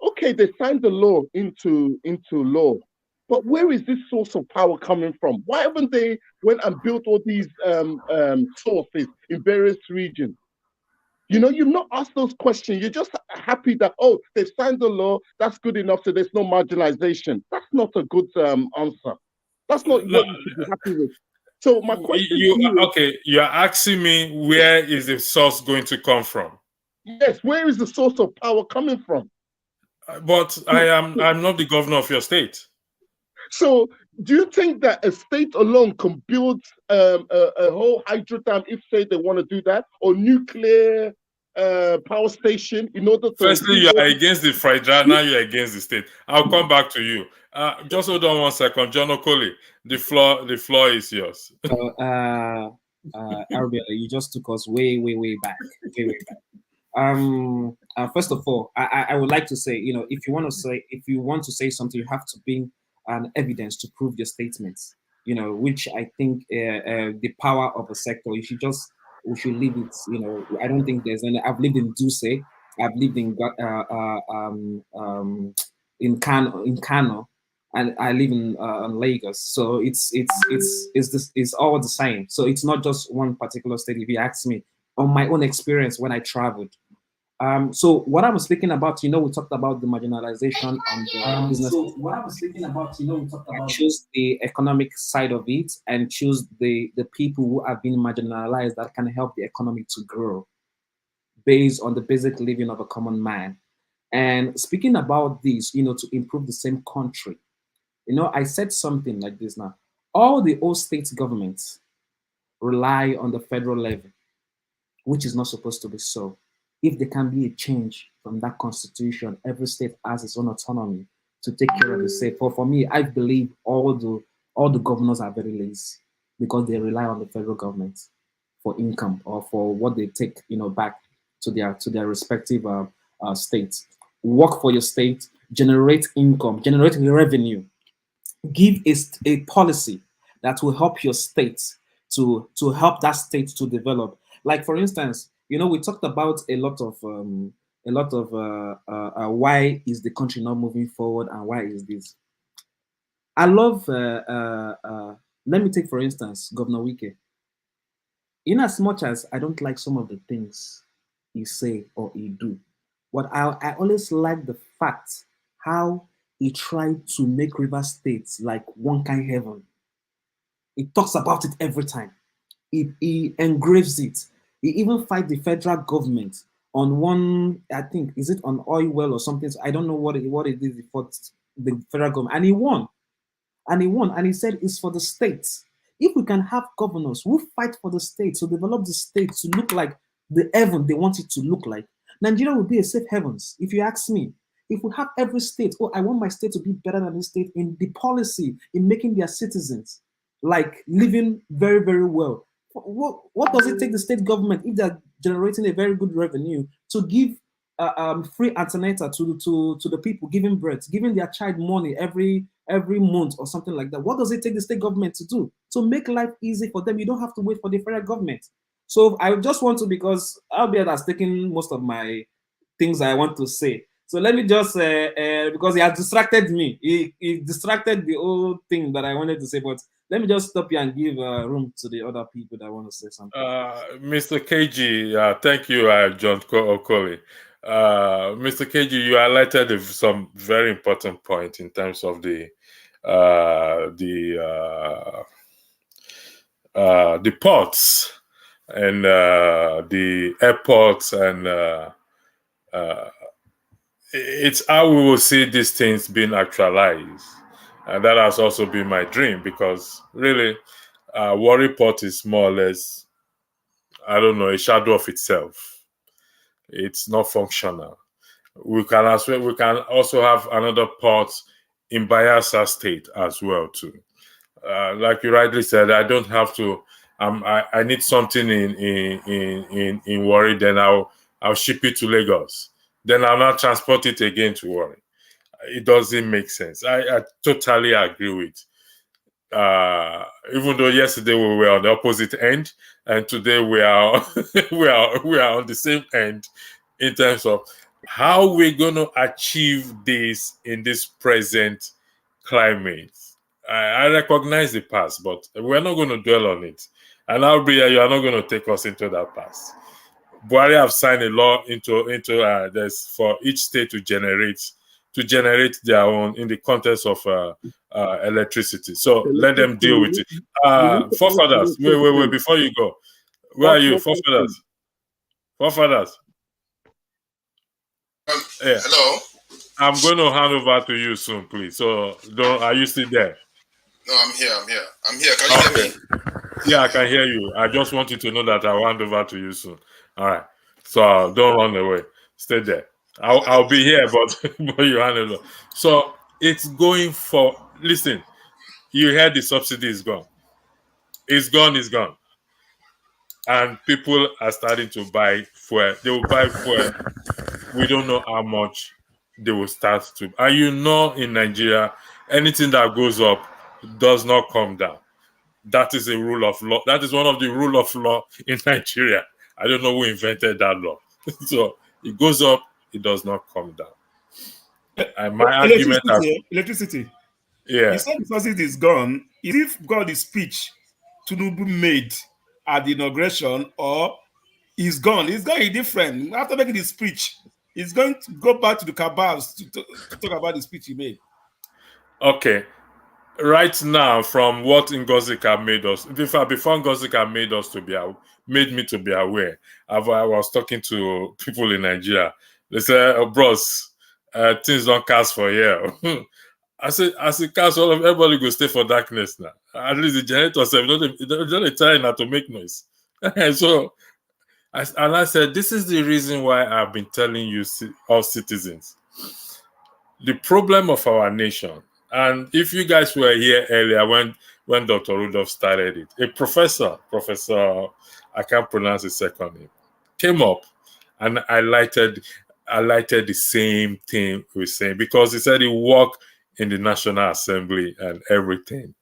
Speaker 16: Okay, they signed the law into law. But where is this source of power coming from? Why haven't they went and built all these sources in various regions? You've not asked those questions. You're just happy that, they've signed the law. That's good enough, so there's no marginalization. That's not a good answer. That's not what you should be happy with. So my question
Speaker 3: you're asking me, where is the source going to come from?
Speaker 16: Yes, where is the source of power coming from?
Speaker 3: But I'm not the governor of your state.
Speaker 16: So do you think that a state alone can build a whole hydro dam if, say, they want to do that, or nuclear power station in order to...
Speaker 3: Firstly, you are against the Federal, now you're against the state. I'll come back to you. Just hold on 1 second. John Okoli, the floor is yours.
Speaker 4: Arabia, you just took us way back. Way back. First of all, I would like to say, if you want to say something, you have to bring an evidence to prove your statements. Which I think the power of a sector, we should leave it. I don't think there's any. I've lived in Duse. I've lived in Kano, and I live in Lagos. So it's all the same. So it's not just one particular state. If you ask me, on my own experience when I traveled. So what I was speaking about, we talked about the marginalization and the business. So what I was speaking about, we talked about choose the economic side of it and choose the people who have been marginalized that can help the economy to grow based on the basic living of a common man. And speaking about this, to improve the same country, I said something like this now. All the old state governments rely on the federal level, which is not supposed to be so. If there can be a change from that constitution, every state has its own autonomy to take care of the state. For me, I believe all the governors are very lazy because they rely on the federal government for income or for what they take, back to their respective states. Work for your state, generate income, generate revenue, give a policy that will help your state to help that state to develop. Like for instance, we talked about a lot of why is the country not moving forward and why is this. I love. Let me take for instance Governor Wike. In as much as I don't like some of the things he say or he do, but I always like the fact how he tried to make River State like one kind heaven. He talks about it every time. He engraves it. He even fight the federal government on one, I think, is it on oil well or something? So I don't know what it is. He fought the federal government and he won. And he said it's for the states. If we can have governors who fight for the states, to develop the states to look like the heaven they want it to look like, Nigeria will be a safe heavens. If you ask me, if we have every state, I want my state to be better than this state in the policy, in making their citizens like living very, very well. What does it take the state government if they're generating a very good revenue to give free antenatal to the people giving birth, giving their child money every month or something like that? What does it take the state government to do to make life easy for them? You don't have to wait for the federal government. So I just want to, because Albert has taken most of my things I want to say. So let me just, because he has distracted me. He distracted the whole thing that I wanted to say, but let me just stop here and give room to the other people that want to say something.
Speaker 3: Mr. KG, thank you, John Okoli. Mr. KG, you highlighted some very important point in terms of the ports and the airports, and it's how we will see these things being actualized. And that has also been my dream, because really, Warri Port is more or less I don't know, a shadow of itself. It's not functional. We can also have another port in Bayelsa State as well too. Like you rightly said, I don't have to. I need something in Warri, then I'll ship it to Lagos. Then I'll not transport it again to Warri. It doesn't make sense. I totally agree with. Even though yesterday we were on the opposite end, and today we are we are on the same end in terms of how we're going to achieve this in this present climate. I recognize the past, but we're not going to dwell on it. And I'll be you are not going to take us into that past. Buhari have signed a law into there's for each state to generate their own in the context of electricity. So let them deal with it. Forefathers, wait, before you go. Where are you? Forefathers. Forefathers. Yeah.
Speaker 13: Hello.
Speaker 3: I'm going to hand over to you soon, please. So are you still there?
Speaker 13: No, I'm here. Can you hear me?
Speaker 3: Yeah, I can hear you. I just want you to know that I'll hand over to you soon. All right. So don't run away. Stay there. I'll be here, but you hand it over. So it's going for. Listen, you heard the subsidy is gone. It's gone. And people are starting to buy fuel. They will buy fuel. We don't know how much they will start to. And you know, in Nigeria, anything that goes up does not come down. That is a rule of law. That is one of the rule of law in Nigeria. I don't know who invented that law. So it goes up, it does not come down. And my argument
Speaker 14: electricity.
Speaker 3: Yeah.
Speaker 14: You said the subsidy is gone. Is it got the speech Tinubu made at the inauguration, or is gone? It's going to be different. After making the speech, he's going to go back to the cabals to talk about the speech he made.
Speaker 3: Okay. Right now, from what Ngozika made us, before Ngozika made me to be aware, I was talking to people in Nigeria. They said, oh, bros, things don't cast for here. I said, as it cast, everybody go stay for darkness now. At least the generator said, don't try not to make noise. So, I said, this is the reason why I've been telling you, all citizens, the problem of our nation. And if you guys were here earlier when Dr. Rudolph started it, a professor, I can't pronounce his second name, came up and highlighted the same thing we're saying, because he said he worked in the National Assembly and everything,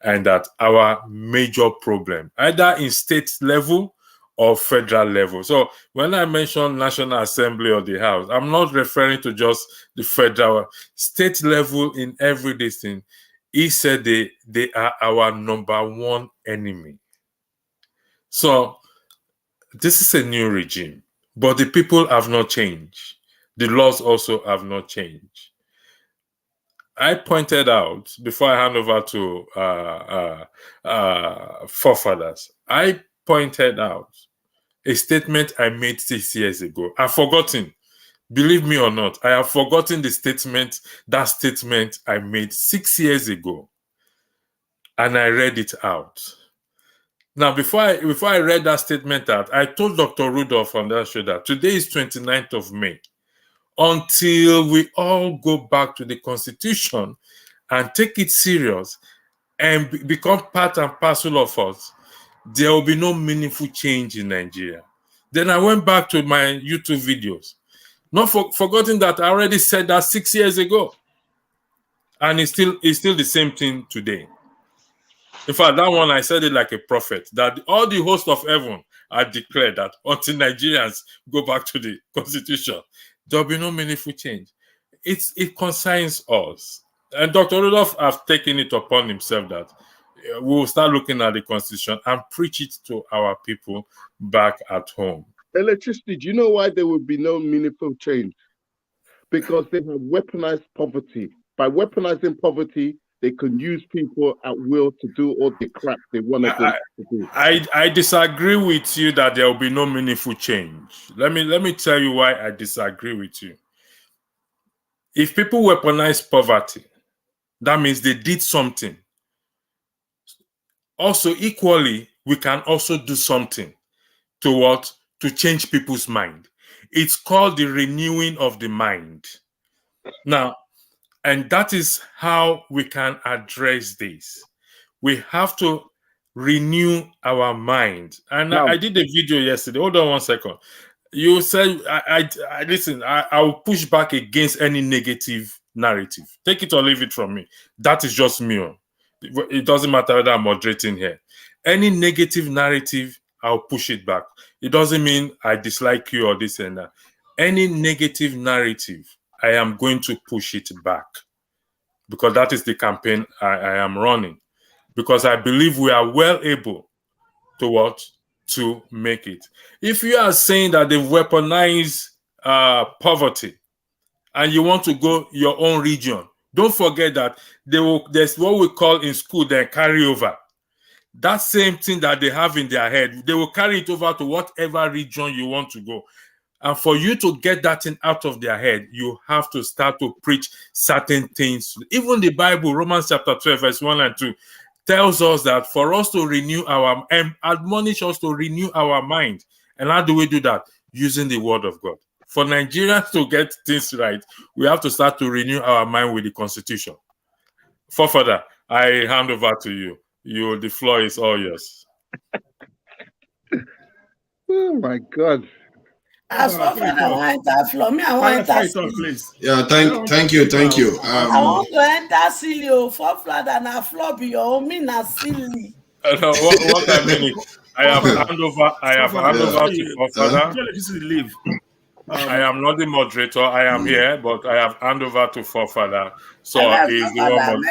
Speaker 3: and that our major problem, either in state level or federal level. So when I mention National Assembly or the House, I'm not referring to just the federal, state level in every thing. He said they are our number one enemy. So this is a new regime, but the people have not changed. The laws also have not changed. I pointed out, before I hand over to forefathers, I pointed out a statement I made 6 years ago. I've forgotten. Believe me or not, I have forgotten that statement I made 6 years ago. And I read it out. Now, before I read that statement out, I told Dr. Rudolph on that show that today is 29th of May. Until we all go back to the Constitution and take it serious and become part and parcel of us, there will be no meaningful change in Nigeria. Then I went back to my YouTube videos, not forgetting that I already said that 6 years ago. And it's still the same thing today. In fact, that one I said it like a prophet, that all the hosts of heaven are declared that until Nigerians go back to the Constitution, there will be no meaningful change. It concerns us. And Dr. Rudolph has taken it upon himself that we will start looking at the Constitution and preach it to our people back at home.
Speaker 16: Electricity, do you know why there will be no meaningful change? Because they have weaponized poverty. By weaponizing poverty, they can use people at will to do all the crap they want to do.
Speaker 3: I disagree with you that there will be no meaningful change. Let me tell you why I disagree with you. If people weaponize poverty, that means they did something. Also, equally, we can also do something. to what? To change people's mind. It's called the renewing of the mind. Now, and that is how we can address this. We have to renew our mind. And
Speaker 16: Now,
Speaker 3: I did a video yesterday. Hold on one second. You said, I listen, I will push back against any negative narrative. Take it or leave it from me. That is just me. It doesn't matter whether I'm moderating here. Any negative narrative, I'll push it back. It doesn't mean I dislike you or this and that. Any negative narrative, I am going to push it back, because that is the campaign I am running. Because I believe we are well able to what? To make it. If you are saying that they weaponize poverty and you want to go your own region, don't forget that there's what we call in school the carryover. That same thing that they have in their head, they will carry it over to whatever region you want to go. And for you to get that thing out of their head, you have to start to preach certain things. Even the Bible, Romans chapter 12, verse 1 and 2, tells us that for us to renew our, and admonish us to renew our mind. And how do we do that? Using the word of God. For Nigerians to get things right, we have to start to renew our mind with the Constitution. Forefather, I hand over to you. The floor is all yours.
Speaker 16: Oh my God.
Speaker 10: As for I want to enter floor, me I want to enter
Speaker 14: please.
Speaker 13: Yeah, thank you.
Speaker 10: I want to enter silly for flat and a floor be your me na silly.
Speaker 3: What I mean is, I have hand over to Forefather.
Speaker 14: Leave.
Speaker 3: I am not the moderator. I am here, but I have hand over to Forefather. So he's the one.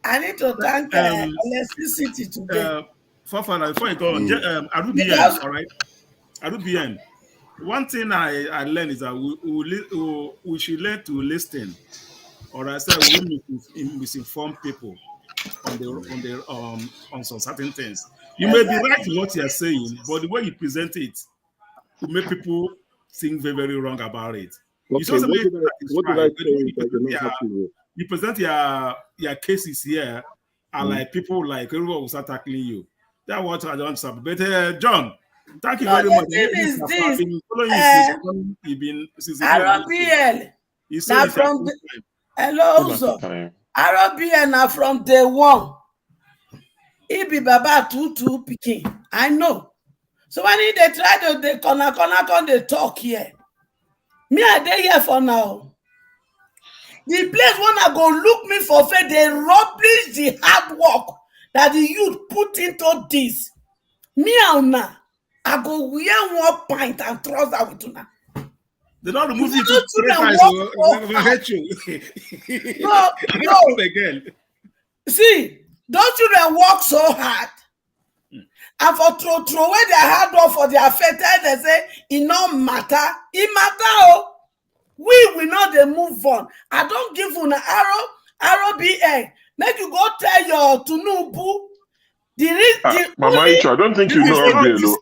Speaker 10: I need to thank electricity today.
Speaker 14: Forefather, before you go on, Arubian, all right? Arubian. One thing I learned is that we should learn to listen, or I said we misinform people on some certain things. You may be right in what you are saying, but the way you present it will make people think very, very wrong about it.
Speaker 16: Okay, what did I say?
Speaker 14: You present your cases here, and like people like everyone will start tackling you. That's what I don't understand. But John, thank you very much.
Speaker 10: Is this?
Speaker 14: RBL.
Speaker 10: Now from hello, also. RBL now from day one. He be Baba 2 picking. I know. So when they try to they corner they talk here. Me I dey here for now. The place when I go look me for faith, they rubbish the hard work that the youth put into this. Me and now, I go wear one pint and trouser with una.
Speaker 14: They don't remove you to 3 times. I hate you.
Speaker 10: No.
Speaker 14: Again.
Speaker 10: See, those children work so hard. And for throw away their hard work for their faith, they say, it no matter. It matter. We will not they move on. I don't give you an arrow BN. Make you go tell your Tinubu.
Speaker 15: Mama Icho, I don't think you know RBL.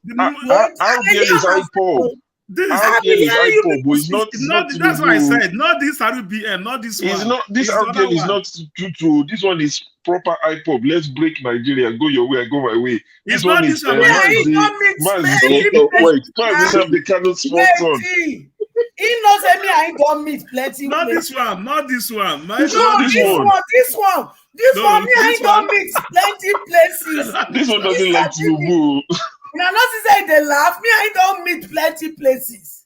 Speaker 15: RBL is IPOB. RBL is IPOB, but it's not.
Speaker 14: That's why I said, not this RBL, not this one.
Speaker 15: It's not. This RBL is not Tutu. This one is proper IPOB. Let's break Nigeria. Go your way, I go my way. This one is Wait, they cannot spot on.
Speaker 10: He knows me. I don't meet plenty.
Speaker 14: Not this one. This one.
Speaker 10: This one. Me. I don't meet plenty places.
Speaker 15: This one doesn't like Tinubu.
Speaker 10: You are not say they laugh. Me. I don't meet plenty places.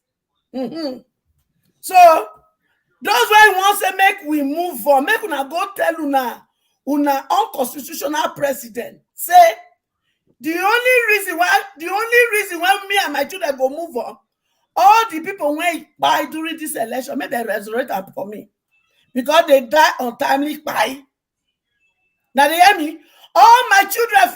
Speaker 10: So those why want to make we move on. Make una go tell una unconstitutional president. Say the only reason why me and my children go move on. All the people when buy during this election, make they resurrect them for me. Because they die untimely by. Now they hear me? All my children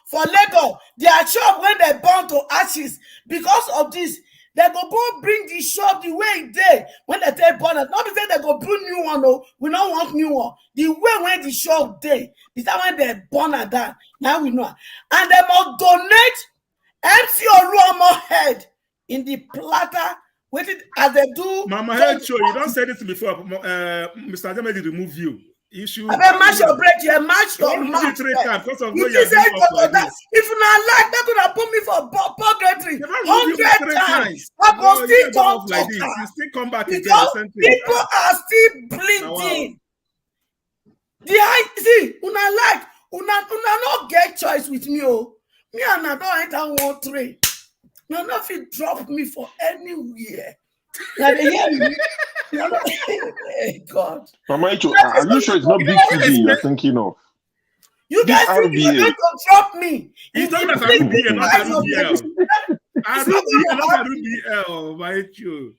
Speaker 10: for Lagos, their shop when they burn to ashes because of this, they go bring the shop the way it did when they take burn it. Not because they go bring new one, no, we don't want new one. The way when the shop did, the time when they burn it down, now we know. And they must donate MC Oluomo head in the platter, as they do.
Speaker 14: Mama Head Show, you don't say this before. Mr. Ademedi remove you. You should.
Speaker 10: I better match your break here, match your
Speaker 14: Don't
Speaker 10: match.
Speaker 14: do 3 times because of
Speaker 10: You
Speaker 14: what
Speaker 10: just
Speaker 14: you're
Speaker 10: say
Speaker 14: doing up like this.
Speaker 10: if you not like, they're gonna put me for purgatory 100 times. I
Speaker 14: No,
Speaker 10: go
Speaker 14: you
Speaker 10: still
Speaker 14: don't go
Speaker 10: come
Speaker 14: up like
Speaker 10: to
Speaker 14: this. You still come back again.
Speaker 10: because
Speaker 14: The same thing.
Speaker 10: people are still bleeding. See, una like, una not get choice with me. Oh, me and I don't enter 1 train. No, nothing drop me for anywhere. Now they hear me. Hey, God.
Speaker 15: Mama Icho, are you sure it's not big TJ you're thinking of?
Speaker 10: You
Speaker 15: This
Speaker 10: guys think you're
Speaker 15: RBA.
Speaker 10: going to drop me?
Speaker 14: He's
Speaker 10: in the
Speaker 14: talking about
Speaker 10: big
Speaker 14: RBA, not
Speaker 10: eyes of
Speaker 14: RBL.
Speaker 10: It's not
Speaker 14: RBA,
Speaker 10: gonna
Speaker 14: not
Speaker 10: happen.
Speaker 14: RBL, my Icho.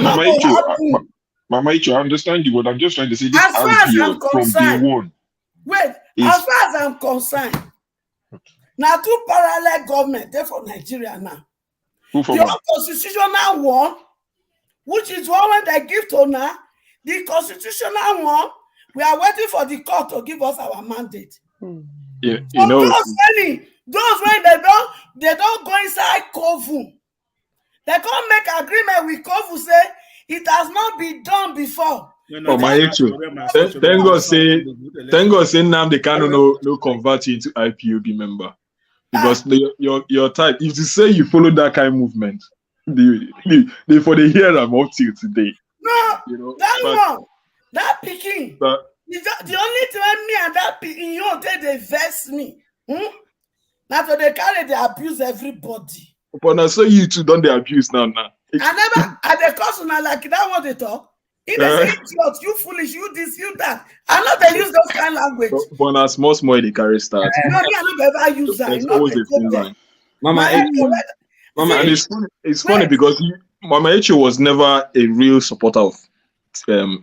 Speaker 15: Mama Icho, Mama Icho, I understand you, but I'm just trying to say this
Speaker 10: As far as I'm
Speaker 15: RBL from day
Speaker 10: concerned,
Speaker 15: one.
Speaker 10: wait,
Speaker 15: is
Speaker 10: as far as I'm concerned, now 2 parallel government there for Nigeria now.
Speaker 15: who from
Speaker 10: The constitutional one, which is one when they give to now, the constitutional one, we are waiting for the court to give us our mandate.
Speaker 15: yeah,
Speaker 10: So those when they don't go inside Kovu. They can't make agreement with Kovu say it has not been done before.
Speaker 11: Oh my issue. Thank God say Nnamdi Kanu no convert you into IPOB member. Because your type, if you say you follow that kind of movement, they for the year I'm up till today.
Speaker 10: No,
Speaker 11: you know,
Speaker 10: that picking. The only time me and that picking, you know, they vex me. Now so they carry, they abuse everybody.
Speaker 11: But now so you two don't they abuse now.
Speaker 10: I never at the course now like that what they talk. If they say idiot, you foolish, you this, you that. I know they use those kind of language.
Speaker 11: But now small they carry start.
Speaker 10: No, me I don't ever use that.
Speaker 11: There's always a thin line.
Speaker 12: Mama,
Speaker 11: and it's funny because Mama Echo was never a real supporter of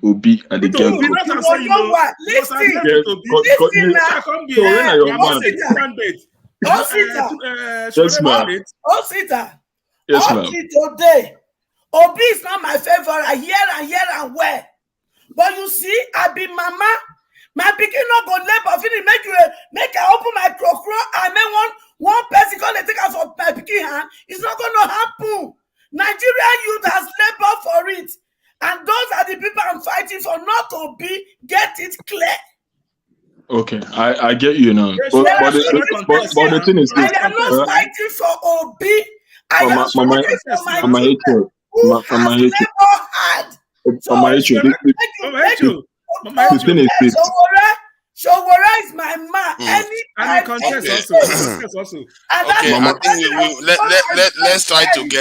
Speaker 11: Obi at the get-go.
Speaker 10: Yes, ma'am. Today, Obi is not my favorite. I hear and wear. But you see, I be mama. My pikin not go labor. Finish make I open my crocro and then one person gonna take out for my pikin hand. It's not gonna happen. Nigerian youth has labor for it. And those are the people I'm fighting for, not to get it clear.
Speaker 11: Okay, I get you now. But the thing is this.
Speaker 10: I am not fighting for Obi. I am fighting for my children who has labor hard.
Speaker 11: The thing is this.
Speaker 10: Showore is my man.
Speaker 13: Okay, I think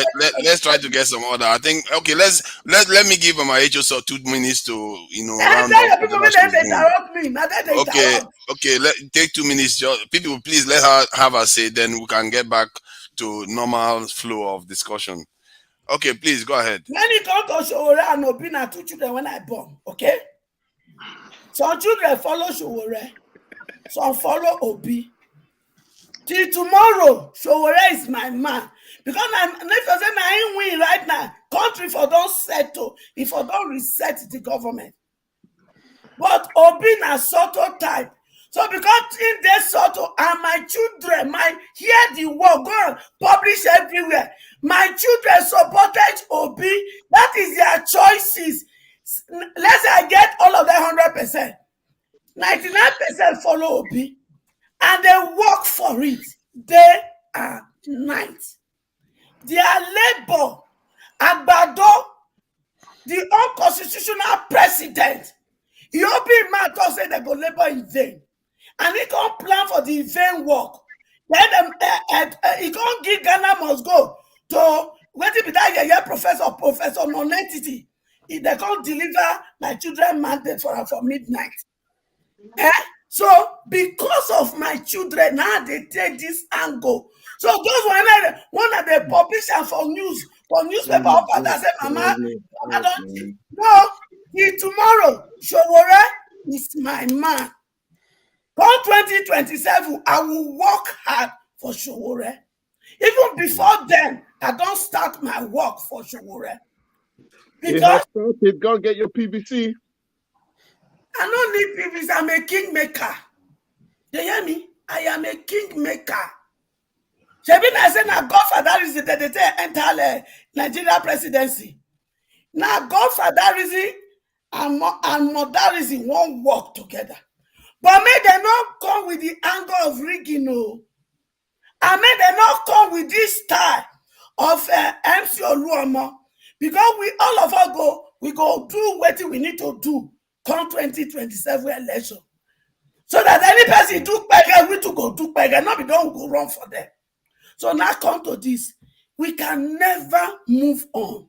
Speaker 13: let's try to get some order. I think let me give my HO 2 minutes to round up. Okay, take 2 minutes. People, please let her have her say, then we can get back to normal flow of discussion. Okay, please go ahead.
Speaker 10: When you come to Showore and Obi, na 2 children when I born, okay? Some children follow Showore, some follow Obi. Till tomorrow, Showore is my man. Because if you say I win right now, country for don't settle, if for don't reset the government. But Obi na Soto type. So because in this Soto and my children, hear the word, go and publish everywhere. My children supported Obi. That is their choices. Let's say I get all of them 100%. 99% follow Obi. And they work for it day and night. Their labor, Agbado, the unconstitutional president, he open mouth to say they go labor in vain. And he can't plan for the vain work. Then he can't give Ghana must go to wait till that professor non-entity. If they can't deliver my children mandate for midnight. So because of my children, now they take this angle. So those one of the publishers for newspaper that say, Mama, I don't know. Tomorrow, Showore is my man. Come 2027, I will work hard for Showore. Even before then, I don't start my work for Showore.
Speaker 16: Because go get your PVC.
Speaker 10: I don't need PVC. I'm a kingmaker. You hear me? I am a kingmaker. Shebina said, now Godfather is the entire Nigeria presidency. Now Godfather is and modernism won't work together. But may they not come with the angle of rigging, no. And may they not come with this style of MC Oluomo. Because we all of us we go do what we need to do come 2027 election. So that any person do beggar, we to go do beggar, not we don't go wrong for them. So now come to this. We can never move on.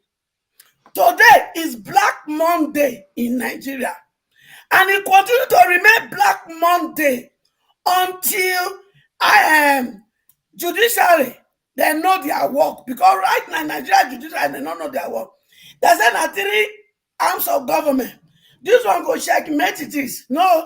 Speaker 10: Today is Black Monday in Nigeria. And it continues to remain Black Monday until judiciary, they know their work. Because right now, Nigeria judiciary, they don't know their work. There's an 3 arms of government. This one go checkmate it is. No.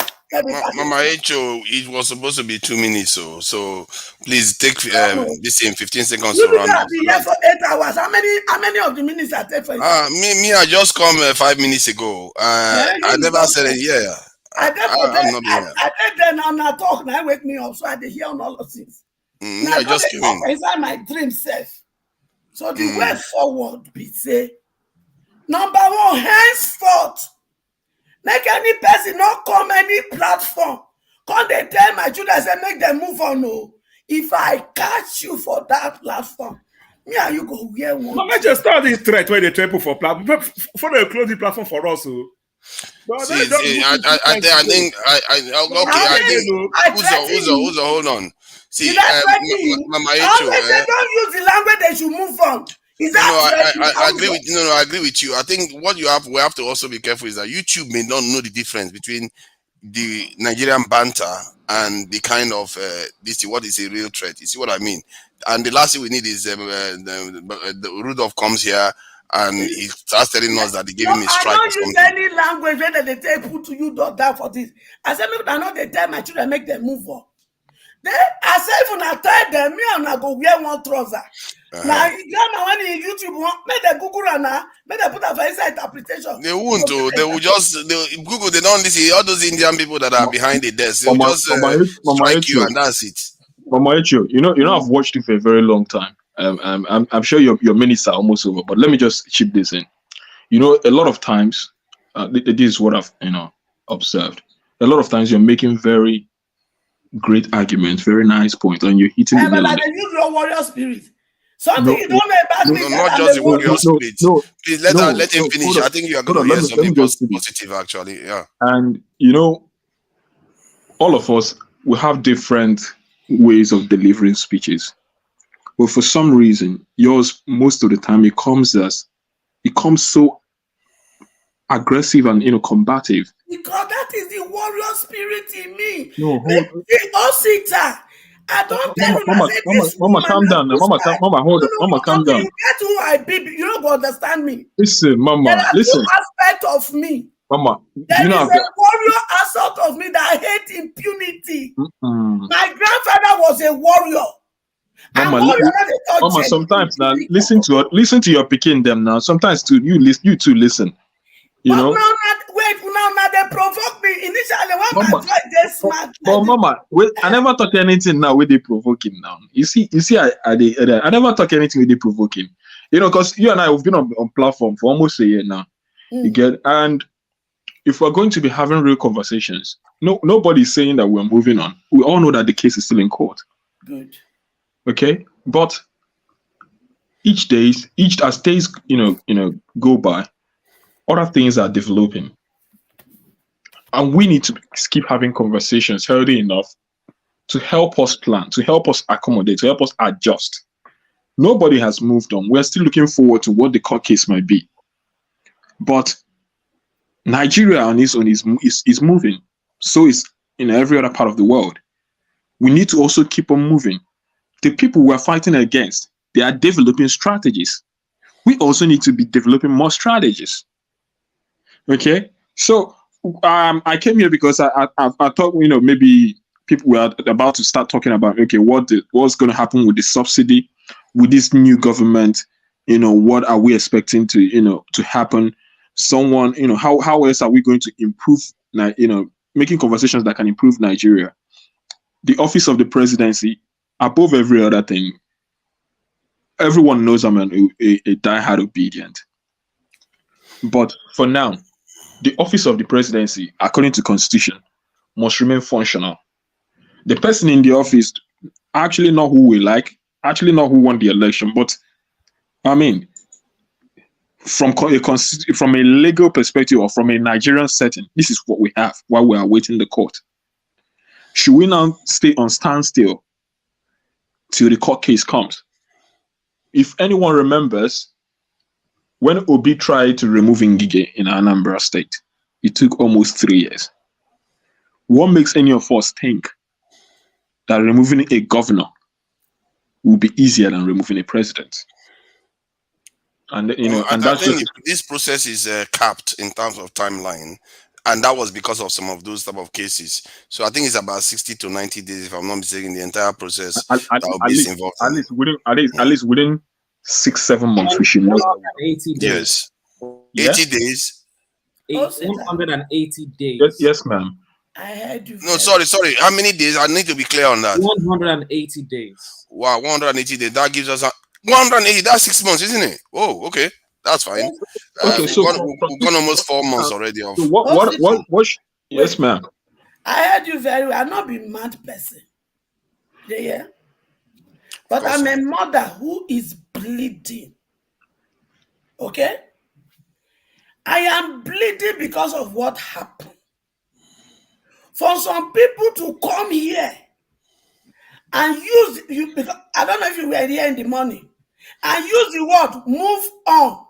Speaker 13: Mama Echo, it was supposed to be 2 minutes, so please take this in 15 seconds
Speaker 10: You
Speaker 13: to run.
Speaker 10: be here for 8 hours. How many of the minutes I take for you?
Speaker 13: Me, I just come 5 minutes ago. I never said it. Yeah,
Speaker 10: I did then on a talk. Now wake me up, so I did hear on all of things.
Speaker 13: I just came in
Speaker 10: inside my dream self. So the way forward be say, number one, henceforth, make any person not come any platform. Come they tell my children, say make them move on. No, if I catch you for that platform, me and you go wear one.
Speaker 14: But let's just start this threat where they trample for platform. For they close the platform for us. So.
Speaker 13: I think hold on. See, Mama Echo,
Speaker 10: they don't use the language they should move on. Is that
Speaker 13: I agree with I agree with you. I think what we have to also be careful is that YouTube may not know the difference between the Nigerian banter and the kind of what is a real threat. You see what I mean? And the last thing we need is the Rudolph comes here and he starts telling us that they gave him a strike.
Speaker 10: I don't use any language where they say put to you down for this. I said maybe I know they tell my children make them move on. I say if I tell them, me and I go wear one trouser. Now, when in YouTube, make the Google make they put up inside interpretation.
Speaker 13: They won't. They will just Google. They don't listen. All those Indian people that are behind the desk, they will just strike you, and that's it.
Speaker 11: Mama Echo, I've watched you for a very long time. I'm sure your minutes are almost over, but let me just chip this in. A lot of times, this is what I've observed. A lot of times, you're making very great arguments, very nice points, and you're hitting the nail on
Speaker 10: the use your warrior spirit. Something you don't know about me.
Speaker 13: Not just the warrior spirit. Please let him finish. I think you are going to hear something positive, actually. Yeah.
Speaker 11: And all of us, we have different ways of delivering speeches, but for some reason, yours most of the time it comes so aggressive and combative.
Speaker 10: Because that is the warrior spirit in me.
Speaker 11: No,
Speaker 10: the Osita. I don't tell
Speaker 11: Mama, calm down. Mama, hold on. Mama, calm down.
Speaker 10: You get who I be. You don't understand me.
Speaker 11: Listen, Mama. Listen.
Speaker 10: Aspect of me.
Speaker 11: Mama,
Speaker 10: there is a warrior aspect of me that I hate impunity. My grandfather was a warrior.
Speaker 11: Mama, sometimes now listen to your Pekin them now. Sometimes too you too listen.
Speaker 10: Now they provoke me initially when my boy they smart.
Speaker 11: But Mama, wait, I never talk anything now with they provoking now. You see, I never talk anything with they provoking. Because you and I have been on platform for almost a year now. You get, and if we're going to be having real conversations, nobody's saying that we're moving on. We all know that the case is still in court.
Speaker 10: Good.
Speaker 11: Okay, but as days go by, other things are developing. And we need to keep having conversations healthy enough to help us plan, to help us accommodate, to help us adjust. Nobody has moved on. We're still looking forward to what the court case might be. But Nigeria on its own is moving. So is in every other part of the world. We need to also keep on moving. The people we're fighting against, they are developing strategies. We also need to be developing more strategies. Okay? So I came here because I thought, maybe people were about to start talking about, okay, what's going to happen with the subsidy, with this new government, what are we expecting to happen? Someone, how else are we going to improve, making conversations that can improve Nigeria? The office of the presidency, above every other thing, everyone knows I'm a diehard obedient. But for now, the office of the presidency, according to constitution, must remain functional. The person in the office, actually not who we like, actually not who won the election, but I mean, from a legal perspective or from a Nigerian setting, this is what we have while we are waiting the court. Should we now stay on standstill till the court case comes? If anyone remembers, when Obi tried to remove Ngige in Anambra State, it took almost 3 years. What makes any of us think that removing a governor will be easier than removing a president? And
Speaker 13: I think this process is capped in terms of timeline, and that was because of some of those type of cases. So I think it's about 60 to 90 days, if I'm not mistaken, the entire process that will be involved.
Speaker 11: At least within 6-7 months, we should know.
Speaker 4: 80 days.
Speaker 13: Yes, 80 days.
Speaker 4: 180 days.
Speaker 11: Yes, ma'am.
Speaker 10: I heard you.
Speaker 13: No, sorry. How many days? I need to be clear on that.
Speaker 4: 180 days.
Speaker 13: Wow, 180 days. That gives us 180. That's 6 months, isn't it? Oh, okay, that's fine.
Speaker 11: Okay, so
Speaker 13: we've gone almost 4 months already. Of
Speaker 11: so what? Yes, ma'am.
Speaker 10: I heard you very well. I'm not be mad person. Yeah. But I'm a mother who is bleeding. Okay? I am bleeding because of what happened. For some people to come here and use you, because I don't know if you were here in the morning, and use the word move on,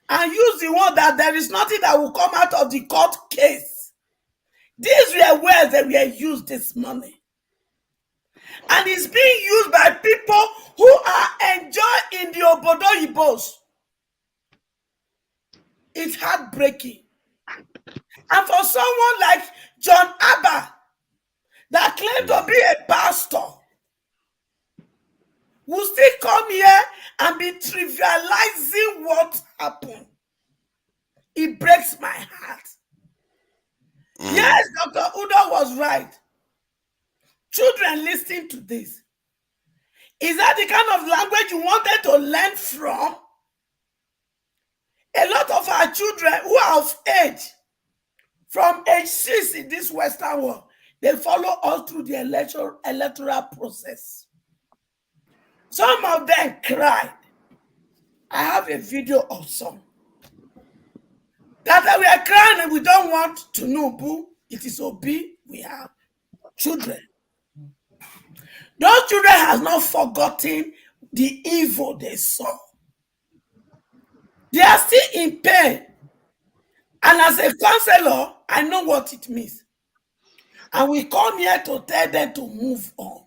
Speaker 10: and use the word that there is nothing that will come out of the court case. These were words that were used this morning. And it's being used by people who are enjoying the Obodo Ibos. It's heartbreaking. And for someone like John Abba, that claimed to be a pastor, will still come here and be trivializing what happened. It breaks my heart. Yes, Dr. Udo was right. Children listening to this. Is that the kind of language you wanted to learn from? A lot of our children who are of age, from age 6 in this Western world, they follow us through the electoral process. Some of them cried. I have a video of some. That we are crying and we don't want Tinubu. It is Obi. We have children. Those children have not forgotten the evil they saw. They are still in pain. And as a counselor, I know what it means. And we come here to tell them to move on.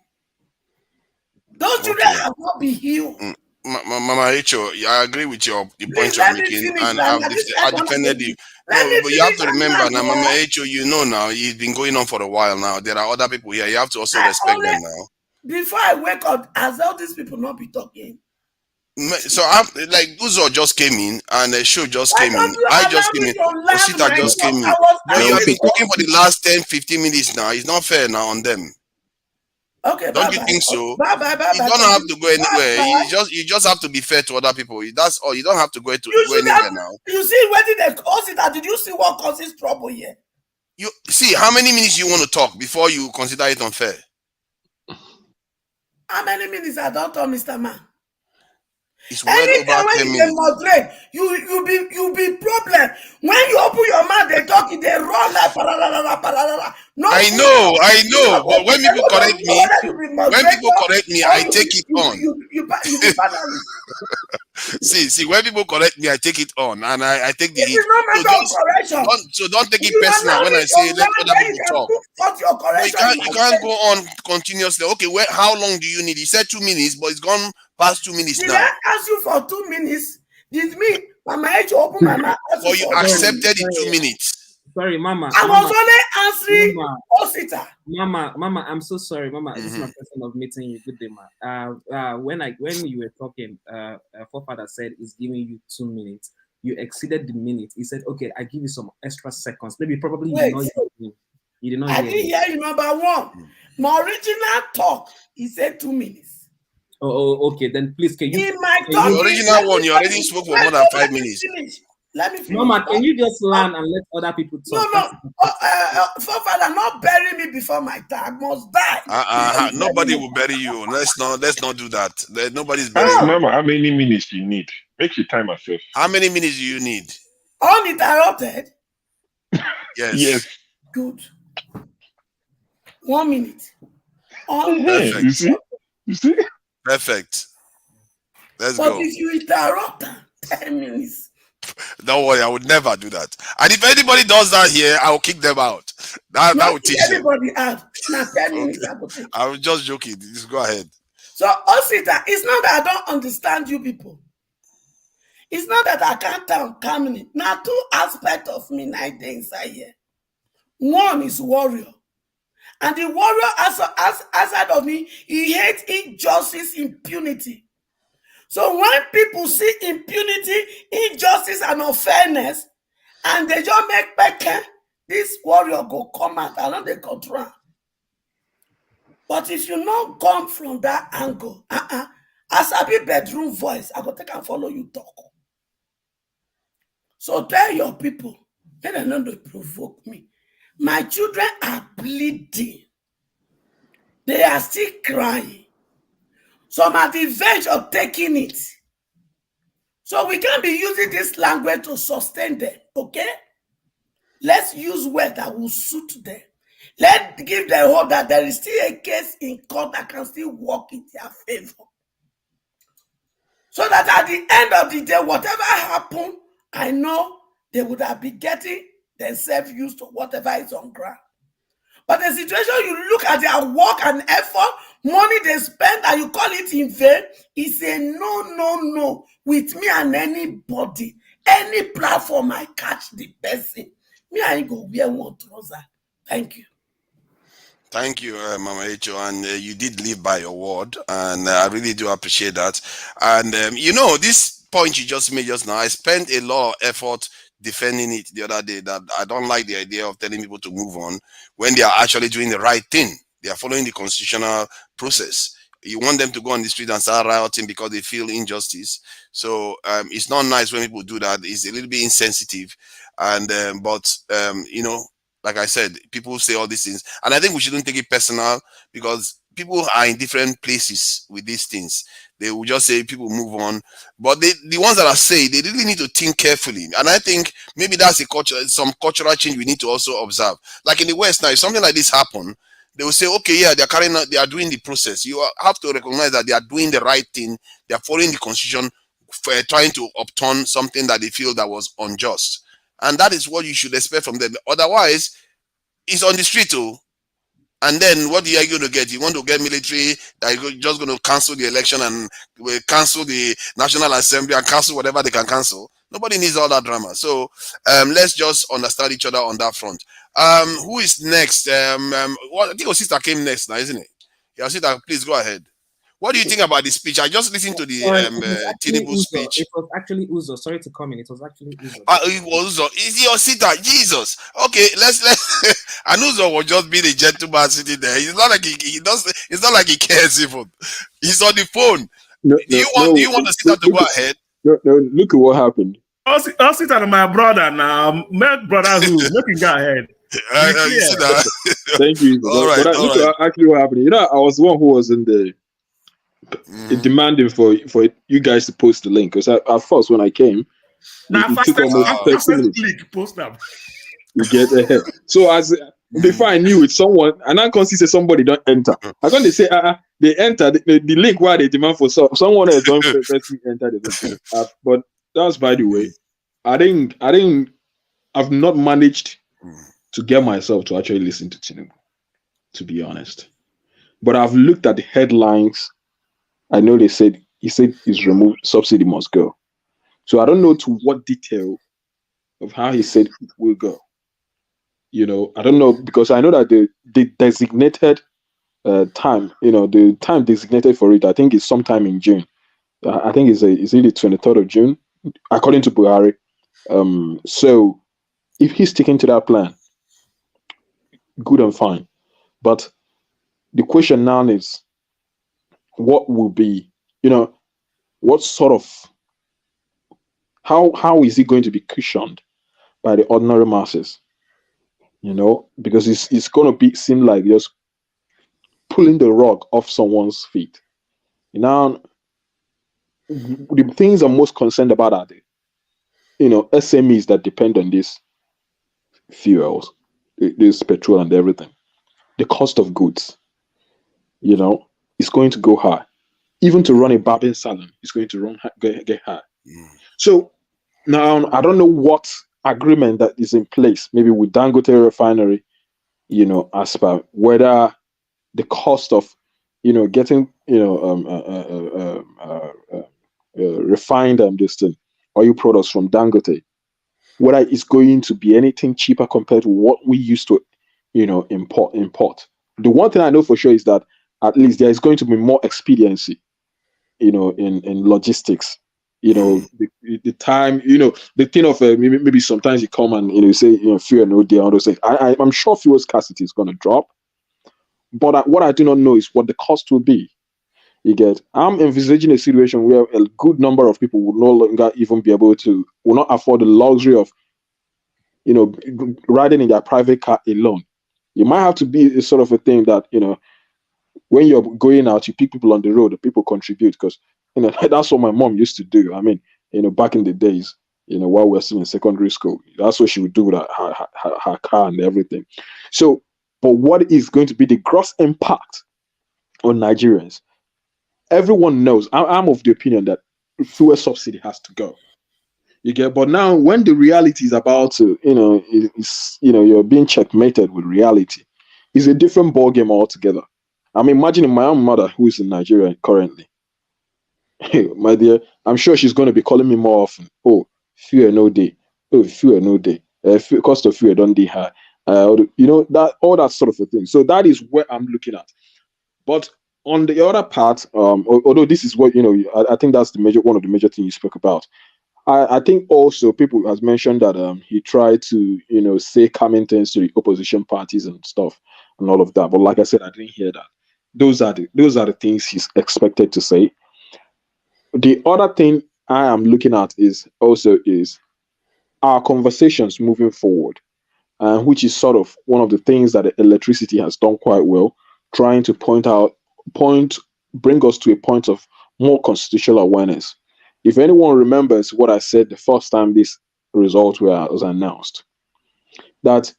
Speaker 10: Those children have not been healed.
Speaker 13: Mama Rachel, I agree with the point you're making, and I defended you. No, but you have to remember now, Mama Rachel, you know now, it's been going on for a while now. There are other people here. You have to also respect them now.
Speaker 10: Before I wake up, as all these people not be talking.
Speaker 13: So I'm like Uzo just came in and the show just came in. I just came in. Osita just came in. But you have been talking for the last 10-15 minutes now. It's not fair now on them.
Speaker 10: Okay,
Speaker 13: don't you think so? You don't have to go anywhere. You just have to be fair to other people. That's all. You don't have to go anywhere now.
Speaker 10: You see, when did they cause it? Did you see what causes trouble here?
Speaker 13: You see how many minutes you want to talk before you consider it unfair?
Speaker 10: How many minutes I don't tell Mr. Man?
Speaker 13: It's well over 10 minutes.
Speaker 10: Moderate, you be problem. When you open your mouth, they talk, they run like pararara.
Speaker 13: I know. But when people correct me, I take it on. See, when people correct me, I take it on, and I take the hit. So don't take it personal when I say let other people talk. You can't go on continuously. Okay, how long do you need? He said 2 minutes, but it's gone past 2 minutes now.
Speaker 10: Did I ask you for 2 minutes? Did me, Mama H, open my mouth?
Speaker 13: Or you accepted in 2 minutes?
Speaker 4: Sorry, Mama.
Speaker 10: I was only answering Osita.
Speaker 4: Mama, I'm so sorry, Mama. This is my person of meeting you. Good day, ma. When you were talking, forefather said he's giving you 2 minutes. You exceeded the minute. He said, "Okay, I give you some extra seconds." Maybe probably you did not.
Speaker 10: I didn't hear you. Number one, my original talk. He said 2 minutes.
Speaker 4: Oh, okay. Then please, can you?
Speaker 10: In my
Speaker 13: the original one, you already spoke for more than 5 minutes.
Speaker 10: Let me finish.
Speaker 12: Mama, can you just learn and let other people talk?
Speaker 10: Forefather, not bury me before my time. I must die.
Speaker 13: Nobody will bury you. Let's not do that. Nobody's
Speaker 15: Ask
Speaker 13: burying you.
Speaker 15: Mama how many minutes you need. Make your time herself.
Speaker 13: How many minutes do you need?
Speaker 10: Uninterrupted?
Speaker 13: Yes.
Speaker 10: Good. 1 minute.
Speaker 13: Perfect.
Speaker 15: You see?
Speaker 13: Perfect. Let's
Speaker 10: but
Speaker 13: go.
Speaker 10: If you interrupt 10 minutes.
Speaker 13: Don't worry, I would never do that. And if anybody does that here, I will kick them out. That will teach them.
Speaker 10: Everybody out. Now 10 minutes.
Speaker 13: I was just joking. Just go ahead.
Speaker 10: So, Osita, it's not that I don't understand you people. It's not that I can't talk calmly. Now, two aspects of me night inside here. One is warrior. And the warrior outside of me, he hates injustice, impunity. So when people see impunity, injustice, and unfairness, and they just make peke, this warrior go come out and not they control. But if you not come from that angle, as I be bedroom voice, I go take and follow you talk. So tell your people, they don't provoke me. My children are bleeding. They are still crying. Some are the verge of taking it. So we can't be using this language to sustain them, okay? Let's use words that will suit them. Let's give them hope that there is still a case in court that can still work in their favor. So that at the end of the day, whatever happened, I know they would have been getting themselves used to whatever is on ground. But the situation, you look at their work and effort, money they spend, and you call it in vain, it's a no with me and anybody. Any platform I catch the person, me I ain't go wear one trouser. Thank you.
Speaker 13: Thank you, Mama Echo, and you did live by your word, and I really do appreciate that. And this point you just made just now, I spent a lot of effort defending it the other day, that I don't like the idea of telling people to move on when they are actually doing the right thing. They are following the constitutional process. You want them to go on the street and start rioting because they feel injustice. So it's not nice when people do that. It's a little bit insensitive. And like I said, people say all these things, and I think we shouldn't take it personal, because people are in different places with these things. They will just say people move on, but the ones that are saying, they really need to think carefully. And I think maybe that's some cultural change we need to also observe. Like in the West now, if something like this happen, they will say, okay, yeah, they are doing the process. You have to recognize that they are doing the right thing. They are following the constitution, for trying to upturn something that they feel that was unjust. And that is what you should expect from them. Otherwise, it's on the street too. And then what are you going to get? You want to get military that you're just going to cancel the election and cancel the National Assembly and cancel whatever they can cancel. Nobody needs all that drama. So let's just understand each other on that front. Who is next? I think your sister came next now, isn't it? Your sister, please go ahead. What do you think about the speech? I just listened to the Tinubu speech.
Speaker 12: It was actually Uzo. Sorry to come in. It was actually Uzo.
Speaker 13: It was Uzo. Is your sister? Jesus. Okay, let's. And Uzo was just being a gentleman sitting there. It's not like he does. It's not like he cares even. He's on the phone. Do you want the sister to go ahead?
Speaker 11: No, look at what happened.
Speaker 14: I'll sit on my brother now. My brother who looking go ahead.
Speaker 13: You see that?
Speaker 11: Thank you.
Speaker 13: All right.
Speaker 11: Look actually what happened. I was the one who was in the demanding for you guys to post the link, because at first when I came, it took almost 30 minutes.
Speaker 14: Click, post them.
Speaker 11: You get ahead. So before I knew it, someone, and I can't see somebody don't enter. I can't say they enter the link while they demand for someone else don't first enter the link. But that's by the way. I've not managed to get myself to actually listen to Tinubu, to be honest. But I've looked at the headlines. I know he said he's removed, subsidy must go. So I don't know to what detail of how he said it will go. I don't know, because I know that the designated time, the time designated for it, I think is sometime in June. I think it's the 23rd of June, according to Buhari. So if he's sticking to that plan, good and fine. But the question now is, what will be, what sort of How is it going to be cushioned by the ordinary masses? Because it's going to seem like just pulling the rug off someone's feet. Now, the things I'm most concerned about are the SMEs that depend on these fuels, this petrol and everything. The cost of goods, is going to go high. Even to run a barbering salon is going to get high. So now I don't know what agreement that is in place, maybe with Dangote refinery, as per whether the cost of, getting, refined oil products from Dangote, whether it's going to be anything cheaper compared to what we used to, import. The one thing I know for sure is that at least there is going to be more expediency, in logistics. The time, the thing of maybe sometimes you come and you say fear no day, all those things. I'm sure fuel scarcity is going to drop, but what I do not know is what the cost will be. You get? I'm envisaging a situation where a good number of people will no longer even be able to, will not afford the luxury of, riding in their private car alone. You might have to be a sort of a thing that, when you're going out, you pick people on the road, the people contribute, because, that's what my mom used to do. I mean, back in the days, while we're still in secondary school, that's what she would do with her car and everything. So, but what is going to be the gross impact on Nigerians? Everyone knows. I'm of the opinion that fuel subsidy has to go. You get, but now when the reality is about to, you're being checkmated with reality, it's a different ballgame altogether. I'm imagining my own mother, who is in Nigeria currently. My dear, I'm sure she's going to be calling me more often. Oh, fuel no day. Oh, fuel no day. Cost of fuel don't day high. That all that sort of a thing. So that is where I'm looking at. But on the other part, although this is what I think that's one of the major things you spoke about. I think also people has mentioned that he tried to say calming things to the opposition parties and stuff and all of that. But like I said, I didn't hear that. Those are the things he's expected to say. The other thing I am looking at is our conversations moving forward, which is sort of one of the things that electricity has done quite well, trying to bring us to a point of more constitutional awareness. If anyone remembers what I said the first time this result was announced, that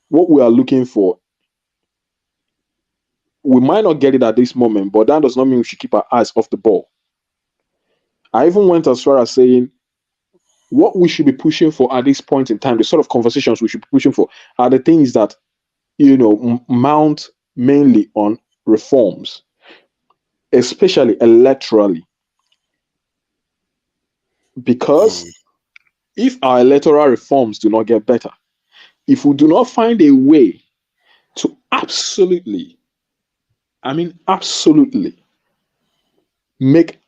Speaker 11: what we are looking for, we might not get it at this moment, but that does not mean we should keep our eyes off the ball. I even went as far as saying what we should be pushing for at this point in time, the sort of conversations we should be pushing for, are the things that, mount mainly on reforms, especially electorally. Because if our electoral reforms do not get better, if we do not find a way to absolutely make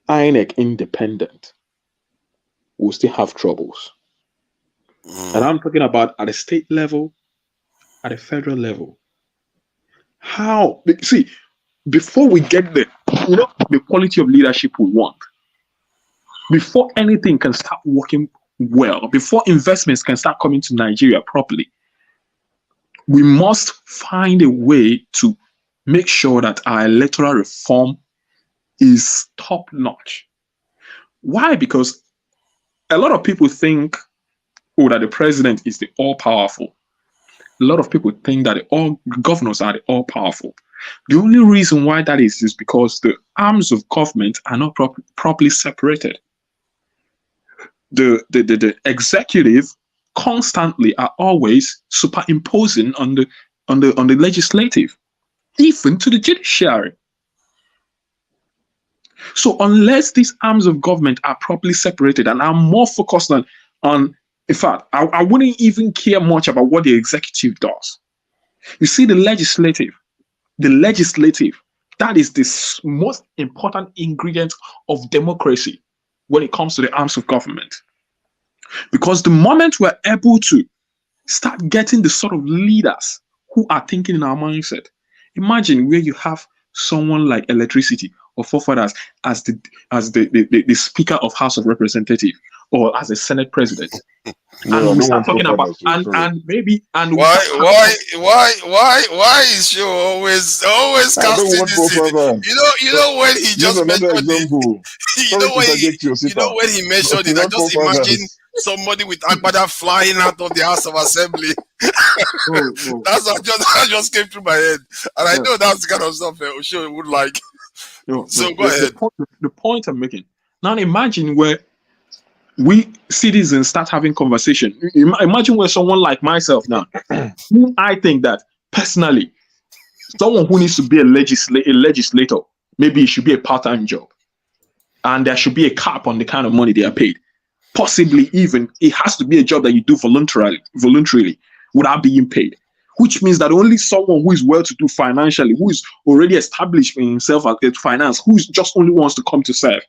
Speaker 11: INEC independent, we'll still have troubles. And I'm talking about at the state level, at the federal level. See, before we get the quality of leadership we want, before anything can start working well, before investments can start coming to Nigeria properly, we must find a way to make sure that our electoral reform is top notch. Why? Because a lot of people think, that the president is the all-powerful. A lot of people think that all governors are the all-powerful. The only reason why that is because the arms of government are not properly separated. The executive constantly are always superimposing on the legislative, even to the judiciary. So unless these arms of government are properly separated and are more focused on in fact, I wouldn't even care much about what the executive does. You see, the legislative, that is the most important ingredient of democracy when it comes to the arms of government. Because the moment we're able to start getting the sort of leaders who are thinking in our mindset, imagine where you have someone like electricity or forefathers as the Speaker of House of Representatives or as a Senate President.
Speaker 15: No,
Speaker 11: And
Speaker 15: I
Speaker 11: we
Speaker 15: don't
Speaker 11: start
Speaker 15: want
Speaker 11: talking about
Speaker 15: profiles. So sorry.
Speaker 11: and maybe and we
Speaker 13: Why,
Speaker 11: start having
Speaker 13: why is you always
Speaker 15: I don't
Speaker 13: casting
Speaker 15: want
Speaker 13: this in?
Speaker 15: profiles.
Speaker 13: You know when he
Speaker 15: Use
Speaker 13: just
Speaker 15: another
Speaker 13: mentioned it,
Speaker 15: example. Sorry to interject your sister.
Speaker 13: when he mentioned it, I
Speaker 15: Not
Speaker 13: just imagine
Speaker 15: profiles.
Speaker 13: somebody with Agbada flying out of the House of Assembly. That just came through my head, and I know that's the kind of stuff Osho would like. So go ahead.
Speaker 11: The point I'm making. Now imagine where we citizens start having conversation. Imagine where someone like myself now, who I think that personally, someone who needs to be a legislator, maybe it should be a part-time job, and there should be a cap on the kind of money they are paid. Possibly even it has to be a job that you do voluntarily without being paid. Which means that only someone who is well-to-do financially, who is already established in himself as finance, who just only wants to come to serve.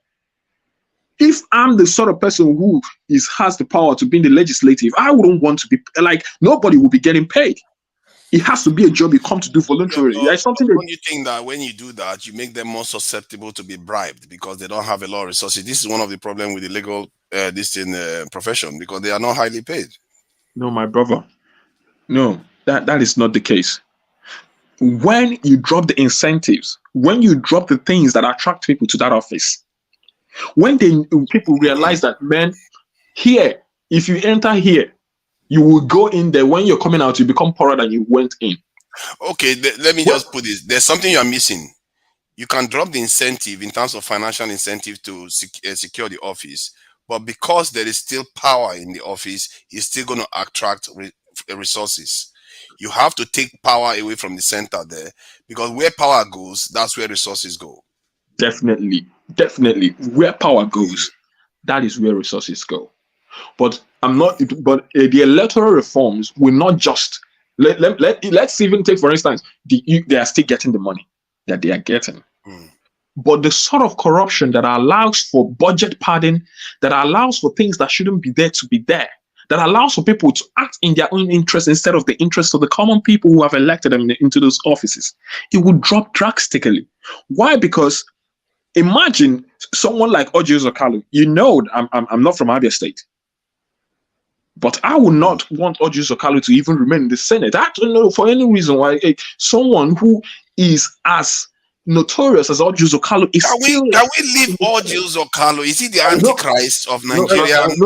Speaker 11: If I'm the sort of person who has the power to be in the legislative, I wouldn't want to be like nobody will be getting paid. It has to be a job you come to do voluntarily. There's something
Speaker 13: Don't you think that when you do that, you make them more susceptible to be bribed because they don't have a lot of resources? This is one of the problems with the legal profession because they are not highly paid.
Speaker 11: No, my brother. No, that is not the case. When you drop the incentives, when you drop the things that attract people to that office, when people realize that, man, here, if you enter here, you will go in there. When you're coming out, you become poorer than you went in.
Speaker 13: Okay, let me just put this. There's something you're missing. You can drop the incentive in terms of financial incentive to secure the office, but because there is still power in the office, it's still going to attract resources. You have to take power away from the center there, because where power goes, that's where resources go.
Speaker 11: Definitely. Where power goes, that is where resources go. But the electoral reforms will not just let's even take, for instance, they are still getting the money that they are getting. But the sort of corruption that allows for budget padding, that allows for things that shouldn't be there to be there, that allows for people to act in their own interest instead of the interest of the common people who have elected them into those offices, it would drop drastically. Why? Because imagine someone like Oji Uzor-Kalu. I'm not from Abia State, but I would not want Oji Uzor-Kalu to even remain in the Senate. I don't know for any reason why someone who is as notorious as Oji Uzor-Kalu is
Speaker 13: Can we leave Oji Uzor-Kalu? Is he the Antichrist of Nigeria?
Speaker 11: I'm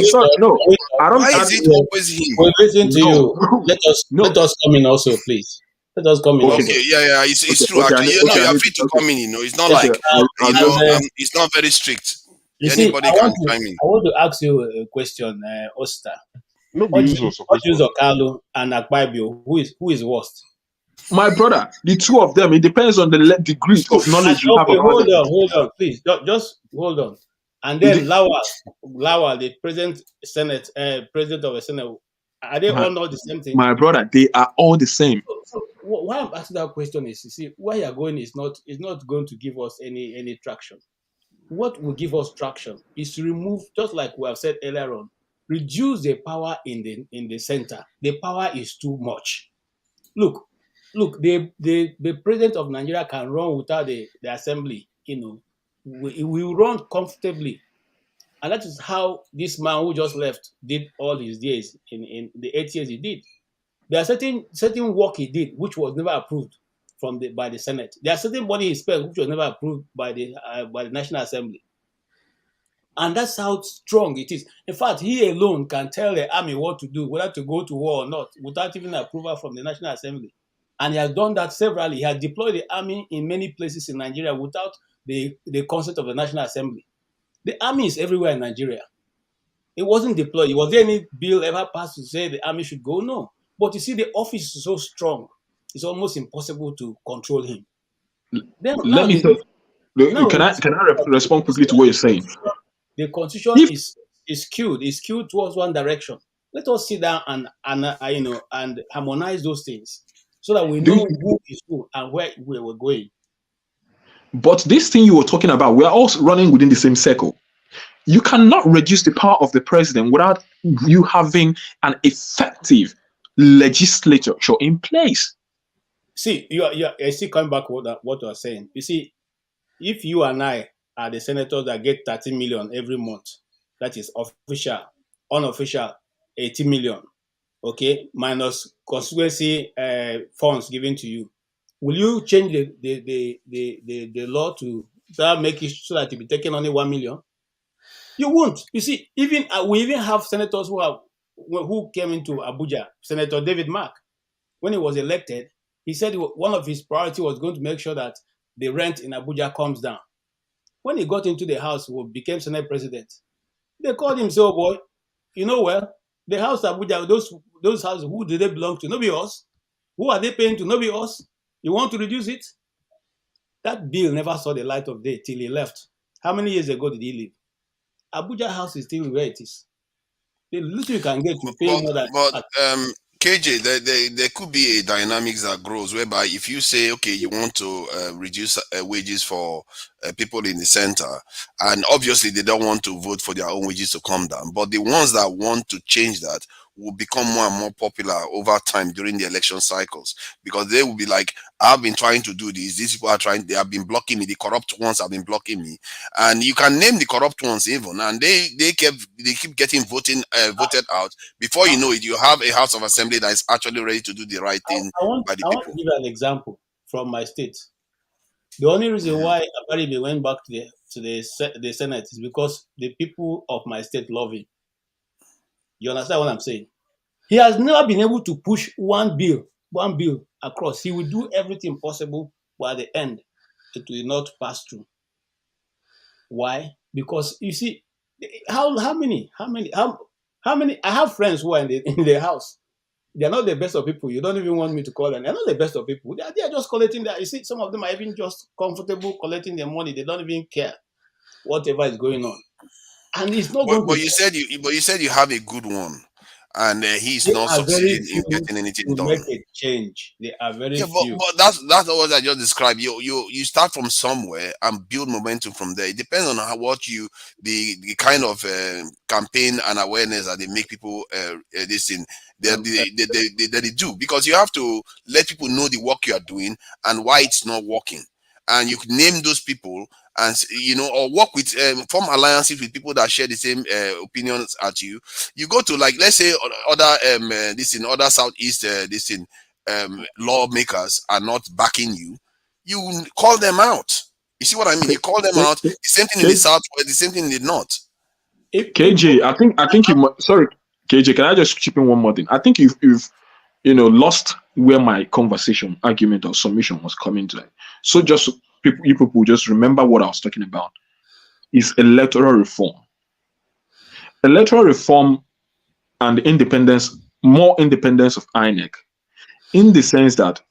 Speaker 11: sorry. No, I don't.
Speaker 13: Why is it always him?
Speaker 20: We'll listen to you. Let us come in also, please. Let us come in.
Speaker 13: Okay,
Speaker 20: also.
Speaker 13: yeah, it's true. Actually, you're free to come in. It's not like it's not very strict. Anybody can chime in.
Speaker 20: I want to ask you a question, Oster.
Speaker 15: No,
Speaker 20: Oji Uzor-Kalu and Akpabio, who is worst?
Speaker 11: My brother, the two of them, it depends on the degree of knowledge you have about them.
Speaker 20: Hold on, please. Just hold on. And then Lawal, the president of the Senate, are they all not the same thing?
Speaker 11: My brother, they are all the same.
Speaker 20: So why I'm asking that question is, you see, where you're going is not going to give us any traction. What will give us traction is to remove, just like we have said earlier on, reduce the power in the center. The power is too much. Look, the president of Nigeria can run without the assembly. We will run comfortably, and that is how this man who just left did all his days in the 8 years he did. There are certain work he did which was never approved by the Senate. There are certain money he spent which was never approved by the National Assembly. And that's how strong it is. In fact, he alone can tell the army what to do, whether to go to war or not, without even approval from the National Assembly. And he has done that severally. He has deployed the army in many places in Nigeria without the consent of the National Assembly. The army is everywhere in Nigeria. It wasn't deployed. Was there any bill ever passed to say the army should go? No. But you see, the office is so strong, it's almost impossible to control him.
Speaker 11: Can I respond quickly to what you're saying?
Speaker 20: The constitution is skewed towards one direction. Let us sit down and harmonize those things so that we know who is who and where we're going.
Speaker 11: But this thing you were talking about, we're all running within the same circle. You cannot reduce the power of the president without you having an effective legislature in place.
Speaker 20: See, you're still coming back to what you are saying. You see, if you and I are the senators that get 30 million every month, that is official, unofficial, 80 million, okay, minus constituency funds given to you, will you change the law to that make it so that it be taken only 1 million? You won't. You see, even we even have senators who came into Abuja. Senator David Mark, when he was elected, he said one of his priorities was going to make sure that the rent in Abuja comes down. When he got into the House, he became Senate President. They called him, so boy, you know well, the House Abuja, those houses, who do they belong to? Nobody us. Who are they paying to? Nobody us. You want to reduce it? That bill never saw the light of day till he left. How many years ago did he leave? Abuja House is still where it is. The little you can get, you pay more than
Speaker 13: But
Speaker 20: that.
Speaker 13: KJ, there could be a dynamics that grows whereby if you say, okay, you want to reduce wages for people in the center, and obviously they don't want to vote for their own wages to come down, but the ones that want to change that will become more and more popular over time during the election cycles, because they will be like, I've been trying to do this, these people are trying, they have been blocking me, the corrupt ones have been blocking me, and you can name the corrupt ones even, and they keep getting voted out. Before you know it, you have a House of Assembly that is actually ready to do the right thing by the
Speaker 20: I want to
Speaker 13: people.
Speaker 20: give you an example from my state. The only reason why Abaribe went back to the Senate is because the people of my state love him. You understand what I'm saying? He has never been able to push one bill across. He will do everything possible, but at the end, it will not pass through. Why? Because you see, how many? I have friends who are in the house. They are not the best of people. You don't even want me to call them. They're not the best of people. They are just collecting that. You see, some of them are even just comfortable collecting their money. They don't even care whatever is going on, and it's not going
Speaker 13: But
Speaker 20: to.
Speaker 13: you said you have a good one, and he's
Speaker 20: They
Speaker 13: not
Speaker 20: are very
Speaker 13: succeeding in
Speaker 20: few
Speaker 13: getting anything
Speaker 20: to
Speaker 13: done.
Speaker 20: make a change. They are very
Speaker 13: Yeah,
Speaker 20: few.
Speaker 13: but that's what I just described. You start from somewhere and build momentum from there. It depends on the kind of campaign and awareness that they make people this thing that they do, because you have to let people know the work you are doing and why it's not working, and you can name those people, and or work with form alliances with people that share the same opinions as you. You go to, like, let's say other this in other southeast this in lawmakers are not backing you, you call them out. You see what I mean? You call them out. The same thing in the south, the same thing in the north.
Speaker 11: KJ, I think sorry, KJ, can I just chip in one more thing? I think you've lost where my conversation, argument, or submission was coming to. So just you people just remember what I was talking about is electoral reform. Electoral reform and more independence of INEC, in the sense that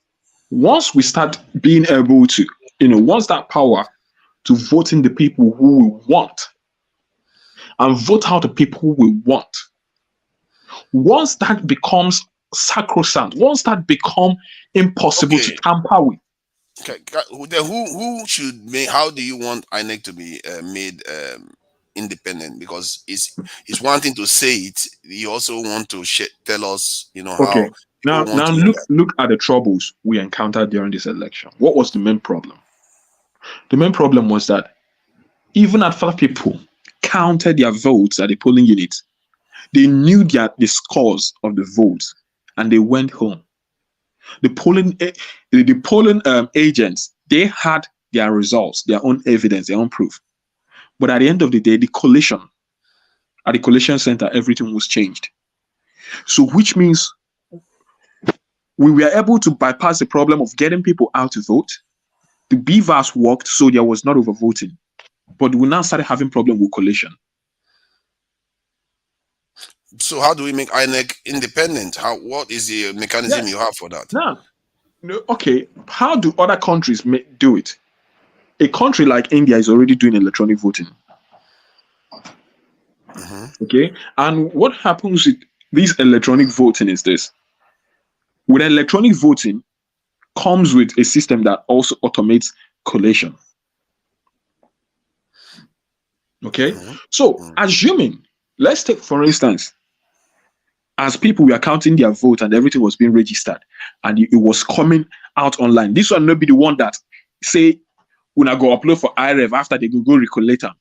Speaker 11: once we start being able to, once that power to vote in the people who we want and vote out the people who we want, once that becomes sacrosanct, once that become impossible to tamper with.
Speaker 13: Okay. Who should make? How do you want INEC to be made independent? Because it's one thing to say it. You also want to tell us, how
Speaker 11: Okay.
Speaker 13: people want
Speaker 11: Now
Speaker 13: to do that.
Speaker 11: look at the troubles we encountered during this election. What was the main problem? The main problem was that even after people counted their votes at the polling unit, they knew the scores of the votes and they went home. The polling agents, they had their results, their own evidence, their own proof. But at the end of the day, at the collation center, everything was changed. So which means we were able to bypass the problem of getting people out to vote. The BVAS worked, so there was not overvoting. But we now started having problem with collation.
Speaker 13: So how do we make INEC independent? What is the mechanism you have for that?
Speaker 11: Now, okay, how do other countries do it? A country like India is already doing electronic voting. Okay, and what happens with this electronic voting is this: with electronic voting comes with a system that also automates collation. Okay, so assuming, let's take for instance, as people were counting their vote and everything was being registered and it was coming out online, this will not be the one that say Una go upload for IREV after they go recollect them.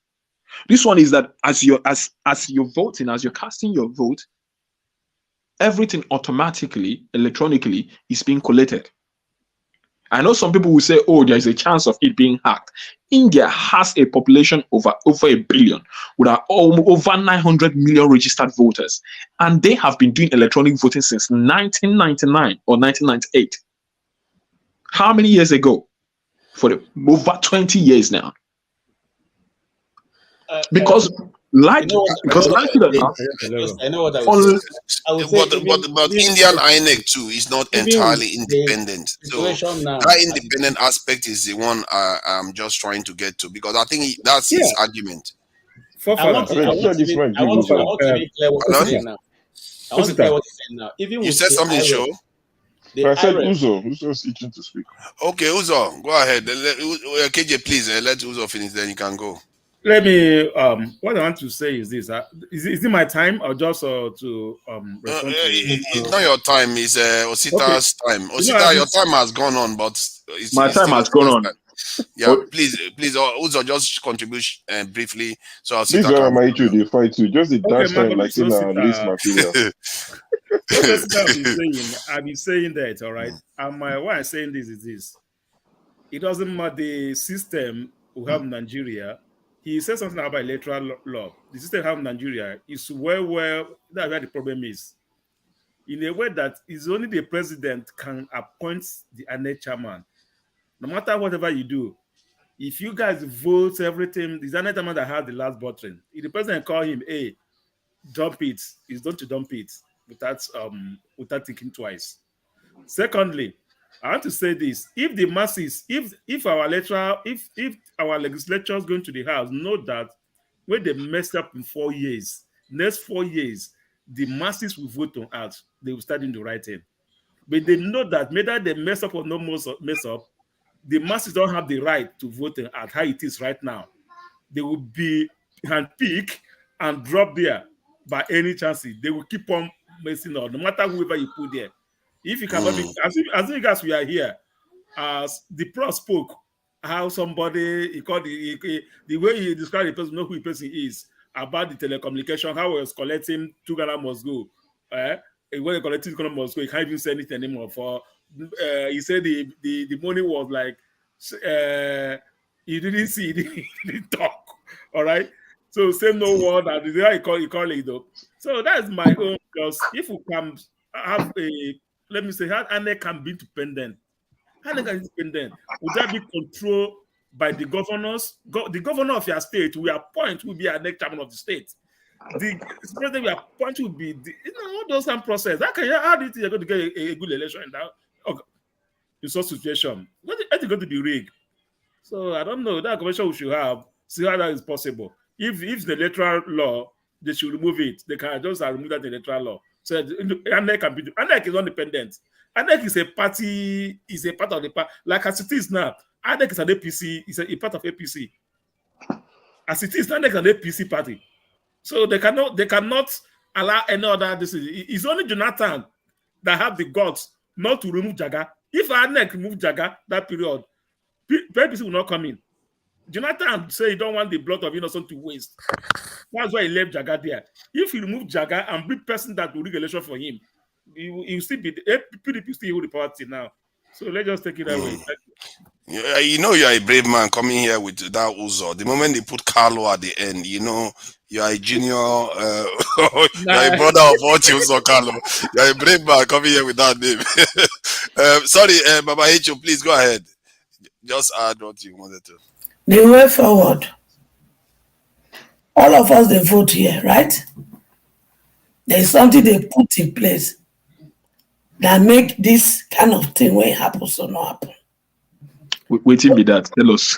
Speaker 11: This one is that as you're voting, as you're casting your vote, everything automatically, electronically is being collated. I know some people will say, oh, there is a chance of it being hacked. India has a population over a billion, with over 900 million registered voters. And they have been doing electronic voting since 1999 or 1998. How many years ago? For over 20 years now. Because
Speaker 20: I know what I would say. I would say
Speaker 13: but Indian INEC too is not entirely independent. So that independent aspect is the one I'm just trying to get to, because I think that's his argument.
Speaker 20: I want to be clear what he's saying now. I want to clear what he's saying now. Even
Speaker 13: you said something, show.
Speaker 15: I said Uzo's itching to speak.
Speaker 13: Okay, Uzo, go ahead. KJ, please let Uzo finish, then you can go.
Speaker 14: Let me. What I want to say is this: is it my time or just to respond to
Speaker 13: it's not your time. It's Osita's time. Osita, your time has gone on, but
Speaker 11: my time has gone on.
Speaker 13: Yeah, please, Uzo, just contribute briefly. So
Speaker 15: This is where my issue they fight to just the dance time like in a list material.
Speaker 14: I've been saying that, all right. And why I'm saying this is this: it doesn't matter the system we have in Nigeria. He said something about electoral law. The system we have in Nigeria is that's where the problem is. In a way that it's only the president can appoint the INEC chairman. No matter whatever you do, if you guys vote everything, the INEC chairman that has the last button. If the president call him, hey, dump it, he's going to dump it without thinking twice. Secondly, I want to say this: if the masses, if our legislatures going to the house know that when they messed up in 4 years, next 4 years, the masses will vote on out, they will start doing the right thing. But they know that whether they mess up or no mess up, the masses don't have the right to vote at how it is right now. They will be handpicked and drop there by any chances. They will keep on messing up, no matter whoever you put there. If you cannot be, as you guys we are here, as the pro spoke, how somebody he called the way he described the person, know who the person is, about the telecommunication, how he was collecting 2 Ghana must go. When he collected 2 Ghana must go, he can't even say anything anymore. For he said the money was like he didn't see, he didn't talk. All right. So say no word, and the way he call it though. So that's my own, because if we can have let me say, how INEC can be independent. How can be independent? Would that be controlled by the governors? The governor of your state will appoint, will be our next chairman of the state. The president will appoint will be all those kind of process. How do you think you're going to get a good election in such situation? It's going to be rigged. So I don't know. That convention we should have, see how that is possible. If the electoral law, they should remove it. They can just remove that electoral law. So INEC can be. INEC is independent. INEC is a party, is a part of the party. Like as it is now, INEC is an APC, is a part of APC. As it is, INEC is an APC party. So they cannot allow any other decision. It's only Jonathan that have the guts not to remove Jaga. If INEC remove Jaga that period, APC will not come in. Jonathan say he don't want the blood of innocent to waste. That's why he left Jaga there. If he remove Jaga and bring person that will rig election for him, he will still be PDP still hold the party now. So let's just take it that way.
Speaker 13: You know you're a brave man coming here with that Uzo. The moment they put Carlo at the end, you know you're a junior, you're a brother of what Uzo Carlo. You're a brave man coming here with that name. Sorry, Baba H.O., please go ahead. Just add what you wanted to.
Speaker 10: The way forward, all of us they vote here, right? There is something they put in place that make this kind of thing when it happens or not happen.
Speaker 11: Waiting be that. Tell us.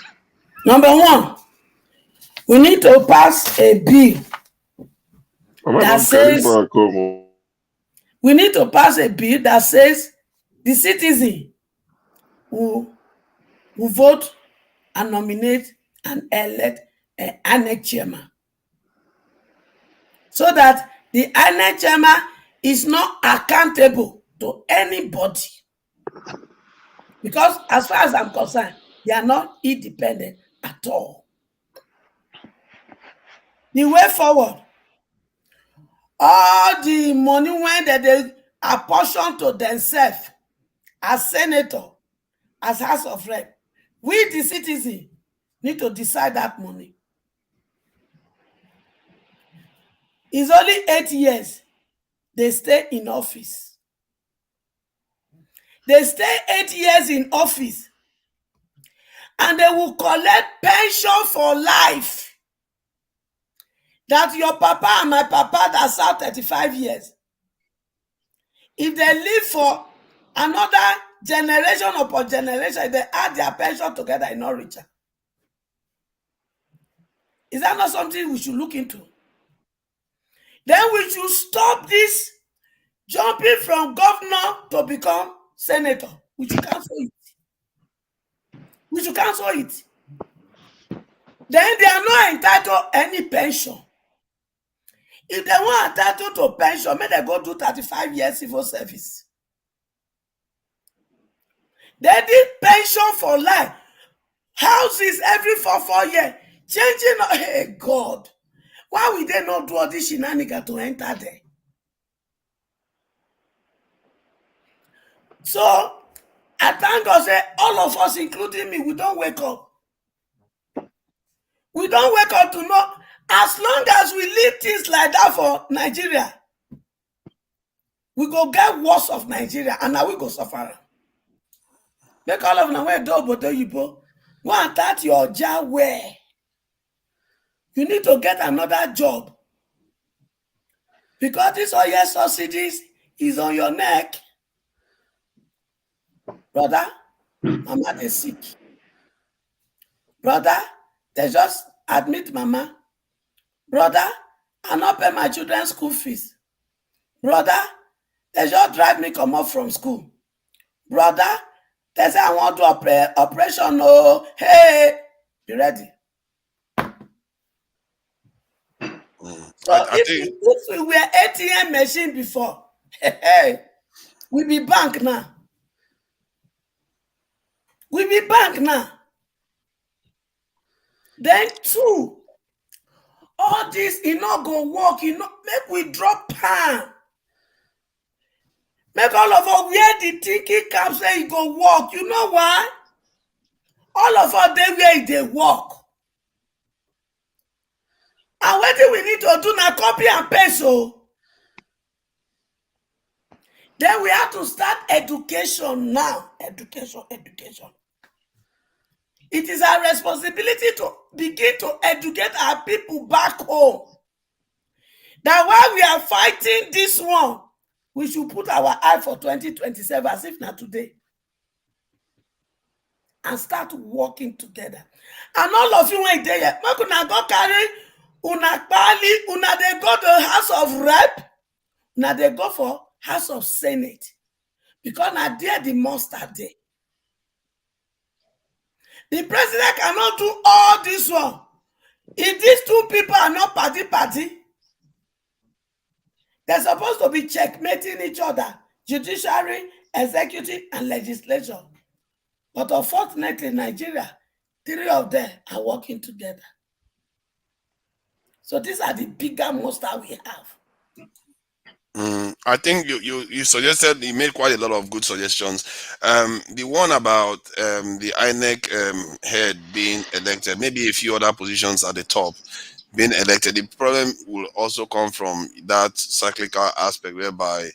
Speaker 10: Number one, we need to pass a bill that says we need to pass a bill that says the citizen who vote and nominate and elect an INEC chairman, so that the INEC chairman is not accountable to anybody. Because as far as I'm concerned, They are not independent at all. The way forward, all the money when they apportion to themselves as senator, as House of Rep, we the citizen need to decide that money. It's only 8 years they stay in office. They stay 8 years in office and they will collect pension for life. That your papa and my papa that served 35 years, if they live for another generation upon generation, if they add their pension together, it's not richer. Is that not something we should look into? Then we should stop this jumping from governor to become senator. We should cancel it. We should cancel it. Then they are not entitled to any pension. If they want entitled to pension, may they go do 35 years civil service. They did pension for life. Houses every 4 years. Changing, hey God. Why will they not do all this shenanigans to enter there? So, I thank God say all of us, including me, we don't wake up. We don't wake up to know, as long as we leave things like that for Nigeria, we go get worse of Nigeria, and now we go suffer. Make all of them way do but you go and start your job where you need to get another job because this oil subsidies is on your neck, brother. Mama is sick, brother. They just admit mama, brother. I not pay my children's school fees, brother. They just drive me come up from school, brother. They say I want to operation. No, hey, be ready. So if we were ATM machine before, hey, we be bank now. We be bank now. Then two, all this, not go work, make we drop pan. Make all of us wear the thinking cap say it go work. You know why? All of us they where they work. And what do we need to do now? Copy and paste. So then we have to start education now. Education. It is our responsibility to begin to educate our people back home. That while we are fighting this one, we should put our eye for 2027 as if not today. And start working together. And all of you ain't there yet. Una go carry, una pali, una they go to House of Rep, una they go for House of Senate. Because now there the monster there. The president cannot do all this one. If these two people are not party, they're supposed to be checkmating each other. Judiciary, executive, and legislature. But unfortunately, Nigeria, three of them are working together. So these are the bigger monster we have.
Speaker 13: I think you suggested, you made quite a lot of good suggestions. The one about the INEC head being elected, maybe a few other positions at the top being elected. The problem will also come from that cyclical aspect whereby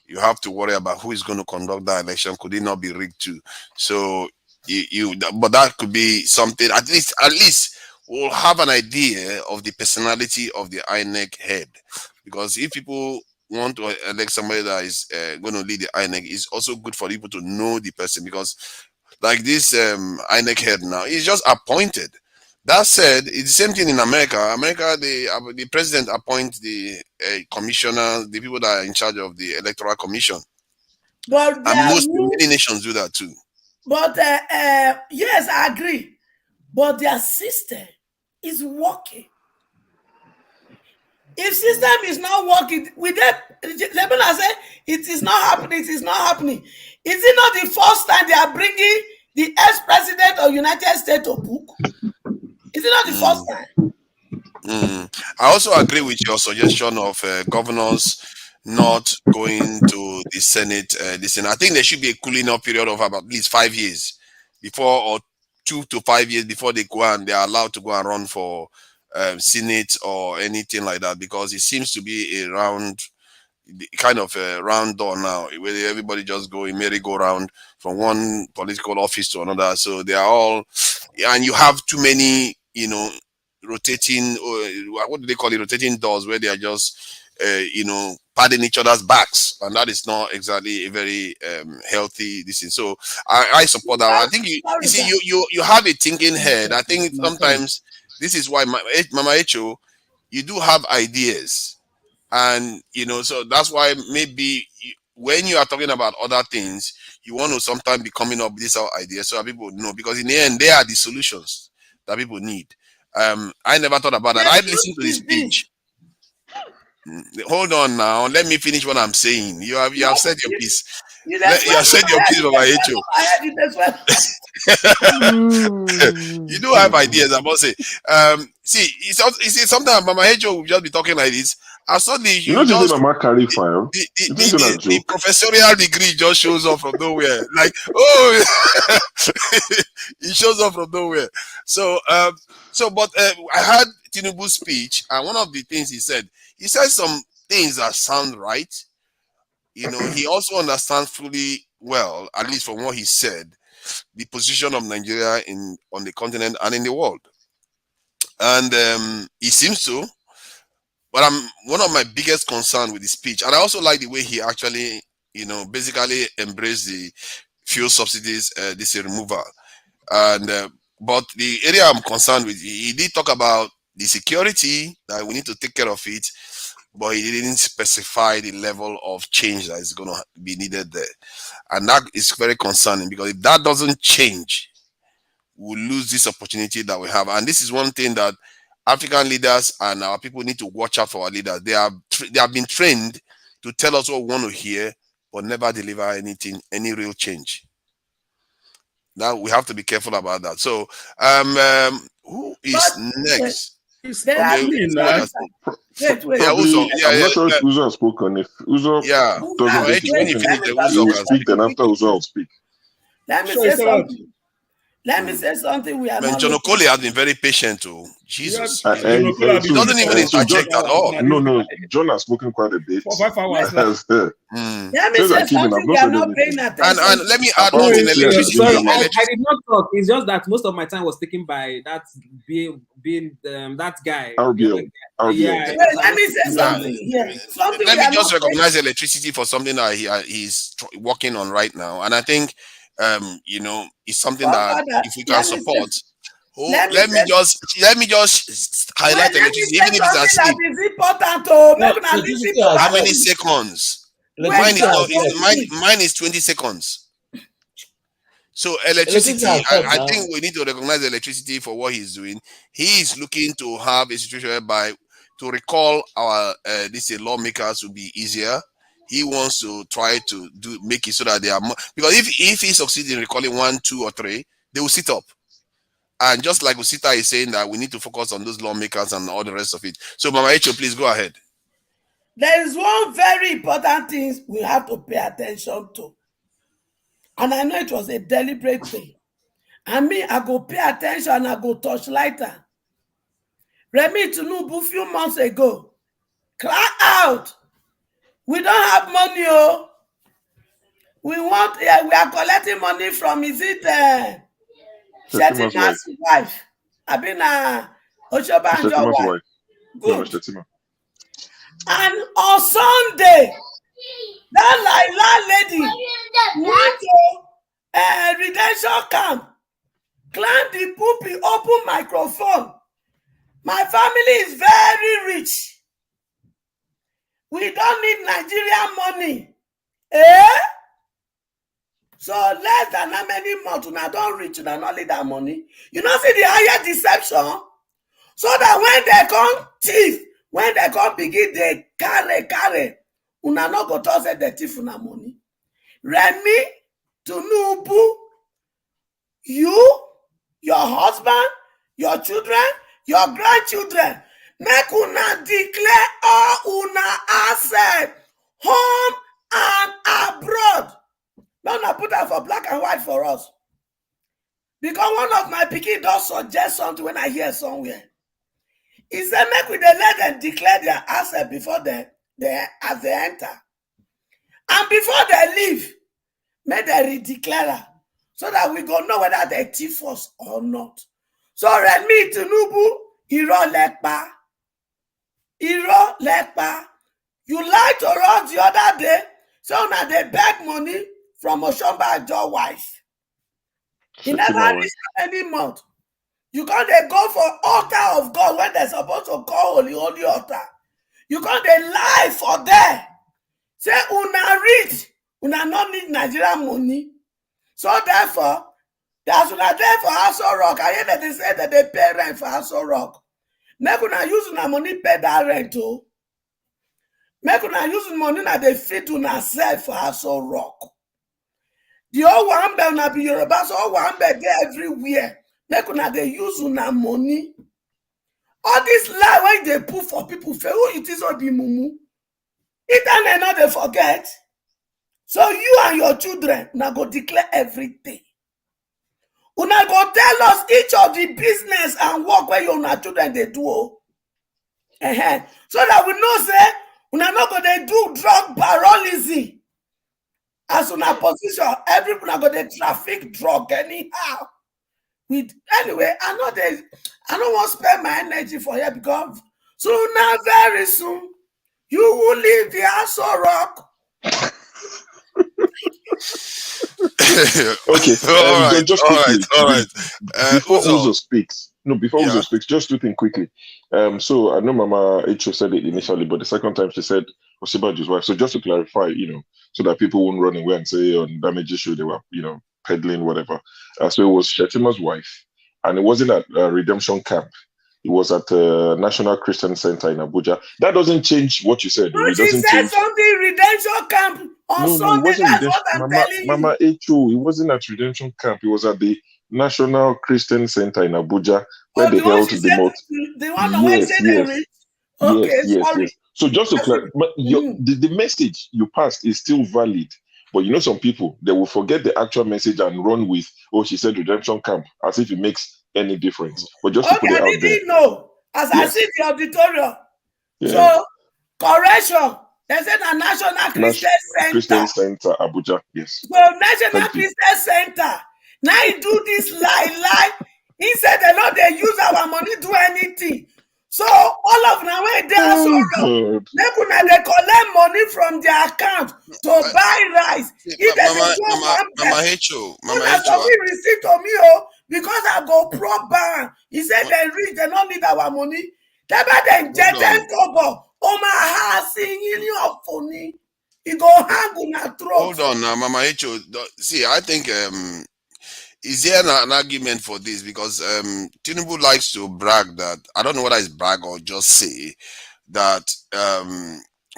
Speaker 13: you have to worry about who is going to conduct that election. Could it not be rigged too? So but that could be something. At least we'll have an idea of the personality of the INEC head, because if people want to elect somebody that is going to lead the INEC, it's also good for people to know the person, because like this INEC head now is just appointed. That said, it's the same thing in America. The president appoints the commissioner, the people that are in charge of the electoral commission.
Speaker 10: But
Speaker 13: and many nations do that too.
Speaker 10: But yes, I agree. But their system is working. If system is not working, with that, let me say it is not happening. It is not happening. Is it not the first time they are bringing the ex-president of United States to book? Is it not the first time?
Speaker 13: I also agree with your suggestion of governors not going to the Senate. I think there should be a cooling off period of about at least 5 years before, or 2 to 5 years before they go and they are allowed to go and run for Senate or anything like that, because it seems to be a kind of a round door now, where everybody just go in merry-go-round from one political office to another. So they are all, and you have too many, rotating, what do they call it, rotating doors, where they are just padding each other's backs, and that is not exactly a very healthy this thing. So I support that. I think you see, you have a thinking head. I think sometimes this is why Mama Echo, you do have ideas, and so that's why maybe when you are talking about other things, you want to sometimes be coming up with this idea so that people know, because in the end they are the solutions that people need. I never thought about that. I listened to this speech. Hold on now. Let me finish what I'm saying. You have said your piece. You have said your piece, Baba Echo. You do have ideas, I must say. See, sometimes Mama Echo will just be talking like this, and suddenly
Speaker 15: You know, this is Mama carry fire.
Speaker 13: the professorial degree just shows up from nowhere. Like, oh, it shows up from nowhere. But I heard Tinubu's speech, and one of the things he said some things that sound right. He also understands fully well, at least from what he said, the position of Nigeria on the continent and in the world. And he seems to. But one of my biggest concern with the speech, and I also like the way he actually, basically embraced the fuel subsidies, this removal. And but the area I'm concerned with, he did talk about the security, that we need to take care of it, but he didn't specify the level of change that is going to be needed there. And that is very concerning, because if that doesn't change, we'll lose this opportunity that we have. And this is one thing that African leaders and our people need to watch out for. Our leaders, they have been trained to tell us what we want to hear, but never deliver any real change. Now we have to be careful about that. So who is next?
Speaker 10: Wait.
Speaker 15: I'm not sure if Uzo has spoken. If Uzo doesn't
Speaker 13: when you finish,
Speaker 15: Uzo will speak, then after Uzo will speak.
Speaker 10: Let me say something. Let me say something. We are
Speaker 13: John Okoli has been very patient too. Jesus. He doesn't even interject at all.
Speaker 15: No. John has spoken quite a bit.
Speaker 10: For 5 hours. Let me say something we are not paying attention.
Speaker 13: And let me add one thing.
Speaker 12: Sorry, I did not talk. It's just that most of my time was taken by that being that guy.
Speaker 10: Yeah. Let me say something here.
Speaker 13: Let me just recognize electricity for something that he's working on right now. And I think it's something that if we can support. Let me just highlight electricity, even if it's asleep. How many seconds? Mine is 20 seconds. So electricity, I think we need to recognize electricity for what he's doing. He is looking to have a situation whereby to recall our lawmakers will be easier. He wants to try to make it so that they are more, because if he succeeds in recalling 1, 2, or 3, they will sit up. And just like Usita is saying that we need to focus on those lawmakers and all the rest of it. So Mama Echo, please go ahead.
Speaker 10: There is one very important thing we have to pay attention to. And I know it was a deliberate thing. And me, I go pay attention and I go touch lighter. Remi Tinubu a few months ago, cry out. We don't have money, oh. We are collecting money from, is it Shetima's wife? I've been Oshobanjo's wife. Good. And on Sunday, that lady went to redemption camp, climbed the pulpit, open microphone. My family is very rich. We don't need Nigerian money. So less than how many months una don't reach, una not need that money. You know, see the higher deception. So that when they come thief, when they come begin, they carry, una not go to say the thief una money. Remi Tinubu you, your husband, your children, your grandchildren, make una declare all una asset, home and abroad. Now una put that for black and white for us. Because one of my pikin does suggest something when I hear somewhere. He said, make we dey let them declare their asset before they as they enter. And before they leave, make they redeclare am, so that we go know whether they thief us or not. So Remi Tinubu, irọ́ lẹ́pa. Irọ́ lẹ́pa. You lied to us the other day, so now they beg money from Oshombajo wife. He never reached any month. You can't they go for altar of God when they're supposed to call holy altar. You can't they lie for there. Say una rich, una not need Nigerian money. So therefore, that's una there for Aso Rock. I hear that they say that they pay rent for Aso Rock. Make una use una money pay that rent too. Make una use money that they feed una sell for Aso Rock. The whole one bell na be Yoruba, so all one bell there everywhere. Make una they use una money. All this lie when they put for people, for who it is or be mumu. Internet not they forget. So you and your children now go declare everything. Una go tell us each of the business and work where you and children they do. So that we know say una not go they do drug paralysm. As una position, everyone go they traffic drug anyhow. Anyway, I don't want to spend my energy for here because sooner very soon you will leave the Aso Rock.
Speaker 15: Okay, just quickly,
Speaker 13: all right.
Speaker 15: Before Uzo speaks, just two things quickly. So I know Mama Echo said it initially, but the second time she said Osibaju's wife. So just to clarify, so that people won't run away and say on damage issue they were, peddling whatever. So it was Shetima's wife, and it wasn't at Redemption Camp. It was at National Christian Center in Abuja. That doesn't change what you said.
Speaker 10: But she said something Redemption Camp on Sunday. That's what I'm telling you.
Speaker 15: Mama Echo, it wasn't at Redemption Camp. It was at the National Christian Center in Abuja where they held the most.
Speaker 10: The one where said they reach. Okay, sorry.
Speaker 15: Yes. So just to clarify, the message you passed is still valid. But some people, they will forget the actual message and run with, she said Redemption Camp, as if it makes any difference. But just to put it out there.
Speaker 10: I didn't know. As I see the auditorium. Yeah. So, correction. They said a National Christian
Speaker 15: Center, Abuja, yes.
Speaker 10: So, National Christian Center. Now he do this lie. He said they use our money to do anything. So all of them when they are so wrong, they collect money from their account to buy rice.
Speaker 13: Mama Hecho,
Speaker 10: receipt to me because I go pro-ban. He said they rich, they don't need our money. They better then jet them cover. Oh my house singing your funny. He go hang on your throat.
Speaker 13: Hold on now, Mama Hecho. See, I think is there an argument for this? Because Tinubu likes to brag that, I don't know whether it's brag or just say that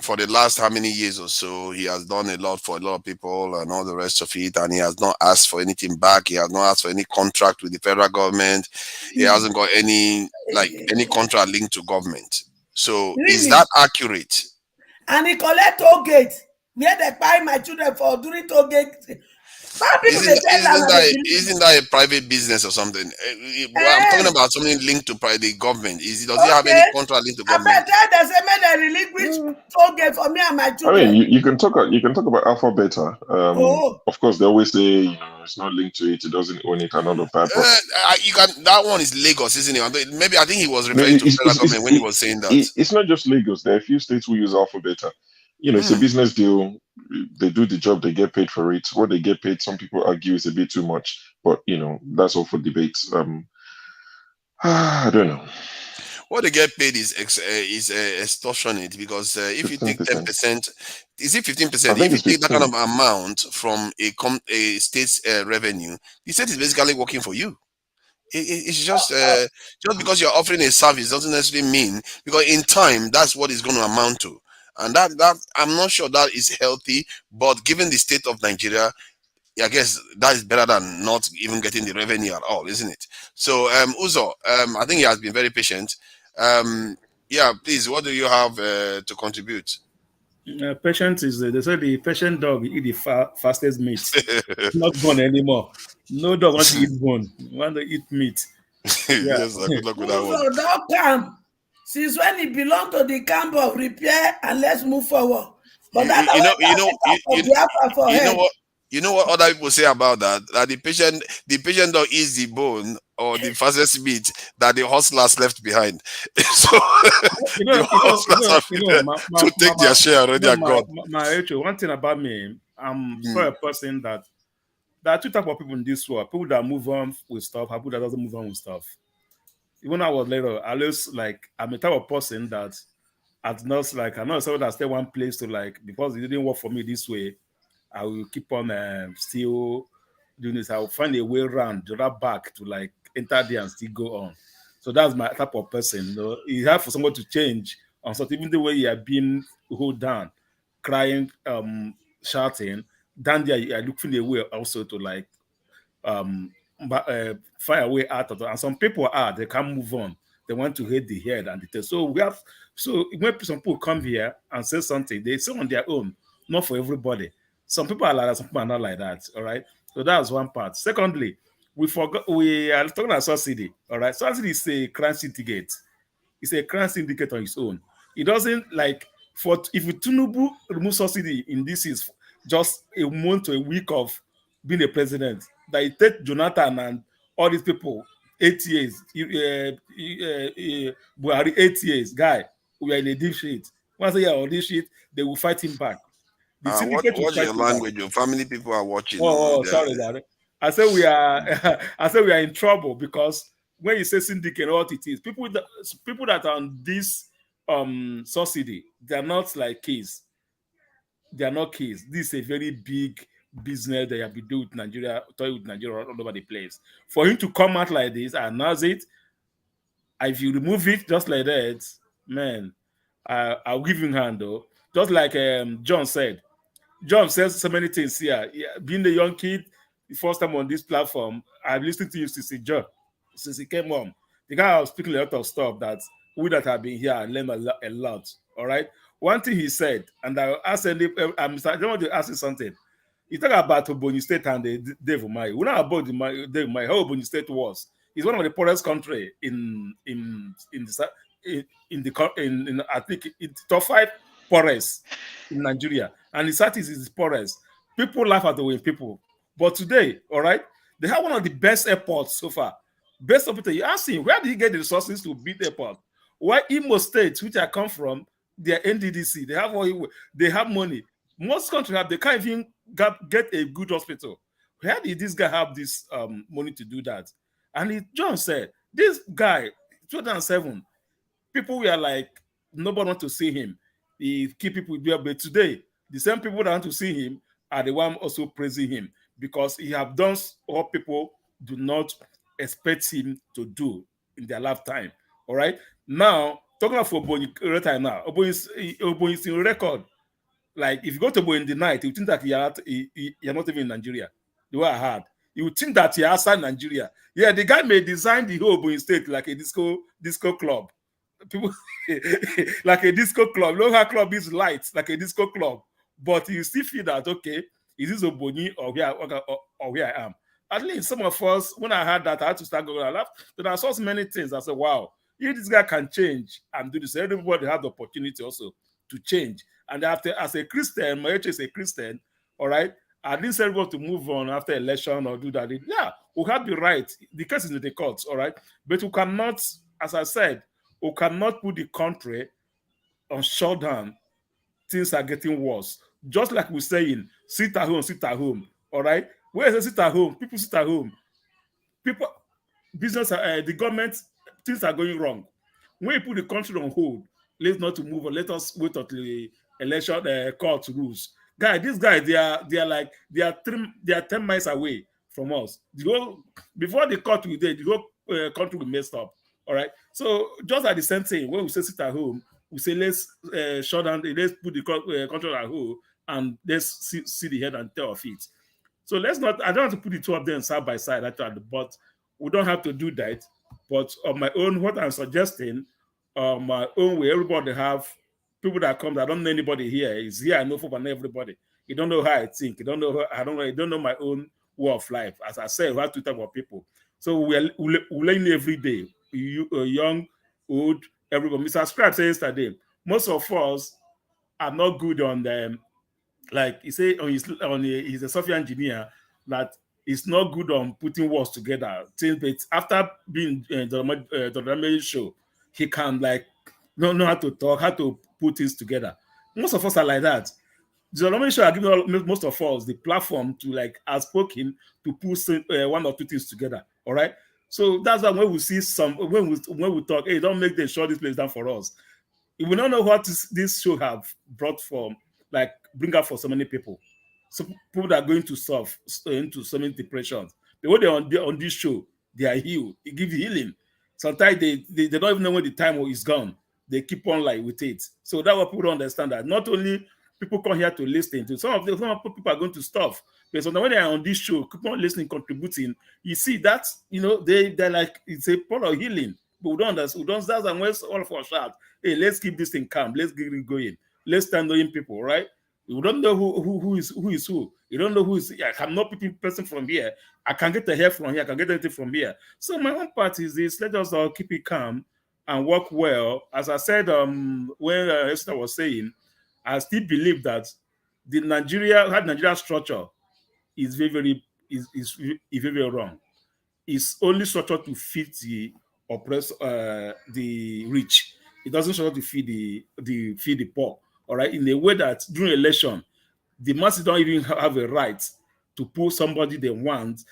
Speaker 13: for the last how many years or so, he has done a lot for a lot of people and all the rest of it, and he has not asked for anything back. He has not asked for any contract with the federal government. He hasn't got any contract linked to government. So really? Is that accurate?
Speaker 10: And he collect toll gate. Where they buy my children for during toll gate.
Speaker 13: Isn't that a private business or something? I'm talking about something linked to the government. Does he have any contract linked to government?
Speaker 10: They say may they relinquish toll gate for me and my children.
Speaker 15: I mean, you can talk about Alpha Beta. Of course, they always say it's not linked to it. It doesn't own it and all of that.
Speaker 13: That one is Lagos, isn't it? Maybe I think he was referring to federal government when he was saying that.
Speaker 15: It's not just Lagos. There are a few states who use Alpha Beta. It's a business deal. They do the job, they get paid for it. What they get paid, some people argue is a bit too much, but that's all for debates. I don't know.
Speaker 13: What they get paid is extortionate because if 15%. You take 10%, is it 15%? If you take that kind of amount from a state's revenue, the state is basically working for you. It's just because you're offering a service doesn't necessarily mean, because in time that's what it's going to amount to. And that I'm not sure that is healthy, but given the state of Nigeria, I guess that is better than not even getting the revenue at all, isn't it? So, Uzo, I think he has been very patient. Yeah, please, what do you have to contribute?
Speaker 14: Patient is they say the patient dog eat the fastest meat. Not bone anymore. No dog wants to eat bone. Want to eat meat. Yeah.
Speaker 13: Yes, sir. Good luck with that one.
Speaker 10: Uzo don calm since when he belong to the camp of repair and let's move forward. But that
Speaker 13: You know,
Speaker 10: always
Speaker 13: you know,
Speaker 10: have a Biafra for
Speaker 13: you know
Speaker 10: head.
Speaker 13: what? You know what other people say about that? That the patient dog eats the bone or the fastest meat that the hustlers left behind. So the hustlers have been there to take their share already are gone.
Speaker 14: Rachel, one thing about me, I'm sort of a person that there are two type of people in this world: people that move on with stuff, and people that doesn't move on with stuff. Even when I was later, I was like, I'm a type of person that at not like I'm not someone that stay one place to like because it didn't work for me this way. I will keep on still doing this. I will find a way around the other back to like enter there and still go on. So that's my type of person. You know, you have for someone to change on something, even the way you are being hold down, crying, shouting. Down there, you are looking a way also to like um find a way out of it. And some people are they can't move on. They want to hit the head and the tail. So we have when some people come here and say something, they say on their own, not for everybody. Some people are like that, some people are not like that. All right. So that's one part. Secondly, we are talking about subsidy. All right. Subsidy is a crime syndicate. It's a crime syndicate on its own. It doesn't like for if Tinubu remove subsidy in this is just a month to a week of being a president, that it take Jonathan and all these people 8 years, Buhari 8 years, guy, we are in a deep shit. Once they are on this shit, they will fight him back. The syndicate will
Speaker 13: Watch
Speaker 14: fight
Speaker 13: your
Speaker 14: him back.
Speaker 13: language. Your family people are watching.
Speaker 14: Sorry, Daddy. I said we are. I said we are in trouble because when you say syndicate, what it is, people that are on this subsidy, they are not like kids. They are not kids. This is a very big business that you have been doing with Nigeria, toy with Nigeria all over the place. For him to come out like this and announce it, if you remove it just like that, man, I'll give him hand though. Just like John said. John says so many things here. Yeah, being a young kid, the first time on this platform, I've listened to you since since he came on. The guy was speaking a lot of stuff that we that have been here and learned a lot. All right. One thing he said, and I asked him, I don't want to ask you something. You talk about Obonyi State and the Dave Umahi. We know about Dave Umahi, how Obonyi State was. It's one of the poorest country I think it's top 5 poorest in Nigeria, and the Southeast is the poorest. People laugh at the way people, but today, all right, they have one of the best airports so far. Best of it. You ask him, where did he get the resources to build airport? Why Imo State, which I come from, they are NDDC. They have money. Most countries they can't even get a good hospital. Where did this guy have this money to do that? And John said, this guy, 2007, people were like, nobody want to see him. He keep people there. But today, the same people that want to see him are the one also praising him because he have done what people do not expect him to do in their lifetime. All right. Now, talking about Obonyi right now, Obonyi is in record. Like if you go to Obonyi in the night, you think that you're not even in Nigeria. The way I heard, you would think that you're outside Nigeria. Yeah, the guy may design the whole Obonyi state like a disco club. People like a disco club. Local club is lights like a disco club, but you still feel that okay, is this Obonyi or where I am? At least some of us, when I heard that, I had to start going. I laughed. Then I saw so many things. I said, "Wow, if this guy can change and do this, everybody have the opportunity also to change." And after, as a Christian, my age is a Christian. All right, I didn't say everyone to move on after election or do that. Yeah, we have the right. The case is in the courts. All right, but we cannot, as I said, we cannot put the country on shutdown. Things are getting worse. Just like we're saying, sit at home, sit at home. All right? Where is it sit at home? People sit at home. People, business, the government, things are going wrong. When you put the country on hold, let's not to move on. Let us wait until the election court rules. Guy, these guys, they are 10 miles away from us. Before the court will day, the whole country will messed up. All right. So just at the same thing, when we say sit at home, we say let's shut down, let's put the control at home and let's see the head and tail of it. So let's not, I don't have to put the two of them side by side, actually, but we don't have to do that. But on my own, what I'm suggesting, on my own way, everybody have people that come that don't know anybody here. Is here, I know for everybody. You don't know how I think. You don't know how, I don't know. You don't know my own way of life. As I said, we have to talk about people. So we're learning every day. You, young, old, everybody. Mr. Scribe said yesterday, most of us are not good on them. Like he said, he's a software engineer that is not good on putting words together. But after being the show, he can like know how to talk, how to put things together. Most of us are like that. The Solomon show are giving most of us the platform to like as spoken to put one or two things together. All right. So that's why when we see when we talk, hey, don't make them shut this place down for us. We don't know what this show have brought from, like bring up for so many people. So people that are going to solve into so many depressions. The way they're on this show, they are healed. It gives healing. Sometimes they don't even know when the time is gone. They keep on like with it. So that's what people don't understand, that not only people come here to listen to, some people are going to stuff. But so when they are on this show, keep on listening, contributing, you see that, they're like, it's a part of healing. But we don't understand. That's when all of us shout, hey, let's keep this thing calm. Let's get it going. Let's stand knowing people, right? You don't know who is who. You don't know who is. I can not picking person from here. I can get the hair from here. I can get anything from here. So my own part is this: let us all keep it calm and work well. As I said, when Esther was saying, I still believe that the Nigeria structure is very wrong. It's only structured to fit the oppressed, the rich. It doesn't structure to feed the poor. All right, in a way that during election, the masses don't even have a right to put somebody they want.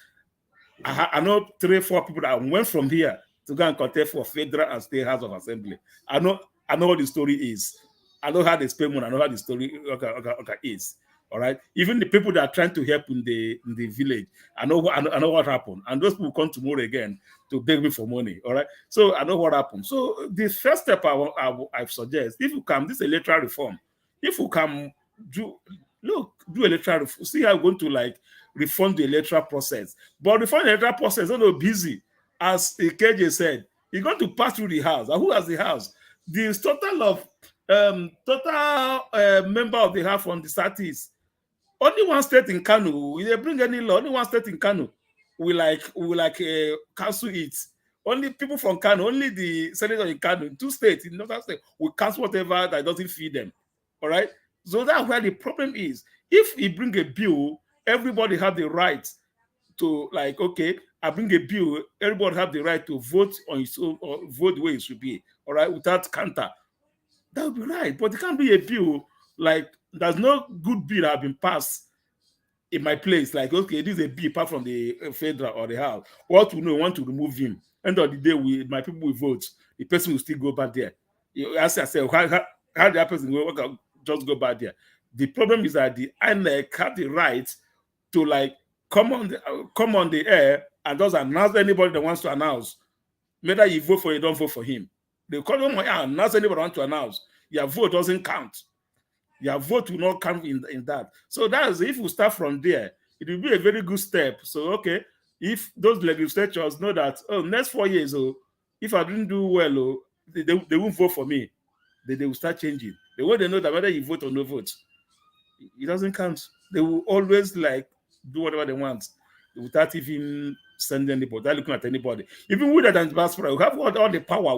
Speaker 14: I know 3-4 people that went from here to go and contest for federal and state house of assembly. I know what the story is. I know how they spend money. I know how the story is. All right. Even the people that are trying to help in the village, I know what happened. And those people come tomorrow again to beg me for money. All right. So I know what happened. So the first step I suggest, if you can, this electoral reform, if you can do electoral reform, see how you're going to like reform the electoral process. But reform the electoral process is not busy. As KJ said, you're going to pass through the house. And who has the house? The total of member of the house from the Southeast. Only one state in Kano. If they bring any law, only one state in Kano will cancel it. Only people from Kano, only the senator in Kano, 2 states in northern state will cancel whatever that doesn't feed them. All right. So that's where the problem is. If he bring a bill, everybody have the right to like, okay, I bring a bill, everybody have the right to vote on its own or vote the way it should be. All right, without counter. That would be right. But it can't be a bill like there's no good bill that have been passed in my place. Like, okay, this is a bill apart from the federal or the house. What we know, we want to remove him. End of the day, my people will vote. The person will still go back there. You ask yourself, how the person will just go back there? The problem is that the INEC have the right to like come on the air and just announce anybody that wants to announce. Whether you vote for him, you don't vote for him. They call them and announce anybody want to announce. Your vote doesn't count. Your vote will not count in that. So that's if we start from there, it will be a very good step. So okay, if those legislatures know that next 4 years, if I didn't do well, they won't vote for me. They will start changing. The way they know that whether you vote or no vote, it doesn't count. They will always like do whatever they want without even sending anybody, without looking at anybody. Even with that diaspora, we have all the power.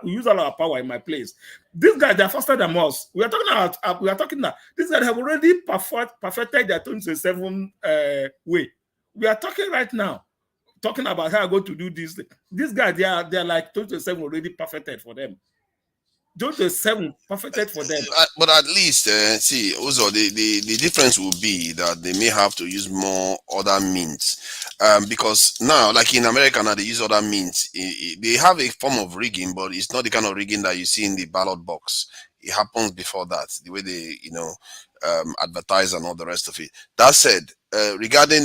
Speaker 14: We use all our power in my place. These guys, they're faster than us. We are talking now. These guys have already perfected their 27 way. We are talking right now, talking about how I'm going to do this. These guys, they are like 27 already perfected for them. 27 perfected for them.
Speaker 13: But at least, see, also the difference will be that they may have to use more other means. Because now, like in America now, they use other means. They have a form of rigging, but it's not the kind of rigging that you see in the ballot box. It happens before that, the way they, advertise and all the rest of it. That said, regarding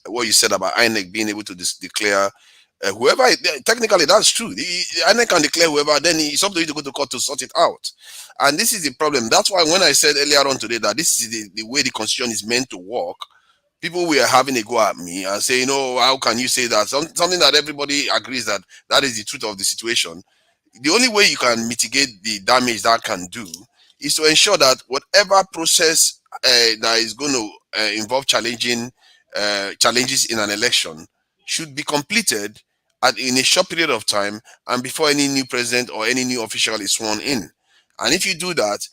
Speaker 13: what you said about INEC being able to declare Whoever, technically that's true. INEC can declare whoever, then it's up to you to go to court to sort it out. And this is the problem. That's why when I said earlier on today that this is the way the constitution is meant to work, people were having a go at me and say, how can you say that? Something that everybody agrees that is the truth of the situation. The only way you can mitigate the damage that can do is to ensure that whatever process that is going to involve challenges in an election should be completed in a short period of time and before any new president or any new official is sworn in. And if you do that,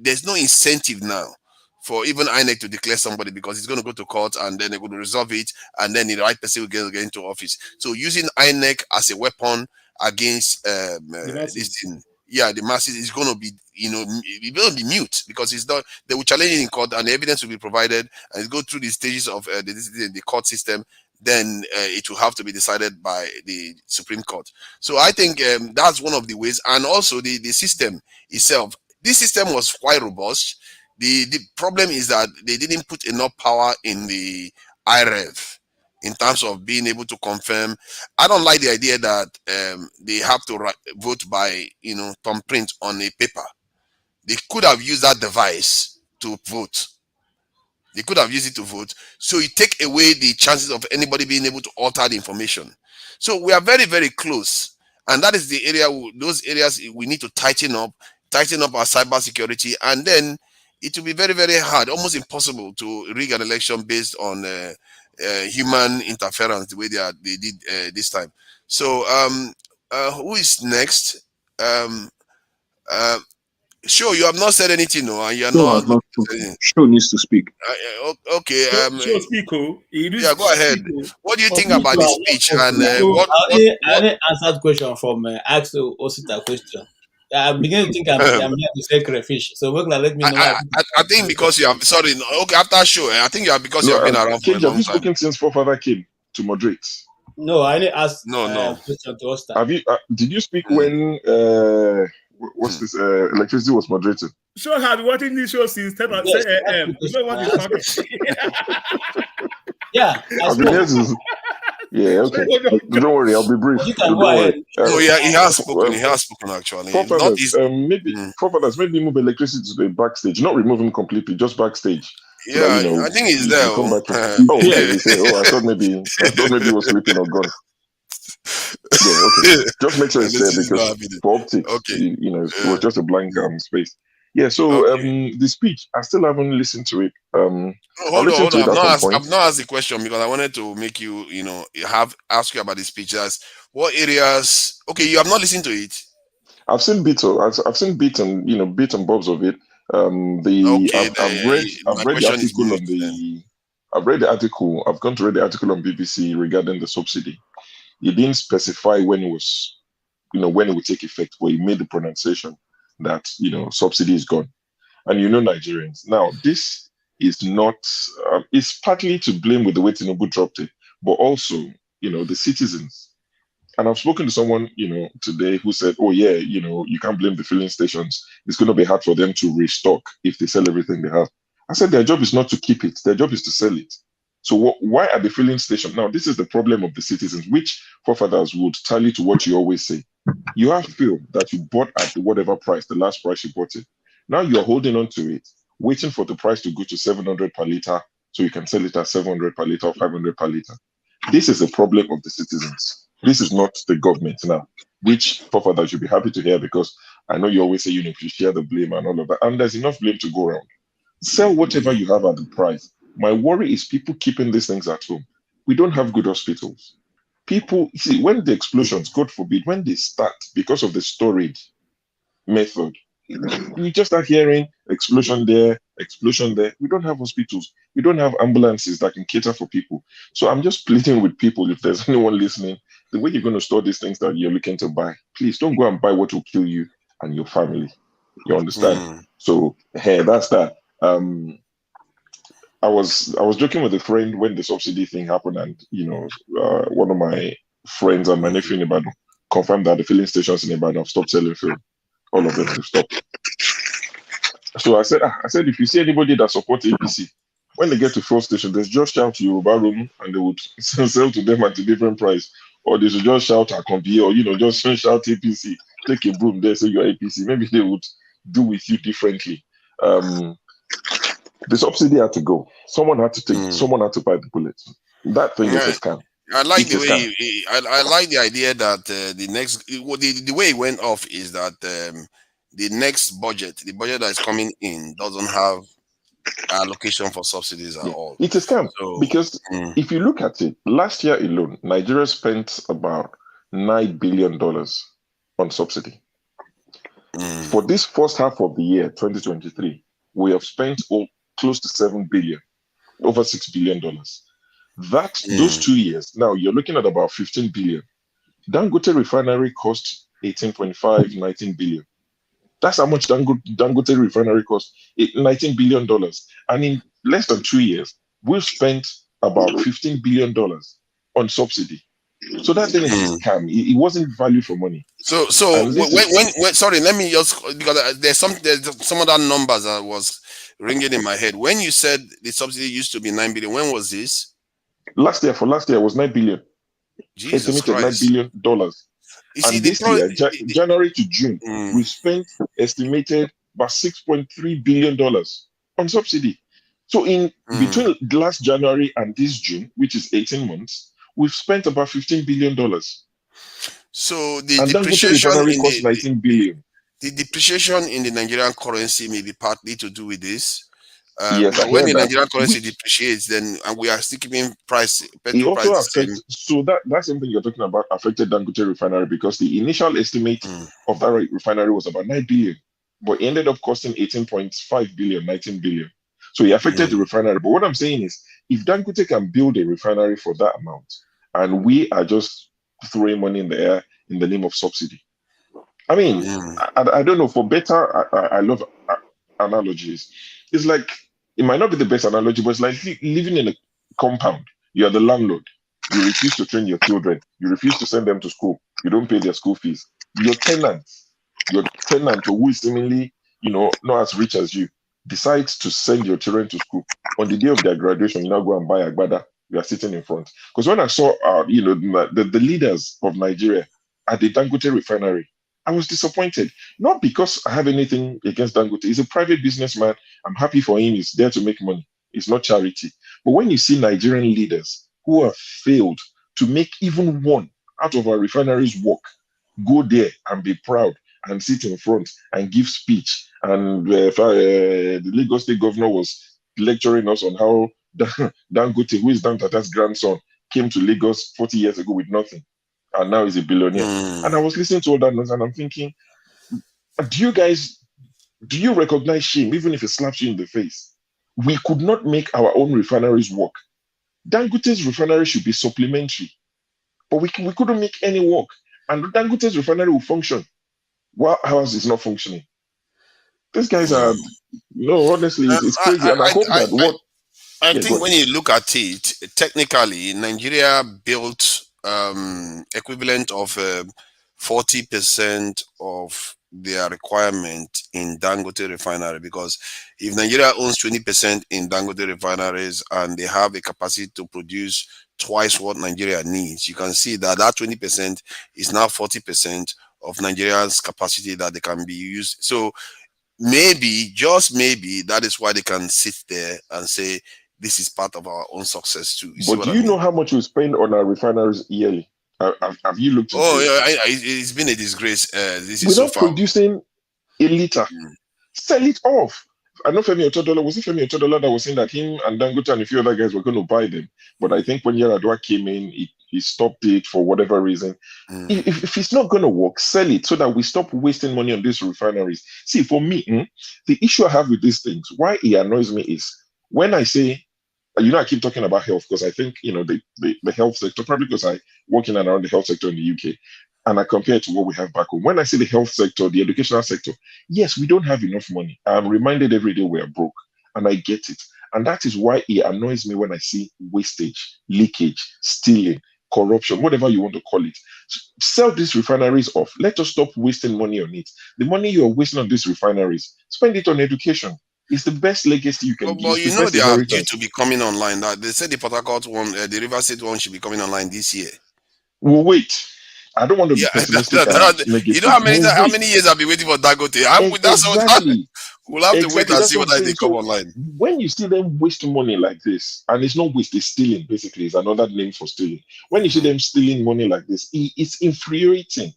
Speaker 13: there's no incentive now for even INEC to declare somebody, because it's going to go to court and then they're going to resolve it, and then the right person will get into office. So using INEC as a weapon against this thing, the masses is going to be, it will be mute, because it's not. They will challenge it in court, and the evidence will be provided, and it go through the stages of the court system. Then it will have to be decided by the Supreme Court. So I think that's one of the ways, and also the system itself. This system was quite robust. The problem is that they didn't put enough power in the IREV in terms of being able to confirm. I don't like the idea that they have to vote by thumbprint on a paper. They could have used that device to vote. They could have used it to vote. So you take away the chances of anybody being able to alter the information. So we are very, very close. And that is the area, those areas we need to tighten up our cyber security. And then it will be very, very hard, almost impossible to rig an election based on human interference the way they did this time. So who is next? Sure, you have not said anything, no, and you are
Speaker 15: Show has
Speaker 13: not.
Speaker 15: not spoken. Show needs to speak.
Speaker 13: Okay.
Speaker 14: Sure, speak.
Speaker 13: Yeah, go ahead. What do you think about the speech? And
Speaker 20: I only answered question from ask Osita question. I'm beginning to think I'm here to say crayfish. So let me know.
Speaker 13: I think because you have okay, after show, I think you have because you have been around for a long
Speaker 15: Have you
Speaker 13: time.
Speaker 15: spoken since forefather came to moderate?
Speaker 20: No, I only asked
Speaker 13: no
Speaker 20: question to Osita.
Speaker 15: Have you? Did you speak when what's this? Electricity was moderated.
Speaker 14: Sure, have been watching this show since 10 a.m. You know what he's talking.
Speaker 20: Yeah,
Speaker 15: I've been here since. Yeah, okay. Don't worry, I'll be brief.
Speaker 20: Don't worry.
Speaker 13: No, yeah, he has spoken. He has spoken actually.
Speaker 15: Forefathers, maybe move electricity to the backstage, not remove him completely, just backstage.
Speaker 13: Yeah,
Speaker 15: so that,
Speaker 13: I think he's there.
Speaker 15: Come back he's here. I thought maybe he was sleeping or gone. Yeah, okay. Just make sure it's there because for optics, it was just a blank space. Yeah, so the speech, I still haven't listened to it.
Speaker 13: Hold on. I've not asked the question because I wanted to make you, ask you about the speech. What areas? Okay, you have not listened to it.
Speaker 15: I've seen bits and bits and bobs of it. I've read the article on the. I've read the article. I've gone to read the article on BBC regarding the subsidy. He didn't specify when it was, when it would take effect, but he made the pronunciation that subsidy is gone. And Nigerians. Now, this is not. It's partly to blame with the way Tinubu dropped it, but also the citizens. And I've spoken to someone today who said, "Oh yeah, you can't blame the filling stations. It's going to be hard for them to restock if they sell everything they have." I said their job is not to keep it; their job is to sell it. So why are the filling stations? Now, this is the problem of the citizens, which forefathers would tally to what you always say. You have fuel that you bought at whatever price, the last price you bought it. Now you're holding on to it, waiting for the price to go to 700 per liter, so you can sell it at 700 per liter or 500 per liter. This is a problem of the citizens. This is not the government now, which forefathers should be happy to hear, because I know you always say you share the blame and all of that, and there's enough blame to go around. Sell whatever you have at the price. My worry is people keeping these things at home. We don't have good hospitals. People, see, when the explosions, God forbid, when they start because of the storage method, you just start hearing explosion there. We don't have hospitals. We don't have ambulances that can cater for people. So I'm just pleading with people, if there's anyone listening, the way you're going to store these things that you're looking to buy, please don't go and buy what will kill you and your family. You understand? So, hey, that's that. I was joking with a friend when the subsidy thing happened, and one of my friends and my nephew in Ibadan confirmed that the filling stations in Ibadan have stopped selling fuel. All of them have stopped. So I said, if you see anybody that supports APC, when they get to fuel station, there's just shout to Yoruba Room and they would sell to them at a different price. or they should just shout Akombi, or just shout APC, take a broom there, say you're APC. Maybe they would do with you differently. The subsidy had to go. Someone had to bite the bullet. That thing is a scam.
Speaker 13: I like
Speaker 15: It's
Speaker 13: the
Speaker 15: a
Speaker 13: way
Speaker 15: scam.
Speaker 13: I like the idea that the way it went off is that the next budget, the budget that is coming in, doesn't have allocation for subsidies at all.
Speaker 15: It's a scam
Speaker 13: So
Speaker 15: because if you look at it, last year alone, Nigeria spent about $9 billion on subsidy. For this first half of the year, 2023, we have spent close to $7 billion, over $6 billion. Those 2 years, now you're looking at about 15 billion. Dangote refinery cost 18.5, 19 billion. That's how much Dangote refinery cost, $19 billion. And in less than 2 years, we've spent about $15 billion on subsidy. So that thing is a scam. It wasn't value for money.
Speaker 13: So when sorry, let me just, because there's some other numbers that was ringing in my head. When you said the subsidy used to be 9 billion, when was this?
Speaker 15: Last year was 9 billion.
Speaker 13: Jesus
Speaker 15: Estimated
Speaker 13: Christ.
Speaker 15: $9 billion.
Speaker 13: You see,
Speaker 15: and this year, January to June, we spent estimated about $6.3 billion on subsidy. So in between last January and this June, which is 18 months, we've spent about $15 billion.
Speaker 13: So the
Speaker 15: and
Speaker 13: depreciation
Speaker 15: refinery
Speaker 13: in
Speaker 15: cost 19 billion.
Speaker 13: The depreciation in the Nigerian currency may be partly to do with this.
Speaker 15: Yes, I
Speaker 13: when
Speaker 15: hear
Speaker 13: the
Speaker 15: that.
Speaker 13: Nigerian currency depreciates, then and we are still keeping
Speaker 15: It
Speaker 13: petrol
Speaker 15: also
Speaker 13: price the same.
Speaker 15: affects, so that's something you're talking about, affected Dangote refinery, because the initial estimate of that refinery was about 9 billion, but it ended up costing 18.5 billion, 19 billion. So it affected the refinery. But what I'm saying is, if Dangote can build a refinery for that amount, and we are just throwing money in the air in the name of subsidy, I mean, I don't know, for better, I love analogies. It's like, it might not be the best analogy, but it's like living in a compound. You're the landlord. You refuse to train your children. You refuse to send them to school. You don't pay their school fees. Your tenant, who is seemingly, not as rich as you, decides to send your children to school. On the day of their graduation, you now go and buy agbada. You are sitting in front. Because when I saw, the leaders of Nigeria at the Dangote refinery, I was disappointed. Not because I have anything against Dangote. He's a private businessman. I'm happy for him. He's there to make money. It's not charity. But when you see Nigerian leaders who have failed to make even one out of our refineries work, go there and be proud and sit in front and give speech. And the Lagos State governor was lecturing us on how Dangote, who is Dan Tata's grandson, came to Lagos 40 years ago with nothing. And now he's a billionaire. And I was listening to all that noise and I'm thinking, do you recognize shame, even if it slaps you in the face? We could not make our own refineries work. Dangote's refinery should be supplementary, but we couldn't make any work. And Dangote's refinery will function while ours is not functioning. These guys are, honestly, it's crazy. And I hope that
Speaker 13: I think when you look at it, technically, Nigeria built equivalent of 40% of their requirement in Dangote refinery, because if Nigeria owns 20% in Dangote refineries and they have a capacity to produce twice what Nigeria needs, you can see that 20% is now 40% of Nigeria's capacity that they can be used. So maybe, just maybe, that is why they can sit there and say this is part of our own success too.
Speaker 15: But do you know how much we spend on our refineries yearly? Have you looked into it?
Speaker 13: It's been a disgrace. This
Speaker 15: We're
Speaker 13: is so
Speaker 15: not
Speaker 13: far.
Speaker 15: producing a liter. Sell it off. I know Femi Otodola, was it Femi Otodola that was saying that him and Dangote and a few other guys were going to buy them? But I think when Yaradua came in, he stopped it for whatever reason. If it's not going to work, sell it so that we stop wasting money on these refineries. See, for me, the issue I have with these things, why it annoys me is when I say, I keep talking about health because I think, the health sector, probably because I work in and around the health sector in the UK, and I compare it to what we have back home. When I say the health sector, the educational sector, yes, we don't have enough money. I'm reminded every day we are broke, and I get it. And that is why it annoys me when I see wastage, leakage, stealing, corruption, whatever you want to call it. Sell these refineries off. Let us stop wasting money on it. The money you are wasting on these refineries, spend it on education. It's the best legacy you can give.
Speaker 13: But they are due to be coming online. They said the Port Harcourt one, the River State one should be coming online this year.
Speaker 15: We'll wait. I don't want to be
Speaker 13: Yeah,
Speaker 15: pessimistic and
Speaker 13: you know
Speaker 15: negative. We'll
Speaker 13: how
Speaker 15: wait.
Speaker 13: many years I've been waiting for Dangote? That's what
Speaker 15: Exactly.
Speaker 13: we'll have to wait
Speaker 15: Exactly.
Speaker 13: and
Speaker 15: That's
Speaker 13: see
Speaker 15: what I'm
Speaker 13: whether they
Speaker 15: saying.
Speaker 13: come
Speaker 15: So
Speaker 13: online.
Speaker 15: when you see them wasting money like this, and it's not waste, it's stealing, basically, it's another name for stealing. When you see them stealing money like this, it's infuriating.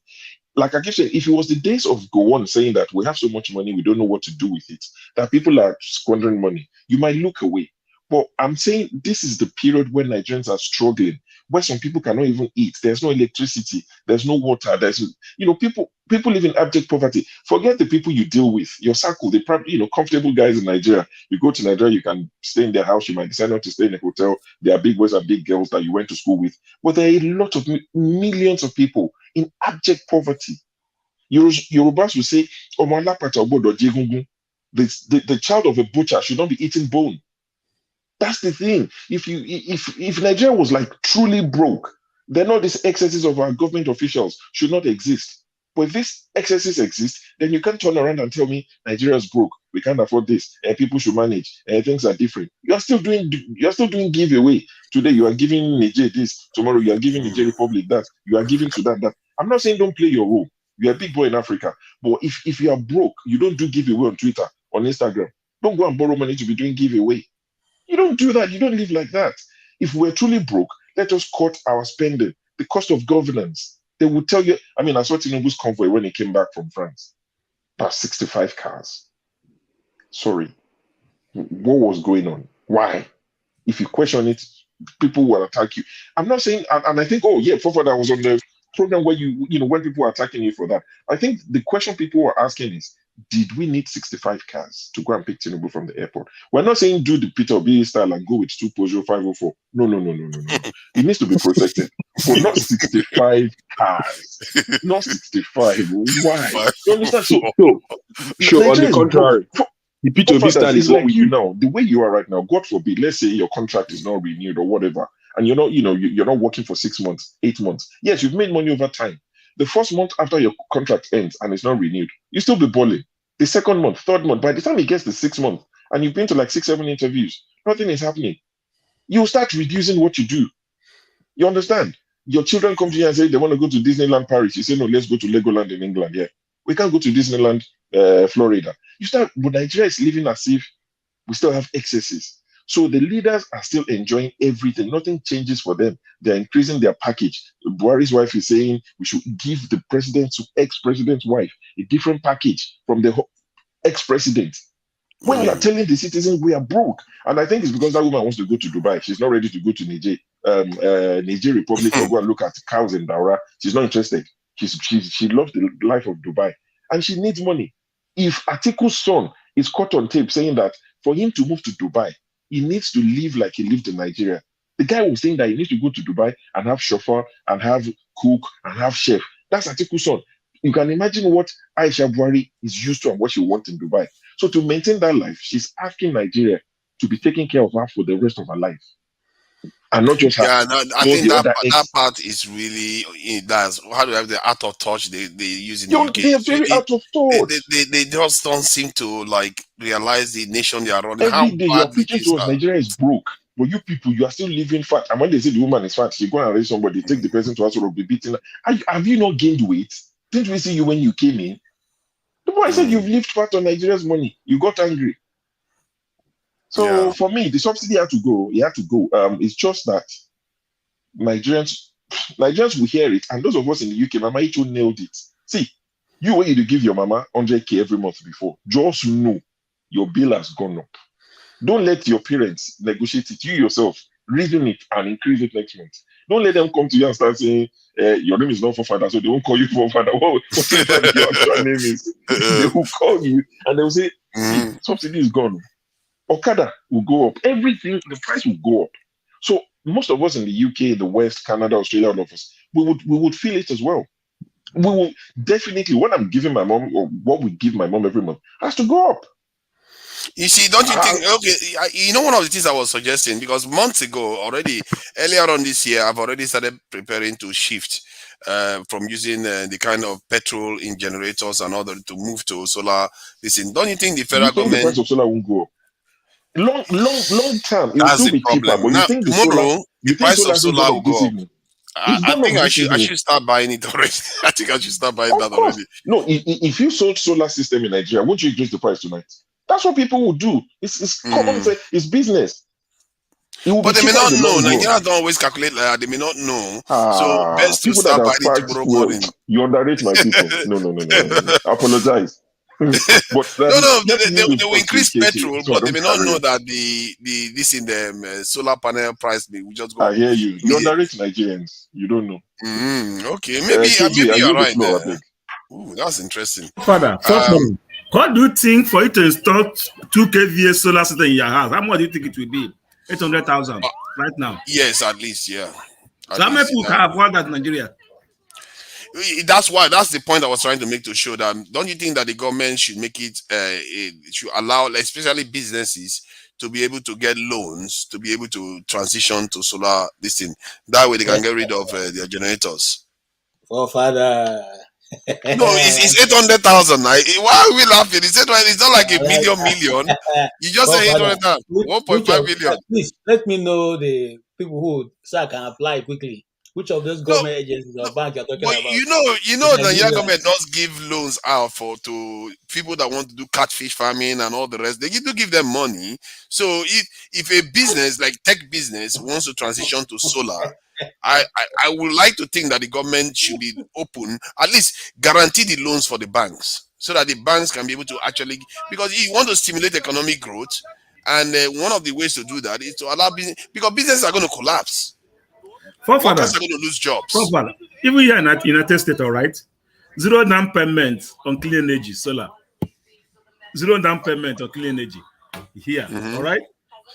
Speaker 15: Like I keep saying, if it was the days of Gowon saying that we have so much money, we don't know what to do with it, that people are squandering money, you might look away. But I'm saying this is the period when Nigerians are struggling, where some people cannot even eat. There's no electricity, there's no water, people live in abject poverty. Forget the people you deal with, your circle, the probably comfortable guys in Nigeria. You go to Nigeria, you can stay in their house, you might decide not to stay in a hotel. There are big boys and big girls that you went to school with. But there are a lot of millions of people in abject poverty. Yorubas will say, the child of a butcher should not be eating bone. That's the thing. If Nigeria was like truly broke, then all these excesses of our government officials should not exist. But if these excesses exist, then you can't turn around and tell me Nigeria's broke. We can't afford this, and people should manage, and things are different. You're still doing giveaway. Today you are giving Niger this, tomorrow you are giving Niger Republic that, you are giving Sudan that. I'm not saying don't play your role. You're a big boy in Africa. But if you are broke, you don't do giveaway on Twitter, on Instagram. Don't go and borrow money to be doing giveaway. You don't do that. You don't live like that. If we're truly broke, let us cut our spending. The cost of governance. They will tell you. I mean, I saw Tinubu's convoy when he came back from France. Past 65 cars. Sorry. What was going on? Why? If you question it, people will attack you. I'm not saying, and I think, oh yeah, Fofo, that was on the program where when people were attacking you for that. I think the question people were asking is, did we need 65 cars to go and pick Tinubu from the airport? We're not saying do the Peter Obi style and go with 2 Peugeot 504. No. It needs to be protected, but not 65 cars. Not 65. Why? You understand? So
Speaker 11: on the
Speaker 15: Nigeria is broke.
Speaker 11: contrary, the P2B style
Speaker 15: It's
Speaker 11: is what
Speaker 15: like
Speaker 11: we
Speaker 15: you
Speaker 11: do.
Speaker 15: now, the way you are right now. God forbid, let's say your contract is not renewed or whatever, and you're not, you're not working for 6 months, 8 months. Yes, you've made money over time. The first month after your contract ends and it's not renewed, you still be balling. The second month, third month, by the time it gets the 6th month, and you've been to like 6, 7 interviews, nothing is happening. You start reducing what you do. You understand? Your children come to you and say they want to go to Disneyland Paris. You say, no, let's go to Legoland in England. Yeah. We can't go to Disneyland Florida. But Nigeria is living as if we still have excesses. So the leaders are still enjoying everything. Nothing changes for them. They're increasing their package. Buhari's wife is saying we should give the president's ex-president's wife a different package from the ex-president. When you are telling the citizens we are broke, and I think it's because that woman wants to go to Dubai. She's not ready to go to Niger Republic or go and look at cows in Daura. She's not interested. She loves the life of Dubai, and she needs money. If Atiku's son is caught on tape saying that for him to move to Dubai, he needs to live like he lived in Nigeria. The guy was saying that he needs to go to Dubai and have chauffeur and have cook and have chef. That's Atiku's son. You can imagine what Aisha Buhari is used to and what she wants in Dubai. So to maintain that life, she's asking Nigeria to be taking care of her for the rest of her life. And not just her.
Speaker 13: Yeah, no, I think that part is really, that's how do I have the out of touch they use in the UK.
Speaker 15: They're very out of touch.
Speaker 13: They just don't seem to like realize the nation they are running.
Speaker 15: Every day you're preaching to us Nigeria is broke, but you people, you are still living fat. And when they say the woman is fat, you go and arrest somebody, take the person to hospital, be beaten. Have you not gained weight? Didn't we see you when you came in? The boy said you've lived fat on Nigeria's money. You got angry. So for me, the subsidy had to go. It had to go. It's just that Nigerians will hear it, and those of us in the UK, Mama Icho nailed it. See, you want you to give your mama 100k every month before. Just know your bill has gone up. Don't let your parents negotiate it. You yourself reason it and increase it next month. Don't let them come to you and start saying your name is not for father, so they won't call you for father. Whatever your actual name is, they will call you and they will say, see, subsidy is gone. Okada will go up. Everything, the price will go up. So most of us in the UK, the West, Canada, Australia, all of us, we would feel it as well. We will definitely, what I'm giving my mom or what we give my mom every month has to go up.
Speaker 13: You see, don't you think, okay, one of the things I was suggesting, because months ago already, earlier on this year, I've already started preparing to shift from using the kind of petrol in generators and other to move to solar. Listen, don't you think the federal government...
Speaker 15: the price of solar won't go up? Long term, it will
Speaker 13: That's
Speaker 15: still
Speaker 13: the
Speaker 15: be cheaper.
Speaker 13: problem.
Speaker 15: But
Speaker 13: Now,
Speaker 15: you think
Speaker 13: tomorrow, the price of solar will go up.
Speaker 15: It's
Speaker 13: I
Speaker 15: done
Speaker 13: think
Speaker 15: of
Speaker 13: I
Speaker 15: this
Speaker 13: should
Speaker 15: season.
Speaker 13: start buying it already. I think I should start buying
Speaker 15: Of
Speaker 13: that
Speaker 15: course.
Speaker 13: already.
Speaker 15: No, if you sold solar system in Nigeria, wouldn't you increase the price tonight? That's what people would do. It's common sense. It's business. It will be
Speaker 13: But they may
Speaker 15: cheaper in
Speaker 13: not
Speaker 15: the
Speaker 13: know.
Speaker 15: long run.
Speaker 13: Nigerians don't always calculate like that. They may not know. So best to
Speaker 15: People that
Speaker 13: start
Speaker 15: are
Speaker 13: buying it
Speaker 15: fact,
Speaker 13: tomorrow
Speaker 15: well,
Speaker 13: morning.
Speaker 15: you underrate my people. No. Apologize. But
Speaker 13: No,
Speaker 15: let me
Speaker 13: they
Speaker 15: move
Speaker 13: will
Speaker 15: on to
Speaker 13: increase
Speaker 15: KK
Speaker 13: petrol,
Speaker 15: so I
Speaker 13: but they
Speaker 15: don't
Speaker 13: may not
Speaker 15: carry
Speaker 13: know
Speaker 15: on.
Speaker 13: that the solar panel price will just go
Speaker 15: I
Speaker 13: up
Speaker 15: hear you. You
Speaker 13: immediately.
Speaker 15: underrate Nigerians. You don't know.
Speaker 13: Okay, maybe
Speaker 15: KB, are
Speaker 13: you're
Speaker 15: you the
Speaker 13: right
Speaker 15: floor, I
Speaker 13: there.
Speaker 15: beg?
Speaker 13: Ooh, that's interesting.
Speaker 14: Father, what do you think for you to install 2 kVA solar system in your house? How much do you think it will be? 800,000 right now.
Speaker 13: Yes, at least, yeah.
Speaker 14: So how many people can afford that in Nigeria?
Speaker 13: That's the point I was trying to make, to show that don't you think that the government should make it should allow especially businesses to be able to get loans to be able to transition to solar this thing, that way they can get rid of their generators.
Speaker 20: Father.
Speaker 13: No, it's 800,000. Why are we laughing? It's not like a million. You just say 800,000. 1.5 million.
Speaker 20: Please let me know the people who can apply quickly. Which of those government agencies or banks you're talking
Speaker 13: But
Speaker 20: about?
Speaker 13: you know the Nigerian government does give loans out to people that want to do catfish farming and all the rest. They do give them money. So if a business like tech business wants to transition to solar, I would like to think that the government should be open, at least guarantee the loans for the banks, so that the banks can be able to actually, because you want to stimulate economic growth, and one of the ways to do that is to allow business, because businesses are going to collapse. Workers are going to lose jobs.
Speaker 14: Even here in United States, all right, 0 down payment on clean energy, solar. 0 down payment on clean energy here, all right?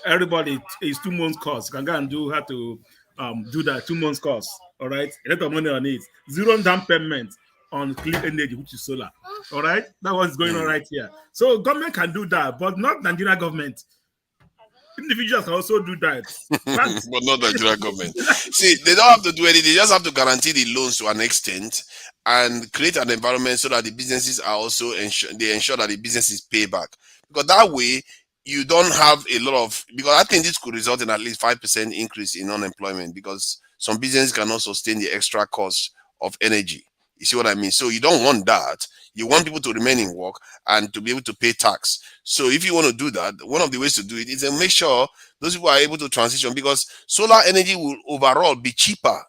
Speaker 14: Everybody is 2 months course. Can go and do how to do that 2 months course, all right? A lot of money on it. 0 down payment on clean energy, which is solar, all right? That's what's going on right here. So government can do that, but not Nigeria government. Individuals can also do that,
Speaker 13: but not the Nigerian government. See, they don't have to do anything. They just have to guarantee the loans to an extent and create an environment so that the businesses are also ensure that the businesses pay back. Because that way, you don't have a lot of, because I think this could result in at least 5% increase in unemployment, because some businesses cannot sustain the extra cost of energy. You see what I mean? So you don't want that. You want people to remain in work and to be able to pay tax. So if you want to do that, one of the ways to do it is to make sure those people are able to transition, because solar energy will overall be cheaper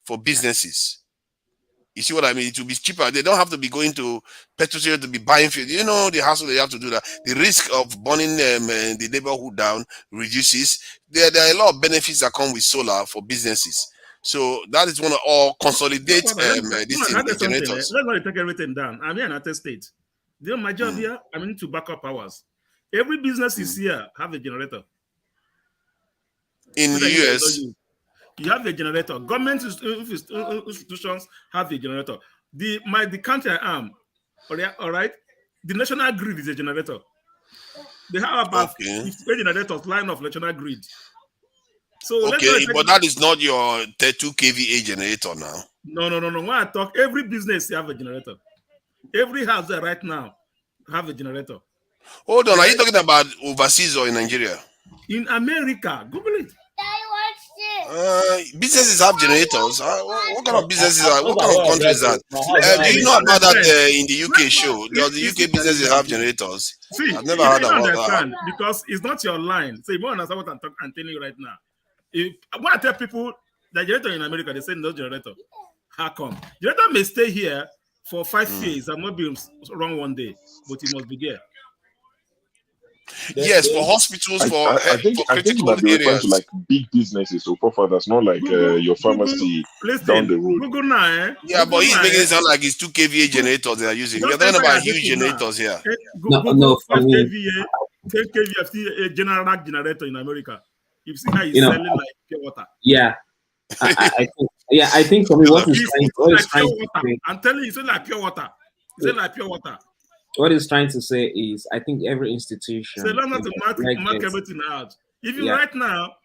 Speaker 13: for businesses. You see what I mean? It will be cheaper. They don't have to be going to petrol station to be buying fuel. You know the hassle they have to do that. The risk of burning the neighborhood down reduces. There are a lot of benefits that come with solar for businesses. So that is one of all consolidate this thing, the generators.
Speaker 14: Let's not take everything down. I'm here in United States. You know my job here, I'm into backup powers. Every business is here have a generator.
Speaker 13: In the US,
Speaker 14: you have a generator. Government institutions have a generator. The country I am, all right, the national grid is a generator. They have about 58 generators line of national grid. So
Speaker 13: but that is not your 32 kVA generator now.
Speaker 14: No. When I talk, every business have a generator. Every house there right now have a generator.
Speaker 13: Hold on, are you talking about overseas or in Nigeria?
Speaker 14: In America, Google it.
Speaker 13: Businesses have generators. What kind of businesses are? What kind of country is that? Do you know about that in the UK show? Does the UK businesses have generators?
Speaker 14: See,
Speaker 13: I've never heard about
Speaker 14: that. Because it's not your line. So you won't understand what I'm telling you right now. When I tell people the generator in America, they say no generator. How come? Generator may stay here for 5 years and not be wrong one day, but it must be there.
Speaker 13: Yes, for hospitals,
Speaker 15: I think you might be referring to like big businesses or forefathers, not like your pharmacy down the road.
Speaker 14: Google now,
Speaker 13: yeah, but he's making it sound like it's 2 kVA generators they are using. We're talking about huge generators here.
Speaker 12: No,
Speaker 14: 5 kVA, 10 kVA, a general generator in America. You see how he's selling like pure water.
Speaker 12: Yeah. I think for me, what is trying to say,
Speaker 14: I'm telling you, it's like pure water. It's like pure water.
Speaker 12: What he's trying to say is, I think every institution.
Speaker 14: So learn how to mark everything out. Even right now,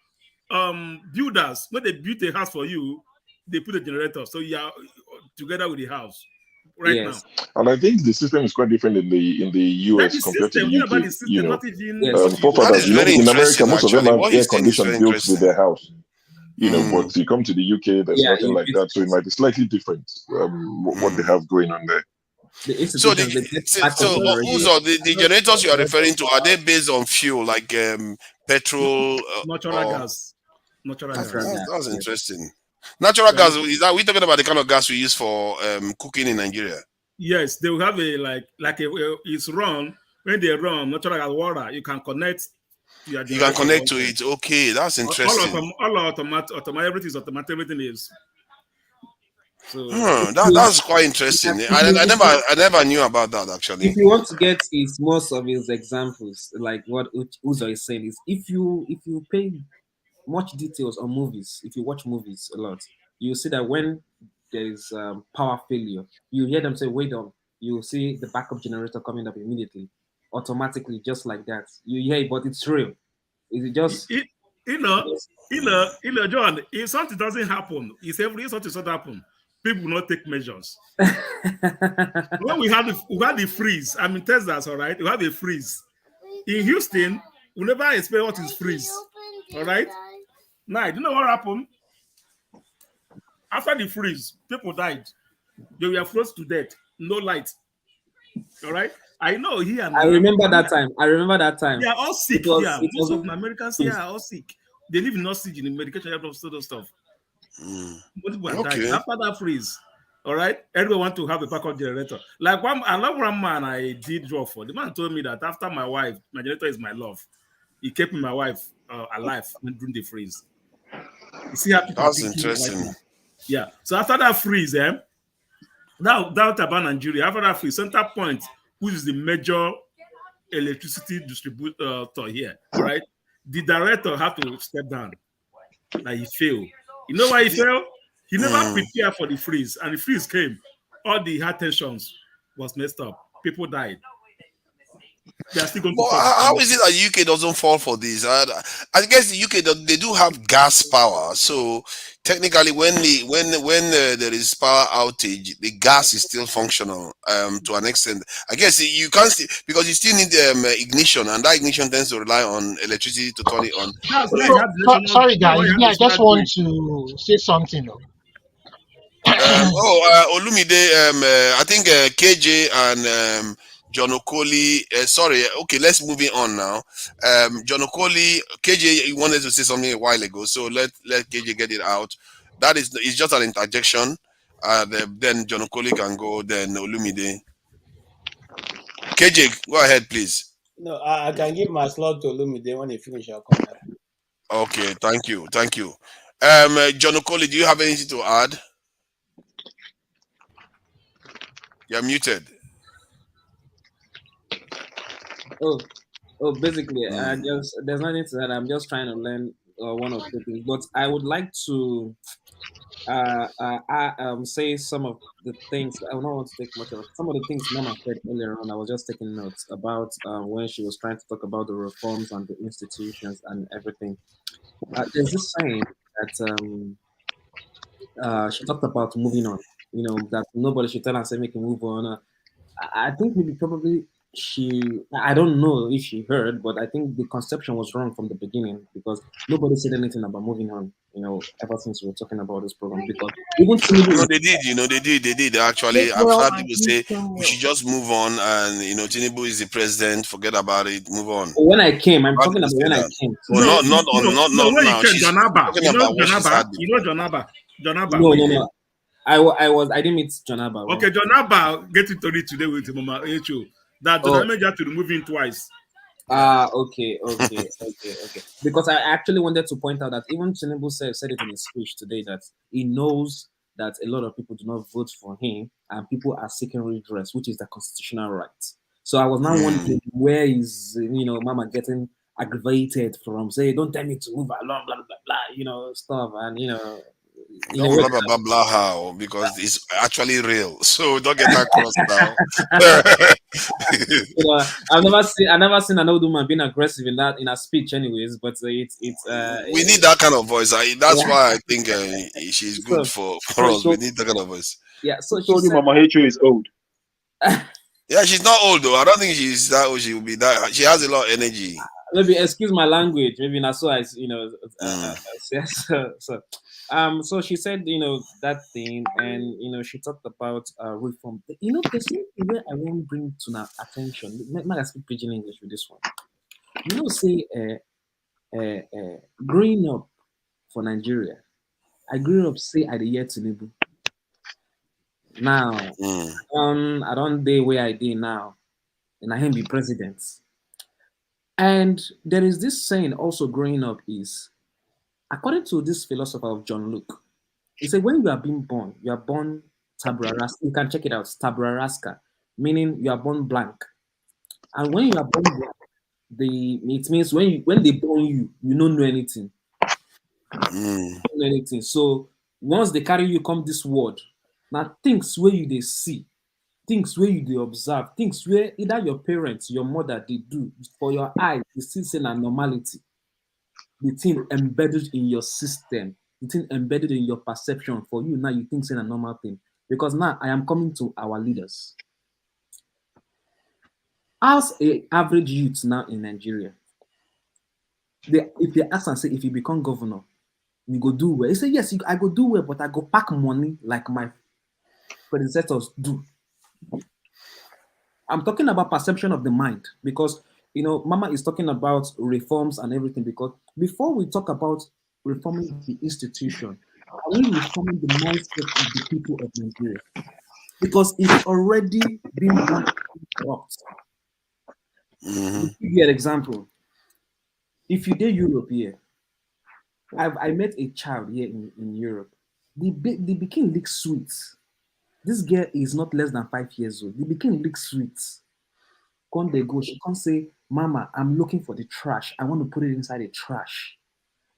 Speaker 14: builders, when they build a house for you, they put a generator, so you are together with the house now.
Speaker 15: And I think the system is quite different in the US compared to the UK. You know,
Speaker 13: in America,
Speaker 15: most of them have air conditioned built with their house. You know, but you come to the UK, there's nothing like that, so it might be slightly different. What they have going on there.
Speaker 12: The
Speaker 13: So,
Speaker 12: institutions,
Speaker 13: who's are the generators you are referring to? Are they based on fuel like petrol
Speaker 14: natural
Speaker 13: or
Speaker 14: gas? Natural gas.
Speaker 13: That's interesting. Natural gas, is that we talking about the kind of gas we use for cooking in Nigeria?
Speaker 14: Yes, they will have a it's run when they run natural gas water. You can connect.
Speaker 13: You can connect to it. Okay, that's interesting.
Speaker 14: All automatic. Everything is automatic. Everything is. So
Speaker 13: that's quite interesting. I never knew about that actually.
Speaker 12: If you want to get most of his examples, like what Uzo is saying, is if you pay much details on movies, if you watch movies a lot, you see that when there is power failure, you hear them say, "Wait on." You see the backup generator coming up immediately, automatically, just like that. You hear it, but it's real. Is it just?
Speaker 14: John, if something doesn't happen, if something doesn't happen, people will not take measures. When we had the freeze, I'm in Texas, all right? We had a freeze. In Houston, we never explain what is freeze. All right? Now, you know what happened? After the freeze, people died. They were frozen to death. No light. All right? I know here.
Speaker 12: I remember that time.
Speaker 14: They are all sick. Most of the Americans here are all sick. They live in oxygen, in medication, all that stuff. Most people are dying. After that freeze, all right, everyone want to have a backup generator. Like one man I did draw for. The man told me that after my wife, my generator is my love. He kept my wife alive during the freeze. You see how people
Speaker 13: that's interesting.
Speaker 14: Right, yeah. So after that freeze, that about Nigeria. After that freeze, Center Point, which is the major electricity distributor here, all right, the director had to step down. Like he failed. You know why he failed? He never prepared for the freeze, and the freeze came. All the high tensions was messed up. People died. They are still going to
Speaker 13: how is it that UK doesn't fall for this? I guess the UK they do have gas power, so technically when there is power outage, the gas is still functional to an extent. I guess you can't because you still need ignition, and that ignition tends to rely on electricity to turn it on.
Speaker 6: Sorry guys, I just want to say something.
Speaker 13: Olumide, I think KJ and John Okoli, sorry, okay, let's move it on now. John Okoli, KJ, you wanted to say something a while ago, so let KJ get it out. It's just an interjection. Then John Okoli can go, then Olumide. KJ, go ahead, please.
Speaker 20: No, I can give my slot to Olumide when he finish. I'll come back.
Speaker 13: Okay, thank you. John Okoli, do you have anything to add? You're muted.
Speaker 12: Basically, there's nothing to that. I'm just trying to learn one of the things, but I would like to say some of the things. I don't want to take much of some of the things Mama said earlier on. I was just taking notes about when she was trying to talk about the reforms and the institutions and everything. There's this saying that she talked about moving on. You know, that nobody should tell her say make a move on. I think probably I don't know if she heard, but I think the conception was wrong from the beginning because nobody said anything about moving on, you know, ever since we were talking about this program. Because even Tinubu,
Speaker 13: they did actually. I've heard people say we should just move on, and Tinubu is the president, forget about it, move on.
Speaker 12: When I came, I'm talking about when I came.
Speaker 13: Well, not now.
Speaker 14: She's talking about what she's had. Jonaba.
Speaker 12: No. I didn't meet Jonaba.
Speaker 14: Okay, Jonaba get into it today with Mama H.O. That Jonaba had to remove him twice.
Speaker 12: Okay. Because I actually wanted to point out that even Tinubu said it in his speech today that he knows that a lot of people do not vote for him and people are seeking redress, which is their constitutional right. So I was now wondering where is Mama getting aggravated from? Say, don't tell me to move along, blah blah blah, stuff, and
Speaker 13: Don't blah how because it's actually real. So don't get that cross now.
Speaker 12: I've never seen an old woman being aggressive in a speech, anyways. But it's
Speaker 13: we need that kind of voice. That's why I think she's good for us. We need that kind of voice.
Speaker 12: Yeah. So
Speaker 11: told you Mama H.O. is old.
Speaker 13: Yeah, she's not old though. I don't think she's that old. She will be that. She has a lot of energy.
Speaker 12: maybe excuse my language. Maybe not so I, so she said, that thing, and she talked about reform. There's something where I won't bring to our attention. Might I speak pidgin English with this one? Say growing up for Nigeria, I grew up say at the year Tinubu. Now, I don't day where I did now, and I him be president. And there is this saying also growing up is, according to this philosopher of John Luke, he said when you are being born, you are born tabula rasa. You can check it out, tabula rasa, meaning you are born blank. And when you are born blank, it means when they born you, you don't know anything. You don't know anything. So once they carry you come this world, now things where you they see, things where you they observe, things where either your parents, your mother, they do for your eyes, you still see a normality. The thing embedded in your system, the thing embedded in your perception. For you now, you think it's a normal thing. Because now I am coming to our leaders. As a average youth now in Nigeria, if they ask and say, if you become governor, you go do well. He say, yes, I go do well, but I go pack money like my predecessors do. I'm talking about perception of the mind because, Mama is talking about reforms and everything, because before we talk about reforming the institution, are we reforming the mindset of the people of Nigeria? Because it's already been corrupt. To give you an example, if you did Europe here, I met a child here in Europe. The became lick sweet. This girl is not less than 5 years old. The became lick sweet. Come they go, she can't say, Mama, I'm looking for the trash. I want to put it inside the trash.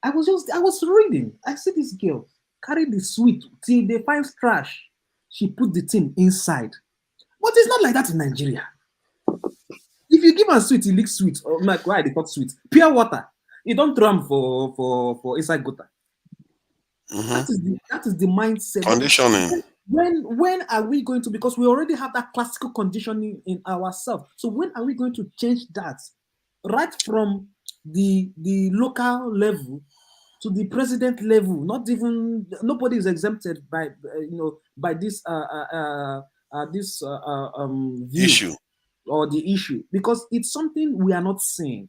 Speaker 12: I was reading. I see this girl carry the sweet till they find trash. She put the thing inside. But it's not like that in Nigeria. If you give her sweet, it looks sweet. Or like why they call sweet? Pure water. You don't throw them for inside gutter. That is the mindset.
Speaker 13: Conditioning.
Speaker 12: When are we going to? Because we already have that classical conditioning in ourselves. So when are we going to change that? Right from the local level to the president level. Not even nobody is exempted by by this view
Speaker 13: Issue
Speaker 12: or the issue, because it's something we are not seeing.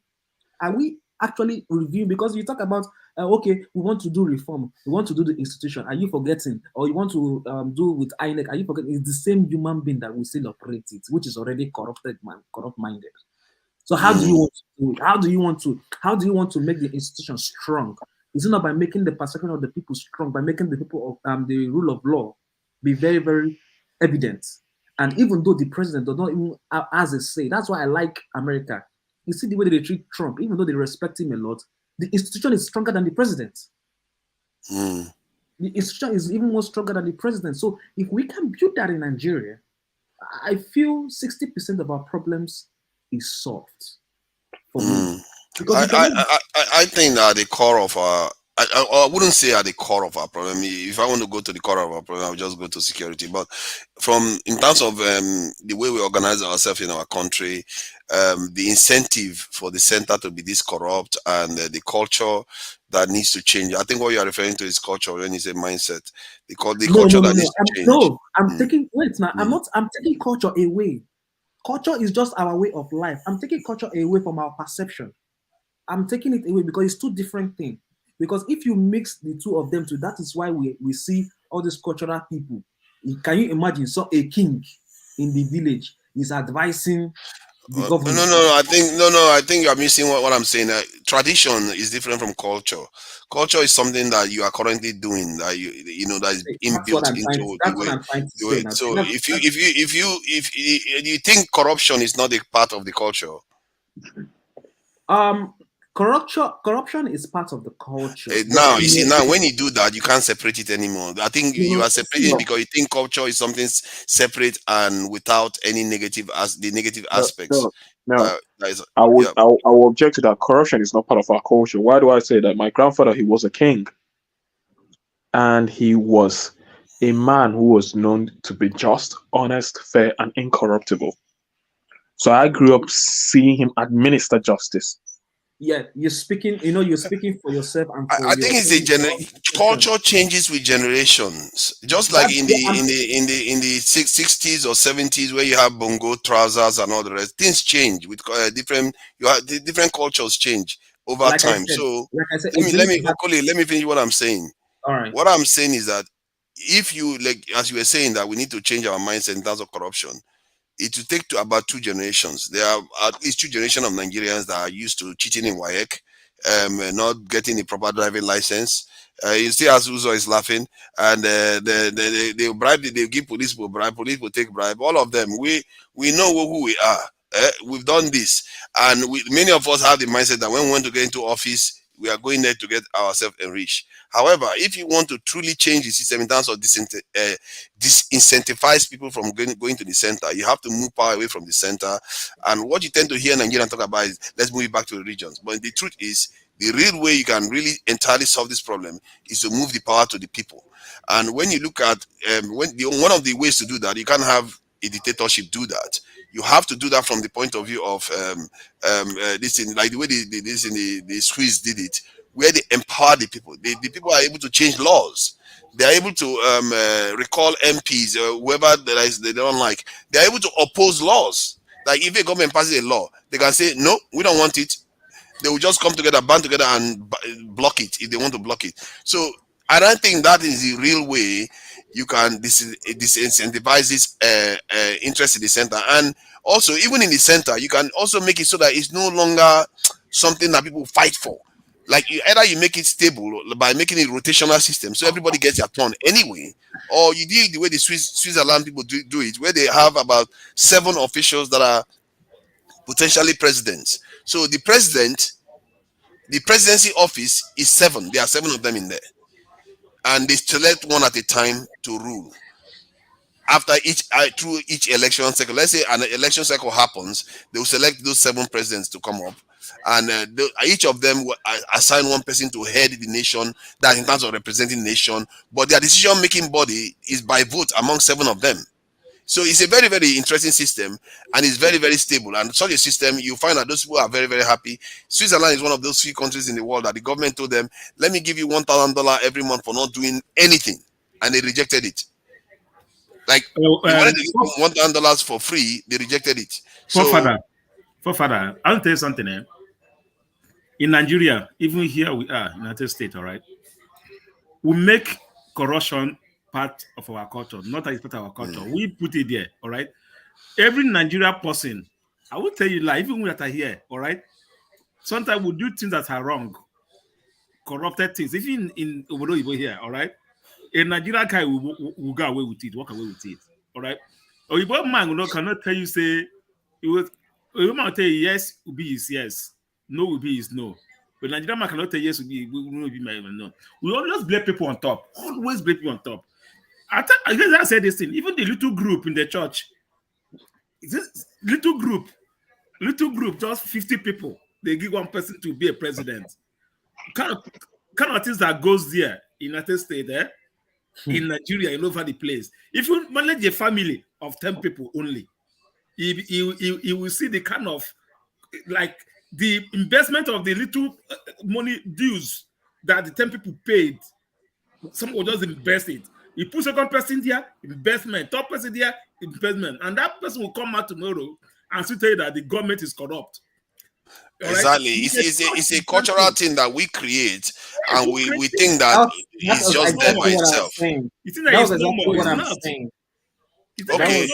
Speaker 12: Are we actually reviewing? Because you talk about okay, we want to do reform, we want to do the institution. Are you forgetting? Or you want to do with INEC? Are you forgetting? It's the same human being that will still operate it, which is already corrupt minded. So how do you want to make the institution strong? Is it not by making the perception of the people strong, by making the people of the rule of law be very, very evident? And even though the president does not even has a say, that's why I like America. You see the way they treat Trump, even though they respect him a lot, the institution is stronger than the president. The institution is even more stronger than the president. So if we can build that in Nigeria, I feel 60% of our problems is solved for me. Because
Speaker 13: I think that at the core of our, I wouldn't say at the core of our problem. If I want to go to the core of our problem, I'll just go to security. But in terms of the way we organize ourselves in our country, the incentive for the center to be this corrupt and the culture that needs to change. I think what you are referring to is culture when you say mindset. The culture that needs to change.
Speaker 12: No, I'm taking I'm taking culture away. Culture is just our way of life. I'm taking culture away from our perception. I'm taking it away because it's two different things. Because if you mix the two of them, that is why we see all these cultural people. Can you imagine? So a king in the village is advising the government.
Speaker 13: I think you're missing what I'm saying. Tradition is different from culture. Culture is something that you are currently doing, that that is inbuilt into the way. So if you think corruption is not a part of the culture,
Speaker 12: corruption is part of the culture.
Speaker 13: Now you see, now when you do that, you can't separate it anymore. I think you are separating because you think culture is something separate and without any negative aspects.
Speaker 11: No. I will object to that. Corruption is not part of our culture. Why do I say that? My grandfather, he was a king, and he was a man who was known to be just, honest, fair, and incorruptible. So I grew up seeing him administer justice.
Speaker 12: Yeah, you're speaking. You know, you're speaking for yourself and for
Speaker 13: I
Speaker 12: your
Speaker 13: think it's a
Speaker 12: own
Speaker 13: culture changes with generations. Just like
Speaker 12: That's
Speaker 13: in
Speaker 12: yeah,
Speaker 13: the 60s or 70s, where you have bongo trousers and all the rest, things change with different. You have the different cultures change over time. So
Speaker 12: a
Speaker 13: let
Speaker 12: glimpse
Speaker 13: me
Speaker 12: of that.
Speaker 13: Okoli, let me finish what I'm saying.
Speaker 12: All right.
Speaker 13: What I'm saying is that if you, like, as you were saying, that we need to change our mindset in terms of corruption, it will take to about 2 generations. There are at least 2 generations of Nigerians that are used to cheating in WAEC, not getting a proper driving license. You see, as Uzo is laughing, and they bribe, they give police will bribe, police will take bribe. All of them, we know who we are. We've done this, and many of us have the mindset that when we want to get into office, we are going there to get ourselves enriched. However, if you want to truly change the system in terms of disincentivize people from going to the center, you have to move power away from the center. And what you tend to hear Nigerians talk about is, let's move it back to the regions. But the truth is, the real way you can really entirely solve this problem is to move the power to the people. And when you look at one of the ways to do that, you can't have a dictatorship do that. You have to do that from the point of view of this thing, like the way the Swiss did it, where they empower the people. The people are able to change laws. They are able to recall MPs, whoever they don't like. They are able to oppose laws. Like if a government passes a law, they can say, no, we don't want it. They will just come together, band together, and block it if they want to block it. So I don't think that is the real way you can disincentivize this interest in the center. And also, even in the center, you can also make it so that it's no longer something that people fight for. Like either you make it stable by making it rotational system, so everybody gets their turn anyway, or you do it the way the Switzerland people do it, where they have about 7 officials that are potentially presidents. So the presidency office is 7. There are 7 of them in there, and they select one at a time to rule. After through each election cycle, let's say an election cycle happens, they will select those 7 presidents to come up, and each of them will assign one person to head the nation. That in terms of representing the nation, but their decision-making body is by vote among 7 of them. So it's a very, very interesting system, and it's very, very stable. And such a system, you find that those people are very, very happy. Switzerland is one of those few countries in the world that the government told them, let me give you $1,000 every month for not doing anything. And they rejected it. Like, they wanted to give them $1,000 for free, they rejected it. So,
Speaker 14: Forefather, I'll tell you something. In Nigeria, even here we are, United States, all right, we make corruption part of our culture, not as part of our culture. We put it there, all right. Every Nigerian person, I will tell you, like, even we that are here, all right, sometimes we do things that are wrong, corrupted things, even in Obodo Ibo here, all right. A Nigerian guy will go away with it, walk away with it, all right. Oyibo man cannot tell you, say, it was, Oyibo man will tell you yes will be his yes, no will be his no. But Nigerian man cannot tell you yes will be my no. We always blame people on top, always blame people on top. I guess I said this thing, even the little group in the church, this little group, just 50 people, they give one person to be a president. Kind of things that goes there in United States, in Nigeria, all over the place. If you manage a family of 10 people only, you will see the kind of, like, the investment of the little money dues that the 10 people paid. Some will just invest it. You put second person there, investment, third person there, investment, and that person will come out tomorrow and still tell you that the government is corrupt. All right?
Speaker 13: exactly. It's a cultural thing that we create, and we think that it's
Speaker 12: was
Speaker 13: just there by
Speaker 12: exactly what I
Speaker 13: itself.
Speaker 12: was saying.
Speaker 14: You think
Speaker 12: That
Speaker 14: that
Speaker 12: was
Speaker 14: it's
Speaker 12: exactly
Speaker 14: normal?
Speaker 12: what
Speaker 14: It's
Speaker 12: I'm
Speaker 14: not.
Speaker 12: saying.
Speaker 13: Okay,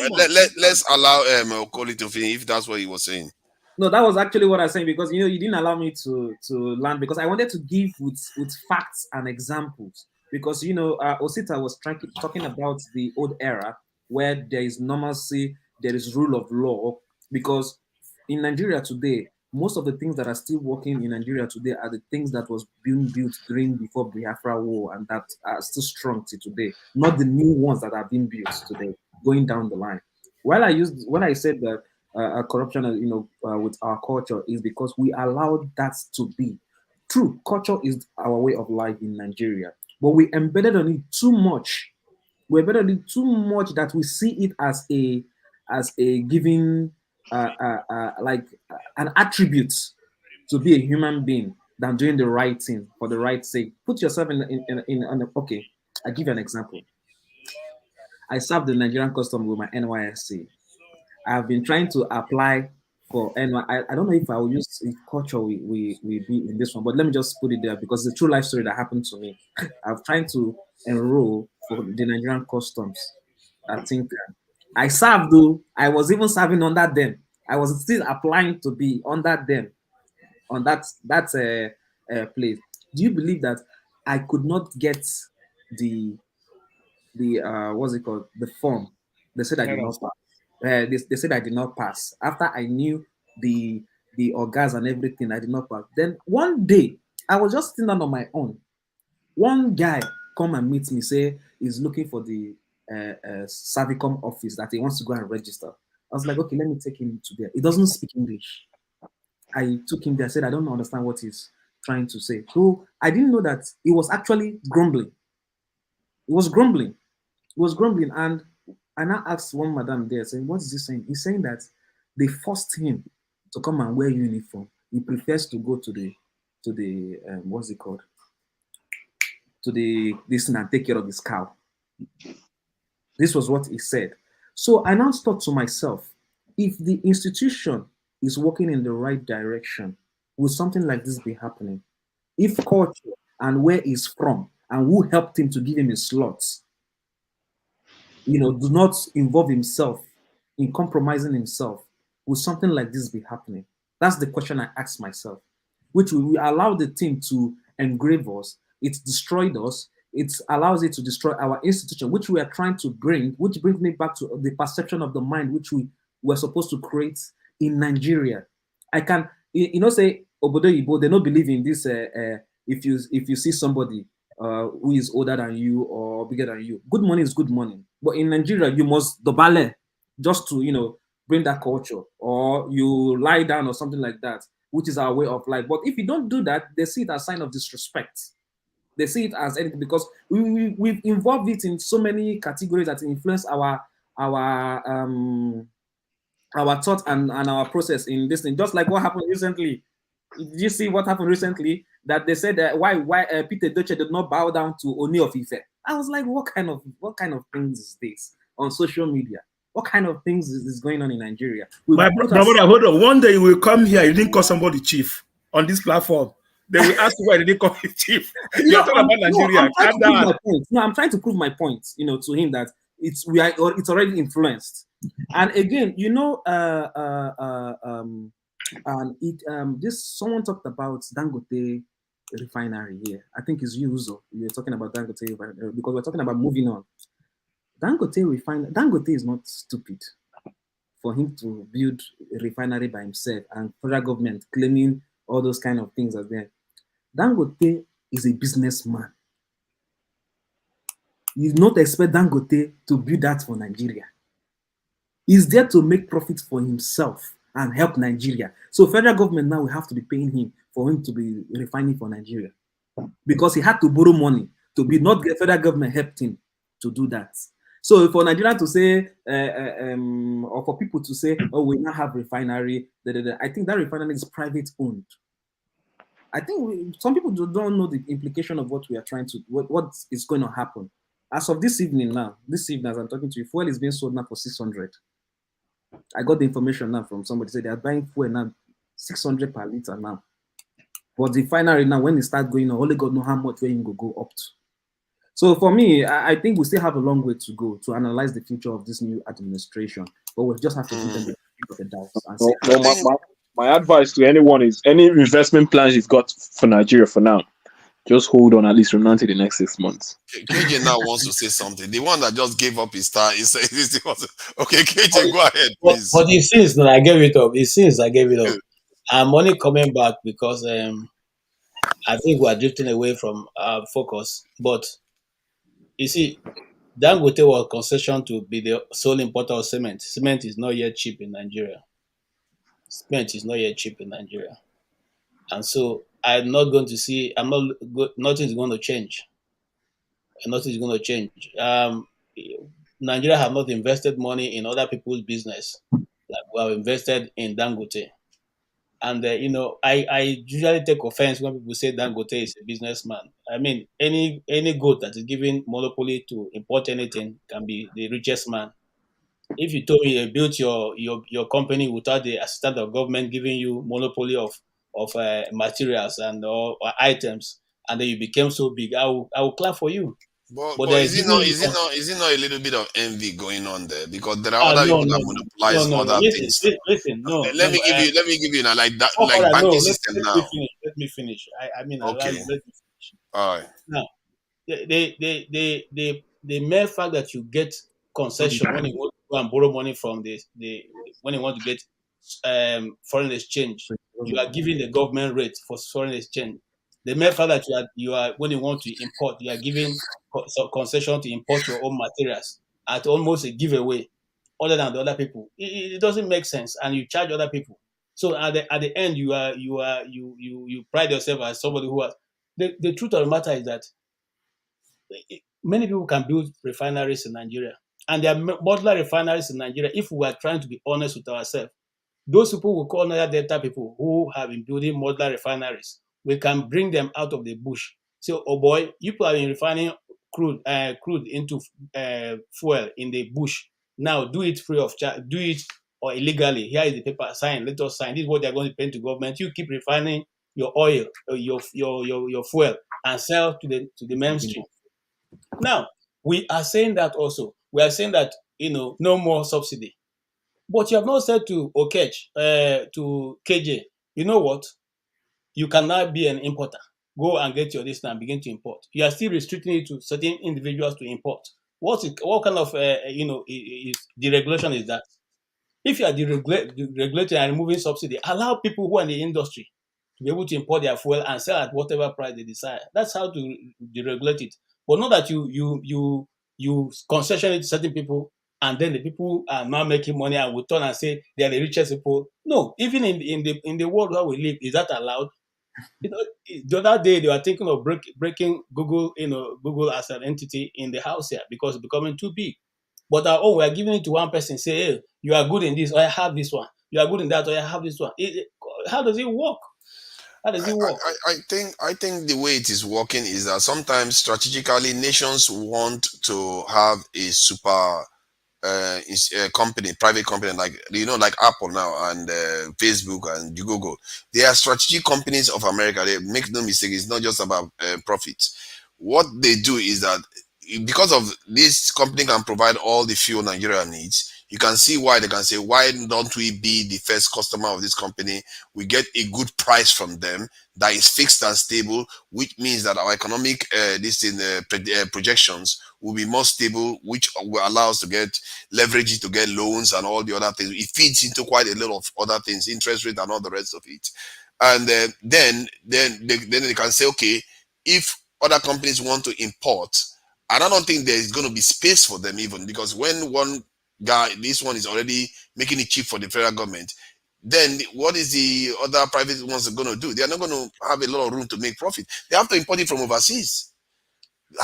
Speaker 13: let's allow Okoli to finish if that's what he was saying.
Speaker 12: No, that was actually what I was saying, because you didn't allow me to land, because I wanted to give with facts and examples, because Osita was talking about the old era where there is normalcy, there is rule of law, because in Nigeria today, most of the things that are still working in Nigeria today are the things that was being built during before Biafra War, and that are still strong to today, not the new ones that are being built today, going down the line. When I said that corruption, with our culture, is because we allowed that to be. True, culture is our way of life in Nigeria, but we embedded on it too much. We embedded on it too much that we see it as a giving, like an attribute. to be a human being than doing the right thing for the right sake. Put yourself okay, I'll give you an example. I served the Nigerian custom with my NYSC. I've been trying to apply for NY. I don't know if I will use if culture we be in this one, but let me just put it there because it's a true life story that happened to me. I've tried to enroll for the Nigerian customs. I think I served though. I was even serving under them. I was still applying to be under them on that place. Do you believe that I could not get the what's it called, the form? They said I did not pass. They said I did not pass after I knew the organs and everything. I did not pass. Then one day I was just sitting down on my own. One guy come and meet me, say he's looking for the Savicom office that he wants to go and register. I was like, okay, let me take him to there. He doesn't speak English. I took him there. I said, I don't understand what he's trying to say. So I didn't know that he was actually grumbling. He was grumbling. He was grumbling. And I now asked one madam there, saying, what is he saying? He's saying that they forced him to come and wear uniform. He prefers to go to the what's it called? To the this and take care of his cow. This was what he said. So I now thought to myself, if the institution is working in the right direction, will something like this be happening? If culture and where he's from and who helped him to give him a slot, do not involve himself in compromising himself, will something like this be happening? That's the question I asked myself. Which we allow the thing to engrave us, it destroyed us, it allows it to destroy our institution, which we are trying to bring, which brings me back to the perception of the mind, which we were supposed to create in Nigeria. I can, say, Obodo Ibo, they don't believe in this. If you see somebody who is older than you or bigger than you, good money is good money. But in Nigeria, you must dobale just to, bring that culture, or you lie down or something like that, which is our way of life. But if you don't do that, they see it as a sign of disrespect. They see it as anything because we've involved it in so many categories that influence our thought and our process in this thing. Just like what happened recently. Did you see what happened recently? That they said that why Peter Doche did not bow down to Oni of Ife. I was like, what kind of things is this on social media? What kind of things is going on in Nigeria?
Speaker 14: My brother, hold on. One day you will come here, you didn't call somebody chief on this platform. They will ask you why they didn't call you chief. You're talking about Nigeria.
Speaker 12: I'm trying to prove my point, to him that it's already influenced. And again, this someone talked about Dangote refinery here. I think it's you, Uzo. You're talking about Dangote refinery because we're talking about moving on. Dangote is not stupid for him to build a refinery by himself and federal government claiming all those kind of things as there. Dangote is a businessman. You not expect Dangote to build that for Nigeria. He's there to make profit for himself and help Nigeria. So federal government now will have to be paying him for him to be refining for Nigeria because he had to borrow money to be not the federal government helped him to do that. So for Nigeria to say, or for people to say, oh, we now have refinery, I think that refinery is private owned. I think some people don't know the implication of what we are trying to, what is going to happen. As of this evening as I'm talking to you, fuel is being sold now for 600. I got the information now from somebody said they are buying fuel now 600 per liter now. But the refinery now, when it starts going on, only God know how much where you go up to. So for me, I think we still have a long way to go to analyze the future of this new administration. But we just have to give them the benefit of the doubt and see.
Speaker 11: My advice to anyone is any investment plans you've got for Nigeria for now, just hold on, at least from now to the next 6 months.
Speaker 13: KJ now wants to say something. The one that just gave up his star is okay. KJ, go ahead, please.
Speaker 20: But it seems that I gave it up. I'm only coming back because I think we are drifting away from our focus. But you see, Dangote was concession to be the sole importer of cement. Cement is not yet cheap in Nigeria. And so I'm not going to see. Nothing is going to change. Nothing is going to change. Nigeria have not invested money in other people's business like we have invested in Dangote. And I usually take offense when people say Dangote is a businessman. I mean, any goat that is given monopoly to import anything can be the richest man. If you told me you built your company without the assistance of government giving you monopoly of materials and or items, and then you became so big, I will clap for you. But
Speaker 13: But
Speaker 20: giving you
Speaker 13: is it not a little bit of envy going on there? Because there are other
Speaker 20: no,
Speaker 13: people
Speaker 20: no,
Speaker 13: that
Speaker 20: no, no,
Speaker 13: monopolize
Speaker 20: no, no.
Speaker 13: other
Speaker 20: Listen,
Speaker 13: things.
Speaker 20: listen, no,
Speaker 13: Let
Speaker 20: no.
Speaker 13: me give you now like that,
Speaker 20: Oh,
Speaker 13: like
Speaker 20: father, no.
Speaker 13: banking
Speaker 20: Let,
Speaker 13: system
Speaker 20: let me
Speaker 13: now.
Speaker 20: finish. Let me finish. I mean, allow
Speaker 13: Okay.
Speaker 20: you. Let me finish.
Speaker 13: All right.
Speaker 20: Now, the mere fact that you get concession when you want to go and borrow money from the when you want to get foreign exchange, you are giving the government rate for foreign exchange. The mere fact that you are when you want to import, you are giving some concession to import your own materials at almost a giveaway, other than the other people. It doesn't make sense, and you charge other people. So at the end, you pride yourself as somebody who has. The truth of the matter is that many people can build refineries in Nigeria, and there are modular refineries in Nigeria. If we are trying to be honest with ourselves, those people will call Niger Delta people who have been building modular refineries. We can bring them out of the bush. So, oh boy, you people have been refining crude into fuel in the bush. Now do it free of charge. Do it or illegally. Here is the paper. Sign. Let us sign. This is what they are going to pay to government. You keep refining your oil, your fuel, and sell to the mainstream. Now, we are saying that also. We are saying that, no more subsidy. But you have not said to Okech, to KJ, you know what? You cannot be an importer. Go and get your list and begin to import. You are still restricting it to certain individuals to import. What kind of, deregulation is that? If you are deregulating and removing subsidy, allow people who are in the industry to be able to import their fuel and sell at whatever price they desire. That's how to deregulate it. But not that you concession it to certain people, and then the people are now making money and will turn and say they are the richest people. No, even in the world where we live, is that allowed? The other day they were thinking of breaking Google, Google as an entity in the house here because it's becoming too big. But we are giving it to one person, say, hey, you are good in this, or I have this one. You are good in that, or I have this one. How does it work? How does it work?
Speaker 13: I think the way it is working is that sometimes strategically nations want to have a super company, private company, like like Apple now and Facebook and Google. They are strategic companies of America. They make no mistake. It's not just about profit. What they do is that because of this company can provide all the fuel Nigeria needs. You can see why they can say, why don't we be the first customer of this company? We get a good price from them that is fixed and stable, which means that our economic projections will be more stable, which will allow us to get leverage, to get loans and all the other things. It feeds into quite a lot of other things, interest rate and all the rest of it. And then they can say, okay, if other companies want to import, and I don't think there's going to be space for them even, because when one guy, this one is already making it cheap for the federal government, then what is the other private ones going to do? They are not going to have a lot of room to make profit. They have to import it from overseas.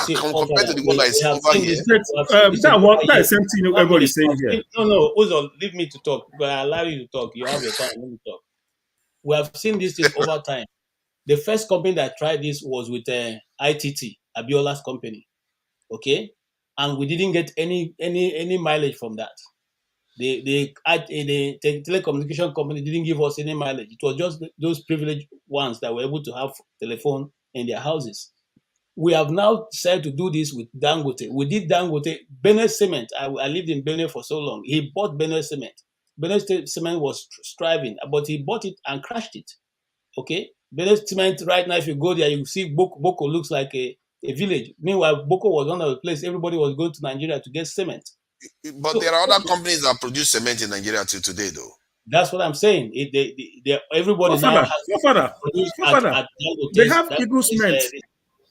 Speaker 20: See,
Speaker 13: Compared to the one
Speaker 20: we
Speaker 13: that is
Speaker 20: have
Speaker 13: over
Speaker 20: seen
Speaker 13: here.
Speaker 20: this. We have seen this in over
Speaker 12: That
Speaker 20: years.
Speaker 12: is same thing
Speaker 20: One
Speaker 12: everybody
Speaker 20: minute.
Speaker 12: is saying here.
Speaker 20: No, Uzo, leave me to talk. But I allow you to talk. You have your time. Let me talk. We have seen this thing over time. The first company that tried this was with ITT, Abiola's company. Okay, and we didn't get any mileage from that. The telecommunication company didn't give us any mileage. It was just those privileged ones that were able to have telephone in their houses. We have now decided to do this with Dangote. We did Dangote, Benue Cement. I lived in Benue for so long. He bought Benue Cement. Benue Cement was striving, but he bought it and crashed it. Okay? Benue Cement, right now, if you go there, you see Boko looks like a village. Meanwhile, Boko was one of the places everybody was going to Nigeria to get cement.
Speaker 13: But there are other companies that produce cement in Nigeria till today, though.
Speaker 20: That's what I'm saying. Everybody now has produced at Dangote's.
Speaker 12: They have Eagle Cement.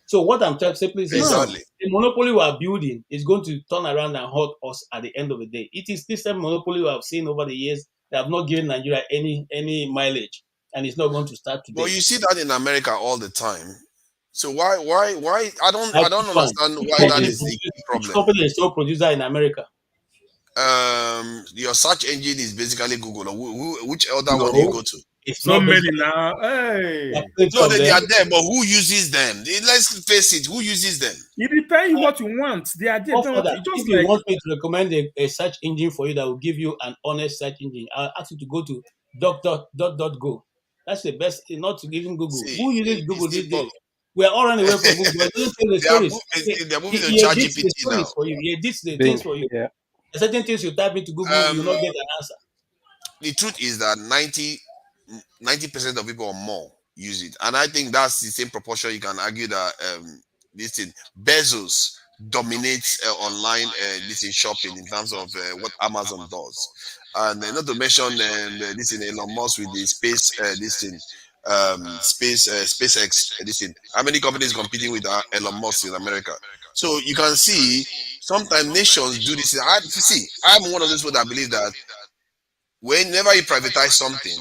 Speaker 20: So what I'm simply saying
Speaker 13: Exactly.
Speaker 20: is the monopoly we are building is going to turn around and hurt us at the end of the day. It is this same monopoly we have seen over the years that have not given Nigeria any mileage, and it's not going to start today.
Speaker 13: But you see that in America all the time. So why I don't understand why that is the problem.
Speaker 20: Which company is sole producer in America?
Speaker 13: Your search engine is basically Google. Which other one do you go to?
Speaker 20: It's
Speaker 14: So
Speaker 20: not based
Speaker 14: many
Speaker 20: on
Speaker 14: now. Hey.
Speaker 13: No, they are there, but who uses them? Let's face it, who uses them?
Speaker 14: It depends what you want. They are there.
Speaker 20: Go
Speaker 14: Don't
Speaker 20: further.
Speaker 14: just
Speaker 20: If you
Speaker 14: like
Speaker 20: want me to recommend a search engine for you that will give you an honest search engine, I'll ask you to go to go. That's the best, not to even Google.
Speaker 13: See,
Speaker 20: Who uses Google
Speaker 13: see,
Speaker 20: these
Speaker 13: but
Speaker 20: days? We are all running away from Google, but it doesn't tell the stories.
Speaker 13: they are moving to
Speaker 20: He edits the
Speaker 13: ChatGPT now.
Speaker 20: stories for you. He edits the
Speaker 5: Bing,
Speaker 20: things for you.
Speaker 5: yeah.
Speaker 20: There are certain things you type into Google, you will not
Speaker 13: Um,
Speaker 20: get an answer.
Speaker 13: the truth is that 90% of people or more use it, and I think that's the same proportion. You can argue that this thing Bezos dominates online this in shopping in terms of what Amazon does, and not to mention this in Elon Musk with the space this thing SpaceX this thing. How many companies competing with Elon Musk in America? So you can see sometimes nations do this. I'm one of those people that believe that whenever you privatize something,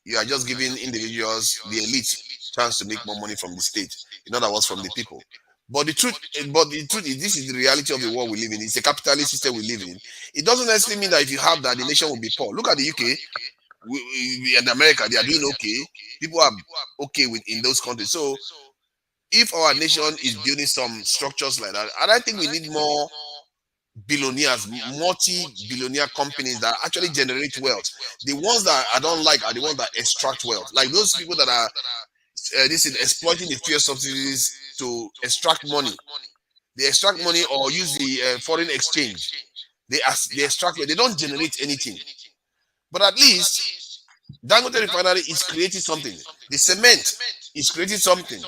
Speaker 13: you are just giving individuals, the elite, chance to make more money from the state. In other words, from the people. But the truth is, this is the reality of the world we live in. It's a capitalist system we live in. It doesn't necessarily mean that if you have that, the nation will be poor. Look at the UK. In America, they are doing okay. People are okay with in those countries. So if our nation is building some structures like that, and I think we need more billionaires, multi-billionaire companies that actually generate wealth. The ones that I don't like are the ones that extract wealth, like those people that are this is exploiting the fuel subsidies to extract money. They extract money or use the foreign exchange. They extract it. They don't generate anything. But at least Dangote Refinery is creating something. The cement is creating something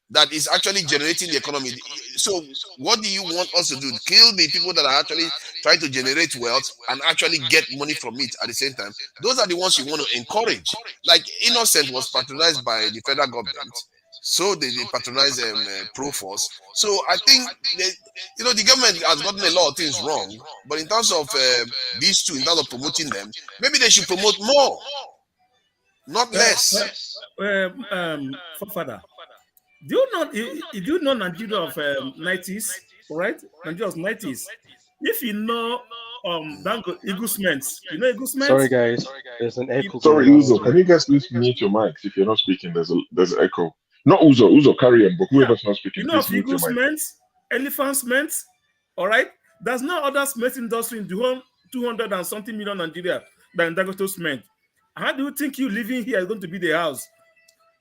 Speaker 13: that is actually generating the economy. So, what do you want us to do? Kill the people that are actually trying to generate wealth and actually get money from it at the same time? Those are the ones you want to encourage. Like Innocent was patronized by the federal government, so they patronize Proforce. So I think the government has gotten a lot of things wrong, but in terms of these two, in terms of promoting them, maybe they should promote more, not less.
Speaker 14: forefather. Do you know? Do you know Nigeria of 90s? Right, Nigeria of 90s. If you know Dango Eagle Cement, you know Eagle Cement.
Speaker 5: Sorry, guys. There's an echo
Speaker 15: Sorry,
Speaker 5: going on
Speaker 15: Uzo,
Speaker 5: over
Speaker 15: can
Speaker 5: here.
Speaker 15: you guys please mute your mics if you're not speaking? There's an echo. Not Uzo, carry on, but
Speaker 14: Yeah,
Speaker 15: whoever's not speaking,
Speaker 14: you know
Speaker 15: please
Speaker 14: of
Speaker 15: mute
Speaker 14: Eagle
Speaker 15: your mic.
Speaker 14: Cement, Elephant Cement. All right, there's no other cement industry in the whole 200 and something million Nigeria than Dangote Cement. How do you think you living here is going to be the house?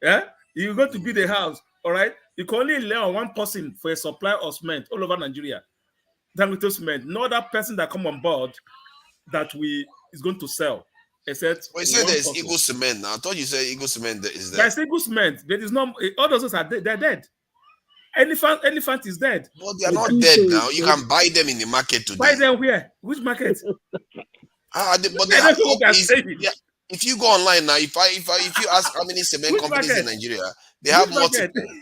Speaker 14: Yeah, you're going to be the house. All right, you can only rely on one person for a supply of cement all over Nigeria. Dangote Cement, no other person that come on board that we is going to sell except
Speaker 13: Well, you said
Speaker 14: one
Speaker 13: there's
Speaker 14: person.
Speaker 13: Eagle Cement now. I thought you said Eagle Cement is there.
Speaker 14: There's Eagle Cement. There is no all those are dead, they're dead. Elephant is dead.
Speaker 13: But they are not dead now. You can buy them in the market today.
Speaker 14: Buy them where? Which market?
Speaker 13: But they
Speaker 14: I
Speaker 13: are,
Speaker 14: don't know what they're saying.
Speaker 13: if you go online now, if you ask how many cement
Speaker 14: Which
Speaker 13: companies
Speaker 14: market?
Speaker 13: in Nigeria, they have
Speaker 14: Which market?
Speaker 13: multiple.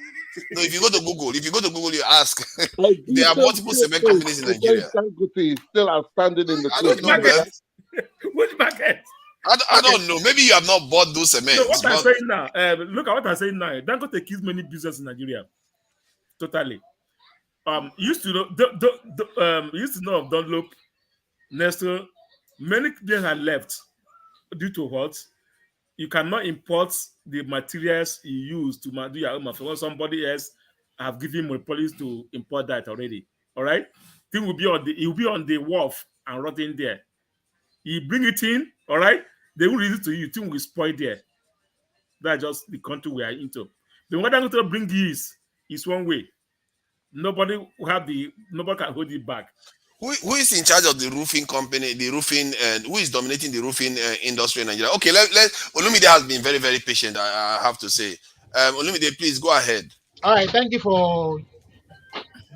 Speaker 13: No, if you go to Google, you ask.
Speaker 16: Like
Speaker 13: There are
Speaker 16: Jesus
Speaker 13: multiple cement
Speaker 16: says,
Speaker 13: companies in Nigeria.
Speaker 16: Dangote is still outstanding in the
Speaker 13: I
Speaker 16: court.
Speaker 13: don't know, man.
Speaker 14: Which market?
Speaker 13: I don't know. Maybe you have not bought those
Speaker 14: So
Speaker 13: cements,
Speaker 14: what I'm
Speaker 13: but
Speaker 14: saying now, look at what I'm saying now. Dangote kills many businesses in Nigeria. Totally. Used to know, used to know of Dunlop, Nestle. Many businesses have left due to what? You cannot import the materials you use to do your own when somebody else have given monopolies to import that already. All right, thing will be on it will be on the wharf and rotting there. You bring it in, all right. They will release it to you. Thing will spoil there. That's just the country we are into. The one that to bring is one way. Nobody can hold it back.
Speaker 13: who is in charge of the roofing company, the roofing, and who is dominating the roofing industry in Nigeria? Okay, let Olumide has been very, very patient, I have to say. Olumide, please go ahead.
Speaker 6: All right, thank you for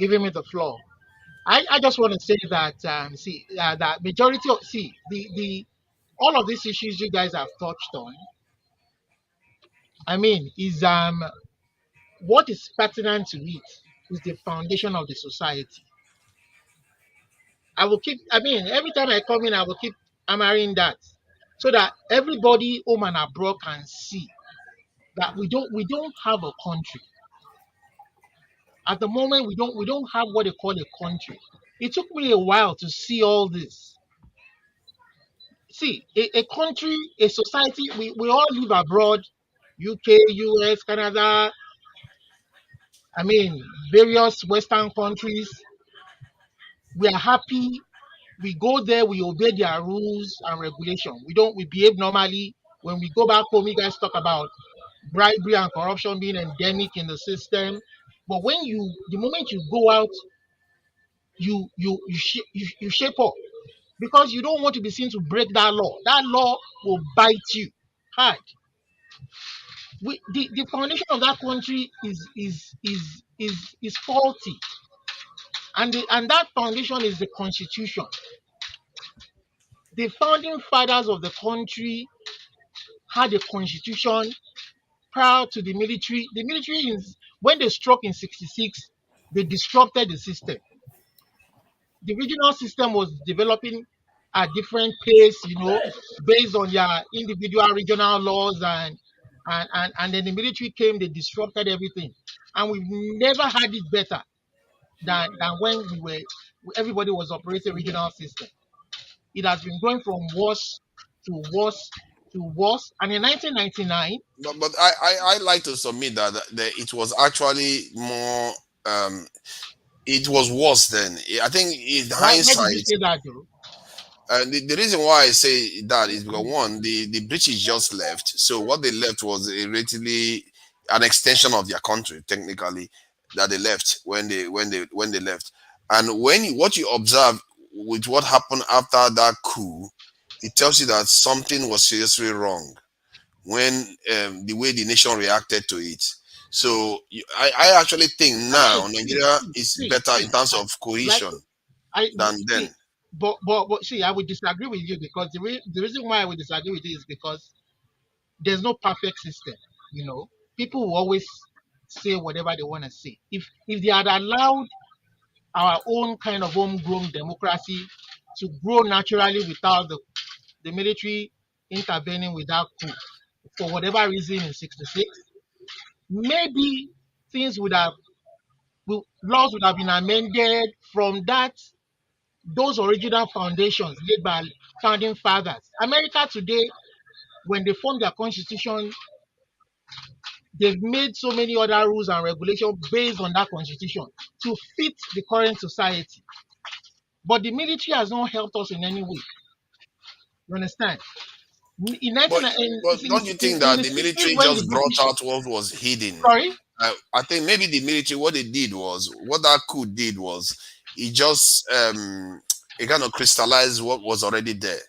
Speaker 6: giving me the floor. I just want to say that that majority of the all of these issues you guys have touched on. I mean, is what is pertinent to it is the foundation of the society. I mean, every time I come in, I will keep hammering that so that everybody home and abroad can see that we don't have a country. At the moment, we don't have what they call a country. It took me a while to see all this. see, a country, a society, we all live abroad, UK, US, Canada, I mean, various Western countries. We are happy. We go there, we obey their rules and regulation. We behave normally. When we go back home, you guys talk about bribery and corruption being endemic in the system. But the moment you go out, you shape up because you don't want to be seen to break that law. That law will bite you hard. The foundation of that country is faulty, and that foundation is the constitution. The founding fathers of the country had a constitution prior to the military. The military is when they struck in '66, they disrupted the system. The regional system was developing at different pace, based on their individual regional laws and then the military came, they disrupted everything. And we've never had it better than when everybody was operating regional system. It has been going from worse to worse to worse. And in 1999,
Speaker 13: But I like to submit that it was actually more. It was worse then. I think in
Speaker 6: why did you
Speaker 13: hindsight,
Speaker 6: say that, though?
Speaker 13: the reason why I say that is because one, the British just left. So what they left was a relatively an extension of their country, technically, that they left when they left. And what you observe with what happened after that coup, it tells you that something was seriously wrong when the way the nation reacted to it. So I actually think
Speaker 6: I
Speaker 13: now
Speaker 6: mean,
Speaker 13: Nigeria is better in terms of
Speaker 6: like
Speaker 13: cohesion
Speaker 6: I
Speaker 13: than then.
Speaker 6: see, but see, I would disagree with you because the reason why I would disagree with you is because there's no perfect system. People will always say whatever they want to say. If they had allowed our own kind of homegrown democracy to grow naturally without the military intervening without coup, for whatever reason in '66, maybe things laws would have been amended from those original foundations laid by founding fathers. America today, when they formed their constitution, they've made so many other rules and regulations based on that constitution to fit the current society. But the military has not helped us in any way. You understand? In 19,
Speaker 13: But but don't you think
Speaker 6: in
Speaker 13: that
Speaker 6: the
Speaker 13: the
Speaker 6: 60s,
Speaker 13: military
Speaker 6: when the
Speaker 13: just brought
Speaker 6: British,
Speaker 13: out what was hidden?
Speaker 6: sorry,
Speaker 13: I think maybe the military, what they did was, what that coup did was, it just it kind of crystallized what was already there.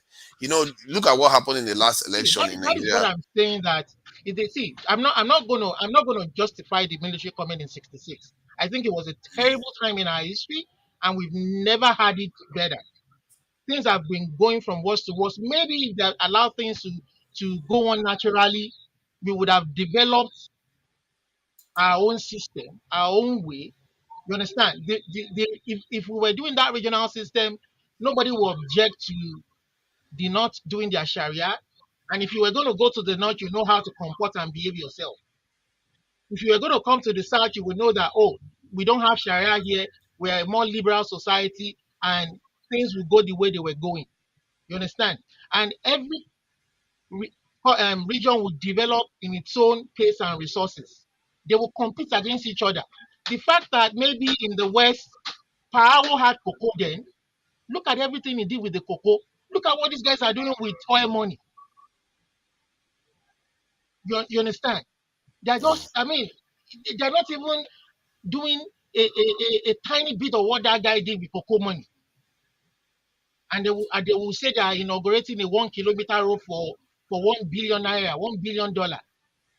Speaker 13: Look at what happened in the last
Speaker 6: see,
Speaker 13: election in
Speaker 6: that is what
Speaker 13: Nigeria.
Speaker 6: I'm saying. That if they see, I'm not gonna justify the military coming in '66. I think it was a terrible time in our history, and we've never had it better. Things have been going from worse to worse. Maybe if they allow things to go on naturally, we would have developed our own system, our own way. You understand? If we were doing that regional system, nobody would object to the North doing their Sharia. And if you were going to go to the North, you know how to comport and behave yourself. If you were going to come to the South, you would know that, oh, we don't have Sharia here. We're a more liberal society and things will go the way they were going. You understand? And every region will develop in its own pace and resources. They will compete against each other. The fact that maybe in the West, Pao had cocoa then, look at everything he did with the cocoa. Look at what these guys are doing with oil money. You understand? They're just, I mean, they're not even doing a tiny bit of what that guy did with cocoa money. And they will say they are inaugurating a 1 kilometer road for 1 billion naira, $1 billion.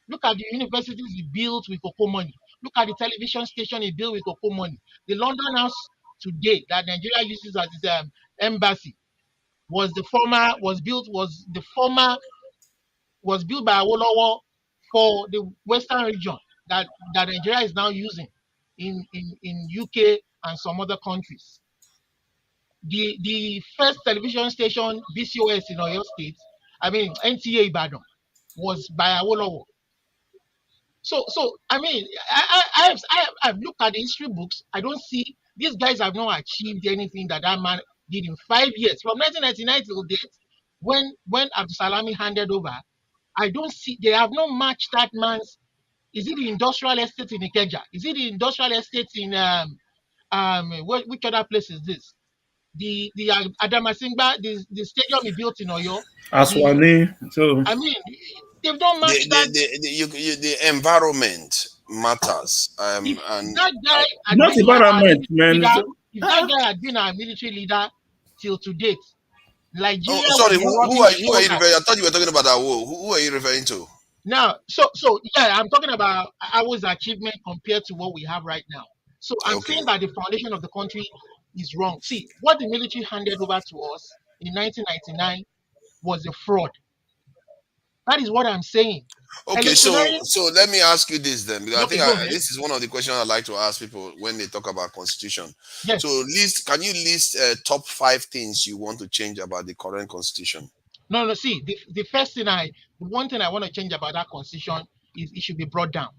Speaker 6: Look at the universities he built with cocoa money. Look at the television station he built with cocoa money. The London House today that Nigeria uses as its embassy was built by Awolowo for the Western region that Nigeria is now using in UK and some other countries. The first television station BCOS in Oyo State, I mean NTA Ibadan, was by Awolowo. So I mean, I've looked at the history books. I don't see these guys have not achieved anything that man did in 5 years from 1999 till date. when Abdulsalami handed over, I don't see they have not matched that man's. Is it the industrial estate in Ikeja? Is it the industrial estate in which other place is this? The Adamasingba, the stadium he built in Oyo.
Speaker 14: Aswani. So
Speaker 6: I mean, they've not matched that.
Speaker 13: The environment matters.
Speaker 6: If
Speaker 13: And
Speaker 6: that guy had
Speaker 14: not
Speaker 6: been our
Speaker 14: environment,
Speaker 6: military
Speaker 14: man.
Speaker 6: leader, if that guy had been our military leader till to date,
Speaker 13: oh,
Speaker 6: Nigeria
Speaker 13: sorry,
Speaker 6: would be
Speaker 13: who
Speaker 6: rubbing
Speaker 13: are you
Speaker 6: shoulders.
Speaker 13: referring? I thought you were talking about Awo. Who are you referring to?
Speaker 6: Now, so yeah, I'm talking about our achievement compared to what we have right now. So I'm
Speaker 13: Okay.
Speaker 6: saying that the foundation of the country is wrong. See, what the military handed over to us in 1999 was a fraud. That is what I'm saying.
Speaker 13: Okay, so let me ask you this then, because
Speaker 6: Okay, go ahead.
Speaker 13: this is one of the questions I like to ask people when they talk about constitution.
Speaker 6: Yes.
Speaker 13: So can you list top 5 things you want to change about the current constitution?
Speaker 6: No. See, the first thing the one thing I want to change about that constitution is it should be brought down.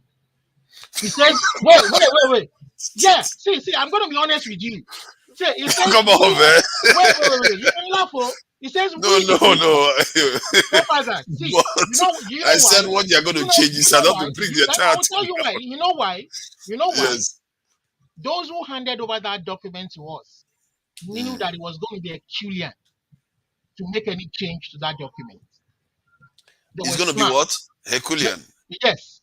Speaker 6: He says, wait. Yeah, see, I'm going to be honest with you. See, it says,
Speaker 13: come on, man.
Speaker 6: Wait. You can laugh, oh. It says,
Speaker 13: no.
Speaker 6: Forefathers. See, you know
Speaker 13: I
Speaker 6: why?
Speaker 13: said what you're going to change is not to bring the entire
Speaker 6: I will tell you why. You know why?
Speaker 13: Yes.
Speaker 6: Those who handed over that document to us knew that it was going to be Herculean to make any change to that document.
Speaker 13: It's going to be what? Herculean?
Speaker 6: Yes.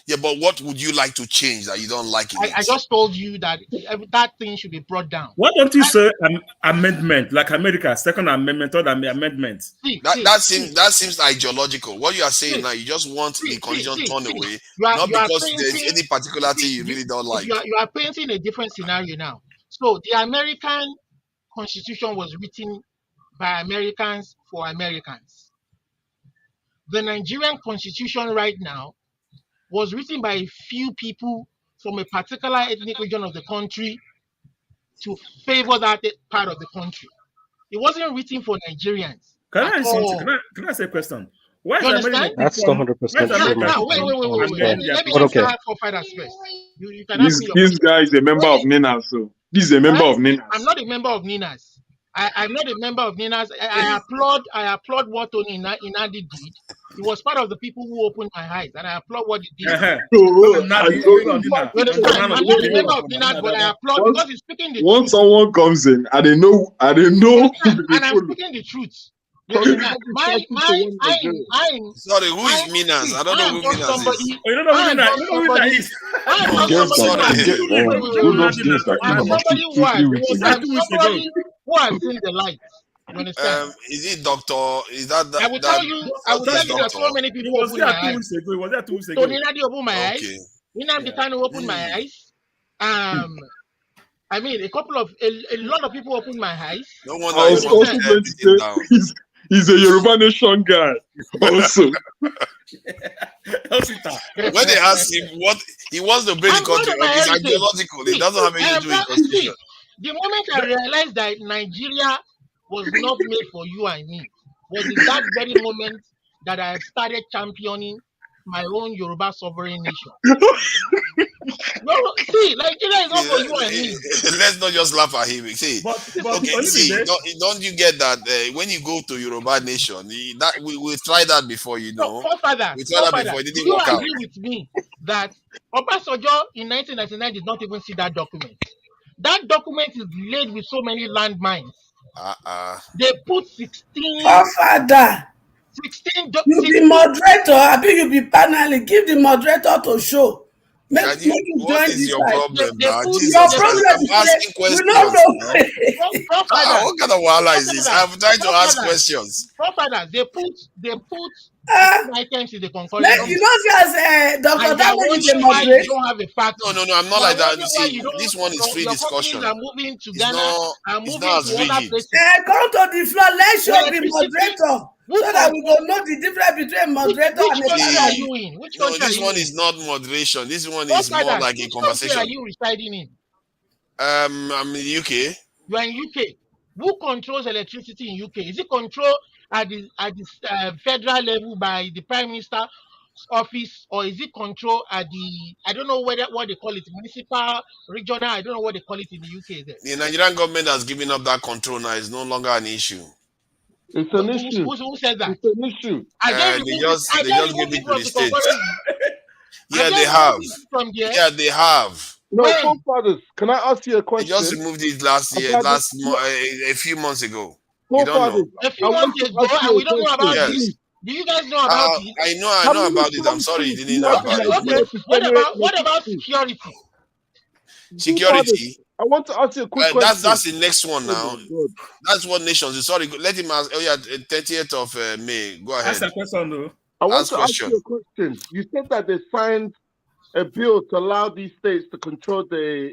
Speaker 13: Yeah, but what would you like to change that you don't like in it?
Speaker 6: I just told you that that thing should be brought down.
Speaker 14: Why don't you say amendment, like America, second amendment, third amendment?
Speaker 13: That seems ideological. What you are saying now, you just want the condition turned away, not because there's any particularity you really don't like.
Speaker 6: You are painting a different scenario now. So the American Constitution was written by Americans for Americans. The Nigerian Constitution right now was written by a few people from a particular ethnic region of the country to favor that part of the country. It wasn't written for Nigerians.
Speaker 14: Can I say a question? Why
Speaker 6: you understand?
Speaker 5: That's 100% true.
Speaker 6: Now, wait. Let me answer that for fathers first. You can ask me your
Speaker 11: This guy is a member of NINAS, so this is a member of NINAS.
Speaker 6: I'm not a member of NINAS. I'm not a member of NINAS. I applaud what Tony Inadi did. He was part of the people who opened my eyes, and I applaud what he did. I'm not a member of NINAS, but I applaud because he's speaking the truth.
Speaker 11: Once someone comes in, I didn't know.
Speaker 6: And I'm speaking the truth. Sorry, who
Speaker 13: is Minas? I don't know who Minas is.
Speaker 14: You don't know who Minas is?
Speaker 6: Somebody who has seen the light. You understand?
Speaker 13: Is it doctor? Is that
Speaker 6: I will tell you that so many people opened my eyes.
Speaker 14: He was there 2 weeks ago.
Speaker 6: Tony Nadi opened my eyes. Nnamdi Kanu opened my eyes. I mean, a lot of people opened my eyes.
Speaker 13: No wonder
Speaker 11: I was also going to say he's a Yoruba Nation guy. Also,
Speaker 13: when they ask him what he wants to bring the country, it's ideological. It doesn't have anything to do with constitution.
Speaker 6: The moment I realized that Nigeria was not made for you and me was in that very moment that I started championing my own Yoruba sovereign nation. Nigeria is not for you and me.
Speaker 13: Let's not just laugh at him. Don't you get that when you go to Yoruba nation, we tried that before, you know. We tried that before, it didn't work out.
Speaker 6: You agree with me that Obasanjo in 1999 did not even see that document. That document is laid with so many landmines. They put 16.
Speaker 10: Father.
Speaker 6: 16.
Speaker 10: You be moderator. I think you be panel. Give the moderator to show.
Speaker 13: What is your problem now?
Speaker 10: Your problem
Speaker 13: I'm asking questions.
Speaker 10: What
Speaker 13: kind of wahala is this? I'm trying to ask questions.
Speaker 6: They put items in the concordance.
Speaker 10: You know, as Dr. Damo is a moderator.
Speaker 6: You don't have a fact.
Speaker 13: No, I'm not like that. You see, this one is free discussion.
Speaker 6: Are moving to Ghana. It's
Speaker 13: not as rigid.
Speaker 10: Come to the floor. Let's show the moderator. So that we will know the difference between moderator and a
Speaker 6: country are you in? Which country
Speaker 13: this one is not moderation. This one is more like a conversation.
Speaker 6: Which country are you residing in?
Speaker 13: I'm in the UK.
Speaker 6: You are in UK. Who controls electricity in UK? Is it controlled at the federal level by the Prime Minister's office, or is it controlled at the, I don't know what they call it, municipal, regional, I don't know what they call it in the UK there.
Speaker 13: The Nigerian government has given up that control now. It's no longer an issue.
Speaker 16: It's an issue.
Speaker 6: Who said that?
Speaker 16: It's an issue.
Speaker 6: I they
Speaker 13: They
Speaker 6: removed it.
Speaker 13: just
Speaker 6: I
Speaker 13: they
Speaker 6: they
Speaker 13: just gave
Speaker 6: removed
Speaker 13: it
Speaker 6: it
Speaker 13: to
Speaker 6: from
Speaker 13: the
Speaker 6: the
Speaker 13: states.
Speaker 6: concurrent list.
Speaker 13: Yeah,
Speaker 6: I
Speaker 13: they
Speaker 6: just
Speaker 13: have.
Speaker 6: removed it from there.
Speaker 13: Yeah, they have.
Speaker 16: No,
Speaker 6: When?
Speaker 16: forefathers. Can I ask you a
Speaker 13: They just
Speaker 16: question
Speaker 13: removed it last year,
Speaker 16: about this?
Speaker 13: a few months ago. You don't know?
Speaker 16: Forefathers.
Speaker 6: A
Speaker 16: I
Speaker 6: few
Speaker 16: want
Speaker 6: months
Speaker 16: to
Speaker 6: ago,
Speaker 16: ask
Speaker 6: and
Speaker 16: you a
Speaker 6: we don't know
Speaker 16: question,
Speaker 6: about it.
Speaker 13: Yes.
Speaker 16: please.
Speaker 6: Do you guys know about it?
Speaker 13: I
Speaker 16: How
Speaker 13: know
Speaker 16: many
Speaker 13: about it. I'm sorry you
Speaker 16: countries do
Speaker 13: didn't
Speaker 16: you
Speaker 13: know
Speaker 16: have in
Speaker 13: about
Speaker 6: Okay,
Speaker 13: it.
Speaker 6: okay.
Speaker 16: Nigeria to generate
Speaker 6: What about
Speaker 16: electricity?
Speaker 6: security?
Speaker 16: Forefathers.
Speaker 13: Security.
Speaker 16: I want to ask you a quick
Speaker 13: That's
Speaker 16: question.
Speaker 13: the next one
Speaker 16: Oh
Speaker 13: now.
Speaker 16: my God.
Speaker 13: That's what nations. Sorry, let him ask. Oh yeah, 30th of May. Go
Speaker 14: Ask
Speaker 13: ahead.
Speaker 14: a question, though.
Speaker 16: I want
Speaker 13: Ask
Speaker 16: to ask
Speaker 13: question.
Speaker 16: you a question. You said that they signed a bill to allow these states to control the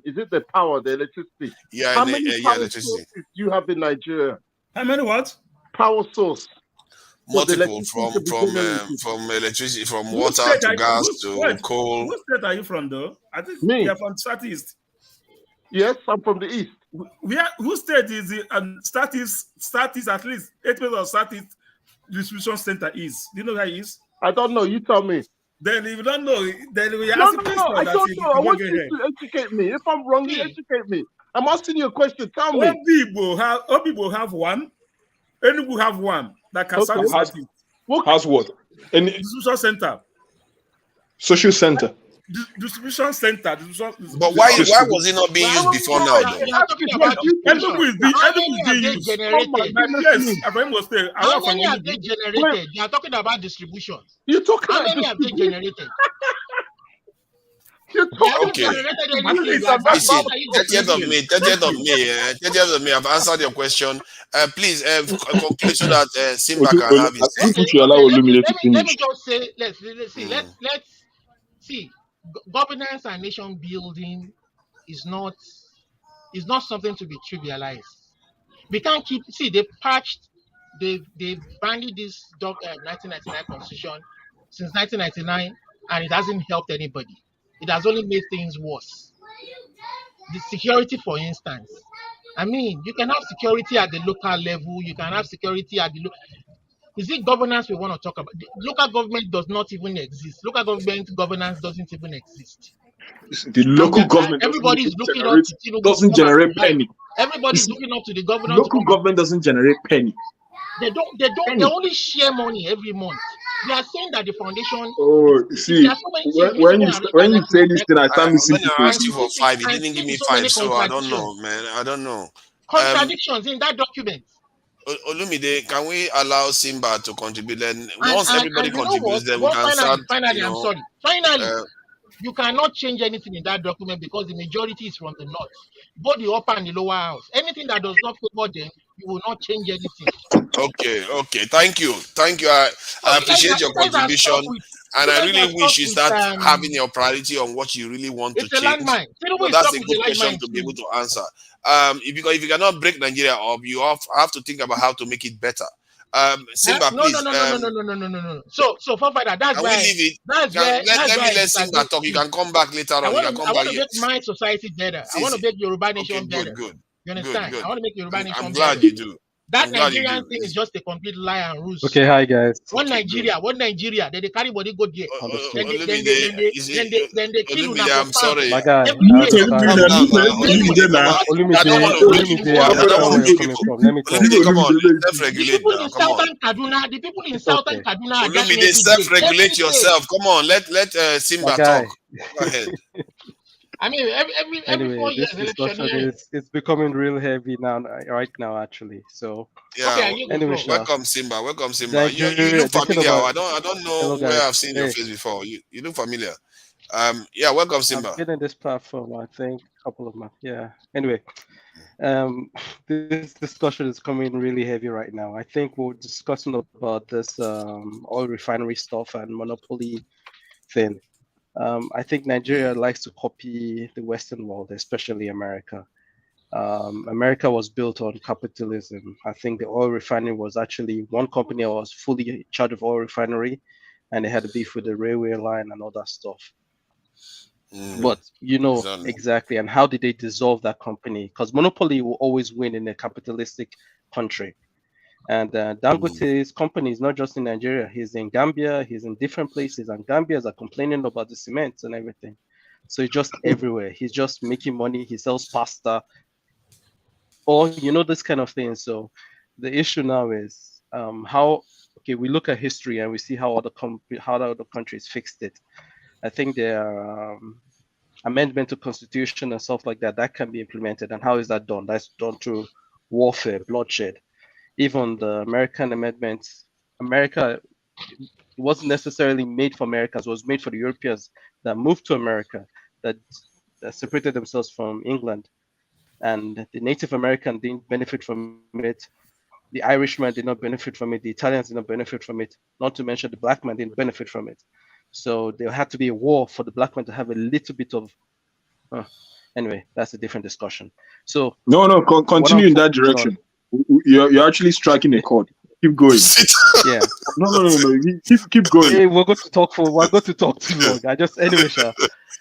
Speaker 16: is it the power, the electricity?
Speaker 13: Yeah,
Speaker 16: How many
Speaker 13: yeah,
Speaker 16: power
Speaker 13: electricity.
Speaker 16: sources do you have in Nigeria?
Speaker 14: How many what?
Speaker 16: Power source for the
Speaker 13: Multiple
Speaker 16: electricity to be generated.
Speaker 13: from electricity, from
Speaker 14: Whose
Speaker 13: water
Speaker 14: state
Speaker 13: to
Speaker 14: are you?
Speaker 13: gas to coal.
Speaker 14: Whose state are you from, though? I think
Speaker 16: Me.
Speaker 14: you're from Southeast.
Speaker 16: Yes, I'm from the east.
Speaker 14: Whose state is the Southeast at least 8% of Southeast distribution center is? Do you know where it is?
Speaker 16: I don't know. You tell me.
Speaker 14: Then if you don't know, then we
Speaker 16: No,
Speaker 14: ask a
Speaker 16: no,
Speaker 14: question
Speaker 16: no. I
Speaker 14: that
Speaker 16: don't
Speaker 14: you
Speaker 16: know. I
Speaker 14: don't
Speaker 16: want
Speaker 14: get
Speaker 16: you
Speaker 14: here.
Speaker 16: to educate me. If I'm wrong, you
Speaker 6: See,
Speaker 16: educate me. I'm asking you a question. Tell me.
Speaker 14: Obibo have one. Enugu have one that can serve the
Speaker 16: Okay.
Speaker 14: Southeast.
Speaker 11: Has what? And
Speaker 14: Distribution center.
Speaker 11: social center.
Speaker 14: Distribution center.
Speaker 13: But why was it not being
Speaker 6: well,
Speaker 13: used before now, though?
Speaker 6: we are talking about distribution.
Speaker 14: Enugu is being
Speaker 6: How many have they
Speaker 14: used.
Speaker 6: generated?
Speaker 14: Yes, Abraham was there. I
Speaker 6: How
Speaker 14: want from
Speaker 6: many have they
Speaker 14: Enugu.
Speaker 6: generated? They are talking about distribution.
Speaker 16: You're talking
Speaker 6: How
Speaker 16: about
Speaker 6: many have they
Speaker 16: distribution.
Speaker 6: generated?
Speaker 16: You're
Speaker 6: They
Speaker 16: talking
Speaker 6: haven't
Speaker 13: Okay.
Speaker 6: generated
Speaker 16: about
Speaker 6: anything.
Speaker 16: this
Speaker 6: They are
Speaker 16: and that's
Speaker 13: Listen,
Speaker 6: what are you
Speaker 13: 30th of
Speaker 6: distributing?
Speaker 13: May, 30th of May, 30th of May. I've answered your question. Please conclude so that Simba can have
Speaker 11: I
Speaker 13: his
Speaker 11: think
Speaker 6: Okay,
Speaker 11: we
Speaker 13: say.
Speaker 11: should allow
Speaker 6: okay. Let me
Speaker 11: Olumide to
Speaker 6: let me let me
Speaker 11: finish.
Speaker 6: just say let's see.
Speaker 13: Mm.
Speaker 6: Let's see. Governance and nation building is not something to be trivialized. We can't keep they've patched, they've bandied this 1999 constitution since 1999, and it hasn't helped anybody. It has only made things worse. The security, for instance. I mean, you can have security at the local level. You can have security at the is it governance we want to talk about? The local government does not even exist. Local government governance doesn't even exist.
Speaker 11: The local government
Speaker 6: Everybody is looking up to Tinubu to
Speaker 11: doesn't
Speaker 6: come and
Speaker 11: generate
Speaker 6: provide.
Speaker 11: penny.
Speaker 6: Everybody is
Speaker 11: Listen,
Speaker 6: looking up to the governor to
Speaker 11: local
Speaker 6: come and
Speaker 11: government doesn't generate penny.
Speaker 6: they only share money every month. They are saying that the foundation
Speaker 11: Oh,
Speaker 6: there
Speaker 11: see,
Speaker 6: are so many see,
Speaker 11: when you
Speaker 6: I
Speaker 11: when
Speaker 6: read
Speaker 11: you say this thing, I start missing
Speaker 13: When I
Speaker 11: people.
Speaker 13: asked you for 5, you
Speaker 6: and
Speaker 13: didn't give
Speaker 6: seeing
Speaker 13: me
Speaker 6: so
Speaker 13: 5,
Speaker 6: many
Speaker 13: so I don't
Speaker 6: contradictions.
Speaker 13: know, man. I don't know.
Speaker 6: Contradictions in that document.
Speaker 13: Olumide, can we allow Simba to contribute? Then
Speaker 6: And,
Speaker 13: once
Speaker 6: and,
Speaker 13: everybody
Speaker 6: and you know what?
Speaker 13: contributes, then we can start.
Speaker 6: Finally, I'm sorry. Finally,
Speaker 13: Uh,
Speaker 6: you cannot change anything in that document because the majority is from the north, both the upper and the lower house. Anything that does not favor them, you will not change anything.
Speaker 13: okay. Thank you.
Speaker 6: So
Speaker 13: I appreciate your
Speaker 6: you guys are
Speaker 13: contribution,
Speaker 6: stuck with
Speaker 13: and
Speaker 6: you
Speaker 13: I
Speaker 6: guys are
Speaker 13: really
Speaker 6: stuck
Speaker 13: wish you
Speaker 6: with
Speaker 13: start having your priority on what you really want to
Speaker 6: it's a
Speaker 13: change.
Speaker 6: landmine. Tinubu
Speaker 13: But
Speaker 6: is
Speaker 13: that's
Speaker 6: stuck
Speaker 13: a
Speaker 6: with
Speaker 13: good
Speaker 6: a
Speaker 13: question
Speaker 6: landmine
Speaker 13: to be able
Speaker 6: too.
Speaker 13: to answer. Because if you cannot break Nigeria up, you have to think about how to make it better. Simba,
Speaker 6: No, no,
Speaker 13: please.
Speaker 6: no, no, no, no, no, no, no, no, no. So for that,
Speaker 13: Can we leave it? Let me
Speaker 6: I
Speaker 13: let Simba
Speaker 6: disagree.
Speaker 13: talk. You can come back later
Speaker 6: I
Speaker 13: on. You
Speaker 6: want
Speaker 13: can
Speaker 6: to
Speaker 13: come back.
Speaker 6: make my society better. I
Speaker 13: See,
Speaker 6: want to make Yoruba
Speaker 13: okay,
Speaker 6: nation better. You understand?
Speaker 13: good.
Speaker 6: I want to make Yoruba
Speaker 13: I'm
Speaker 6: nation better.
Speaker 13: glad you do.
Speaker 6: That
Speaker 13: I'm glad you
Speaker 6: Nigerian
Speaker 13: do.
Speaker 6: thing is just a complete lie and ruse.
Speaker 5: Okay, hi guys.
Speaker 6: One
Speaker 13: Okay, good.
Speaker 6: Nigeria. Then they carry body go there.
Speaker 5: Understood.
Speaker 6: Then they kill una
Speaker 13: Olumide,
Speaker 6: for
Speaker 13: I'm
Speaker 6: farm
Speaker 13: sorry.
Speaker 5: My guy,
Speaker 6: every
Speaker 5: I
Speaker 6: day.
Speaker 13: Calm
Speaker 5: understand.
Speaker 13: down now. Olumide, come on. I don't want to make you.
Speaker 5: Olumide, I
Speaker 13: I don't
Speaker 5: understand
Speaker 13: want
Speaker 5: where
Speaker 13: to
Speaker 5: you're
Speaker 13: make you.
Speaker 5: coming from. Let me talk.
Speaker 13: Olumide, come on.
Speaker 6: The
Speaker 13: Self-regulate
Speaker 6: people
Speaker 13: now.
Speaker 6: in
Speaker 13: Come on.
Speaker 6: southern Kaduna, the people in
Speaker 5: It's
Speaker 6: southern
Speaker 5: okay.
Speaker 6: Kaduna are dying
Speaker 13: Olumide,
Speaker 6: every day.
Speaker 13: self-regulate
Speaker 6: Every day.
Speaker 13: yourself. Come on. Let
Speaker 5: My
Speaker 13: Simba
Speaker 5: guy.
Speaker 13: talk. Go ahead.
Speaker 6: I mean, every 4
Speaker 5: Anyway,
Speaker 6: years
Speaker 5: this discussion
Speaker 6: electioneering.
Speaker 5: is becoming real heavy now, right now actually. So
Speaker 6: Okay, I
Speaker 13: Yeah.
Speaker 6: yield the
Speaker 5: anyway,
Speaker 6: floor.
Speaker 5: Sha,
Speaker 13: Welcome, Simba. Welcome, Simba. You
Speaker 5: Nigeria.
Speaker 13: look
Speaker 5: The thing
Speaker 13: familiar.
Speaker 5: about
Speaker 13: I don't
Speaker 5: hello
Speaker 13: know where
Speaker 5: guys.
Speaker 13: I've seen your
Speaker 5: Hey,
Speaker 13: face before. You look familiar. Yeah. Welcome,
Speaker 5: I've
Speaker 13: Simba.
Speaker 5: been in this platform I think a couple of months. Yeah. Anyway, this discussion is coming really heavy right now. I think we're discussing about this oil refinery stuff and monopoly thing. I think Nigeria likes to copy the Western world, especially America. America was built on capitalism. I think the oil refinery was actually one company that was fully in charge of oil refinery, and they had a beef with the railway line and all that stuff. But you know exactly. And how did they dissolve that company? Because monopoly will always win in a capitalistic country. And Dangote's company is not just in Nigeria. He's in Gambia. He's in different places. And Gambians are complaining about the cement and everything. So it's just everywhere. He's just making money. He sells pasta, or this kind of thing. So The issue now is how. Okay, we look at history and we see how other countries fixed it. I think there are amendment to constitution and stuff like that that can be implemented. And how is that done? That's done through warfare, bloodshed. Even the American amendments, America, it wasn't necessarily made for Americans. It was made for the Europeans that moved to America, that separated themselves from England. And the Native American didn't benefit from it. The Irishman did not benefit from it. The Italians did not benefit from it. Not to mention the black man didn't benefit from it. So there had to be a war for the black man to have a little bit of. Anyway, that's a different discussion. So
Speaker 11: No, continue in that
Speaker 5: focusing on-
Speaker 11: direction. You're actually striking a chord. Keep going.
Speaker 5: Yeah.
Speaker 11: No. Keep going.
Speaker 5: Hey, we're going to talk too long. Anyway, Sha,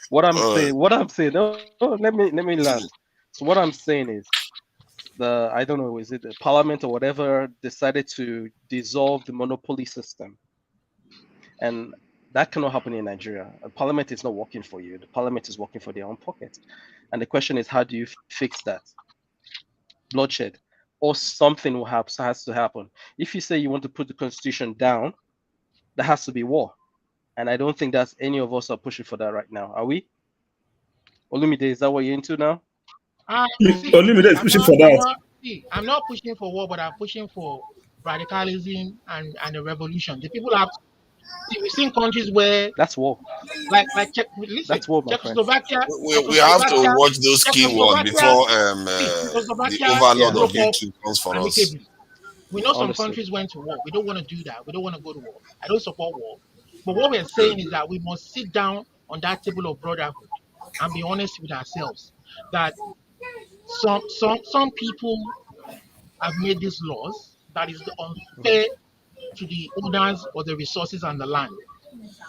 Speaker 5: what I'm saying. Oh, let me land. So what I'm saying is, I don't know, is it the parliament or whatever decided to dissolve the monopoly system, and that cannot happen in Nigeria. A parliament is not working for you. The parliament is working for their own pocket, and the question is, how do you fix that? Bloodshed, or something has to happen. If you say you want to put the constitution down, there has to be war. And I don't think that's any of us are pushing for that right now. Are we? Olumide, is that what you're into now?
Speaker 14: Olumide is pushing for that.
Speaker 6: I'm not pushing for war, but I'm pushing for radicalism and a revolution. The people have. We've seen countries where
Speaker 5: that's war.
Speaker 6: Like listen,
Speaker 5: that's war, my
Speaker 6: Czechoslovakia.
Speaker 13: We have to watch those keywords before the overlord of YouTube comes for us.
Speaker 6: We know some countries went to war. We don't want to do that. We don't want to go to war. I don't support war. But what we're saying is that we must sit down on that table of brotherhood and be honest with ourselves that some people have made these laws that is unfair to the owners of the resources and the land.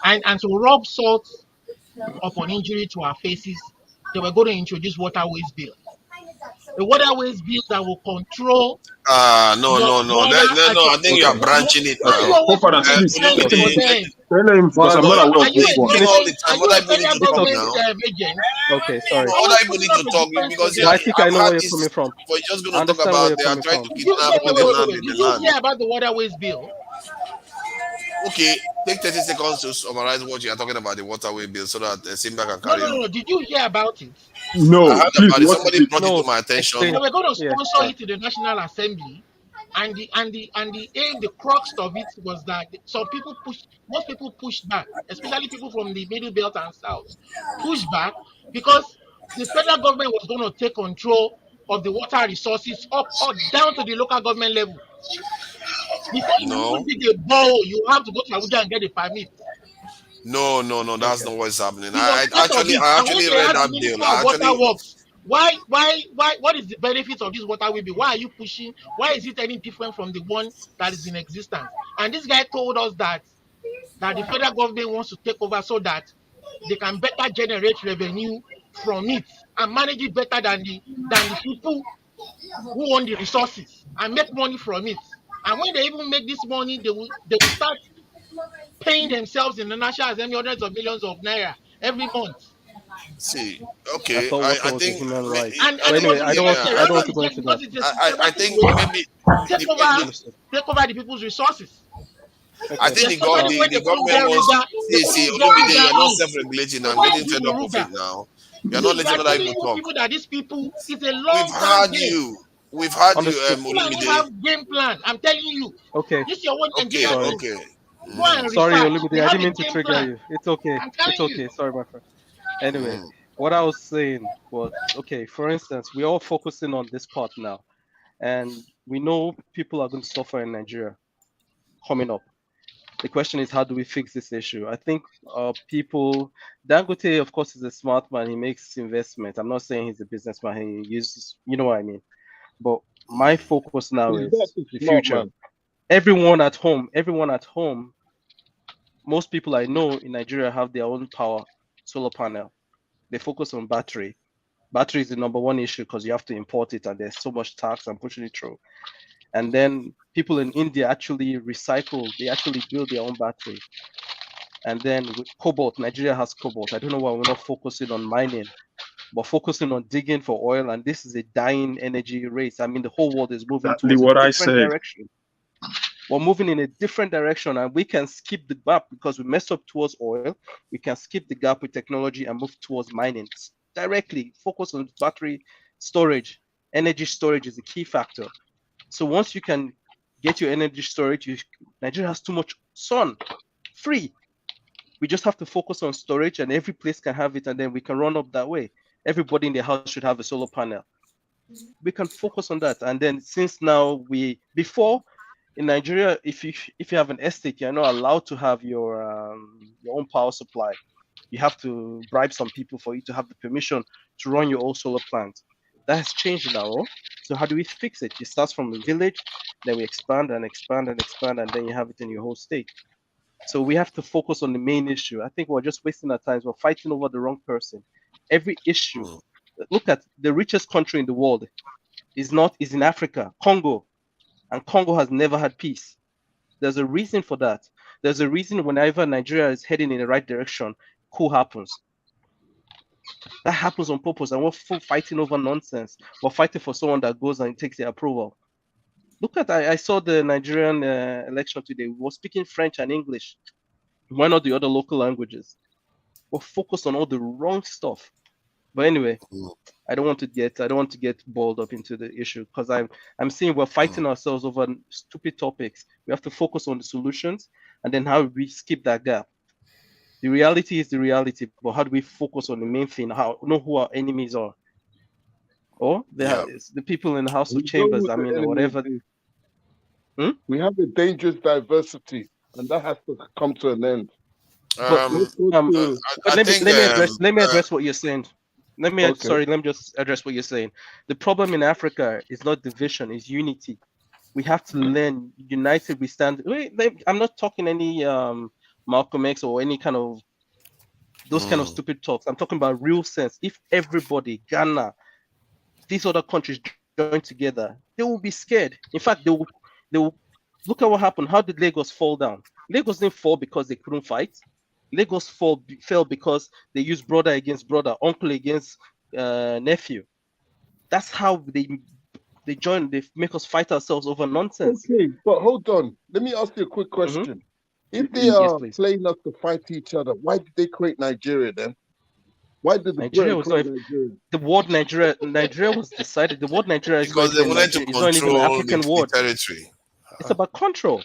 Speaker 6: And to rub salt upon injury to our faces, they were going to introduce waterways bill. A waterways bill that will control.
Speaker 13: No. I think you are branching it now.
Speaker 11: Tell him because I'm not aware of this one.
Speaker 13: Other people need to talk now.
Speaker 5: Okay, sorry.
Speaker 13: Other people need to talk because
Speaker 5: I think I know where you're coming from.
Speaker 13: But you're just going to talk about they are trying to kidnap all the land in the
Speaker 6: Did you
Speaker 13: land.
Speaker 6: hear about the waterways bill?
Speaker 13: Okay, take 30 seconds to summarize what you are talking about the waterway bill so that Simba can carry on.
Speaker 6: No. Did you hear about it?
Speaker 11: No,
Speaker 13: I heard
Speaker 11: please.
Speaker 13: about it. Somebody brought it to my attention.
Speaker 6: They were going to sponsor it to the National Assembly, and the aim, the crux of it was that most people pushed back, especially people from the Middle Belt and South, pushed back because the federal government was going to take control of the water resources up or down to the local government level. Before you dig a borehole, you have to go to Abuja and get a permit.
Speaker 13: No, that's not what's happening. I actually read that bill.
Speaker 6: What is the benefit of this waterway bill? Why are you pushing? Why is it any different from the one that is in existence? And this guy told us that the federal government wants to take over so that they can better generate revenue from it and manage it better than the people who own the resources and make money from it. And when they even make this money, they will start paying themselves in the National Assembly hundreds of millions of naira every month.
Speaker 13: See, okay, I think
Speaker 5: human rights.
Speaker 6: Anyway, I don't want to go into that.
Speaker 13: I think maybe
Speaker 6: take over the people's resources.
Speaker 13: Okay. I think the government wants. See, Olumide, you're not self-regulating. I'm getting fed up of it now. You're not letting other people talk.
Speaker 6: People that these people is a long game.
Speaker 13: We've had you, Olumide.
Speaker 6: Have game plan. I'm telling you.
Speaker 5: Okay.
Speaker 6: This is your one.
Speaker 13: Okay.
Speaker 5: Sorry, Olumide. I didn't mean to trigger you. It's okay. It's okay. Sorry, my friend. Anyway, what I was saying was, okay, for instance, we're all focusing on this part now, and we know people are going to suffer in Nigeria coming up. The question is, how do we fix this issue? I think Dangote, of course, is a smart man. He makes investments. I'm not saying he's a businessman. He uses, you know what I mean? But my focus now is the future. Man. Everyone at home, most people I know in Nigeria have their own power solar panel. They focus on battery. Battery is the number one issue because you have to import it and there's so much tax and pushing it through. And then people in India actually recycle, they actually build their own battery. And then with cobalt, Nigeria has cobalt. I don't know why we're not focusing on mining but focusing on digging for oil, and this is a dying energy race. I mean, the whole world is moving
Speaker 11: Exactly
Speaker 5: towards a
Speaker 11: what I
Speaker 5: different
Speaker 11: said.
Speaker 5: direction. We're moving in a different direction, and we can skip the gap because we messed up towards oil. We can skip the gap with technology and move towards mining directly. Focus on battery storage. Energy storage is a key factor. So once you can get your energy storage, Nigeria has too much sun, free. We just have to focus on storage, and every place can have it, and then we can run up that way. Everybody in the house should have a solar panel. We can focus on that, and then since now before in Nigeria, if you have an estate, you're not allowed to have your own power supply. You have to bribe some people for you to have the permission to run your own solar plant. That has changed now. So how do we fix it? It starts from the village, then we expand and expand and expand, and then you have it in your whole state. So we have to focus on the main issue. I think we're just wasting our time. We're fighting over the wrong person. Every issue. Look at the richest country in the world is in Africa, Congo, and Congo has never had peace. There's a reason for that. There's a reason whenever Nigeria is heading in the right direction, coup happens. That happens on purpose, and we're fighting over nonsense. We're fighting for someone that goes and takes the approval. Look at, I saw the Nigerian election today. We were speaking French and English. Why not the other local languages? We're focused on all the wrong stuff. But anyway, I don't want to get balled up into the issue, because I'm seeing we're fighting ourselves over stupid topics. We have to focus on the solutions, and then how we skip that gap. The reality is the reality, but how do we focus on the main thing? Know who our enemies are, or the people in the House of Chambers. I mean, whatever.
Speaker 16: We have a dangerous diversity, and that has to come to an end.
Speaker 5: But let me address what you're saying. Let me just address what you're saying. The problem in Africa is not division, it's unity. We have to learn united. We stand. I'm not talking any Malcolm X or any kind of those kind of stupid talks. I'm talking about real sense. If everybody, Ghana, these other countries join together, they will be scared. In fact, they will look at what happened. How did Lagos fall down? Lagos didn't fall because they couldn't fight. Lagos fell because they used brother against brother, uncle against nephew. That's how they join. They make us fight ourselves over nonsense.
Speaker 16: Okay, but hold on. Let me ask you a quick question. If they are playing us to fight each other, why did they create Nigeria then? Why did
Speaker 5: Nigeria was not the word Nigeria? Nigeria was decided. The word Nigeria is
Speaker 13: because they wanted to control
Speaker 5: even an African word.
Speaker 13: The territory.
Speaker 5: It's about control,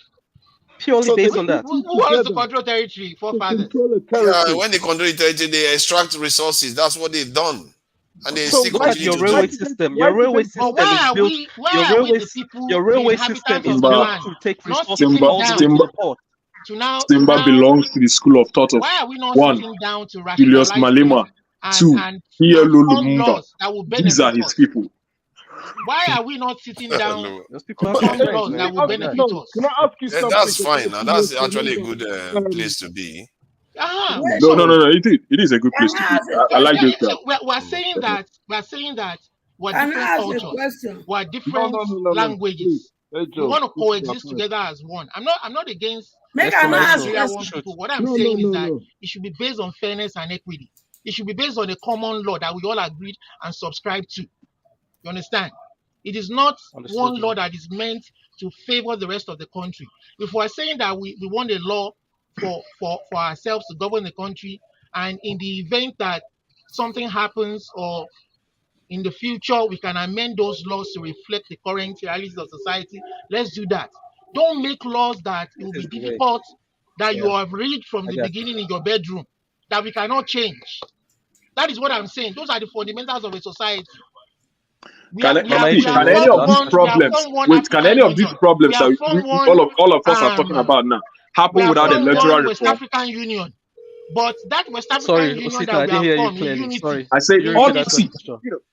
Speaker 5: purely based on that.
Speaker 6: Who wants to control territory? Forefathers.
Speaker 13: Yeah, when they control the territory, they extract resources. That's what they've done, and they still continue
Speaker 5: your railway system. Your railway system is built. Your railway system is built to take resources all the way to the port.
Speaker 11: Simba belongs to the school of thought of
Speaker 6: why are we not
Speaker 11: one,
Speaker 6: sitting down to
Speaker 11: Julius Malema, two, Iyelo Lumumba.
Speaker 6: that will
Speaker 11: These are his people.
Speaker 6: Why are we not sitting down to fund laws that will benefit us?
Speaker 16: Can I ask you something?
Speaker 13: That's fine. Now that's actually a good place to be.
Speaker 11: No. It is a good place to be. I like this.
Speaker 6: We're saying that we're different cultures, we're different languages. We want to coexist together as one. I'm not against Nigeria one people. What I'm saying is that it should be based on fairness and equity. It should be based on a common law that we all agreed and subscribe to. You understand? It is not one law that is meant to favor the rest of the country. If we're saying that we want a law for ourselves to govern the country, and in the event that something happens or in the future we can amend those laws to reflect the current realities of society, let's do that. Don't make laws that it will be difficult, that you have read from the beginning in your bedroom, that we cannot change. That is what I'm saying. Those are the fundamentals of a society.
Speaker 11: Can any of these problems that all of us are talking about now happen without a electoral
Speaker 6: West
Speaker 11: reform?
Speaker 6: African Union, but that West African Union that we have formed in unity.
Speaker 11: I say unity.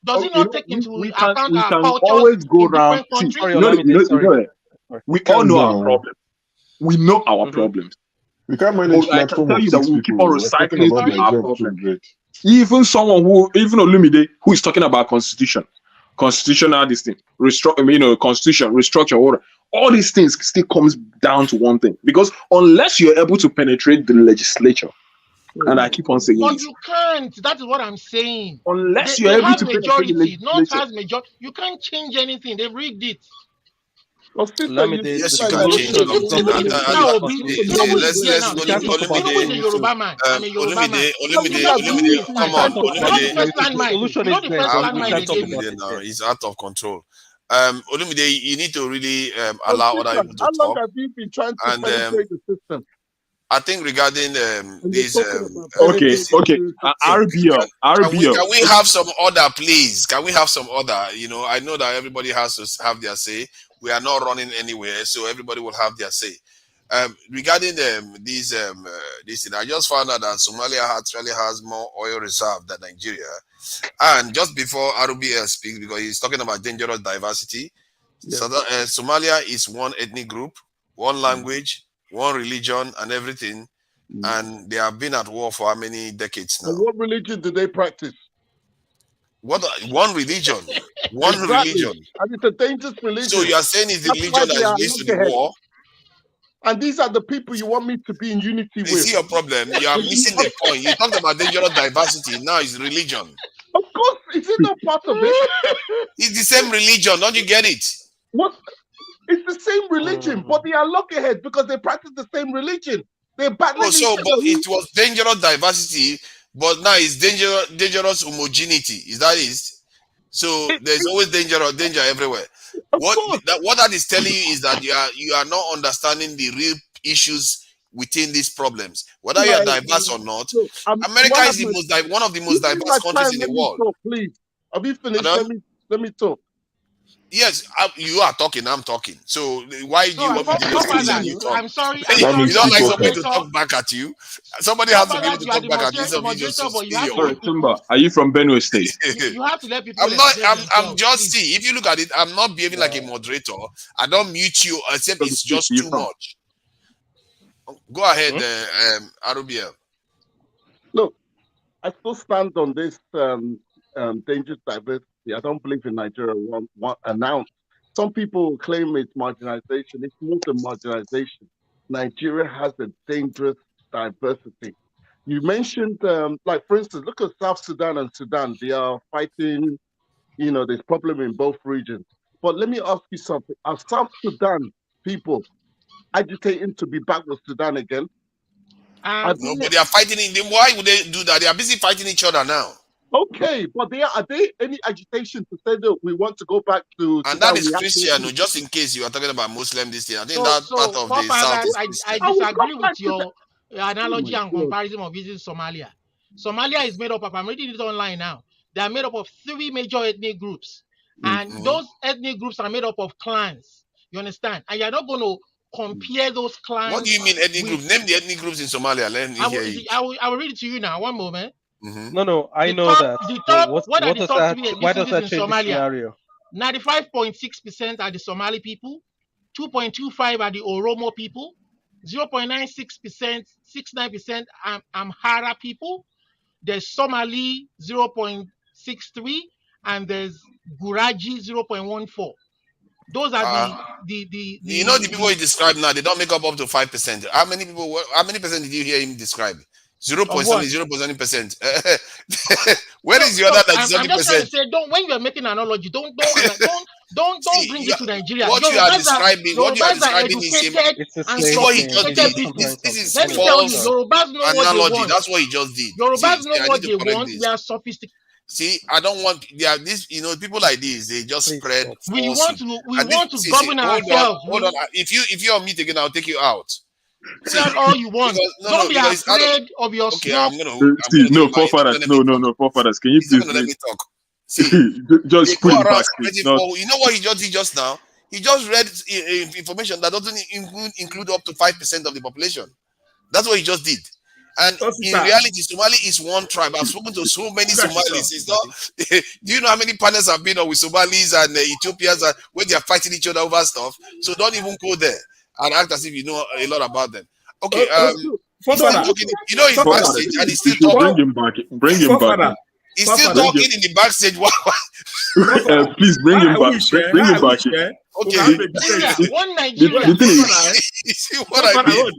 Speaker 6: Does it not take into account our cultures
Speaker 11: always go
Speaker 6: in
Speaker 11: around. We all know our problem. We know our problems.
Speaker 15: We can't manage
Speaker 11: I can tell you that we'll keep on reciting our
Speaker 15: problem.
Speaker 11: Even Olumide, who is talking about constitutional this thing, constitution, restructure, order, all these things still comes down to one thing. Because unless you're able to penetrate the legislature, And I keep on saying
Speaker 6: But
Speaker 11: it.
Speaker 6: you can't. That is what I'm saying.
Speaker 11: Unless
Speaker 6: They
Speaker 11: you're able
Speaker 6: have
Speaker 11: to bring a
Speaker 6: majority. North
Speaker 11: legislature.
Speaker 6: has majority. You can't change anything. They've rigged it.
Speaker 16: Well, sister,
Speaker 5: Lamide,
Speaker 16: you
Speaker 13: Yes,
Speaker 5: the
Speaker 13: you
Speaker 16: like
Speaker 13: can
Speaker 16: you're
Speaker 13: change
Speaker 5: solution is
Speaker 16: saying,
Speaker 5: not
Speaker 13: something.
Speaker 6: Even
Speaker 5: for
Speaker 6: with
Speaker 5: you to
Speaker 6: Peter
Speaker 5: be
Speaker 6: Obi,
Speaker 5: discussing.
Speaker 6: Tinubu is
Speaker 5: We
Speaker 6: here
Speaker 13: Let's
Speaker 6: now.
Speaker 5: can't talk about
Speaker 6: Tinubu
Speaker 5: the
Speaker 6: is a
Speaker 13: Olumide,
Speaker 6: Yoruba
Speaker 5: issue.
Speaker 6: man. I'm a Yoruba man.
Speaker 16: no, we
Speaker 13: Olumide,
Speaker 16: agree.
Speaker 6: First
Speaker 16: We
Speaker 13: come
Speaker 6: landmine.
Speaker 13: on,
Speaker 16: can't talk
Speaker 6: You
Speaker 16: about
Speaker 6: know
Speaker 16: the
Speaker 6: the
Speaker 13: Olumide.
Speaker 6: first
Speaker 5: The
Speaker 16: issue.
Speaker 6: landmine.
Speaker 5: solution
Speaker 6: You know
Speaker 5: is
Speaker 6: the
Speaker 5: there,
Speaker 6: first
Speaker 5: but
Speaker 13: Calm
Speaker 5: we
Speaker 13: down,
Speaker 6: landmine
Speaker 5: can't
Speaker 6: they
Speaker 5: talk
Speaker 6: gave you.
Speaker 5: about
Speaker 13: Olumide
Speaker 5: it
Speaker 13: now.
Speaker 5: here.
Speaker 13: He's out of control. Olumide, you need to really
Speaker 16: So,
Speaker 13: allow other
Speaker 16: sister,
Speaker 13: people to
Speaker 16: how long
Speaker 13: talk.
Speaker 16: have you been trying to
Speaker 13: And
Speaker 16: penetrate the system?
Speaker 13: I think regarding
Speaker 16: And you're
Speaker 13: this
Speaker 16: talking about
Speaker 11: Okay,
Speaker 13: this
Speaker 16: penetrating
Speaker 11: okay.
Speaker 16: the system.
Speaker 11: RBL, RBL.
Speaker 13: can we have some order, please? Can we have some order? You know, I know that everybody has to have their say. We are not running anywhere, so everybody will have their say. Regarding this thing, I just found out that Somalia actually has more oil reserve than Nigeria. And just before RBL speaks, because he's talking about dangerous diversity,
Speaker 16: Yes.
Speaker 13: Somalia is one ethnic group, one language, one religion, and everything. And they have been at war for how many decades now?
Speaker 16: And what religion do they practice?
Speaker 13: One religion, one
Speaker 16: Exactly.
Speaker 13: religion.
Speaker 16: And it's a dangerous religion.
Speaker 13: So you are saying it's the
Speaker 16: That's why
Speaker 13: religion that
Speaker 16: they
Speaker 13: is
Speaker 16: are
Speaker 13: leads to the
Speaker 16: loggerheads.
Speaker 13: war?
Speaker 16: And these are the people you want me to be in unity
Speaker 13: You
Speaker 16: with.
Speaker 13: see your problem. You are missing the point. You talked about dangerous diversity. Now it's religion.
Speaker 16: Of course, is it not part of it?
Speaker 13: It's the same religion. Don't you get it?
Speaker 16: What? It's the same religion, but they are loggerheads because they practice the same religion. They're battling each other.
Speaker 13: But it was dangerous diversity, but now it's dangerous homogeneity. Is that it? So there's always danger everywhere. What that is telling you is that you are not understanding the real issues within these problems. Whether you are diverse or not, America is one of the most diverse countries in the world.
Speaker 16: Talk, please. Have you finished? Let me talk.
Speaker 13: Yes, you are talking. I'm talking. So why do you want me to just finish and you talk?
Speaker 6: I'm sorry.
Speaker 13: You don't like somebody to
Speaker 6: moderator.
Speaker 13: talk back at you. Somebody has to be able to
Speaker 6: You are
Speaker 13: talk
Speaker 6: the
Speaker 13: back at you. Instead of you
Speaker 6: moderator,
Speaker 13: just
Speaker 6: but you
Speaker 13: steal
Speaker 6: have
Speaker 13: your
Speaker 6: to
Speaker 13: own.
Speaker 6: let people.
Speaker 11: Simba, are you from Benue State?
Speaker 6: You have to let people.
Speaker 13: I'm just see. If you look at it, I'm not behaving like a moderator. I don't mute you except it's just too much. Go ahead, Arubia.
Speaker 16: Look, I still stand on this dangerous diversity. I don't believe in Nigeria one announced. Some people claim it's marginalization. It's more than marginalization. Nigeria has a dangerous diversity. You mentioned, like, for instance, look at South Sudan and Sudan. They are fighting, there's problem in both regions. But let me ask you something. Are South Sudan people agitating to be back with Sudan again?
Speaker 13: No, but they are fighting in them. Why would they do that? They are busy fighting each other now.
Speaker 16: Okay, but are there any agitation to say that we want to go back to
Speaker 13: and
Speaker 16: Sudan?
Speaker 13: that is Christian, just in case you are talking about Muslim this thing. I think
Speaker 6: part
Speaker 13: of the South is Christian.
Speaker 6: I disagree with your analogy and comparison of visiting Somalia. Somalia is made up of, I'm reading it online now, they are made up of 3 major ethnic groups. And those ethnic groups are made up of clans. You understand? And you're not going to compare those clans.
Speaker 13: What do you mean ethnic groups? Name the ethnic groups in Somalia. Let me hear it.
Speaker 6: I will read it to you now. One moment.
Speaker 5: No, I know that.
Speaker 6: What are the top 3
Speaker 5: why does that
Speaker 6: ethnicities in
Speaker 5: change the
Speaker 6: Somalia?
Speaker 5: scenario?
Speaker 6: 95.6% are the Somali people, 2.25% are the Oromo people, 0.96%, 69% Amhara people. There's Somali 0.63, and there's Guraji 0.14. Those are the
Speaker 13: the people he described now, they don't make up to 5%. How many percent did you hear him describe? 0.7%. Where is the other 97%?
Speaker 6: I'm just trying to say, when you are making an analogy, don't bring it to Nigeria.
Speaker 13: What you are describing is
Speaker 6: see
Speaker 13: what he just did. This is
Speaker 6: let me tell you, Yorubas know
Speaker 13: analogy.
Speaker 6: what they want.
Speaker 13: That's what he just did.
Speaker 6: Yorubas know what they want. We are sophisticated.
Speaker 13: See, I don't want this. People like this, they just spread.
Speaker 6: We want to govern ourselves.
Speaker 13: Hold on. If you're on mute again, I'll take you out.
Speaker 6: That's all you want. Don't be afraid of your smoke.
Speaker 11: No, forefathers. Can you please
Speaker 13: let me talk?
Speaker 11: See, just put it back.
Speaker 13: You know what he just did just now? He just read information that doesn't include up to 5% of the population. That's what he just did. And in reality, Somali is one tribe. I've spoken to so many Somalis. It's not. Do you know how many panels have been on with Somalis and Ethiopians where they are fighting each other over stuff? So don't even go there and act as if you know a lot about them. Okay. He's backstage and he's still talking.
Speaker 11: Bring him back.
Speaker 13: He's still talking in the backstage.
Speaker 11: Please bring him back. Bring him back.
Speaker 13: Okay.
Speaker 6: One Nigeria.
Speaker 13: You see what I mean?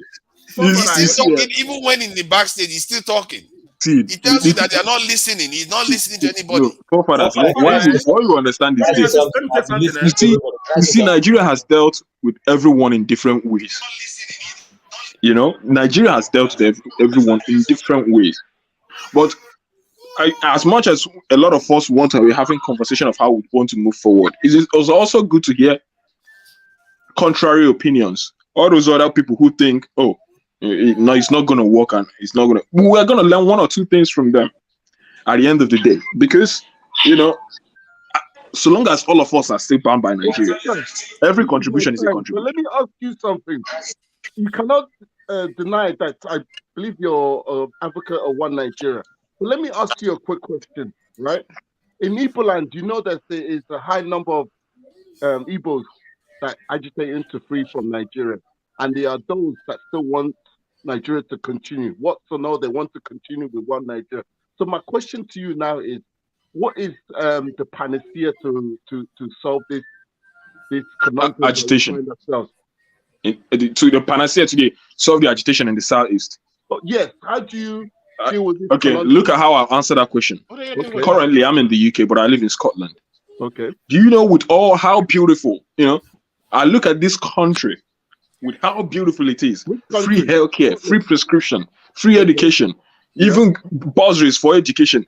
Speaker 13: He's still talking, even when in the backstage, he's still talking.
Speaker 11: See,
Speaker 13: He tells you that they are not listening. He's not listening to anybody.
Speaker 11: No, forefathers, what you understand is this.
Speaker 14: Let me say something.
Speaker 11: You see, Nigeria has dealt with everyone in different ways. You know, Nigeria has dealt with everyone in different ways. But as much as a lot of us want to be having conversation of how we want to move forward, it was also good to hear contrary opinions. All those other people who think, oh, no, it's not going to work, and it's not going to. We're going to learn one or two things from them at the end of the day, because you know, so long as all of us are still bound by Nigeria, every contribution is a contribution.
Speaker 16: But let me ask you something. You cannot deny that I believe you're advocate of one Nigeria. But let me ask you a quick question, right? In Igbo land, you know that there is a high number of Igbos that agitate into free from Nigeria, and there are those that still want Nigeria to continue. What so now they want to continue with one Nigeria. So my question to you now is, what is the panacea to solve this conundrum
Speaker 11: agitation? To the panacea to solve the agitation in the southeast.
Speaker 16: Oh, yes. How do you deal with this?
Speaker 11: Okay,
Speaker 16: conundrum?
Speaker 11: look at how I answer that question.
Speaker 16: Okay.
Speaker 11: Currently, I'm in the UK, but I live in Scotland.
Speaker 16: Okay.
Speaker 11: Do you know, with all how beautiful, you know, I look at this country with how beautiful it is. Free healthcare, free prescription, free education, even bursaries for education.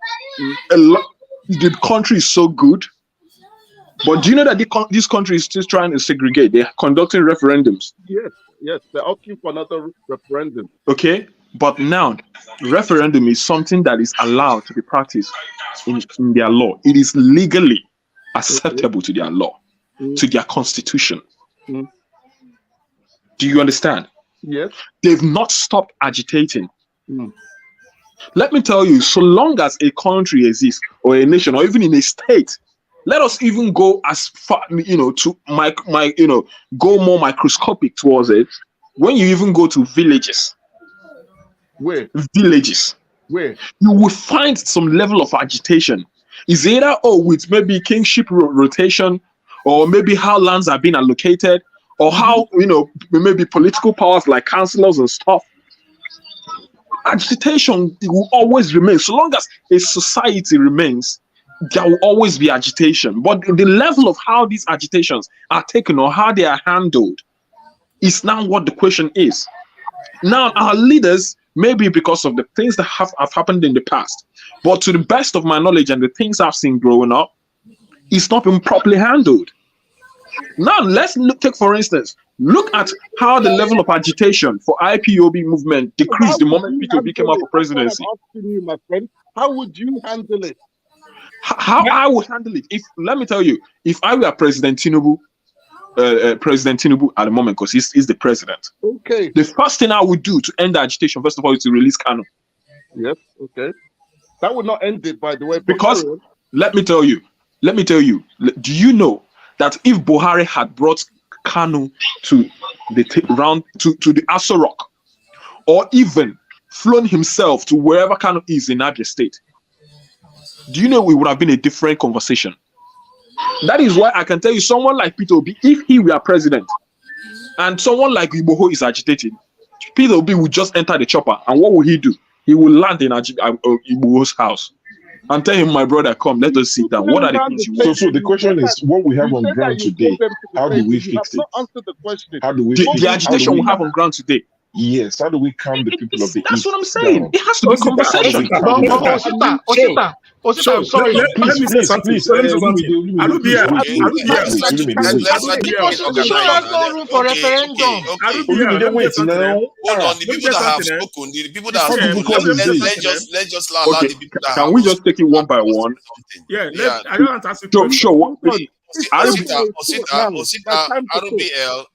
Speaker 11: The country is so good. But do you know that this country is still trying to segregate? They're conducting referendums.
Speaker 16: Yes, they're asking for another referendum.
Speaker 11: Okay, but now referendum is something that is allowed to be practiced in their law. It is legally acceptable to their law, to their constitution. Do you understand?
Speaker 16: Yes.
Speaker 11: They've not stopped agitating. Let me tell you, so long as a country exists, or a nation, or even in a state, let us even go as far, you know, to go more microscopic towards it. When you even go to villages,
Speaker 16: where
Speaker 11: you will find some level of agitation. Is either with maybe kingship rotation, or maybe how lands are being allocated, or how maybe political powers like councillors and stuff. Agitation will always remain. So long as a society remains, there will always be agitation. But the level of how these agitations are taken or how they are handled is now what the question is. Now, our leaders, maybe because of the things that have happened in the past, but to the best of my knowledge and the things I've seen growing up, it's not been properly handled. Now, take for instance, look at how the level of agitation for IPOB movement decreased the moment P2B came up for presidency.
Speaker 16: I'm asking you, my friend, how would you handle it?
Speaker 11: How I would handle it? Let me tell you, if I were President Tinubu at the moment, because he's the president.
Speaker 16: Okay.
Speaker 11: The first thing I would do to end the agitation, first of all, is to release Kanu.
Speaker 16: Yes. Okay. That would not end it, by the way.
Speaker 11: Because let me tell you, do you know that if Buhari had brought Kanu to the to the Aso Rock, or even flown himself to wherever Kanu is in Abia State, do you know it would have been a different conversation? That is why I can tell you, someone like Peter Obi, if he were president, and someone like Igboho is agitating, Peter Obi would just enter the chopper, and what will he do? He will land in Igboho's house and tell him, my brother, come, let us sit down. What are the things you want?
Speaker 15: So the question is, what we have on ground today, how do we fix it?
Speaker 16: Answer the question.
Speaker 15: How do we fix
Speaker 11: the agitation we have on ground today?
Speaker 15: Yes, how do we calm the people of the
Speaker 11: That's
Speaker 15: East
Speaker 11: what I'm saying.
Speaker 15: down?
Speaker 11: It has to be conversation.
Speaker 6: Osita, sorry.
Speaker 14: Let me say something.
Speaker 6: The constitution has no room for referendum.
Speaker 15: Wait now.
Speaker 13: Hold on, the people that have spoken, the people that have spoken, let's just allow the people that have.
Speaker 11: Can we just take it one by one?
Speaker 14: Yeah. I don't want to ask you.
Speaker 11: Sure.
Speaker 13: Osita,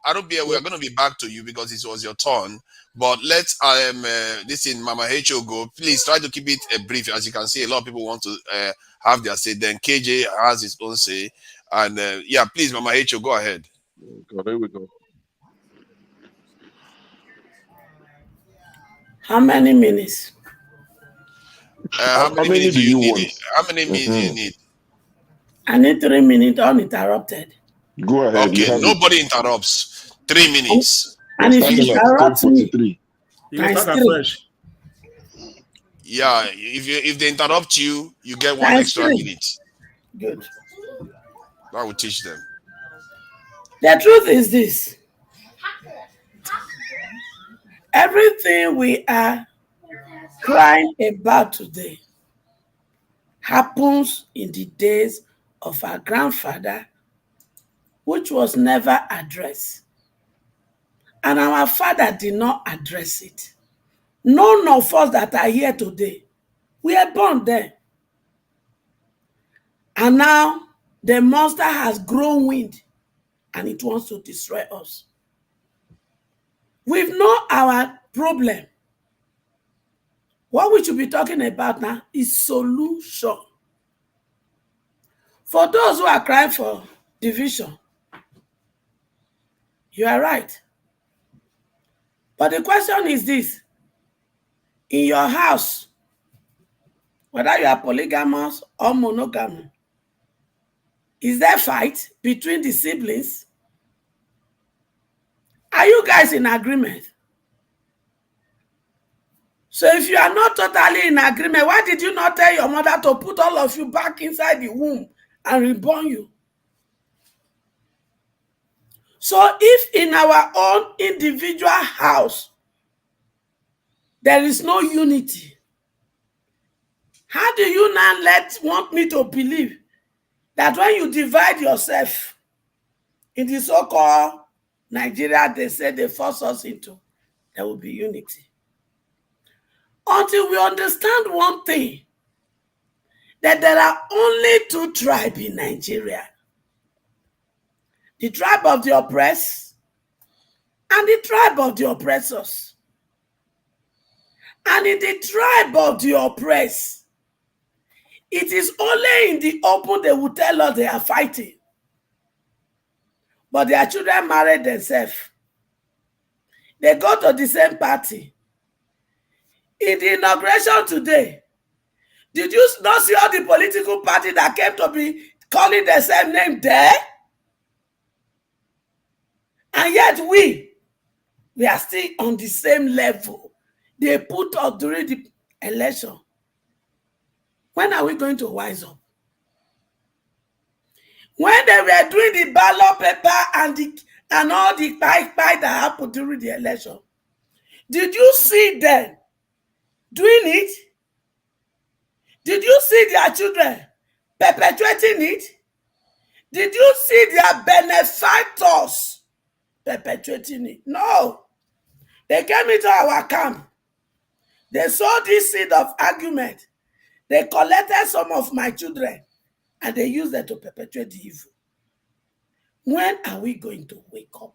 Speaker 13: RBL, we are going to be back to you because it was your turn. But let's this in Mama H.O. go. Please try to keep it brief. As you can see, a lot of people want to have their say. Then KJ has his own say. And please, Mama H.O., go ahead.
Speaker 16: Oh, there we go.
Speaker 10: How many minutes?
Speaker 13: How many minutes do you need? How many minutes do you need?
Speaker 10: I need 3 minutes uninterrupted.
Speaker 15: Go ahead.
Speaker 13: Okay, nobody interrupts. 3 minutes.
Speaker 10: And if you interrupt me,
Speaker 14: You go start
Speaker 10: ×3.
Speaker 14: afresh.
Speaker 13: Yeah, if they interrupt you, you get one extra
Speaker 10: ×3.
Speaker 13: minute.
Speaker 10: Good.
Speaker 13: That will teach them.
Speaker 10: The truth is this. Everything we are crying about today happens in the days of our grandfather, which was never addressed. And our father did not address it. None of us that are here today, we are born then. And now the monster has grown wind and it wants to destroy us. We've known our problem. What we should be talking about now is solution. For those who are crying for division, you are right. But the question is this: in your house, whether you are polygamous or monogamous, is there fight between the siblings? Are you guys in agreement? So if you are not totally in agreement, why did you not tell your mother to put all of you back inside the womb and reborn you? So if in our own individual house, there is no unity, how do you now want me to believe that when you divide yourself in the so-called Nigeria, they say they force us into, there will be unity? Until we understand one thing, that there are only 2 tribes in Nigeria: the tribe of the oppressed and the tribe of the oppressors. And in the tribe of the oppressed, it is only in the open they will tell us they are fighting. But their children marry themselves. They go to the same party. In the inauguration today, did you not see all the political parties that came to be calling the same name there? And yet we are still on the same level they put us during the election. When are we going to wise up? When they were doing the ballot paper and all the fight that happened during the election, did you see them doing it? Did you see their children perpetuating it? Did you see their benefactors perpetuating it? No. They came into our camp. They saw this seed of argument. They collected some of my children and they used them to perpetuate the evil. When are we going to wake up?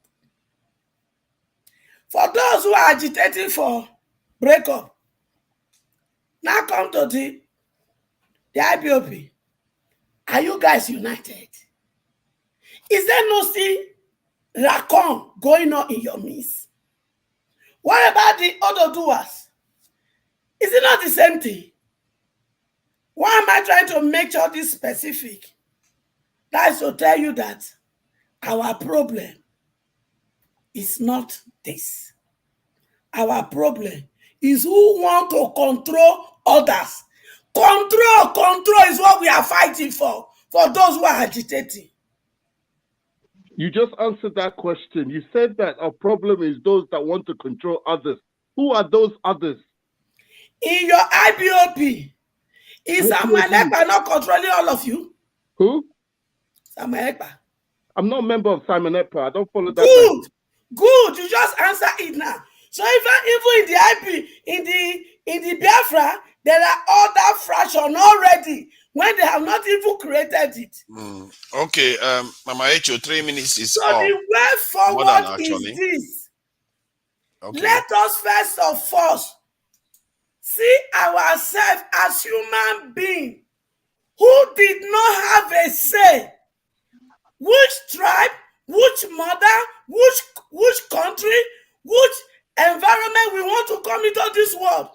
Speaker 10: For those who are agitating for breakup, now come to the IPOP. Are you guys united? Is there no still racon going on in your midst? What about the other doers? Is it not the same thing? Why am I trying to make sure this specific? That is to tell you that our problem is not this. Our problem is who want to control others. Control is what we are fighting for those who are agitating.
Speaker 16: You just answered that question. You said that our problem is those that want to control others. Who are those others?
Speaker 10: In your IPOP, is Samuel Ekpa not controlling all of you?
Speaker 16: Who?
Speaker 10: Samuel Ekpa.
Speaker 16: I'm not a member of Simon Ekpa. I don't follow that.
Speaker 10: Good. You just answer it now. So even in the IP, in the Biafra, there are other fractions already when they have not even created it.
Speaker 13: Okay, Mama Echo, 3 minutes is
Speaker 10: so
Speaker 13: up.
Speaker 10: The way forward is this.
Speaker 13: Okay.
Speaker 10: Let us first of all see ourselves as human beings who did not have a say. Which tribe, which mother, which country, which environment we want to come into this world.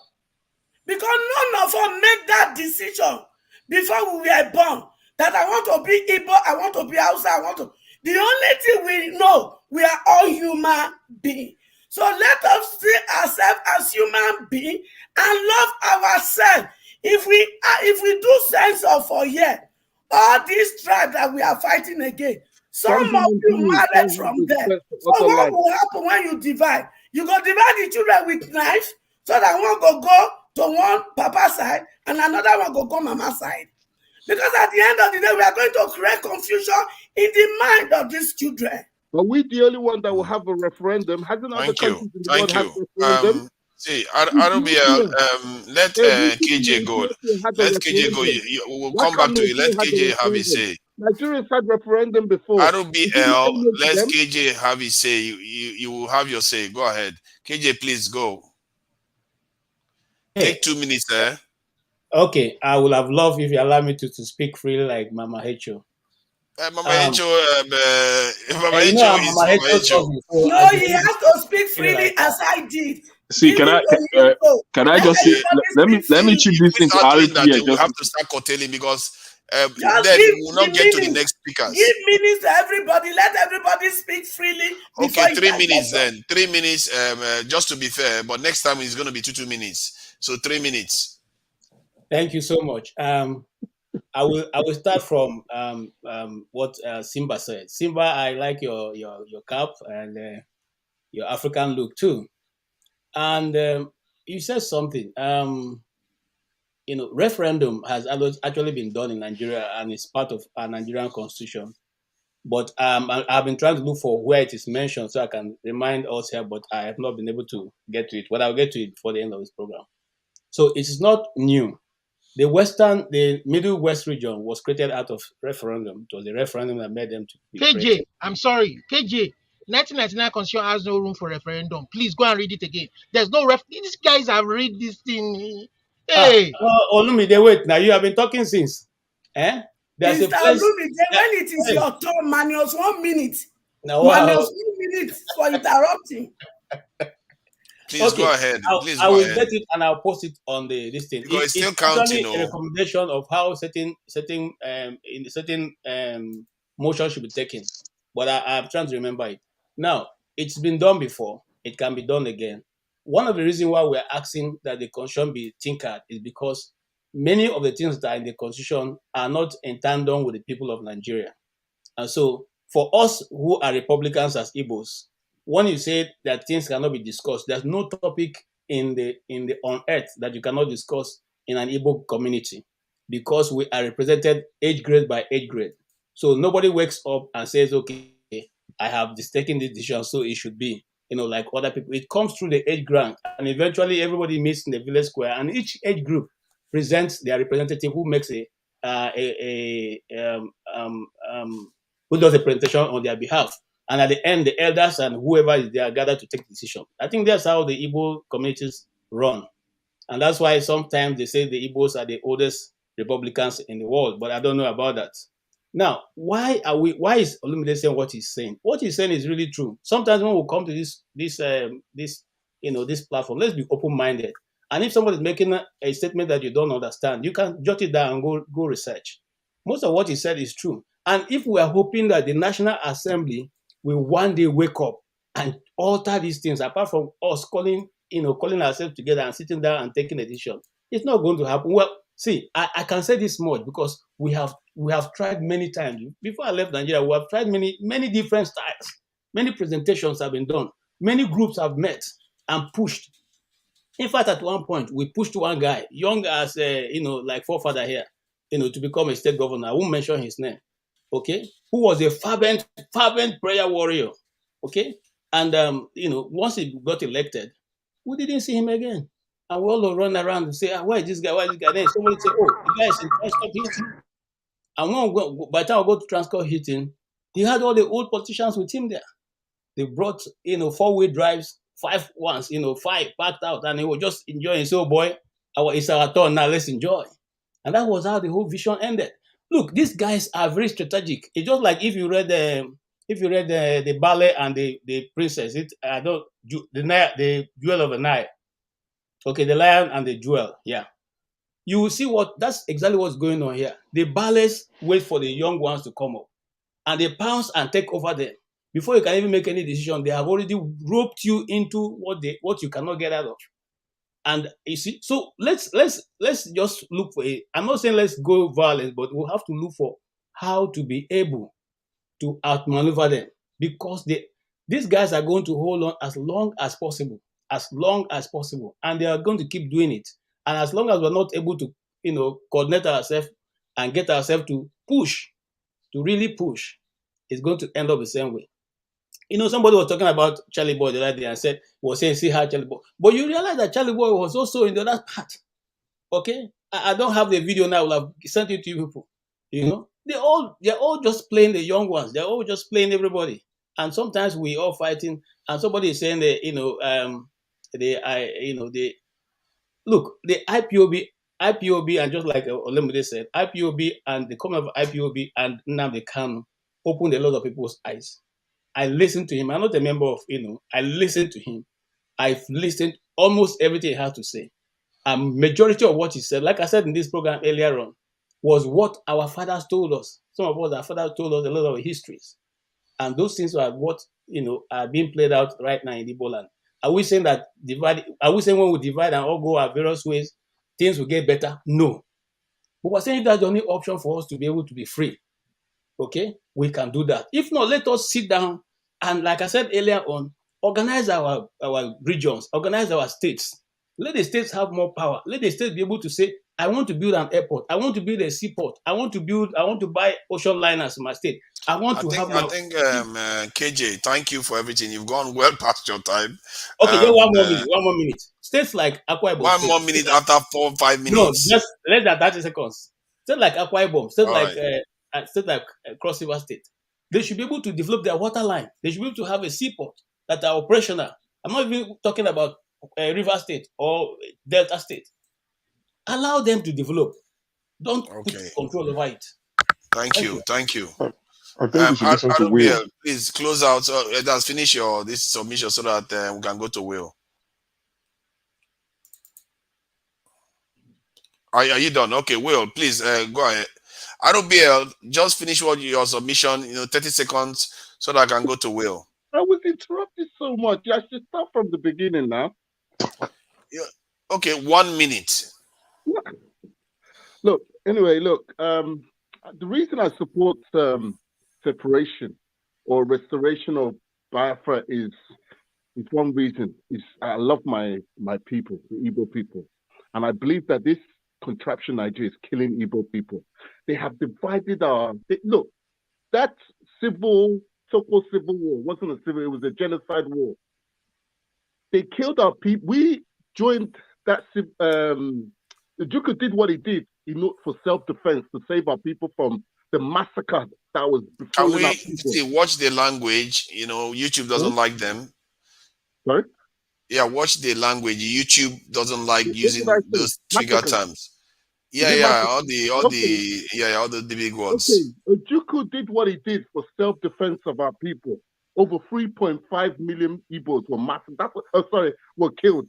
Speaker 10: Because none of us made that decision before we were born. That I want to be Igbo, I want to be Hausa, The only thing we know, we are all human beings. So let us see ourselves as human beings and love ourselves. If we do sense of for here, all these tribes that we are fighting again, some of
Speaker 16: Human
Speaker 10: you
Speaker 16: beings
Speaker 10: married
Speaker 16: don't have
Speaker 10: from there.
Speaker 16: respect for
Speaker 10: So
Speaker 16: other
Speaker 10: what
Speaker 16: life.
Speaker 10: will happen when you divide? You go divide the children with knives so that one go to one papa side and another one go mama side. Because at the end of the day, we are going to create confusion in the mind of these children.
Speaker 16: But we the only one that will have a referendum. Hasn't other
Speaker 13: Thank you.
Speaker 16: countries in the world
Speaker 13: Thank
Speaker 16: had
Speaker 13: you.
Speaker 16: referendum?
Speaker 13: See,
Speaker 16: Ethiopia.
Speaker 13: let KJ go.
Speaker 16: Ethiopia had a
Speaker 13: Let KJ go.
Speaker 16: referendum.
Speaker 13: We'll
Speaker 16: Why
Speaker 13: come
Speaker 16: can't
Speaker 13: back to you. Let
Speaker 16: Nigeria have a
Speaker 13: KJ have his
Speaker 16: referendum?
Speaker 13: say.
Speaker 16: Nigeria's had referendum before. Is it not
Speaker 13: RBL,
Speaker 16: alien to
Speaker 13: let
Speaker 16: them?
Speaker 13: KJ have his say. You will have your say. Go ahead. KJ, please go. Take 2 minutes, eh?
Speaker 20: Okay, I would have loved if you allow me to speak freely like Mama Hecho.
Speaker 13: Mama Echo, Mama
Speaker 20: You know
Speaker 13: Echo
Speaker 20: I'm
Speaker 13: is
Speaker 20: Mama
Speaker 13: Mama
Speaker 20: Hecho's
Speaker 13: Echo.
Speaker 20: cousin, so
Speaker 10: No,
Speaker 20: I should
Speaker 10: he
Speaker 20: be
Speaker 10: has to speak
Speaker 20: feeling
Speaker 10: freely
Speaker 20: like
Speaker 10: as I did.
Speaker 11: See,
Speaker 10: Give him to him so.
Speaker 11: can I
Speaker 10: Let
Speaker 11: just say
Speaker 10: everybody speak
Speaker 11: let me
Speaker 10: freely.
Speaker 11: chip
Speaker 13: If
Speaker 11: this
Speaker 13: we
Speaker 11: into
Speaker 13: start doing that,
Speaker 11: RP
Speaker 13: then
Speaker 11: here
Speaker 13: we
Speaker 11: just
Speaker 13: have to start curtailing because
Speaker 10: Just
Speaker 13: then
Speaker 10: give
Speaker 13: we will
Speaker 10: the
Speaker 13: not get to the
Speaker 10: minutes.
Speaker 13: next speakers.
Speaker 10: Give minutes to everybody. Let everybody speak freely before
Speaker 13: Okay,
Speaker 10: you
Speaker 13: 3
Speaker 10: can
Speaker 13: minutes
Speaker 10: get on.
Speaker 13: then. 3 minutes, just to be fair. But next time it's going to be 2 minutes. So 3 minutes.
Speaker 20: Thank you so much. I will start from what Simba said. Simba, I like your cap and your African look too. And you said something. Referendum has actually been done in Nigeria and it's part of our Nigerian constitution. But I've been trying to look for where it is mentioned so I can remind us here, but I have not been able to get to it. But I'll get to it before the end of this program. So it is not new. The Middle West region was created out of referendum. It was the referendum that made them to be
Speaker 6: KJ,
Speaker 20: created.
Speaker 6: I'm sorry. KJ, 1999 Constitution has no room for referendum. Please go and read it again. There's no These guys have read this thing. Hey.
Speaker 20: Olumide, wait. Now you have been talking since. There's a
Speaker 10: Mr.
Speaker 20: place.
Speaker 10: Olumide, when it is
Speaker 20: Hey,
Speaker 10: your turn, minus 1 minute.
Speaker 20: now,
Speaker 10: Minus 1 minute for interrupting.
Speaker 13: Please go
Speaker 20: okay,
Speaker 13: ahead. Please
Speaker 20: I
Speaker 13: go
Speaker 20: will
Speaker 13: ahead.
Speaker 20: get it and I'll post it on this thing.
Speaker 13: Because it's still
Speaker 20: It's
Speaker 13: counting.
Speaker 20: actually a recommendation of how certain motion should be taken. But I'm trying to remember it. Now, it's been done before. It can be done again. One of the reasons why we're asking that the constitution be tinkered is because many of the things that are in the constitution are not in tandem with the people of Nigeria. And so, for us who are Republicans as Igbos, when you say that things cannot be discussed, there's no topic in the on earth that you cannot discuss in an Igbo community because we are represented age grade by age grade. So nobody wakes up and says, "Okay, I have taken this decision, so it should be." Like other people, it comes through the age grant, and eventually everybody meets in the village square, and each age group presents their representative who makes who does a presentation on their behalf. And at the end, the elders and whoever is there gather to take decision. I think that's how the Igbo communities run. And that's why sometimes they say the Igbos are the oldest Republicans in the world, but I don't know about that. Now, why is Olumide saying what he's saying? What he's saying is really true. Sometimes when we come to this platform, let's be open-minded. And if somebody is making a statement that you don't understand, you can jot it down and go research. Most of what he said is true. And if we are hoping that the National Assembly will one day wake up and alter these things, apart from us calling ourselves together and sitting down and taking a decision, it's not going to happen. Well, see, I can say this much because we have tried many times. Before I left Nigeria, we have tried many different styles. Many presentations have been done. Many groups have met and pushed. In fact, at one point, we pushed one guy, young as like forefather here, to become a state governor. I won't mention his name, okay? Who was a fervent prayer warrior, okay? And once he got elected, we didn't see him again. And we all run around and say, where is this guy? Where is this guy? Then somebody say, oh, the guy is in transport heating. And by the time I go to transport heating, he had all the old politicians with him there. They brought, 4-wheel drives, 5 ones, 5 packed out, and he was just enjoying. So, boy, it's our turn now. Let's enjoy. And that was how the whole vision ended. Look, these guys are very strategic. It's just like if you read the ballet and the princess. The jewel of the Nile. Okay, the lion and the jewel. Yeah, you will see that's exactly what's going on here. The ballets wait for the young ones to come up, and they pounce and take over them. Before you can even make any decision, they have already roped you into what you cannot get out of. And you see, so let's just look for it. I'm not saying let's go violent, but we'll have to look for how to be able to outmaneuver them, because these guys are going to hold on as long as possible, and they are going to keep doing it. And as long as we're not able to, coordinate ourselves and get ourselves to really push, it's going to end up the same way. Somebody was talking about Charlie Boy the other day and was saying, see how Charlie Boy. But you realize that Charlie Boy was also in the other part. Okay? I don't have the video now. I will have sent it to you people. They're all just playing the young ones. They're all just playing everybody. And sometimes we all fighting, and somebody is saying that, look, the IPOB, and just like Olemide said, IPOB and the comment of IPOB and Nnamdi Kanu opened a lot of people's eyes. I listened to him. I'm not a member of, I listened to him. I've listened almost everything he had to say. And majority of what he said, like I said in this program earlier on, was what our fathers told us. Some of us, our fathers told us a lot of histories. And those things are what, are being played out right now in Igbo land. Are we saying that are we saying when we divide and all go our various ways, things will get better? No. But we're saying that's the only option for us to be able to be free. Okay, we can do that. If not, let us sit down and, like I said earlier on, organize our regions, organize our states. Let the states have more power. Let the states be able to say, I want to build an airport. I want to build a seaport. I want to buy ocean liners in my state. I
Speaker 13: think KJ, thank you for everything. You've gone well past your time.
Speaker 20: Okay, just one more minute. States like Akwa Ibom.
Speaker 13: One more minute after 4 or 5 minutes.
Speaker 20: No, just less than 30 seconds. States like Akwa Ibom, states like Cross River State, they should be able to develop their water line. They should be able to have a seaport that are operational. I'm not even talking about River State or Delta State. Allow them to develop. Don't put control over it.
Speaker 13: Thank you.
Speaker 15: I think we should listen to Will.
Speaker 13: Please close out. Let's finish this submission so that we can go to Will. Are you done? Okay, Will, please go ahead. RBL, just finish your submission, 30 seconds so that I can go to Will.
Speaker 16: I was interrupted so much. I should start from the beginning now.
Speaker 13: Yeah. Okay, 1 minute.
Speaker 16: Look, the reason I support separation or restoration of Biafra is one reason. I love my people, the Igbo people. And I believe that this contraption Nigeria is killing Igbo people. They have divided look, that so-called civil war wasn't a civil, it was a genocide war. They killed our people. We joined that, the Juku did what he did, for self-defense, to save our people from the massacre that was befalling our people.
Speaker 13: Watch the language, YouTube doesn't like them.
Speaker 16: Sorry?
Speaker 13: Yeah, watch the language. YouTube doesn't like using those trigger terms. All the big words.
Speaker 16: Okay, Ojukwu did what he did for self-defense of our people. Over 3.5 million Igbos were massacred. Were killed.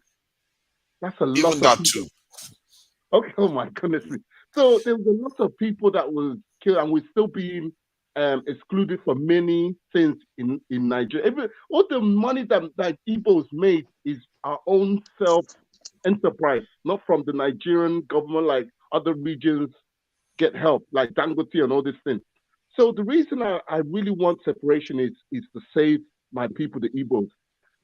Speaker 16: That's a lot.
Speaker 13: Even that too.
Speaker 16: Okay, oh my goodness. So there was a lot of people that was killed, and we're still being excluded from many things in Nigeria. All the money that Igbos made is our own self-enterprise, not from the Nigerian government like other regions get help, like Dangote and all these things. So the reason I really want separation is to save my people, the Igbos.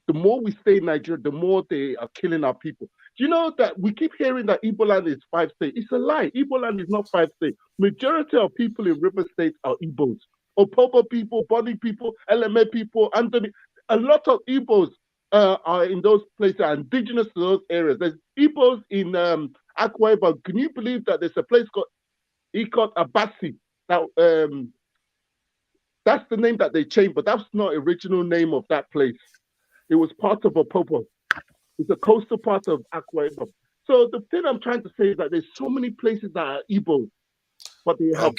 Speaker 16: The more we stay in Nigeria, the more they are killing our people. Do you know that we keep hearing that Igbo land is 5 states? It's a lie. Igbo land is not 5 states. Majority of people in River State are Igbos. Opobo people, Boni people, LMA people, Anthony. A lot of Igbos are in those places, are indigenous to those areas. There's Igbos in Akwa Ibom. Can you believe that there's a place called Ikot Abasi? That's the name that they changed, but that's not the original name of that place. It was part of Opobo. It's a coastal part of Akwa Ibom. So the thing I'm trying to say is that there's so many places that are Igbo, but they have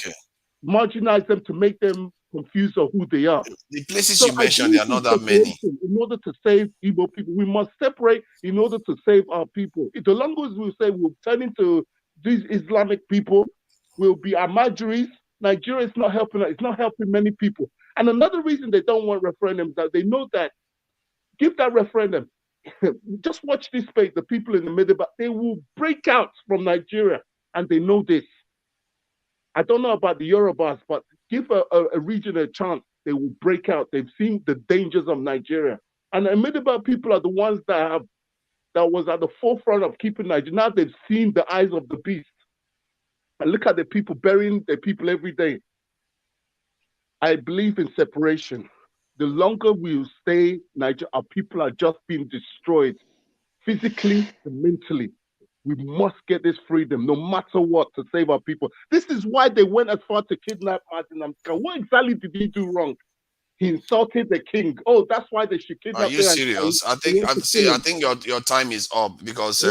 Speaker 16: marginalized them to make them confused of who they are.
Speaker 13: The places you mentioned, there are not that many.
Speaker 16: In order to save Igbo people, we must separate in order to save our people. If the Longos will say we'll turn into these Islamic people, we'll be Amajuris. Nigeria is not helping us. It's not helping many people. And another reason they don't want referendum is that they know that give that referendum. Just watch this space. The people in the middle, but they will break out from Nigeria, and they know this. I don't know about the Yorubas, but give a region a chance. They will break out. They've seen the dangers of Nigeria, and the Middlebelt people are the ones that was at the forefront of keeping Nigeria. Now they've seen the eyes of the beast, and look at the people burying their people every day. I believe in separation. The longer we stay, Nigeria, our people are just being destroyed, physically and mentally. We must get this freedom, no matter what, to save our people. This is why they went as far to kidnap Martin Amka. What exactly did he do wrong? He insulted the king. Oh, that's why they should kidnap
Speaker 13: Are
Speaker 16: him.
Speaker 13: you serious? I think your time is up because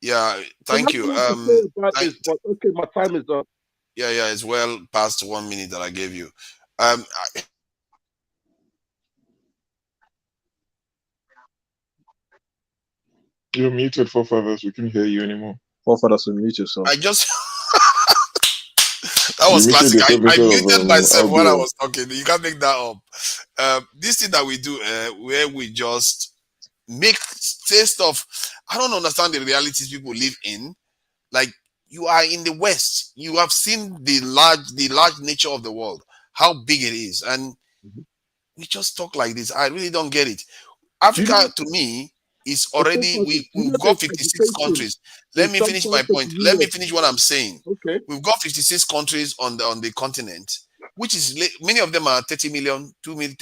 Speaker 13: yeah, thank you.
Speaker 16: About this, but okay, my time is up.
Speaker 13: Yeah, it's well past 1 minute that I gave you.
Speaker 15: You're muted, forefathers. We can't hear you anymore.
Speaker 2: Forefathers, mute yourself.
Speaker 13: I just that was classic. I muted myself when I was talking. You can't make that up. This thing that we do, where we just say stuff. I don't understand the realities people live in. Like, you are in the West. You have seen the large nature of the world, how big it is, and we just talk like this. I really don't get it. Africa, to me, is already we've got 56 countries. Let me finish my point. Let me finish what I'm saying.
Speaker 16: Okay.
Speaker 13: We've got 56 countries on the continent, which is many of them are 30 million, 2 million,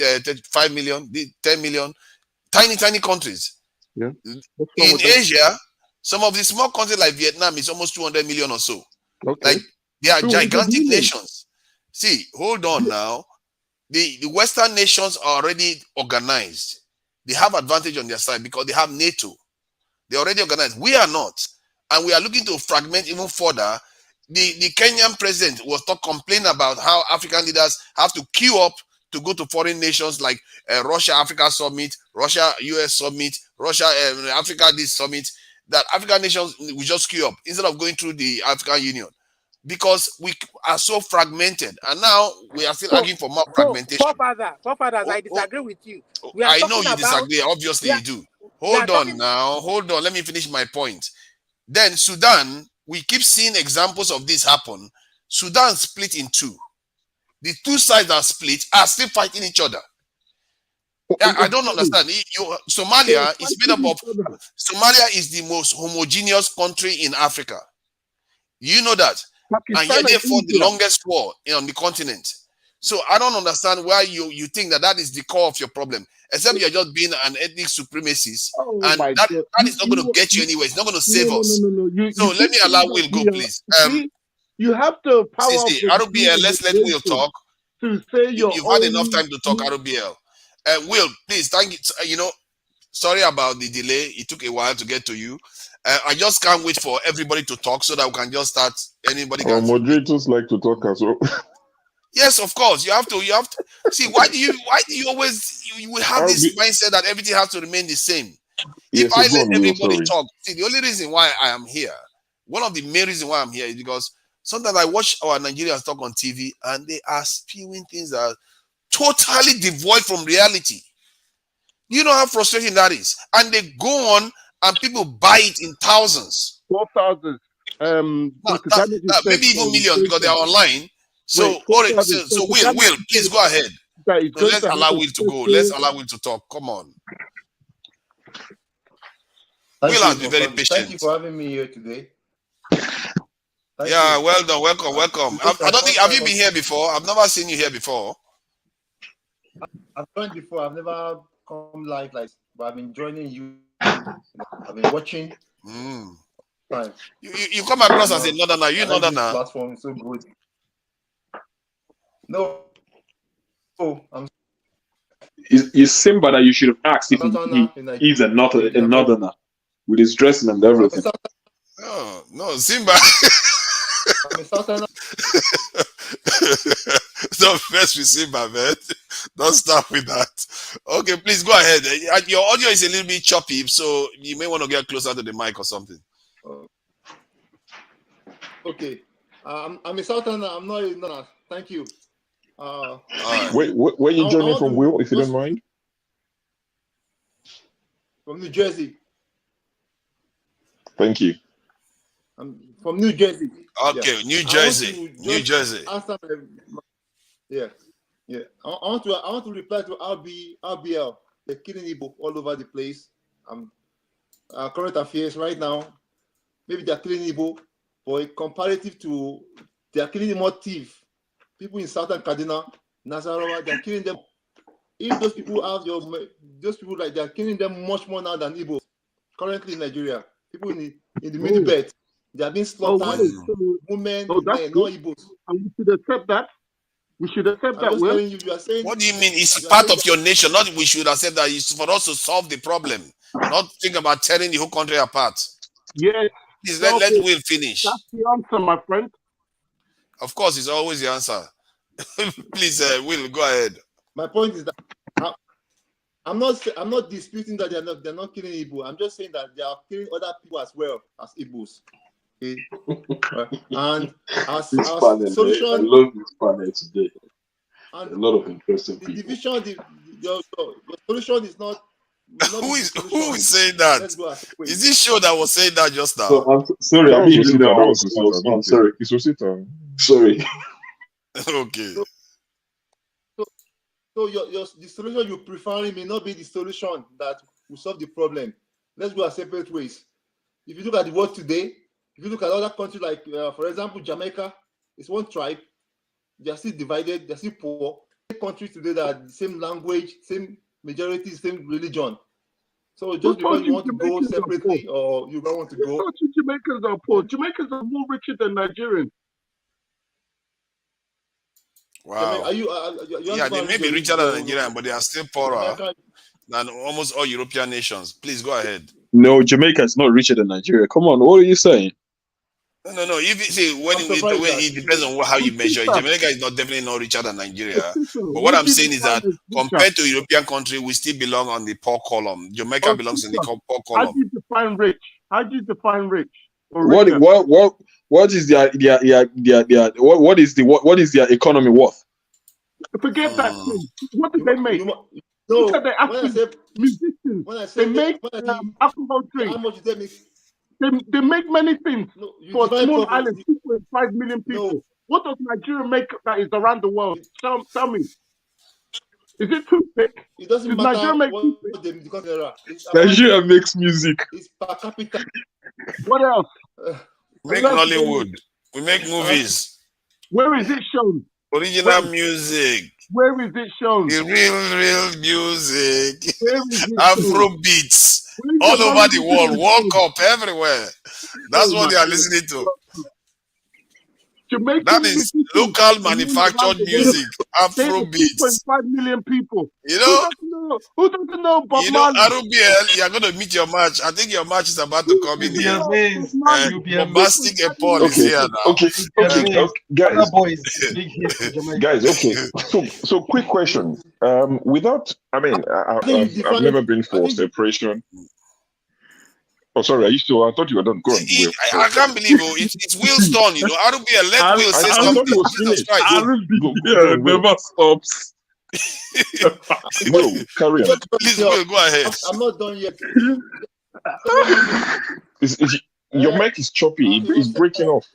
Speaker 13: 5 million, 10 million, tiny countries.
Speaker 16: Yeah.
Speaker 13: In Asia, some of the small countries like Vietnam is almost 200 million or so.
Speaker 16: Okay.
Speaker 13: Like, they are gigantic nations. See, hold on now. The Western nations are already organized. They have advantage on their side because they have NATO. They're already organized. We are not. And we are looking to fragment even further. The Kenyan president was complaining about how African leaders have to queue up to go to foreign nations like Russia-Africa Summit, Russia-US Summit, Russia-Africa this summit, that African nations will just queue up instead of going through the African Union. Because we are so fragmented, and now we are still arguing for more fragmentation.
Speaker 6: Forefathers, I disagree with you.
Speaker 13: I know you disagree. Obviously, you do. Hold on now. Hold on. Let me finish my point. Then Sudan, we keep seeing examples of this happen. Sudan split in two. The two sides that split are still fighting each other. I don't understand. Somalia is made up of. Somalia is the most homogeneous country in Africa. You know that. And yet they fought the longest war on the continent. So I don't understand why you think that is the core of your problem, except you're just being an ethnic supremacist, and that is not going to get you anywhere. It's not going to save us. So let me allow Will go, please.
Speaker 16: You have the power.
Speaker 13: RBL, let's let Will talk.
Speaker 16: To say
Speaker 13: you've had enough time to talk, RBL. Will, please, thank you. Sorry about the delay. It took a while to get to you. I just can't wait for everybody to talk so that we can just start. Anybody can.
Speaker 15: Moderators like to talk as well.
Speaker 13: Yes, of course. You have to see. Why do you always you have this mindset that everything has to remain the same? If I let everybody talk, see, the only reason why I am here, one of the main reasons why I'm here is because sometimes I watch our Nigerians talk on TV and they are spewing things that are totally devoid from reality. You know how frustrating that is, and they go on and people buy it in thousands,
Speaker 16: 4,000,
Speaker 13: maybe even millions because they are online. So, Will, please go ahead. So let's allow Will to go. Let's allow Will to talk. Come on. Will has been very patient.
Speaker 17: Thank you for having me here today.
Speaker 13: Well done. Welcome. I don't think, have you been here before? I've never seen you here before.
Speaker 17: I've joined before. I've never come live like, but I've been joining you. I've been watching.
Speaker 13: You come across as a northerner. You northerner.
Speaker 17: Platform is so good. No. I'm.
Speaker 11: It's Simba that you should have asked if he's a northerner with his dressing and everything.
Speaker 13: No, Simba. Don't mess with Simba, man. Don't start with that. Okay, please go ahead. Your audio is a little bit choppy, so you may want to get closer to the mic or something.
Speaker 17: Okay. I'm a Southerner. I'm not a northerner. Thank you.
Speaker 15: Where you joining from, Will, if you don't mind?
Speaker 17: From New Jersey.
Speaker 15: Thank you.
Speaker 17: I'm from New Jersey.
Speaker 13: Okay, New Jersey. New Jersey.
Speaker 17: Yeah. I want to reply to RBL. They're killing Igbo all over the place. Current affairs right now. Maybe they're killing Igbo, but comparative to they are killing more thieves. People in Southern Kaduna, Nasarawa, they're killing them. If those people have they're killing them much more now than Igbo. Currently in Nigeria, people in the middle belt, they are being slaughtered. Women, men, not Igbos.
Speaker 16: And we should accept that. We should accept that.
Speaker 17: Will. You are saying,
Speaker 13: what do you mean? It's part of your nation. Not we should accept that. It's for us to solve the problem. Not think about tearing the whole country apart.
Speaker 16: Yes.
Speaker 13: Please let Will finish.
Speaker 16: That's the answer, my friend.
Speaker 13: Of course, it's always the answer. Please, Will, go ahead.
Speaker 17: My point is that I'm not disputing that they're not killing Igbo. I'm just saying that they are killing other people as well as Igbos. Okay? And as solution,
Speaker 11: I love this panel today. A lot of interesting people.
Speaker 17: The division, your solution is not.
Speaker 13: Who is saying that? Is this show that was saying that just now?
Speaker 11: So, I'm sorry, I mean, I'm sorry. Sorry.
Speaker 13: Okay.
Speaker 17: So the solution you prefer may not be the solution that will solve the problem. Let's go our separate ways. If you look at the world today, if you look at other countries like, for example, Jamaica, it's one tribe. They are still divided. They are still poor. Countries today that are the same language, same majority, same religion. So just because you want to go separately or you don't want to go.
Speaker 16: Jamaicans are poor. Jamaicans are more richer than Nigerians.
Speaker 13: Wow. Yeah, they may be richer than Nigerian, but they are still poorer than almost all European nations. Please go ahead.
Speaker 11: No, Jamaica is not richer than Nigeria. Come on, what are you saying?
Speaker 13: No. If you see it depends on how you measure it. Jamaica is definitely not richer than Nigeria. But what I'm saying is that compared to European country, we still belong on the poor column. Jamaica belongs in the poor column.
Speaker 16: How do you define rich? How do you define rich?
Speaker 11: What is what is their economy worth?
Speaker 16: Forget that thing. What do they make? Look at the musicians. They make alcohol drinks.
Speaker 17: How much do they make?
Speaker 16: They make many things for a small island, 2.5 million people. No. What does Nigeria make that is around the world? Tell me. Is it too big?
Speaker 17: It doesn't matter.
Speaker 16: Nigeria make
Speaker 11: Nigeria makes music.
Speaker 17: It's per capita.
Speaker 16: What else?
Speaker 13: We make Hollywood. We make movies.
Speaker 16: Where is it shown?
Speaker 13: Original music.
Speaker 16: Where is it shown?
Speaker 13: The real music. Afro beats. All over the world, World Cup, everywhere. That's what they are listening to. That is local manufactured music, Afro beats.
Speaker 16: 2.5 million people.
Speaker 13: You know,
Speaker 16: who doesn't know Bob Marley?
Speaker 13: Arubiel, you are going to meet your match. I think your match is about to come in here. Bombastic and Paul is here now.
Speaker 15: Guys, okay. So quick question. I've never been for separation. Oh, sorry. Are you still? I thought you were done. Go on.
Speaker 13: I can't believe it's Will's turn. You know, Arubiel, let Will say something.
Speaker 11: Will never stops.
Speaker 15: Will, carry on.
Speaker 13: Please, Will, go ahead.
Speaker 17: I'm not done yet.
Speaker 15: Your mic is choppy. It's breaking off.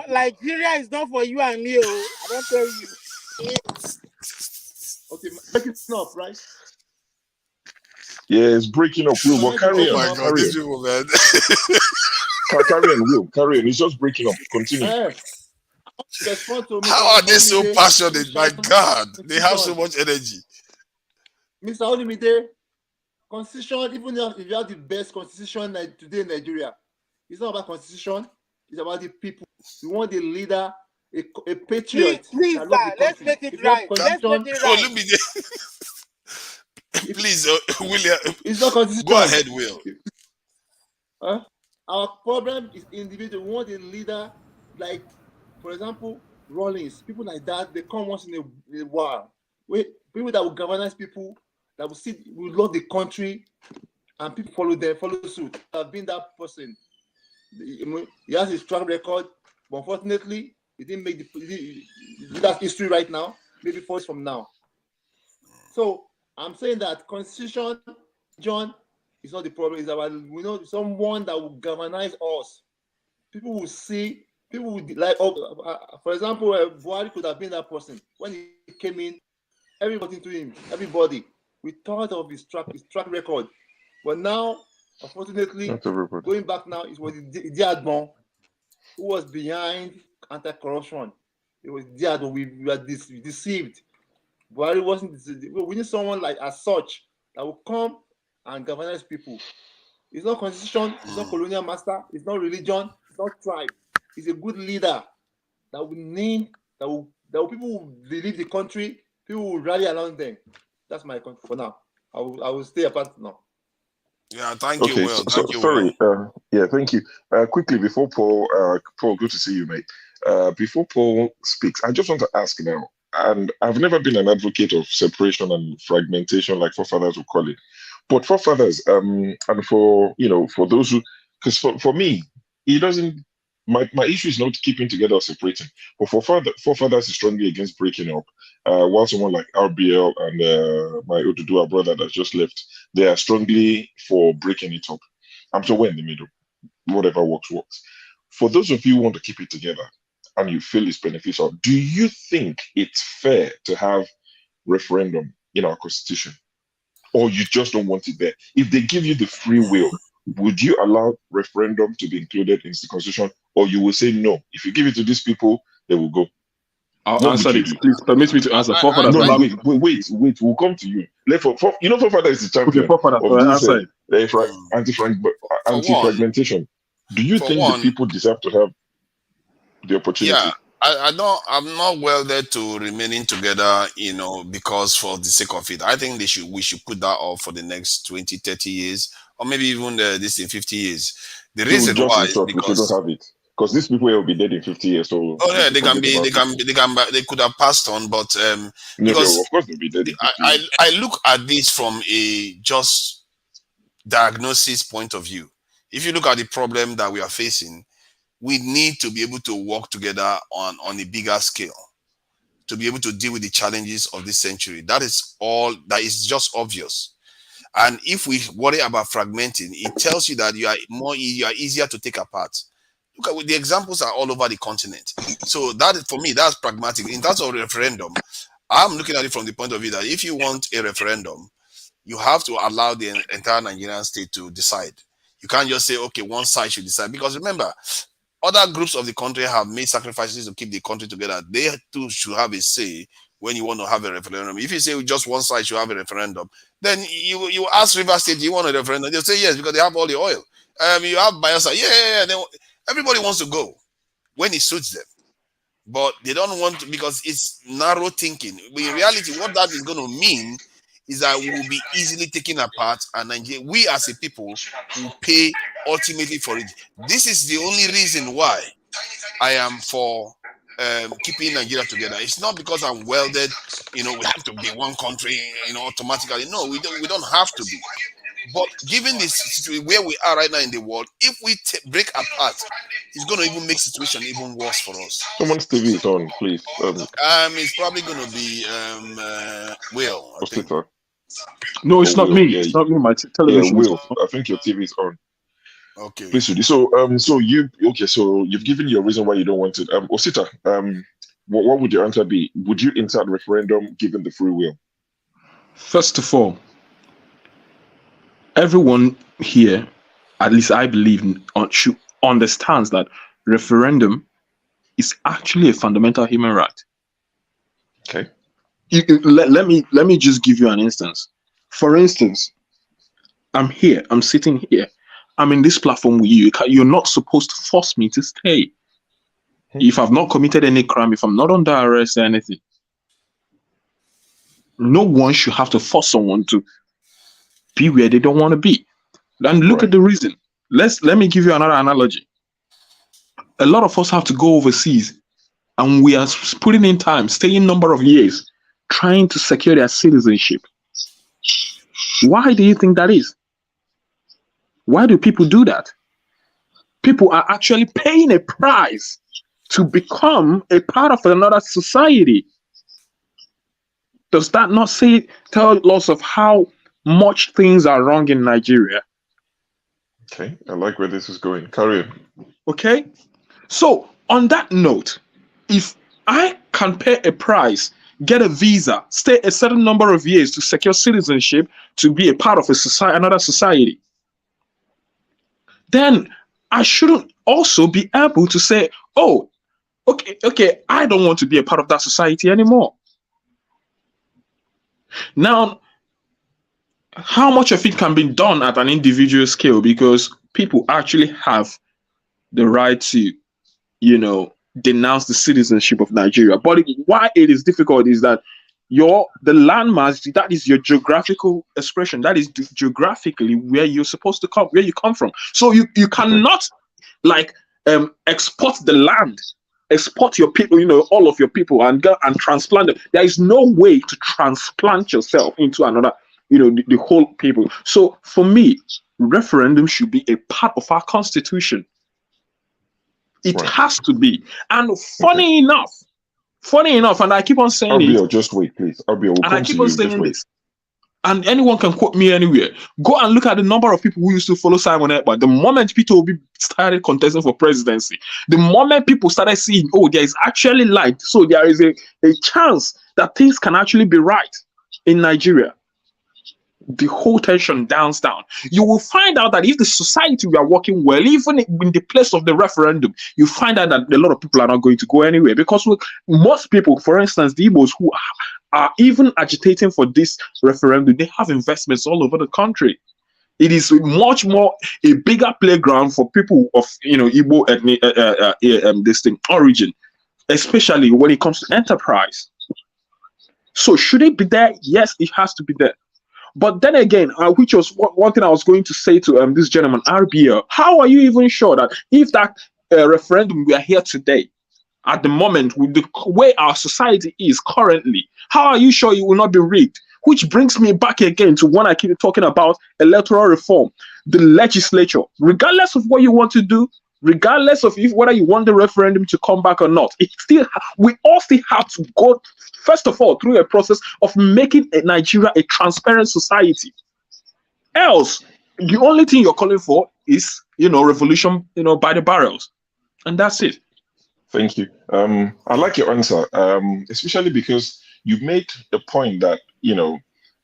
Speaker 6: Nigeria is not for you and me. I don't tell you.
Speaker 17: Okay, breaking up, right?
Speaker 15: Yeah, it's breaking up. Will, but carry on.
Speaker 13: Oh my God, these people, man.
Speaker 15: Carry on, Will. Carry on. It's just breaking up. Continue.
Speaker 13: How are they so passionate? My God, they have so much energy.
Speaker 17: Mr. Olimide, constitution, even if you have the best constitution today in Nigeria, it's not about constitution. It's about the people. We want a leader, a patriot.
Speaker 6: Please, let's make it right. Let's make it right.
Speaker 13: Please, William.
Speaker 17: It's not constitution.
Speaker 13: Go ahead, Will.
Speaker 17: Our problem is individual. We want a leader like, for example, Rawlings. People like that, they come once in a while. People that will galvanize people, that will love the country, and people follow suit. I've been that person. He has his track record, but unfortunately, he didn't make that's history right now. maybe 4 years from now. So I'm saying that constitution, John, is not the problem. It's about someone that will galvanize us. People will see. People would like. For example, Buhari could have been that person when he came in. Everybody to him. Everybody. We thought of his track record, but now, unfortunately, going back now, it was Diadbon who was behind anti-corruption. It was Diadbon. We were deceived. Buhari wasn't deceived. We need someone like as such that will come and galvanize people. It's not constitution. It's not colonial master. It's not religion. It's not tribe. He's a good leader that will need that people will believe the country. People will rally around them. That's my country for now. I will stay apart now.
Speaker 13: Yeah, thank you, Will. Thank you,
Speaker 15: sorry.
Speaker 13: Will.
Speaker 15: Yeah, thank you. Quickly before Paul, good to see you, mate. Before Paul speaks, I just want to ask now, and I've never been an advocate of separation and fragmentation, like forefathers would call it. But forefathers, and for for those who, because for me, it doesn't. My issue is not keeping together or separating. But forefathers is strongly against breaking up. While someone like RBL and my Odudua brother that just left, they are strongly for breaking it up. I'm somewhere in the middle. Whatever works. For those of you who want to keep it together and you feel it's beneficial, do you think it's fair to have referendum in our constitution? Or you just don't want it there? If they give you the free will, would you allow referendum to be included in the constitution, or you will say no? If you give it to these people, they will go.
Speaker 11: I'll answer this. Please permit me to answer. Forefathers.
Speaker 15: No, wait. We'll come to you. Forefather is the champion
Speaker 11: of
Speaker 15: this anti-fragmentation. Do you think the people deserve to have the opportunity?
Speaker 13: Yeah, I'm not welded to remaining together, because for the sake of it. I think we should put that off for the next 20, 30 years, or maybe even this in 50 years. The reason why is because
Speaker 15: we shouldn't have it. Because these people will be dead in 50 years. So
Speaker 13: they could have passed on, but
Speaker 15: because of course they'll be dead.
Speaker 13: I look at this from a just diagnosis point of view. If you look at the problem that we are facing, we need to be able to work together on a bigger scale to be able to deal with the challenges of this century. That is all. That is just obvious. And if we worry about fragmenting, it tells you that you are easier to take apart. Look at the examples are all over the continent. So that for me, that's pragmatic. In terms of referendum, I'm looking at it from the point of view that if you want a referendum, you have to allow the entire Nigerian state to decide. You can't just say, okay, one side should decide. Because remember, other groups of the country have made sacrifices to keep the country together. They too should have a say when you want to have a referendum. If you say just one side should have a referendum, then you ask River State, do you want a referendum? They'll say yes, because they have all the oil. You have Bayelsa, yeah. Everybody wants to go when it suits them, but they don't want to because it's narrow thinking. But in reality, what that is going to mean is that we will be easily taken apart, and we as a people will pay ultimately for it. This is the only reason why I am for keeping Nigeria together. It's not because I'm welded, we have to be one country, automatically. No, we don't have to be. But given this situation where we are right now in the world, if we break apart, it's going to even make situation even worse for us.
Speaker 15: Someone's TV is on, please.
Speaker 13: It's probably going to be Will. I think.
Speaker 11: No, it's not me. It's not me. My television.
Speaker 15: Yeah, Will. I think your TV is on.
Speaker 13: Okay.
Speaker 15: Please, so you've given your reason why you don't want it. Osita, what would your answer be? Would you insert referendum given the free will?
Speaker 11: First of all, everyone here, at least I believe, understands that referendum is actually a fundamental human right.
Speaker 15: Okay.
Speaker 11: Let me just give you an instance. For instance, I'm sitting here. I'm in this platform with you. You're not supposed to force me to stay. If I've not committed any crime, if I'm not under arrest or anything, no one should have to force someone to be where they don't want to be. And look at the reason. Let me give you another analogy. A lot of us have to go overseas, and we are putting in time, staying number of years, trying to secure their citizenship. Why do you think that is? Why do people do that? People are actually paying a price to become a part of another society.
Speaker 2: Does that not tell us of how much things are wrong in Nigeria?
Speaker 15: Okay, I like where this is going. Carry on.
Speaker 2: Okay? So, on that note, if I can pay a price, get a visa, stay a certain number of years to secure citizenship, to be a part of a society, another society, then I shouldn't also be able to say, oh, okay, I don't want to be a part of that society anymore. Now, how much of it can be done at an individual scale? Because people actually have the right to, denounce the citizenship of Nigeria. But why it is difficult is that the landmass, that is your geographical expression. That is geographically where you're supposed to come, where you come from. So you cannot export the land, export your people, all of your people, and go and transplant them. There is no way to transplant yourself into another, the whole people. So for me, referendum should be a part of our constitution. It has to be. And funny enough, and I keep on saying
Speaker 15: it. Just wait, please. We'll
Speaker 2: and I keep on saying this. And anyone can quote me anywhere. Go and look at the number of people who used to follow Simon Ekpa. The moment people started contesting for presidency, the moment people started seeing, there is actually light, so there is a chance that things can actually be right in Nigeria, the whole tension downs down. You will find out that if the society we are working well, even in the place of the referendum, you find out that a lot of people are not going to go anywhere, because most people, for instance, the Igbos who are even agitating for this referendum, they have investments all over the country. It is much more a bigger playground for people of Igbo ethnic origin, especially when it comes to enterprise. So should it be there? Yes, it has to be there. But then again, which was one thing I was going to say to this gentleman, RBL, how are you even sure that if that referendum we are here today, at the moment, with the way our society is currently, how are you sure it will not be rigged? Which brings me back again to when I keep talking about electoral reform. The legislature, regardless of what you want to do, regardless of whether you want the referendum to come back or not, we all still have to go, first of all, through a process of making Nigeria a transparent society. Else, the only thing you're calling for is, revolution, by the barrels. And that's it.
Speaker 15: Thank you. I like your answer, especially because you made a point that,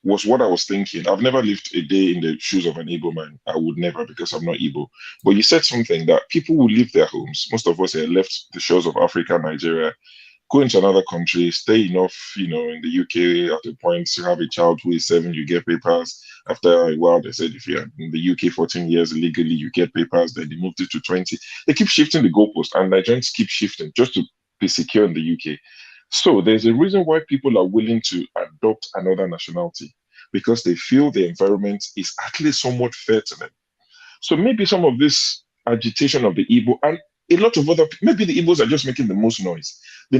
Speaker 15: was what I was thinking. I've never lived a day in the shoes of an Igbo man. I would never, because I'm not Igbo. But you said something that people who leave their homes, most of us have left the shores of Africa, Nigeria, go into another country, stay enough, in the UK at a point to have a child who is 7, you get papers. After a while, they said if you're in the UK 14 years illegally, you get papers. Then they moved it to 20. They keep shifting the goalpost, and Nigerians keep shifting just to be secure in the UK. So there's a reason why people are willing to adopt another nationality, because they feel the environment is at least somewhat fair to them. So maybe some of this agitation of the Igbo and a lot of other, maybe the Igbos are just making the most noise. The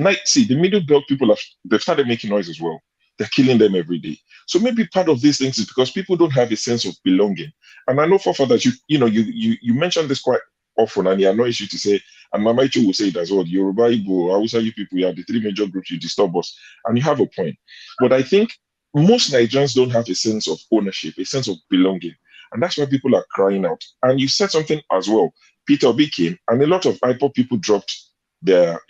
Speaker 15: middle belt people they've started making noise as well. They're killing them every day. So maybe part of these things is because people don't have a sense of belonging. And I know forefathers, you mentioned this quite often, and it annoys you to say, and Mama Icho will say it as well, Yoruba, Igbo, Hausa, you people, you are the 3 major groups, you disturb us. And you have a point. But I think most Nigerians don't have a sense of ownership, a sense of belonging. And that's why people are crying out. And you said something as well. Peter Obi came, and a lot of IPOB people dropped their,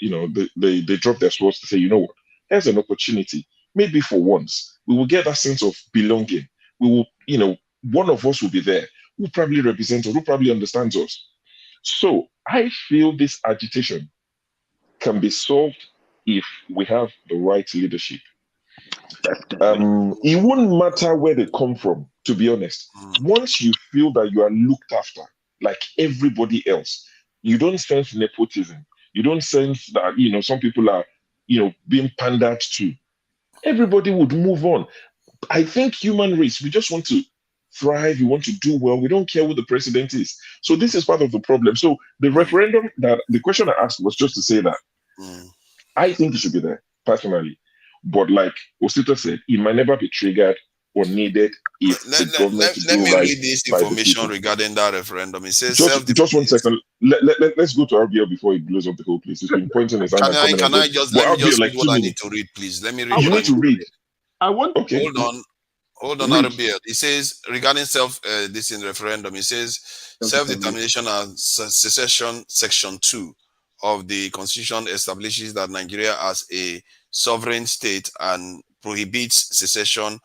Speaker 15: they dropped their swords to say, you know what, here's an opportunity. Maybe for once, we will get that sense of belonging. We will, one of us will be there who probably represents us, who probably understands us. So I feel this agitation can be solved if we have the right leadership. It wouldn't matter where they come from, to be honest. Once you feel that you are looked after like everybody else, you don't sense nepotism. You don't sense that, some people are, being pandered to. Everybody would move on. I think human race, we just want to thrive. We want to do well. We don't care who the president is. So this is part of the problem. So the referendum, the question I asked was just to say that I think it should be there, personally. But like Osito said, it might never be triggered or needed if the government
Speaker 13: let me read this information regarding that referendum. It says
Speaker 15: just 1 second. Let's go to RBL before it blows up the whole place. He's been pointing his hand.
Speaker 13: Can I just read what I need to read, please? Let me read.
Speaker 15: You need to read.
Speaker 16: I want.
Speaker 15: Okay.
Speaker 13: Hold on, Arabiel. It says regarding this in referendum. It says self-determination and secession, section 2 of the Constitution establishes that Nigeria as a sovereign state and prohibits secession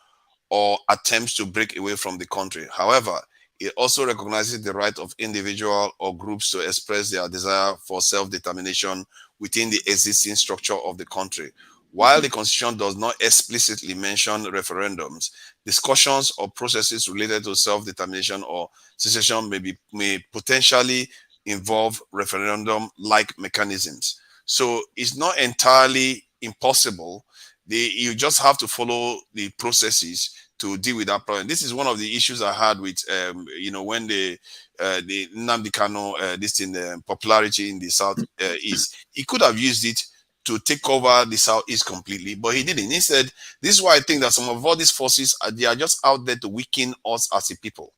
Speaker 13: or attempts to break away from the country. However, it also recognizes the right of individual or groups to express their desire for self-determination within the existing structure of the country. While the Constitution does not explicitly mention referendums, discussions or processes related to self-determination or secession may potentially involve referendum-like mechanisms. So it's not entirely impossible. You just have to follow the processes to deal with that problem. This is one of the issues I had with, when the Nnamdi Kanu, popularity in the South East. He could have used it to take over the Southeast completely, but he didn't. Instead, this is why I think that some of all these forces, they are just out there to weaken us as a people.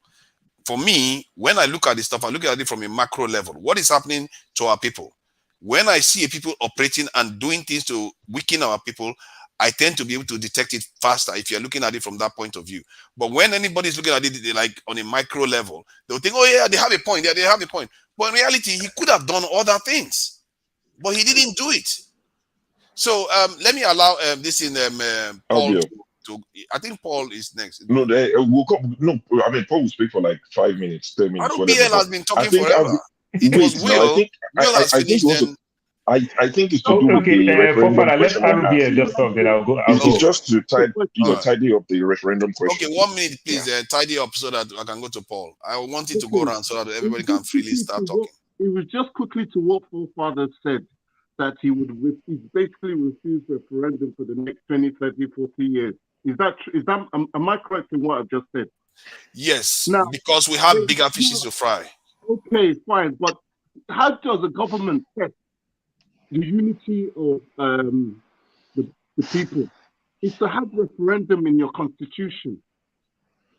Speaker 13: For me, when I look at this stuff, I look at it from a macro level. What is happening to our people? When I see people operating and doing things to weaken our people, I tend to be able to detect it faster if you're looking at it from that point of view. But when anybody's looking at it like on a micro level, they'll think, oh yeah, they have a point. Yeah, they have a point. But in reality, he could have done other things, but he didn't do it. So let me allow this in Paul to. I think Paul is next.
Speaker 15: No, we'll come. No, I mean Paul will speak for like 5 minutes, 10 minutes.
Speaker 13: RBL has been talking forever. It was Will. Will has finished.
Speaker 15: I think it's to do with the referendum question.
Speaker 19: Let just talk, then I'll go.
Speaker 15: It's just to tidy up the referendum question.
Speaker 13: Okay, 1 minute, please. Tidy up so that I can go to Paul. I want it to go around so that everybody can freely start talking.
Speaker 16: It was just quickly to what forefather said, that he would basically refuse referendum for the next 20, 30, 40 years. Am I correct in what I've just said?
Speaker 13: Yes, now, because we have bigger fishes to fry.
Speaker 16: Okay, fine. But how does the government test the unity of the people? It's to have referendum in your constitution.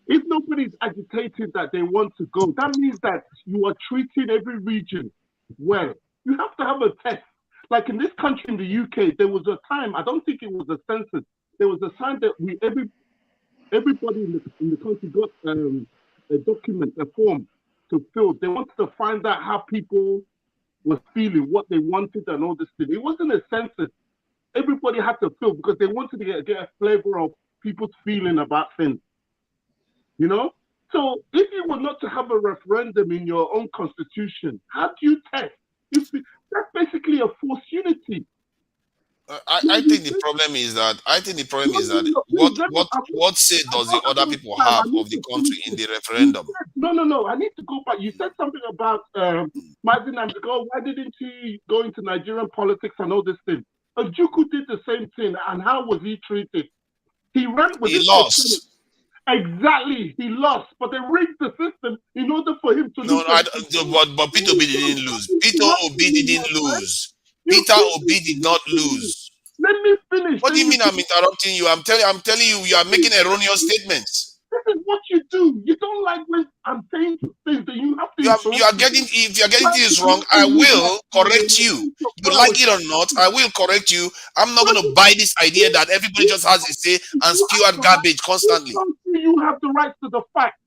Speaker 16: If nobody's agitated that they want to go, that means that you are treating every region well. You have to have a test. Like in this country, in the UK, there was a time, I don't think it was a census, there was a time that everybody in the country got a document, a form to fill. They wanted to find out how people were feeling, what they wanted and all this thing. It wasn't a census. Everybody had to fill because they wanted to get a flavor of people's feeling about things. You know? So if you were not to have a referendum in your own constitution, how do you test? That's basically a forced unity.
Speaker 13: I think the problem is that what say does the other people have of the country in the referendum?
Speaker 16: No. I need to go back. You said something about Mazin Amdigo. Why didn't he go into Nigerian politics and all this thing? Ojukwu did the same thing, and how was he treated? He ran with.
Speaker 13: He lost.
Speaker 16: Exactly, he lost, but they rigged the system in order for him to lose.
Speaker 13: But Peter Obi didn't lose. Peter Obi didn't lose. Peter Obi did not lose.
Speaker 16: Let me finish.
Speaker 13: What do you mean I'm interrupting you? I'm telling you, you are making erroneous statements.
Speaker 16: This is what you do. You don't like when I'm saying things that you have to.
Speaker 13: If you're getting things wrong, I will correct you. You like it or not, I will correct you. I'm not going to buy this idea that everybody just has a say and spew out garbage constantly.
Speaker 16: You have the right to the fact.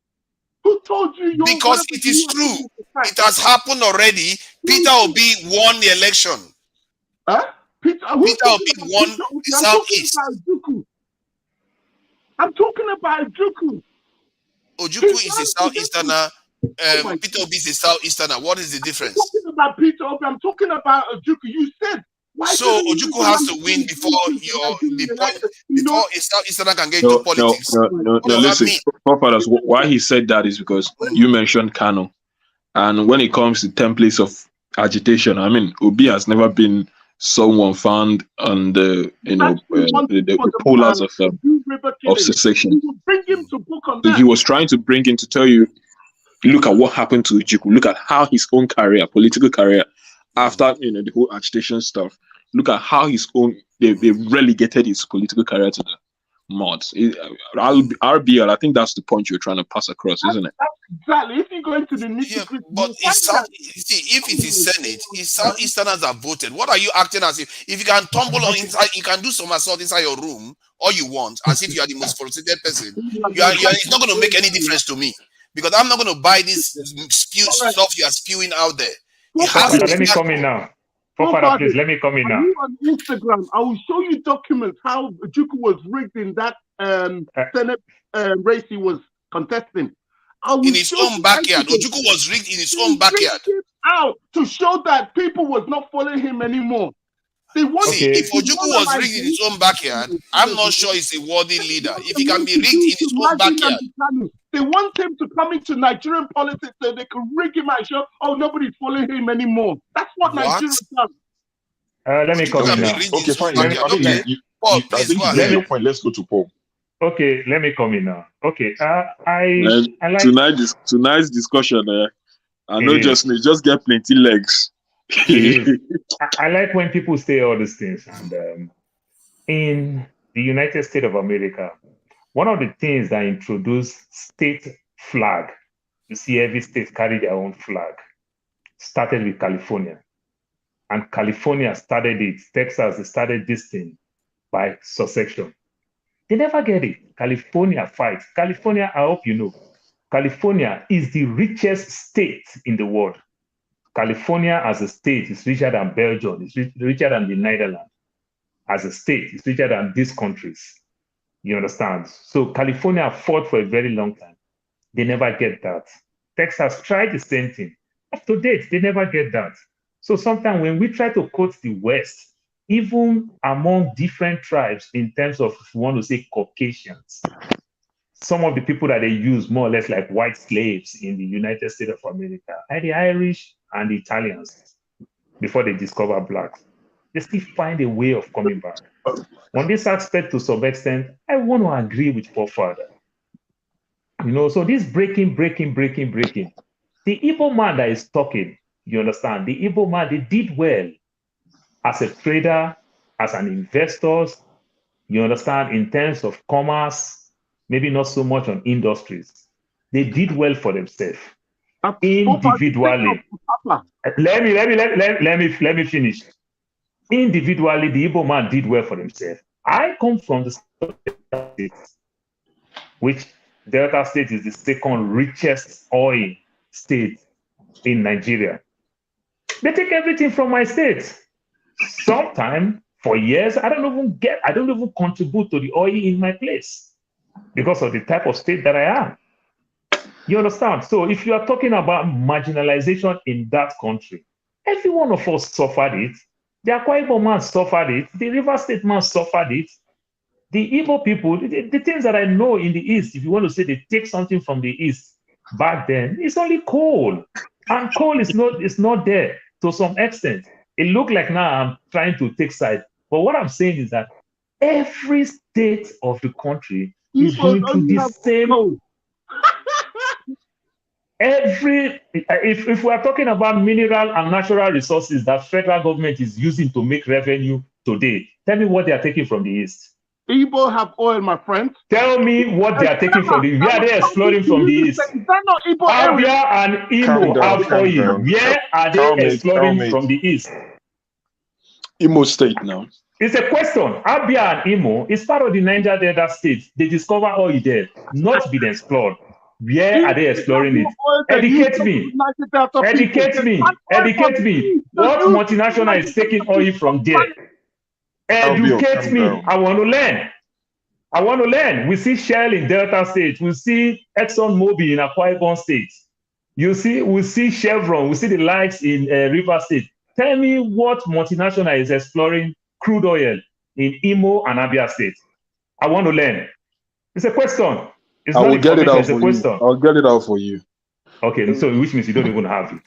Speaker 16: Who told you?
Speaker 13: Because it is true. It has happened already. Peter Obi won the election.
Speaker 16: Huh?
Speaker 13: Peter Obi won the Southeast.
Speaker 16: I'm talking about Ojukwu.
Speaker 13: Ojukwu is a Southeasterner. Peter Obi is a Southeasterner. What is the difference?
Speaker 16: I'm talking about Peter Obi. I'm talking about Ojukwu. You said.
Speaker 13: So Ojukwu has to win before a Southeasterner can get into politics.
Speaker 11: No. Listen, forefathers, why he said that is because you mentioned Kanu, and when it comes to templates of agitation, I mean, Obi has never been someone found on the polars of secession. He was trying to bring him to tell you, look at what happened to Ojukwu. Look at how his own career, political career, after the whole agitation stuff. Look at how his own they relegated his political career to the mods. RBL, I think that's the point you're trying to pass across, isn't it?
Speaker 16: Exactly. If you go into the nitty-gritty,
Speaker 13: But
Speaker 16: you'll find that.
Speaker 13: see, if it is Senate, it's Southeasterners have voted. What are you acting as if you can tumble on inside, you can do some assault inside your room all you want, as if you are the most frustrated person. It's not going to make any difference to me because I'm not going to buy this stuff you are spewing out there. It has to be
Speaker 19: let me come in now. Please, let me come in
Speaker 16: Are
Speaker 19: now.
Speaker 16: you on Instagram? I will show you documents how Juku was rigged in that Senate race he was contesting.
Speaker 13: In his own backyard. Ojukwu was rigged in his own backyard.
Speaker 16: Out to show that people was not following him anymore.
Speaker 13: If Ojukwu was rigged in his own backyard, I'm not sure he's a worthy leader. If he can be rigged in his own backyard.
Speaker 16: They want him to come into Nigerian politics so they can rig him and show, oh, nobody's following him anymore. That's what Nigeria does.
Speaker 19: Let me come in now.
Speaker 15: Okay, fine. I think you made your point. Let's go to Paul.
Speaker 19: Okay, let me come in now. Okay, I like
Speaker 11: tonight's discussion. I know just get plenty legs.
Speaker 19: I like when people say all these things. And in the United States of America, one of the things that introduced state flag, you see every state carry their own flag, started with California. And California started it. Texas, they started this thing by succession. They never get it. California fights. California, I hope you know, California is the richest state in the world. California as a state is richer than Belgium, it's richer than the Netherlands. As a state, it's richer than these countries. You understand? So California fought for a very long time. They never get that. Texas tried the same thing. Up to date, they never get that. So sometimes when we try to quote the West, even among different tribes in terms of, if you want to say Caucasians, some of the people that they use more or less like white slaves in the United States of America are the Irish and the Italians before they discover blacks. They still find a way of coming back. On this aspect, to some extent, I want to agree with Paul Father. You know, so this breaking. The Igbo man that is talking, you understand, the Igbo man, they did well as a trader, as an investor, you understand, in terms of commerce, maybe not so much on industries. They did well for themselves individually. Let me finish. Individually, the Igbo man did well for himself. I come from the Delta State, which Delta State is the second richest oil state in Nigeria. They take everything from my state. Sometimes, for years, I don't even contribute to the oil in my place because of the type of state that I am. You understand? So if you are talking about marginalization in that country, every one of us suffered it. The Akwa Ibom man suffered it. The River State man suffered it. The Igbo people, the things that I know in the East, if you want to say they take something from the East back then, it's only coal. And coal is not there to some extent. It looks like now I'm trying to take sides. But what I'm saying is that every state of the country is going through the same. If we are talking about mineral and natural resources that federal government is using to make revenue today, tell me what they are taking from the East.
Speaker 16: Igbo have oil, my friend.
Speaker 19: Tell me what they are taking from the Where are they exploring from the East?
Speaker 16: Is that not Igbo
Speaker 19: area? And Imo have oil. Where are they exploring from the East?
Speaker 11: Imo State now.
Speaker 19: It's a question. Abia and Imo is part of the Niger Delta state. They discover oil there, not been explored. Where are they exploring it? Educate me. Educate me. What multinational is taking oil from there? Educate me. I want to learn. We see Shell in Delta State. We see Exxon Mobil in Akwa Ibom State. We see Chevron. We see the likes in River State. Tell me what multinational is exploring crude oil in Imo and Abia State. I want to learn. It's a question. It's
Speaker 11: I'll get it out for you. I'll get it out for you.
Speaker 19: Okay, so which means you don't even have it.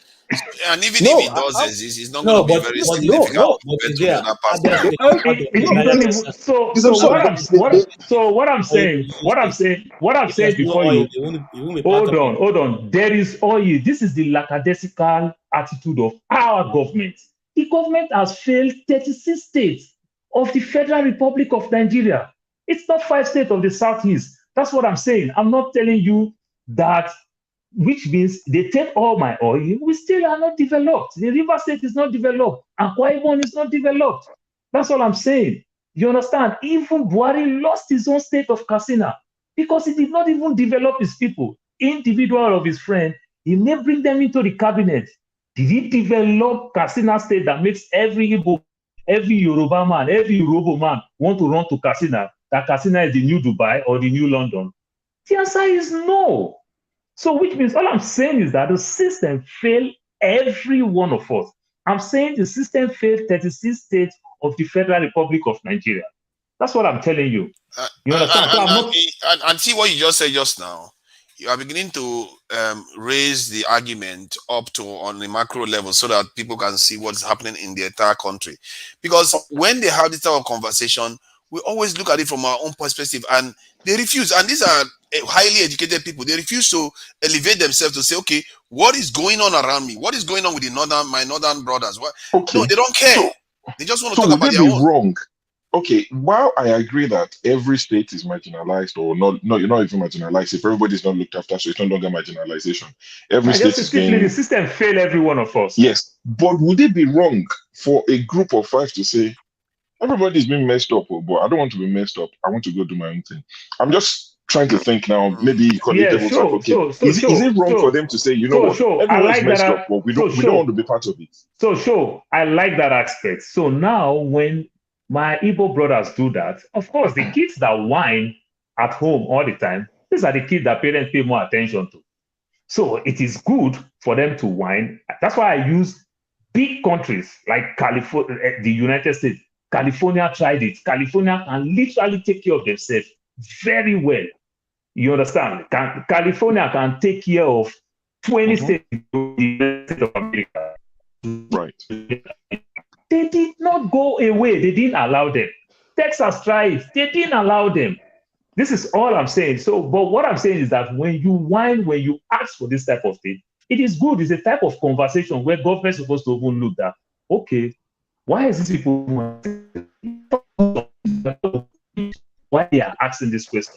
Speaker 13: And even if he does this, it's not going to be very significant.
Speaker 19: So what I'm saying before you, hold on. There is oil. This is the lackadaisical attitude of our government. The government has failed 36 states of the Federal Republic of Nigeria. It's not 5 states of the Southeast. That's what I'm saying. I'm not telling you that, which means they take all my oil. We still are not developed. The River State is not developed. Akwa Ibom is not developed. That's all I'm saying. You understand? Even Buhari lost his own state of Katsina because he did not even develop his people. Individual of his friend, he may bring them into the cabinet. Did he develop Katsina state that makes every Igbo, every Yoruba man, every Yoruba man want to run to Katsina? That Katsina is the new Dubai or the new London? The answer is no. So which means all I'm saying is that the system failed every one of us. I'm saying the system failed 36 states of the Federal Republic of Nigeria. That's what I'm telling you. You understand? So I'm not...
Speaker 13: and see what you just said just now. You are beginning to raise the argument up to on the macro level so that people can see what's happening in the entire country. Because when they have this type of conversation, we always look at it from our own perspective, and they refuse. And these are highly educated people. They refuse to elevate themselves to say, okay, what is going on around me? What is going on with my northern brothers? What?
Speaker 15: Okay.
Speaker 13: No, they don't care. They just want to
Speaker 15: So
Speaker 13: talk about
Speaker 15: would
Speaker 13: their
Speaker 15: they be
Speaker 13: own.
Speaker 15: wrong? Okay, while I agree that every state is marginalized, or not, no, you're not even marginalized. If everybody's not looked after, so it's no longer marginalization. Every state is
Speaker 19: simply
Speaker 15: being...
Speaker 19: the system failed every one of us.
Speaker 15: Yes, but would it be wrong for a group of 5 to say, everybody's being messed up, but I don't want to be messed up. I want to go do my own thing. I'm just trying to think now, maybe call it devil's advocate. Is it wrong for them to say, you know what, everyone's messed up, but we don't want to be part of it?
Speaker 19: So I like that aspect. So now when my Igbo brothers do that, of course, the kids that whine at home all the time, these are the kids that parents pay more attention to. So it is good for them to whine. That's why I use big countries like California, the United States. California tried it. California can literally take care of themselves very well. You understand? California can take care of 20 states in the United States of America.
Speaker 15: Right.
Speaker 19: They did not go away. They didn't allow them. Texas tried it. They didn't allow them. This is all I'm saying. So, but what I'm saying is that when you whine, when you ask for this type of thing, it is good. It's a type of conversation where government is supposed to even look at, okay, why is these people why they are asking this question?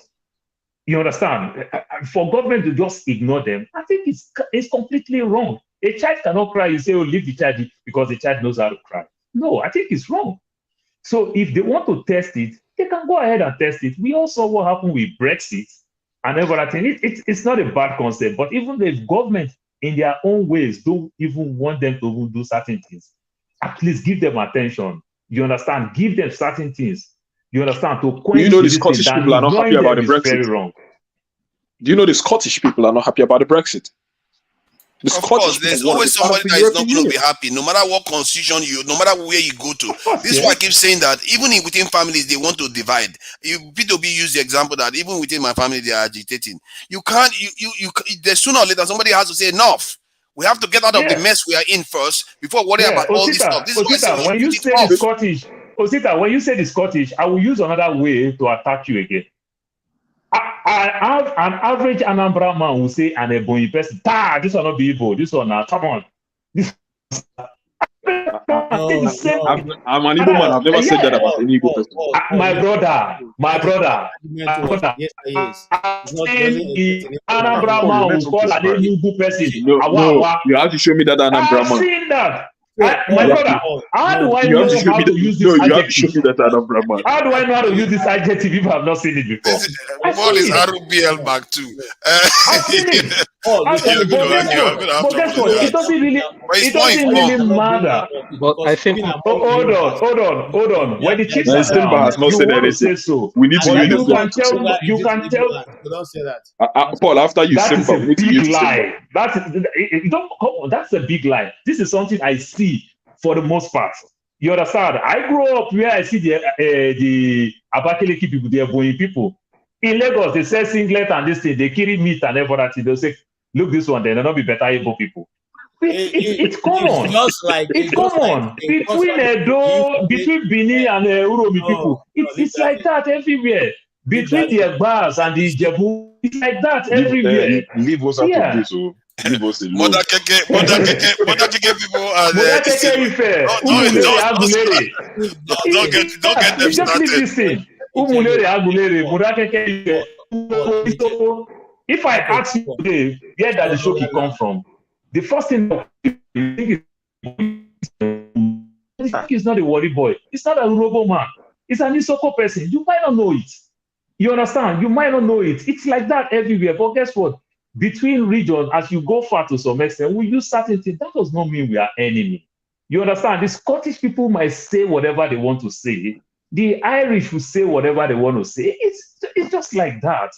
Speaker 19: You understand? For government to just ignore them, I think it's completely wrong. A child cannot cry. You say, oh, leave the child because the child knows how to cry. No, I think it's wrong. So if they want to test it, they can go ahead and test it. We all saw what happened with Brexit and everything. It's not a bad concept, but even if government in their own ways don't even want them to even do certain things, at least give them attention. You understand? Give them certain things. You understand? To quench
Speaker 2: the Scottish people are not happy about the Brexit.
Speaker 19: Very wrong.
Speaker 2: Do you know the Scottish people are not happy about the Brexit?
Speaker 13: Of course, there's always somebody that is not going to be happy, no matter what constitution no matter where you go to. This is why I keep saying that even within families, they want to divide. P2B used the example that even within my family, they are agitating. You can't, sooner or later, somebody has to say enough. We have to get out of the mess we are in first before worrying about all this stuff. This is why
Speaker 19: when you say the Scottish, Osita, when you say the Scottish, I will use another way to attack you again. An average Anambra man will say an Ebonyi person, this will not be Igbo, this one now, come on.
Speaker 2: I'm an Igbo man, I've never said that about any Igbo person.
Speaker 19: My brother.
Speaker 20: Yes.
Speaker 19: Anambra man will call an Igbo person.
Speaker 2: No, you have to show me that Anambra man.
Speaker 19: I've seen that. My brother, how do I know how to use this adjective?
Speaker 2: You have to show me that Anambra man.
Speaker 19: How do I know how to use this adjective if I've not seen it before?
Speaker 13: Paul is RBL back too.
Speaker 19: I've seen it. But guess what? It doesn't really matter.
Speaker 5: But I think
Speaker 19: hold on. When the chiefs
Speaker 2: has not said anything.
Speaker 19: So.
Speaker 2: We need to use
Speaker 19: you can tell.
Speaker 20: Don't say that.
Speaker 2: Paul, after you
Speaker 19: that is a big lie.
Speaker 2: That's
Speaker 19: that's a big lie. This is something I see for the most part. You understand? I grew up where I see the Abakaliki people, the Ebonyi people. In Lagos, they sell singlet and this thing. They carry meat and everything. They'll say, look, this one, they'll not be better Igbo people. It's common. It's common. Between Bini and Uromi people. It's like that everywhere. Between the Egbas and the Ijebu, it's like that everywhere.
Speaker 15: Leave us out of this. Leave us alone.
Speaker 13: Mother Keke people are
Speaker 19: Mother Keke Ife.
Speaker 13: Don't get them started.
Speaker 19: Umulere, Agulere, Murakeke. If I
Speaker 20: Okay,
Speaker 19: ask you today where did the Shoki come from, the first thing you think is not a worry boy. It's not a robo man. It's an Isoko person. You might not know it. You understand? You might not know it. It's like that everywhere. But guess what? Between regions, as you go far to some extent, we use certain things. That does not mean we are enemy. You understand? The Scottish people might say whatever they want to say. The Irish will say whatever they want to say. It's just like that.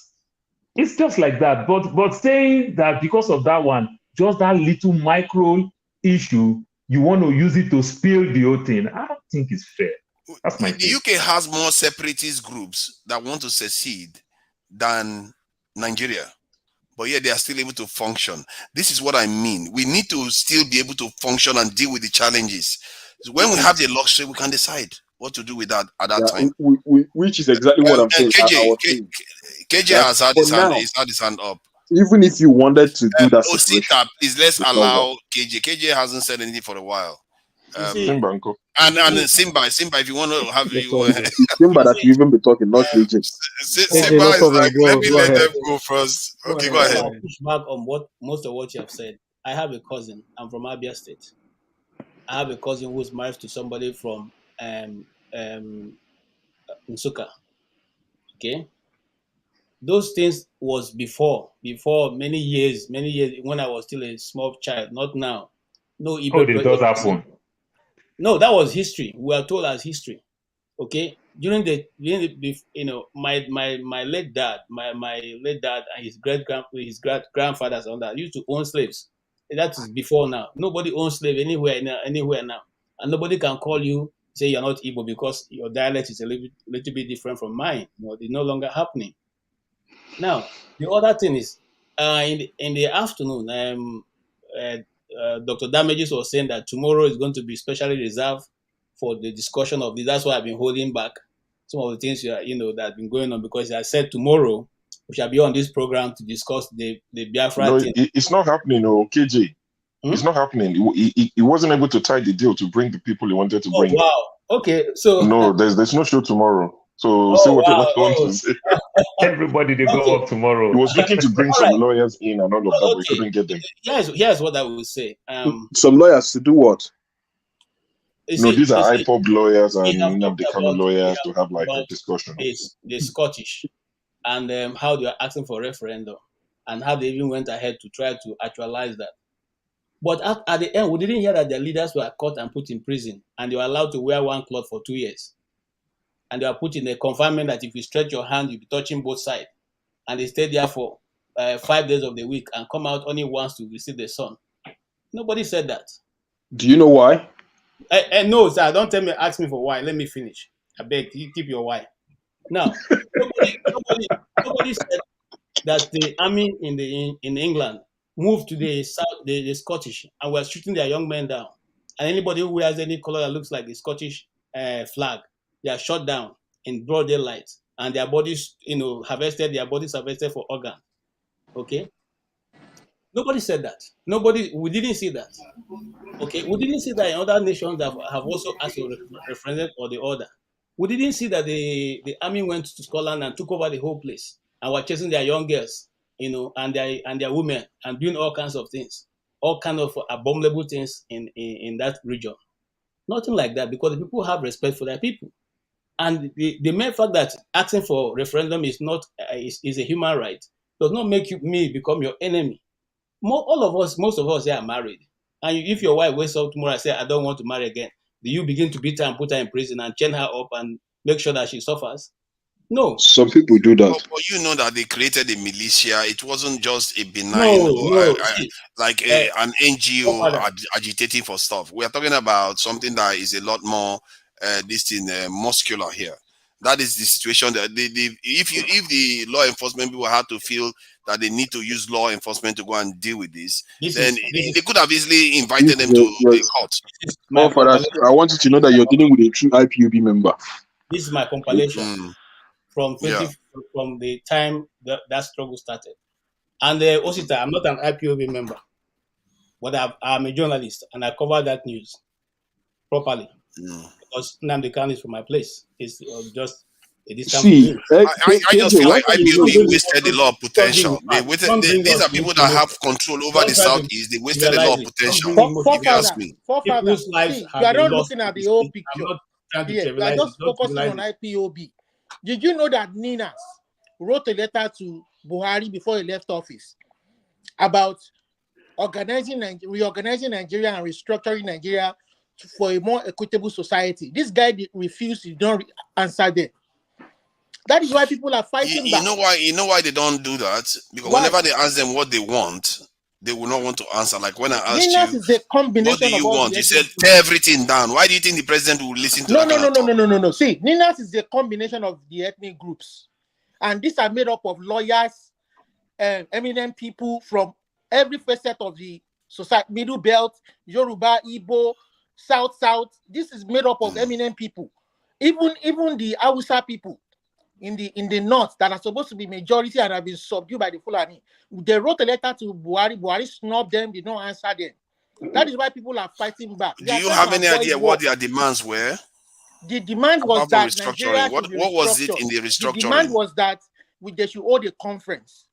Speaker 19: It's just like that. But saying that because of that one, just that little micro issue, you want to use it to spill the whole thing, I don't think it's fair. That's my
Speaker 13: The
Speaker 19: take.
Speaker 13: UK has more separatist groups that want to secede than Nigeria, but yet they are still able to function. This is what I mean. We need to still be able to function and deal with the challenges. When we have the luxury, we can decide what to do with that at that time.
Speaker 11: Which is exactly what I'm saying. I was saying.
Speaker 13: KJ
Speaker 11: That
Speaker 13: has had
Speaker 11: for
Speaker 13: his hand.
Speaker 11: now,
Speaker 13: He's had his hand up.
Speaker 11: even if you wanted to do that separation,
Speaker 13: Osita, please let's
Speaker 11: it's not
Speaker 13: allow
Speaker 11: wrong.
Speaker 13: KJ. KJ hasn't said anything for a while.
Speaker 11: Simba, uncle.
Speaker 13: And Simba, if you want to have you,
Speaker 11: It's Simba that you even be talking, not KJ.
Speaker 13: Simba is like, let me let them go first. Okay, go ahead.
Speaker 20: I'll push back on most of what you have said. I have a cousin. I'm from Abia State. I have a cousin who's married to somebody from Nsuka. Okay, those things was before many years when I was still a small child. Not now. No,
Speaker 19: Oh, this does happen.
Speaker 20: No, that was history. We are told as history. Okay, during the my late dad, my late dad and his grandfathers and that used to own slaves. That is before now. Nobody owns slave anywhere now, and nobody can call you say you're not Igbo because your dialect is a little bit different from mine. It's no longer happening. Now the other thing is, in the afternoon, Dr. Damages was saying that tomorrow is going to be specially reserved for the discussion of this. That's why I've been holding back some of the things that have been going on, because I said tomorrow we shall be on this program to discuss the Biafra
Speaker 15: No,
Speaker 20: thing.
Speaker 15: it's not happening, KJ. It's not happening. He wasn't able to tie the deal to bring the people he wanted to
Speaker 20: Oh
Speaker 15: bring.
Speaker 20: wow. Okay, so
Speaker 15: No, there's no show tomorrow. So say
Speaker 20: oh
Speaker 15: whatever
Speaker 20: wow.
Speaker 15: you want to say.
Speaker 19: Everybody they go up tomorrow.
Speaker 15: He was looking to bring
Speaker 20: All
Speaker 15: some
Speaker 20: right.
Speaker 15: lawyers in and all of that, but he
Speaker 20: Okay.
Speaker 15: couldn't get them.
Speaker 20: Here's what I will say.
Speaker 11: Some lawyers to do what?
Speaker 15: No, these are
Speaker 20: you see,
Speaker 15: IPOB lawyers
Speaker 20: we
Speaker 15: and
Speaker 20: have talked
Speaker 15: Nnamdi Kanu lawyers to have like a
Speaker 20: about
Speaker 15: discussion.
Speaker 20: the Scottish and how they are asking for referendum and how they even went ahead to try to actualize that. But at the end, we didn't hear that their leaders were caught and put in prison, and they were allowed to wear one cloth for 2 years. And they were put in a confinement that if you stretch your hand, you'll be touching both sides. And they stayed there for 5 days of the week and come out only once to receive the sun. Nobody said that.
Speaker 11: Do you know why?
Speaker 20: No, sir, don't ask me for why. Let me finish. I beg you, keep your why. Now, nobody said that the army in England moved to the Scottish and were shooting their young men down. And anybody who wears any color that looks like the Scottish flag, they are shot down in broad daylight, and their bodies, harvested for organ. Okay, nobody said that. We didn't see that. Okay, we didn't see that in other nations that have also asked for referendum or the order. We didn't see that the army went to Scotland and took over the whole place and were chasing their young girls, and their women and doing all kinds of things, all kinds of abominable things in that region. Nothing like that, because the people have respect for their people. And the mere fact that asking for referendum is not is a human right does not make me become your enemy. Most of us here are married. And if your wife wakes up tomorrow and says, I don't want to marry again, do you begin to beat her and put her in prison and chain her up and make sure that she suffers? No.
Speaker 11: Some people do that.
Speaker 13: But you know that they created a militia. It wasn't just a benign an NGO agitating for stuff. We are talking about something that is a lot more muscular here. That is the situation that if the law enforcement people had to feel that they need to use law enforcement to go and deal with this, they could have easily invited them to the court.
Speaker 11: Oh, Father, I want you to know that you're dealing with a true IPOB member.
Speaker 20: This is my compilation from the time that struggle started. And Osita, I'm not an IPOB member, but I'm a journalist and I cover that news properly because Nnamdi Kanu is from my place. It's just a distant
Speaker 15: See,
Speaker 20: means.
Speaker 13: I just feel
Speaker 15: KJ,
Speaker 13: like
Speaker 15: what do
Speaker 20: Don't
Speaker 13: IPOB
Speaker 20: bring
Speaker 15: you
Speaker 13: wasted a
Speaker 20: don't,
Speaker 13: lot of
Speaker 20: don't bring
Speaker 13: potential.
Speaker 20: us
Speaker 13: These are people that
Speaker 20: into
Speaker 13: have control over the
Speaker 20: don't try to
Speaker 13: Southeast. They wasted a lot
Speaker 20: trivialize
Speaker 13: of
Speaker 20: it. Don't
Speaker 13: potential,
Speaker 20: bring emotion
Speaker 13: if you
Speaker 20: into
Speaker 13: ask
Speaker 20: it.
Speaker 13: me.
Speaker 6: Forefather,
Speaker 20: People's lives
Speaker 6: see, you
Speaker 20: have
Speaker 6: are
Speaker 20: been
Speaker 6: not
Speaker 20: lost
Speaker 6: looking
Speaker 20: in
Speaker 6: at the
Speaker 20: this
Speaker 6: whole
Speaker 20: thing. I'm
Speaker 6: picture.
Speaker 20: not trying to
Speaker 6: Yeah, you are
Speaker 20: trivialize it.
Speaker 6: just
Speaker 20: Don't
Speaker 6: focusing
Speaker 20: trivialize
Speaker 6: on
Speaker 20: it.
Speaker 6: IPOB. Did you know that Ninas wrote a letter to Buhari before he left office about reorganizing Nigeria and restructuring Nigeria for a more equitable society? This guy refused, he don't answer them. That is why people are fighting back.
Speaker 13: You know why they don't do that? Because
Speaker 6: Why?
Speaker 13: whenever they ask them what they want, they will not want to answer. Like when I asked
Speaker 6: Ninas
Speaker 13: you,
Speaker 6: is a
Speaker 13: what do
Speaker 6: combination of
Speaker 13: you
Speaker 6: all
Speaker 13: want?
Speaker 6: the
Speaker 13: You
Speaker 6: ethnic
Speaker 13: said
Speaker 6: groups.
Speaker 13: tear everything down. Why do you think the president will listen to
Speaker 6: No,
Speaker 13: that
Speaker 6: no,
Speaker 13: kind
Speaker 6: no,
Speaker 13: of
Speaker 6: no,
Speaker 13: talk?
Speaker 6: no, no, no, no. See, Ninas is a combination of the ethnic groups. And these are made up of lawyers, eminent people from every facet of the society, Middle Belt, Yoruba, Igbo, South. This is made up of eminent people. Even the Hausa people in the north that are supposed to be majority and have been subdued by the Fulani. They wrote a letter to Buhari. Buhari snubbed them, did not answer them. That is why people are fighting back.
Speaker 13: Do you have any idea what their demands were?
Speaker 6: The demand was
Speaker 13: Apart from
Speaker 6: that Nigeria
Speaker 13: restructuring,
Speaker 6: should be
Speaker 13: what was it
Speaker 6: restructured.
Speaker 13: in the
Speaker 6: The demand
Speaker 13: restructuring?
Speaker 6: was that they should hold a conference.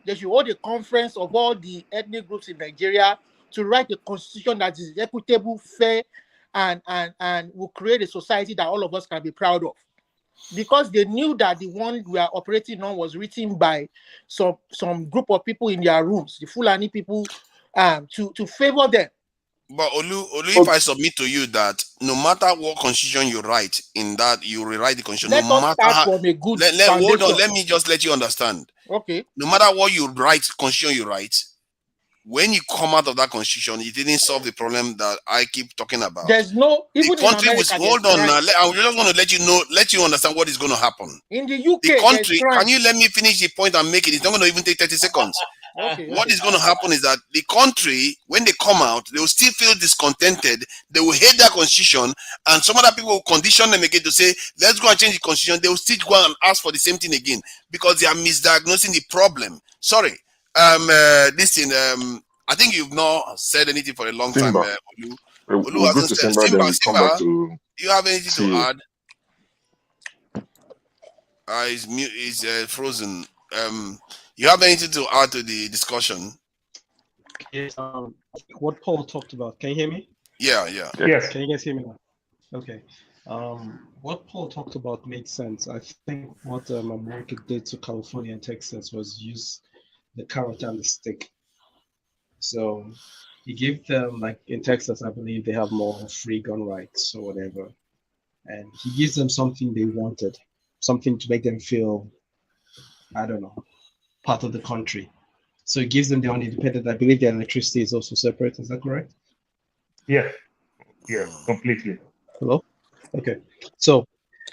Speaker 6: They should hold a conference of all the ethnic groups in Nigeria to write a constitution that is equitable, fair, and will create a society that all of us can be proud of. Because they knew that the one we are operating on was written by some group of people in their rooms, the Fulani people, to favor them.
Speaker 13: But Olu, if I submit to you that no matter what constitution you write, in that you rewrite the constitution,
Speaker 6: Let
Speaker 13: no
Speaker 6: us
Speaker 13: matter
Speaker 6: start
Speaker 13: how,
Speaker 6: from a good
Speaker 13: hold on,
Speaker 6: foundation.
Speaker 13: let me just let you understand.
Speaker 6: Okay.
Speaker 13: No matter what you write, constitution you write, when you come out of that constitution, it didn't solve the problem that I keep talking about.
Speaker 6: There's no, even
Speaker 13: The country
Speaker 6: in
Speaker 13: was,
Speaker 6: America,
Speaker 13: hold
Speaker 6: there's
Speaker 13: on now,
Speaker 6: crime.
Speaker 13: I just want to let you understand what is going to happen.
Speaker 6: In the UK,
Speaker 13: The country,
Speaker 6: there's crime.
Speaker 13: can you let me finish the point I'm making? It's not going to even take 30 seconds.
Speaker 6: Okay.
Speaker 13: What is going to happen is that the country, when they come out, they will still feel discontented. They will hate that constitution, and some other people will condition them again to say, let's go and change the constitution. They will still go and ask for the same thing again because they are misdiagnosing the problem. Sorry. This thing, I think you've not said anything for a long time.
Speaker 15: Simba?
Speaker 13: Olu
Speaker 15: We'll go
Speaker 13: hasn't
Speaker 15: to
Speaker 13: said.
Speaker 15: Simba, then we come back
Speaker 13: Simba,
Speaker 15: to
Speaker 13: do you have anything to
Speaker 15: see.
Speaker 13: add? He's mute. He's frozen. You have anything to add to the discussion?
Speaker 5: Yes. What Paul talked about. Can you hear me?
Speaker 13: Yeah.
Speaker 19: Yes.
Speaker 5: Can you guys hear me now? Okay. What Paul talked about made sense. I think what America did to California and Texas was use the carrot and the stick. So he gave them, like in Texas, I believe they have more free gun rights or whatever. And he gives them something they wanted, something to make them feel, I don't know, part of the country. So it gives them their own independent. I believe their electricity is also separate. Is that correct?
Speaker 19: Yes. Completely.
Speaker 5: Hello? Okay. So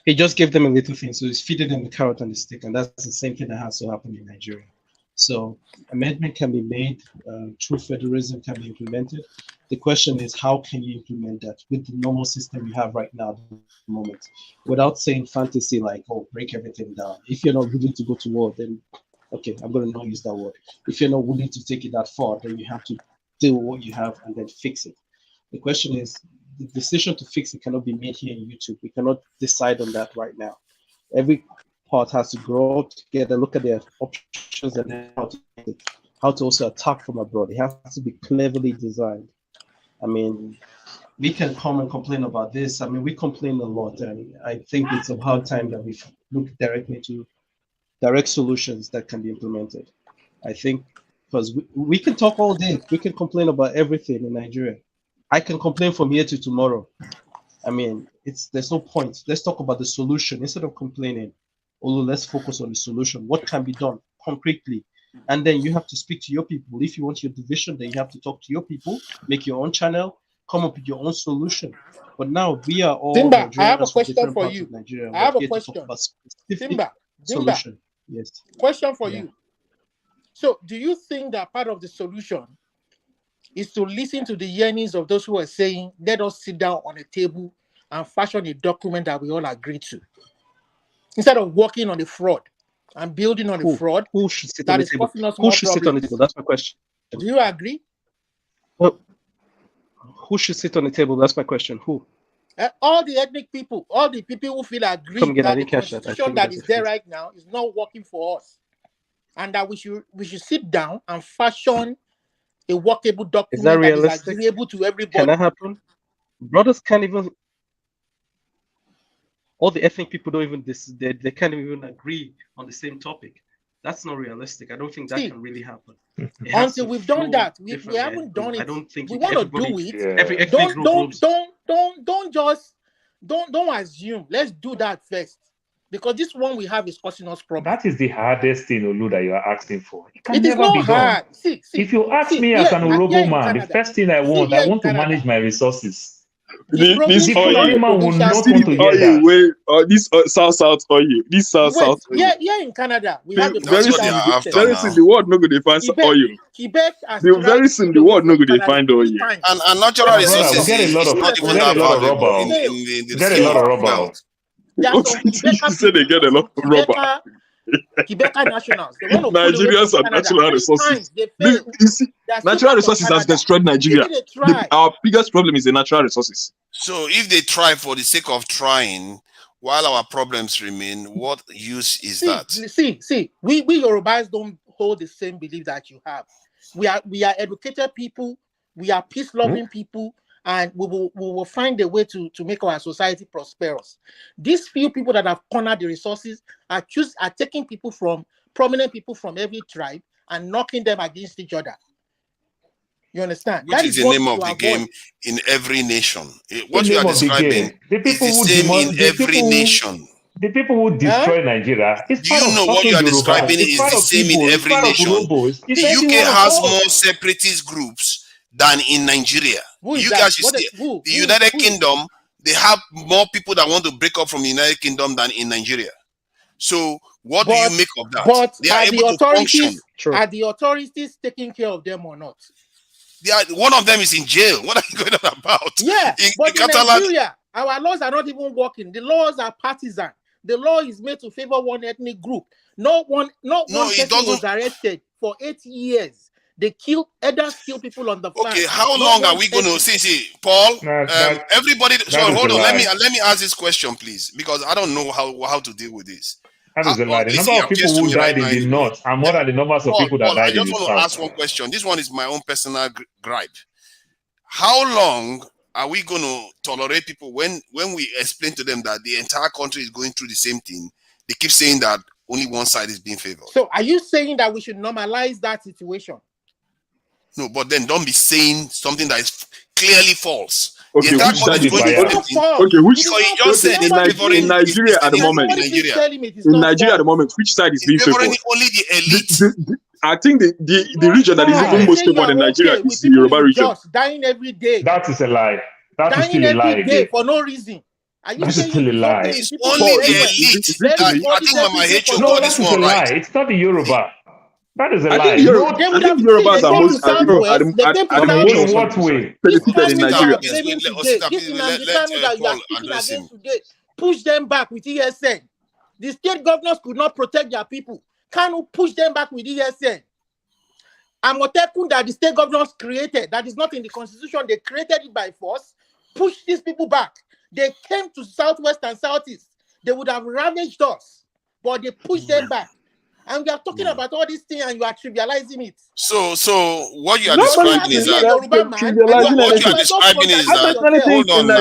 Speaker 5: he just gave them a little thing. So he's feeding them the carrot and the stick. And that's the same thing that has to happen in Nigeria. So amendment can be made, true federalism can be implemented. The question is, how can you implement that with the normal system you have right now at the moment, without saying fantasy like, oh, break everything down. If you're not willing to go to war, then, okay, I'm going to not use that word. If you're not willing to take it that far, then you have to deal with what you have and then fix it. The question is, the decision to fix it cannot be made here in YouTube. We cannot decide on that right now. Every part has to grow together, look at their options and how to also attack from abroad. It has to be cleverly designed. I mean, we can come and complain about this. I mean, we complain a lot, and I think it's a hard time that we look directly to direct solutions that can be implemented. I think because we can talk all day, we can complain about everything in Nigeria. I can complain from here to tomorrow. I mean, there's no point. Let's talk about the solution instead of complaining. Although let's focus on the solution. What can be done concretely? And then you have to speak to your people. If you want your division, then you have to talk to your people, make your own channel, come up with your own solution. But now we are all
Speaker 6: Simba, I have a
Speaker 5: Nigerians from
Speaker 6: question
Speaker 5: different
Speaker 6: for
Speaker 5: parts
Speaker 6: you.
Speaker 5: of Nigeria.
Speaker 6: I have a
Speaker 5: We're here to
Speaker 6: question.
Speaker 5: talk about specific
Speaker 6: Simba,
Speaker 5: solution. Yes.
Speaker 6: Question for you. So, do you think that part of the solution is to listen to the yearnings of those who are saying, let us sit down on a table and fashion a document that we all agree to, instead of working on a fraud and building on a fraud
Speaker 5: who should sit
Speaker 6: that
Speaker 5: on the
Speaker 6: is
Speaker 5: table?
Speaker 6: causing us
Speaker 5: Who
Speaker 6: more
Speaker 5: should sit on the
Speaker 6: problems?
Speaker 5: table? That's my question.
Speaker 6: Do you agree?
Speaker 5: Well, who should sit on the table? That's my question. Who?
Speaker 6: All the ethnic people, all the people who feel
Speaker 5: Come
Speaker 6: aggrieved
Speaker 5: again, I
Speaker 6: that the
Speaker 5: didn't catch that. I
Speaker 6: constitution
Speaker 5: think
Speaker 6: that
Speaker 5: that's
Speaker 6: is
Speaker 5: a
Speaker 6: there
Speaker 5: phrase.
Speaker 6: right now is not working for us, and that we should sit down and fashion a workable
Speaker 5: Is that
Speaker 6: document that is
Speaker 5: realistic?
Speaker 6: agreeable to
Speaker 5: Can
Speaker 6: everybody.
Speaker 5: that happen? Brothers can't even. All the ethnic people don't even they can't even agree on the same topic. That's not realistic. I don't think that
Speaker 6: See,
Speaker 5: can really happen. It has
Speaker 6: until
Speaker 5: to
Speaker 6: we've done
Speaker 5: flow
Speaker 6: that, we
Speaker 5: differently.
Speaker 6: haven't done
Speaker 5: I
Speaker 6: it.
Speaker 5: don't think
Speaker 6: We want to do
Speaker 5: everybody,
Speaker 6: it.
Speaker 5: every ethnic group
Speaker 6: Don't assume. Let's do that first, because this one we have is causing us problems.
Speaker 19: That is the hardest thing, Olu, that you are asking for. It can
Speaker 6: It is
Speaker 19: never
Speaker 6: not
Speaker 19: be done.
Speaker 6: hard. See,
Speaker 19: If you ask me
Speaker 6: here,
Speaker 19: as an
Speaker 6: here
Speaker 19: Orobo
Speaker 6: in
Speaker 19: man, the
Speaker 6: Canada.
Speaker 19: first thing I
Speaker 6: See,
Speaker 19: want
Speaker 6: here in
Speaker 19: to
Speaker 6: Canada,
Speaker 19: manage my resources.
Speaker 6: the province,
Speaker 11: This
Speaker 19: The
Speaker 11: oil,
Speaker 19: Fulani man will not
Speaker 11: see
Speaker 19: want to
Speaker 11: the
Speaker 19: hear that.
Speaker 11: oil where this south oil, this south
Speaker 6: wait,
Speaker 11: oil.
Speaker 6: here in Canada, we have a
Speaker 13: That's
Speaker 11: Very
Speaker 13: what they
Speaker 11: soon,
Speaker 13: are after
Speaker 11: very
Speaker 13: now.
Speaker 11: soon the world no go dey find oil.
Speaker 6: Quebec has
Speaker 11: Very
Speaker 6: tried
Speaker 11: soon the
Speaker 6: taking away
Speaker 11: world no
Speaker 6: from
Speaker 11: go dey
Speaker 6: Canada
Speaker 11: find oil.
Speaker 6: 3 times.
Speaker 13: And natural
Speaker 19: My brother,
Speaker 13: resources
Speaker 19: we get a lot
Speaker 13: is
Speaker 19: of
Speaker 13: not even
Speaker 19: we get
Speaker 13: that
Speaker 19: a lot of
Speaker 13: valuable
Speaker 19: rubber.
Speaker 13: in
Speaker 19: We
Speaker 13: the
Speaker 19: get a
Speaker 13: scheme
Speaker 19: lot of
Speaker 13: of
Speaker 19: rubber.
Speaker 13: wealth.
Speaker 6: There are some Quebecer people, Quebecer nationals. They want to pull away
Speaker 11: Nigerians
Speaker 6: from
Speaker 11: are
Speaker 6: Canada.
Speaker 11: natural
Speaker 6: 3
Speaker 11: resources.
Speaker 6: times they failed.
Speaker 11: You see,
Speaker 6: They are still
Speaker 11: natural
Speaker 6: part of
Speaker 11: resources has
Speaker 6: Canada.
Speaker 11: destroyed Nigeria.
Speaker 6: Even they try.
Speaker 11: Our biggest problem is the natural resources.
Speaker 13: So if they try for the sake of trying, while our problems remain, what use is that?
Speaker 6: See, we Yorubas don't hold the same belief that you have. We are educated people, we are peace-loving people, and we will find a way to make our society prosperous. These few people that have cornered the resources are taking people from prominent people from every tribe and knocking them against each other. You understand?
Speaker 13: Which
Speaker 6: That
Speaker 13: is
Speaker 6: is
Speaker 13: the
Speaker 6: what
Speaker 13: name
Speaker 6: you
Speaker 13: of the
Speaker 6: avoid.
Speaker 13: game in every nation. What
Speaker 19: The
Speaker 13: you are
Speaker 19: name of the
Speaker 13: describing
Speaker 19: game. The
Speaker 13: is
Speaker 19: people
Speaker 13: the
Speaker 19: who
Speaker 13: same in every nation.
Speaker 19: The people who destroy Nigeria is
Speaker 13: Do
Speaker 19: part
Speaker 13: you
Speaker 19: of
Speaker 13: know what
Speaker 19: fucking
Speaker 13: you are
Speaker 19: Yoruba.
Speaker 13: describing
Speaker 19: It's
Speaker 13: is
Speaker 19: part
Speaker 13: the
Speaker 19: of
Speaker 13: same in
Speaker 19: Igbo. It's
Speaker 13: every
Speaker 19: part of
Speaker 13: nation?
Speaker 19: Urhobo. It's
Speaker 13: The UK
Speaker 19: everywhere.
Speaker 13: has more separatist groups than in Nigeria.
Speaker 6: Who is
Speaker 13: You
Speaker 6: that?
Speaker 13: guys should see the United Kingdom, they have more people that want to break up from the United Kingdom than in Nigeria. So what do you make of that?
Speaker 6: But
Speaker 13: They are
Speaker 6: are
Speaker 13: able
Speaker 6: the
Speaker 13: to function.
Speaker 6: authorities taking care of them or not?
Speaker 13: One of them is in jail. What are you going on about?
Speaker 6: Yeah, but in
Speaker 13: Catalan,
Speaker 6: Nigeria, our laws are not even working. The laws are partisan. The law is made to favor one ethnic group. Not one person was arrested for 8 years. They elders kill people on the farm.
Speaker 13: Okay, how long are we going to see, Paul? Everybody. So hold on. Let me ask this question, please, because I don't know how to deal with this.
Speaker 19: That is a lie. The number of people who died in the north are more than the numbers of people that died in the south.
Speaker 13: I just want to ask one question. This one is my own personal gripe. How long are we going to tolerate people when we explain to them that the entire country is going through the same thing? They keep saying that only one side is being favored.
Speaker 6: So are you saying that we should normalize that situation?
Speaker 13: No, but then don't be saying something that is clearly false.
Speaker 11: Okay, which side is biased? Okay, which in Nigeria at the moment? In Nigeria at the moment, which side is being favored?
Speaker 13: Only the elite.
Speaker 11: I think the region that is even most favored in Nigeria is the Yoruba region.
Speaker 6: Dying every day.
Speaker 19: That is a lie. That is still a lie
Speaker 6: every day for no reason. Are you saying
Speaker 19: still a lie?
Speaker 13: It's only the elite. I think Mama H got this one right.
Speaker 19: It's not the Yoruba. That is a lie.
Speaker 11: I think Yorubas are most at the most
Speaker 19: what way?
Speaker 11: benefited in Nigeria.
Speaker 6: Push them back with ESN. The state governors could not protect their people. Can you push them back with ESN? Amotekun that the state governors created, that is not in the constitution, they created it by force. Push these people back. They came to southwest and southeast. They would have ravaged us, but they pushed them back. And we are talking about all these things, and you are trivializing it.
Speaker 13: So what you are describing is that
Speaker 11: hold on now.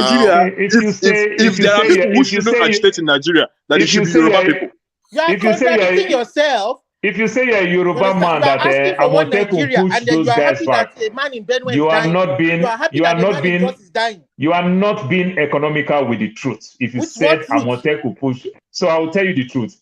Speaker 11: If there are people who should not agitate in Nigeria, that they should be Yoruba people.
Speaker 6: You are contradicting yourself.
Speaker 19: If you say you're a Yoruba man that Amotekun push those guys back, you are not being economical with the truth. If you said Amotekun push, so I will tell you the truth.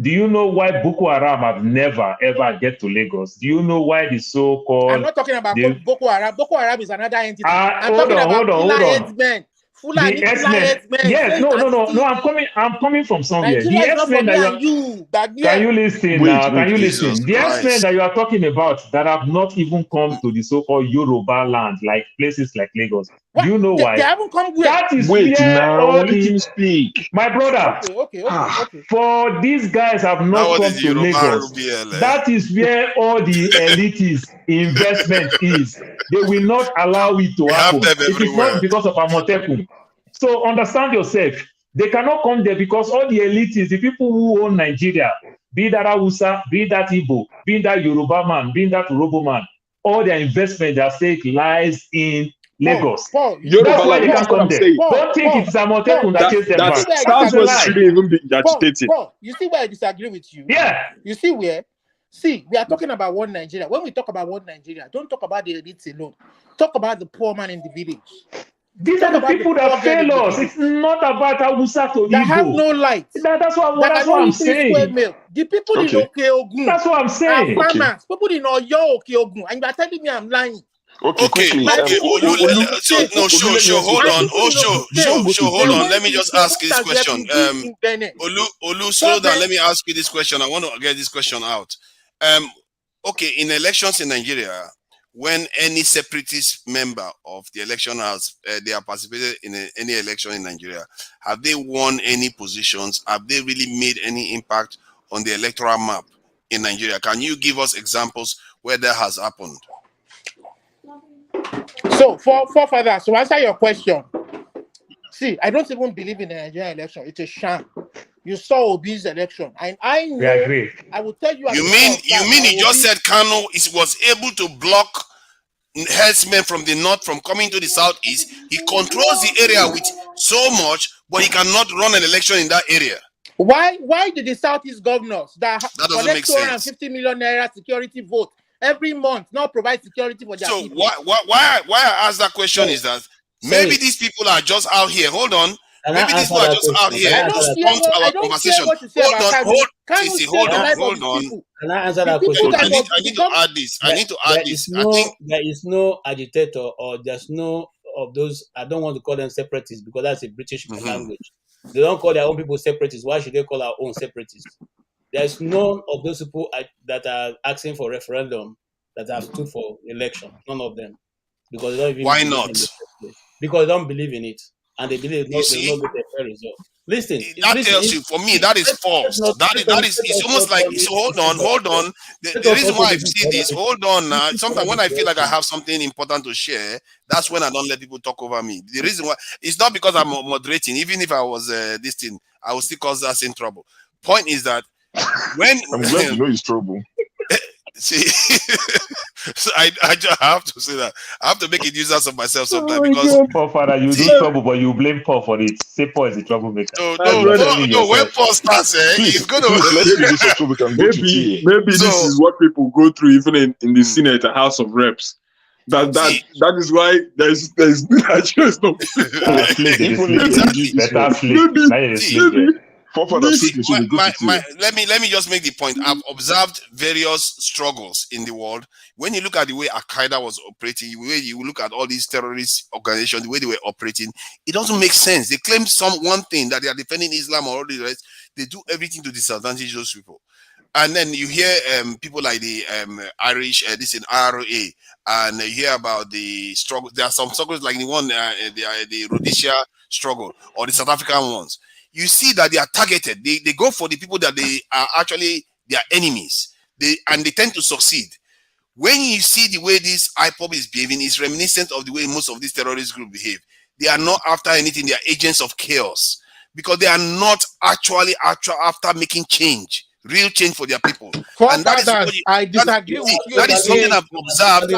Speaker 19: Do you know why Boko Haram have never ever get to Lagos? Do you know why the so-called?
Speaker 6: I'm not talking about Boko Haram. Boko Haram is another entity. I'm talking about headsmen.
Speaker 19: The S-men. Yes, no. I'm coming from somewhere. The S-men that you can you listen now? Can you listen? The S-men that you are talking about that have not even come to the so-called Yoruba land, like places like Lagos. Do you know why?
Speaker 6: They haven't come where?
Speaker 19: That is
Speaker 11: speak.
Speaker 19: My brother.
Speaker 6: Okay.
Speaker 19: For these guys have not come to Lagos. That is where all the elitist investment is. They will not allow it to happen. It is not because of Amotekun. So understand yourself. They cannot come there because all the elites, the people who own Nigeria, be that Hausa, be that Igbo, be that Yoruba man, be that Urobo man, all their investment, their stake lies in Lagos. That's why they can't come there. Don't think it's Amotekun that chase them back.
Speaker 11: That's what shouldn't even be agitating.
Speaker 6: Paul, you see where I disagree with you?
Speaker 19: Yeah.
Speaker 6: You see where? See, we are talking about one Nigeria. When we talk about one Nigeria, don't talk about the elites alone. Talk about the poor man in the village.
Speaker 19: These are the people that fail us. It's not about Hausa to
Speaker 6: that have
Speaker 19: Igbo.
Speaker 6: no light.
Speaker 19: That's what I'm saying.
Speaker 6: The people in Okeogun.
Speaker 19: That's what I'm saying.
Speaker 6: Are farmers. People in Oyo Okeogun. And you are telling me I'm lying.
Speaker 13: Okay. Hold on. Let me just ask you this question. Olu, slow down. Let me ask you this question. I want to get this question out. Okay, in elections in Nigeria, when any separatist member of the election has they have participated in any election in Nigeria, have they won any positions? Have they really made any impact on the electoral map in Nigeria? Can you give us examples where that has happened?
Speaker 6: So, forefathers, to answer your question, see, I don't even believe in the Nigerian election. It's a sham. You saw Obi's election, and I know. I will tell you.
Speaker 13: You mean he just said Kano was able to block herdsmen from the north from coming to the southeast? He controls the area with so much, but he cannot run an election in that area.
Speaker 6: Why did the southeast governors that
Speaker 13: collect
Speaker 6: 250 million naira security vote every month not provide security for their people?
Speaker 13: So why I ask that question is that maybe these people are just out here. Hold on. Maybe these people are just out here to respond to our conversation. Hold on.
Speaker 20: Can I answer that question?
Speaker 13: I need to add this.
Speaker 20: There is no agitator, or there's no of those. I don't want to call them separatists because that's a British language. They don't call their own people separatists. Why should they call our own separatists? There's none of those people that are asking for referendum that have stood for election. None of them, because they don't even.
Speaker 13: Why not?
Speaker 20: Because they don't believe in it. And they believe they will not get a fair result. Listen,
Speaker 13: that tells you, for me, that is false. That is it's almost like, so hold on. The reason why I see this, hold on now. Sometimes when I feel like I have something important to share, that's when I don't let people talk over me. The reason why, it's not because I'm moderating. Even if I was this thing, I would still cause that same trouble. Point is that when
Speaker 15: I'm glad you know it's trouble.
Speaker 13: See, so I just have to say that I have to make it users of myself sometimes because
Speaker 19: Paul, Father, you do trouble, but you blame Paul for it. Say Paul is a troublemaker.
Speaker 13: No. When Paul starts, he's going to
Speaker 11: maybe this is what people go through even in the Senate and House of Reps. That is why there's no.
Speaker 13: Let me just make the point. I've observed various struggles in the world. When you look at the way Al-Qaeda was operating, the way you look at all these terrorist organizations, the way they were operating, it doesn't make sense. They claim one thing that they are defending Islam or all the rest. They do everything to disadvantage those people. And then you hear people like the Irish, this in IRA, and you hear about the struggle. There are some struggles like the one, the Rhodesia struggle or the South African ones. You see that they are targeted. They go for the people that they are actually their enemies. They tend to succeed. When you see the way this IPOB is behaving, it's reminiscent of the way most of these terrorist groups behave. They are not after anything. They are agents of chaos because they are not actually after making change. Real change for their people.
Speaker 6: And that is I disagree with you.
Speaker 13: That is something I've observed.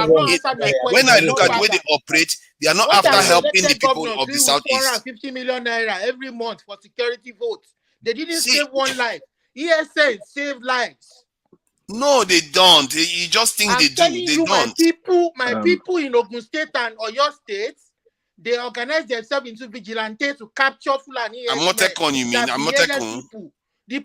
Speaker 13: When I look at the way they operate, they are not after helping the people of the southeast.
Speaker 6: 450 million naira every month for security votes. They didn't save one life. ESN saved lives.
Speaker 13: No, they don't. You just think they do. They don't.
Speaker 6: My people in Ogun State and Oyo State, they organize themselves into vigilante to capture Fulani.
Speaker 13: Amotekun, you mean? Amotekun.
Speaker 6: They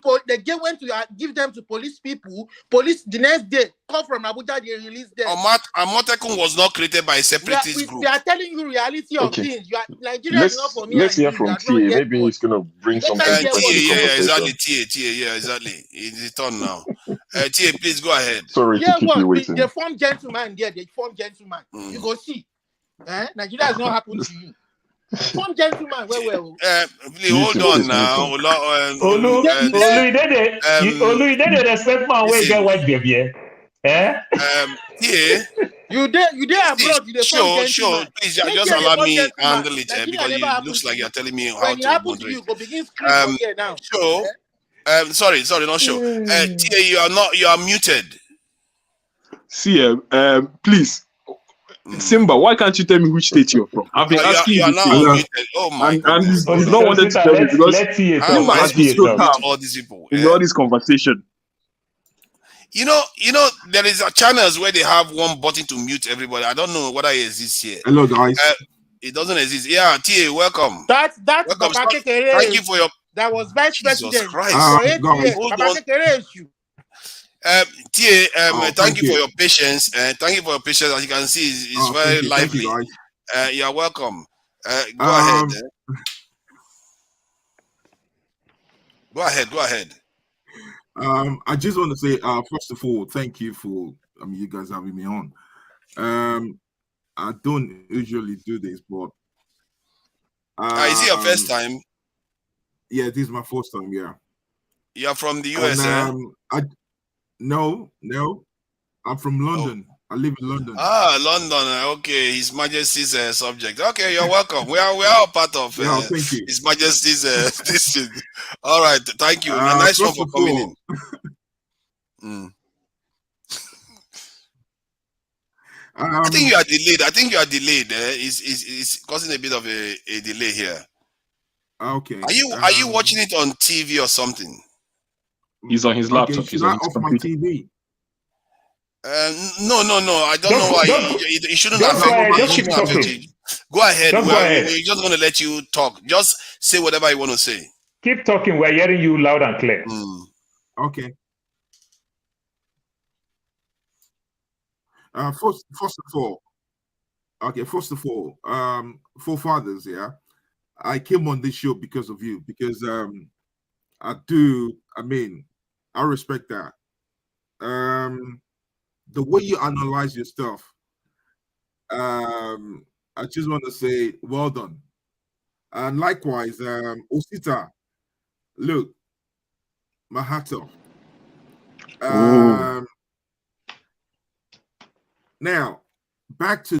Speaker 6: went to give them to police people. Police the next day come from Abuja. They released them.
Speaker 13: Amotekun was not created by a separatist group.
Speaker 6: They are telling you reality of things. Nigeria is not for me.
Speaker 15: Let's hear from Tia. Maybe it's gonna bring something.
Speaker 13: Exactly. Tia. Exactly. It's turn now. Tia, please go ahead.
Speaker 15: Sorry to keep you waiting.
Speaker 6: They form gentleman there. They form gentleman. You go see. Nigeria has not happened to you. Some gentleman,
Speaker 13: hold on now.
Speaker 19: Olu, you did respect man where get white baby. Eh?
Speaker 13: Yeah.
Speaker 17: You there abroad, you the
Speaker 13: Sure,
Speaker 17: gentleman.
Speaker 13: please
Speaker 17: Make
Speaker 13: just
Speaker 17: here
Speaker 13: allow
Speaker 17: the
Speaker 13: me
Speaker 17: gentleman.
Speaker 13: handle it
Speaker 17: Nigeria
Speaker 13: because
Speaker 17: never
Speaker 13: it
Speaker 17: happened
Speaker 13: looks
Speaker 17: to
Speaker 13: like you're
Speaker 17: you.
Speaker 13: telling me how
Speaker 17: When it
Speaker 13: to
Speaker 17: happens to
Speaker 13: moderate.
Speaker 17: you, go begin scream for here now.
Speaker 13: Sure. Sorry, not sure. Tia, you are muted.
Speaker 11: See, please, Simba, why can't you tell me which state you're from? I've been asking
Speaker 13: You
Speaker 11: you
Speaker 13: are
Speaker 11: this
Speaker 13: now
Speaker 11: thing,
Speaker 13: unmuted. Oh my
Speaker 11: and
Speaker 13: goodness.
Speaker 11: he's not wanted to tell me because
Speaker 19: let Tia
Speaker 13: How am
Speaker 11: Simba
Speaker 13: I
Speaker 11: has been
Speaker 13: supposed to
Speaker 11: so
Speaker 13: mute
Speaker 11: calm
Speaker 13: all these people?
Speaker 11: in all this conversation.
Speaker 13: You know, there is a channels where they have one button to mute everybody. I don't know whether it exists here.
Speaker 18: Hello, guys.
Speaker 13: It doesn't exist. Yeah, Tia, welcome.
Speaker 17: That's
Speaker 13: Welcome.
Speaker 17: Baba Kekere
Speaker 13: Thank you for your
Speaker 17: that was vice
Speaker 13: Jesus
Speaker 17: president
Speaker 13: Christ.
Speaker 17: for 8
Speaker 18: guys.
Speaker 17: years.
Speaker 13: Hold
Speaker 17: Baba
Speaker 13: on.
Speaker 17: Kekere issue.
Speaker 13: Tia, thank
Speaker 18: Thank
Speaker 13: you for
Speaker 18: you.
Speaker 13: your patience. Thank you for your patience. As you can see, it's very
Speaker 18: Thank you,
Speaker 13: lively.
Speaker 18: guys.
Speaker 13: You're welcome. Go ahead. Go ahead.
Speaker 18: I just want to say, first of all, thank you for you guys having me on. I don't usually do this, but
Speaker 13: Is it your first time?
Speaker 18: Yeah, this is my first time. Yeah.
Speaker 13: You're from the
Speaker 18: And
Speaker 13: US,
Speaker 18: no, I'm from London. I live in London.
Speaker 13: London. Okay, His Majesty's subject. Okay, you're welcome. We are all part of
Speaker 18: thank you.
Speaker 13: His Majesty's this thing. All right, thank you. A nice one for coming in. I think you are delayed. It's causing a bit of a delay here.
Speaker 18: Okay.
Speaker 13: Are you watching it on TV or something?
Speaker 11: He's on his laptop.
Speaker 18: Okay, should I off my TV?
Speaker 13: No. I don't know why it shouldn't affect.
Speaker 19: Just keep talking.
Speaker 13: Go ahead.
Speaker 19: Go ahead.
Speaker 13: We're just going to let you talk. Just say whatever you want to say.
Speaker 19: Keep talking. We're hearing you loud and clear.
Speaker 18: Okay. First of all, forefathers, yeah, I came on this show because of you, because I respect that. The way you analyze your stuff, I just want to say well done. And likewise, Osita, look, my hat off. Now, back to